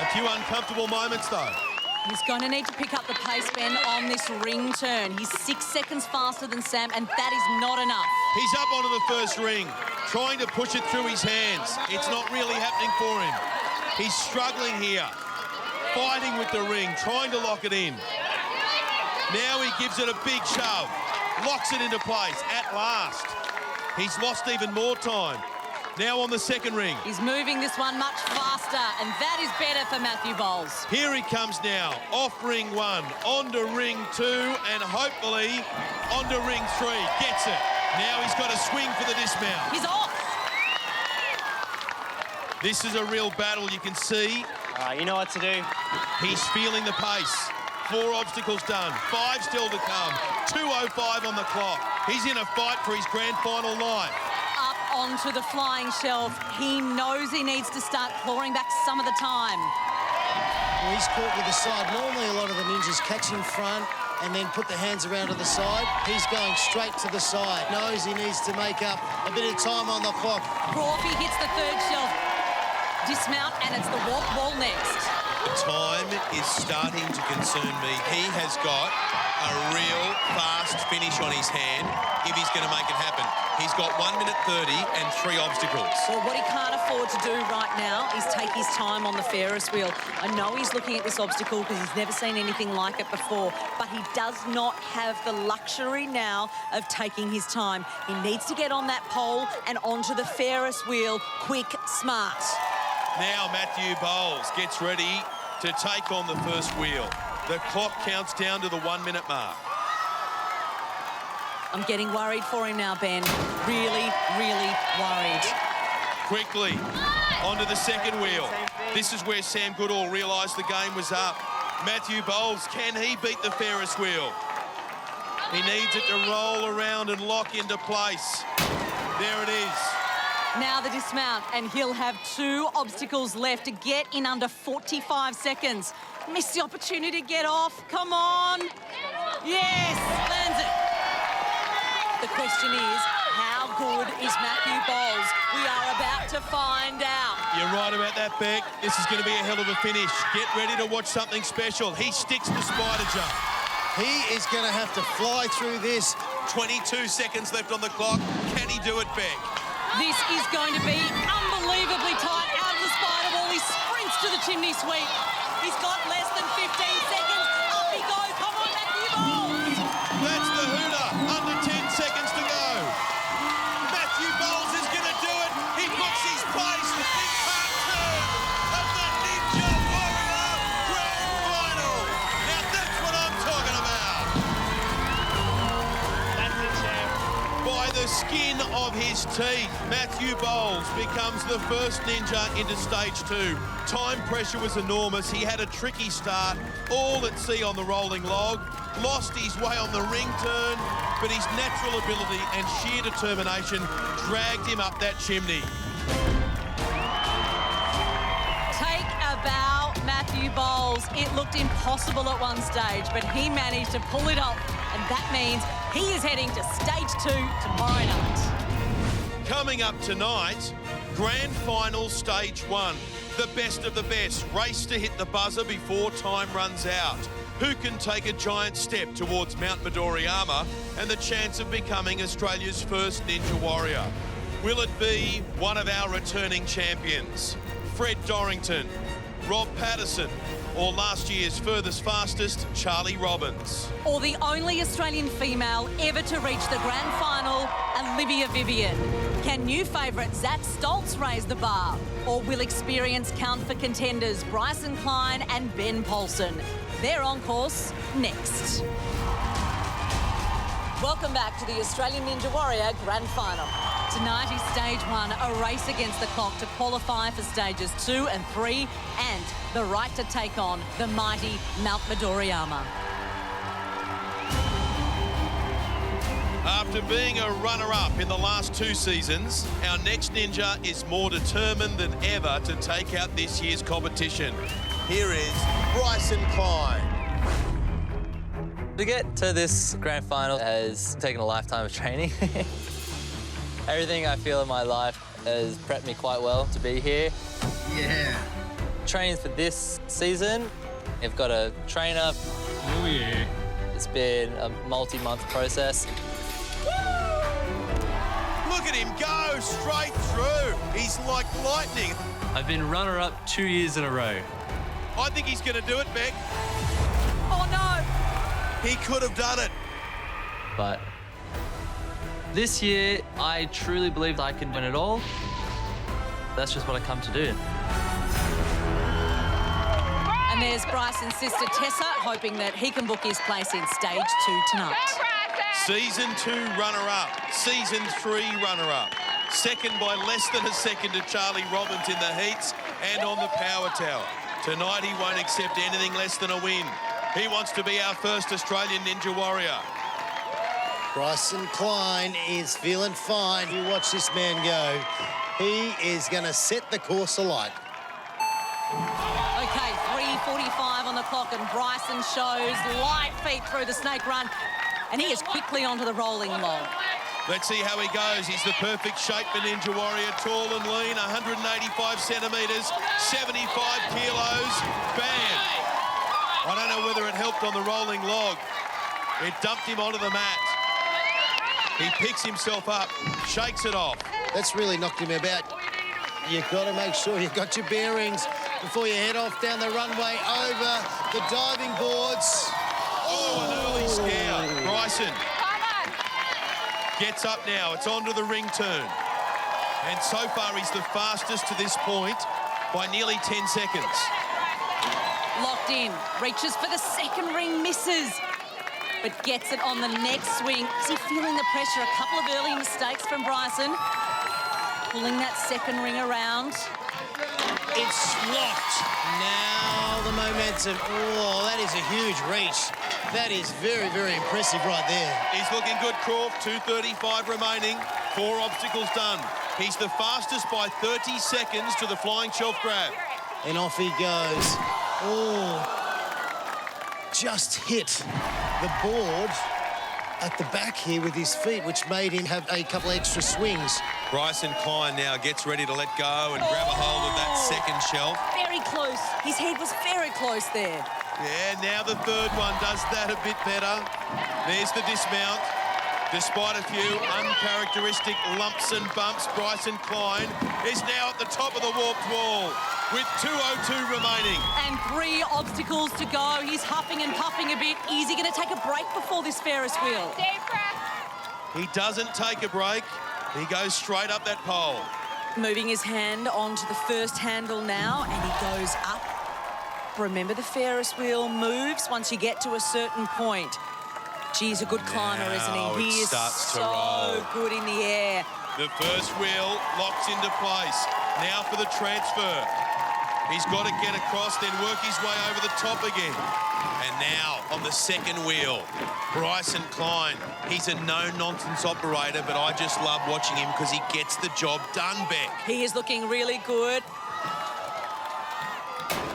A few uncomfortable moments, though. He's going to need to pick up the pace, Ben, on this ring turn. He's 6 seconds faster than Sam, and that is not enough. He's up onto the first ring, trying to push it through his hands. It's not really happening for him. He's struggling here, fighting with the ring, trying to lock it in. Now he gives it a big shove, locks it into place at last. He's lost even more time. Now on the second ring. He's moving this one much faster, and that is better for Matthew Bowles. Here he comes now, off ring 1, onto ring 2, and hopefully onto ring 3. Gets it. Now he's got to swing for the dismount. He's off. This is a real battle, you can see. You know what to do. He's feeling the pace. 4 obstacles done, 5 still to come. 2:05 on the clock. He's in a fight for his grand final night. Up onto the flying shelf. He knows he needs to start clawing back some of the time. Well, he's caught with the side. Normally a lot of the ninjas catch in front and then put the hands around to the side. He's going straight to the side. Knows he needs to make up a bit of time on the clock. Crawford hits the 3rd shelf. Dismount, and it's the walk wall next. The time is starting to concern me. He has got a real fast finish on his hand if he's going to make it happen. He's got 1 minute 30 and 3 obstacles. Well, what he can't afford to do right now is take his time on the Ferris wheel. I know he's looking at this obstacle because he's never seen anything like it before, but he does not have the luxury now of taking his time. He needs to get on that pole and onto the Ferris wheel quick, smart. Now Matthew Bowles gets ready to take on the first wheel. The clock counts down to the 1 minute mark. I'm getting worried for him now, Ben. Really, really worried. Quickly, onto the second wheel. This is where Sam Goodall realised the game was up. Matthew Bowles, can he beat the Ferris wheel? He needs it to roll around and lock into place. There it is. Now the dismount, and he'll have 2 obstacles left to get in under 45 seconds. Missed the opportunity to get off. Come on. Yes, lands it. The question is, how good is Matthew Bowles? We are about to find out. You're right about that, Beck. This is going to be a hell of a finish. Get ready to watch something special. He sticks the spider jump. He is going to have to fly through this. 22 seconds left on the clock. Can he do it, Beck? This is going to be unbelievably tight. Out of the spider ball, he sprints to the chimney sweep. He's got less than 15 seconds. Up he goes. Come on, Matthew Bowles. That's the hooter. Under 10 seconds to go. Matthew Bowles is going to do it. He books his place in part 2 of the Ninja Warrior Grand Final. Now that's what I'm talking about. That's it, champ. skin of his teeth, Matthew Bowles becomes the first ninja into stage 2. Time pressure was enormous. He had a tricky start, all at sea on the rolling log, lost his way on the ring turn, but his natural ability and sheer determination dragged him up that chimney. Take a bow, Matthew Bowles. It looked impossible at one stage, but he managed to pull it off, and that means he is heading to stage 2 tomorrow night. Coming up tonight, Grand Final Stage 1. The best of the best race to hit the buzzer before time runs out. Who can take a giant step towards Mount Midoriyama and the chance of becoming Australia's first Ninja Warrior? Will it be one of our returning champions, Fred Dorrington, Rob Patterson, or last year's furthest fastest, Charlie Robbins? Or the only Australian female ever to reach the grand final, Olivia Vivian? Can new favourite Zach Stoltz raise the bar? Or will experience count for contenders Bryson Klein and Ben Paulson? They're on course next. Welcome back to the Australian Ninja Warrior Grand Final. Tonight is stage 1, a race against the clock to qualify for stages 2 and 3 and the right to take on the mighty Mount Midoriyama. After being a runner-up in the last 2 seasons, our next ninja is more determined than ever to take out this year's competition. Here is Bryson Klein. To get to this grand final has taken a lifetime of training. Everything I feel in my life has prepped me quite well to be here. Yeah. Training for this season, I've got a trainer. Oh, yeah. It's been a multi-month process. Look at him go straight through. He's like lightning. I've been runner-up 2 years in a row. I think he's going to do it, Beck. Oh, no. He could have done it. But this year, I truly believe I can win it all. That's just what I come to do. And there's Bryson's sister Tessa, hoping that he can book his place in stage 2 tonight. Season 2 runner-up, Season 3 runner-up. Second by less than a second to Charlie Robbins in the heats and on the power tower. Tonight he won't accept anything less than a win. He wants to be our first Australian Ninja Warrior. Bryson Klein is feeling fine. You watch this man go. He is going to set the course alight. Okay, 3:45 on the clock, and Bryson shows light feet through the snake run, and he is quickly onto the rolling log. Let's see how he goes. He's the perfect shape for Ninja Warrior. Tall and lean, 185 centimetres, 75 kilos. Bam! I don't know whether it helped on the rolling log. It dumped him onto the mat. He picks himself up, shakes it off. That's really knocked him about. You've got to make sure you've got your bearings before you head off down the runway over the diving boards. Oh, an early scare. Bryson gets up now. It's onto the ring turn. And so far, he's the fastest to this point by nearly 10 seconds. Locked in, reaches for the second ring, misses, but gets it on the next swing. Is he feeling the pressure? A couple of early mistakes from Bryson. Pulling that second ring around. It's locked. Now the momentum. Oh, that is a huge reach. That is very, very impressive right there. He's looking good, Croft. 2:35 remaining. 4 obstacles done. He's the fastest by 30 seconds to the flying shelf grab. And off he goes. Oh, just hit the board at the back here with his feet, which made him have a couple extra swings. Bryson Klein now gets ready to let go and grab a hold of that second shelf. Very close. His head was very close there. Yeah, now the third one does that a bit better. There's the dismount. Despite a few uncharacteristic lumps and bumps, Bryson Klein is now at the top of the warped wall with 2:02 remaining. And 3 obstacles to go. He's huffing and puffing a bit. Is he going to take a break before this Ferris wheel? Deep breath. He doesn't take a break. He goes straight up that pole. Moving his hand onto the first handle now, and he goes up. Remember, the Ferris wheel moves once you get to a certain point. Geez, a good climber, isn't Now he? it He is starts to so roll. good in the air. The first wheel locks into place. Now for the transfer. He's got to get across, then work his way over the top again. And now on the second wheel, Bryson Klein. He's a no-nonsense operator, but I just love watching him because he gets the job done, Beck. He is looking really good.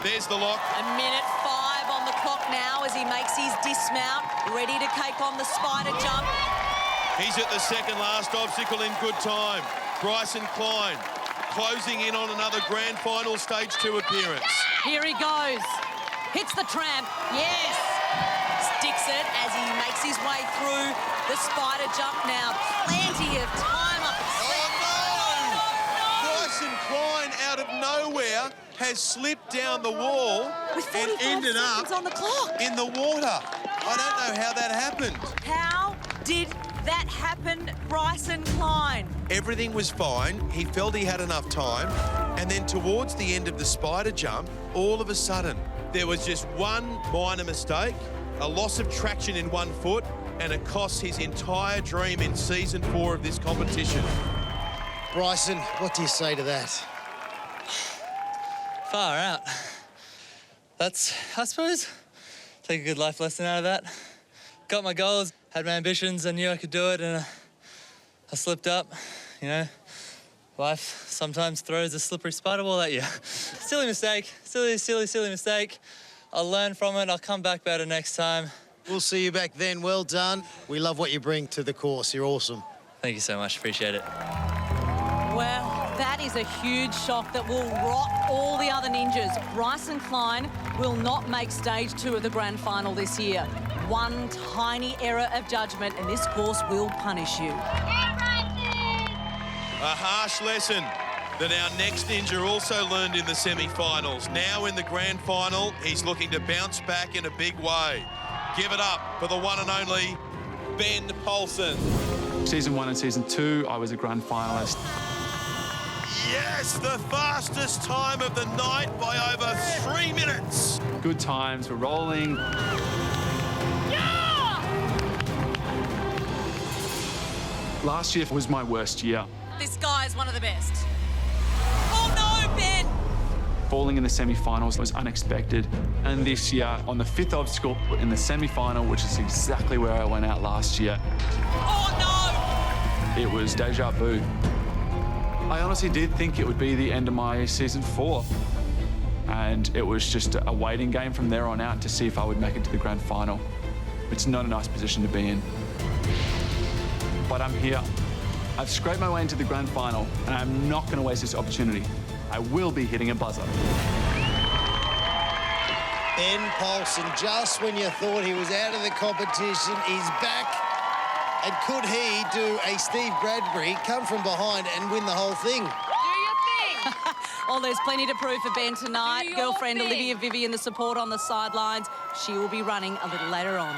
There's the lock. A minute 5 on the clock now as he makes his dismount, ready to take on the spider jump. He's at the second last obstacle in good time. Bryson Klein closing in on another grand final stage 2 appearance. Here he goes. Hits the tramp. Yes. Sticks it as he makes his way through the spider jump now. Plenty of time up at Bryson Klein out of nowhere has slipped down the wall with and 45 ended seconds up on the clock. in the water. I don't know how that happened. How did that happen, Bryson Klein? Everything was fine. He felt he had enough time. And then towards the end of the spider jump, all of a sudden, there was just one minor mistake, a loss of traction in one foot, and it cost his entire dream in season 4 of this competition. Bryson, what do you say to that? Far out. That's, I suppose, take a good life lesson out of that. Got my goals, had my ambitions, I knew I could do it, and I slipped up. You know, life sometimes throws a slippery spider ball at you. Silly mistake, silly mistake. I'll learn from it, I'll come back better next time. We'll see you back then. Well done. We love what you bring to the course. You're awesome. Thank you so much, appreciate it. Well, that is a huge shock that will rock all the other ninjas. Bryson Klein will not make stage 2 of the grand final this year. One tiny error of judgment and this course will punish you. A harsh lesson that our next ninja also learned in the semi-finals. Now in the grand final, he's looking to bounce back in a big way. Give it up for the one and only Ben Paulsen. Season 1 and Season 2, I was a grand finalist. Yes, the fastest time of the night by over 3 minutes. Good times, we're rolling. Last year was my worst year. This guy is one of the best. Oh no, Ben! Falling in the semi-finals was unexpected. And this year, on the 5th obstacle in the semi-final, which is exactly where I went out last year. Oh no! It was deja vu. I honestly did think it would be the end of my season 4. And it was just a waiting game from there on out to see if I would make it to the grand final. It's not a nice position to be in. But I'm here. I've scraped my way into the grand final, and I'm not going to waste this opportunity. I will be hitting a buzzer. Ben Paulsen, just when you thought he was out of the competition, he's back. And could he do a Steve Bradbury, come from behind and win the whole thing? Oh, there's plenty to prove for Ben tonight. Girlfriend Olivia Vivian, the support on the sidelines. She will be running a little later on.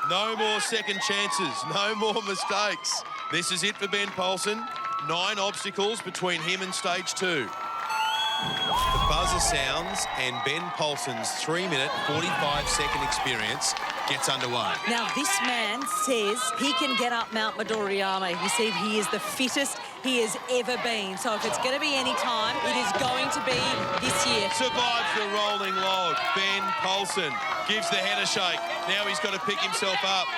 No more second chances, no more mistakes. This is it for Ben Paulsen. 9 obstacles between him and stage 2. The buzzer sounds and Ben Paulsen's 3-minute, 45-second experience gets underway. Now, this man says he can get up Mount Midoriyama. He said he is the fittest he has ever been. So if it's going to be any time, it is going to be this year. Survives the rolling log. Ben Paulsen gives the head a shake. Now he's got to pick himself up.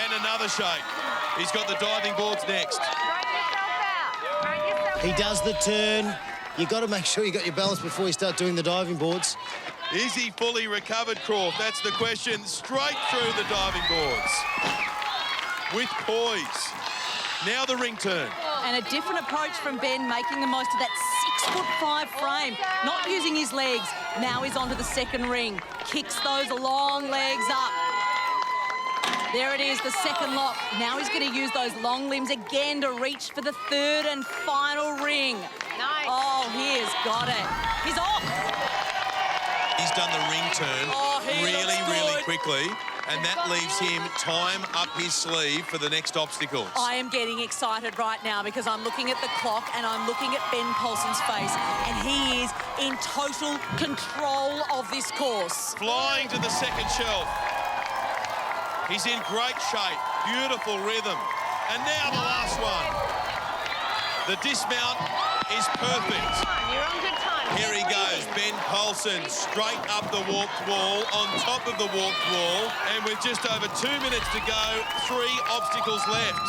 And another shake. He's got the diving boards next. He does the turn. You've got to make sure you got your balance before you start doing the diving boards. Is he fully recovered, Croft? That's the question. Straight through the diving boards. With poise. Now the ring turn. And a different approach from Ben, making the most of that 6'5" frame. Not using his legs. Now he's onto the second ring. Kicks those long legs up. There it is, the second lock. Now he's going to use those long limbs again to reach for the third and final ring. Nice. Oh, he has got it. He's off. He's done the ring turn really quickly, and that leaves him time up his sleeve for the next obstacles. I am getting excited right now because I'm looking at the clock and I'm looking at Ben Paulsen's face, and he is in total control of this course. Flying to the second shelf. He's in great shape, beautiful rhythm. And now the last one. The dismount is perfect. You're on good time. Here he goes, Ben Poulsen, straight up the warped wall, on top of the warped wall, and with just over 2 minutes to go, 3 obstacles left.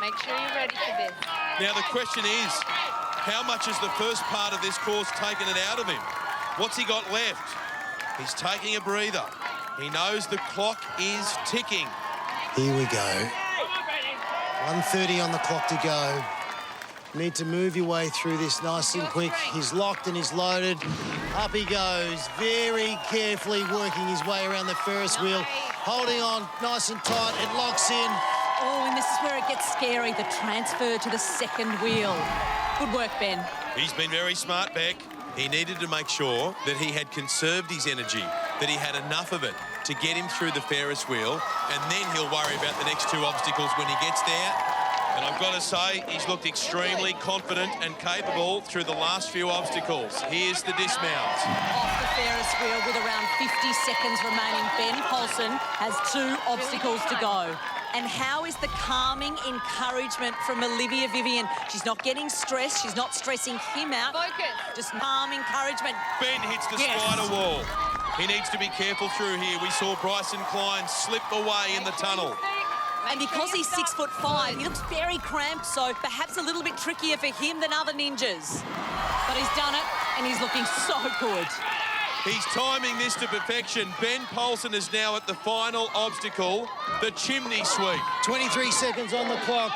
Make sure you're ready for this. Now the question is, how much has the first part of this course taken it out of him? What's he got left? He's taking a breather. He knows the clock is ticking. Here we go. 1:30 on the clock to go. Need to move your way through this nice and quick. He's locked and he's loaded. Up he goes, very carefully working his way around the Ferris wheel, holding on nice and tight. It locks in. Oh, and this is where it gets scary, the transfer to the second wheel. Good work, Ben. He's been very smart, Beck. He needed to make sure that he had conserved his energy, that he had enough of it to get him through the Ferris wheel, and then he'll worry about the next 2 obstacles when he gets there. And I've got to say, he's looked extremely confident and capable through the last few obstacles. Here's the dismount. Off the Ferris wheel with around 50 seconds remaining, Ben Poulsen has 2 obstacles to go. And how is the calming encouragement from Olivia Vivian? She's not getting stressed. She's not stressing him out. Focus. Just calm encouragement. Ben hits the spider wall. He needs to be careful through here. We saw Bryson Klein slip away in the tunnel. And because he's 6'5", he looks very cramped, so perhaps a little bit trickier for him than other ninjas. But he's done it, and he's looking so good. He's timing this to perfection. Ben Poulsen is now at the final obstacle, the chimney sweep. 23 seconds on the clock.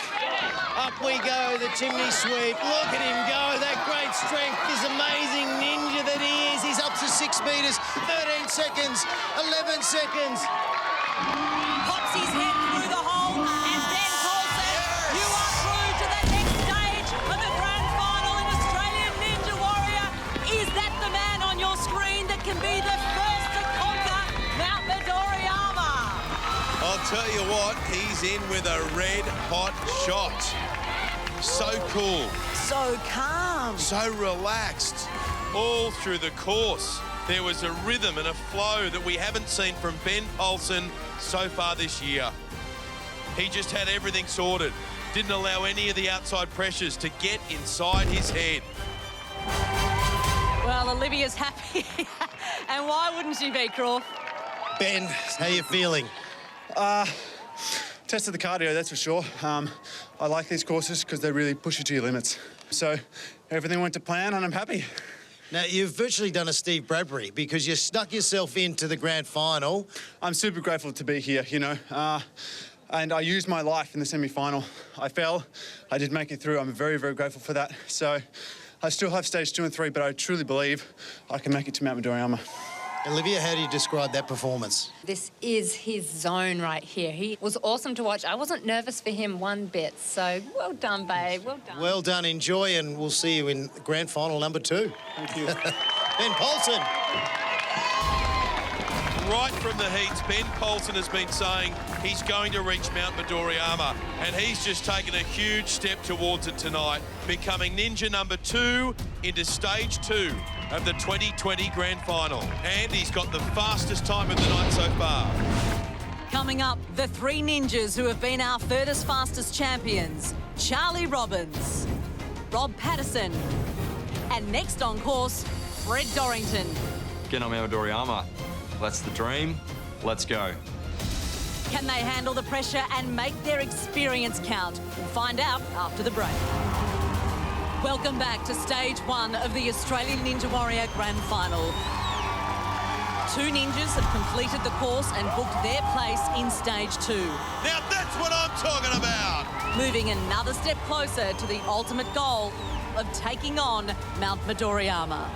Up we go, the chimney sweep. Look at him go, that great strength, this amazing ninja that he is. He's up to 6 metres, 13 seconds, 11 seconds. Pops his head through the hole, and Ben Poulsen, you are through to the next stage of the grand final in Australian Ninja Warrior. Is that the man on your screen that can be the first to conquer Mount Midoriyama? I'll tell you what, he's in with a red-hot shot. So cool. So calm. So relaxed. All through the course, there was a rhythm and a flow that we haven't seen from Ben Poulsen so far this year. He just had everything sorted. Didn't allow any of the outside pressures to get inside his head. Well, Olivia's happy. And why wouldn't she be, Croft? Ben, how you feeling? Tested the cardio, that's for sure. I like these courses because they really push you to your limits. So everything went to plan and I'm happy. Now, you've virtually done a Steve Bradbury because you snuck yourself into the grand final. I'm super grateful to be here, you know. And I used my life in the semi-final. I fell, I did make it through. I'm very, very grateful for that. So I still have stage 2 and 3, but I truly believe I can make it to Mount Midoriyama. Olivia, how do you describe that performance? This is his zone right here. He was awesome to watch. I wasn't nervous for him one bit, so well done, babe, well done. Well done, enjoy, and we'll see you in grand final number 2. Thank you. Ben Poulsen. Right from the heats, Ben Poulsen has been saying he's going to reach Mount Midoriyama, and he's just taken a huge step towards it tonight, becoming ninja number 2 into stage 2 of the 2020 grand final. And he's got the fastest time of the night so far. Coming up, the 3 ninjas who have been our furthest fastest champions. Charlie Robbins, Rob Patterson, and next on course, Fred Dorrington. Get on Mount Midoriyama. That's the dream. Let's go. Can they handle the pressure and make their experience count? We'll find out after the break. Welcome back to stage 1 of the Australian Ninja Warrior Grand Final. 2 ninjas have completed the course and booked their place in stage 2. Now that's what I'm talking about! Moving another step closer to the ultimate goal of taking on Mount Midoriyama.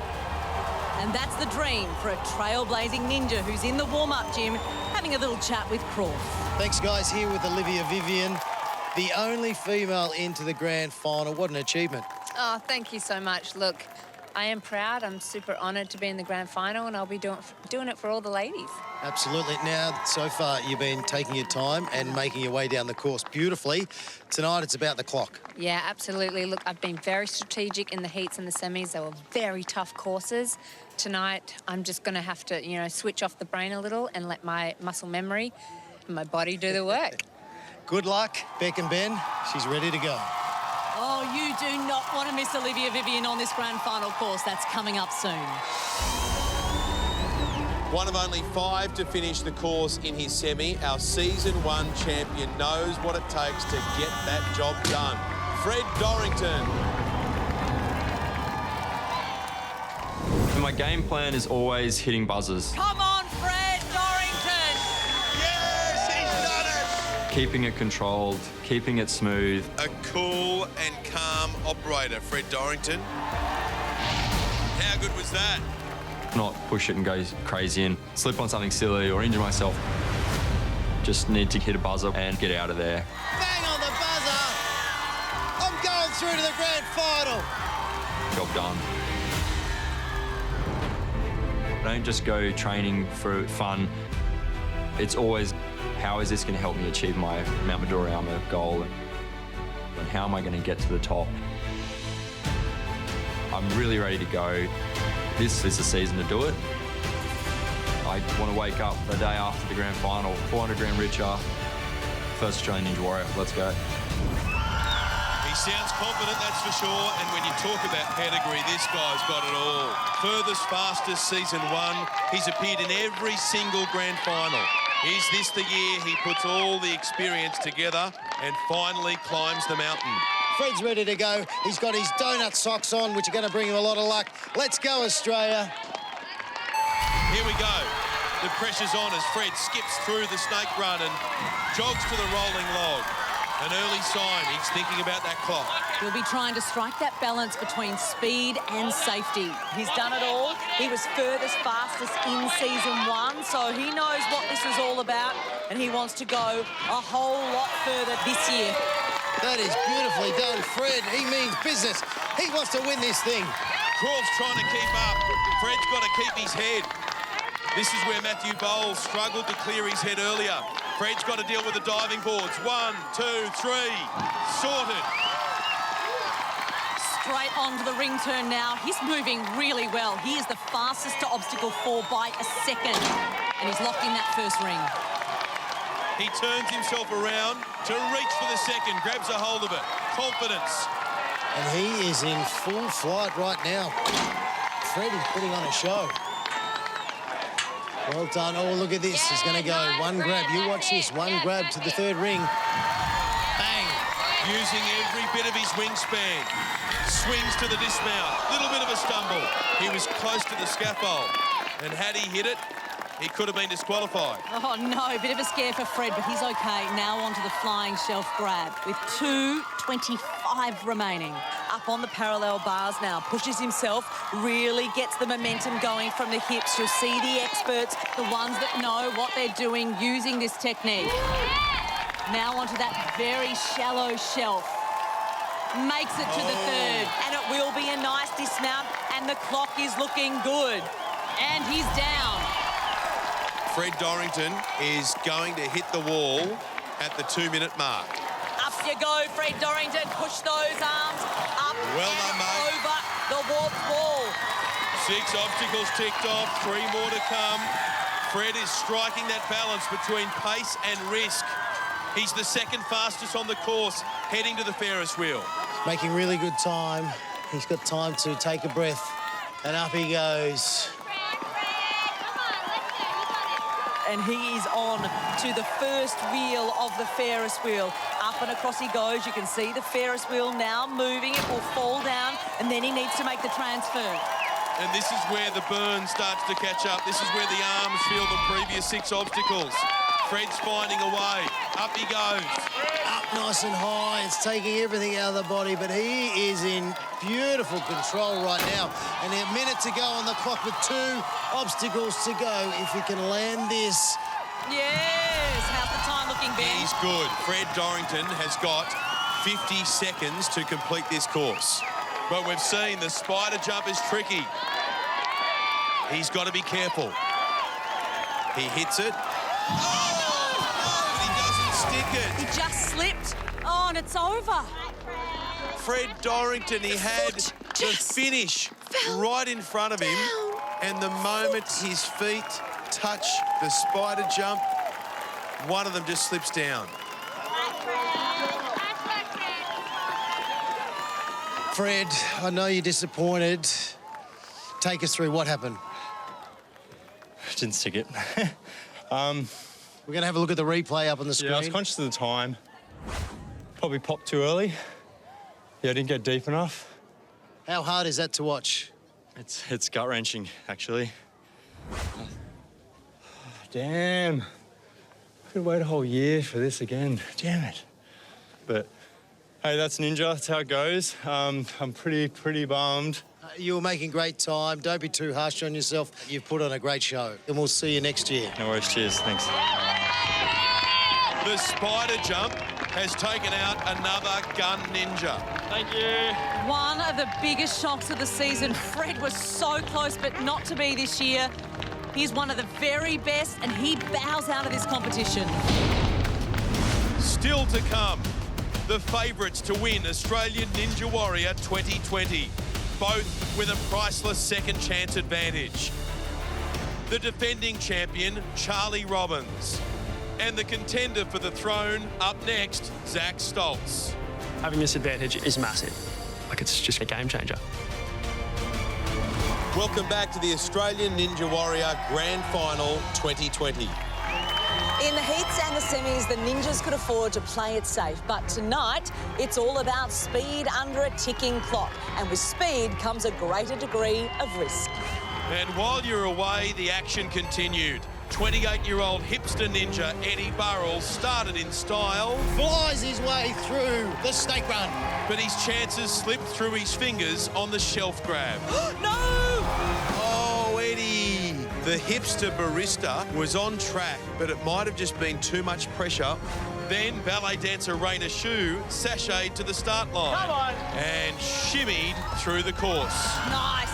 And that's the dream for a trailblazing ninja who's in the warm-up gym having a little chat with Croft. Thanks, guys. Here with Olivia Vivian, the only female into the grand final. What an achievement. Oh, thank you so much. Look, I am proud. I'm super honoured to be in the grand final, and I'll be doing it for all the ladies. Absolutely. Now, so far, you've been taking your time and making your way down the course beautifully. Tonight, it's about the clock. Yeah, absolutely. Look, I've been very strategic in the heats and the semis. They were very tough courses. Tonight, I'm just going to have to, switch off the brain a little and let my muscle memory my body do the work. Good luck, Beck and Ben. She's ready to go. Oh, you do not want to miss Olivia Vivian on this grand final course. That's coming up soon. One of only 5 to finish the course in his semi. Our season 1 champion knows what it takes to get that job done. Fred Dorrington. My game plan is always hitting buzzers. Come on, Fred Dorrington! Yes, he's done it! Keeping it controlled, keeping it smooth. A cool and calm operator, Fred Dorrington. How good was that? Not push it and go crazy and slip on something silly or injure myself. Just need to hit a buzzer and get out of there. Bang on the buzzer! I'm going through to the grand final. Job done. I don't just go training for fun. It's always, how is this going to help me achieve my Mount Midoriya goal? And how am I going to get to the top? I'm really ready to go. This is the season to do it. I want to wake up the day after the grand final, 400 grand richer, first Australian Ninja Warrior. Let's go. He sounds confident, that's for sure. And when you talk about pedigree, this guy's got it all. Furthest, fastest, season 1. He's appeared in every single grand final. Is this the year he puts all the experience together and finally climbs the mountain? Fred's ready to go. He's got his donut socks on, which are going to bring him a lot of luck. Let's go, Australia. Here we go. The pressure's on as Fred skips through the snake run and jogs to the rolling log. An early sign, he's thinking about that clock. He'll be trying to strike that balance between speed and safety. He's done it all. He was furthest, fastest in season 1, so he knows what this is all about, and he wants to go a whole lot further this year. That is beautifully done, Fred. He means business. He wants to win this thing. Croft's trying to keep up. Fred's got to keep his head. This is where Matthew Bowles struggled to clear his head earlier. Fred's got to deal with the diving boards. 1, 2, 3. Sorted. Straight onto the ring turn now. He's moving really well. He is the fastest to obstacle 4 by a second. And he's locked in that first ring. He turns himself around to reach for the second, grabs a hold of it. Confidence. And he is in full flight right now. Fred is putting on a show. Well done. Oh, look at this. He's going to go one grab. You watch this. One grab to the third ring. Bang. Using every bit of his wingspan. Swings to the dismount. Little bit of a stumble. He was close to the scaffold. And had he hit it, he could have been disqualified. Oh, no, bit of a scare for Fred, but he's OK. Now onto the flying shelf grab with 2:25 remaining. Up on the parallel bars now, pushes himself, really gets the momentum going from the hips. You'll see the experts, the ones that know what they're doing using this technique. Now onto that very shallow shelf. Makes it to the third, and it will be a nice dismount, and the clock is looking good. And he's down. Fred Dorrington is going to hit the wall at the 2-minute mark. Up you go, Fred Dorrington. Push those arms up Well done, mate. over the warped wall. 6 obstacles ticked off, 3 more to come. Fred is striking that balance between pace and risk. He's the second fastest on the course, heading to the Ferris wheel. Making really good time. He's got time to take a breath. And up he goes. And he is on to the first wheel of the Ferris wheel. Up and across he goes. You can see the Ferris wheel now moving. It will fall down, and then he needs to make the transfer. And this is where the burn starts to catch up. This is where the arms feel the previous 6 obstacles. Fred's finding a way. Up he goes. Up nice and high. It's taking everything out of the body, but he is in beautiful control right now. And a minute to go on the clock with 2 obstacles to go. If he can land this. Yes, how's the time looking, Ben? He's good. Fred Dorrington has got 50 seconds to complete this course. But we've seen the spider jump is tricky. He's got to be careful. He hits it. Oh, no, but he doesn't stick it. He just slipped. Oh, and it's over. Fred Dorrington, he had the finish right in front of him. And the moment his feet touch the spider jump, one of them just slips down. Fred, I know you're disappointed. Take us through what happened. Didn't stick it. We're going to have a look at the replay up on the screen. Yeah, I was conscious of the time. Probably popped too early. Yeah, I didn't get deep enough. How hard is that to watch? It's gut-wrenching, actually. Damn. I could wait a whole year for this again. Damn it. But, hey, that's Ninja. That's how it goes. I'm pretty bummed. You were making great time. Don't be too harsh on yourself. You've put on a great show. And we'll see you next year. No worries. Cheers. Thanks. The spider jump has taken out another gun ninja. Thank you. One of the biggest shocks of the season. Fred was so close, but not to be this year. He's one of the very best, and he bows out of this competition. Still to come, the favourites to win Australian Ninja Warrior 2020, both with a priceless second chance advantage. The defending champion, Charlie Robbins, and the contender for the throne up next, Zach Stoltz. Having this advantage is massive. Like, it's just a game changer. Welcome back to the Australian Ninja Warrior Grand Final 2020. In the heats and the semis, the Ninjas could afford to play it safe. But tonight, it's all about speed under a ticking clock. And with speed comes a greater degree of risk. And while you're away, the action continued. 28-year-old hipster ninja Eddie Burrell started in style. Flies his way through the snake run. But his chances slipped through his fingers on the shelf grab. No! Oh, Eddie. The hipster barista was on track, but it might have just been too much pressure. Then ballet dancer Raina Shu sashayed to the start line. Come on. And shimmied through the course. Nice.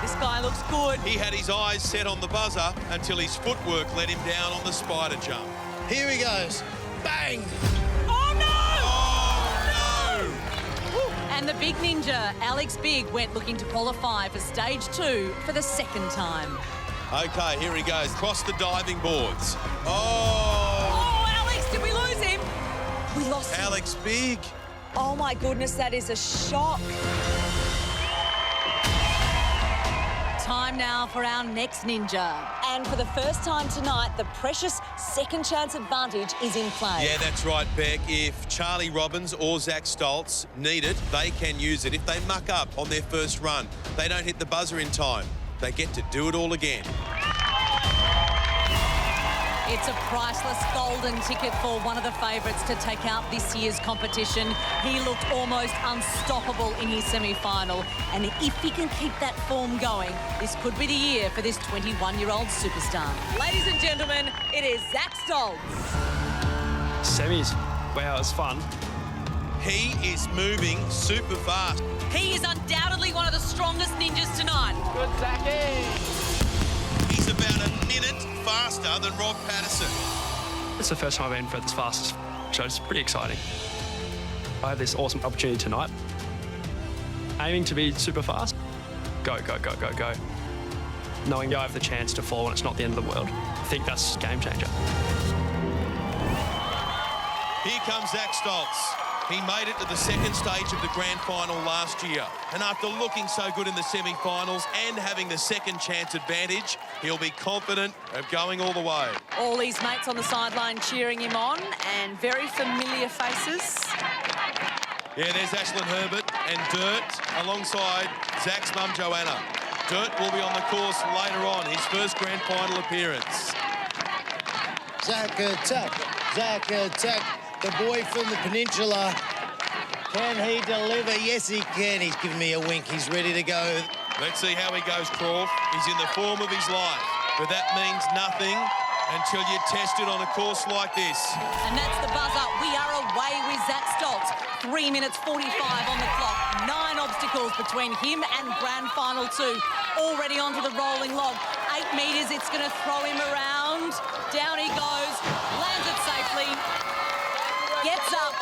This guy looks good. He had his eyes set on the buzzer until his footwork let him down on the spider jump. Here he goes. Bang! Oh, no! Oh, no! And the big ninja, Alex Big, went looking to qualify for stage 2 for the second time. Okay, here he goes. Across the diving boards. Oh, Alex, did we lose him? We lost him. Alex Big. Oh, my goodness, that is a shock. Time now for our next ninja. And for the first time tonight, the precious second chance advantage is in play. Yeah, that's right, Beck. If Charlie Robbins or Zach Stoltz need it, they can use it. If they muck up on their first run, they don't hit the buzzer in time, they get to do it all again. It's a priceless golden ticket for one of the favourites to take out this year's competition. He looked almost unstoppable in his semi-final. And if he can keep that form going, this could be the year for this 21-year-old superstar. Ladies and gentlemen, it is Zach Stoltz. Semis. Wow, it was fun. He is moving super fast. He is undoubtedly one of the strongest ninjas tonight. Good, Zachy. He's about a minute faster than Rob Patterson. It's the first time I've been for this fastest, so it's pretty exciting. I have this awesome opportunity tonight. Aiming to be super fast. Go, go, go, go, go. Knowing I have the chance to fall and it's not the end of the world. I think that's a game changer. Here comes Zach Stoltz. He made it to the second stage of the grand final last year. And after looking so good in the semi-finals and having the second chance advantage, he'll be confident of going all the way. All his mates on the sideline cheering him on, and very familiar faces. Yeah, there's Ashlyn Herbert and Dirt alongside Zach's mum, Joanna. Dirt will be on the course later on, his first grand final appearance. Zach attack. Zach attack. The boy from the peninsula. Can he deliver? Yes, he can. He's giving me a wink. He's ready to go. Let's see how he goes, Croft. He's in the form of his life, but that means nothing until you test it on a course like this. And that's the buzzer. We are away with Zach Stoltz. 3 minutes 45 on the clock. 9 obstacles between him and Grand Final 2. Already onto the rolling log. 8 metres, it's going to throw him around. Down he goes. Lands it safely. Gets up.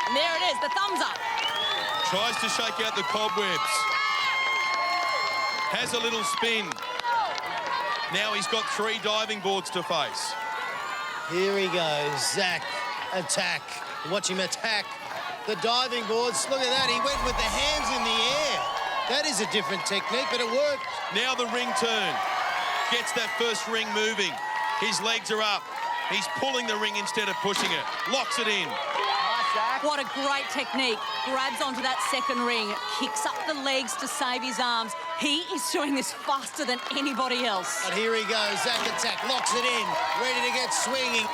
And there it is, the thumbs up. Tries to shake out the cobwebs. Has a little spin. Now he's got 3 diving boards to face. Here he goes, Zach, attack. Watch him attack the diving boards. Look at that, he went with the hands in the air. That is a different technique, but it worked. Now the ring turn. Gets that first ring moving. His legs are up. He's pulling the ring instead of pushing it. Locks it in. What a great technique. Grabs onto that second ring, kicks up the legs to save his arms. He is doing this faster than anybody else. And here he goes, Zach attack, locks it in, ready to get swinging.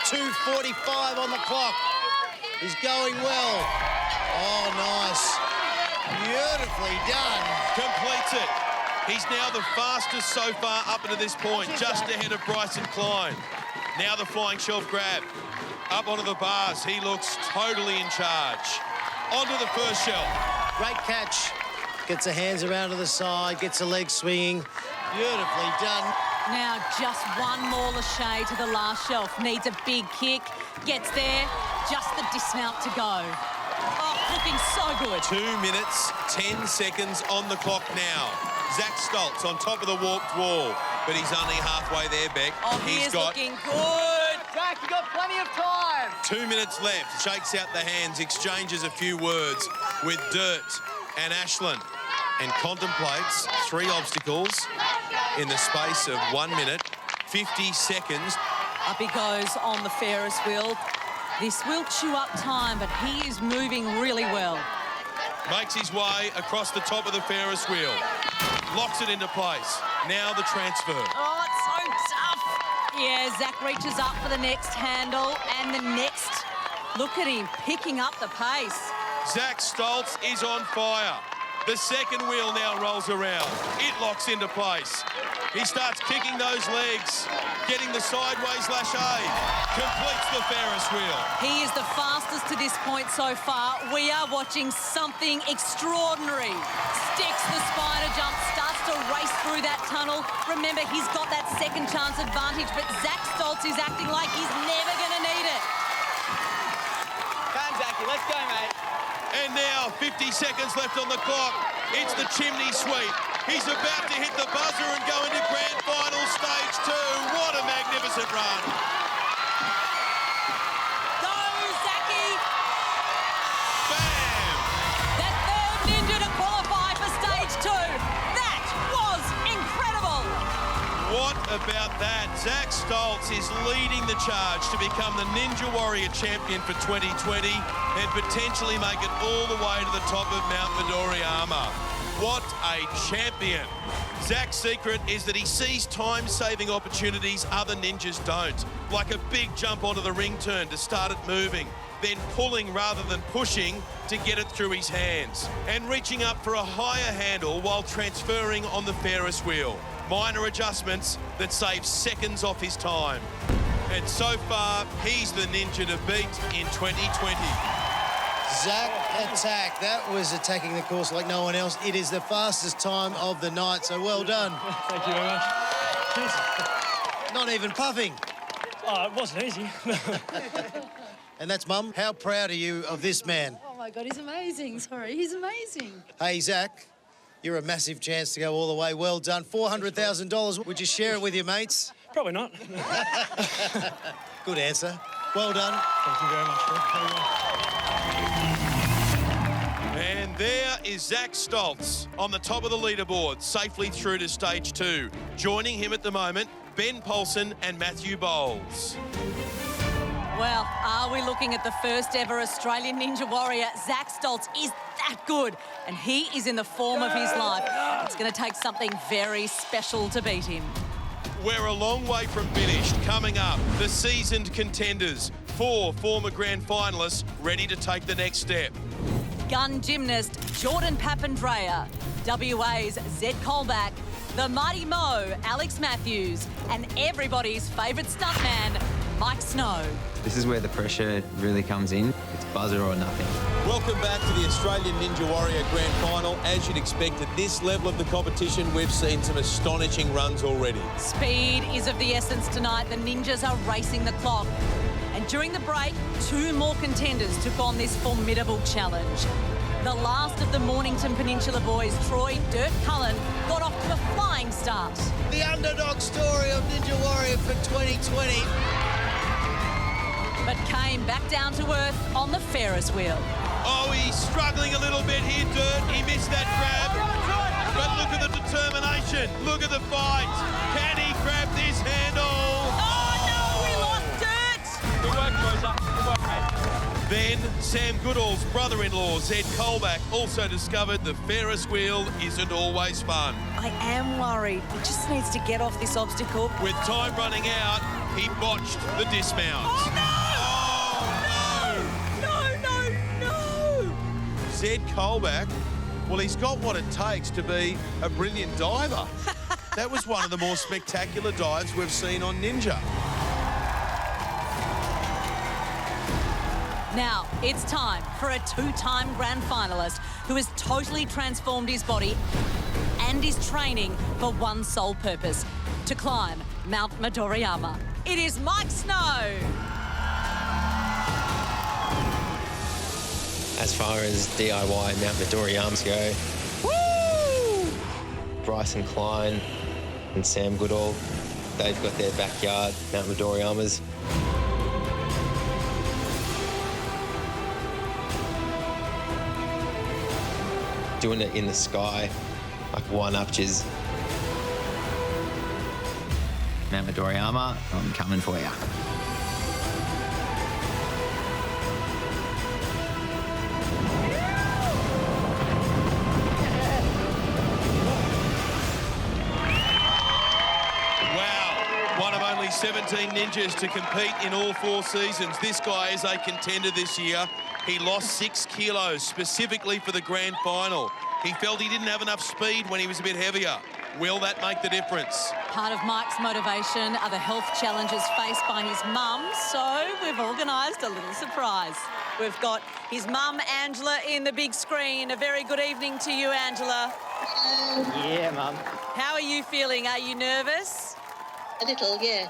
2:45 on the clock. He's going well. Oh, nice. Beautifully done. Completes it. He's now the fastest so far up until this point, just ahead of Bryson Klein. Now the flying shelf grab. Up onto the bars. He looks totally in charge. Onto the first shelf. Great catch. Gets the hands around to the side, gets the legs swinging. Beautifully done. Now just one more lâché to the last shelf. Needs a big kick. Gets there. Just the dismount to go. Oh, looking so good. 2 minutes, 10 seconds on the clock now. Zach Stoltz on top of the warped wall, but he's only halfway there, Beck. Oh, he's looking good. Zach, you got plenty of time. 2 minutes left. Shakes out the hands, exchanges a few words with Dirt and Ashlyn, and contemplates 3 obstacles in the space of 1 minute, 50 seconds. Up he goes on the Ferris wheel. This will chew up time, but he is moving really well. Makes his way across the top of the Ferris wheel. Locks it into place. Now the transfer. Oh, it's so tough. Yeah, Zach reaches up for the next handle and the next. Look at him picking up the pace. Zach Stoltz is on fire. The second wheel now rolls around. It locks into place. He starts kicking those legs, getting the sideways lâché, completes the Ferris wheel. He is the fastest to this point so far. We are watching something extraordinary. Sticks the spider jump, starts to race through that tunnel. Remember, he's got that second chance advantage, but Zach Stoltz is acting like he's never going to need it. Come on, Zachy, let's go, mate. And now 50 seconds left on the clock. It's the chimney sweep. He's about to hit the buzzer and go into grand final stage 2. What a magnificent run. Go, Zachy! Bam! That third ninja to qualify for stage 2. That was incredible. What about that? Zach Stoltz is leading the charge to become the Ninja Warrior champion for 2020 and potentially make it all the way to the top of Mount Midoriyama. What a champion. Zach's secret is that he sees time-saving opportunities other ninjas don't, like a big jump onto the ring turn to start it moving, then pulling rather than pushing to get it through his hands, and reaching up for a higher handle while transferring on the Ferris wheel. Minor adjustments that save seconds off his time. And so far, he's the ninja to beat in 2020. Zach attack. That was attacking the course like no one else. It is the fastest time of the night, so well done. Thank you very much. Cheers. Not even puffing. Oh, it wasn't easy. And that's Mum. How proud are you of this man? Oh, my God, he's amazing. Sorry, he's amazing. Hey, Zach, you're a massive chance to go all the way. Well done. $400,000. Would you share it with your mates? Probably not. Good answer. Well done. Thank you very much. And there is Zach Stoltz on the top of the leaderboard, safely through to stage 2. Joining him at the moment, Ben Paulson and Matthew Bowles. Well, are we looking at the first ever Australian Ninja Warrior? Zach Stoltz is that good, and he is in the form of his life. It's going to take something very special to beat him. We're a long way from finished. Coming up, the seasoned contenders. 4 former grand finalists ready to take the next step. Gun gymnast Jordan Papandrea, WA's Zed Colback, the Mighty Mo, Alex Matthews, and everybody's favourite stuntman, Mike Snow. This is where the pressure really comes in. It's buzzer or nothing. Welcome back to the Australian Ninja Warrior Grand Final. As you'd expect, at this level of the competition, we've seen some astonishing runs already. Speed is of the essence tonight. The ninjas are racing the clock. And during the break, 2 more contenders took on this formidable challenge. The last of the Mornington Peninsula boys, Troy Dirt Cullen, got off to a flying start. The underdog story of Ninja Warrior for 2020. but came back down to earth on the Ferris wheel. Oh, he's struggling a little bit here, Dirt. He missed that grab. But look at the determination. Look at the fight. Can he grab this handle? Oh, no, we lost Dirt. Good work, Rosa. Good work, mate. Then Sam Goodall's brother-in-law, Zed Colback, also discovered the Ferris wheel isn't always fun. I am worried. He just needs to get off this obstacle. With time running out, he botched the dismount. Oh, no! Zed Colback, well, he's got what it takes to be a brilliant diver. That was one of the more spectacular dives we've seen on Ninja. Now, it's time for a two-time grand finalist who has totally transformed his body and is training for one sole purpose, to climb Mount Midoriyama. It is Mike Snow. As far as DIY Mount Midoriyamas go, Woo! Bryson Klein and Sam Goodall, they've got their backyard Mount Midoriyamas. Doing it in the sky, like one-upches. Mount Midoriyama, I'm coming for you. Wow, one of only 17 ninjas to compete in all 4 seasons. This guy is a contender this year. He lost 6 kilos specifically for the grand final. He felt he didn't have enough speed when he was a bit heavier. Will that make the difference? Part of Mike's motivation are the health challenges faced by his mum, so we've organised a little surprise. We've got his mum, Angela, in the big screen. A very good evening to you, Angela. Yeah, Mum. How are you feeling? Are you nervous? A little, yeah.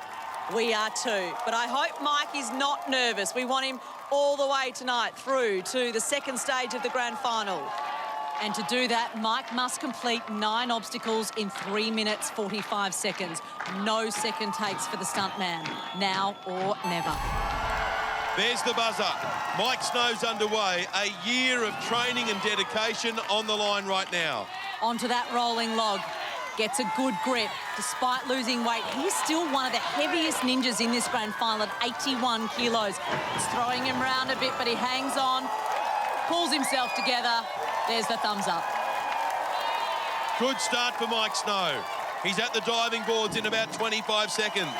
We are too, but I hope Mike is not nervous. We want him all the way tonight through to the second stage of the grand final. And to do that, Mike must complete 9 obstacles in 3 minutes, 45 seconds. No second takes for the stuntman, now or never. There's the buzzer. Mike Snow's underway. A year of training and dedication on the line right now. Onto that rolling log. Gets a good grip. Despite losing weight, he's still one of the heaviest ninjas in this grand final at 81 kilos. It's throwing him around a bit, but he hangs on, pulls himself together. There's the thumbs up. Good start for Mike Snow. He's at the diving boards in about 25 seconds.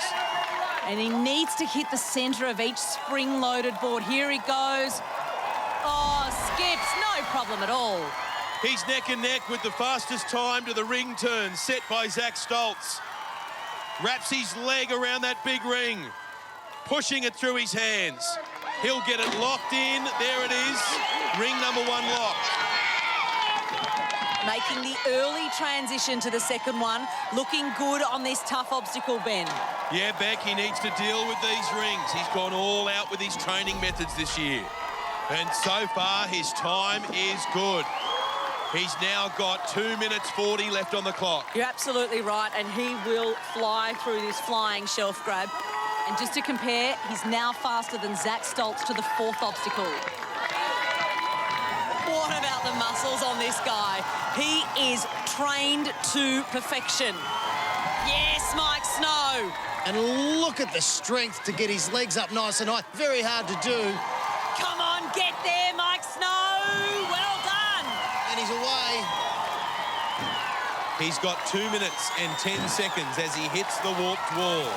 And he needs to hit the centre of each spring-loaded board. Here he goes. Oh, skips, no problem at all. He's neck and neck with the fastest time to the ring turn set by Zach Stoltz. Wraps his leg around that big ring, pushing it through his hands. He'll get it locked in. There it is. Ring number 1 locked. Making the early transition to the second one. Looking good on this tough obstacle, Ben. Yeah, Beck, he needs to deal with these rings. He's gone all out with his training methods this year. And so far, his time is good. He's now got 2 minutes 40 left on the clock. You're absolutely right, and he will fly through this flying shelf grab. And just to compare, he's now faster than Zach Stoltz to the 4th obstacle. What about the muscles on this guy? He is trained to perfection. Yes, Mike Snow. And look at the strength to get his legs up nice and high. Very hard to do. Come on, get there, Mike Snow. Well done. And he's away. He's got 2 minutes and 10 seconds as he hits the warped wall.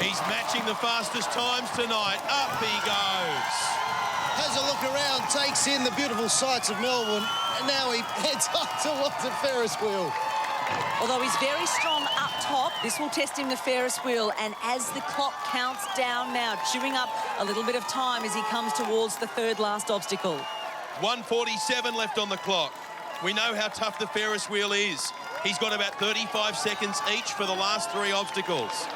He's matching the fastest times tonight. Up he goes. Has a look around, takes in the beautiful sights of Melbourne, and now he heads up towards the Ferris wheel. Although he's very strong up top, this will test him the Ferris wheel, and as the clock counts down now, chewing up a little bit of time as he comes towards the 3rd last obstacle. 1:47 left on the clock. We know how tough the Ferris wheel is. He's got about 35 seconds each for the last 3 obstacles.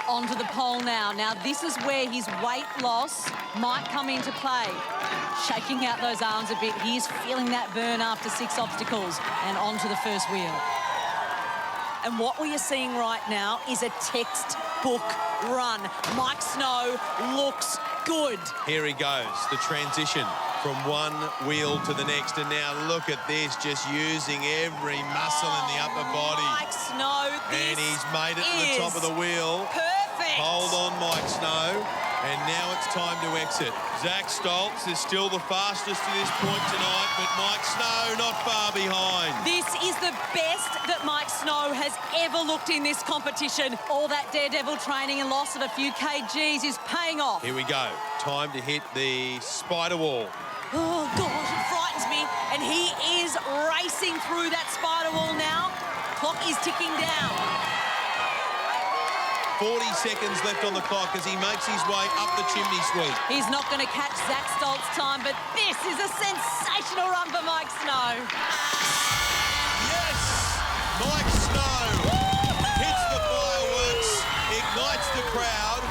Onto the pole now. Now, this is where his weight loss might come into play. Shaking out those arms a bit. He is feeling that burn after 6 obstacles. And onto the first wheel. And what we are seeing right now is a textbook run. Mike Snow looks good. Here he goes, the transition from one wheel to the next. And now look at this, just using every muscle in the upper body. Mike Snow, And he's made it to the top of the wheel. Perfect. Hold on, Mike Snow. And now it's time to exit. Zach Stoltz is still the fastest to this point tonight, but Mike Snow not far behind. This is the best that Mike Snow has ever looked in this competition. All that daredevil training and loss of a few kgs is paying off. Here we go. Time to hit the spider wall. Oh, gosh, it frightens me. And he is racing through that spider wall now. Clock is ticking down. 40 seconds left on the clock as he makes his way up the chimney sweep. He's not going to catch Zach Stoltz's time, but this is a sensational run for Mike Snow. Yes! Mike Snow hits the fireworks, ignites the crowd,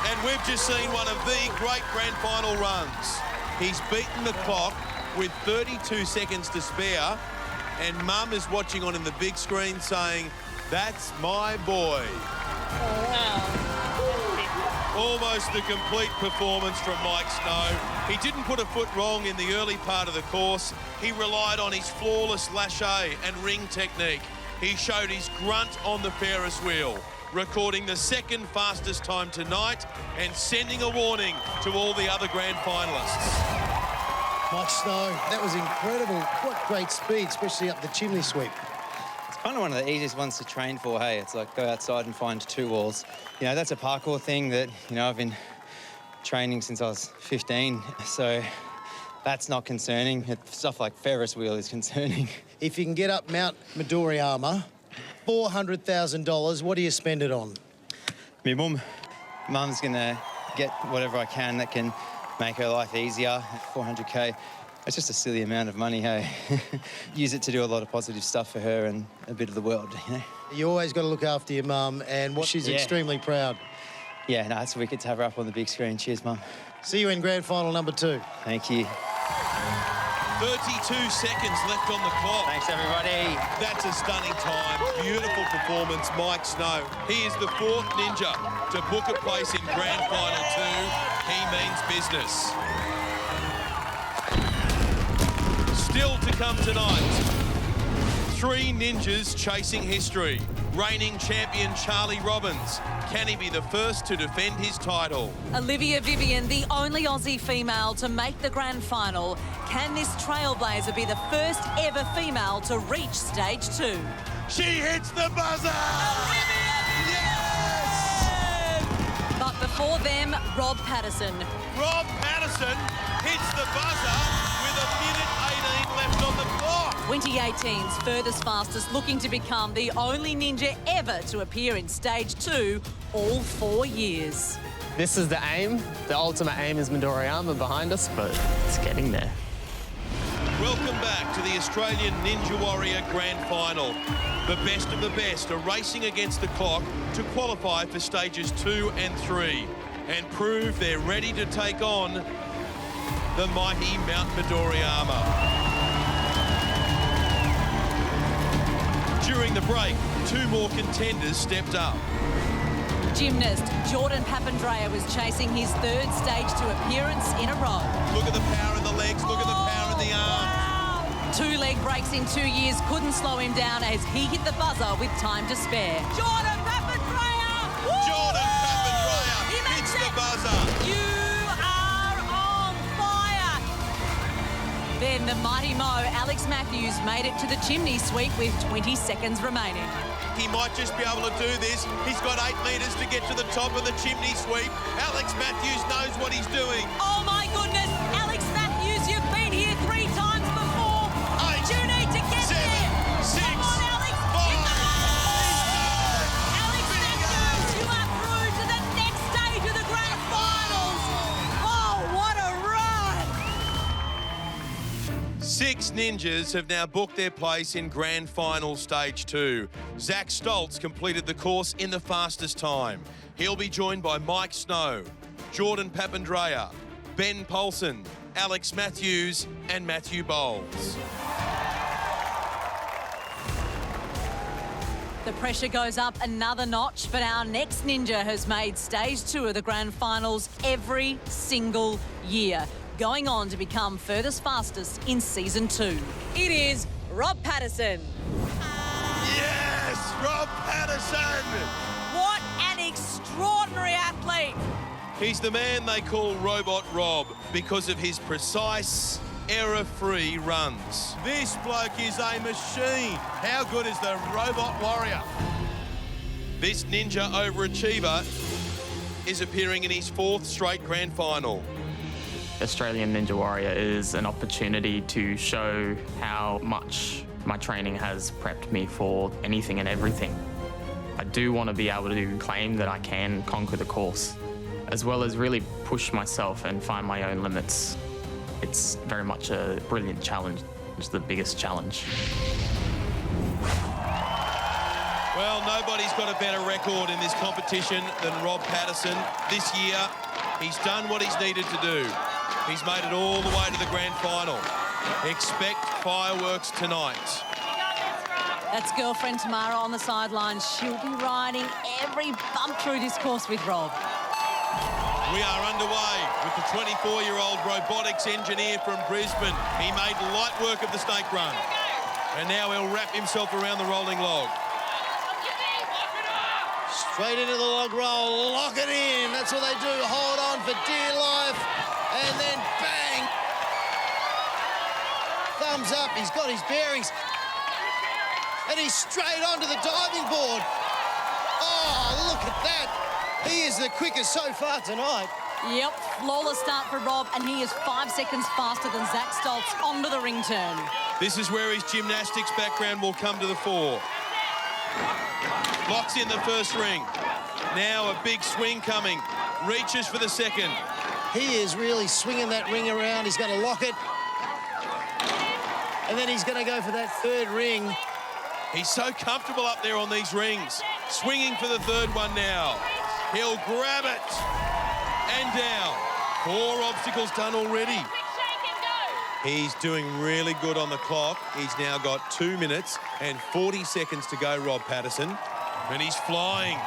and we've just seen one of the great grand final runs. He's beaten the clock with 32 seconds to spare, and Mum is watching on in the big screen saying, "That's my boy." Almost the complete performance from Mike Snow. He didn't put a foot wrong in the early part of the course. He relied on his flawless lâcher and ring technique. He showed his grunt on the Ferris wheel, recording the second fastest time tonight and sending a warning to all the other grand finalists. Mike Snow, that was incredible. What great speed, especially up the chimney sweep. Kind of one of the easiest ones to train for, hey? It's like go outside and find two walls. You know, that's a parkour thing that, you know, I've been training since I was 15, so that's not concerning. Stuff like Ferris wheel is concerning. If you can get up Mount Midoriyama, $400,000, what do you spend it on? My mum's gonna get whatever I can that can make her life easier. 400K. It's just a silly amount of money, hey? Use it to do a lot of positive stuff for her and a bit of the world, you know? You always got to look after your mum, and she's extremely proud. Yeah, no, it's wicked to have her up on the big screen. Cheers, Mum. See you in grand final number 2. Thank you. 32 seconds left on the clock. Thanks, everybody. That's a stunning time. Beautiful performance, Mike Snow. He is the 4th ninja to book a place in grand final 2. He means business. Still to come tonight, 3 ninjas chasing history. Reigning champion Charlie Robbins. Can he be the first to defend his title? Olivia Vivian, the only Aussie female to make the grand final. Can this trailblazer be the first ever female to reach stage 2? She hits the buzzer! Yes! But before them, Rob Patterson. Rob Patterson hits the buzzer with a minute 18 left on the clock. 2018's furthest fastest, looking to become the only ninja ever to appear in stage 2 all 4 years. This is the aim. The ultimate aim is Midoriyama behind us, but it's getting there. Welcome back to the Australian Ninja Warrior Grand Final. The best of the best are racing against the clock to qualify for stages 2 and 3 and prove they're ready to take on the mighty Mount Midoriyama. During the break, 2 more contenders stepped up. Gymnast Jordan Papandreou was chasing his 3rd stage 2 appearance in a row. Look at the power in the legs, look at the power in the arms. Wow. 2 leg breaks in 2 years couldn't slow him down as he hit the buzzer with time to spare. Jordan Papandreou! Jordan Papandreou hits the buzzer. You are on fire! Then the mighty Mo, Alex Matthews, made it to the chimney sweep with 20 seconds remaining. He might just be able to do this. He's got 8 metres to get to the top of the chimney sweep. Alex Matthews knows what he's doing. Oh my goodness, Alex Matthews, you've been here 3 times before. 8, you need to get 7, there. 6, Come on, Alex. 5. Alex Matthews, you are through to the next stage of the grand finals. Oh, what a run. 6 ninjas have now booked their place in Grand Final Stage 2. Zach Stoltz completed the course in the fastest time. He'll be joined by Mike Snow, Jordan Papandreou, Ben Polson, Alex Matthews and Matthew Bowles. The pressure goes up another notch, but our next ninja has made stage 2 of the grand finals every single year, going on to become furthest fastest in season 2. It is Rob Patterson. Yes, Rob Patterson! What an extraordinary athlete! He's the man they call Robot Rob because of his precise, error-free runs. This bloke is a machine. How good is the Robot Warrior? This ninja overachiever is appearing in his 4th straight grand final. Australian Ninja Warrior is an opportunity to show how much my training has prepped me for anything and everything. I do want to be able to claim that I can conquer the course, as well as really push myself and find my own limits. It's very much a brilliant challenge. It's the biggest challenge. Well, nobody's got a better record in this competition than Rob Patterson. This year, he's done what he's needed to do. He's made it all the way to the grand final. Expect fireworks tonight. That's girlfriend Tamara on the sidelines. She'll be riding every bump through this course with Rob. We are underway with the 24-year-old robotics engineer from Brisbane. He made light work of the snake run. And now he'll wrap himself around the rolling log. Straight into the log roll, lock it in. That's what they do, hold on for dear life. And then bang! Thumbs up, he's got his bearings. And he's straight onto the diving board. Oh, look at that. He is the quickest so far tonight. Yep, flawless start for Rob, and he is 5 seconds faster than Zach Stoltz onto the ring turn. This is where his gymnastics background will come to the fore. Locks in the first ring. Now a big swing coming. Reaches for the second. He is really swinging that ring around. He's going to lock it. And then he's going to go for that third ring. He's so comfortable up there on these rings. Swinging for the third one now. He'll grab it. And down. 4 obstacles done already. He's doing really good on the clock. He's now got 2 minutes and 40 seconds to go, Rob Patterson. And he's flying.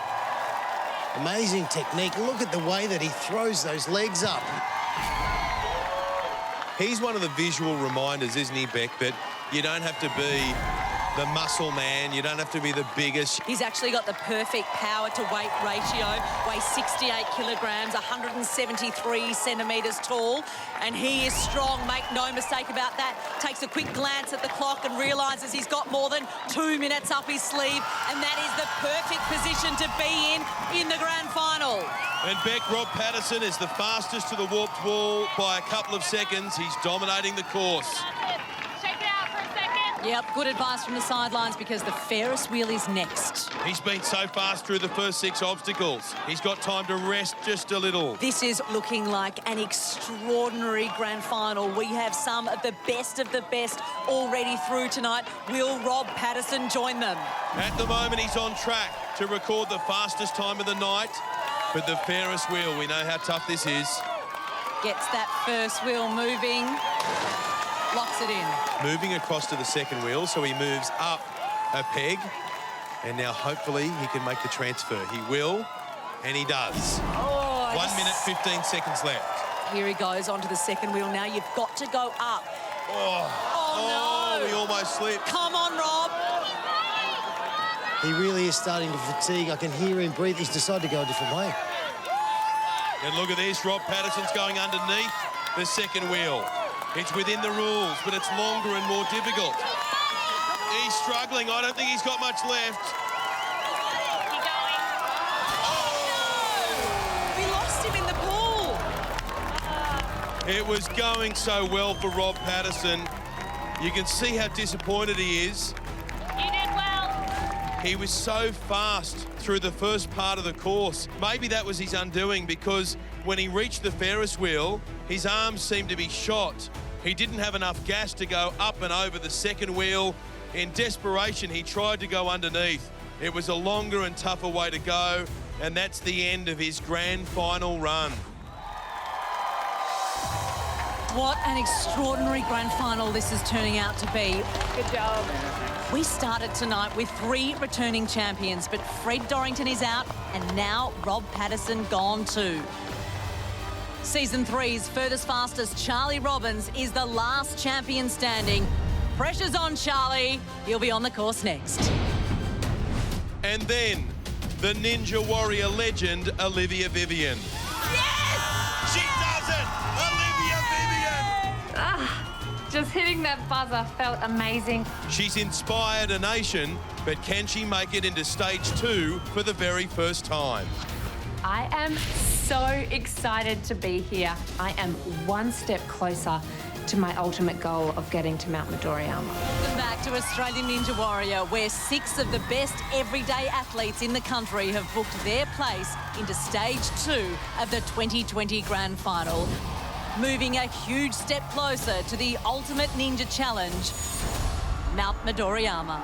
Amazing technique. Look at the way that he throws those legs up. He's one of the visual reminders, isn't he, Beck, that you don't have to be the muscle man, you don't have to be the biggest. He's actually got the perfect power to weight ratio, weighs 68 kilograms, 173 centimetres tall, and he is strong, make no mistake about that. Takes a quick glance at the clock and realises he's got more than 2 minutes up his sleeve, and that is the perfect position to be in the grand final. And Beck, Rob Patterson is the fastest to the warped wall by a couple of seconds. He's dominating the course. Yep, good advice from the sidelines because the Ferris wheel is next. He's been so fast through the first 6 obstacles. He's got time to rest just a little. This is looking like an extraordinary grand final. We have some of the best already through tonight. Will Rob Patterson join them? At the moment, he's on track to record the fastest time of the night. But the Ferris wheel, we know how tough this is. Gets that first wheel moving. Locks it in. Moving across to the second wheel, so he moves up a peg. And now hopefully he can make the transfer. He will, and he does. 1 minute, 15 seconds left. Here he goes onto the second wheel now. You've got to go up. Oh no! He almost slipped. Come on, Rob. He really is starting to fatigue. I can hear him breathe. He's decided to go a different way. And look at this. Rob Patterson's going underneath the second wheel. It's within the rules, but it's longer and more difficult. He's struggling. I don't think he's got much left. We lost him in the pool. It was going so well for Rob Patterson. You can see how disappointed he is. You did well. He was so fast through the first part of the course. Maybe that was his undoing because when he reached the Ferris wheel, his arms seemed to be shot. He didn't have enough gas to go up and over the second wheel. In desperation, he tried to go underneath. It was a longer and tougher way to go, and that's the end of his grand final run. What an extraordinary grand final this is turning out to be. Good job. We started tonight with 3 returning champions, but Fred Dorrington is out and now Rob Patterson gone too. Season 3's furthest fastest, Charlie Robbins, is the last champion standing. Pressure's on Charlie. He'll be on the course next. And then the Ninja Warrior legend, Olivia Vivian. Yes! She does it! Olivia Vivian! Just hitting that buzzer felt amazing. She's inspired a nation, but can she make it into stage 2 for the very first time? I am so excited to be here. I am one step closer to my ultimate goal of getting to Mount Midoriyama. Welcome back to Australian Ninja Warrior, where 6 of the best everyday athletes in the country have booked their place into stage 2 of the 2020 Grand Final. Moving a huge step closer to the ultimate ninja challenge, Mount Midoriyama.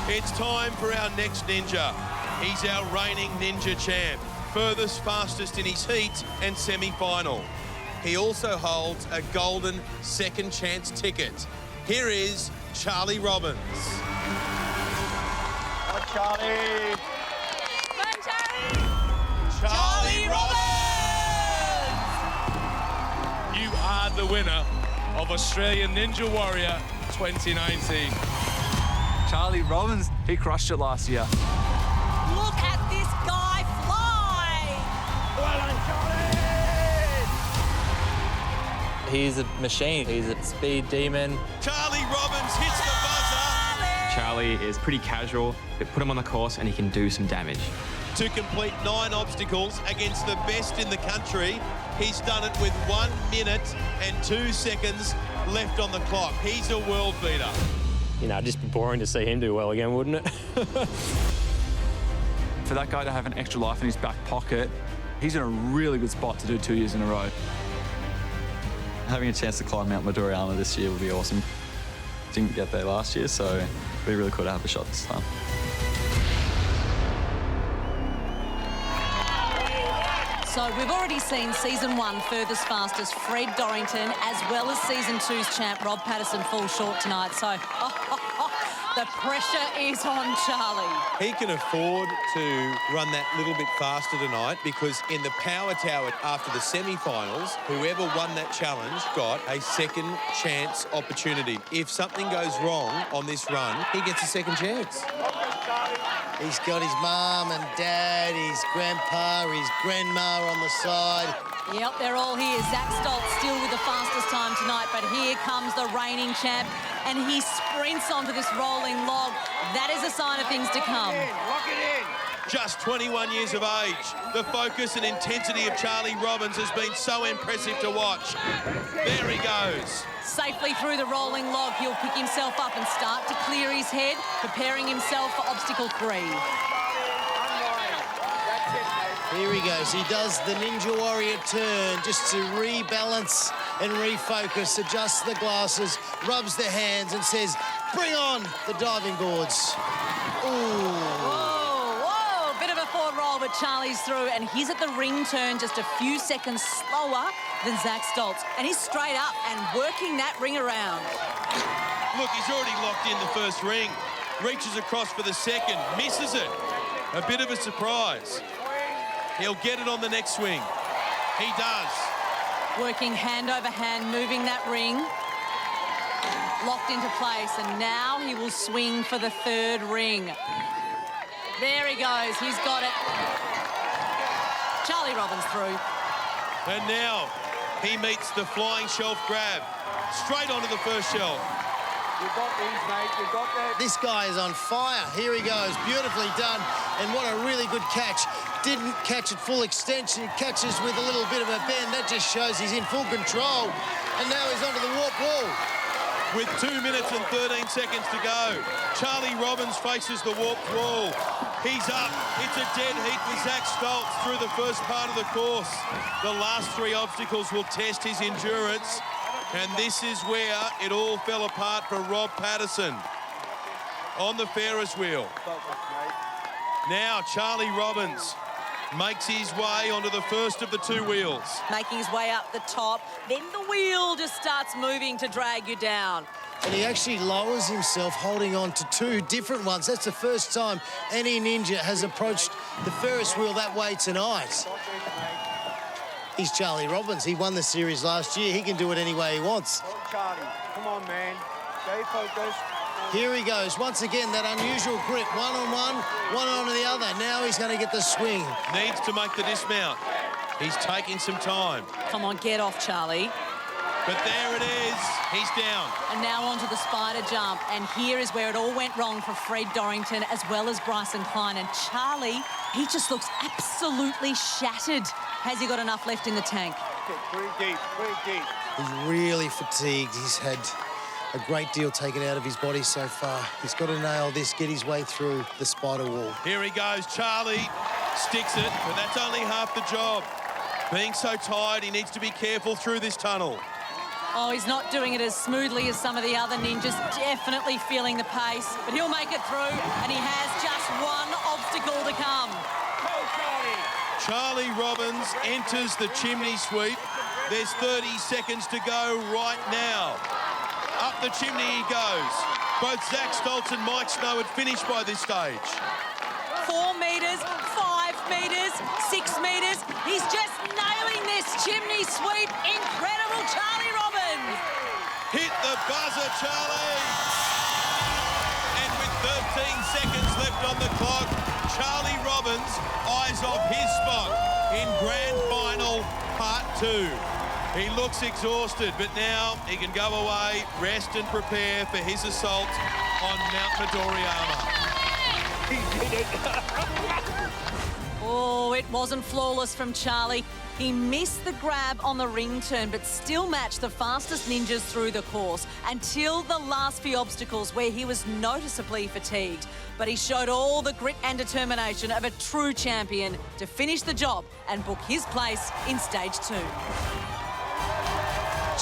It's time for our next ninja. He's our reigning ninja champ, furthest fastest in his heat and semi-final. He also holds a golden second chance ticket. Here is Charlie Robbins. Oh, Charlie. Come on, Charlie. Charlie Robbins! You are the winner of Australian Ninja Warrior 2019. Charlie Robbins, he crushed it last year. Look at this guy fly! Well done, Charlie. He's a machine. He's a speed demon. Charlie Robbins hits the buzzer. Charlie is pretty casual. You put him on the course and he can do some damage. To complete 9 obstacles against the best in the country, he's done it with 1 minute and 2 seconds left on the clock. He's a world beater. You know, it'd just be boring to see him do well again, wouldn't it? For that guy to have an extra life in his back pocket, he's in a really good spot to do 2 years in a row. Having a chance to climb Mount Midoriyama this year would be awesome. Didn't get there last year, so it'd be really cool to have a shot this time. So we've already seen Season 1 furthest fastest Fred Dorrington, as well as Season 2's champ Rob Patterson fall short tonight. So the pressure is on Charlie. He can afford to run that little bit faster tonight because in the power tower after the semi-finals, whoever won that challenge got a second chance opportunity. If something goes wrong on this run, he gets a second chance. He's got his mum and dad, his grandpa, his grandma on the side. Yep, they're all here. Zach Stoltz still with the fastest time tonight, but here comes the reigning champ, and he sprints onto this rolling log. That is a sign of things to come. Lock it in. Just 21 years of age. The focus and intensity of Charlie Robbins has been so impressive to watch. There he goes. Safely through the rolling log, he'll pick himself up and start to clear his head, preparing himself for obstacle 3. Here he goes. He does the Ninja Warrior turn just to rebalance and refocus, adjusts the glasses, rubs the hands and says, bring on the diving boards. Ooh. Whoa, bit of a forward roll, but Charlie's through, and he's at the ring turn just a few seconds slower than Zach Stoltz, and he's straight up and working that ring around. Look, he's already locked in the first ring. Reaches across for the second, misses it. A bit of a surprise. He'll get it on the next swing. He does. Working hand over hand, moving that ring. Locked into place, and now he will swing for the third ring. There he goes, he's got it. Charlie Robbins through. And now he meets the flying shelf grab. Straight onto the first shelf. You've got these, mate. You've got that. This guy is on fire. Here he goes, beautifully done. And what a really good catch. Didn't catch at full extension. He catches with a little bit of a bend. That just shows he's in full control. And now he's onto the warp wall. With 2 minutes and 13 seconds to go, Charlie Robbins faces the warped wall. He's up. It's a dead heat with Zach Stoltz through the first part of the course. The last 3 obstacles will test his endurance. And this is where it all fell apart for Rob Patterson on the Ferris wheel. Now Charlie Robbins makes his way onto the first of the two wheels. Making his way up the top, then the wheel just starts moving to drag you down. And he actually lowers himself, holding on to two different ones. That's the first time any ninja has approached the Ferris wheel that way tonight. He's Charlie Robbins. He won the series last year. He can do it any way he wants. Go, Charlie. Come on, man. Stay focused. Here he goes. Once again, that unusual grip. One on one on the other. Now he's going to get the swing. Needs to make the dismount. He's taking some time. Come on, get off, Charlie. But there it is. He's down. And now onto the spider jump. And here is where it all went wrong for Fred Dorrington as well as Bryson Klein. And Charlie, he just looks absolutely shattered. Has he got enough left in the tank? Pretty deep, pretty deep. He's really fatigued. He's had a great deal taken out of his body so far. He's got to nail this, get his way through the spider wall. Here he goes. Charlie sticks it, but that's only half the job. Being so tired, he needs to be careful through this tunnel. Oh, he's not doing it as smoothly as some of the other ninjas. Definitely feeling the pace, but he'll make it through, and he has just one obstacle to come. Go, Charlie. Charlie Robbins enters the chimney sweep. There's 30 seconds to go right now. Up the chimney he goes. Both Zach Stoltz and Mike Snow had finished by this stage. 4 metres, 5 metres, 6 metres. He's just nailing this chimney sweep. Incredible, Charlie Robbins. Hit the buzzer, Charlie. And with 13 seconds left on the clock, Charlie Robbins eyes off his spot in Grand Final Part 2. He looks exhausted, but now he can go away, rest and prepare for his assault on Mount Midoriyama. He did it. Oh, it wasn't flawless from Charlie. He missed the grab on the ring turn, but still matched the fastest ninjas through the course until the last few obstacles where he was noticeably fatigued. But he showed all the grit and determination of a true champion to finish the job and book his place in stage 2.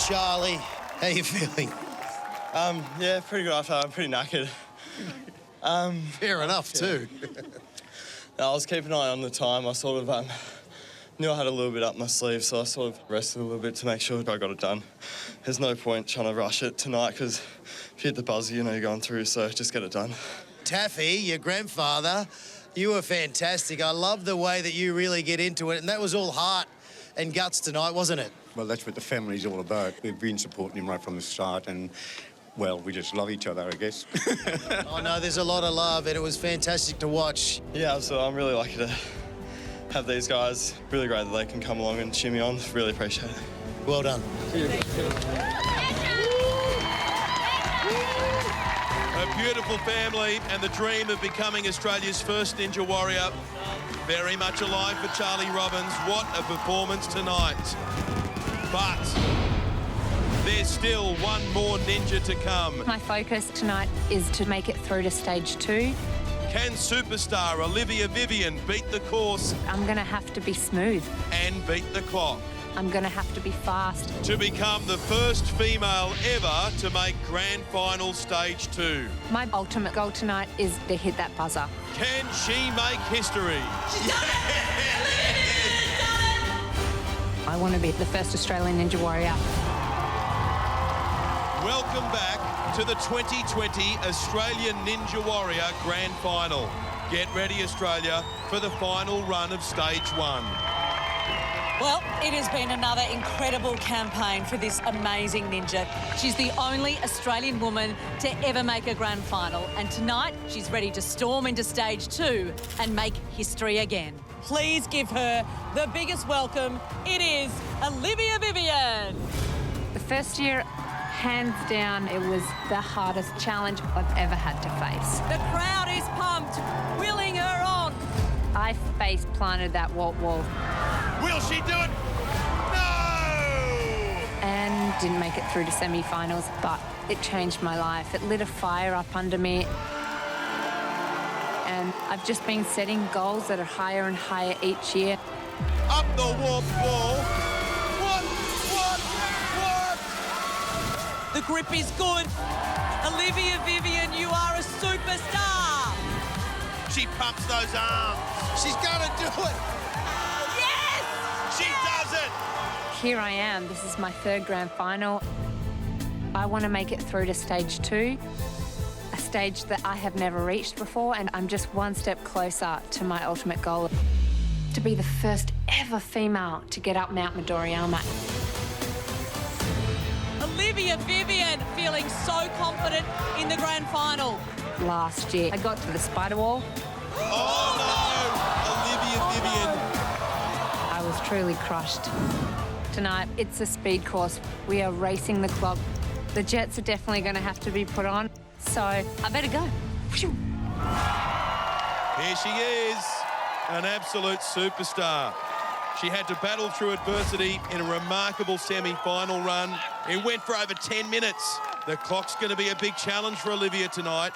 Charlie, how you feeling? Yeah, pretty good after. I'm pretty knackered. Fair enough, too. I was keeping an eye on the time. I sort of knew I had a little bit up my sleeve, so I sort of rested a little bit to make sure I got it done. There's no point trying to rush it tonight because if you hit the buzzer, you know you're going through, so just get it done. Taffy, your grandfather, you were fantastic. I love the way that you really get into it, and that was all heart and guts tonight, wasn't it? Well, that's what the family's all about. We've been supporting him right from the start, and well, we just love each other, I guess. Oh, no, there's a lot of love, and it was fantastic to watch. Yeah, so I'm really lucky to have these guys. Really great that they can come along and cheer me on. Really appreciate it. Well done. A beautiful family and the dream of becoming Australia's first Ninja Warrior. Very much alive for Charlie Robbins. What a performance tonight. But there's still one more ninja to come. My focus tonight is to make it through to stage 2. Can superstar Olivia Vivian beat the course? I'm going to have to be smooth. And beat the clock? I'm going to have to be fast. To become the first female ever to make Grand Final Stage 2. My ultimate goal tonight is to hit that buzzer. Can she make history? I want to be the first Australian Ninja Warrior. Welcome back to the 2020 Australian Ninja Warrior Grand Final. Get ready, Australia, for the final run of Stage 1. Well, it has been another incredible campaign for this amazing ninja. She's the only Australian woman to ever make a grand final, and tonight she's ready to storm into stage 2 and make history again. Please give her the biggest welcome. It is Olivia Vivian. The first year, hands down, it was the hardest challenge I've ever had to face. The crowd is pumped, willing her on. I face planted that wall. Will she do it? No! And didn't make it through to semi-finals, but it changed my life. It lit a fire up under me. And I've just been setting goals that are higher and higher each year. Up the warp wall. What? The grip is good. Olivia Vivian, you are a superstar. She pumps those arms. She's going to do it. does it! Here I am. This is my third grand final. I want to make it through to stage 2, a stage that I have never reached before, and I'm just one step closer to my ultimate goal, to be the first ever female to get up Mount Midoriyama. Olivia Vivian feeling so confident in the grand final. Last year, I got to the spider wall. Oh, no! Olivia Vivian. I was truly crushed. Tonight, it's a speed course. We are racing the clock. The jets are definitely going to have to be put on, so I better go. Phew. Here she is, an absolute superstar. She had to battle through adversity in a remarkable semi-final run. It went for over 10 minutes. The clock's going to be a big challenge for Olivia tonight.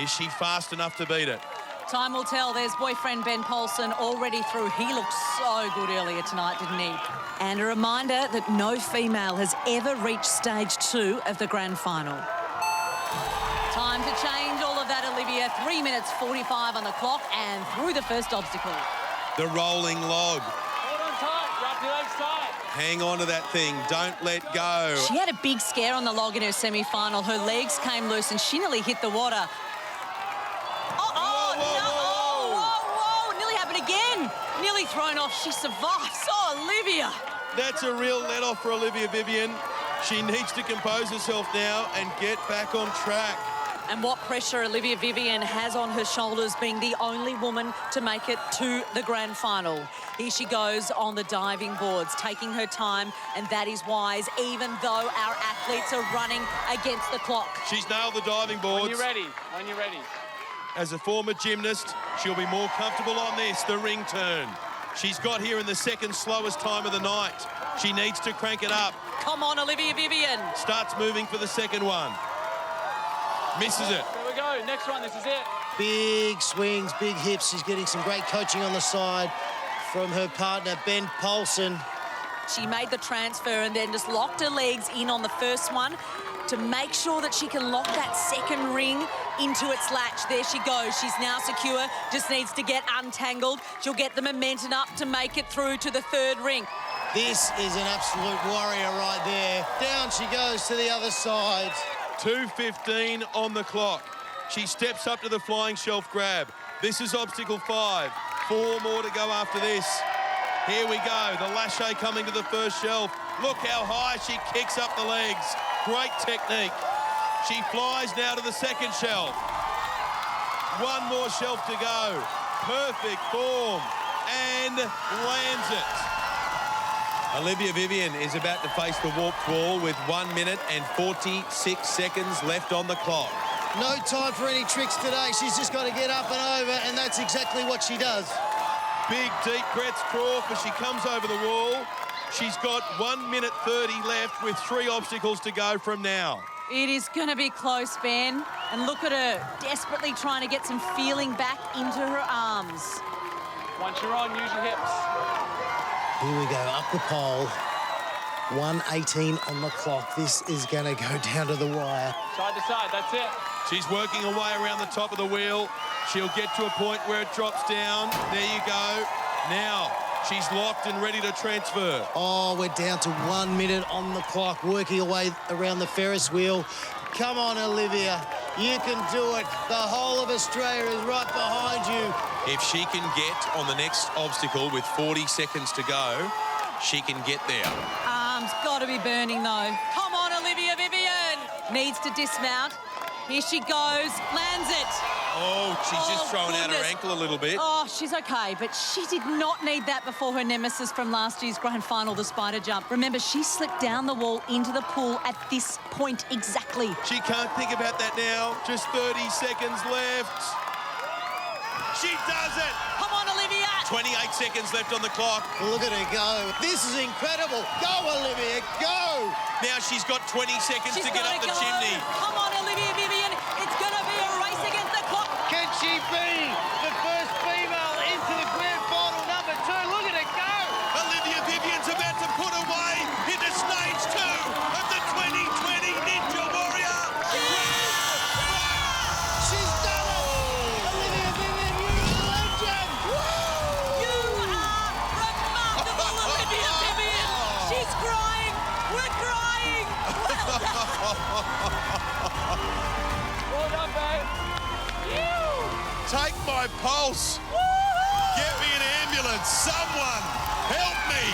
Is she fast enough to beat it? Time will tell. There's boyfriend Ben Paulson already through. He looked so good earlier tonight, didn't he? And a reminder that no female has ever reached stage 2 of the grand final. Time to change all of that, Olivia. 3 minutes 45 on the clock and through the first obstacle. The rolling log. Hold on tight. Wrap your legs tight. Hang on to that thing. Don't let go. She had a big scare on the log in her semi-final. Her legs came loose and she nearly hit the water. Nearly thrown off. She survives. Oh, Olivia. That's a real let-off for Olivia Vivian. She needs to compose herself now and get back on track. And what pressure Olivia Vivian has on her shoulders, being the only woman to make it to the grand final. Here she goes on the diving boards, taking her time, and that is wise, even though our athletes are running against the clock. She's nailed the diving boards. When you're ready. When you're ready. As a former gymnast, she'll be more comfortable on this, the ring turn. She's got here in the second slowest time of the night. She needs to crank it up. Come on, Olivia Vivian. Starts moving for the second one. Misses it. There we go. Next one. This is it. Big swings, big hips. She's getting some great coaching on the side from her partner, Ben Paulson. She made the transfer and then just locked her legs in on the first one to make sure that she can lock that second ring into its latch. There she goes. She's now secure, just needs to get untangled. She'll get the momentum up to make it through to the third ring. This is an absolute warrior right there. Down she goes to the other side. 2:15 on the clock. She steps up to the flying shelf grab. This is obstacle 5. 4 more to go after this. Here we go. The lache coming to the first shelf. Look how high she kicks up the legs. Great technique. She flies now to the second shelf. 1 more shelf to go. Perfect form. And lands it. Olivia Vivian is about to face the warped wall with 1 minute and 46 seconds left on the clock. No time for any tricks today. She's just got to get up and over, and that's exactly what she does. Big, deep breaths draw as she comes over the wall. She's got 1 minute 30 left with 3 obstacles to go from now. It is going to be close, Ben. And look at her, desperately trying to get some feeling back into her arms. Once you're on, use your hips. Here we go, up the pole. 1:18 on the clock. This is going to go down to the wire. Side to side, that's it. She's working her way around the top of the wheel. She'll get to a point where it drops down. There you go. Now, she's locked and ready to transfer. Oh, we're down to 1 minute on the clock, working away around the Ferris wheel. Come on, Olivia. You can do it. The whole of Australia is right behind you. If she can get on the next obstacle with 40 seconds to go, she can get there. Arms got to be burning, though. Come on, Olivia Vivian. Needs to dismount. Here she goes. Lands it. Oh, she's just thrown out her ankle a little bit. Oh, she's okay, but she did not need that before her nemesis from last year's grand final, the spider jump. Remember, she slipped down the wall into the pool at this point exactly. She can't think about that now. Just 30 seconds left. She does it. Come on, Olivia. 28 seconds left on the clock. Look at her go. This is incredible. Go, Olivia, go. Now she's got 20 seconds to get up the chimney. Come on, Olivia Vivian. It's going to be a race against the clock. Can she be the first female into the grand final number 2? Look at her go. Olivia Vivian's about to put away into stage 2 of the 2020 Ninja Warrior. She's done it. Olivia Vivian, you're a legend. You are remarkable, Olivia Vivian. Well done, babe. Take my pulse. Get me an ambulance. Someone help me.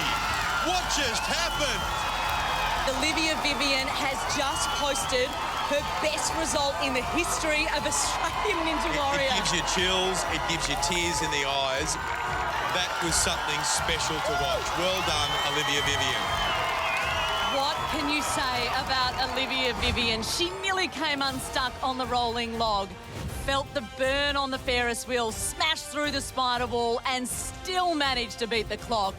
What just happened? Olivia Vivian has just posted her best result in the history of Australian Ninja Warrior. It gives you chills. It gives you tears in the eyes. That was something special to watch. Well done, Olivia Vivian. What can you say about Olivia Vivian? She nearly came unstuck on the rolling log, felt the burn on the Ferris wheel, smashed through the spider wall and still managed to beat the clock.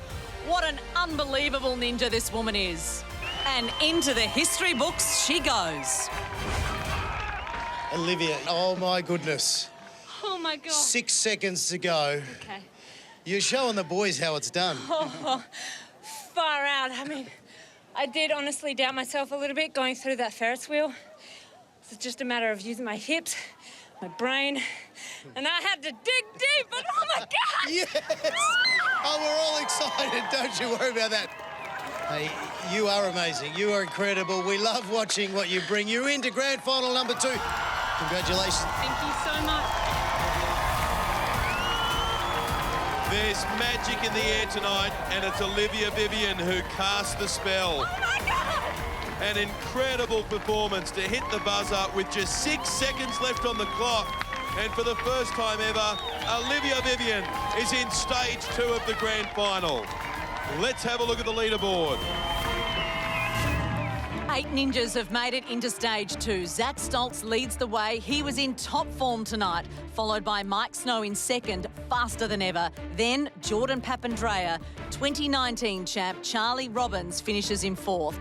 What an unbelievable ninja this woman is. And into the history books she goes. Olivia, oh my goodness. Oh my God. 6 seconds to go. Okay. You're showing the boys how it's done. Oh, far out. I mean, I did honestly doubt myself a little bit going through that Ferris wheel. It's just a matter of using my hips, my brain, and I had to dig deep, but oh my God! Yes! Oh, we're all excited. Don't you worry about that. Hey, you are amazing. You are incredible. We love watching what you bring. You're into grand final number 2. Congratulations. Thank you so much. There's magic in the air tonight, and it's Olivia Vivian who cast the spell. Oh my God! An incredible performance to hit the buzzer with just 6 seconds left on the clock. And for the first time ever, Olivia Vivian is in stage 2 of the grand final. Let's have a look at the leaderboard. 8 ninjas have made it into stage 2. Zach Stoltz leads the way. He was in top form tonight, followed by Mike Snow in second, faster than ever. Then Jordan Papandreou, 2019 champ Charlie Robbins finishes in 4th.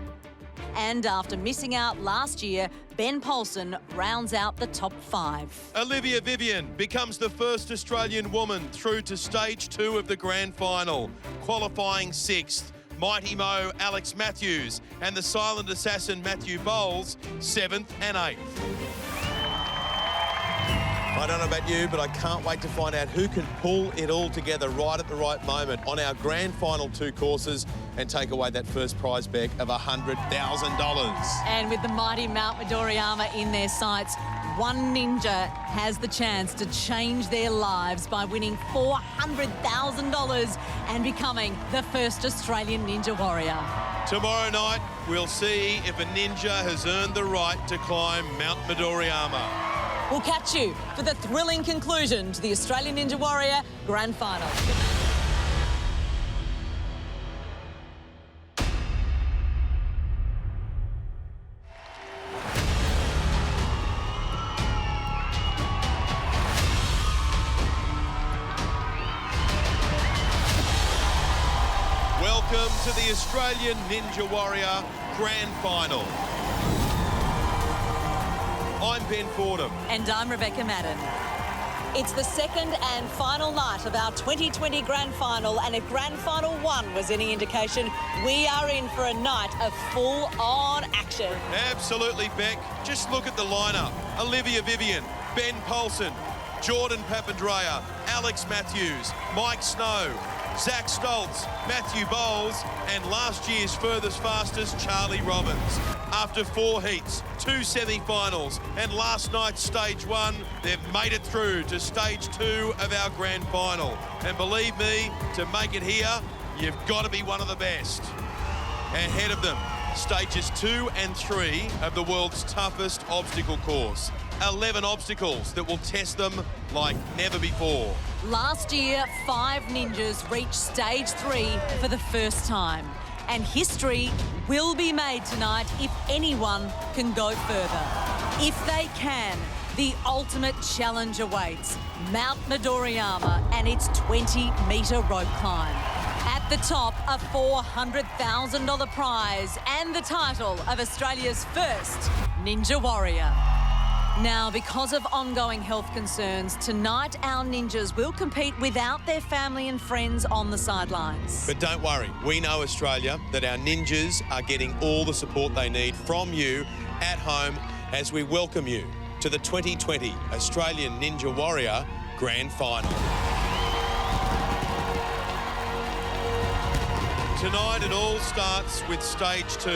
And after missing out last year, Ben Paulson rounds out the top 5. Olivia Vivian becomes the first Australian woman through to stage 2 of the grand final, qualifying 6th. Mighty Mo Alex Matthews and the silent assassin Matthew Bowles 7th and 8th. I don't know about you, but I can't wait to find out who can pull it all together right at the right moment on our grand final 2 courses and take away that first prize bag of $100,000. And with the mighty Mount Midoriyama in their sights, one ninja has the chance to change their lives by winning $400,000 and becoming the first Australian Ninja Warrior. Tomorrow night, we'll see if a ninja has earned the right to climb Mount Midoriyama. We'll catch you for the thrilling conclusion to the Australian Ninja Warrior Grand Final. Welcome to the Australian Ninja Warrior Grand Final. I'm Ben Fordham. And I'm Rebecca Madden. It's the second and final night of our 2020 Grand Final, and if Grand Final 1 was any indication, we are in for a night of full-on action. Absolutely, Beck. Just look at the lineup. Olivia Vivian, Ben Paulson, Jordan Papandreou, Alex Matthews, Mike Snow, Zach Stoltz, Matthew Bowles, and last year's furthest fastest, Charlie Robbins. After 4 heats, 2 semi-finals, and last night's stage 1, they've made it through to stage 2 of our grand final. And believe me, to make it here, you've got to be one of the best. Ahead of them, stages 2 and 3 of the world's toughest obstacle course. 11 obstacles that will test them like never before. Last year, 5 ninjas reached stage 3 for the first time. And history will be made tonight if anyone can go further. If they can, the ultimate challenge awaits. Mount Midoriyama and its 20-metre rope climb. At the top, a $400,000 prize and the title of Australia's first Ninja Warrior. Now, because of ongoing health concerns, tonight our ninjas will compete without their family and friends on the sidelines. But don't worry, we know, Australia, that our ninjas are getting all the support they need from you at home as we welcome you to the 2020 Australian Ninja Warrior Grand Final. Tonight it all starts with stage 2,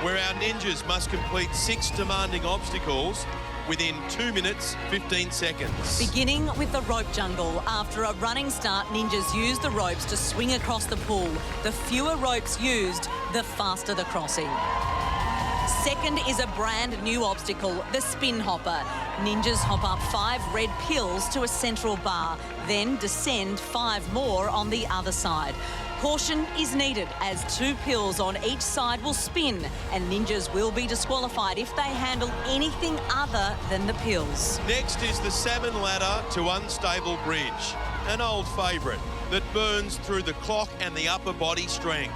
where our ninjas must complete 6 demanding obstacles within 2 minutes, 15 seconds. Beginning with the rope jungle. After a running start, ninjas use the ropes to swing across the pool. The fewer ropes used, the faster the crossing. Second is a brand new obstacle, the spin hopper. Ninjas hop up 5 red pills to a central bar, then descend 5 more on the other side. Caution is needed as 2 pills on each side will spin, and ninjas will be disqualified if they handle anything other than the pills. Next is the salmon ladder to unstable bridge, an old favourite that burns through the clock and the upper body strength.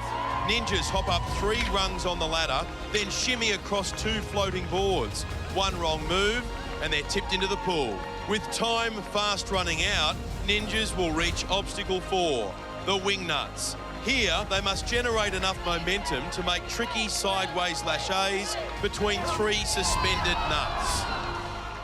Ninjas hop up 3 rungs on the ladder, then shimmy across 2 floating boards. One wrong move and they're tipped into the pool. With time fast running out, ninjas will reach obstacle 4, the wing nuts. Here, they must generate enough momentum to make tricky sideways lâchers between 3 suspended nuts.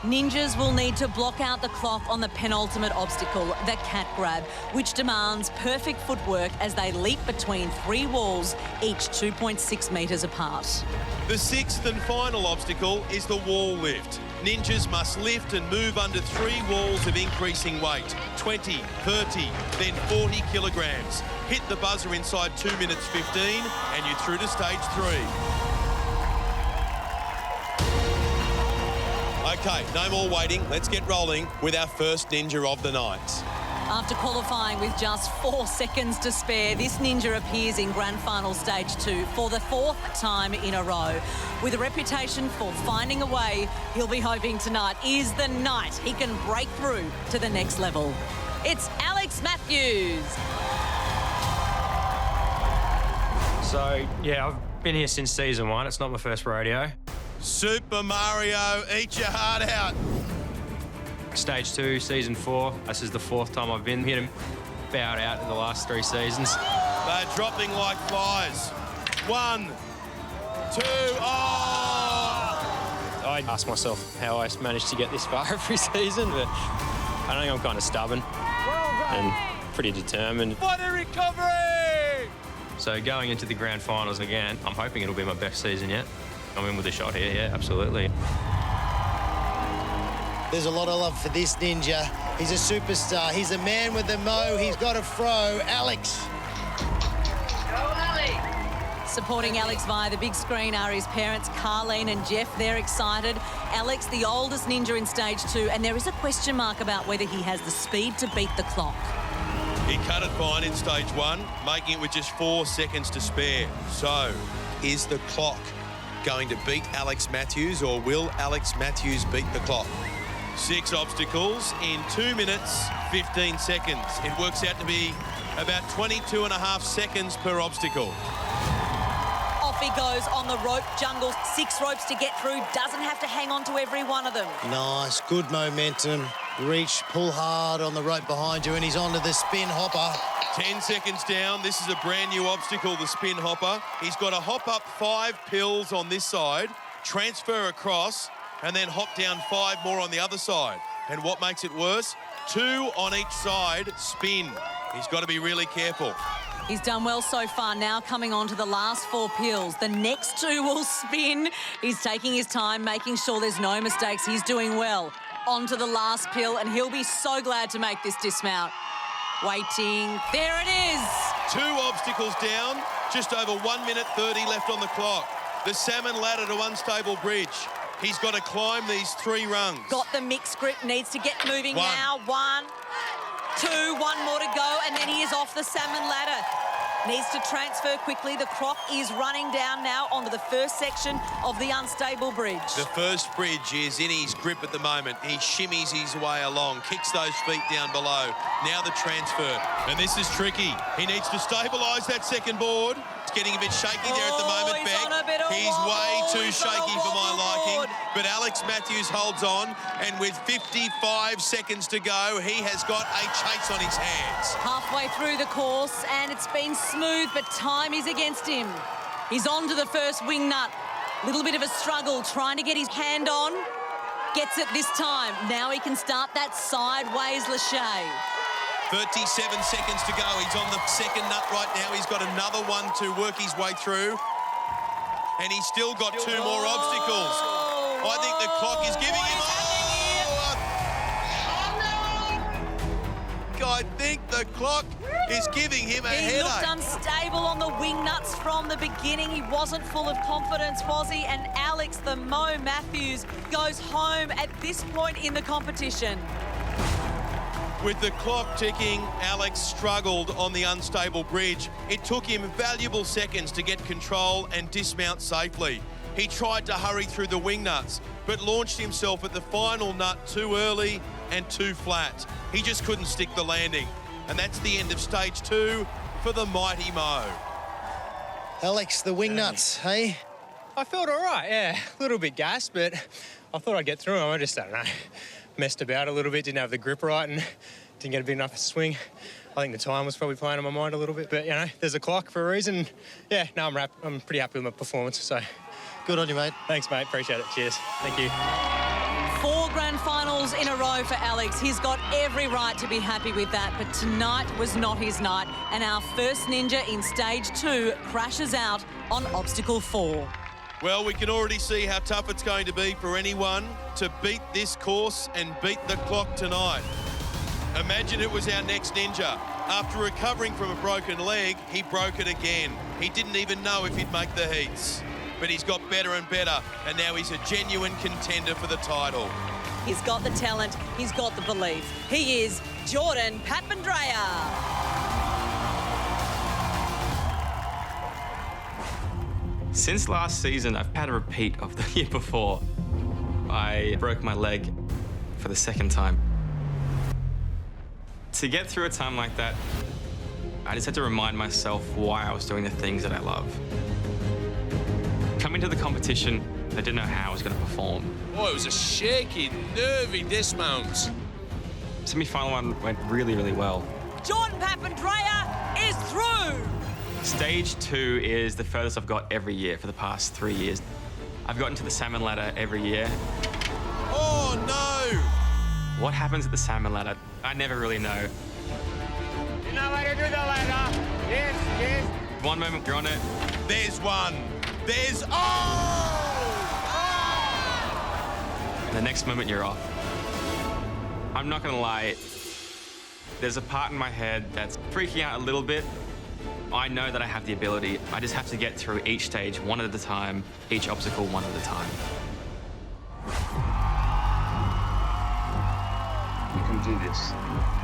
Ninjas will need to block out the clock on the penultimate obstacle, the cat grab, which demands perfect footwork as they leap between 3 walls, each 2.6 metres apart. The 6th and final obstacle is the wall lift. Ninjas must lift and move under 3 walls of increasing weight, 20, 30, then 40 kilograms. Hit the buzzer inside 2 minutes 15 and you're through to stage 3. Okay, no more waiting. Let's get rolling with our first ninja of the night. After qualifying with just 4 seconds to spare, this ninja appears in Grand Final Stage 2 for the 4th time in a row. With a reputation for finding a way, he'll be hoping tonight is the night he can break through to the next level. It's Alex Matthews. So, yeah, I've been here since season 1. It's not my first rodeo. Super Mario, eat your heart out. Stage 2, season 4. This is the 4th time I've been here. Bowed out in the last 3 seasons. They're dropping like flies. 1, 2, oh! I ask myself how I managed to get this far every season, but I think I'm kind of stubborn and pretty determined. What a recovery! So going into the grand finals again, I'm hoping it'll be my best season yet. I'm in with a shot here, yeah, absolutely. There's a lot of love for this ninja. He's a superstar. He's a man with the mo. He's got a fro. Alex. Go, Alex. Supporting Alex via the big screen are his parents, Carleen and Jeff. They're excited. Alex, the oldest ninja in stage 2, and there is a question mark about whether he has the speed to beat the clock. He cut it fine in stage 1, making it with just 4 seconds to spare. So, is the clock going to beat Alex Matthews, or will Alex Matthews beat the clock? 6 obstacles in 2 minutes, 15 seconds. It works out to be about 22.5 seconds per obstacle. Off he goes on the rope jungle. 6 ropes to get through. Doesn't have to hang on to every one of them. Nice, good momentum. Reach, pull hard on the rope behind you, and he's onto the spin hopper. 10 seconds down. This is a brand new obstacle, the spin hopper. He's got to hop up 5 pills on this side, transfer across, and then hop down 5 more on the other side. And what makes it worse? 2 on each side, spin. He's got to be really careful. He's done well so far. Now coming on to the last 4 pills. The next 2 will spin. He's taking his time, making sure there's no mistakes. He's doing well. On to the last pill, and he'll be so glad to make this dismount. Waiting. There it is. 2 obstacles down. Just over 1 minute 30 left on the clock. The salmon ladder to unstable bridge. He's got to climb these 3 rungs. Got the mixed grip, needs to get moving 1. now. 1, 2, 1 more to go, and then he is off the salmon ladder. Needs to transfer quickly. The clock is running down now onto the first section of the unstable bridge. The first bridge is in his grip at the moment. He shimmies his way along, kicks those feet down below. Now the transfer. And this is tricky. He needs to stabilise that second board. It's getting a bit shaky there at the moment, he's Beck. on a bit of He's wobble. way too He's on a shaky for my wobble liking. board. But Alex Matthews holds on, and with 55 seconds to go, he has got a chase on his hands. Halfway through the course, and it's been smooth, but time is against him. He's on to the first wing nut. Little bit of a struggle, trying to get his hand on. Gets it this time. Now he can start that sideways lâcher. 37 seconds to go. He's on the second nut right now. He's got another one to work his way through. And he's still got two more obstacles. I think the clock is giving him... I think the clock is giving him a headache. He looked unstable on the wing nuts from the beginning. He wasn't full of confidence, was he? And Alex, the Mo Matthews, goes home at this point in the competition. With the clock ticking, Alex struggled on the unstable bridge. It took him valuable seconds to get control and dismount safely. He tried to hurry through the wing nuts, but launched himself at the final nut too early and too flat. He just couldn't stick the landing. And that's the end of stage 2 for the mighty Mo. Alex, the wing nuts, hey? I felt all right, yeah. A little bit gassed, but I thought I'd get through them. I just, I don't know, messed about a little bit, didn't have the grip right and didn't get a big enough swing. I think the time was probably playing on my mind a little bit, but, you know, there's a clock for a reason. Yeah, no, I'm pretty happy with my performance, so. Good on you, mate. Thanks, mate. Appreciate it. Cheers. Thank you. 4 grand finals in a row for Alex. He's got every right to be happy with that, but tonight was not his night, and our first ninja in stage 2 crashes out on obstacle 4. Well, we can already see how tough it's going to be for anyone to beat this course and beat the clock tonight. Imagine it was our next ninja. After recovering from a broken leg, he broke it again. He didn't even know if he'd make the heats. But he's got better and better, and now he's a genuine contender for the title. He's got the talent, he's got the belief. He is Jordan Papandreou. Since last season, I've had a repeat of the year before. I broke my leg for the second time. To get through a time like that, I just had to remind myself why I was doing the things that I love. Coming to the competition, I didn't know how I was going to perform. Oh, it was a shaky, nervy dismount. Semi-final one went really, really well. Jordan Papandreou is through. Stage 2 is the furthest I've got every year for the past 3 years. I've gotten to the salmon ladder every year. Oh, no! What happens at the salmon ladder? I never really know. You know how to do the ladder? Yes, yes. One moment you're on it. There's one. There's... Oh! And the next moment you're off. I'm not gonna lie, there's a part in my head that's freaking out a little bit. I know that I have the ability. I just have to get through each stage one at a time, each obstacle one at a time. You can do this.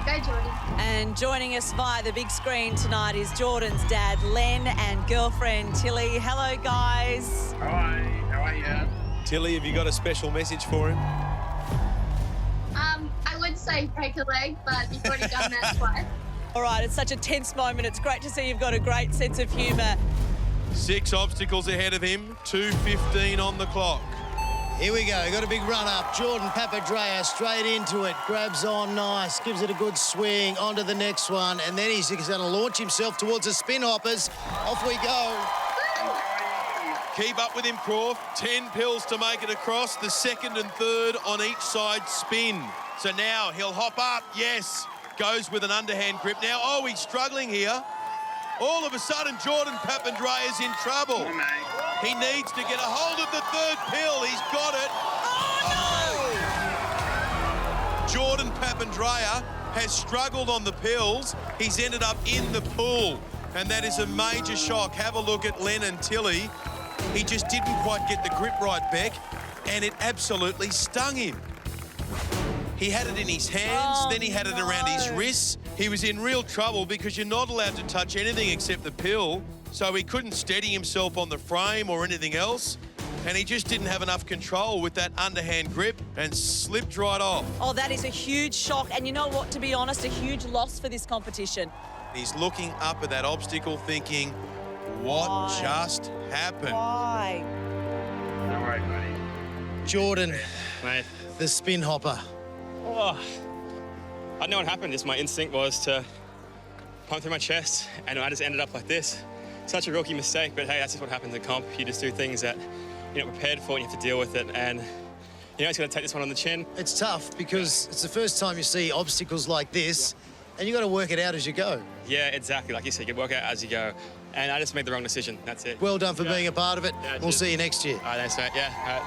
Go, Jordan. And joining us via the big screen tonight is Jordan's dad, Len, and girlfriend, Tilly. Hello, guys. Hi, how are you? Tilly, have you got a special message for him? I would say break a leg, but you've already done that twice. All right, it's such a tense moment. It's great to see you've got a great sense of humour. 6 obstacles ahead of him, 2:15 on the clock. Here we go, got a big run up. Jordan Papandreou straight into it, grabs on nice, gives it a good swing, onto the next one, and then he's going to launch himself towards the spin hoppers. Off we go. Keep up with him, Prof. 10 pills to make it across, the second and third on each side spin. So now he'll hop up, yes. Goes with an underhand grip now. Oh, he's struggling here. All of a sudden, Jordan Papandreou is in trouble. He needs to get a hold of the third pill. He's got it. Oh, no! Jordan Papandreou has struggled on the pills. He's ended up in the pool, and that is a major shock. Have a look at Len and Tilly. He just didn't quite get the grip right, Beck, and it absolutely stung him. He had it in his hands, then he had it around his wrists. He was in real trouble because you're not allowed to touch anything except the pill, so he couldn't steady himself on the frame or anything else, and he just didn't have enough control with that underhand grip and slipped right off. Oh, that is a huge shock, and you know what, to be honest, a huge loss for this competition. He's looking up at that obstacle thinking, what just happened? Why? Don't worry, buddy. Jordan, Mate. the spin hopper. Oh, I know what happened. Just my instinct was to pump through my chest, and I just ended up like this. Such a rookie mistake, but hey, that's just what happens in comp. You just do things that you're not prepared for, and you have to deal with it. And you know, it's going to take this one on the chin. It's tough because it's the first time you see obstacles like this, and you've got to work it out as you go. Yeah, exactly. Like you said, you work out as you go. And I just made the wrong decision. That's it. Well done for being a part of it. Yeah, we'll see you next year. All right, thanks, mate. Yeah, all right.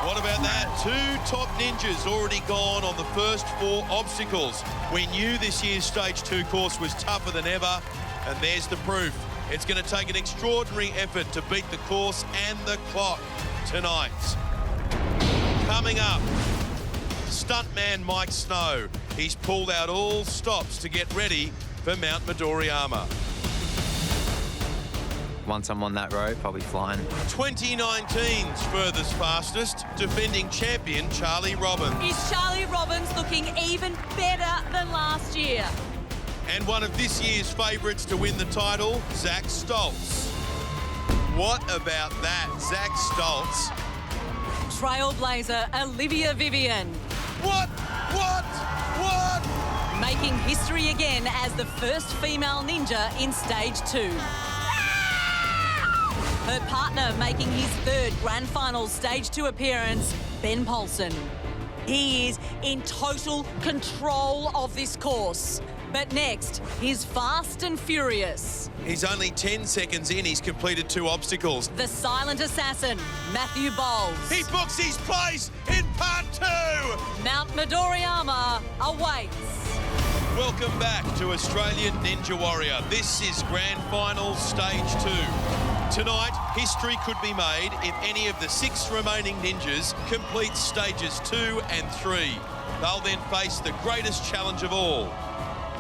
What about that? 2 top ninjas already gone on the first 4 obstacles. We knew this year's Stage 2 course was tougher than ever, and there's the proof. It's going to take an extraordinary effort to beat the course and the clock tonight. Coming up, stuntman Mike Snow. He's pulled out all stops to get ready for Mount Midoriyama. Once I'm on that rope, I'll be flying. 2019's furthest fastest, defending champion Charlie Robbins. Is Charlie Robbins looking even better than last year? And one of this year's favourites to win the title, Zach Stoltz. What about that, Zach Stoltz? Trailblazer Olivia Vivian. What? Making history again as the first female ninja in Stage 2. Her partner making his 3rd Grand Final Stage 2 appearance, Ben Paulson. He is in total control of this course. But next, he's fast and furious. He's only 10 seconds in, he's completed 2 obstacles. The silent assassin, Matthew Bowles. He books his place in part 2! Mount Midoriyama awaits. Welcome back to Australian Ninja Warrior. This is Grand Final Stage 2. Tonight, history could be made if any of the 6 remaining ninjas complete Stages 2 and 3. They'll then face the greatest challenge of all,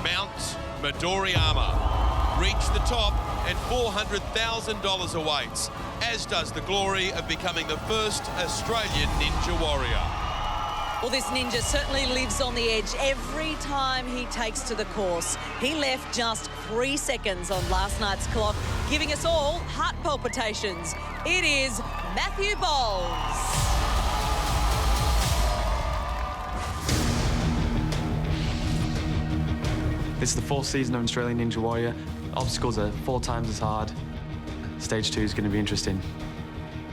Mount Midoriyama. Reach the top and $400,000 awaits, as does the glory of becoming the first Australian Ninja Warrior. Well, this ninja certainly lives on the edge every time he takes to the course. He left just 3 seconds on last night's clock, giving us all heart palpitations. It is Matthew Bowles. This is the 4th season of Australian Ninja Warrior. Obstacles are 4 times as hard. Stage 2 is going to be interesting.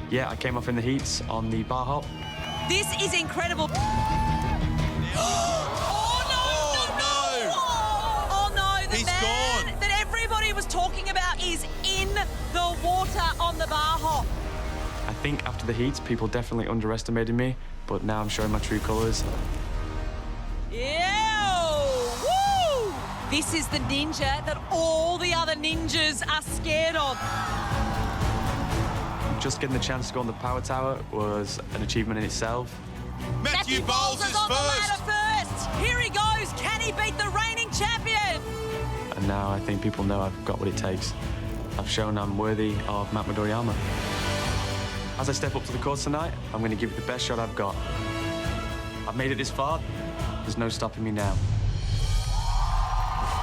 Yeah, I came off in the heats on the bar hop. This is incredible. Oh no! The man that everybody was talking about is in the water on the bar hop. I think after the heats, people definitely underestimated me, but now I'm showing my true colours. Woo! This is the ninja that all the other ninjas are scared of. Just getting the chance to go on the power tower was an achievement in itself. Matthew Bowles is on first. The ladder first. Here he goes. Can he beat the reigning champion? And now I think people know I've got what it takes. I've shown I'm worthy of Mount Midoriyama. As I step up to the course tonight, I'm going to give it the best shot I've got. I've made it this far. There's no stopping me now.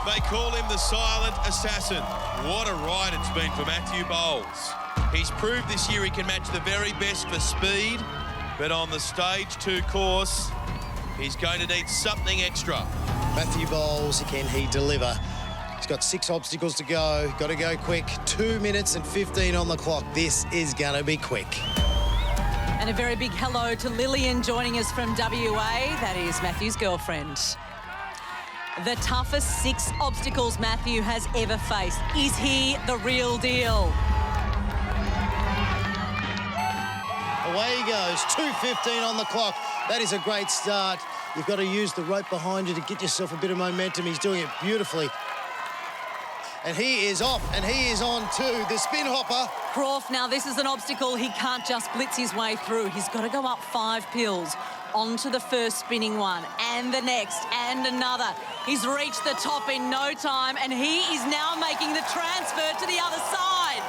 They call him the silent assassin. What a ride it's been for Matthew Bowles. He's proved this year he can match the very best for speed, but on the Stage 2 course, he's going to need something extra. Matthew Bowles, can he deliver? He's got 6 obstacles to go. Got to go quick. 2 minutes and 15 on the clock. This is going to be quick. And a very big hello to Lillian joining us from WA. That is Matthew's girlfriend. The toughest 6 obstacles Matthew has ever faced. Is he the real deal? Away he goes, 2:15 on the clock. That is a great start. You've got to use the rope behind you to get yourself a bit of momentum. He's doing it beautifully. And he is off, and he is on to the spin hopper. Croft, now this is an obstacle he can't just blitz his way through. He's got to go up 5 pills onto the first spinning one, and the next, and another. He's reached the top in no time, and he is now making the transfer to the other side.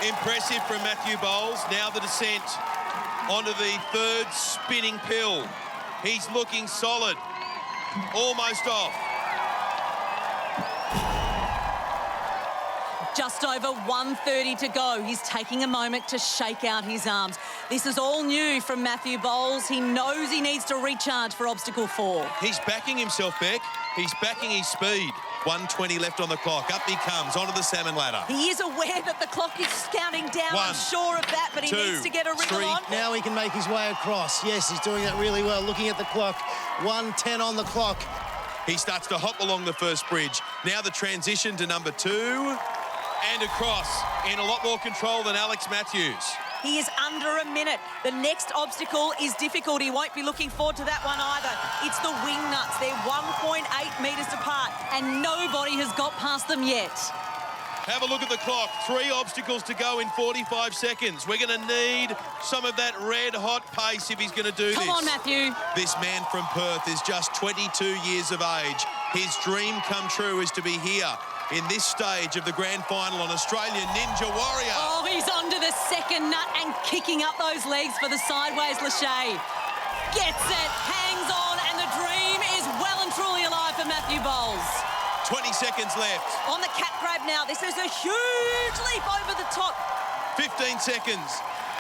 Impressive from Matthew Bowles. Now the descent onto the 3rd spinning pill. He's looking solid. Almost off. Just over 1:30 to go. He's taking a moment to shake out his arms. This is all new from Matthew Bowles. He knows he needs to recharge for obstacle 4. He's backing himself, Beck. He's backing his speed. 1:20 left on the clock. Up he comes, onto the salmon ladder. He is aware that the clock is counting down. 1, I'm sure of that, but he 2, needs to get a wriggle 3. on. Now he can make his way across. Yes, he's doing that really well. Looking at the clock, 1:10 on the clock. He starts to hop along the first bridge. Now the transition to number 2 and across in a lot more control than Alex Matthews. He is under a minute. The next obstacle is difficult. He won't be looking forward to that one either. It's the wing nuts. They're 1.8 metres apart and nobody has got past them yet. Have a look at the clock. 3 obstacles to go in 45 seconds. We're going to need some of that red-hot pace if he's going to do this. Come on, Matthew. This man from Perth is just 22 years of age. His dream come true is to be here in this stage of the grand final on Australian Ninja Warrior. Oh, he's onto the second nut and kicking up those legs for the sideways Lachey. Gets it, hangs on, and the dream is well and truly alive for Matthew Bowles. 20 seconds left. On the cat grab now. This is a huge leap over the top. 15 seconds.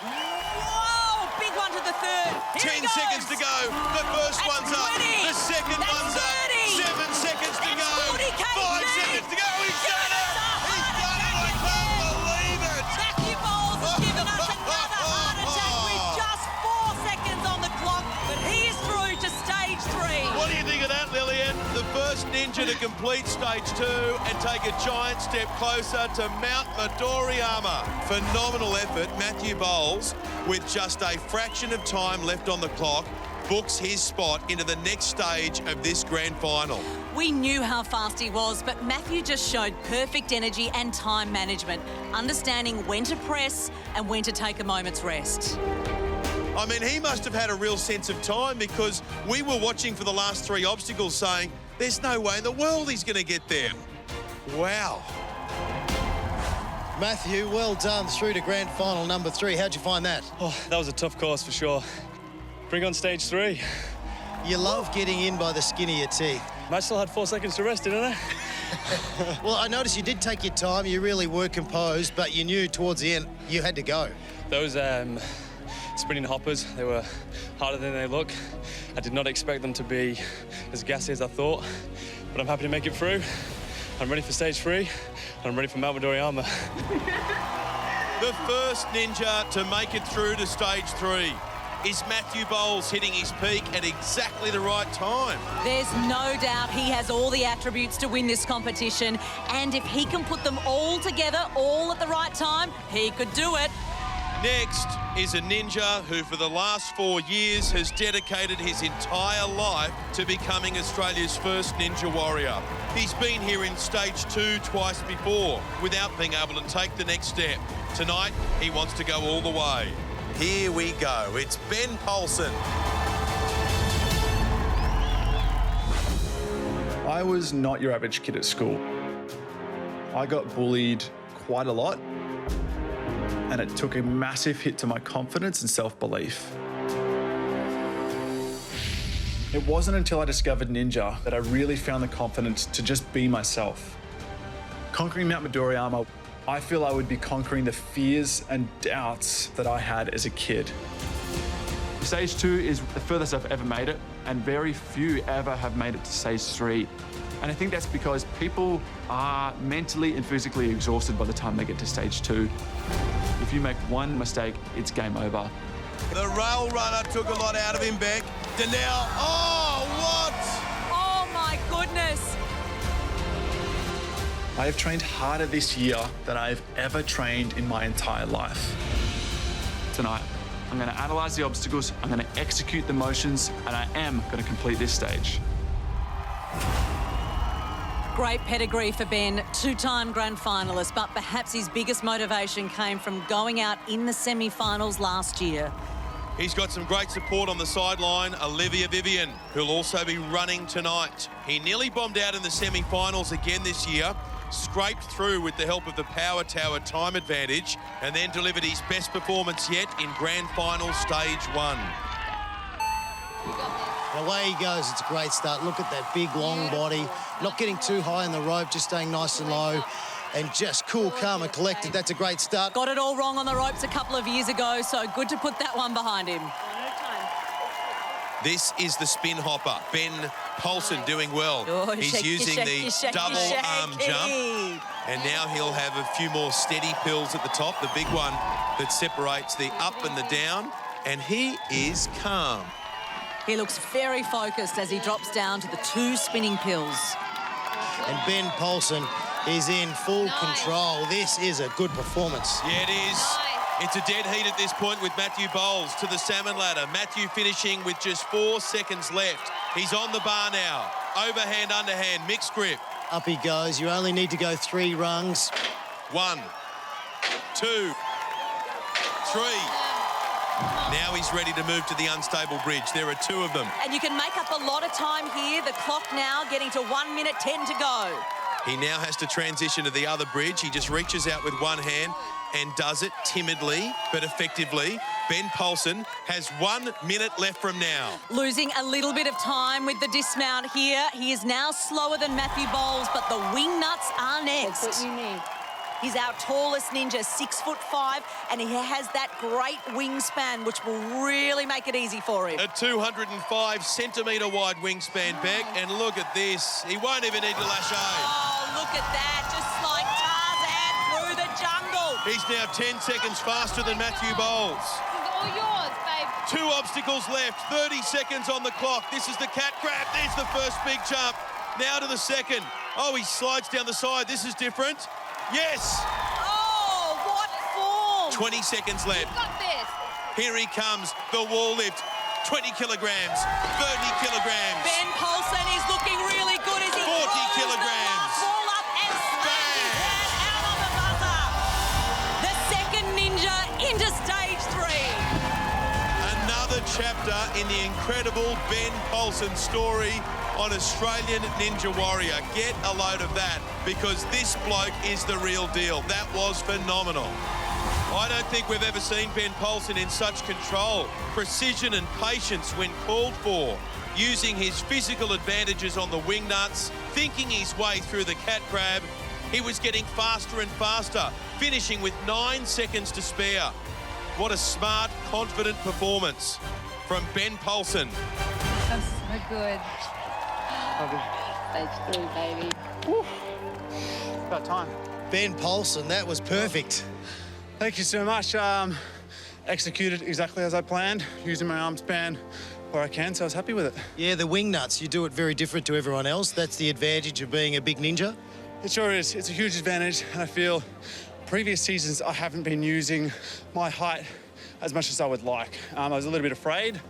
Whoa, big one to the third. Here 10 seconds to go. The first one's up. The second one's up. 7 seconds to go. 5 seconds to go. He's done it. He's done it. I can't believe it. Matthew Bowles has given us another heart attack with just 4 seconds on the clock, but he is through to stage 3. What do you think of that, Lillian? The first ninja to complete stage 2 and take a giant step closer to Mount Midoriyama. Phenomenal effort. Matthew Bowles, with just a fraction of time left on the clock, books his spot into the next stage of this grand final. We knew how fast he was, but Matthew just showed perfect energy and time management, understanding when to press and when to take a moment's rest. I mean, he must have had a real sense of time because we were watching for the last 3 obstacles saying, there's no way in the world he's going to get there. Wow. Matthew, well done, through to grand final number 3. How'd you find that? Oh, that was a tough course for sure. Bring on stage 3. You love getting in by the skin of your teeth. I still had 4 seconds to rest, didn't I? Well, I noticed you did take your time. You really were composed, but you knew towards the end you had to go. Those sprinting hoppers, they were harder than they look. I did not expect them to be as gassy as I thought, but I'm happy to make it through. I'm ready for stage 3, and I'm ready for Mount Midoriyama. The first ninja to make it through to stage 3 is Matthew Bowles, hitting his peak at exactly the right time. There's no doubt he has all the attributes to win this competition, and if he can put them all together, all at the right time, he could do it. Next is a ninja who for the last 4 years has dedicated his entire life to becoming Australia's first Ninja Warrior. He's been here in stage 2 twice before without being able to take the next step. Tonight, he wants to go all the way. Here we go. It's Ben Polson. I was not your average kid at school. I got bullied quite a lot, and it took a massive hit to my confidence and self-belief. It wasn't until I discovered Ninja that I really found the confidence to just be myself. Conquering Mount Midoriyama, I feel I would be conquering the fears and doubts that I had as a kid. Stage 2 is the furthest I've ever made it, and very few ever have made it to stage 3. And I think that's because people are mentally and physically exhausted by the time they get to stage 2. If you make one mistake, it's game over. The rail runner took a lot out of him, Beck. Danelle, oh, what? Oh, my goodness. I have trained harder this year than I've ever trained in my entire life. Tonight, I'm going to analyse the obstacles, I'm going to execute the motions, and I am going to complete this stage. Great pedigree for Ben, 2-time grand finalist, but perhaps his biggest motivation came from going out in the semi-finals last year. He's got some great support on the sideline, Olivia Vivian, who'll also be running tonight. He nearly bombed out in the semi-finals again this year, scraped through with the help of the Power Tower time advantage, and then delivered his best performance yet in grand final stage 1. And away he goes. It's a great start. Look at that big, long body. Not getting too high in the rope, just staying nice and low. And just cool, calm and collected. That's a great start. Got it all wrong on the ropes a couple of years ago, so good to put that one behind him. This is the spin hopper. Ben Polson doing well. Oh, He's shaky, using shaky, the shaky, double arm shaky. jump. And now he'll have a few more steady pills at the top, the big one that separates the up and the down. And he is calm. He looks very focused as he drops down to the 2 spinning pills. And Ben Paulson is in full control. This is a good performance. Yeah, it is. It's a dead heat at this point with Matthew Bowles to the salmon ladder. Matthew finishing with just 4 seconds left. He's on the bar now. Overhand, underhand, mixed grip. Up he goes. You only need to go 3 rungs. 1, 2, 3. Now he's ready to move to the unstable bridge. There are 2 of them. And you can make up a lot of time here. The clock now getting to 1 minute 10 to go. He now has to transition to the other bridge. He just reaches out with one hand and does it timidly but effectively. Ben Paulson has 1 minute left from now. Losing a little bit of time with the dismount here. He is now slower than Matthew Bowles, but the wing nuts are next. That's what you need. He's our tallest ninja, 6'5", and he has that great wingspan, which will really make it easy for him. A 205-centimetre wide wingspan, Beck, and look at this. He won't even need to lash out. Oh, look at that, just like Tarzan through the jungle. He's now 10 seconds faster than Matthew Bowles. This is all yours, babe. 2 obstacles left, 30 seconds on the clock. This is the cat grab. There's the first big jump. Now to the second. Oh, he slides down the side. This is different. Yes! Oh, what form! 20 seconds left. You've got this. Here he comes, the wall lift. 20 kilograms, 30 kilograms. Ben Paulson is looking really good as he 40 kilograms. Wall up and smashes that out on the buzzer. The second ninja into stage 3. Another chapter in the incredible Ben Paulson story on Australian Ninja Warrior. Get a load of that, because this bloke is the real deal. That was phenomenal. I don't think we've ever seen Ben Paulson in such control, precision and patience when called for, using his physical advantages on the wing nuts, thinking his way through the cat grab. He was getting faster and faster, finishing with 9 seconds to spare. What a smart, confident performance from Ben Paulson. That's so good. Stage 3, baby. Woo. It's about time. Ben Paulson, that was perfect. Thank you so much. Executed exactly as I planned, using my arm span where I can, so I was happy with it. Yeah, the wing nuts, you do it very different to everyone else. That's the advantage of being a big ninja. It sure is. It's a huge advantage, and I feel previous seasons I haven't been using my height as much as I would like. I was a little bit afraid.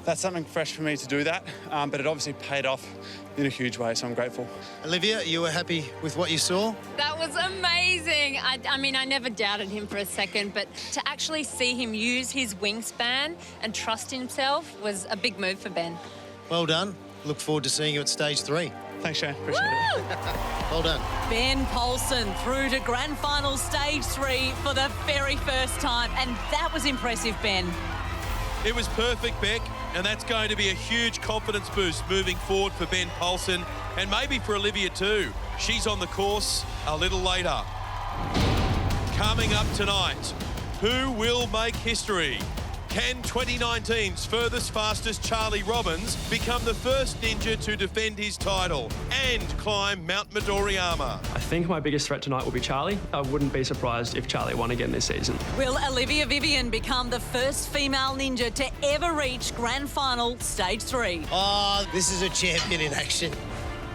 That's something fresh for me to do that, but it obviously paid off in a huge way, so I'm grateful. Olivia, you were happy with what you saw? That was amazing. I mean, I never doubted him for a second, but to actually see him use his wingspan and trust himself was a big move for Ben. Well done. Look forward to seeing you at stage 3. Thanks, Shane. Appreciate it. Well done. Ben Paulson through to grand final stage 3 for the very first time, and that was impressive, Ben. It was perfect, Beck, and that's going to be a huge confidence boost moving forward for Ben Paulson, and maybe for Olivia too. She's on the course a little later. Coming up tonight, who will make history? Can 2019's furthest fastest Charlie Robbins become the first ninja to defend his title and climb Mount Midoriyama? I think my biggest threat tonight will be Charlie. I wouldn't be surprised if Charlie won again this season. Will Olivia Vivian become the first female ninja to ever reach grand final stage 3? Oh, this is a champion in action.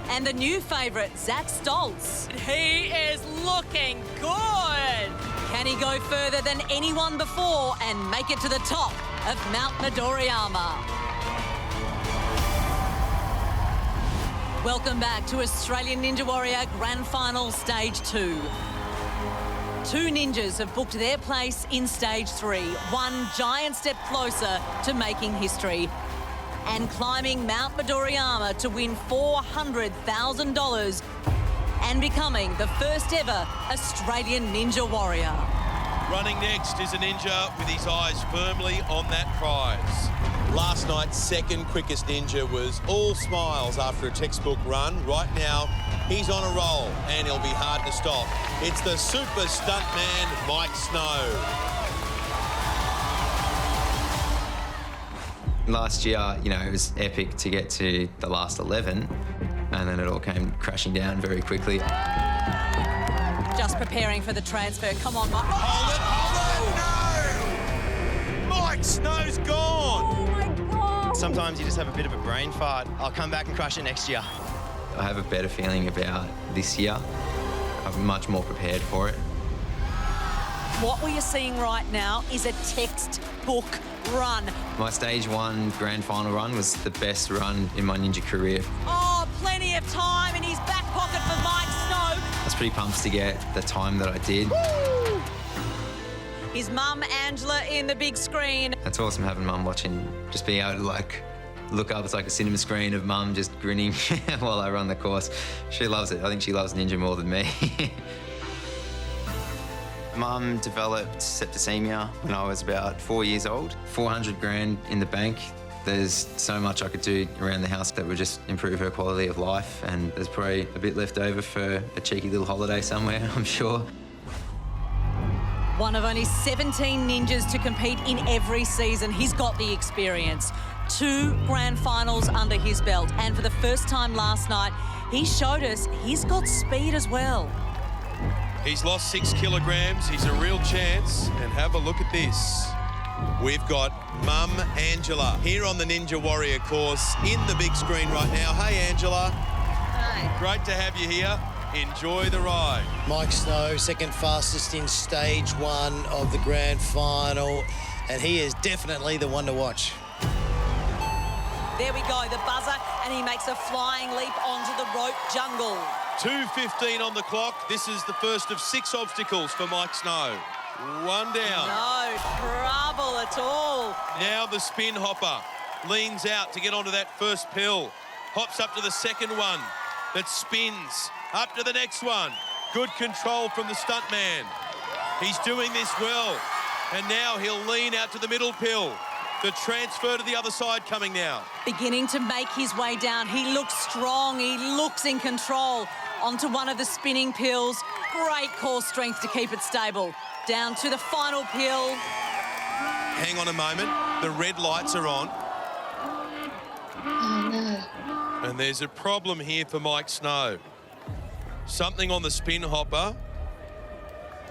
And the new favourite, Zach Stoltz. He is looking good. Can he go further than anyone before and make it to the top of Mount Midoriyama? Welcome back to Australian Ninja Warrior Grand Final Stage 2. 2 ninjas have booked their place in Stage 3, one giant step closer to making history and climbing Mount Midoriyama to win $400,000 and becoming the first ever Australian Ninja Warrior. Running next is a ninja with his eyes firmly on that prize. Last night's second quickest ninja was all smiles after a textbook run. Right now, he's on a roll and he'll be hard to stop. It's the super stuntman, Mike Snow. Last year, you know, it was epic to get to the last 11, and then it all came crashing down very quickly. Just preparing for the transfer. Come on, Mike. Hold it, no! Mike Snow's gone! Oh, my God! sometimes you just have a bit of a brain fart. I'll come back and crush it next year. I have a better feeling about this year. I'm much more prepared for it. What we are seeing right now is a textbook run. My stage 1 grand final run was the best run in my ninja career. Oh, plenty of time in his back pocket for Mike Snow. I was pretty pumped to get the time that I did. Woo! His mum, Angela, in the big screen. It's awesome having mum watching, just being able to like look up. It's like a cinema screen of mum just grinning while I run the course. She loves it. I think she loves ninja more than me. Mum developed septicemia when I was about 4 years old. 400 grand in the bank. There's so much I could do around the house that would just improve her quality of life, and there's probably a bit left over for a cheeky little holiday somewhere, I'm sure. One of only 17 ninjas to compete in every season. He's got the experience. 2 grand finals under his belt, and for the first time last night, he showed us he's got speed as well. He's lost 6 kilograms. He's a real chance. And have a look at this. We've got Mum Angela here on the Ninja Warrior course in the big screen right now. Hey, Angela. Hi. Great to have you here. Enjoy the ride. Mike Snow, second fastest in stage 1 of the grand final, and he is definitely the one to watch. There we go, the buzzer, and he makes a flying leap onto the rope jungle. 2:15 on the clock. This is the first of 6 obstacles for Mike Snow. 1 down. No trouble at all. Now the spin hopper leans out to get onto that first pill. Hops up to the second one that spins. Up to the next one. Good control from the stuntman. He's doing this well. And now he'll lean out to the middle pill. The transfer to the other side coming now. Beginning to make his way down. He looks strong. He looks in control. Onto one of the spinning pills. Great core strength to keep it stable. Down to the final pill. Hang on a moment. The red lights are on. Oh, no. And there's a problem here for Mike Snow. Something on the spin hopper.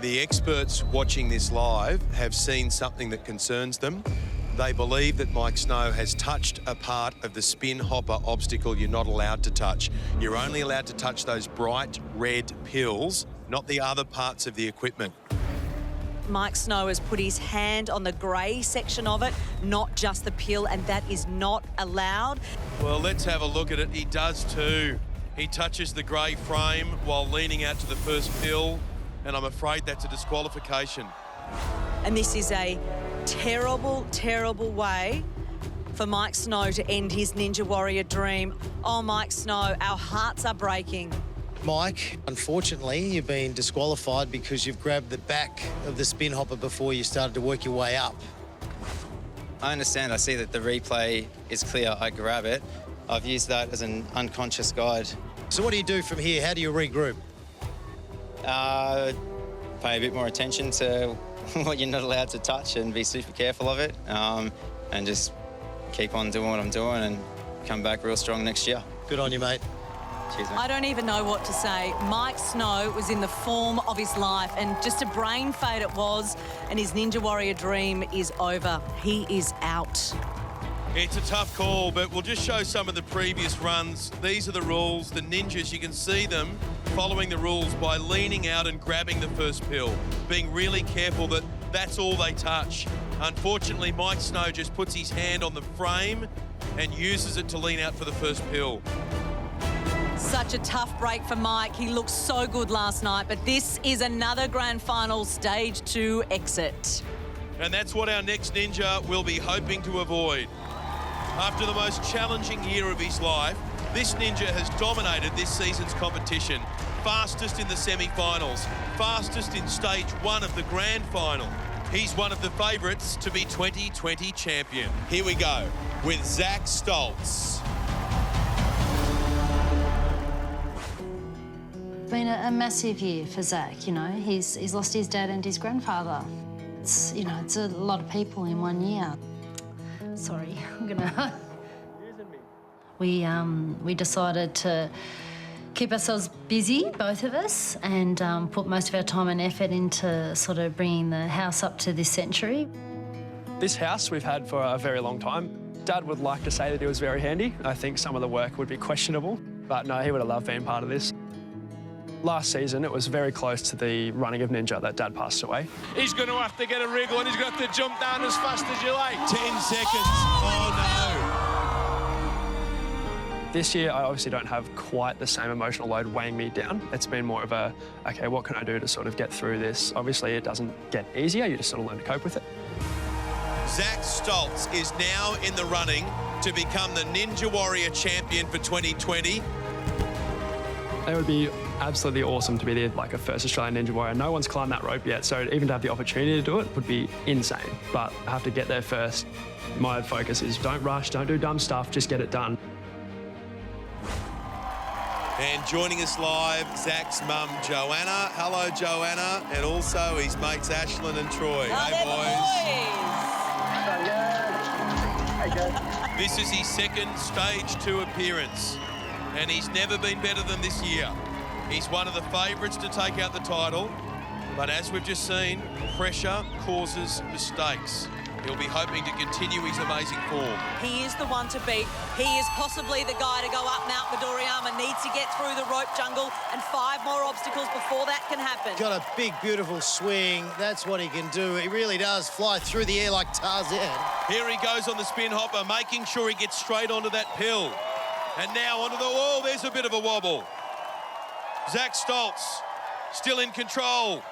The experts watching this live have seen something that concerns them. They believe that Mike Snow has touched a part of the spin hopper obstacle you're not allowed to touch. You're only allowed to touch those bright red pills, not the other parts of the equipment. Mike Snow has put his hand on the grey section of it, not just the pill, and that is not allowed. Well, let's have a look at it. He does too. He touches the grey frame while leaning out to the first pill, and I'm afraid that's a disqualification. And this is a terrible, terrible way for Mike Snow to end his Ninja Warrior dream. Oh, Mike Snow, our hearts are breaking. Mike, unfortunately, you've been disqualified because you've grabbed the back of the spin hopper before you started to work your way up. I understand. I see that the replay is clear. I grab it. I've used that as an unconscious guide. So what do you do from here? How do you regroup? Pay a bit more attention to what you're not allowed to touch and be super careful of it, and just keep on doing what I'm doing and come back real strong next year. Good on you, mate. Cheers, mate. I don't even know what to say. Mike Snow was in the form of his life, and just a brain fade it was, and his Ninja Warrior dream is over. He is out. It's a tough call, but we'll just show some of the previous runs. These are the rules. The ninjas, you can see them following the rules by leaning out and grabbing the first pill, being really careful that that's all they touch. Unfortunately, Mike Snow just puts his hand on the frame and uses it to lean out for the first pill. Such a tough break for Mike. He looked so good last night, but this is another grand final stage 2 exit. And that's what our next ninja will be hoping to avoid. After the most challenging year of his life, this ninja has dominated this season's competition. Fastest in the semi-finals, fastest in stage 1 of the grand final. He's one of the favourites to be 2020 champion. Here we go with Zach Stoltz. It's been a massive year for Zach, you know. He's lost his dad and his grandfather. It's, you know, it's a lot of people in 1 year. Sorry, I'm gonna... We decided to keep ourselves busy, both of us, and put most of our time and effort into sort of bringing the house up to this century. This house we've had for a very long time. Dad would like to say that he was very handy. I think some of the work would be questionable, but no, he would have loved being part of this. Last season, it was very close to the running of Ninja that Dad passed away. He's going to have to get a wriggle and he's going to have to jump down as fast as you like. 10 seconds. Oh, no. This year, I obviously don't have quite the same emotional load weighing me down. It's been more of a, okay, what can I do to sort of get through this? Obviously, it doesn't get easier. You just sort of learn to cope with it. Zach Stoltz is now in the running to become the Ninja Warrior champion for 2020. It would be absolutely awesome to be like a first Australian Ninja Warrior. No one's climbed that rope yet, so even to have the opportunity to do it would be insane. But I have to get there first. My focus is don't rush, don't do dumb stuff, just get it done. And joining us live, Zach's mum, Joanna. Hello, Joanna. And also his mates, Ashlyn and Troy. Hey, boys. This is his second stage 2 appearance, and he's never been better than this year. He's one of the favourites to take out the title, but as we've just seen, pressure causes mistakes. He'll be hoping to continue his amazing form. He is the one to beat. He is possibly the guy to go up Mount Midoriyama. Needs to get through the rope jungle and 5 more obstacles before that can happen. Got a big, beautiful swing. That's what he can do. He really does fly through the air like Tarzan. Here he goes on the spin hopper, making sure he gets straight onto that pill. And now onto the wall. There's a bit of a wobble. Zach Stoltz still in control.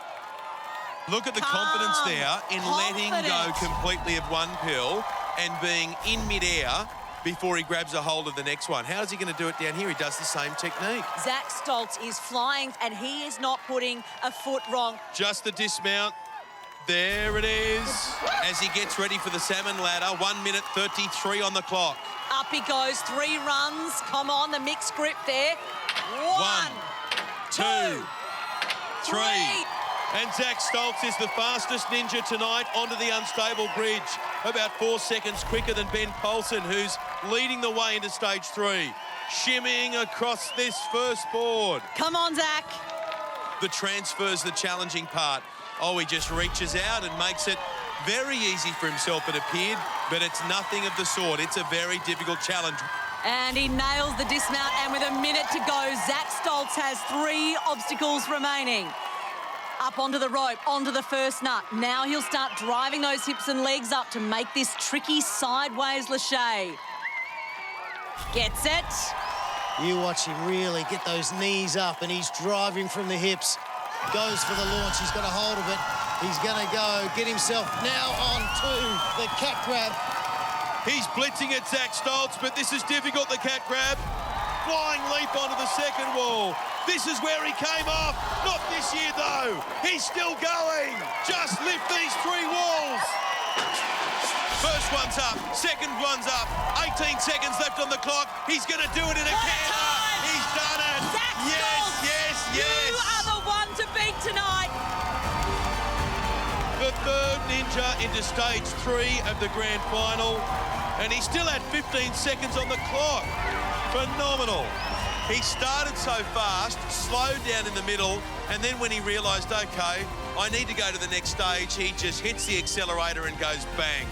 Look at the confidence there in letting go completely of one pill and being in midair before he grabs a hold of the next one. How is he going to do it down here? He does the same technique. Zach Stoltz is flying and he is not putting a foot wrong. Just the dismount. There it is. As he gets ready for the salmon ladder, 1 minute 33 on the clock. Up he goes, 3 runs. Come on, the mixed grip there. 1, 2, 3. And Zach Stoltz is the fastest ninja tonight onto the unstable bridge. About 4 seconds quicker than Ben Poulsen, who's leading the way into stage 3. Shimmying across this first board. Come on, Zach. The transfer's the challenging part. Oh, he just reaches out and makes it very easy for himself, it appeared, but it's nothing of the sort. It's a very difficult challenge. And he nails the dismount, and with a minute to go, Zach Stoltz has 3 obstacles remaining. Up onto the rope, onto the first nut. Now he'll start driving those hips and legs up to make this tricky sideways lache. Gets it. You watch him really get those knees up, and he's driving from the hips. Goes for the launch. He's got a hold of it. He's going to go get himself now onto the cat grab. He's blitzing at Zach Stoltz, but this is difficult, the cat grab. Flying leap onto the second wall. This is where he came off. Not this year, though. He's still going. Just lift these 3 walls. First one's up. Second one's up. 18 seconds left on the clock. He's going to do it in a canter. He's done it. Zach yes, Stoltz, yes, yes. You are the one to beat tonight. The third ninja into stage 3 of the grand final. And he still had 15 seconds on the clock. Phenomenal. He started so fast, slowed down in the middle, and then when he realised, OK, I need to go to the next stage, he just hits the accelerator and goes bang.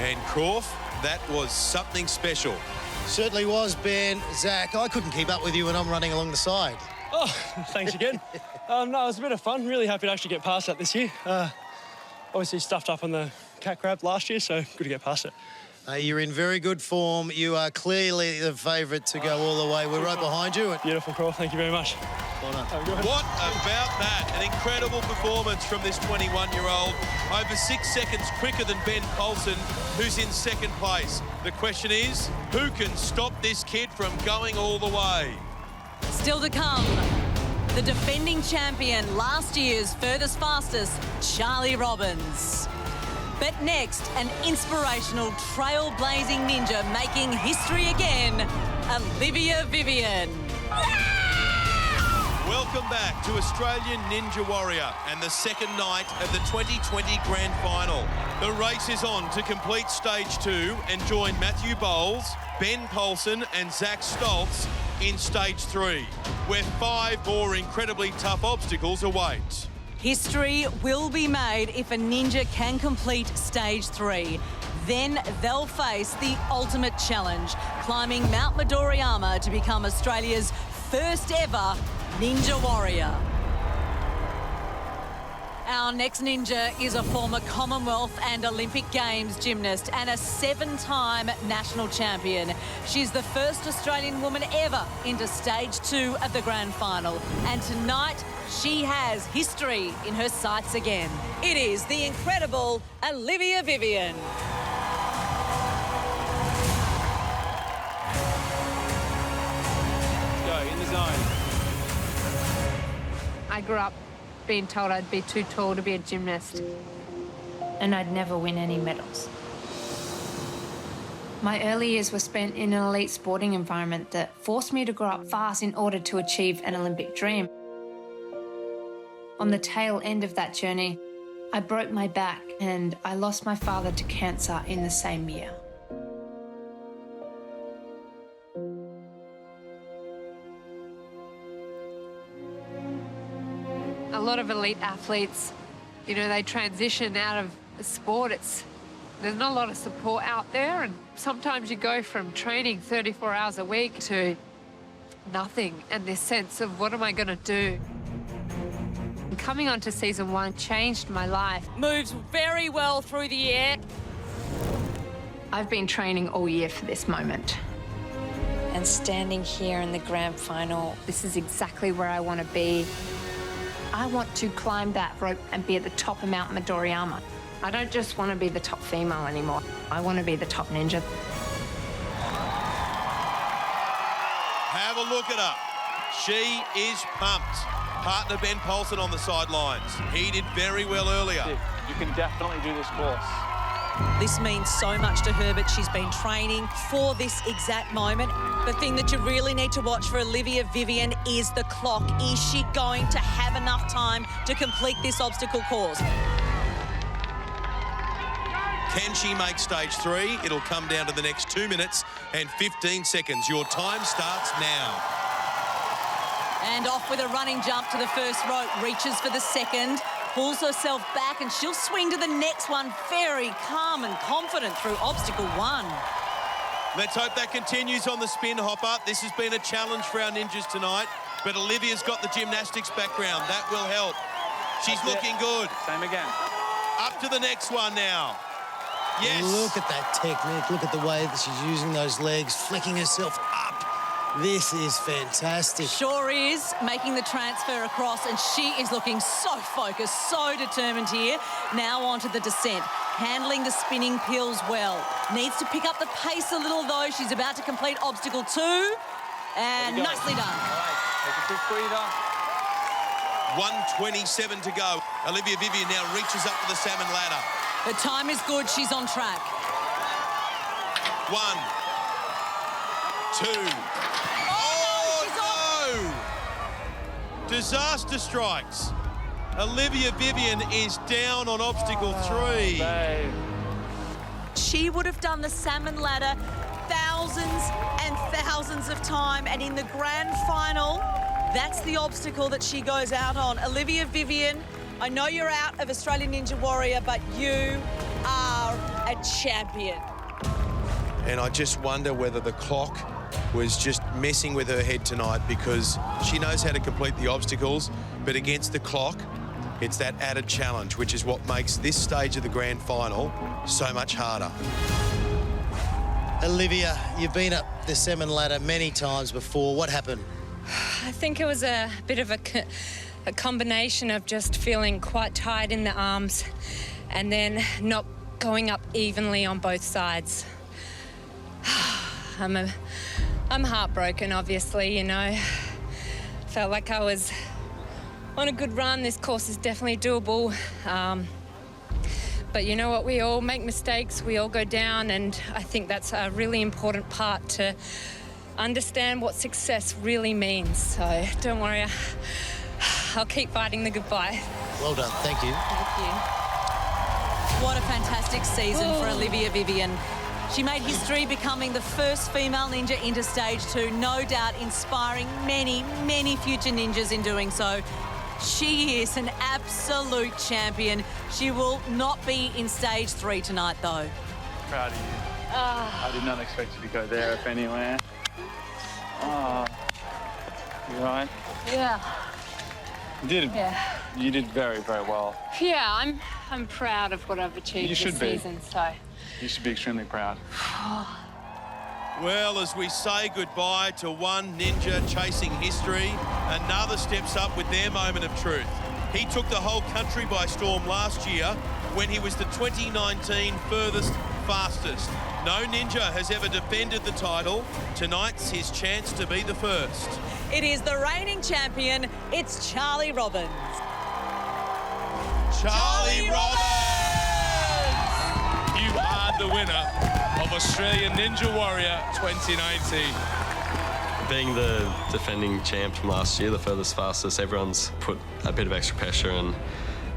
And Croft, that was something special. Certainly was, Ben. Zach, I couldn't keep up with you when I'm running along the side. Oh, thanks again. No, it was a bit of fun. Really happy to actually get past that this year. Obviously stuffed up on the cat grab last year, so good to get past it. You're in very good form. You are clearly the favourite to go all the way. We're right behind you. Beautiful, Croft. Thank you very much. Well done. What about that? An incredible performance from this 21-year-old. Over 6 seconds quicker than Ben Poulsen, who's in second place. The question is, who can stop this kid from going all the way? Still to come, the defending champion, last year's furthest fastest, Charlie Robbins. But next, an inspirational trailblazing ninja making history again, Olivia Vivian. Welcome back to Australian Ninja Warrior and the second night of the 2020 Grand Final. The race is on to complete stage 2 and join Matthew Bowles, Ben Poulsen and Zach Stoltz in stage 3, where 5 more incredibly tough obstacles await. History will be made if a ninja can complete stage 3. Then they'll face the ultimate challenge, climbing Mount Midoriyama to become Australia's first ever Ninja Warrior. Our next ninja is a former Commonwealth and Olympic Games gymnast and a 7-time national champion. She's the first Australian woman ever into stage 2 of the grand final. And tonight, she has history in her sights again. It is the incredible Olivia Vivian. Let's go, in the zone. I grew up being told I'd be too tall to be a gymnast and I'd never win any medals. My early years were spent in an elite sporting environment that forced me to grow up fast in order to achieve an Olympic dream. On the tail end of that journey, I broke my back and I lost my father to cancer in the same year. A lot of elite athletes, you know, they transition out of the sport. There's not a lot of support out there, and sometimes you go from training 34 hours a week to nothing, and this sense of what am I going to do? Coming onto season 1 changed my life. Moves very well through the air. I've been training all year for this moment. And standing here in the grand final, this is exactly where I want to be. I want to climb that rope and be at the top of Mount Midoriyama. I don't just want to be the top female anymore. I want to be the top ninja. Have a look at her. She is pumped. Partner Ben Polson on the sidelines. He did very well earlier. You can definitely do this course. This means so much to her, but she's been training for this exact moment. The thing that you really need to watch for Olivia Vivian is the clock. Is she going to have enough time to complete this obstacle course? Can she make stage 3? It'll come down to the next 2 minutes and 15 seconds. Your time starts now. And off with a running jump to the first rope, reaches for the second, pulls herself back, and she'll swing to the next one very calm and confident through obstacle 1. Let's hope that continues on the spin hopper. This has been a challenge for our ninjas tonight, but Olivia's got the gymnastics background. That will help. She's looking good. Same again. Up to the next one now. Yes. Look at that technique. Look at the way that she's using those legs, flicking herself up. This is fantastic. Sure is, making the transfer across, and she is looking so focused, so determined here. Now onto the descent, handling the spinning pills well. Needs to pick up the pace a little, though. She's about to complete obstacle 2, and nicely done. All right, take a quick breather. 1:27 to go. Olivia Vivian now reaches up to the salmon ladder. Her time is good. She's on track. 1, 2. Disaster strikes. Olivia Vivian is down on obstacle 3. She would have done the salmon ladder thousands and thousands of times, and in the grand final, that's the obstacle that she goes out on. Olivia Vivian, I know you're out of Australian Ninja Warrior, but you are a champion. And I just wonder whether the clock was just messing with her head tonight, because she knows how to complete the obstacles, but against the clock, it's that added challenge, which is what makes this stage of the grand final so much harder. Olivia, you've been up the salmon ladder many times before. What happened? I think it was a bit of a combination of just feeling quite tight in the arms and then not going up evenly on both sides. I'm heartbroken, obviously, you know. Felt like I was on a good run. This course is definitely doable. But you know what? We all make mistakes. We all go down, and I think that's a really important part to understand what success really means. So don't worry. I'll keep fighting the good fight. Well done. Thank you. Thank you. What a fantastic season for Olivia Vivian. She made history becoming the first female ninja into stage 2, no doubt inspiring many, many future ninjas in doing so. She is an absolute champion. She will not be in stage 3 tonight, though. Proud of you. I did not expect you to go there, if anywhere. Oh, you right? Yeah. You did very, very well. Yeah, I'm proud of what I've achieved this season, so. You should be extremely proud. Well, as we say goodbye to one ninja chasing history, another steps up with their moment of truth. He took the whole country by storm last year when he was the 2019 furthest fastest. No ninja has ever defended the title. Tonight's his chance to be the first. It is the reigning champion. It's Charlie Robbins. Charlie Robbins! You are the winner of Australian Ninja Warrior 2019. Being the defending champ from last year, the furthest fastest, everyone's put a bit of extra pressure and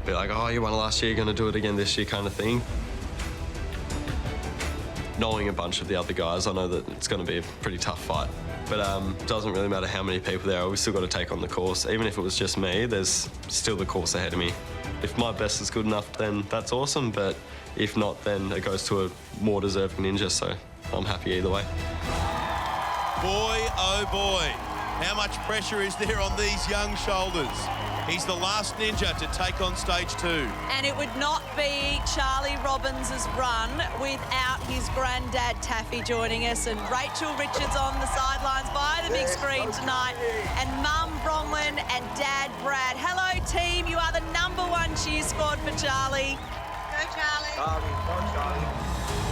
be like, oh, you won last year, you're going to do it again this year kind of thing. Knowing a bunch of the other guys, I know that it's going to be a pretty tough fight. But it doesn't really matter how many people there are, we've still got to take on the course. Even if it was just me, there's still the course ahead of me. If my best is good enough, then that's awesome, but if not, then it goes to a more deserving ninja, so I'm happy either way. Boy, oh boy, how much pressure is there on these young shoulders? He's the last ninja to take on stage 2. And it would not be Charlie Robbins' run without his granddad Taffy joining us, and Rachel Richards on the sidelines by the big screen tonight, and Mum Bronwyn and Dad Brad. Hello team, you are the #1 cheer squad for Charlie. Go Charlie.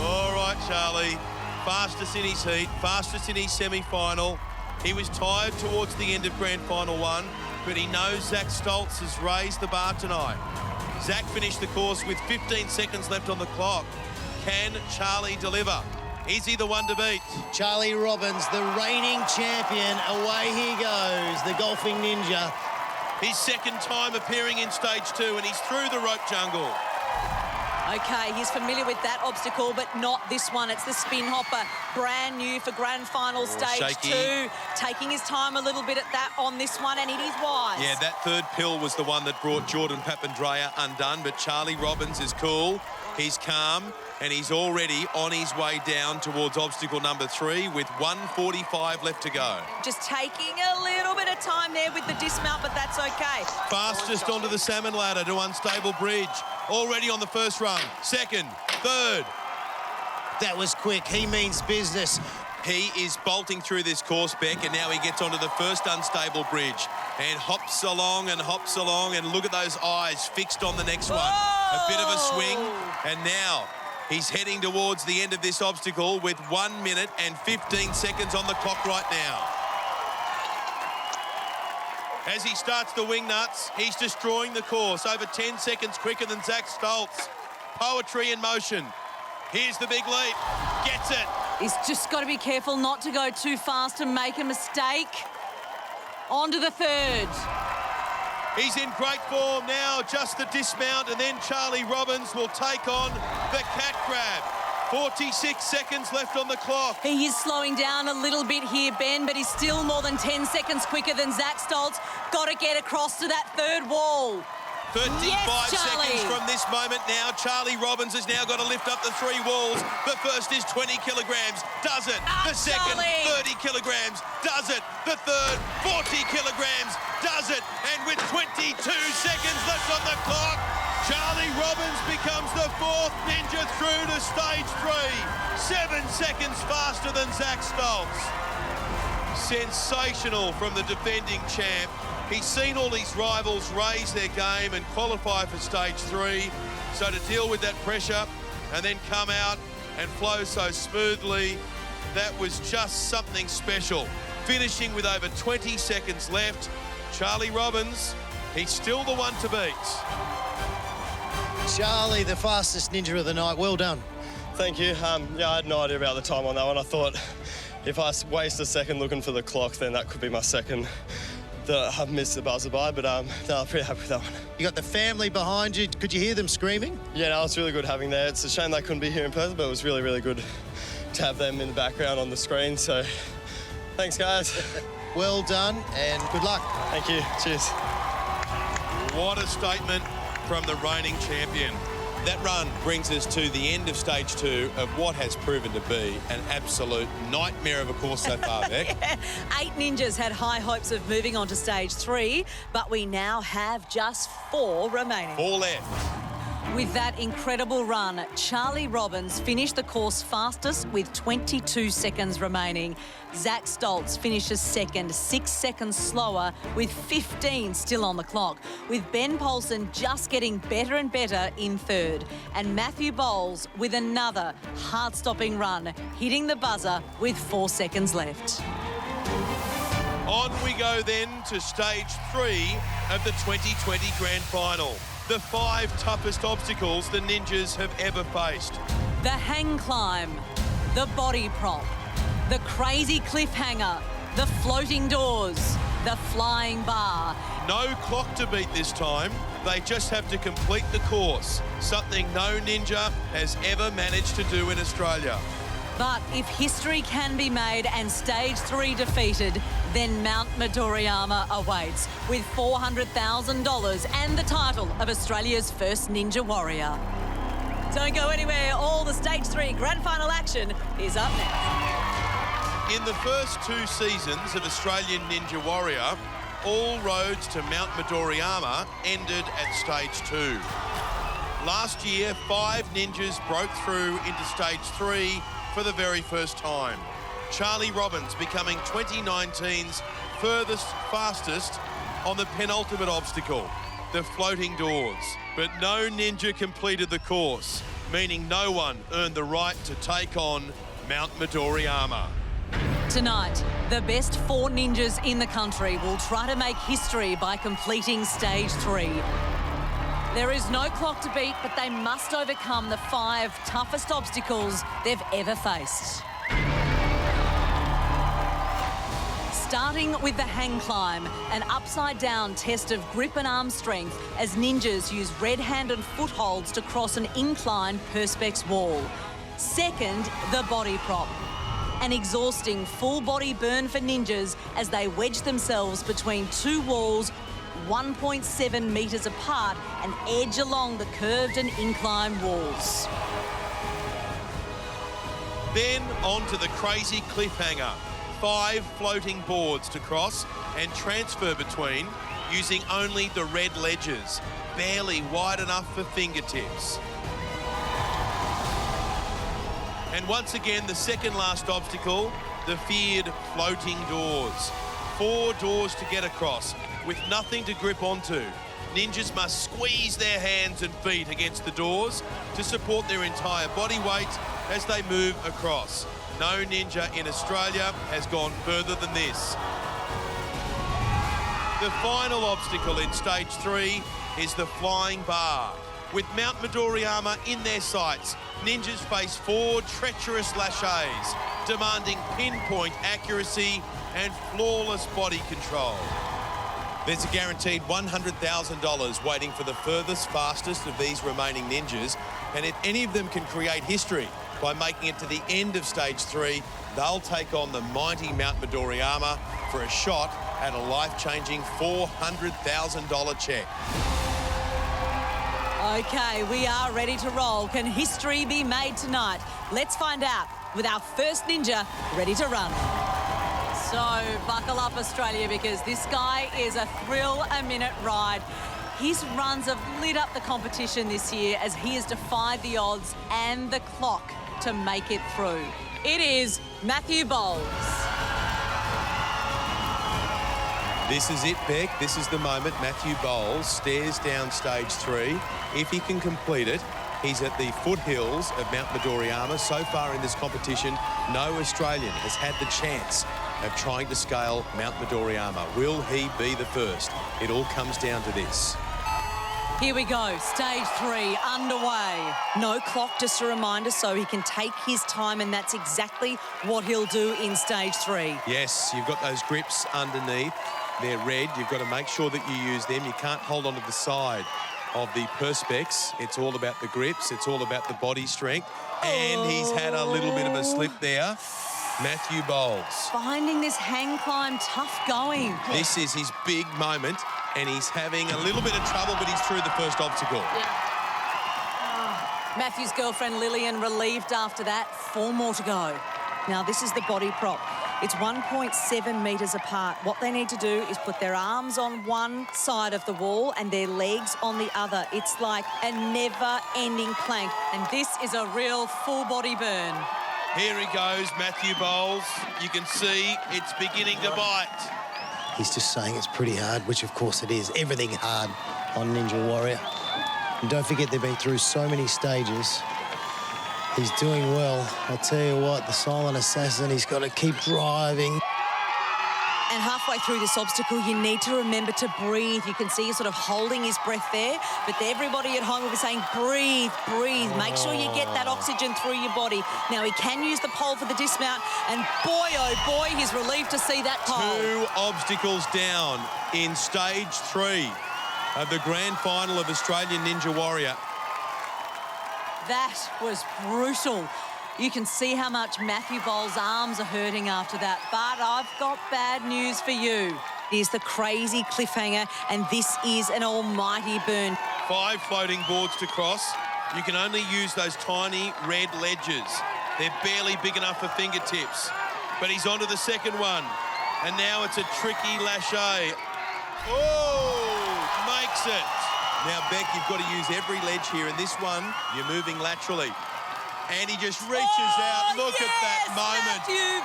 All right, Charlie. Fastest in his heat, fastest in his semi-final. He was tired towards the end of Grand Final 1, but he knows Zach Stoltz has raised the bar tonight. Zach finished the course with 15 seconds left on the clock. Can Charlie deliver? Is he the one to beat? Charlie Robbins, the reigning champion. Away he goes, the golfing ninja. His second time appearing in stage 2, and he's through the rope jungle. Okay, he's familiar with that obstacle, but not this one. It's the spin hopper, brand new for grand final stage 2. Taking his time a little bit at that on this one, and it is wise. Yeah, that third pill was the one that brought Jordan Papandreou undone, but Charlie Robbins is cool, he's calm, and he's already on his way down towards obstacle number 3 with 1:45 left to go. Just taking a little bit of time there with the dismount, but that's okay. Fastest onto the salmon ladder to unstable bridge. Already on the first rung, second, third. That was quick. He means business. He is bolting through this course, Beck, and now he gets onto the first unstable bridge and hops along, and look at those eyes fixed on the next one. A bit of a swing, and now he's heading towards the end of this obstacle with 1 minute and 15 seconds on the clock right now. As he starts the wing nuts, he's destroying the course, over 10 seconds quicker than Zach Stoltz. Poetry in motion. Here's the big leap. Gets it. He's just got to be careful not to go too fast and make a mistake. On to the third. He's in great form now, just the dismount, and then Charlie Robbins will take on the cat crab. 46 seconds left on the clock. He is slowing down a little bit here, Ben, but he's still more than 10 seconds quicker than Zach Stoltz. Got to get across to that third wall. 35 seconds from this moment now. Charlie Robbins has now got to lift up the 3 walls. The first is 20 kilograms. Does it? The second, Charlie. 30 kilograms. Does it? The third, 40 kilograms. Does it? And with 22 seconds left on the clock, Charlie Robbins becomes the 4th ninja through to stage 3. 7 seconds faster than Zach Stoltz. Sensational from the defending champ. He's seen all his rivals raise their game and qualify for stage 3. So to deal with that pressure and then come out and flow so smoothly, that was just something special. Finishing with over 20 seconds left, Charlie Robbins, he's still the one to beat. Charlie, the fastest ninja of the night. Well done. Thank you. Yeah, I had no idea about the time on that one. I thought if I waste a second looking for the clock, then that could be my second that I've missed the buzzer by, but no, I'm pretty happy with that one. You got the family behind you. Could you hear them screaming? Yeah, no, it's really good having there. It's a shame they couldn't be here in person, but it was really, really good to have them in the background on the screen. So thanks, guys. Well done and good luck. Thank you. Cheers. What a statement from the reigning champion. That run brings us to the end of stage 2 of what has proven to be an absolute nightmare of a course so far, Beck. Yeah. 8 ninjas had high hopes of moving on to stage 3, but we now have just 4 remaining. 4 left. With that incredible run, Charlie Robbins finished the course fastest with 22 seconds remaining. Zach Stoltz finishes second, 6 seconds slower with 15 still on the clock, with Ben Polson just getting better and better in third. And Matthew Bowles with another heart-stopping run, hitting the buzzer with 4 seconds left. On we go then to stage 3 of the 2020 Grand Final. The 5 toughest obstacles the ninjas have ever faced. The hang climb, the body prop, the crazy cliffhanger, the floating doors, the flying bar. No clock to beat this time. They just have to complete the course, something no ninja has ever managed to do in Australia. But if history can be made and stage 3 defeated, then Mount Midoriyama awaits with $400,000 and the title of Australia's first Ninja Warrior. Don't go anywhere. All the stage 3 grand final action is up next. In the first 2 seasons of Australian Ninja Warrior, all roads to Mount Midoriyama ended at stage 2. Last year, 5 ninjas broke through into stage 3 for the very first time. Charlie Robbins becoming 2019's fastest on the penultimate obstacle, the floating doors. But no ninja completed the course, meaning no one earned the right to take on Mount Midoriyama. Tonight, the best 4 ninjas in the country will try to make history by completing stage 3. There is no clock to beat, but they must overcome the 5 toughest obstacles they've ever faced. Starting with the hang climb, an upside-down test of grip and arm strength as ninjas use red-handed footholds to cross an inclined perspex wall. Second, the body prop. An exhausting full-body burn for ninjas as they wedge themselves between 2 walls 1.7 metres apart and edge along the curved and inclined walls. Then on to the crazy cliffhanger. 5 floating boards to cross and transfer between using only the red ledges, barely wide enough for fingertips. And once again, the second last obstacle, the feared floating doors. 4 doors to get across with nothing to grip onto. Ninjas must squeeze their hands and feet against the doors to support their entire body weight as they move across. No ninja in Australia has gone further than this. The final obstacle in stage 3 is the flying bar. With Mount Midoriyama in their sights, ninjas face 4 treacherous lâchers, demanding pinpoint accuracy and flawless body control. There's a guaranteed $100,000 waiting for the furthest, fastest of these remaining ninjas, and if any of them can create history by making it to the end of stage 3, they'll take on the mighty Mount Midoriyama for a shot at a life-changing $400,000 check. OK, we are ready to roll. Can history be made tonight? Let's find out with our first ninja ready to run. So buckle up, Australia, because this guy is a thrill-a-minute ride. His runs have lit up the competition this year as he has defied the odds and the clock to make it through. It is Matthew Bowles. This is it, Beck. This is the moment. Matthew Bowles stares down stage 3. If he can complete it, he's at the foothills of Mount Midoriyama. So far in this competition, no Australian has had the chance of trying to scale Mount Midoriyama. Will he be the first? It all comes down to this. Here we go, stage 3 underway. No clock, just a reminder, so he can take his time, and that's exactly what he'll do in stage 3. Yes, you've got those grips underneath. They're red. You've got to make sure that you use them. You can't hold onto the side of the perspex. It's all about the grips. It's all about the body strength. And he's had a little bit of a slip there. Matthew Bowles. Finding this hang climb tough going. This is his big moment, and he's having a little bit of trouble, but he's through the first obstacle. Matthew's girlfriend Lillian relieved after that. 4 more to go. Now, this is the body prop. It's 1.7 metres apart. What they need to do is put their arms on one side of the wall and their legs on the other. It's like a never-ending plank. And this is a real full-body burn. Here he goes, Matthew Bowles. You can see it's beginning to bite. He's just saying it's pretty hard, which of course it is. Everything hard on Ninja Warrior. And don't forget they've been through so many stages. He's doing well. I tell you what, the silent assassin, he's got to keep driving. And halfway through this obstacle, you need to remember to breathe. You can see he's sort of holding his breath there, but everybody at home will be saying, breathe, breathe. Make sure you get that oxygen through your body. Now, he can use the pole for the dismount, and boy, oh boy, he's relieved to see that pole. 2 obstacles down in stage 3 of the grand final of Australian Ninja Warrior. That was brutal. You can see how much Matthew Bowles' arms are hurting after that. But I've got bad news for you. Here's the crazy cliffhanger, and this is an almighty burn. 5 floating boards to cross. You can only use those tiny red ledges. They're barely big enough for fingertips. But he's onto the second one. And now it's a tricky lâcher. Oh, makes it. Now, Beck, you've got to use every ledge here. In this one, you're moving laterally. And he just reaches out. Look at that moment.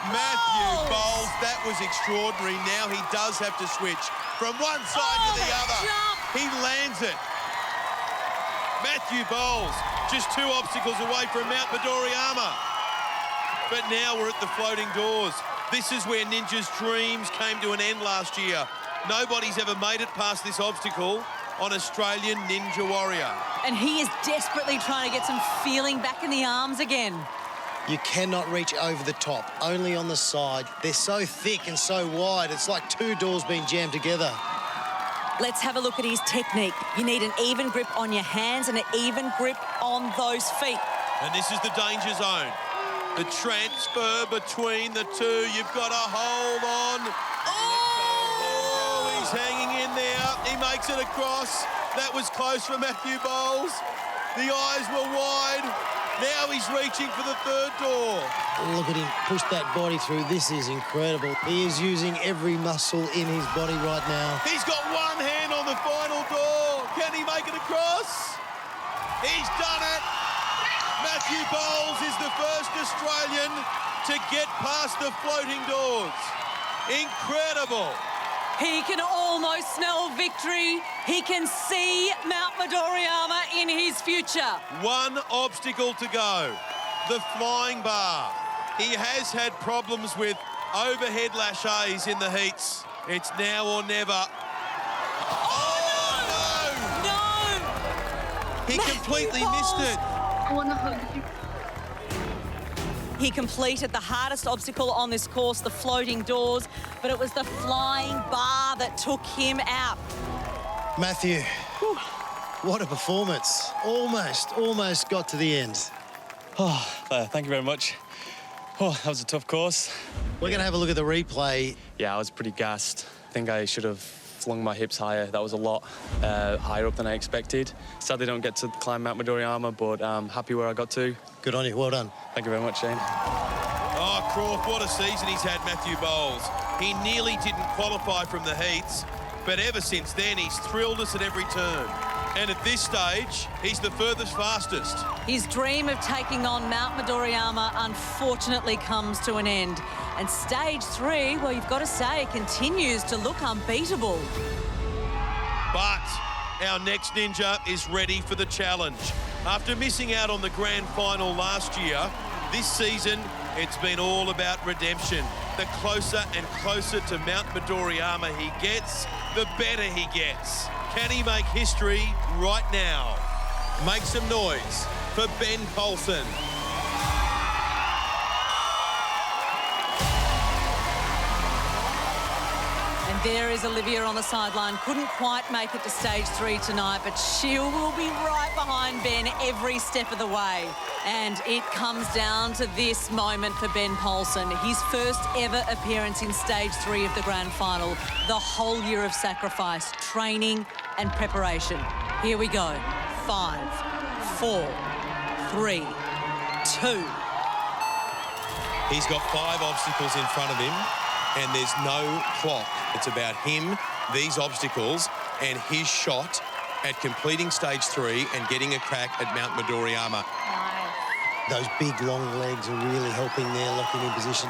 Matthew Bowles, that was extraordinary. Now he does have to switch from one side to the other. He lands it. Matthew Bowles, just 2 obstacles away from Mount Midoriyama. But now we're at the floating doors. This is where Ninja's dreams came to an end last year. Nobody's ever made it past this obstacle on Australian Ninja Warrior. And he is desperately trying to get some feeling back in the arms again. You cannot reach over the top, only on the side. They're so thick and so wide, it's like 2 doors being jammed together. Let's have a look at his technique. You need an even grip on your hands and an even grip on those feet. And this is the danger zone. The transfer between the 2. You've got to hold on. Oh, he's hanging in there. He makes it across. That was close for Matthew Bowles. The eyes were wide. Now he's reaching for the 3rd door. Look at him push that body through. This is incredible. He is using every muscle in his body right now. He's got one hand on the final door. Can he make it across? He's done it. Matthew Bowles is the first Australian to get past the floating doors. Incredible. He can almost smell victory. He can see Mount Midoriyama in his future. 1 obstacle to go. The flying bar. He has had problems with overhead lâchers in the heats. It's now or never. Oh, no! He completely missed it. I want to hug you. He completed the hardest obstacle on this course, the floating doors, but it was the flying bar that took him out. Matthew, what a performance. Almost got to the end. Oh, thank you very much. Oh, that was a tough course. We're going to have a look at the replay. Yeah, I was pretty gassed. I think I should have flung my hips higher. That was a lot higher up than I expected. Sadly, don't get to climb Mount Midoriyama, but I'm happy where I got to. Good on you. Well done. Thank you very much, Shane. Oh, Croft, what a season he's had, Matthew Bowles. He nearly didn't qualify from the heats, but ever since then, he's thrilled us at every turn. And at this stage, he's the furthest fastest. His dream of taking on Mount Midoriyama unfortunately comes to an end. And stage 3, well, you've got to say, continues to look unbeatable. But our next ninja is ready for the challenge. After missing out on the grand final last year, this season, it's been all about redemption. The closer and closer to Mount Midoriyama he gets, the better he gets. Can he make history right now? Make some noise for Ben Poulsen. And there is Olivia on the sideline. Couldn't quite make it to stage 3 tonight, but she will be right behind Ben every step of the way. And it comes down to this moment for Ben Poulsen. His first ever appearance in stage 3 of the grand final. The whole year of sacrifice, training and preparation. Here we go. 5, 4, 3, 2. He's got 5 obstacles in front of him, and there's no clock. It's about him, these obstacles, and his shot at completing stage 3 and getting a crack at Mount Midoriyama. Those big, long legs are really helping there, locking in position.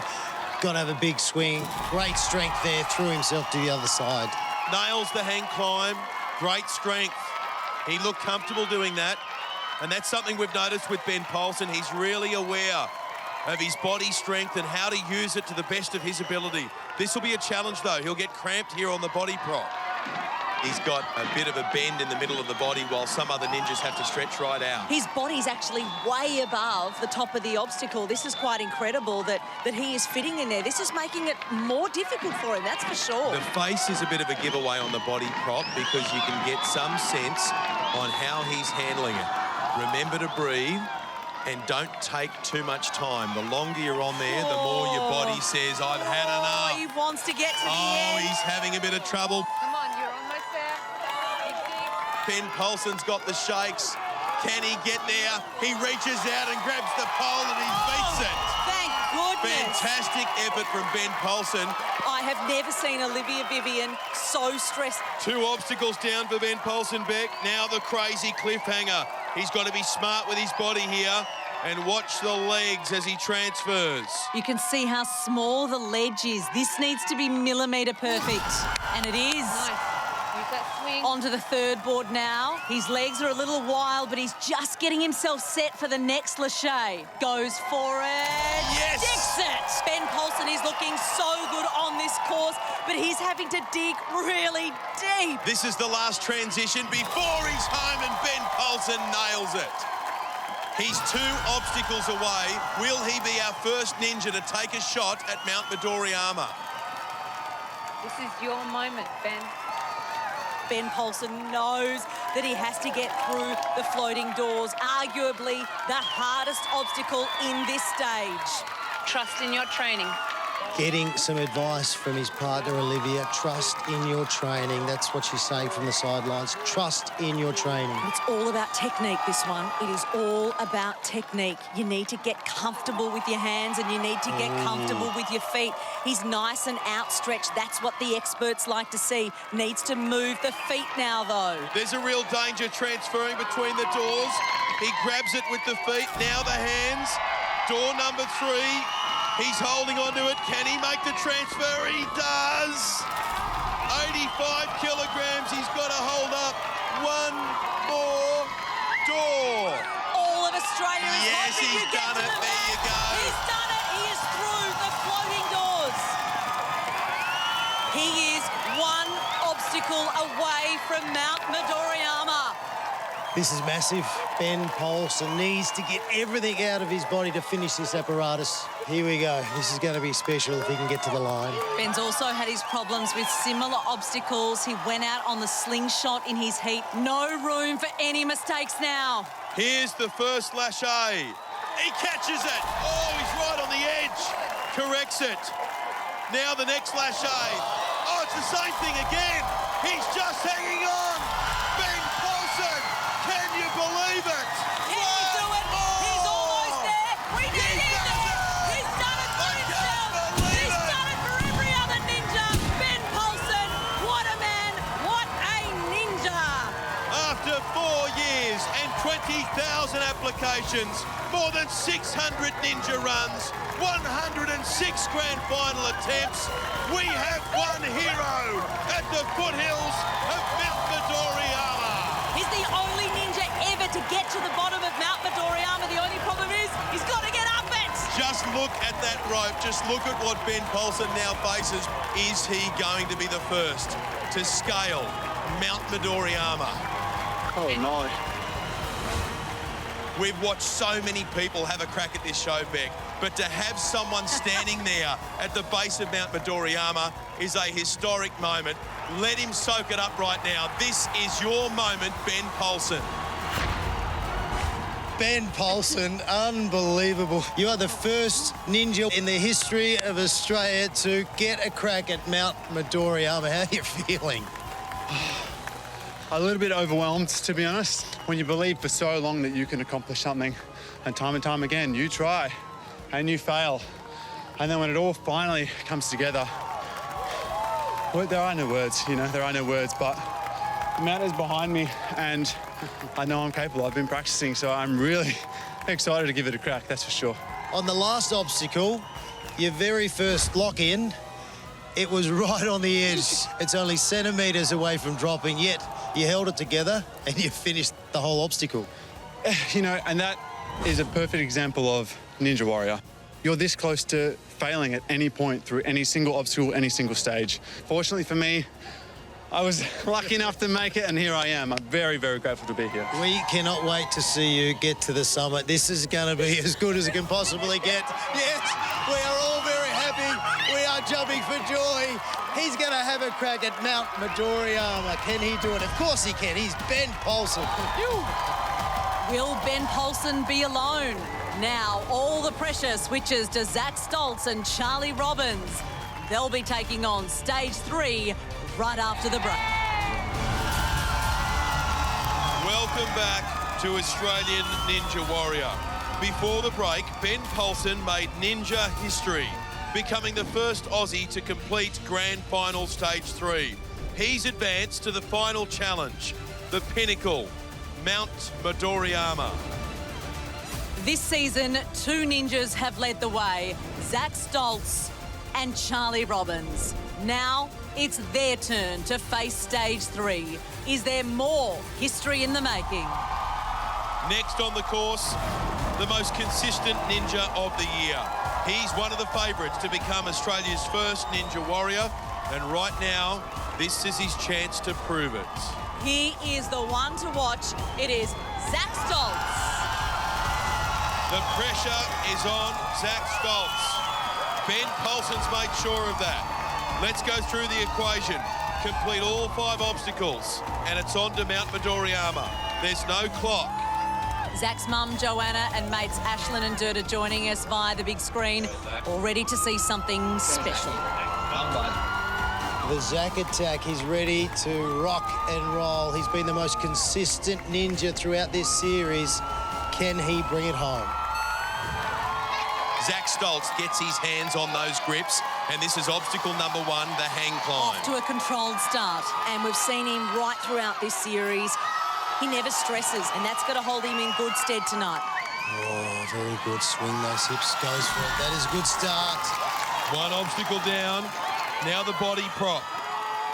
Got to have a big swing. Great strength there, threw himself to the other side. Nails the hang climb, great strength. He looked comfortable doing that, and that's something we've noticed with Ben Poulsen. He's really aware of his body strength and how to use it to the best of his ability. This will be a challenge, though. He'll get cramped here on the body prop. He's got a bit of a bend in the middle of the body while some other ninjas have to stretch right out. His body's actually way above the top of the obstacle. This is quite incredible that he is fitting in there. This is making it more difficult for him, that's for sure. The face is a bit of a giveaway on the body prop because you can get some sense on how he's handling it. Remember to breathe and don't take too much time. The longer you're on there, the more your body says, I've had enough. He wants to get to the end. Oh, he's having a bit of trouble. Come on, you're almost there. Ben Poulsen's got the shakes. Can he get there? He reaches out and grabs the pole and he beats it. Thank goodness. Fantastic effort from Ben Poulsen. I have never seen Olivia Vivian so stressed. 2 obstacles down for Ben Poulsen, Beck. Now the crazy cliffhanger. He's got to be smart with his body here and watch the legs as he transfers. You can see how small the ledge is. This needs to be millimetre perfect. And it is. Nice. Use that swing. Onto the 3rd board now. His legs are a little wild, but he's just getting himself set for the next lâché. Goes for it. Yes! Sticks it! Ben Poulsen is looking so good on this course, but he's having to dig really deep. This is the last transition before he's home and Ben Poulsen nails it. He's 2 obstacles away. Will he be our first ninja to take a shot at Mount Midoriyama? This is your moment, Ben. Ben Poulsen knows that he has to get through the floating doors, arguably the hardest obstacle in this stage. Trust in your training. Getting some advice from his partner, Olivia. Trust in your training. That's what she's saying from the sidelines. Trust in your training. It's all about technique, this one. It is all about technique. You need to get comfortable with your hands and you need to get comfortable with your feet. He's nice and outstretched. That's what the experts like to see. Needs to move the feet now, though. There's a real danger transferring between the doors. He grabs it with the feet, now the hands. Door number 3. He's holding on to it. Can he make the transfer? He does. 85 kilograms. He's got to hold up. 1 more door. All of Australia is Yes, hoping he's to get done to it. the There you go. He's done it. He is through the floating doors. He is 1 obstacle away from Mount Midoriyama. This is massive. Ben Poulsen needs to get everything out of his body to finish this apparatus. Here we go. This is going to be special if he can get to the line. Ben's also had his problems with similar obstacles. He went out on the slingshot in his heat. No room for any mistakes now. Here's the first lâché. He catches it. Oh, he's right on the edge. Corrects it. Now the next lâché. Oh, it's the same thing again. He's just hanging on. Ben Poulsen, can you believe it? Can he do it? He's almost there. We need him there. He's done it for himself. He's done it for every other ninja. Ben Poulsen, what a man, what a ninja. After 4 years and 20,000 applications, more than 600 ninja runs, 106 grand final attempts, we have one hero at the foothills of Mount Midoriyama. He's the only ninja ever to get to the bottom of Mount Midoriyama. The only problem is he's got to get up it. Just look at that rope. Just look at what Ben Poulsen now faces. Is he going to be the first to scale Mount Midoriyama? Oh, no. We've watched so many people have a crack at this show, Beck, but to have someone standing there at the base of Mount Midoriyama is a historic moment. Let him soak it up right now. This is your moment, Ben Poulsen. Ben Poulsen, unbelievable. You are the first ninja in the history of Australia to get a crack at Mount Midoriyama. How are you feeling? A little bit overwhelmed, to be honest. When you believe for so long that you can accomplish something, And time again, you try and you fail. And then when it all finally comes together, well, there are no words, you know, there are no words, but the mountain is behind me and I know I'm capable. I've been practicing, so I'm really excited to give it a crack, that's for sure. On the last obstacle, your very first lock-in, it was right on the edge. It's only centimetres away from dropping, yet you held it together and you finished the whole obstacle. You know, and that is a perfect example of Ninja Warrior. You're this close to failing at any point through any single obstacle, any single stage. Fortunately for me, I was lucky enough to make it, and here I am. I'm very, very grateful to be here. We cannot wait to see you get to the summit. This is going to be as good as it can possibly get. Yes, we are all very happy. We are jumping for joy. He's going to have a crack at Mount Midoriyama. Can he do it? Of course he can. He's Ben Poulsen. Will Ben Poulsen be alone? Now all the pressure switches to Zach Stoltz and Charlie Robbins. They'll be taking on stage 3 right after the break. Welcome back to Australian Ninja Warrior. Before the break, Ben Poulsen made ninja history, becoming the first Aussie to complete Grand Final Stage 3. He's advanced to the final challenge, the pinnacle, Mount Midoriyama. This season, 2 ninjas have led the way, Zach Stoltz and Charlie Robbins. Now it's their turn to face stage 3. Is there more history in the making? Next on the course, the most consistent ninja of the year. He's one of the favourites to become Australia's first Ninja Warrior, and right now, this is his chance to prove it. He is the one to watch. It is Zach Stoltz. The pressure is on Zach Stoltz. Ben Poulsen's made sure of that. Let's go through the equation. Complete all 5 obstacles, and it's on to Mount Midoriyama. There's no clock. Zach's mum, Joanna, and mates Ashlyn and Dirt are joining us via the big screen, all ready to see something special. The Zach attack, he's ready to rock and roll. He's been the most consistent ninja throughout this series. Can he bring it home? Zach Stoltz gets his hands on those grips, and this is obstacle number 1, the hang climb. Off to a controlled start, and we've seen him right throughout this series. He never stresses, and that's going to hold him in good stead tonight. Oh, very good. Swing those hips, goes for it. That is a good start. 1 obstacle down, now the body prop.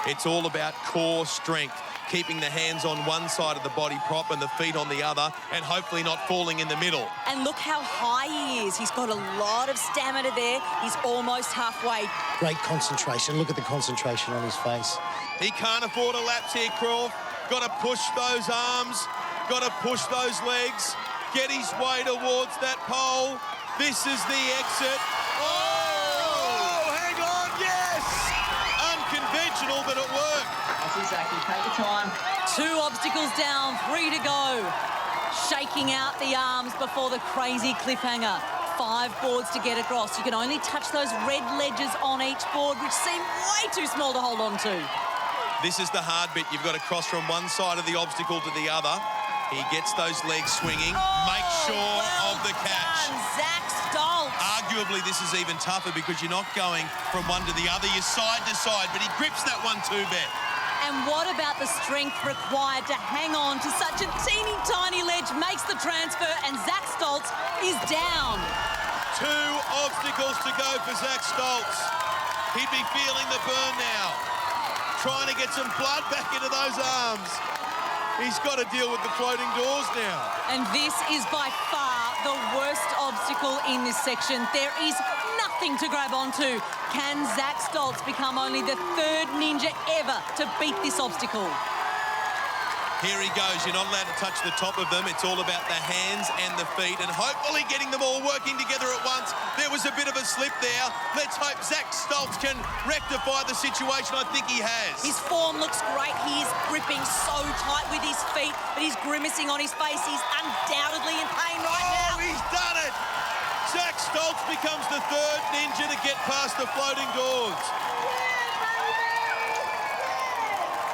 It's all about core strength, keeping the hands on one side of the body prop and the feet on the other, and hopefully not falling in the middle. And look how high he is. He's got a lot of stamina there. He's almost halfway. Great concentration. Look at the concentration on his face. He can't afford a lapse here, Croft. Got to push those arms, got to push those legs, get his way towards that pole. This is the exit. Oh, hang on, yes! Unconventional, but it worked. That's exactly, take your time. 2 obstacles down, 3 to go. Shaking out the arms before the crazy cliffhanger. 5 boards to get across. You can only touch those red ledges on each board, which seem way too small to hold on to. This is the hard bit. You've got to cross from one side of the obstacle to the other. He gets those legs swinging, makes sure of the catch. Zach Stoltz. Arguably, this is even tougher because you're not going from one to the other. You're side to side, but he grips that one too, Beth. And what about the strength required to hang on to such a teeny tiny ledge? Makes the transfer, and Zach Stoltz is down. 2 obstacles to go for Zach Stoltz. He'd be feeling the burn now, trying to get some blood back into those arms. He's got to deal with the floating doors now. And this is by far the worst obstacle in this section. There is nothing to grab onto. Can Zach Stoltz become only the 3rd ninja ever to beat this obstacle? Here he goes. You're not allowed to touch the top of them. It's all about the hands and the feet, and hopefully getting them all working together at once. There was a bit of a slip there. Let's hope Zach Stoltz can rectify the situation. I think he has. His form looks great. He is gripping so tight with his feet, but he's grimacing on his face. He's undoubtedly in pain right now. Oh, he's done it! Zach Stoltz becomes the 3rd ninja to get past the floating doors.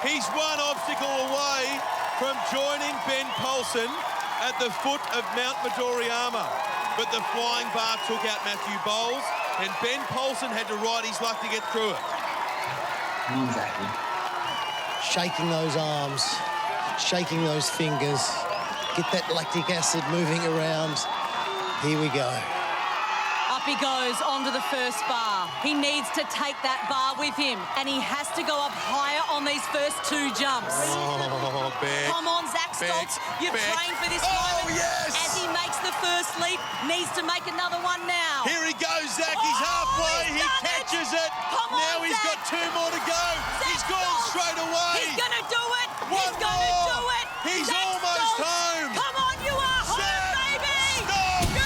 He's 1 obstacle away from joining Ben Poulsen at the foot of Mount Midoriyama. But the flying bar took out Matthew Bowles, and Ben Polson had to ride his luck to get through it. Come on, Zachy. Shaking those arms, shaking those fingers. Get that lactic acid moving around. Here we go. Up he goes onto the first bar. He needs to take that bar with him, and he has to go up higher on these first two jumps. Oh, Beck. Come on, Zach Stoltz. You've trained for this moment. Yes! As he makes the first leap, needs to make another one now. Here he goes, Zach. He's halfway. He catches it. Now he's got two more to go. He's gone straight away. He's going to do it. He's going to do it. He's Zach almost Stoltz. home. Come on, you are home, baby. Stoltz. You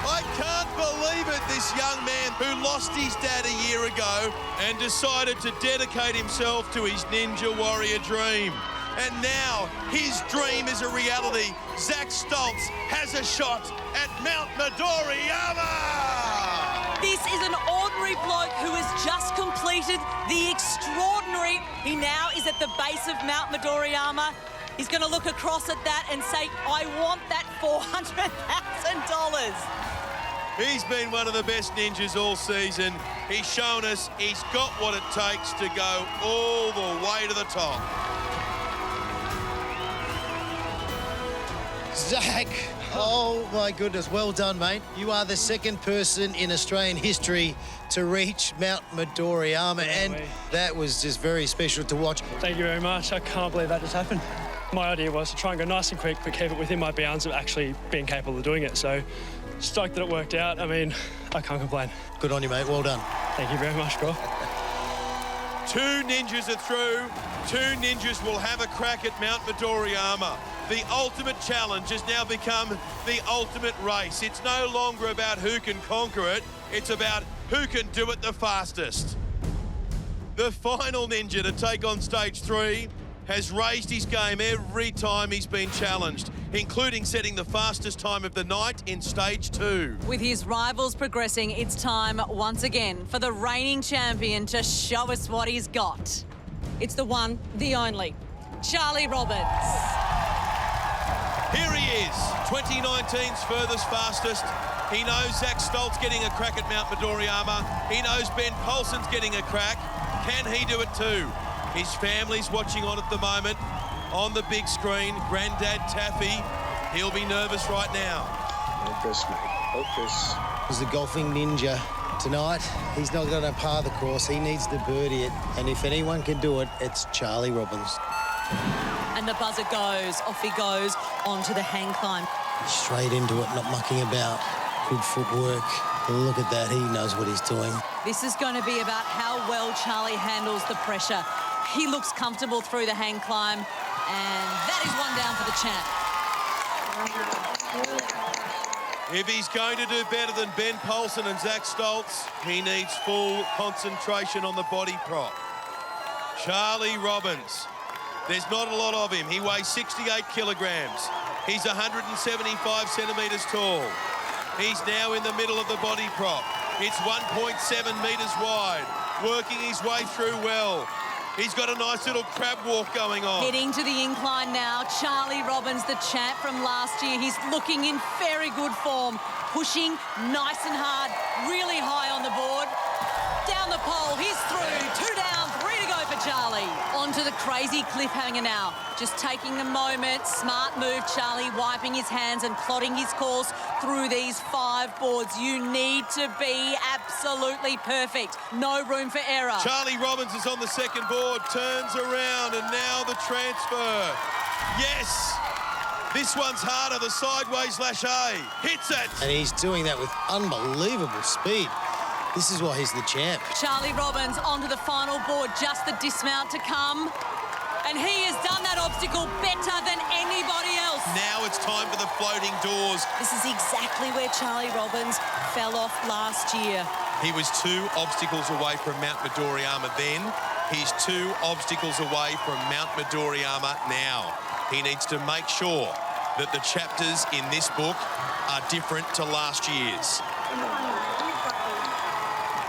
are I can't believe it, this young man who lost his dad a year ago and decided to dedicate himself to his Ninja Warrior dream. And now his dream is a reality. Zach Stoltz has a shot at Mount Midoriyama. This is an ordinary bloke who has just completed the extraordinary. He now is at the base of Mount Midoriyama. He's going to look across at that and say, I want that $400,000. He's been one of the best ninjas all season. He's shown us he's got what it takes to go all the way to the top. Zach, oh my goodness, well done, mate. You are the second person in Australian history to reach Mount Midoriyama, and that was just very special to watch. Thank you very much. I can't believe that just happened. My idea was to try and go nice and quick, but keep it within my bounds of actually being capable of doing it. So, stoked that it worked out. I mean, I can't complain. Good on you, mate. Well done. Thank you very much, bro. Two ninjas are through. Two ninjas will have a crack at Mount Midoriyama. The ultimate challenge has now become the ultimate race. It's no longer about who can conquer it. It's about who can do it the fastest. The final ninja to take on stage 3 has raised his game every time he's been challenged, including setting the fastest time of the night in stage 2. With his rivals progressing, it's time once again for the reigning champion to show us what he's got. It's the one, the only, Charlie Robbins. Here he is, 2019's furthest fastest. He knows Zach Stoltz getting a crack at Mount Midoriyama. He knows Ben Polson's getting a crack. Can he do it too? His family's watching on at the moment. On the big screen, Granddad Taffy. He'll be nervous right now. Focus, mate. Focus. He's the golfing ninja tonight. He's not going to par the course. He needs to birdie it. And if anyone can do it, it's Charlie Robbins. And the buzzer goes. Off he goes onto the hang climb. Straight into it, not mucking about. Good footwork. Look at that. He knows what he's doing. This is going to be about how well Charlie handles the pressure. He looks comfortable through the hang climb, and that is one down for the champ. If he's going to do better than Ben Polson and Zach Stoltz, he needs full concentration on the body prop. Charlie Robbins. There's not a lot of him. He weighs 68 kilograms. He's 175 centimetres tall. He's now in the middle of the body prop. It's 1.7 metres wide, working his way through well. He's got a nice little crab walk going on. Heading to the incline now, Charlie Robbins, the champ from last year. He's looking in very good form, pushing nice and hard, really high on the board. Down the pole, he's through, 2 down, 3 to go for Charlie. Onto the crazy cliffhanger now. Just taking a moment, smart move, Charlie, wiping his hands and plotting his course through these 5 boards. You need to be absolutely perfect. No room for error. Charlie Robbins is on the second board, turns around, and now the transfer. Yes! This one's harder, the sideways lâché. Hits it! And he's doing that with unbelievable speed. This is why he's the champ. Charlie Robbins onto the final board, just the dismount to come. And he has done that obstacle better than anybody else. Now it's time for the floating doors. This is exactly where Charlie Robbins fell off last year. He was 2 obstacles away from Mount Midoriyama then. He's 2 obstacles away from Mount Midoriyama now. He needs to make sure that the chapters in this book are different to last year's.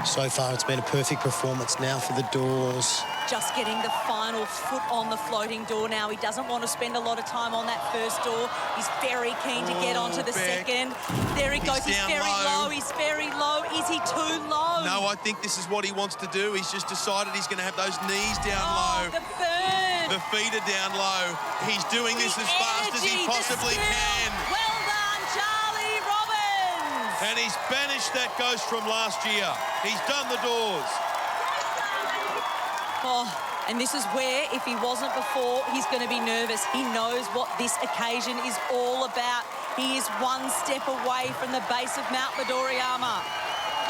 So far, it's been a perfect performance now for the doors. Just getting the final foot on the floating door now. He doesn't want to spend a lot of time on that first door. He's very keen to get onto the second. There he goes. He's very low. He's very low. Is he too low? No, I think this is what he wants to do. He's just decided he's going to have those knees down low. The third. The feet are down low. He's doing this as fast as he possibly can. Well done, Charlie Robbins. And he's banished that ghost from last year. He's done the doors. Oh, and this is where, if he wasn't before, he's going to be nervous. He knows what this occasion is all about. He is one step away from the base of Mount Midoriyama.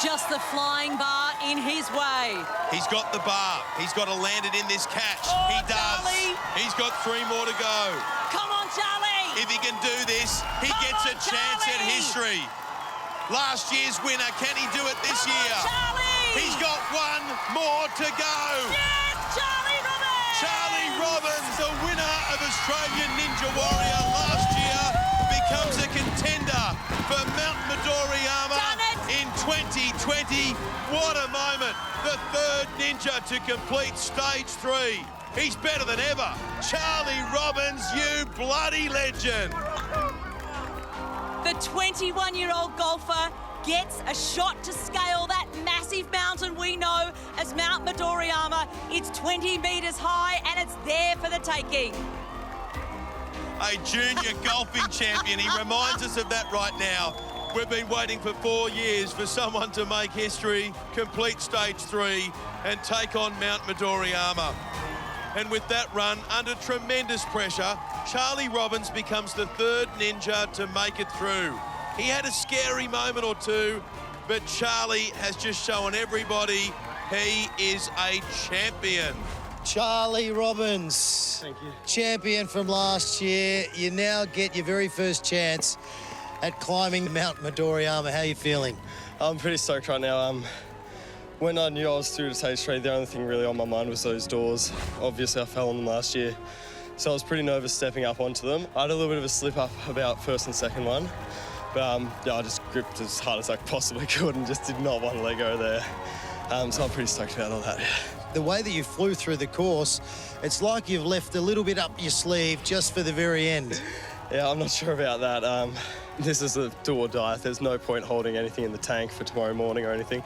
Just the flying bar in his way. He's got the bar. He's got to land it in this catch. Oh, he does. Charlie. He's got 3 more to go. Come on, Charlie. If he can do this, he gets a chance at history. Last year's winner, can he do it this year? Charlie. He's got 1 more to go. Yes, Charlie Robbins. Charlie Robbins, the winner of Australian Ninja Warrior last year, becomes a contender for Mount Midoriyama in 2020. What a moment. The 3rd ninja to complete stage 3. He's better than ever. Charlie Robbins, you bloody legend. The 21-year-old golfer gets a shot to scale that massive mountain we know as Mount Midoriyama. It's 20 metres high and it's there for the taking. A junior golfing champion. He reminds us of that right now. We've been waiting for 4 years for someone to make history, complete stage 3 and take on Mount Midoriyama. And with that run, under tremendous pressure, Charlie Robbins becomes the 3rd ninja to make it through. He had a scary moment or two, but Charlie has just shown everybody he is a champion. Charlie Robbins, thank you. Champion from last year. You now get your very first chance at climbing Mount Midoriyama. How are you feeling? I'm pretty stoked right now. When I knew I was through to stage 3, the only thing really on my mind was those doors. Obviously, I fell on them last year, so I was pretty nervous stepping up onto them. I had a little bit of a slip up about 1st and 2nd one, but yeah, I just gripped as hard as I possibly could and just did not want to let go there. So I'm pretty stoked about all that. The way that you flew through the course, it's like you've left a little bit up your sleeve just for the very end. Yeah, I'm not sure about that. This is a do or die. There's no point holding anything in the tank for tomorrow morning or anything.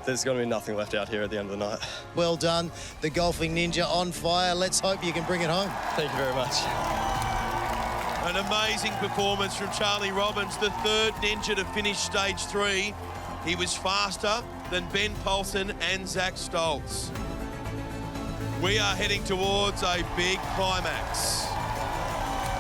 There's going to be nothing left out here at the end of the night. Well done. The golfing ninja on fire. Let's hope you can bring it home. Thank you very much. An amazing performance from Charlie Robbins, the 3rd ninja to finish stage 3. He was faster than Ben Poulsen and Zach Stoltz. We are heading towards a big climax.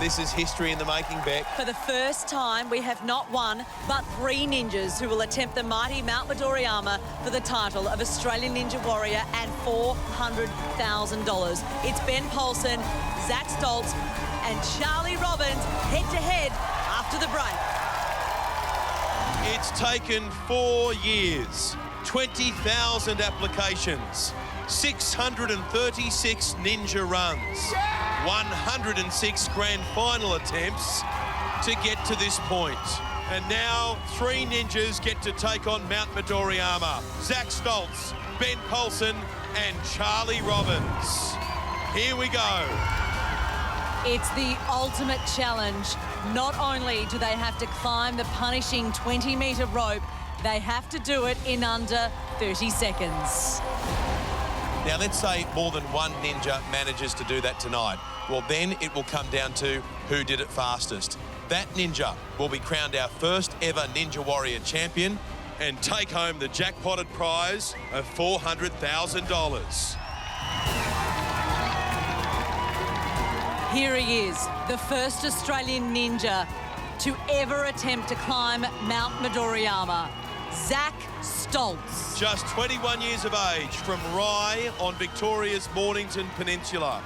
This is history in the making, Beck. For the first time, we have not one, but 3 ninjas who will attempt the mighty Mount Midoriyama for the title of Australian Ninja Warrior and $400,000. It's Ben Poulsen, Zach Stoltz and Charlie Robbins head-to-head after the break. It's taken 4 years, 20,000 applications, 636 ninja runs, 106 grand final attempts to get to this point. And now 3 ninjas get to take on Mount Midoriyama. Zach Stoltz, Ben Poulsen and Charlie Robbins. Here we go. It's the ultimate challenge. Not only do they have to climb the punishing 20-metre rope, they have to do it in under 30 seconds. Now, let's say more than one ninja manages to do that tonight. Well, then it will come down to who did it fastest. That ninja will be crowned our first ever Ninja Warrior champion and take home the jackpotted prize of $400,000. Here he is, the first Australian ninja to ever attempt to climb Mount Midoriyama, Zach Stoltz. Just 21 years of age, from Rye on Victoria's Mornington Peninsula.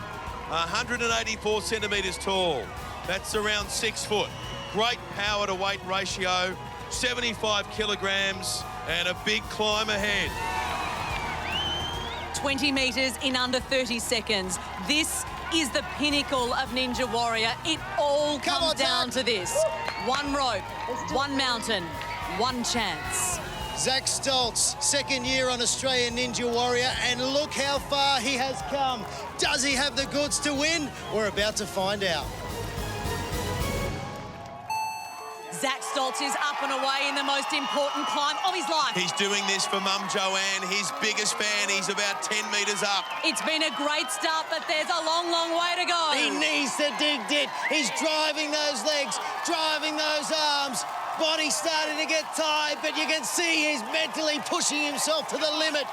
184 centimetres tall. That's around 6 foot. Great power to weight ratio, 75 kilograms, and a big climb ahead. 20 metres in under 30 seconds. This is the pinnacle of Ninja Warrior. It all comes down to this. One rope, one mountain, one chance. Zach Stoltz, second year on Australian Ninja Warrior, and look how far he has come. Does he have the goods to win? We're about to find out. Zach Stoltz is up and away in the most important climb of his life. He's doing this for Mum Joanne, his biggest fan. He's about 10 metres up. It's been a great start, but there's a long, long way to go. He needs to dig deep. He's driving those legs, driving those arms. Body's starting to get tired, but you can see he's mentally pushing himself to the limit.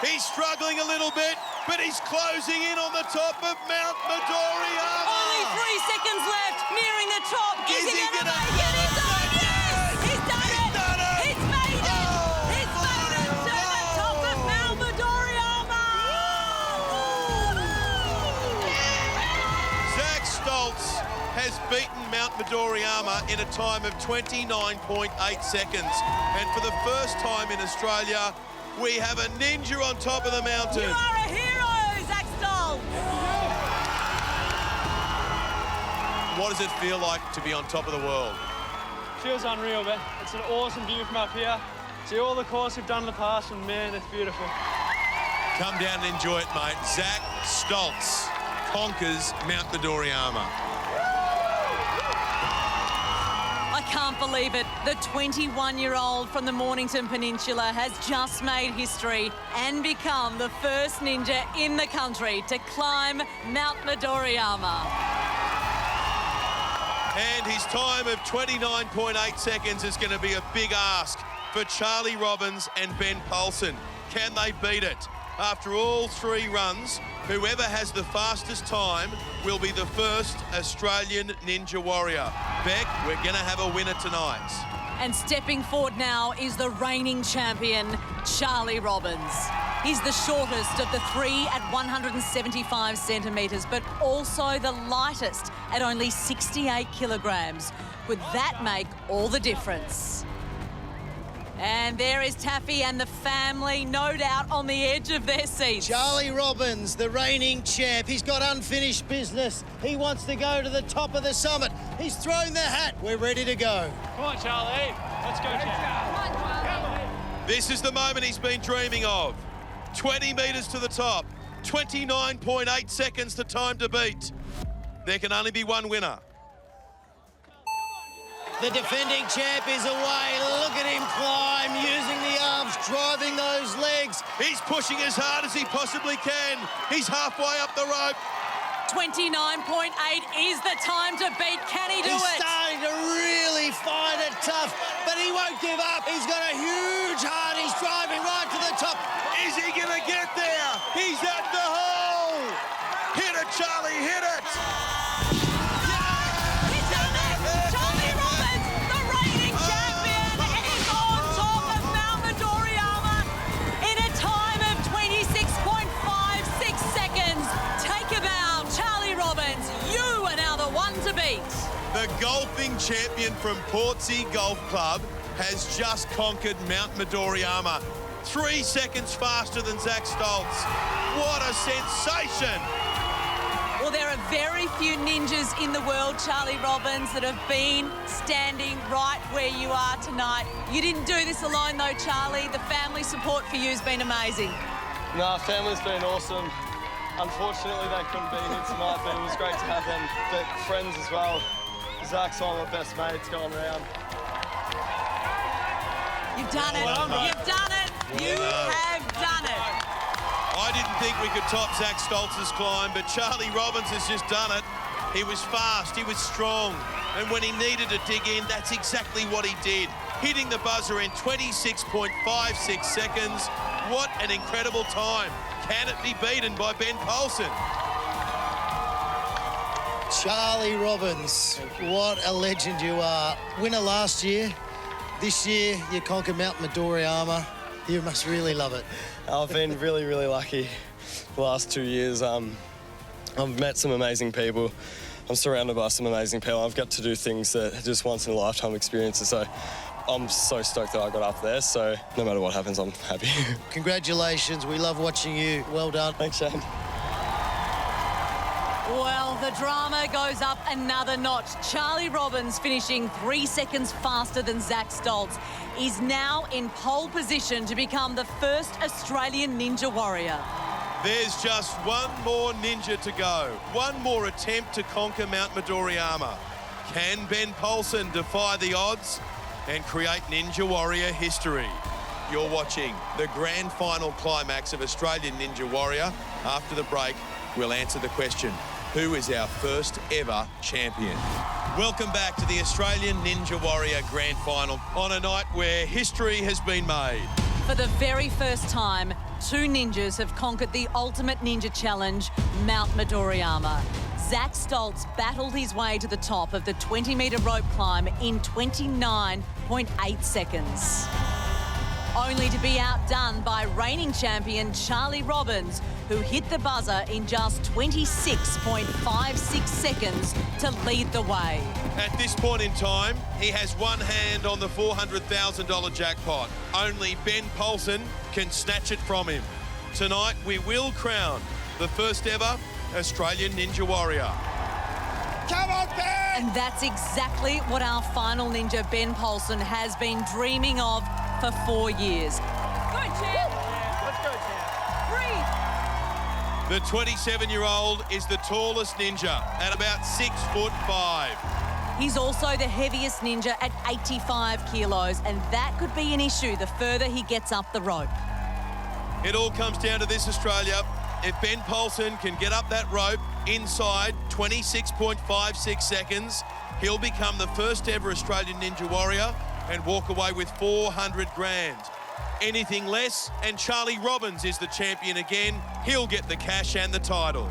He's struggling a little bit, but he's closing in on the top of Mount Midoriya. Only 3 seconds left, nearing the top. Is he going to make it? He's done it! Yes! He's done it! He's made it! He's made it to the top of Mount Midoriya! Zach Stoltz has beaten Mount Midoriya in a time of 29.8 seconds. And for the first time in Australia, we have a ninja on top of the mountain. You are a hero, Zach Stoltz! What does it feel like to be on top of the world? Feels unreal, man. It's an awesome view from up here. See all the course we've done in the past, and man, it's beautiful. Come down and enjoy it, mate. Zach Stoltz conquers Mount Midoriya. I can't believe it. The 21-year-old from the Mornington Peninsula has just made history and become the first ninja in the country to climb Mount Midoriya. And his time of 29.8 seconds is going to be a big ask for Charlie Robbins and Ben Poulsen. Can they beat it? After all 3 runs, whoever has the fastest time will be the first Australian Ninja Warrior. Beck, we're going to have a winner tonight. And stepping forward now is the reigning champion, Charlie Robbins. He's the shortest of the 3 at 175 centimetres, but also the lightest at only 68 kilograms. Would that make all the difference? And there is Taffy and the family, no doubt, on the edge of their seats. Charlie Robbins, the reigning champ. He's got unfinished business. He wants to go to the top of the summit. He's thrown the hat. We're ready to go. Come on, Charlie. Let's go, Charlie. This is the moment he's been dreaming of. 20 metres to the top. 29.8 seconds the time to beat. There can only be one winner. The defending champ is away. Look at him climb, using the arms, driving those legs. He's pushing as hard as he possibly can. He's halfway up the rope. 29.8 is the time to beat. Can he do it? He's starting to really find it tough, but he won't give up. He's got a huge heart. He's driving right to the top. Is he going to get there? He's at the hole. Hit it, Charlie, hit it. The golfing champion from Portsea Golf Club has just conquered Mount Midoriya. 3 seconds faster than Zach Stoltz. What a sensation! Well, there are very few ninjas in the world, Charlie Robbins, that have been standing right where you are tonight. You didn't do this alone, though, Charlie. The family support for you has been amazing. No, family's been awesome. Unfortunately, they couldn't be here tonight, but it was great to have them. But friends as well. Zach's one of my best mates going around. You've done it. You've done it. You have done it. I didn't think we could top Zach Stoltz's climb, but Charlie Robbins has just done it. He was fast, he was strong, and when he needed to dig in, that's exactly what he did. Hitting the buzzer in 26.56 seconds. What an incredible time. Can it be beaten by Ben Poulsen? Charlie Robbins, what a legend you are. Winner last year. This year, you conquered Mount Midoriya. You must really love it. I've been really, really lucky the last 2 years. I've met some amazing people. I'm surrounded by some amazing people. I've got to do things that are just once-in-a-lifetime experiences. So I'm so stoked that I got up there. So no matter what happens, I'm happy. Congratulations. We love watching you. Well done. Thanks, Shane. Well, the drama goes up another notch. Charlie Robbins, finishing 3 seconds faster than Zach Stoltz, is now in pole position to become the first Australian Ninja Warrior. There's just one more ninja to go. One more attempt to conquer Mount Midoriyama. Can Ben Poulsen defy the odds and create Ninja Warrior history? You're watching the grand final climax of Australian Ninja Warrior. After the break, we'll answer the question, who is our first ever champion? Welcome back to the Australian Ninja Warrior Grand Final on a night where history has been made. For the very first time, 2 ninjas have conquered the ultimate ninja challenge, Mount Midoriyama. Zach Stoltz battled his way to the top of the 20-metre rope climb in 29.8 seconds. Only to be outdone by reigning champion Charlie Robbins, who hit the buzzer in just 26.56 seconds to lead the way. At this point in time, he has one hand on the $400,000 jackpot. Only Ben Poulsen can snatch it from him. Tonight, we will crown the first ever Australian Ninja Warrior. Come on, Ben! And that's exactly what our final ninja, Ben Poulsen, has been dreaming of for 4 years. Go, champ! Let's go, champ. The Breathe! 27-year-old is the tallest ninja at about 6'5". He's also the heaviest ninja at 85 kilos, and that could be an issue the further he gets up the rope. It all comes down to this, Australia. If Ben Poulsen can get up that rope inside 26.56 seconds, he'll become the first ever Australian Ninja Warrior and walk away with 400 grand. Anything less, and Charlie Robbins is the champion again. He'll get the cash and the title.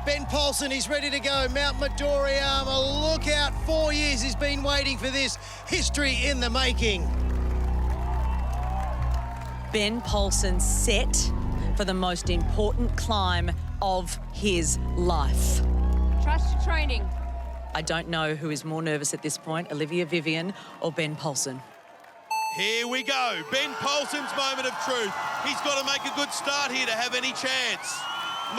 Ben Poulsen is ready to go. Mount Midoriyama, look out. 4 years he's been waiting for this. History in the making. Ben Poulsen set for the most important climb of his life. Trust your training. I don't know who is more nervous at this point, Olivia Vivian or Ben Poulsen. Here we go. Ben Poulsen's moment of truth. He's got to make a good start here to have any chance.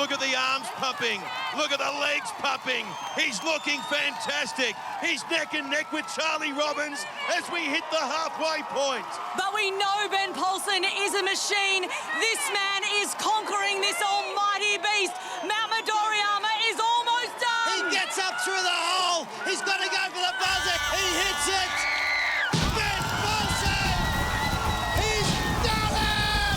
Look at the arms pumping. Look at the legs pumping. He's looking fantastic. He's neck and neck with Charlie Robbins as we hit the halfway point. But we know Ben Poulsen is a machine. This man is conquering this almighty beast. Mount Midoriyama is almost done. He gets up through the hole. He's got to go for the buzzer. He hits it. Ben Poulsen! He's done it!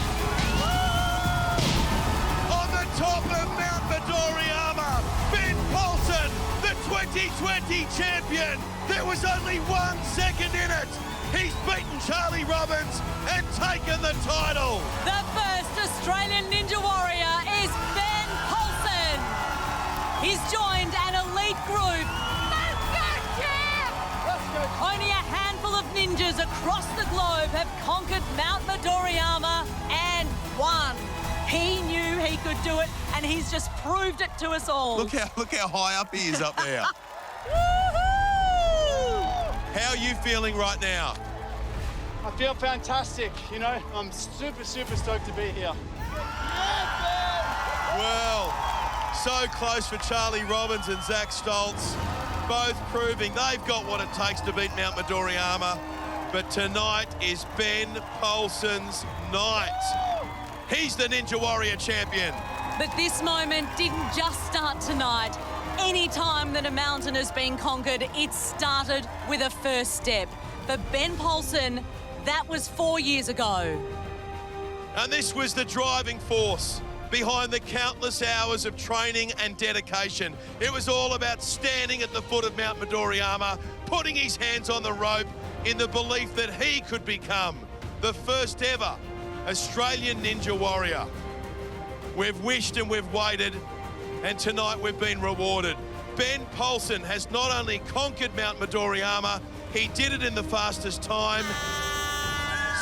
On the top of Mount Midoriyama, Ben Poulsen, the 2020 champion. There was only 1 second in it. He's beaten Charlie Robbins and taken the title. The first Australian Ninja Warrior is Ben Poulsen. He's joined an elite group. Let's go, champ! Let's go. Only a handful of ninjas across the globe have conquered Mount Midoriyama and won. He knew he could do it, and he's just proved it to us all. Look how high up he is up there. How are you feeling right now? I feel fantastic, you know. I'm super stoked to be here. Well, so close for Charlie Robbins and Zach Stoltz, both proving they've got what it takes to beat Mount Midoriyama. But tonight is Ben Poulsen's night. He's the Ninja Warrior champion. But this moment didn't just start tonight. Any time that a mountain has been conquered, it started with a first step. For Ben Poulsen, that was 4 years ago. And this was the driving force behind the countless hours of training and dedication. It was all about standing at the foot of Mount Midoriyama, putting his hands on the rope in the belief that he could become the first ever Australian Ninja Warrior. We've wished and we've waited, and tonight we've been rewarded. Ben Poulsen has not only conquered Mount Midoriyama, he did it in the fastest time.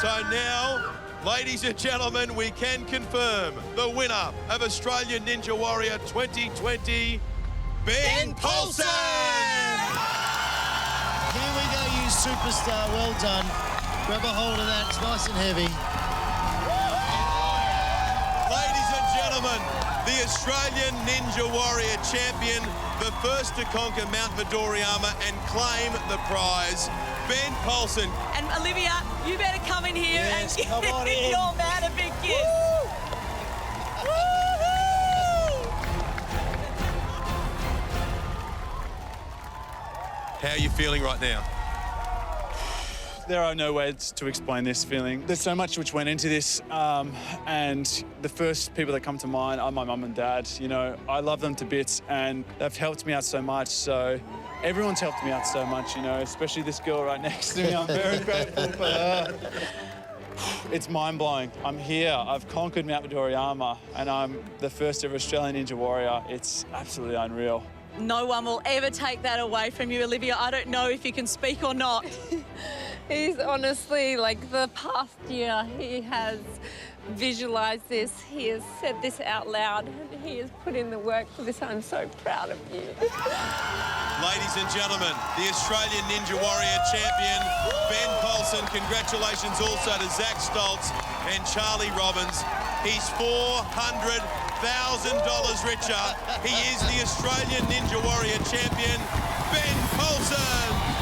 So now, ladies and gentlemen, we can confirm the winner of Australian Ninja Warrior 2020, Ben Poulsen! Here we go, you superstar. Well done. Grab a hold of that. It's nice and heavy. Ladies and gentlemen, the Australian Ninja Warrior champion, the first to conquer Mount Midoriyama and claim the prize, Ben Paulson. And Olivia, you better come in here Yes, and come give on in. your man a big kiss. How are you feeling right now? There are no words to explain this feeling. There's so much which went into this, and the first people that come to mind are my mum and dad. You know, I love them to bits, and they've helped me out so much. So everyone's helped me out so much, you know, especially this girl right next to me. I'm very grateful for her. It's mind-blowing. I'm here. I've conquered Mount Midoriyama, and I'm the first ever Australian Ninja Warrior. It's absolutely unreal. No one will ever take that away from you, Olivia. I don't know if you can speak or not. He's honestly, like, the past year, he has visualised this, he has said this out loud, and he has put in the work for this. I'm so proud of you. Ladies and gentlemen, the Australian Ninja Warrior champion, Ben Paulson. Congratulations also to Zach Stoltz and Charlie Robbins. He's $400,000 richer. He is the Australian Ninja Warrior champion, Ben Paulson.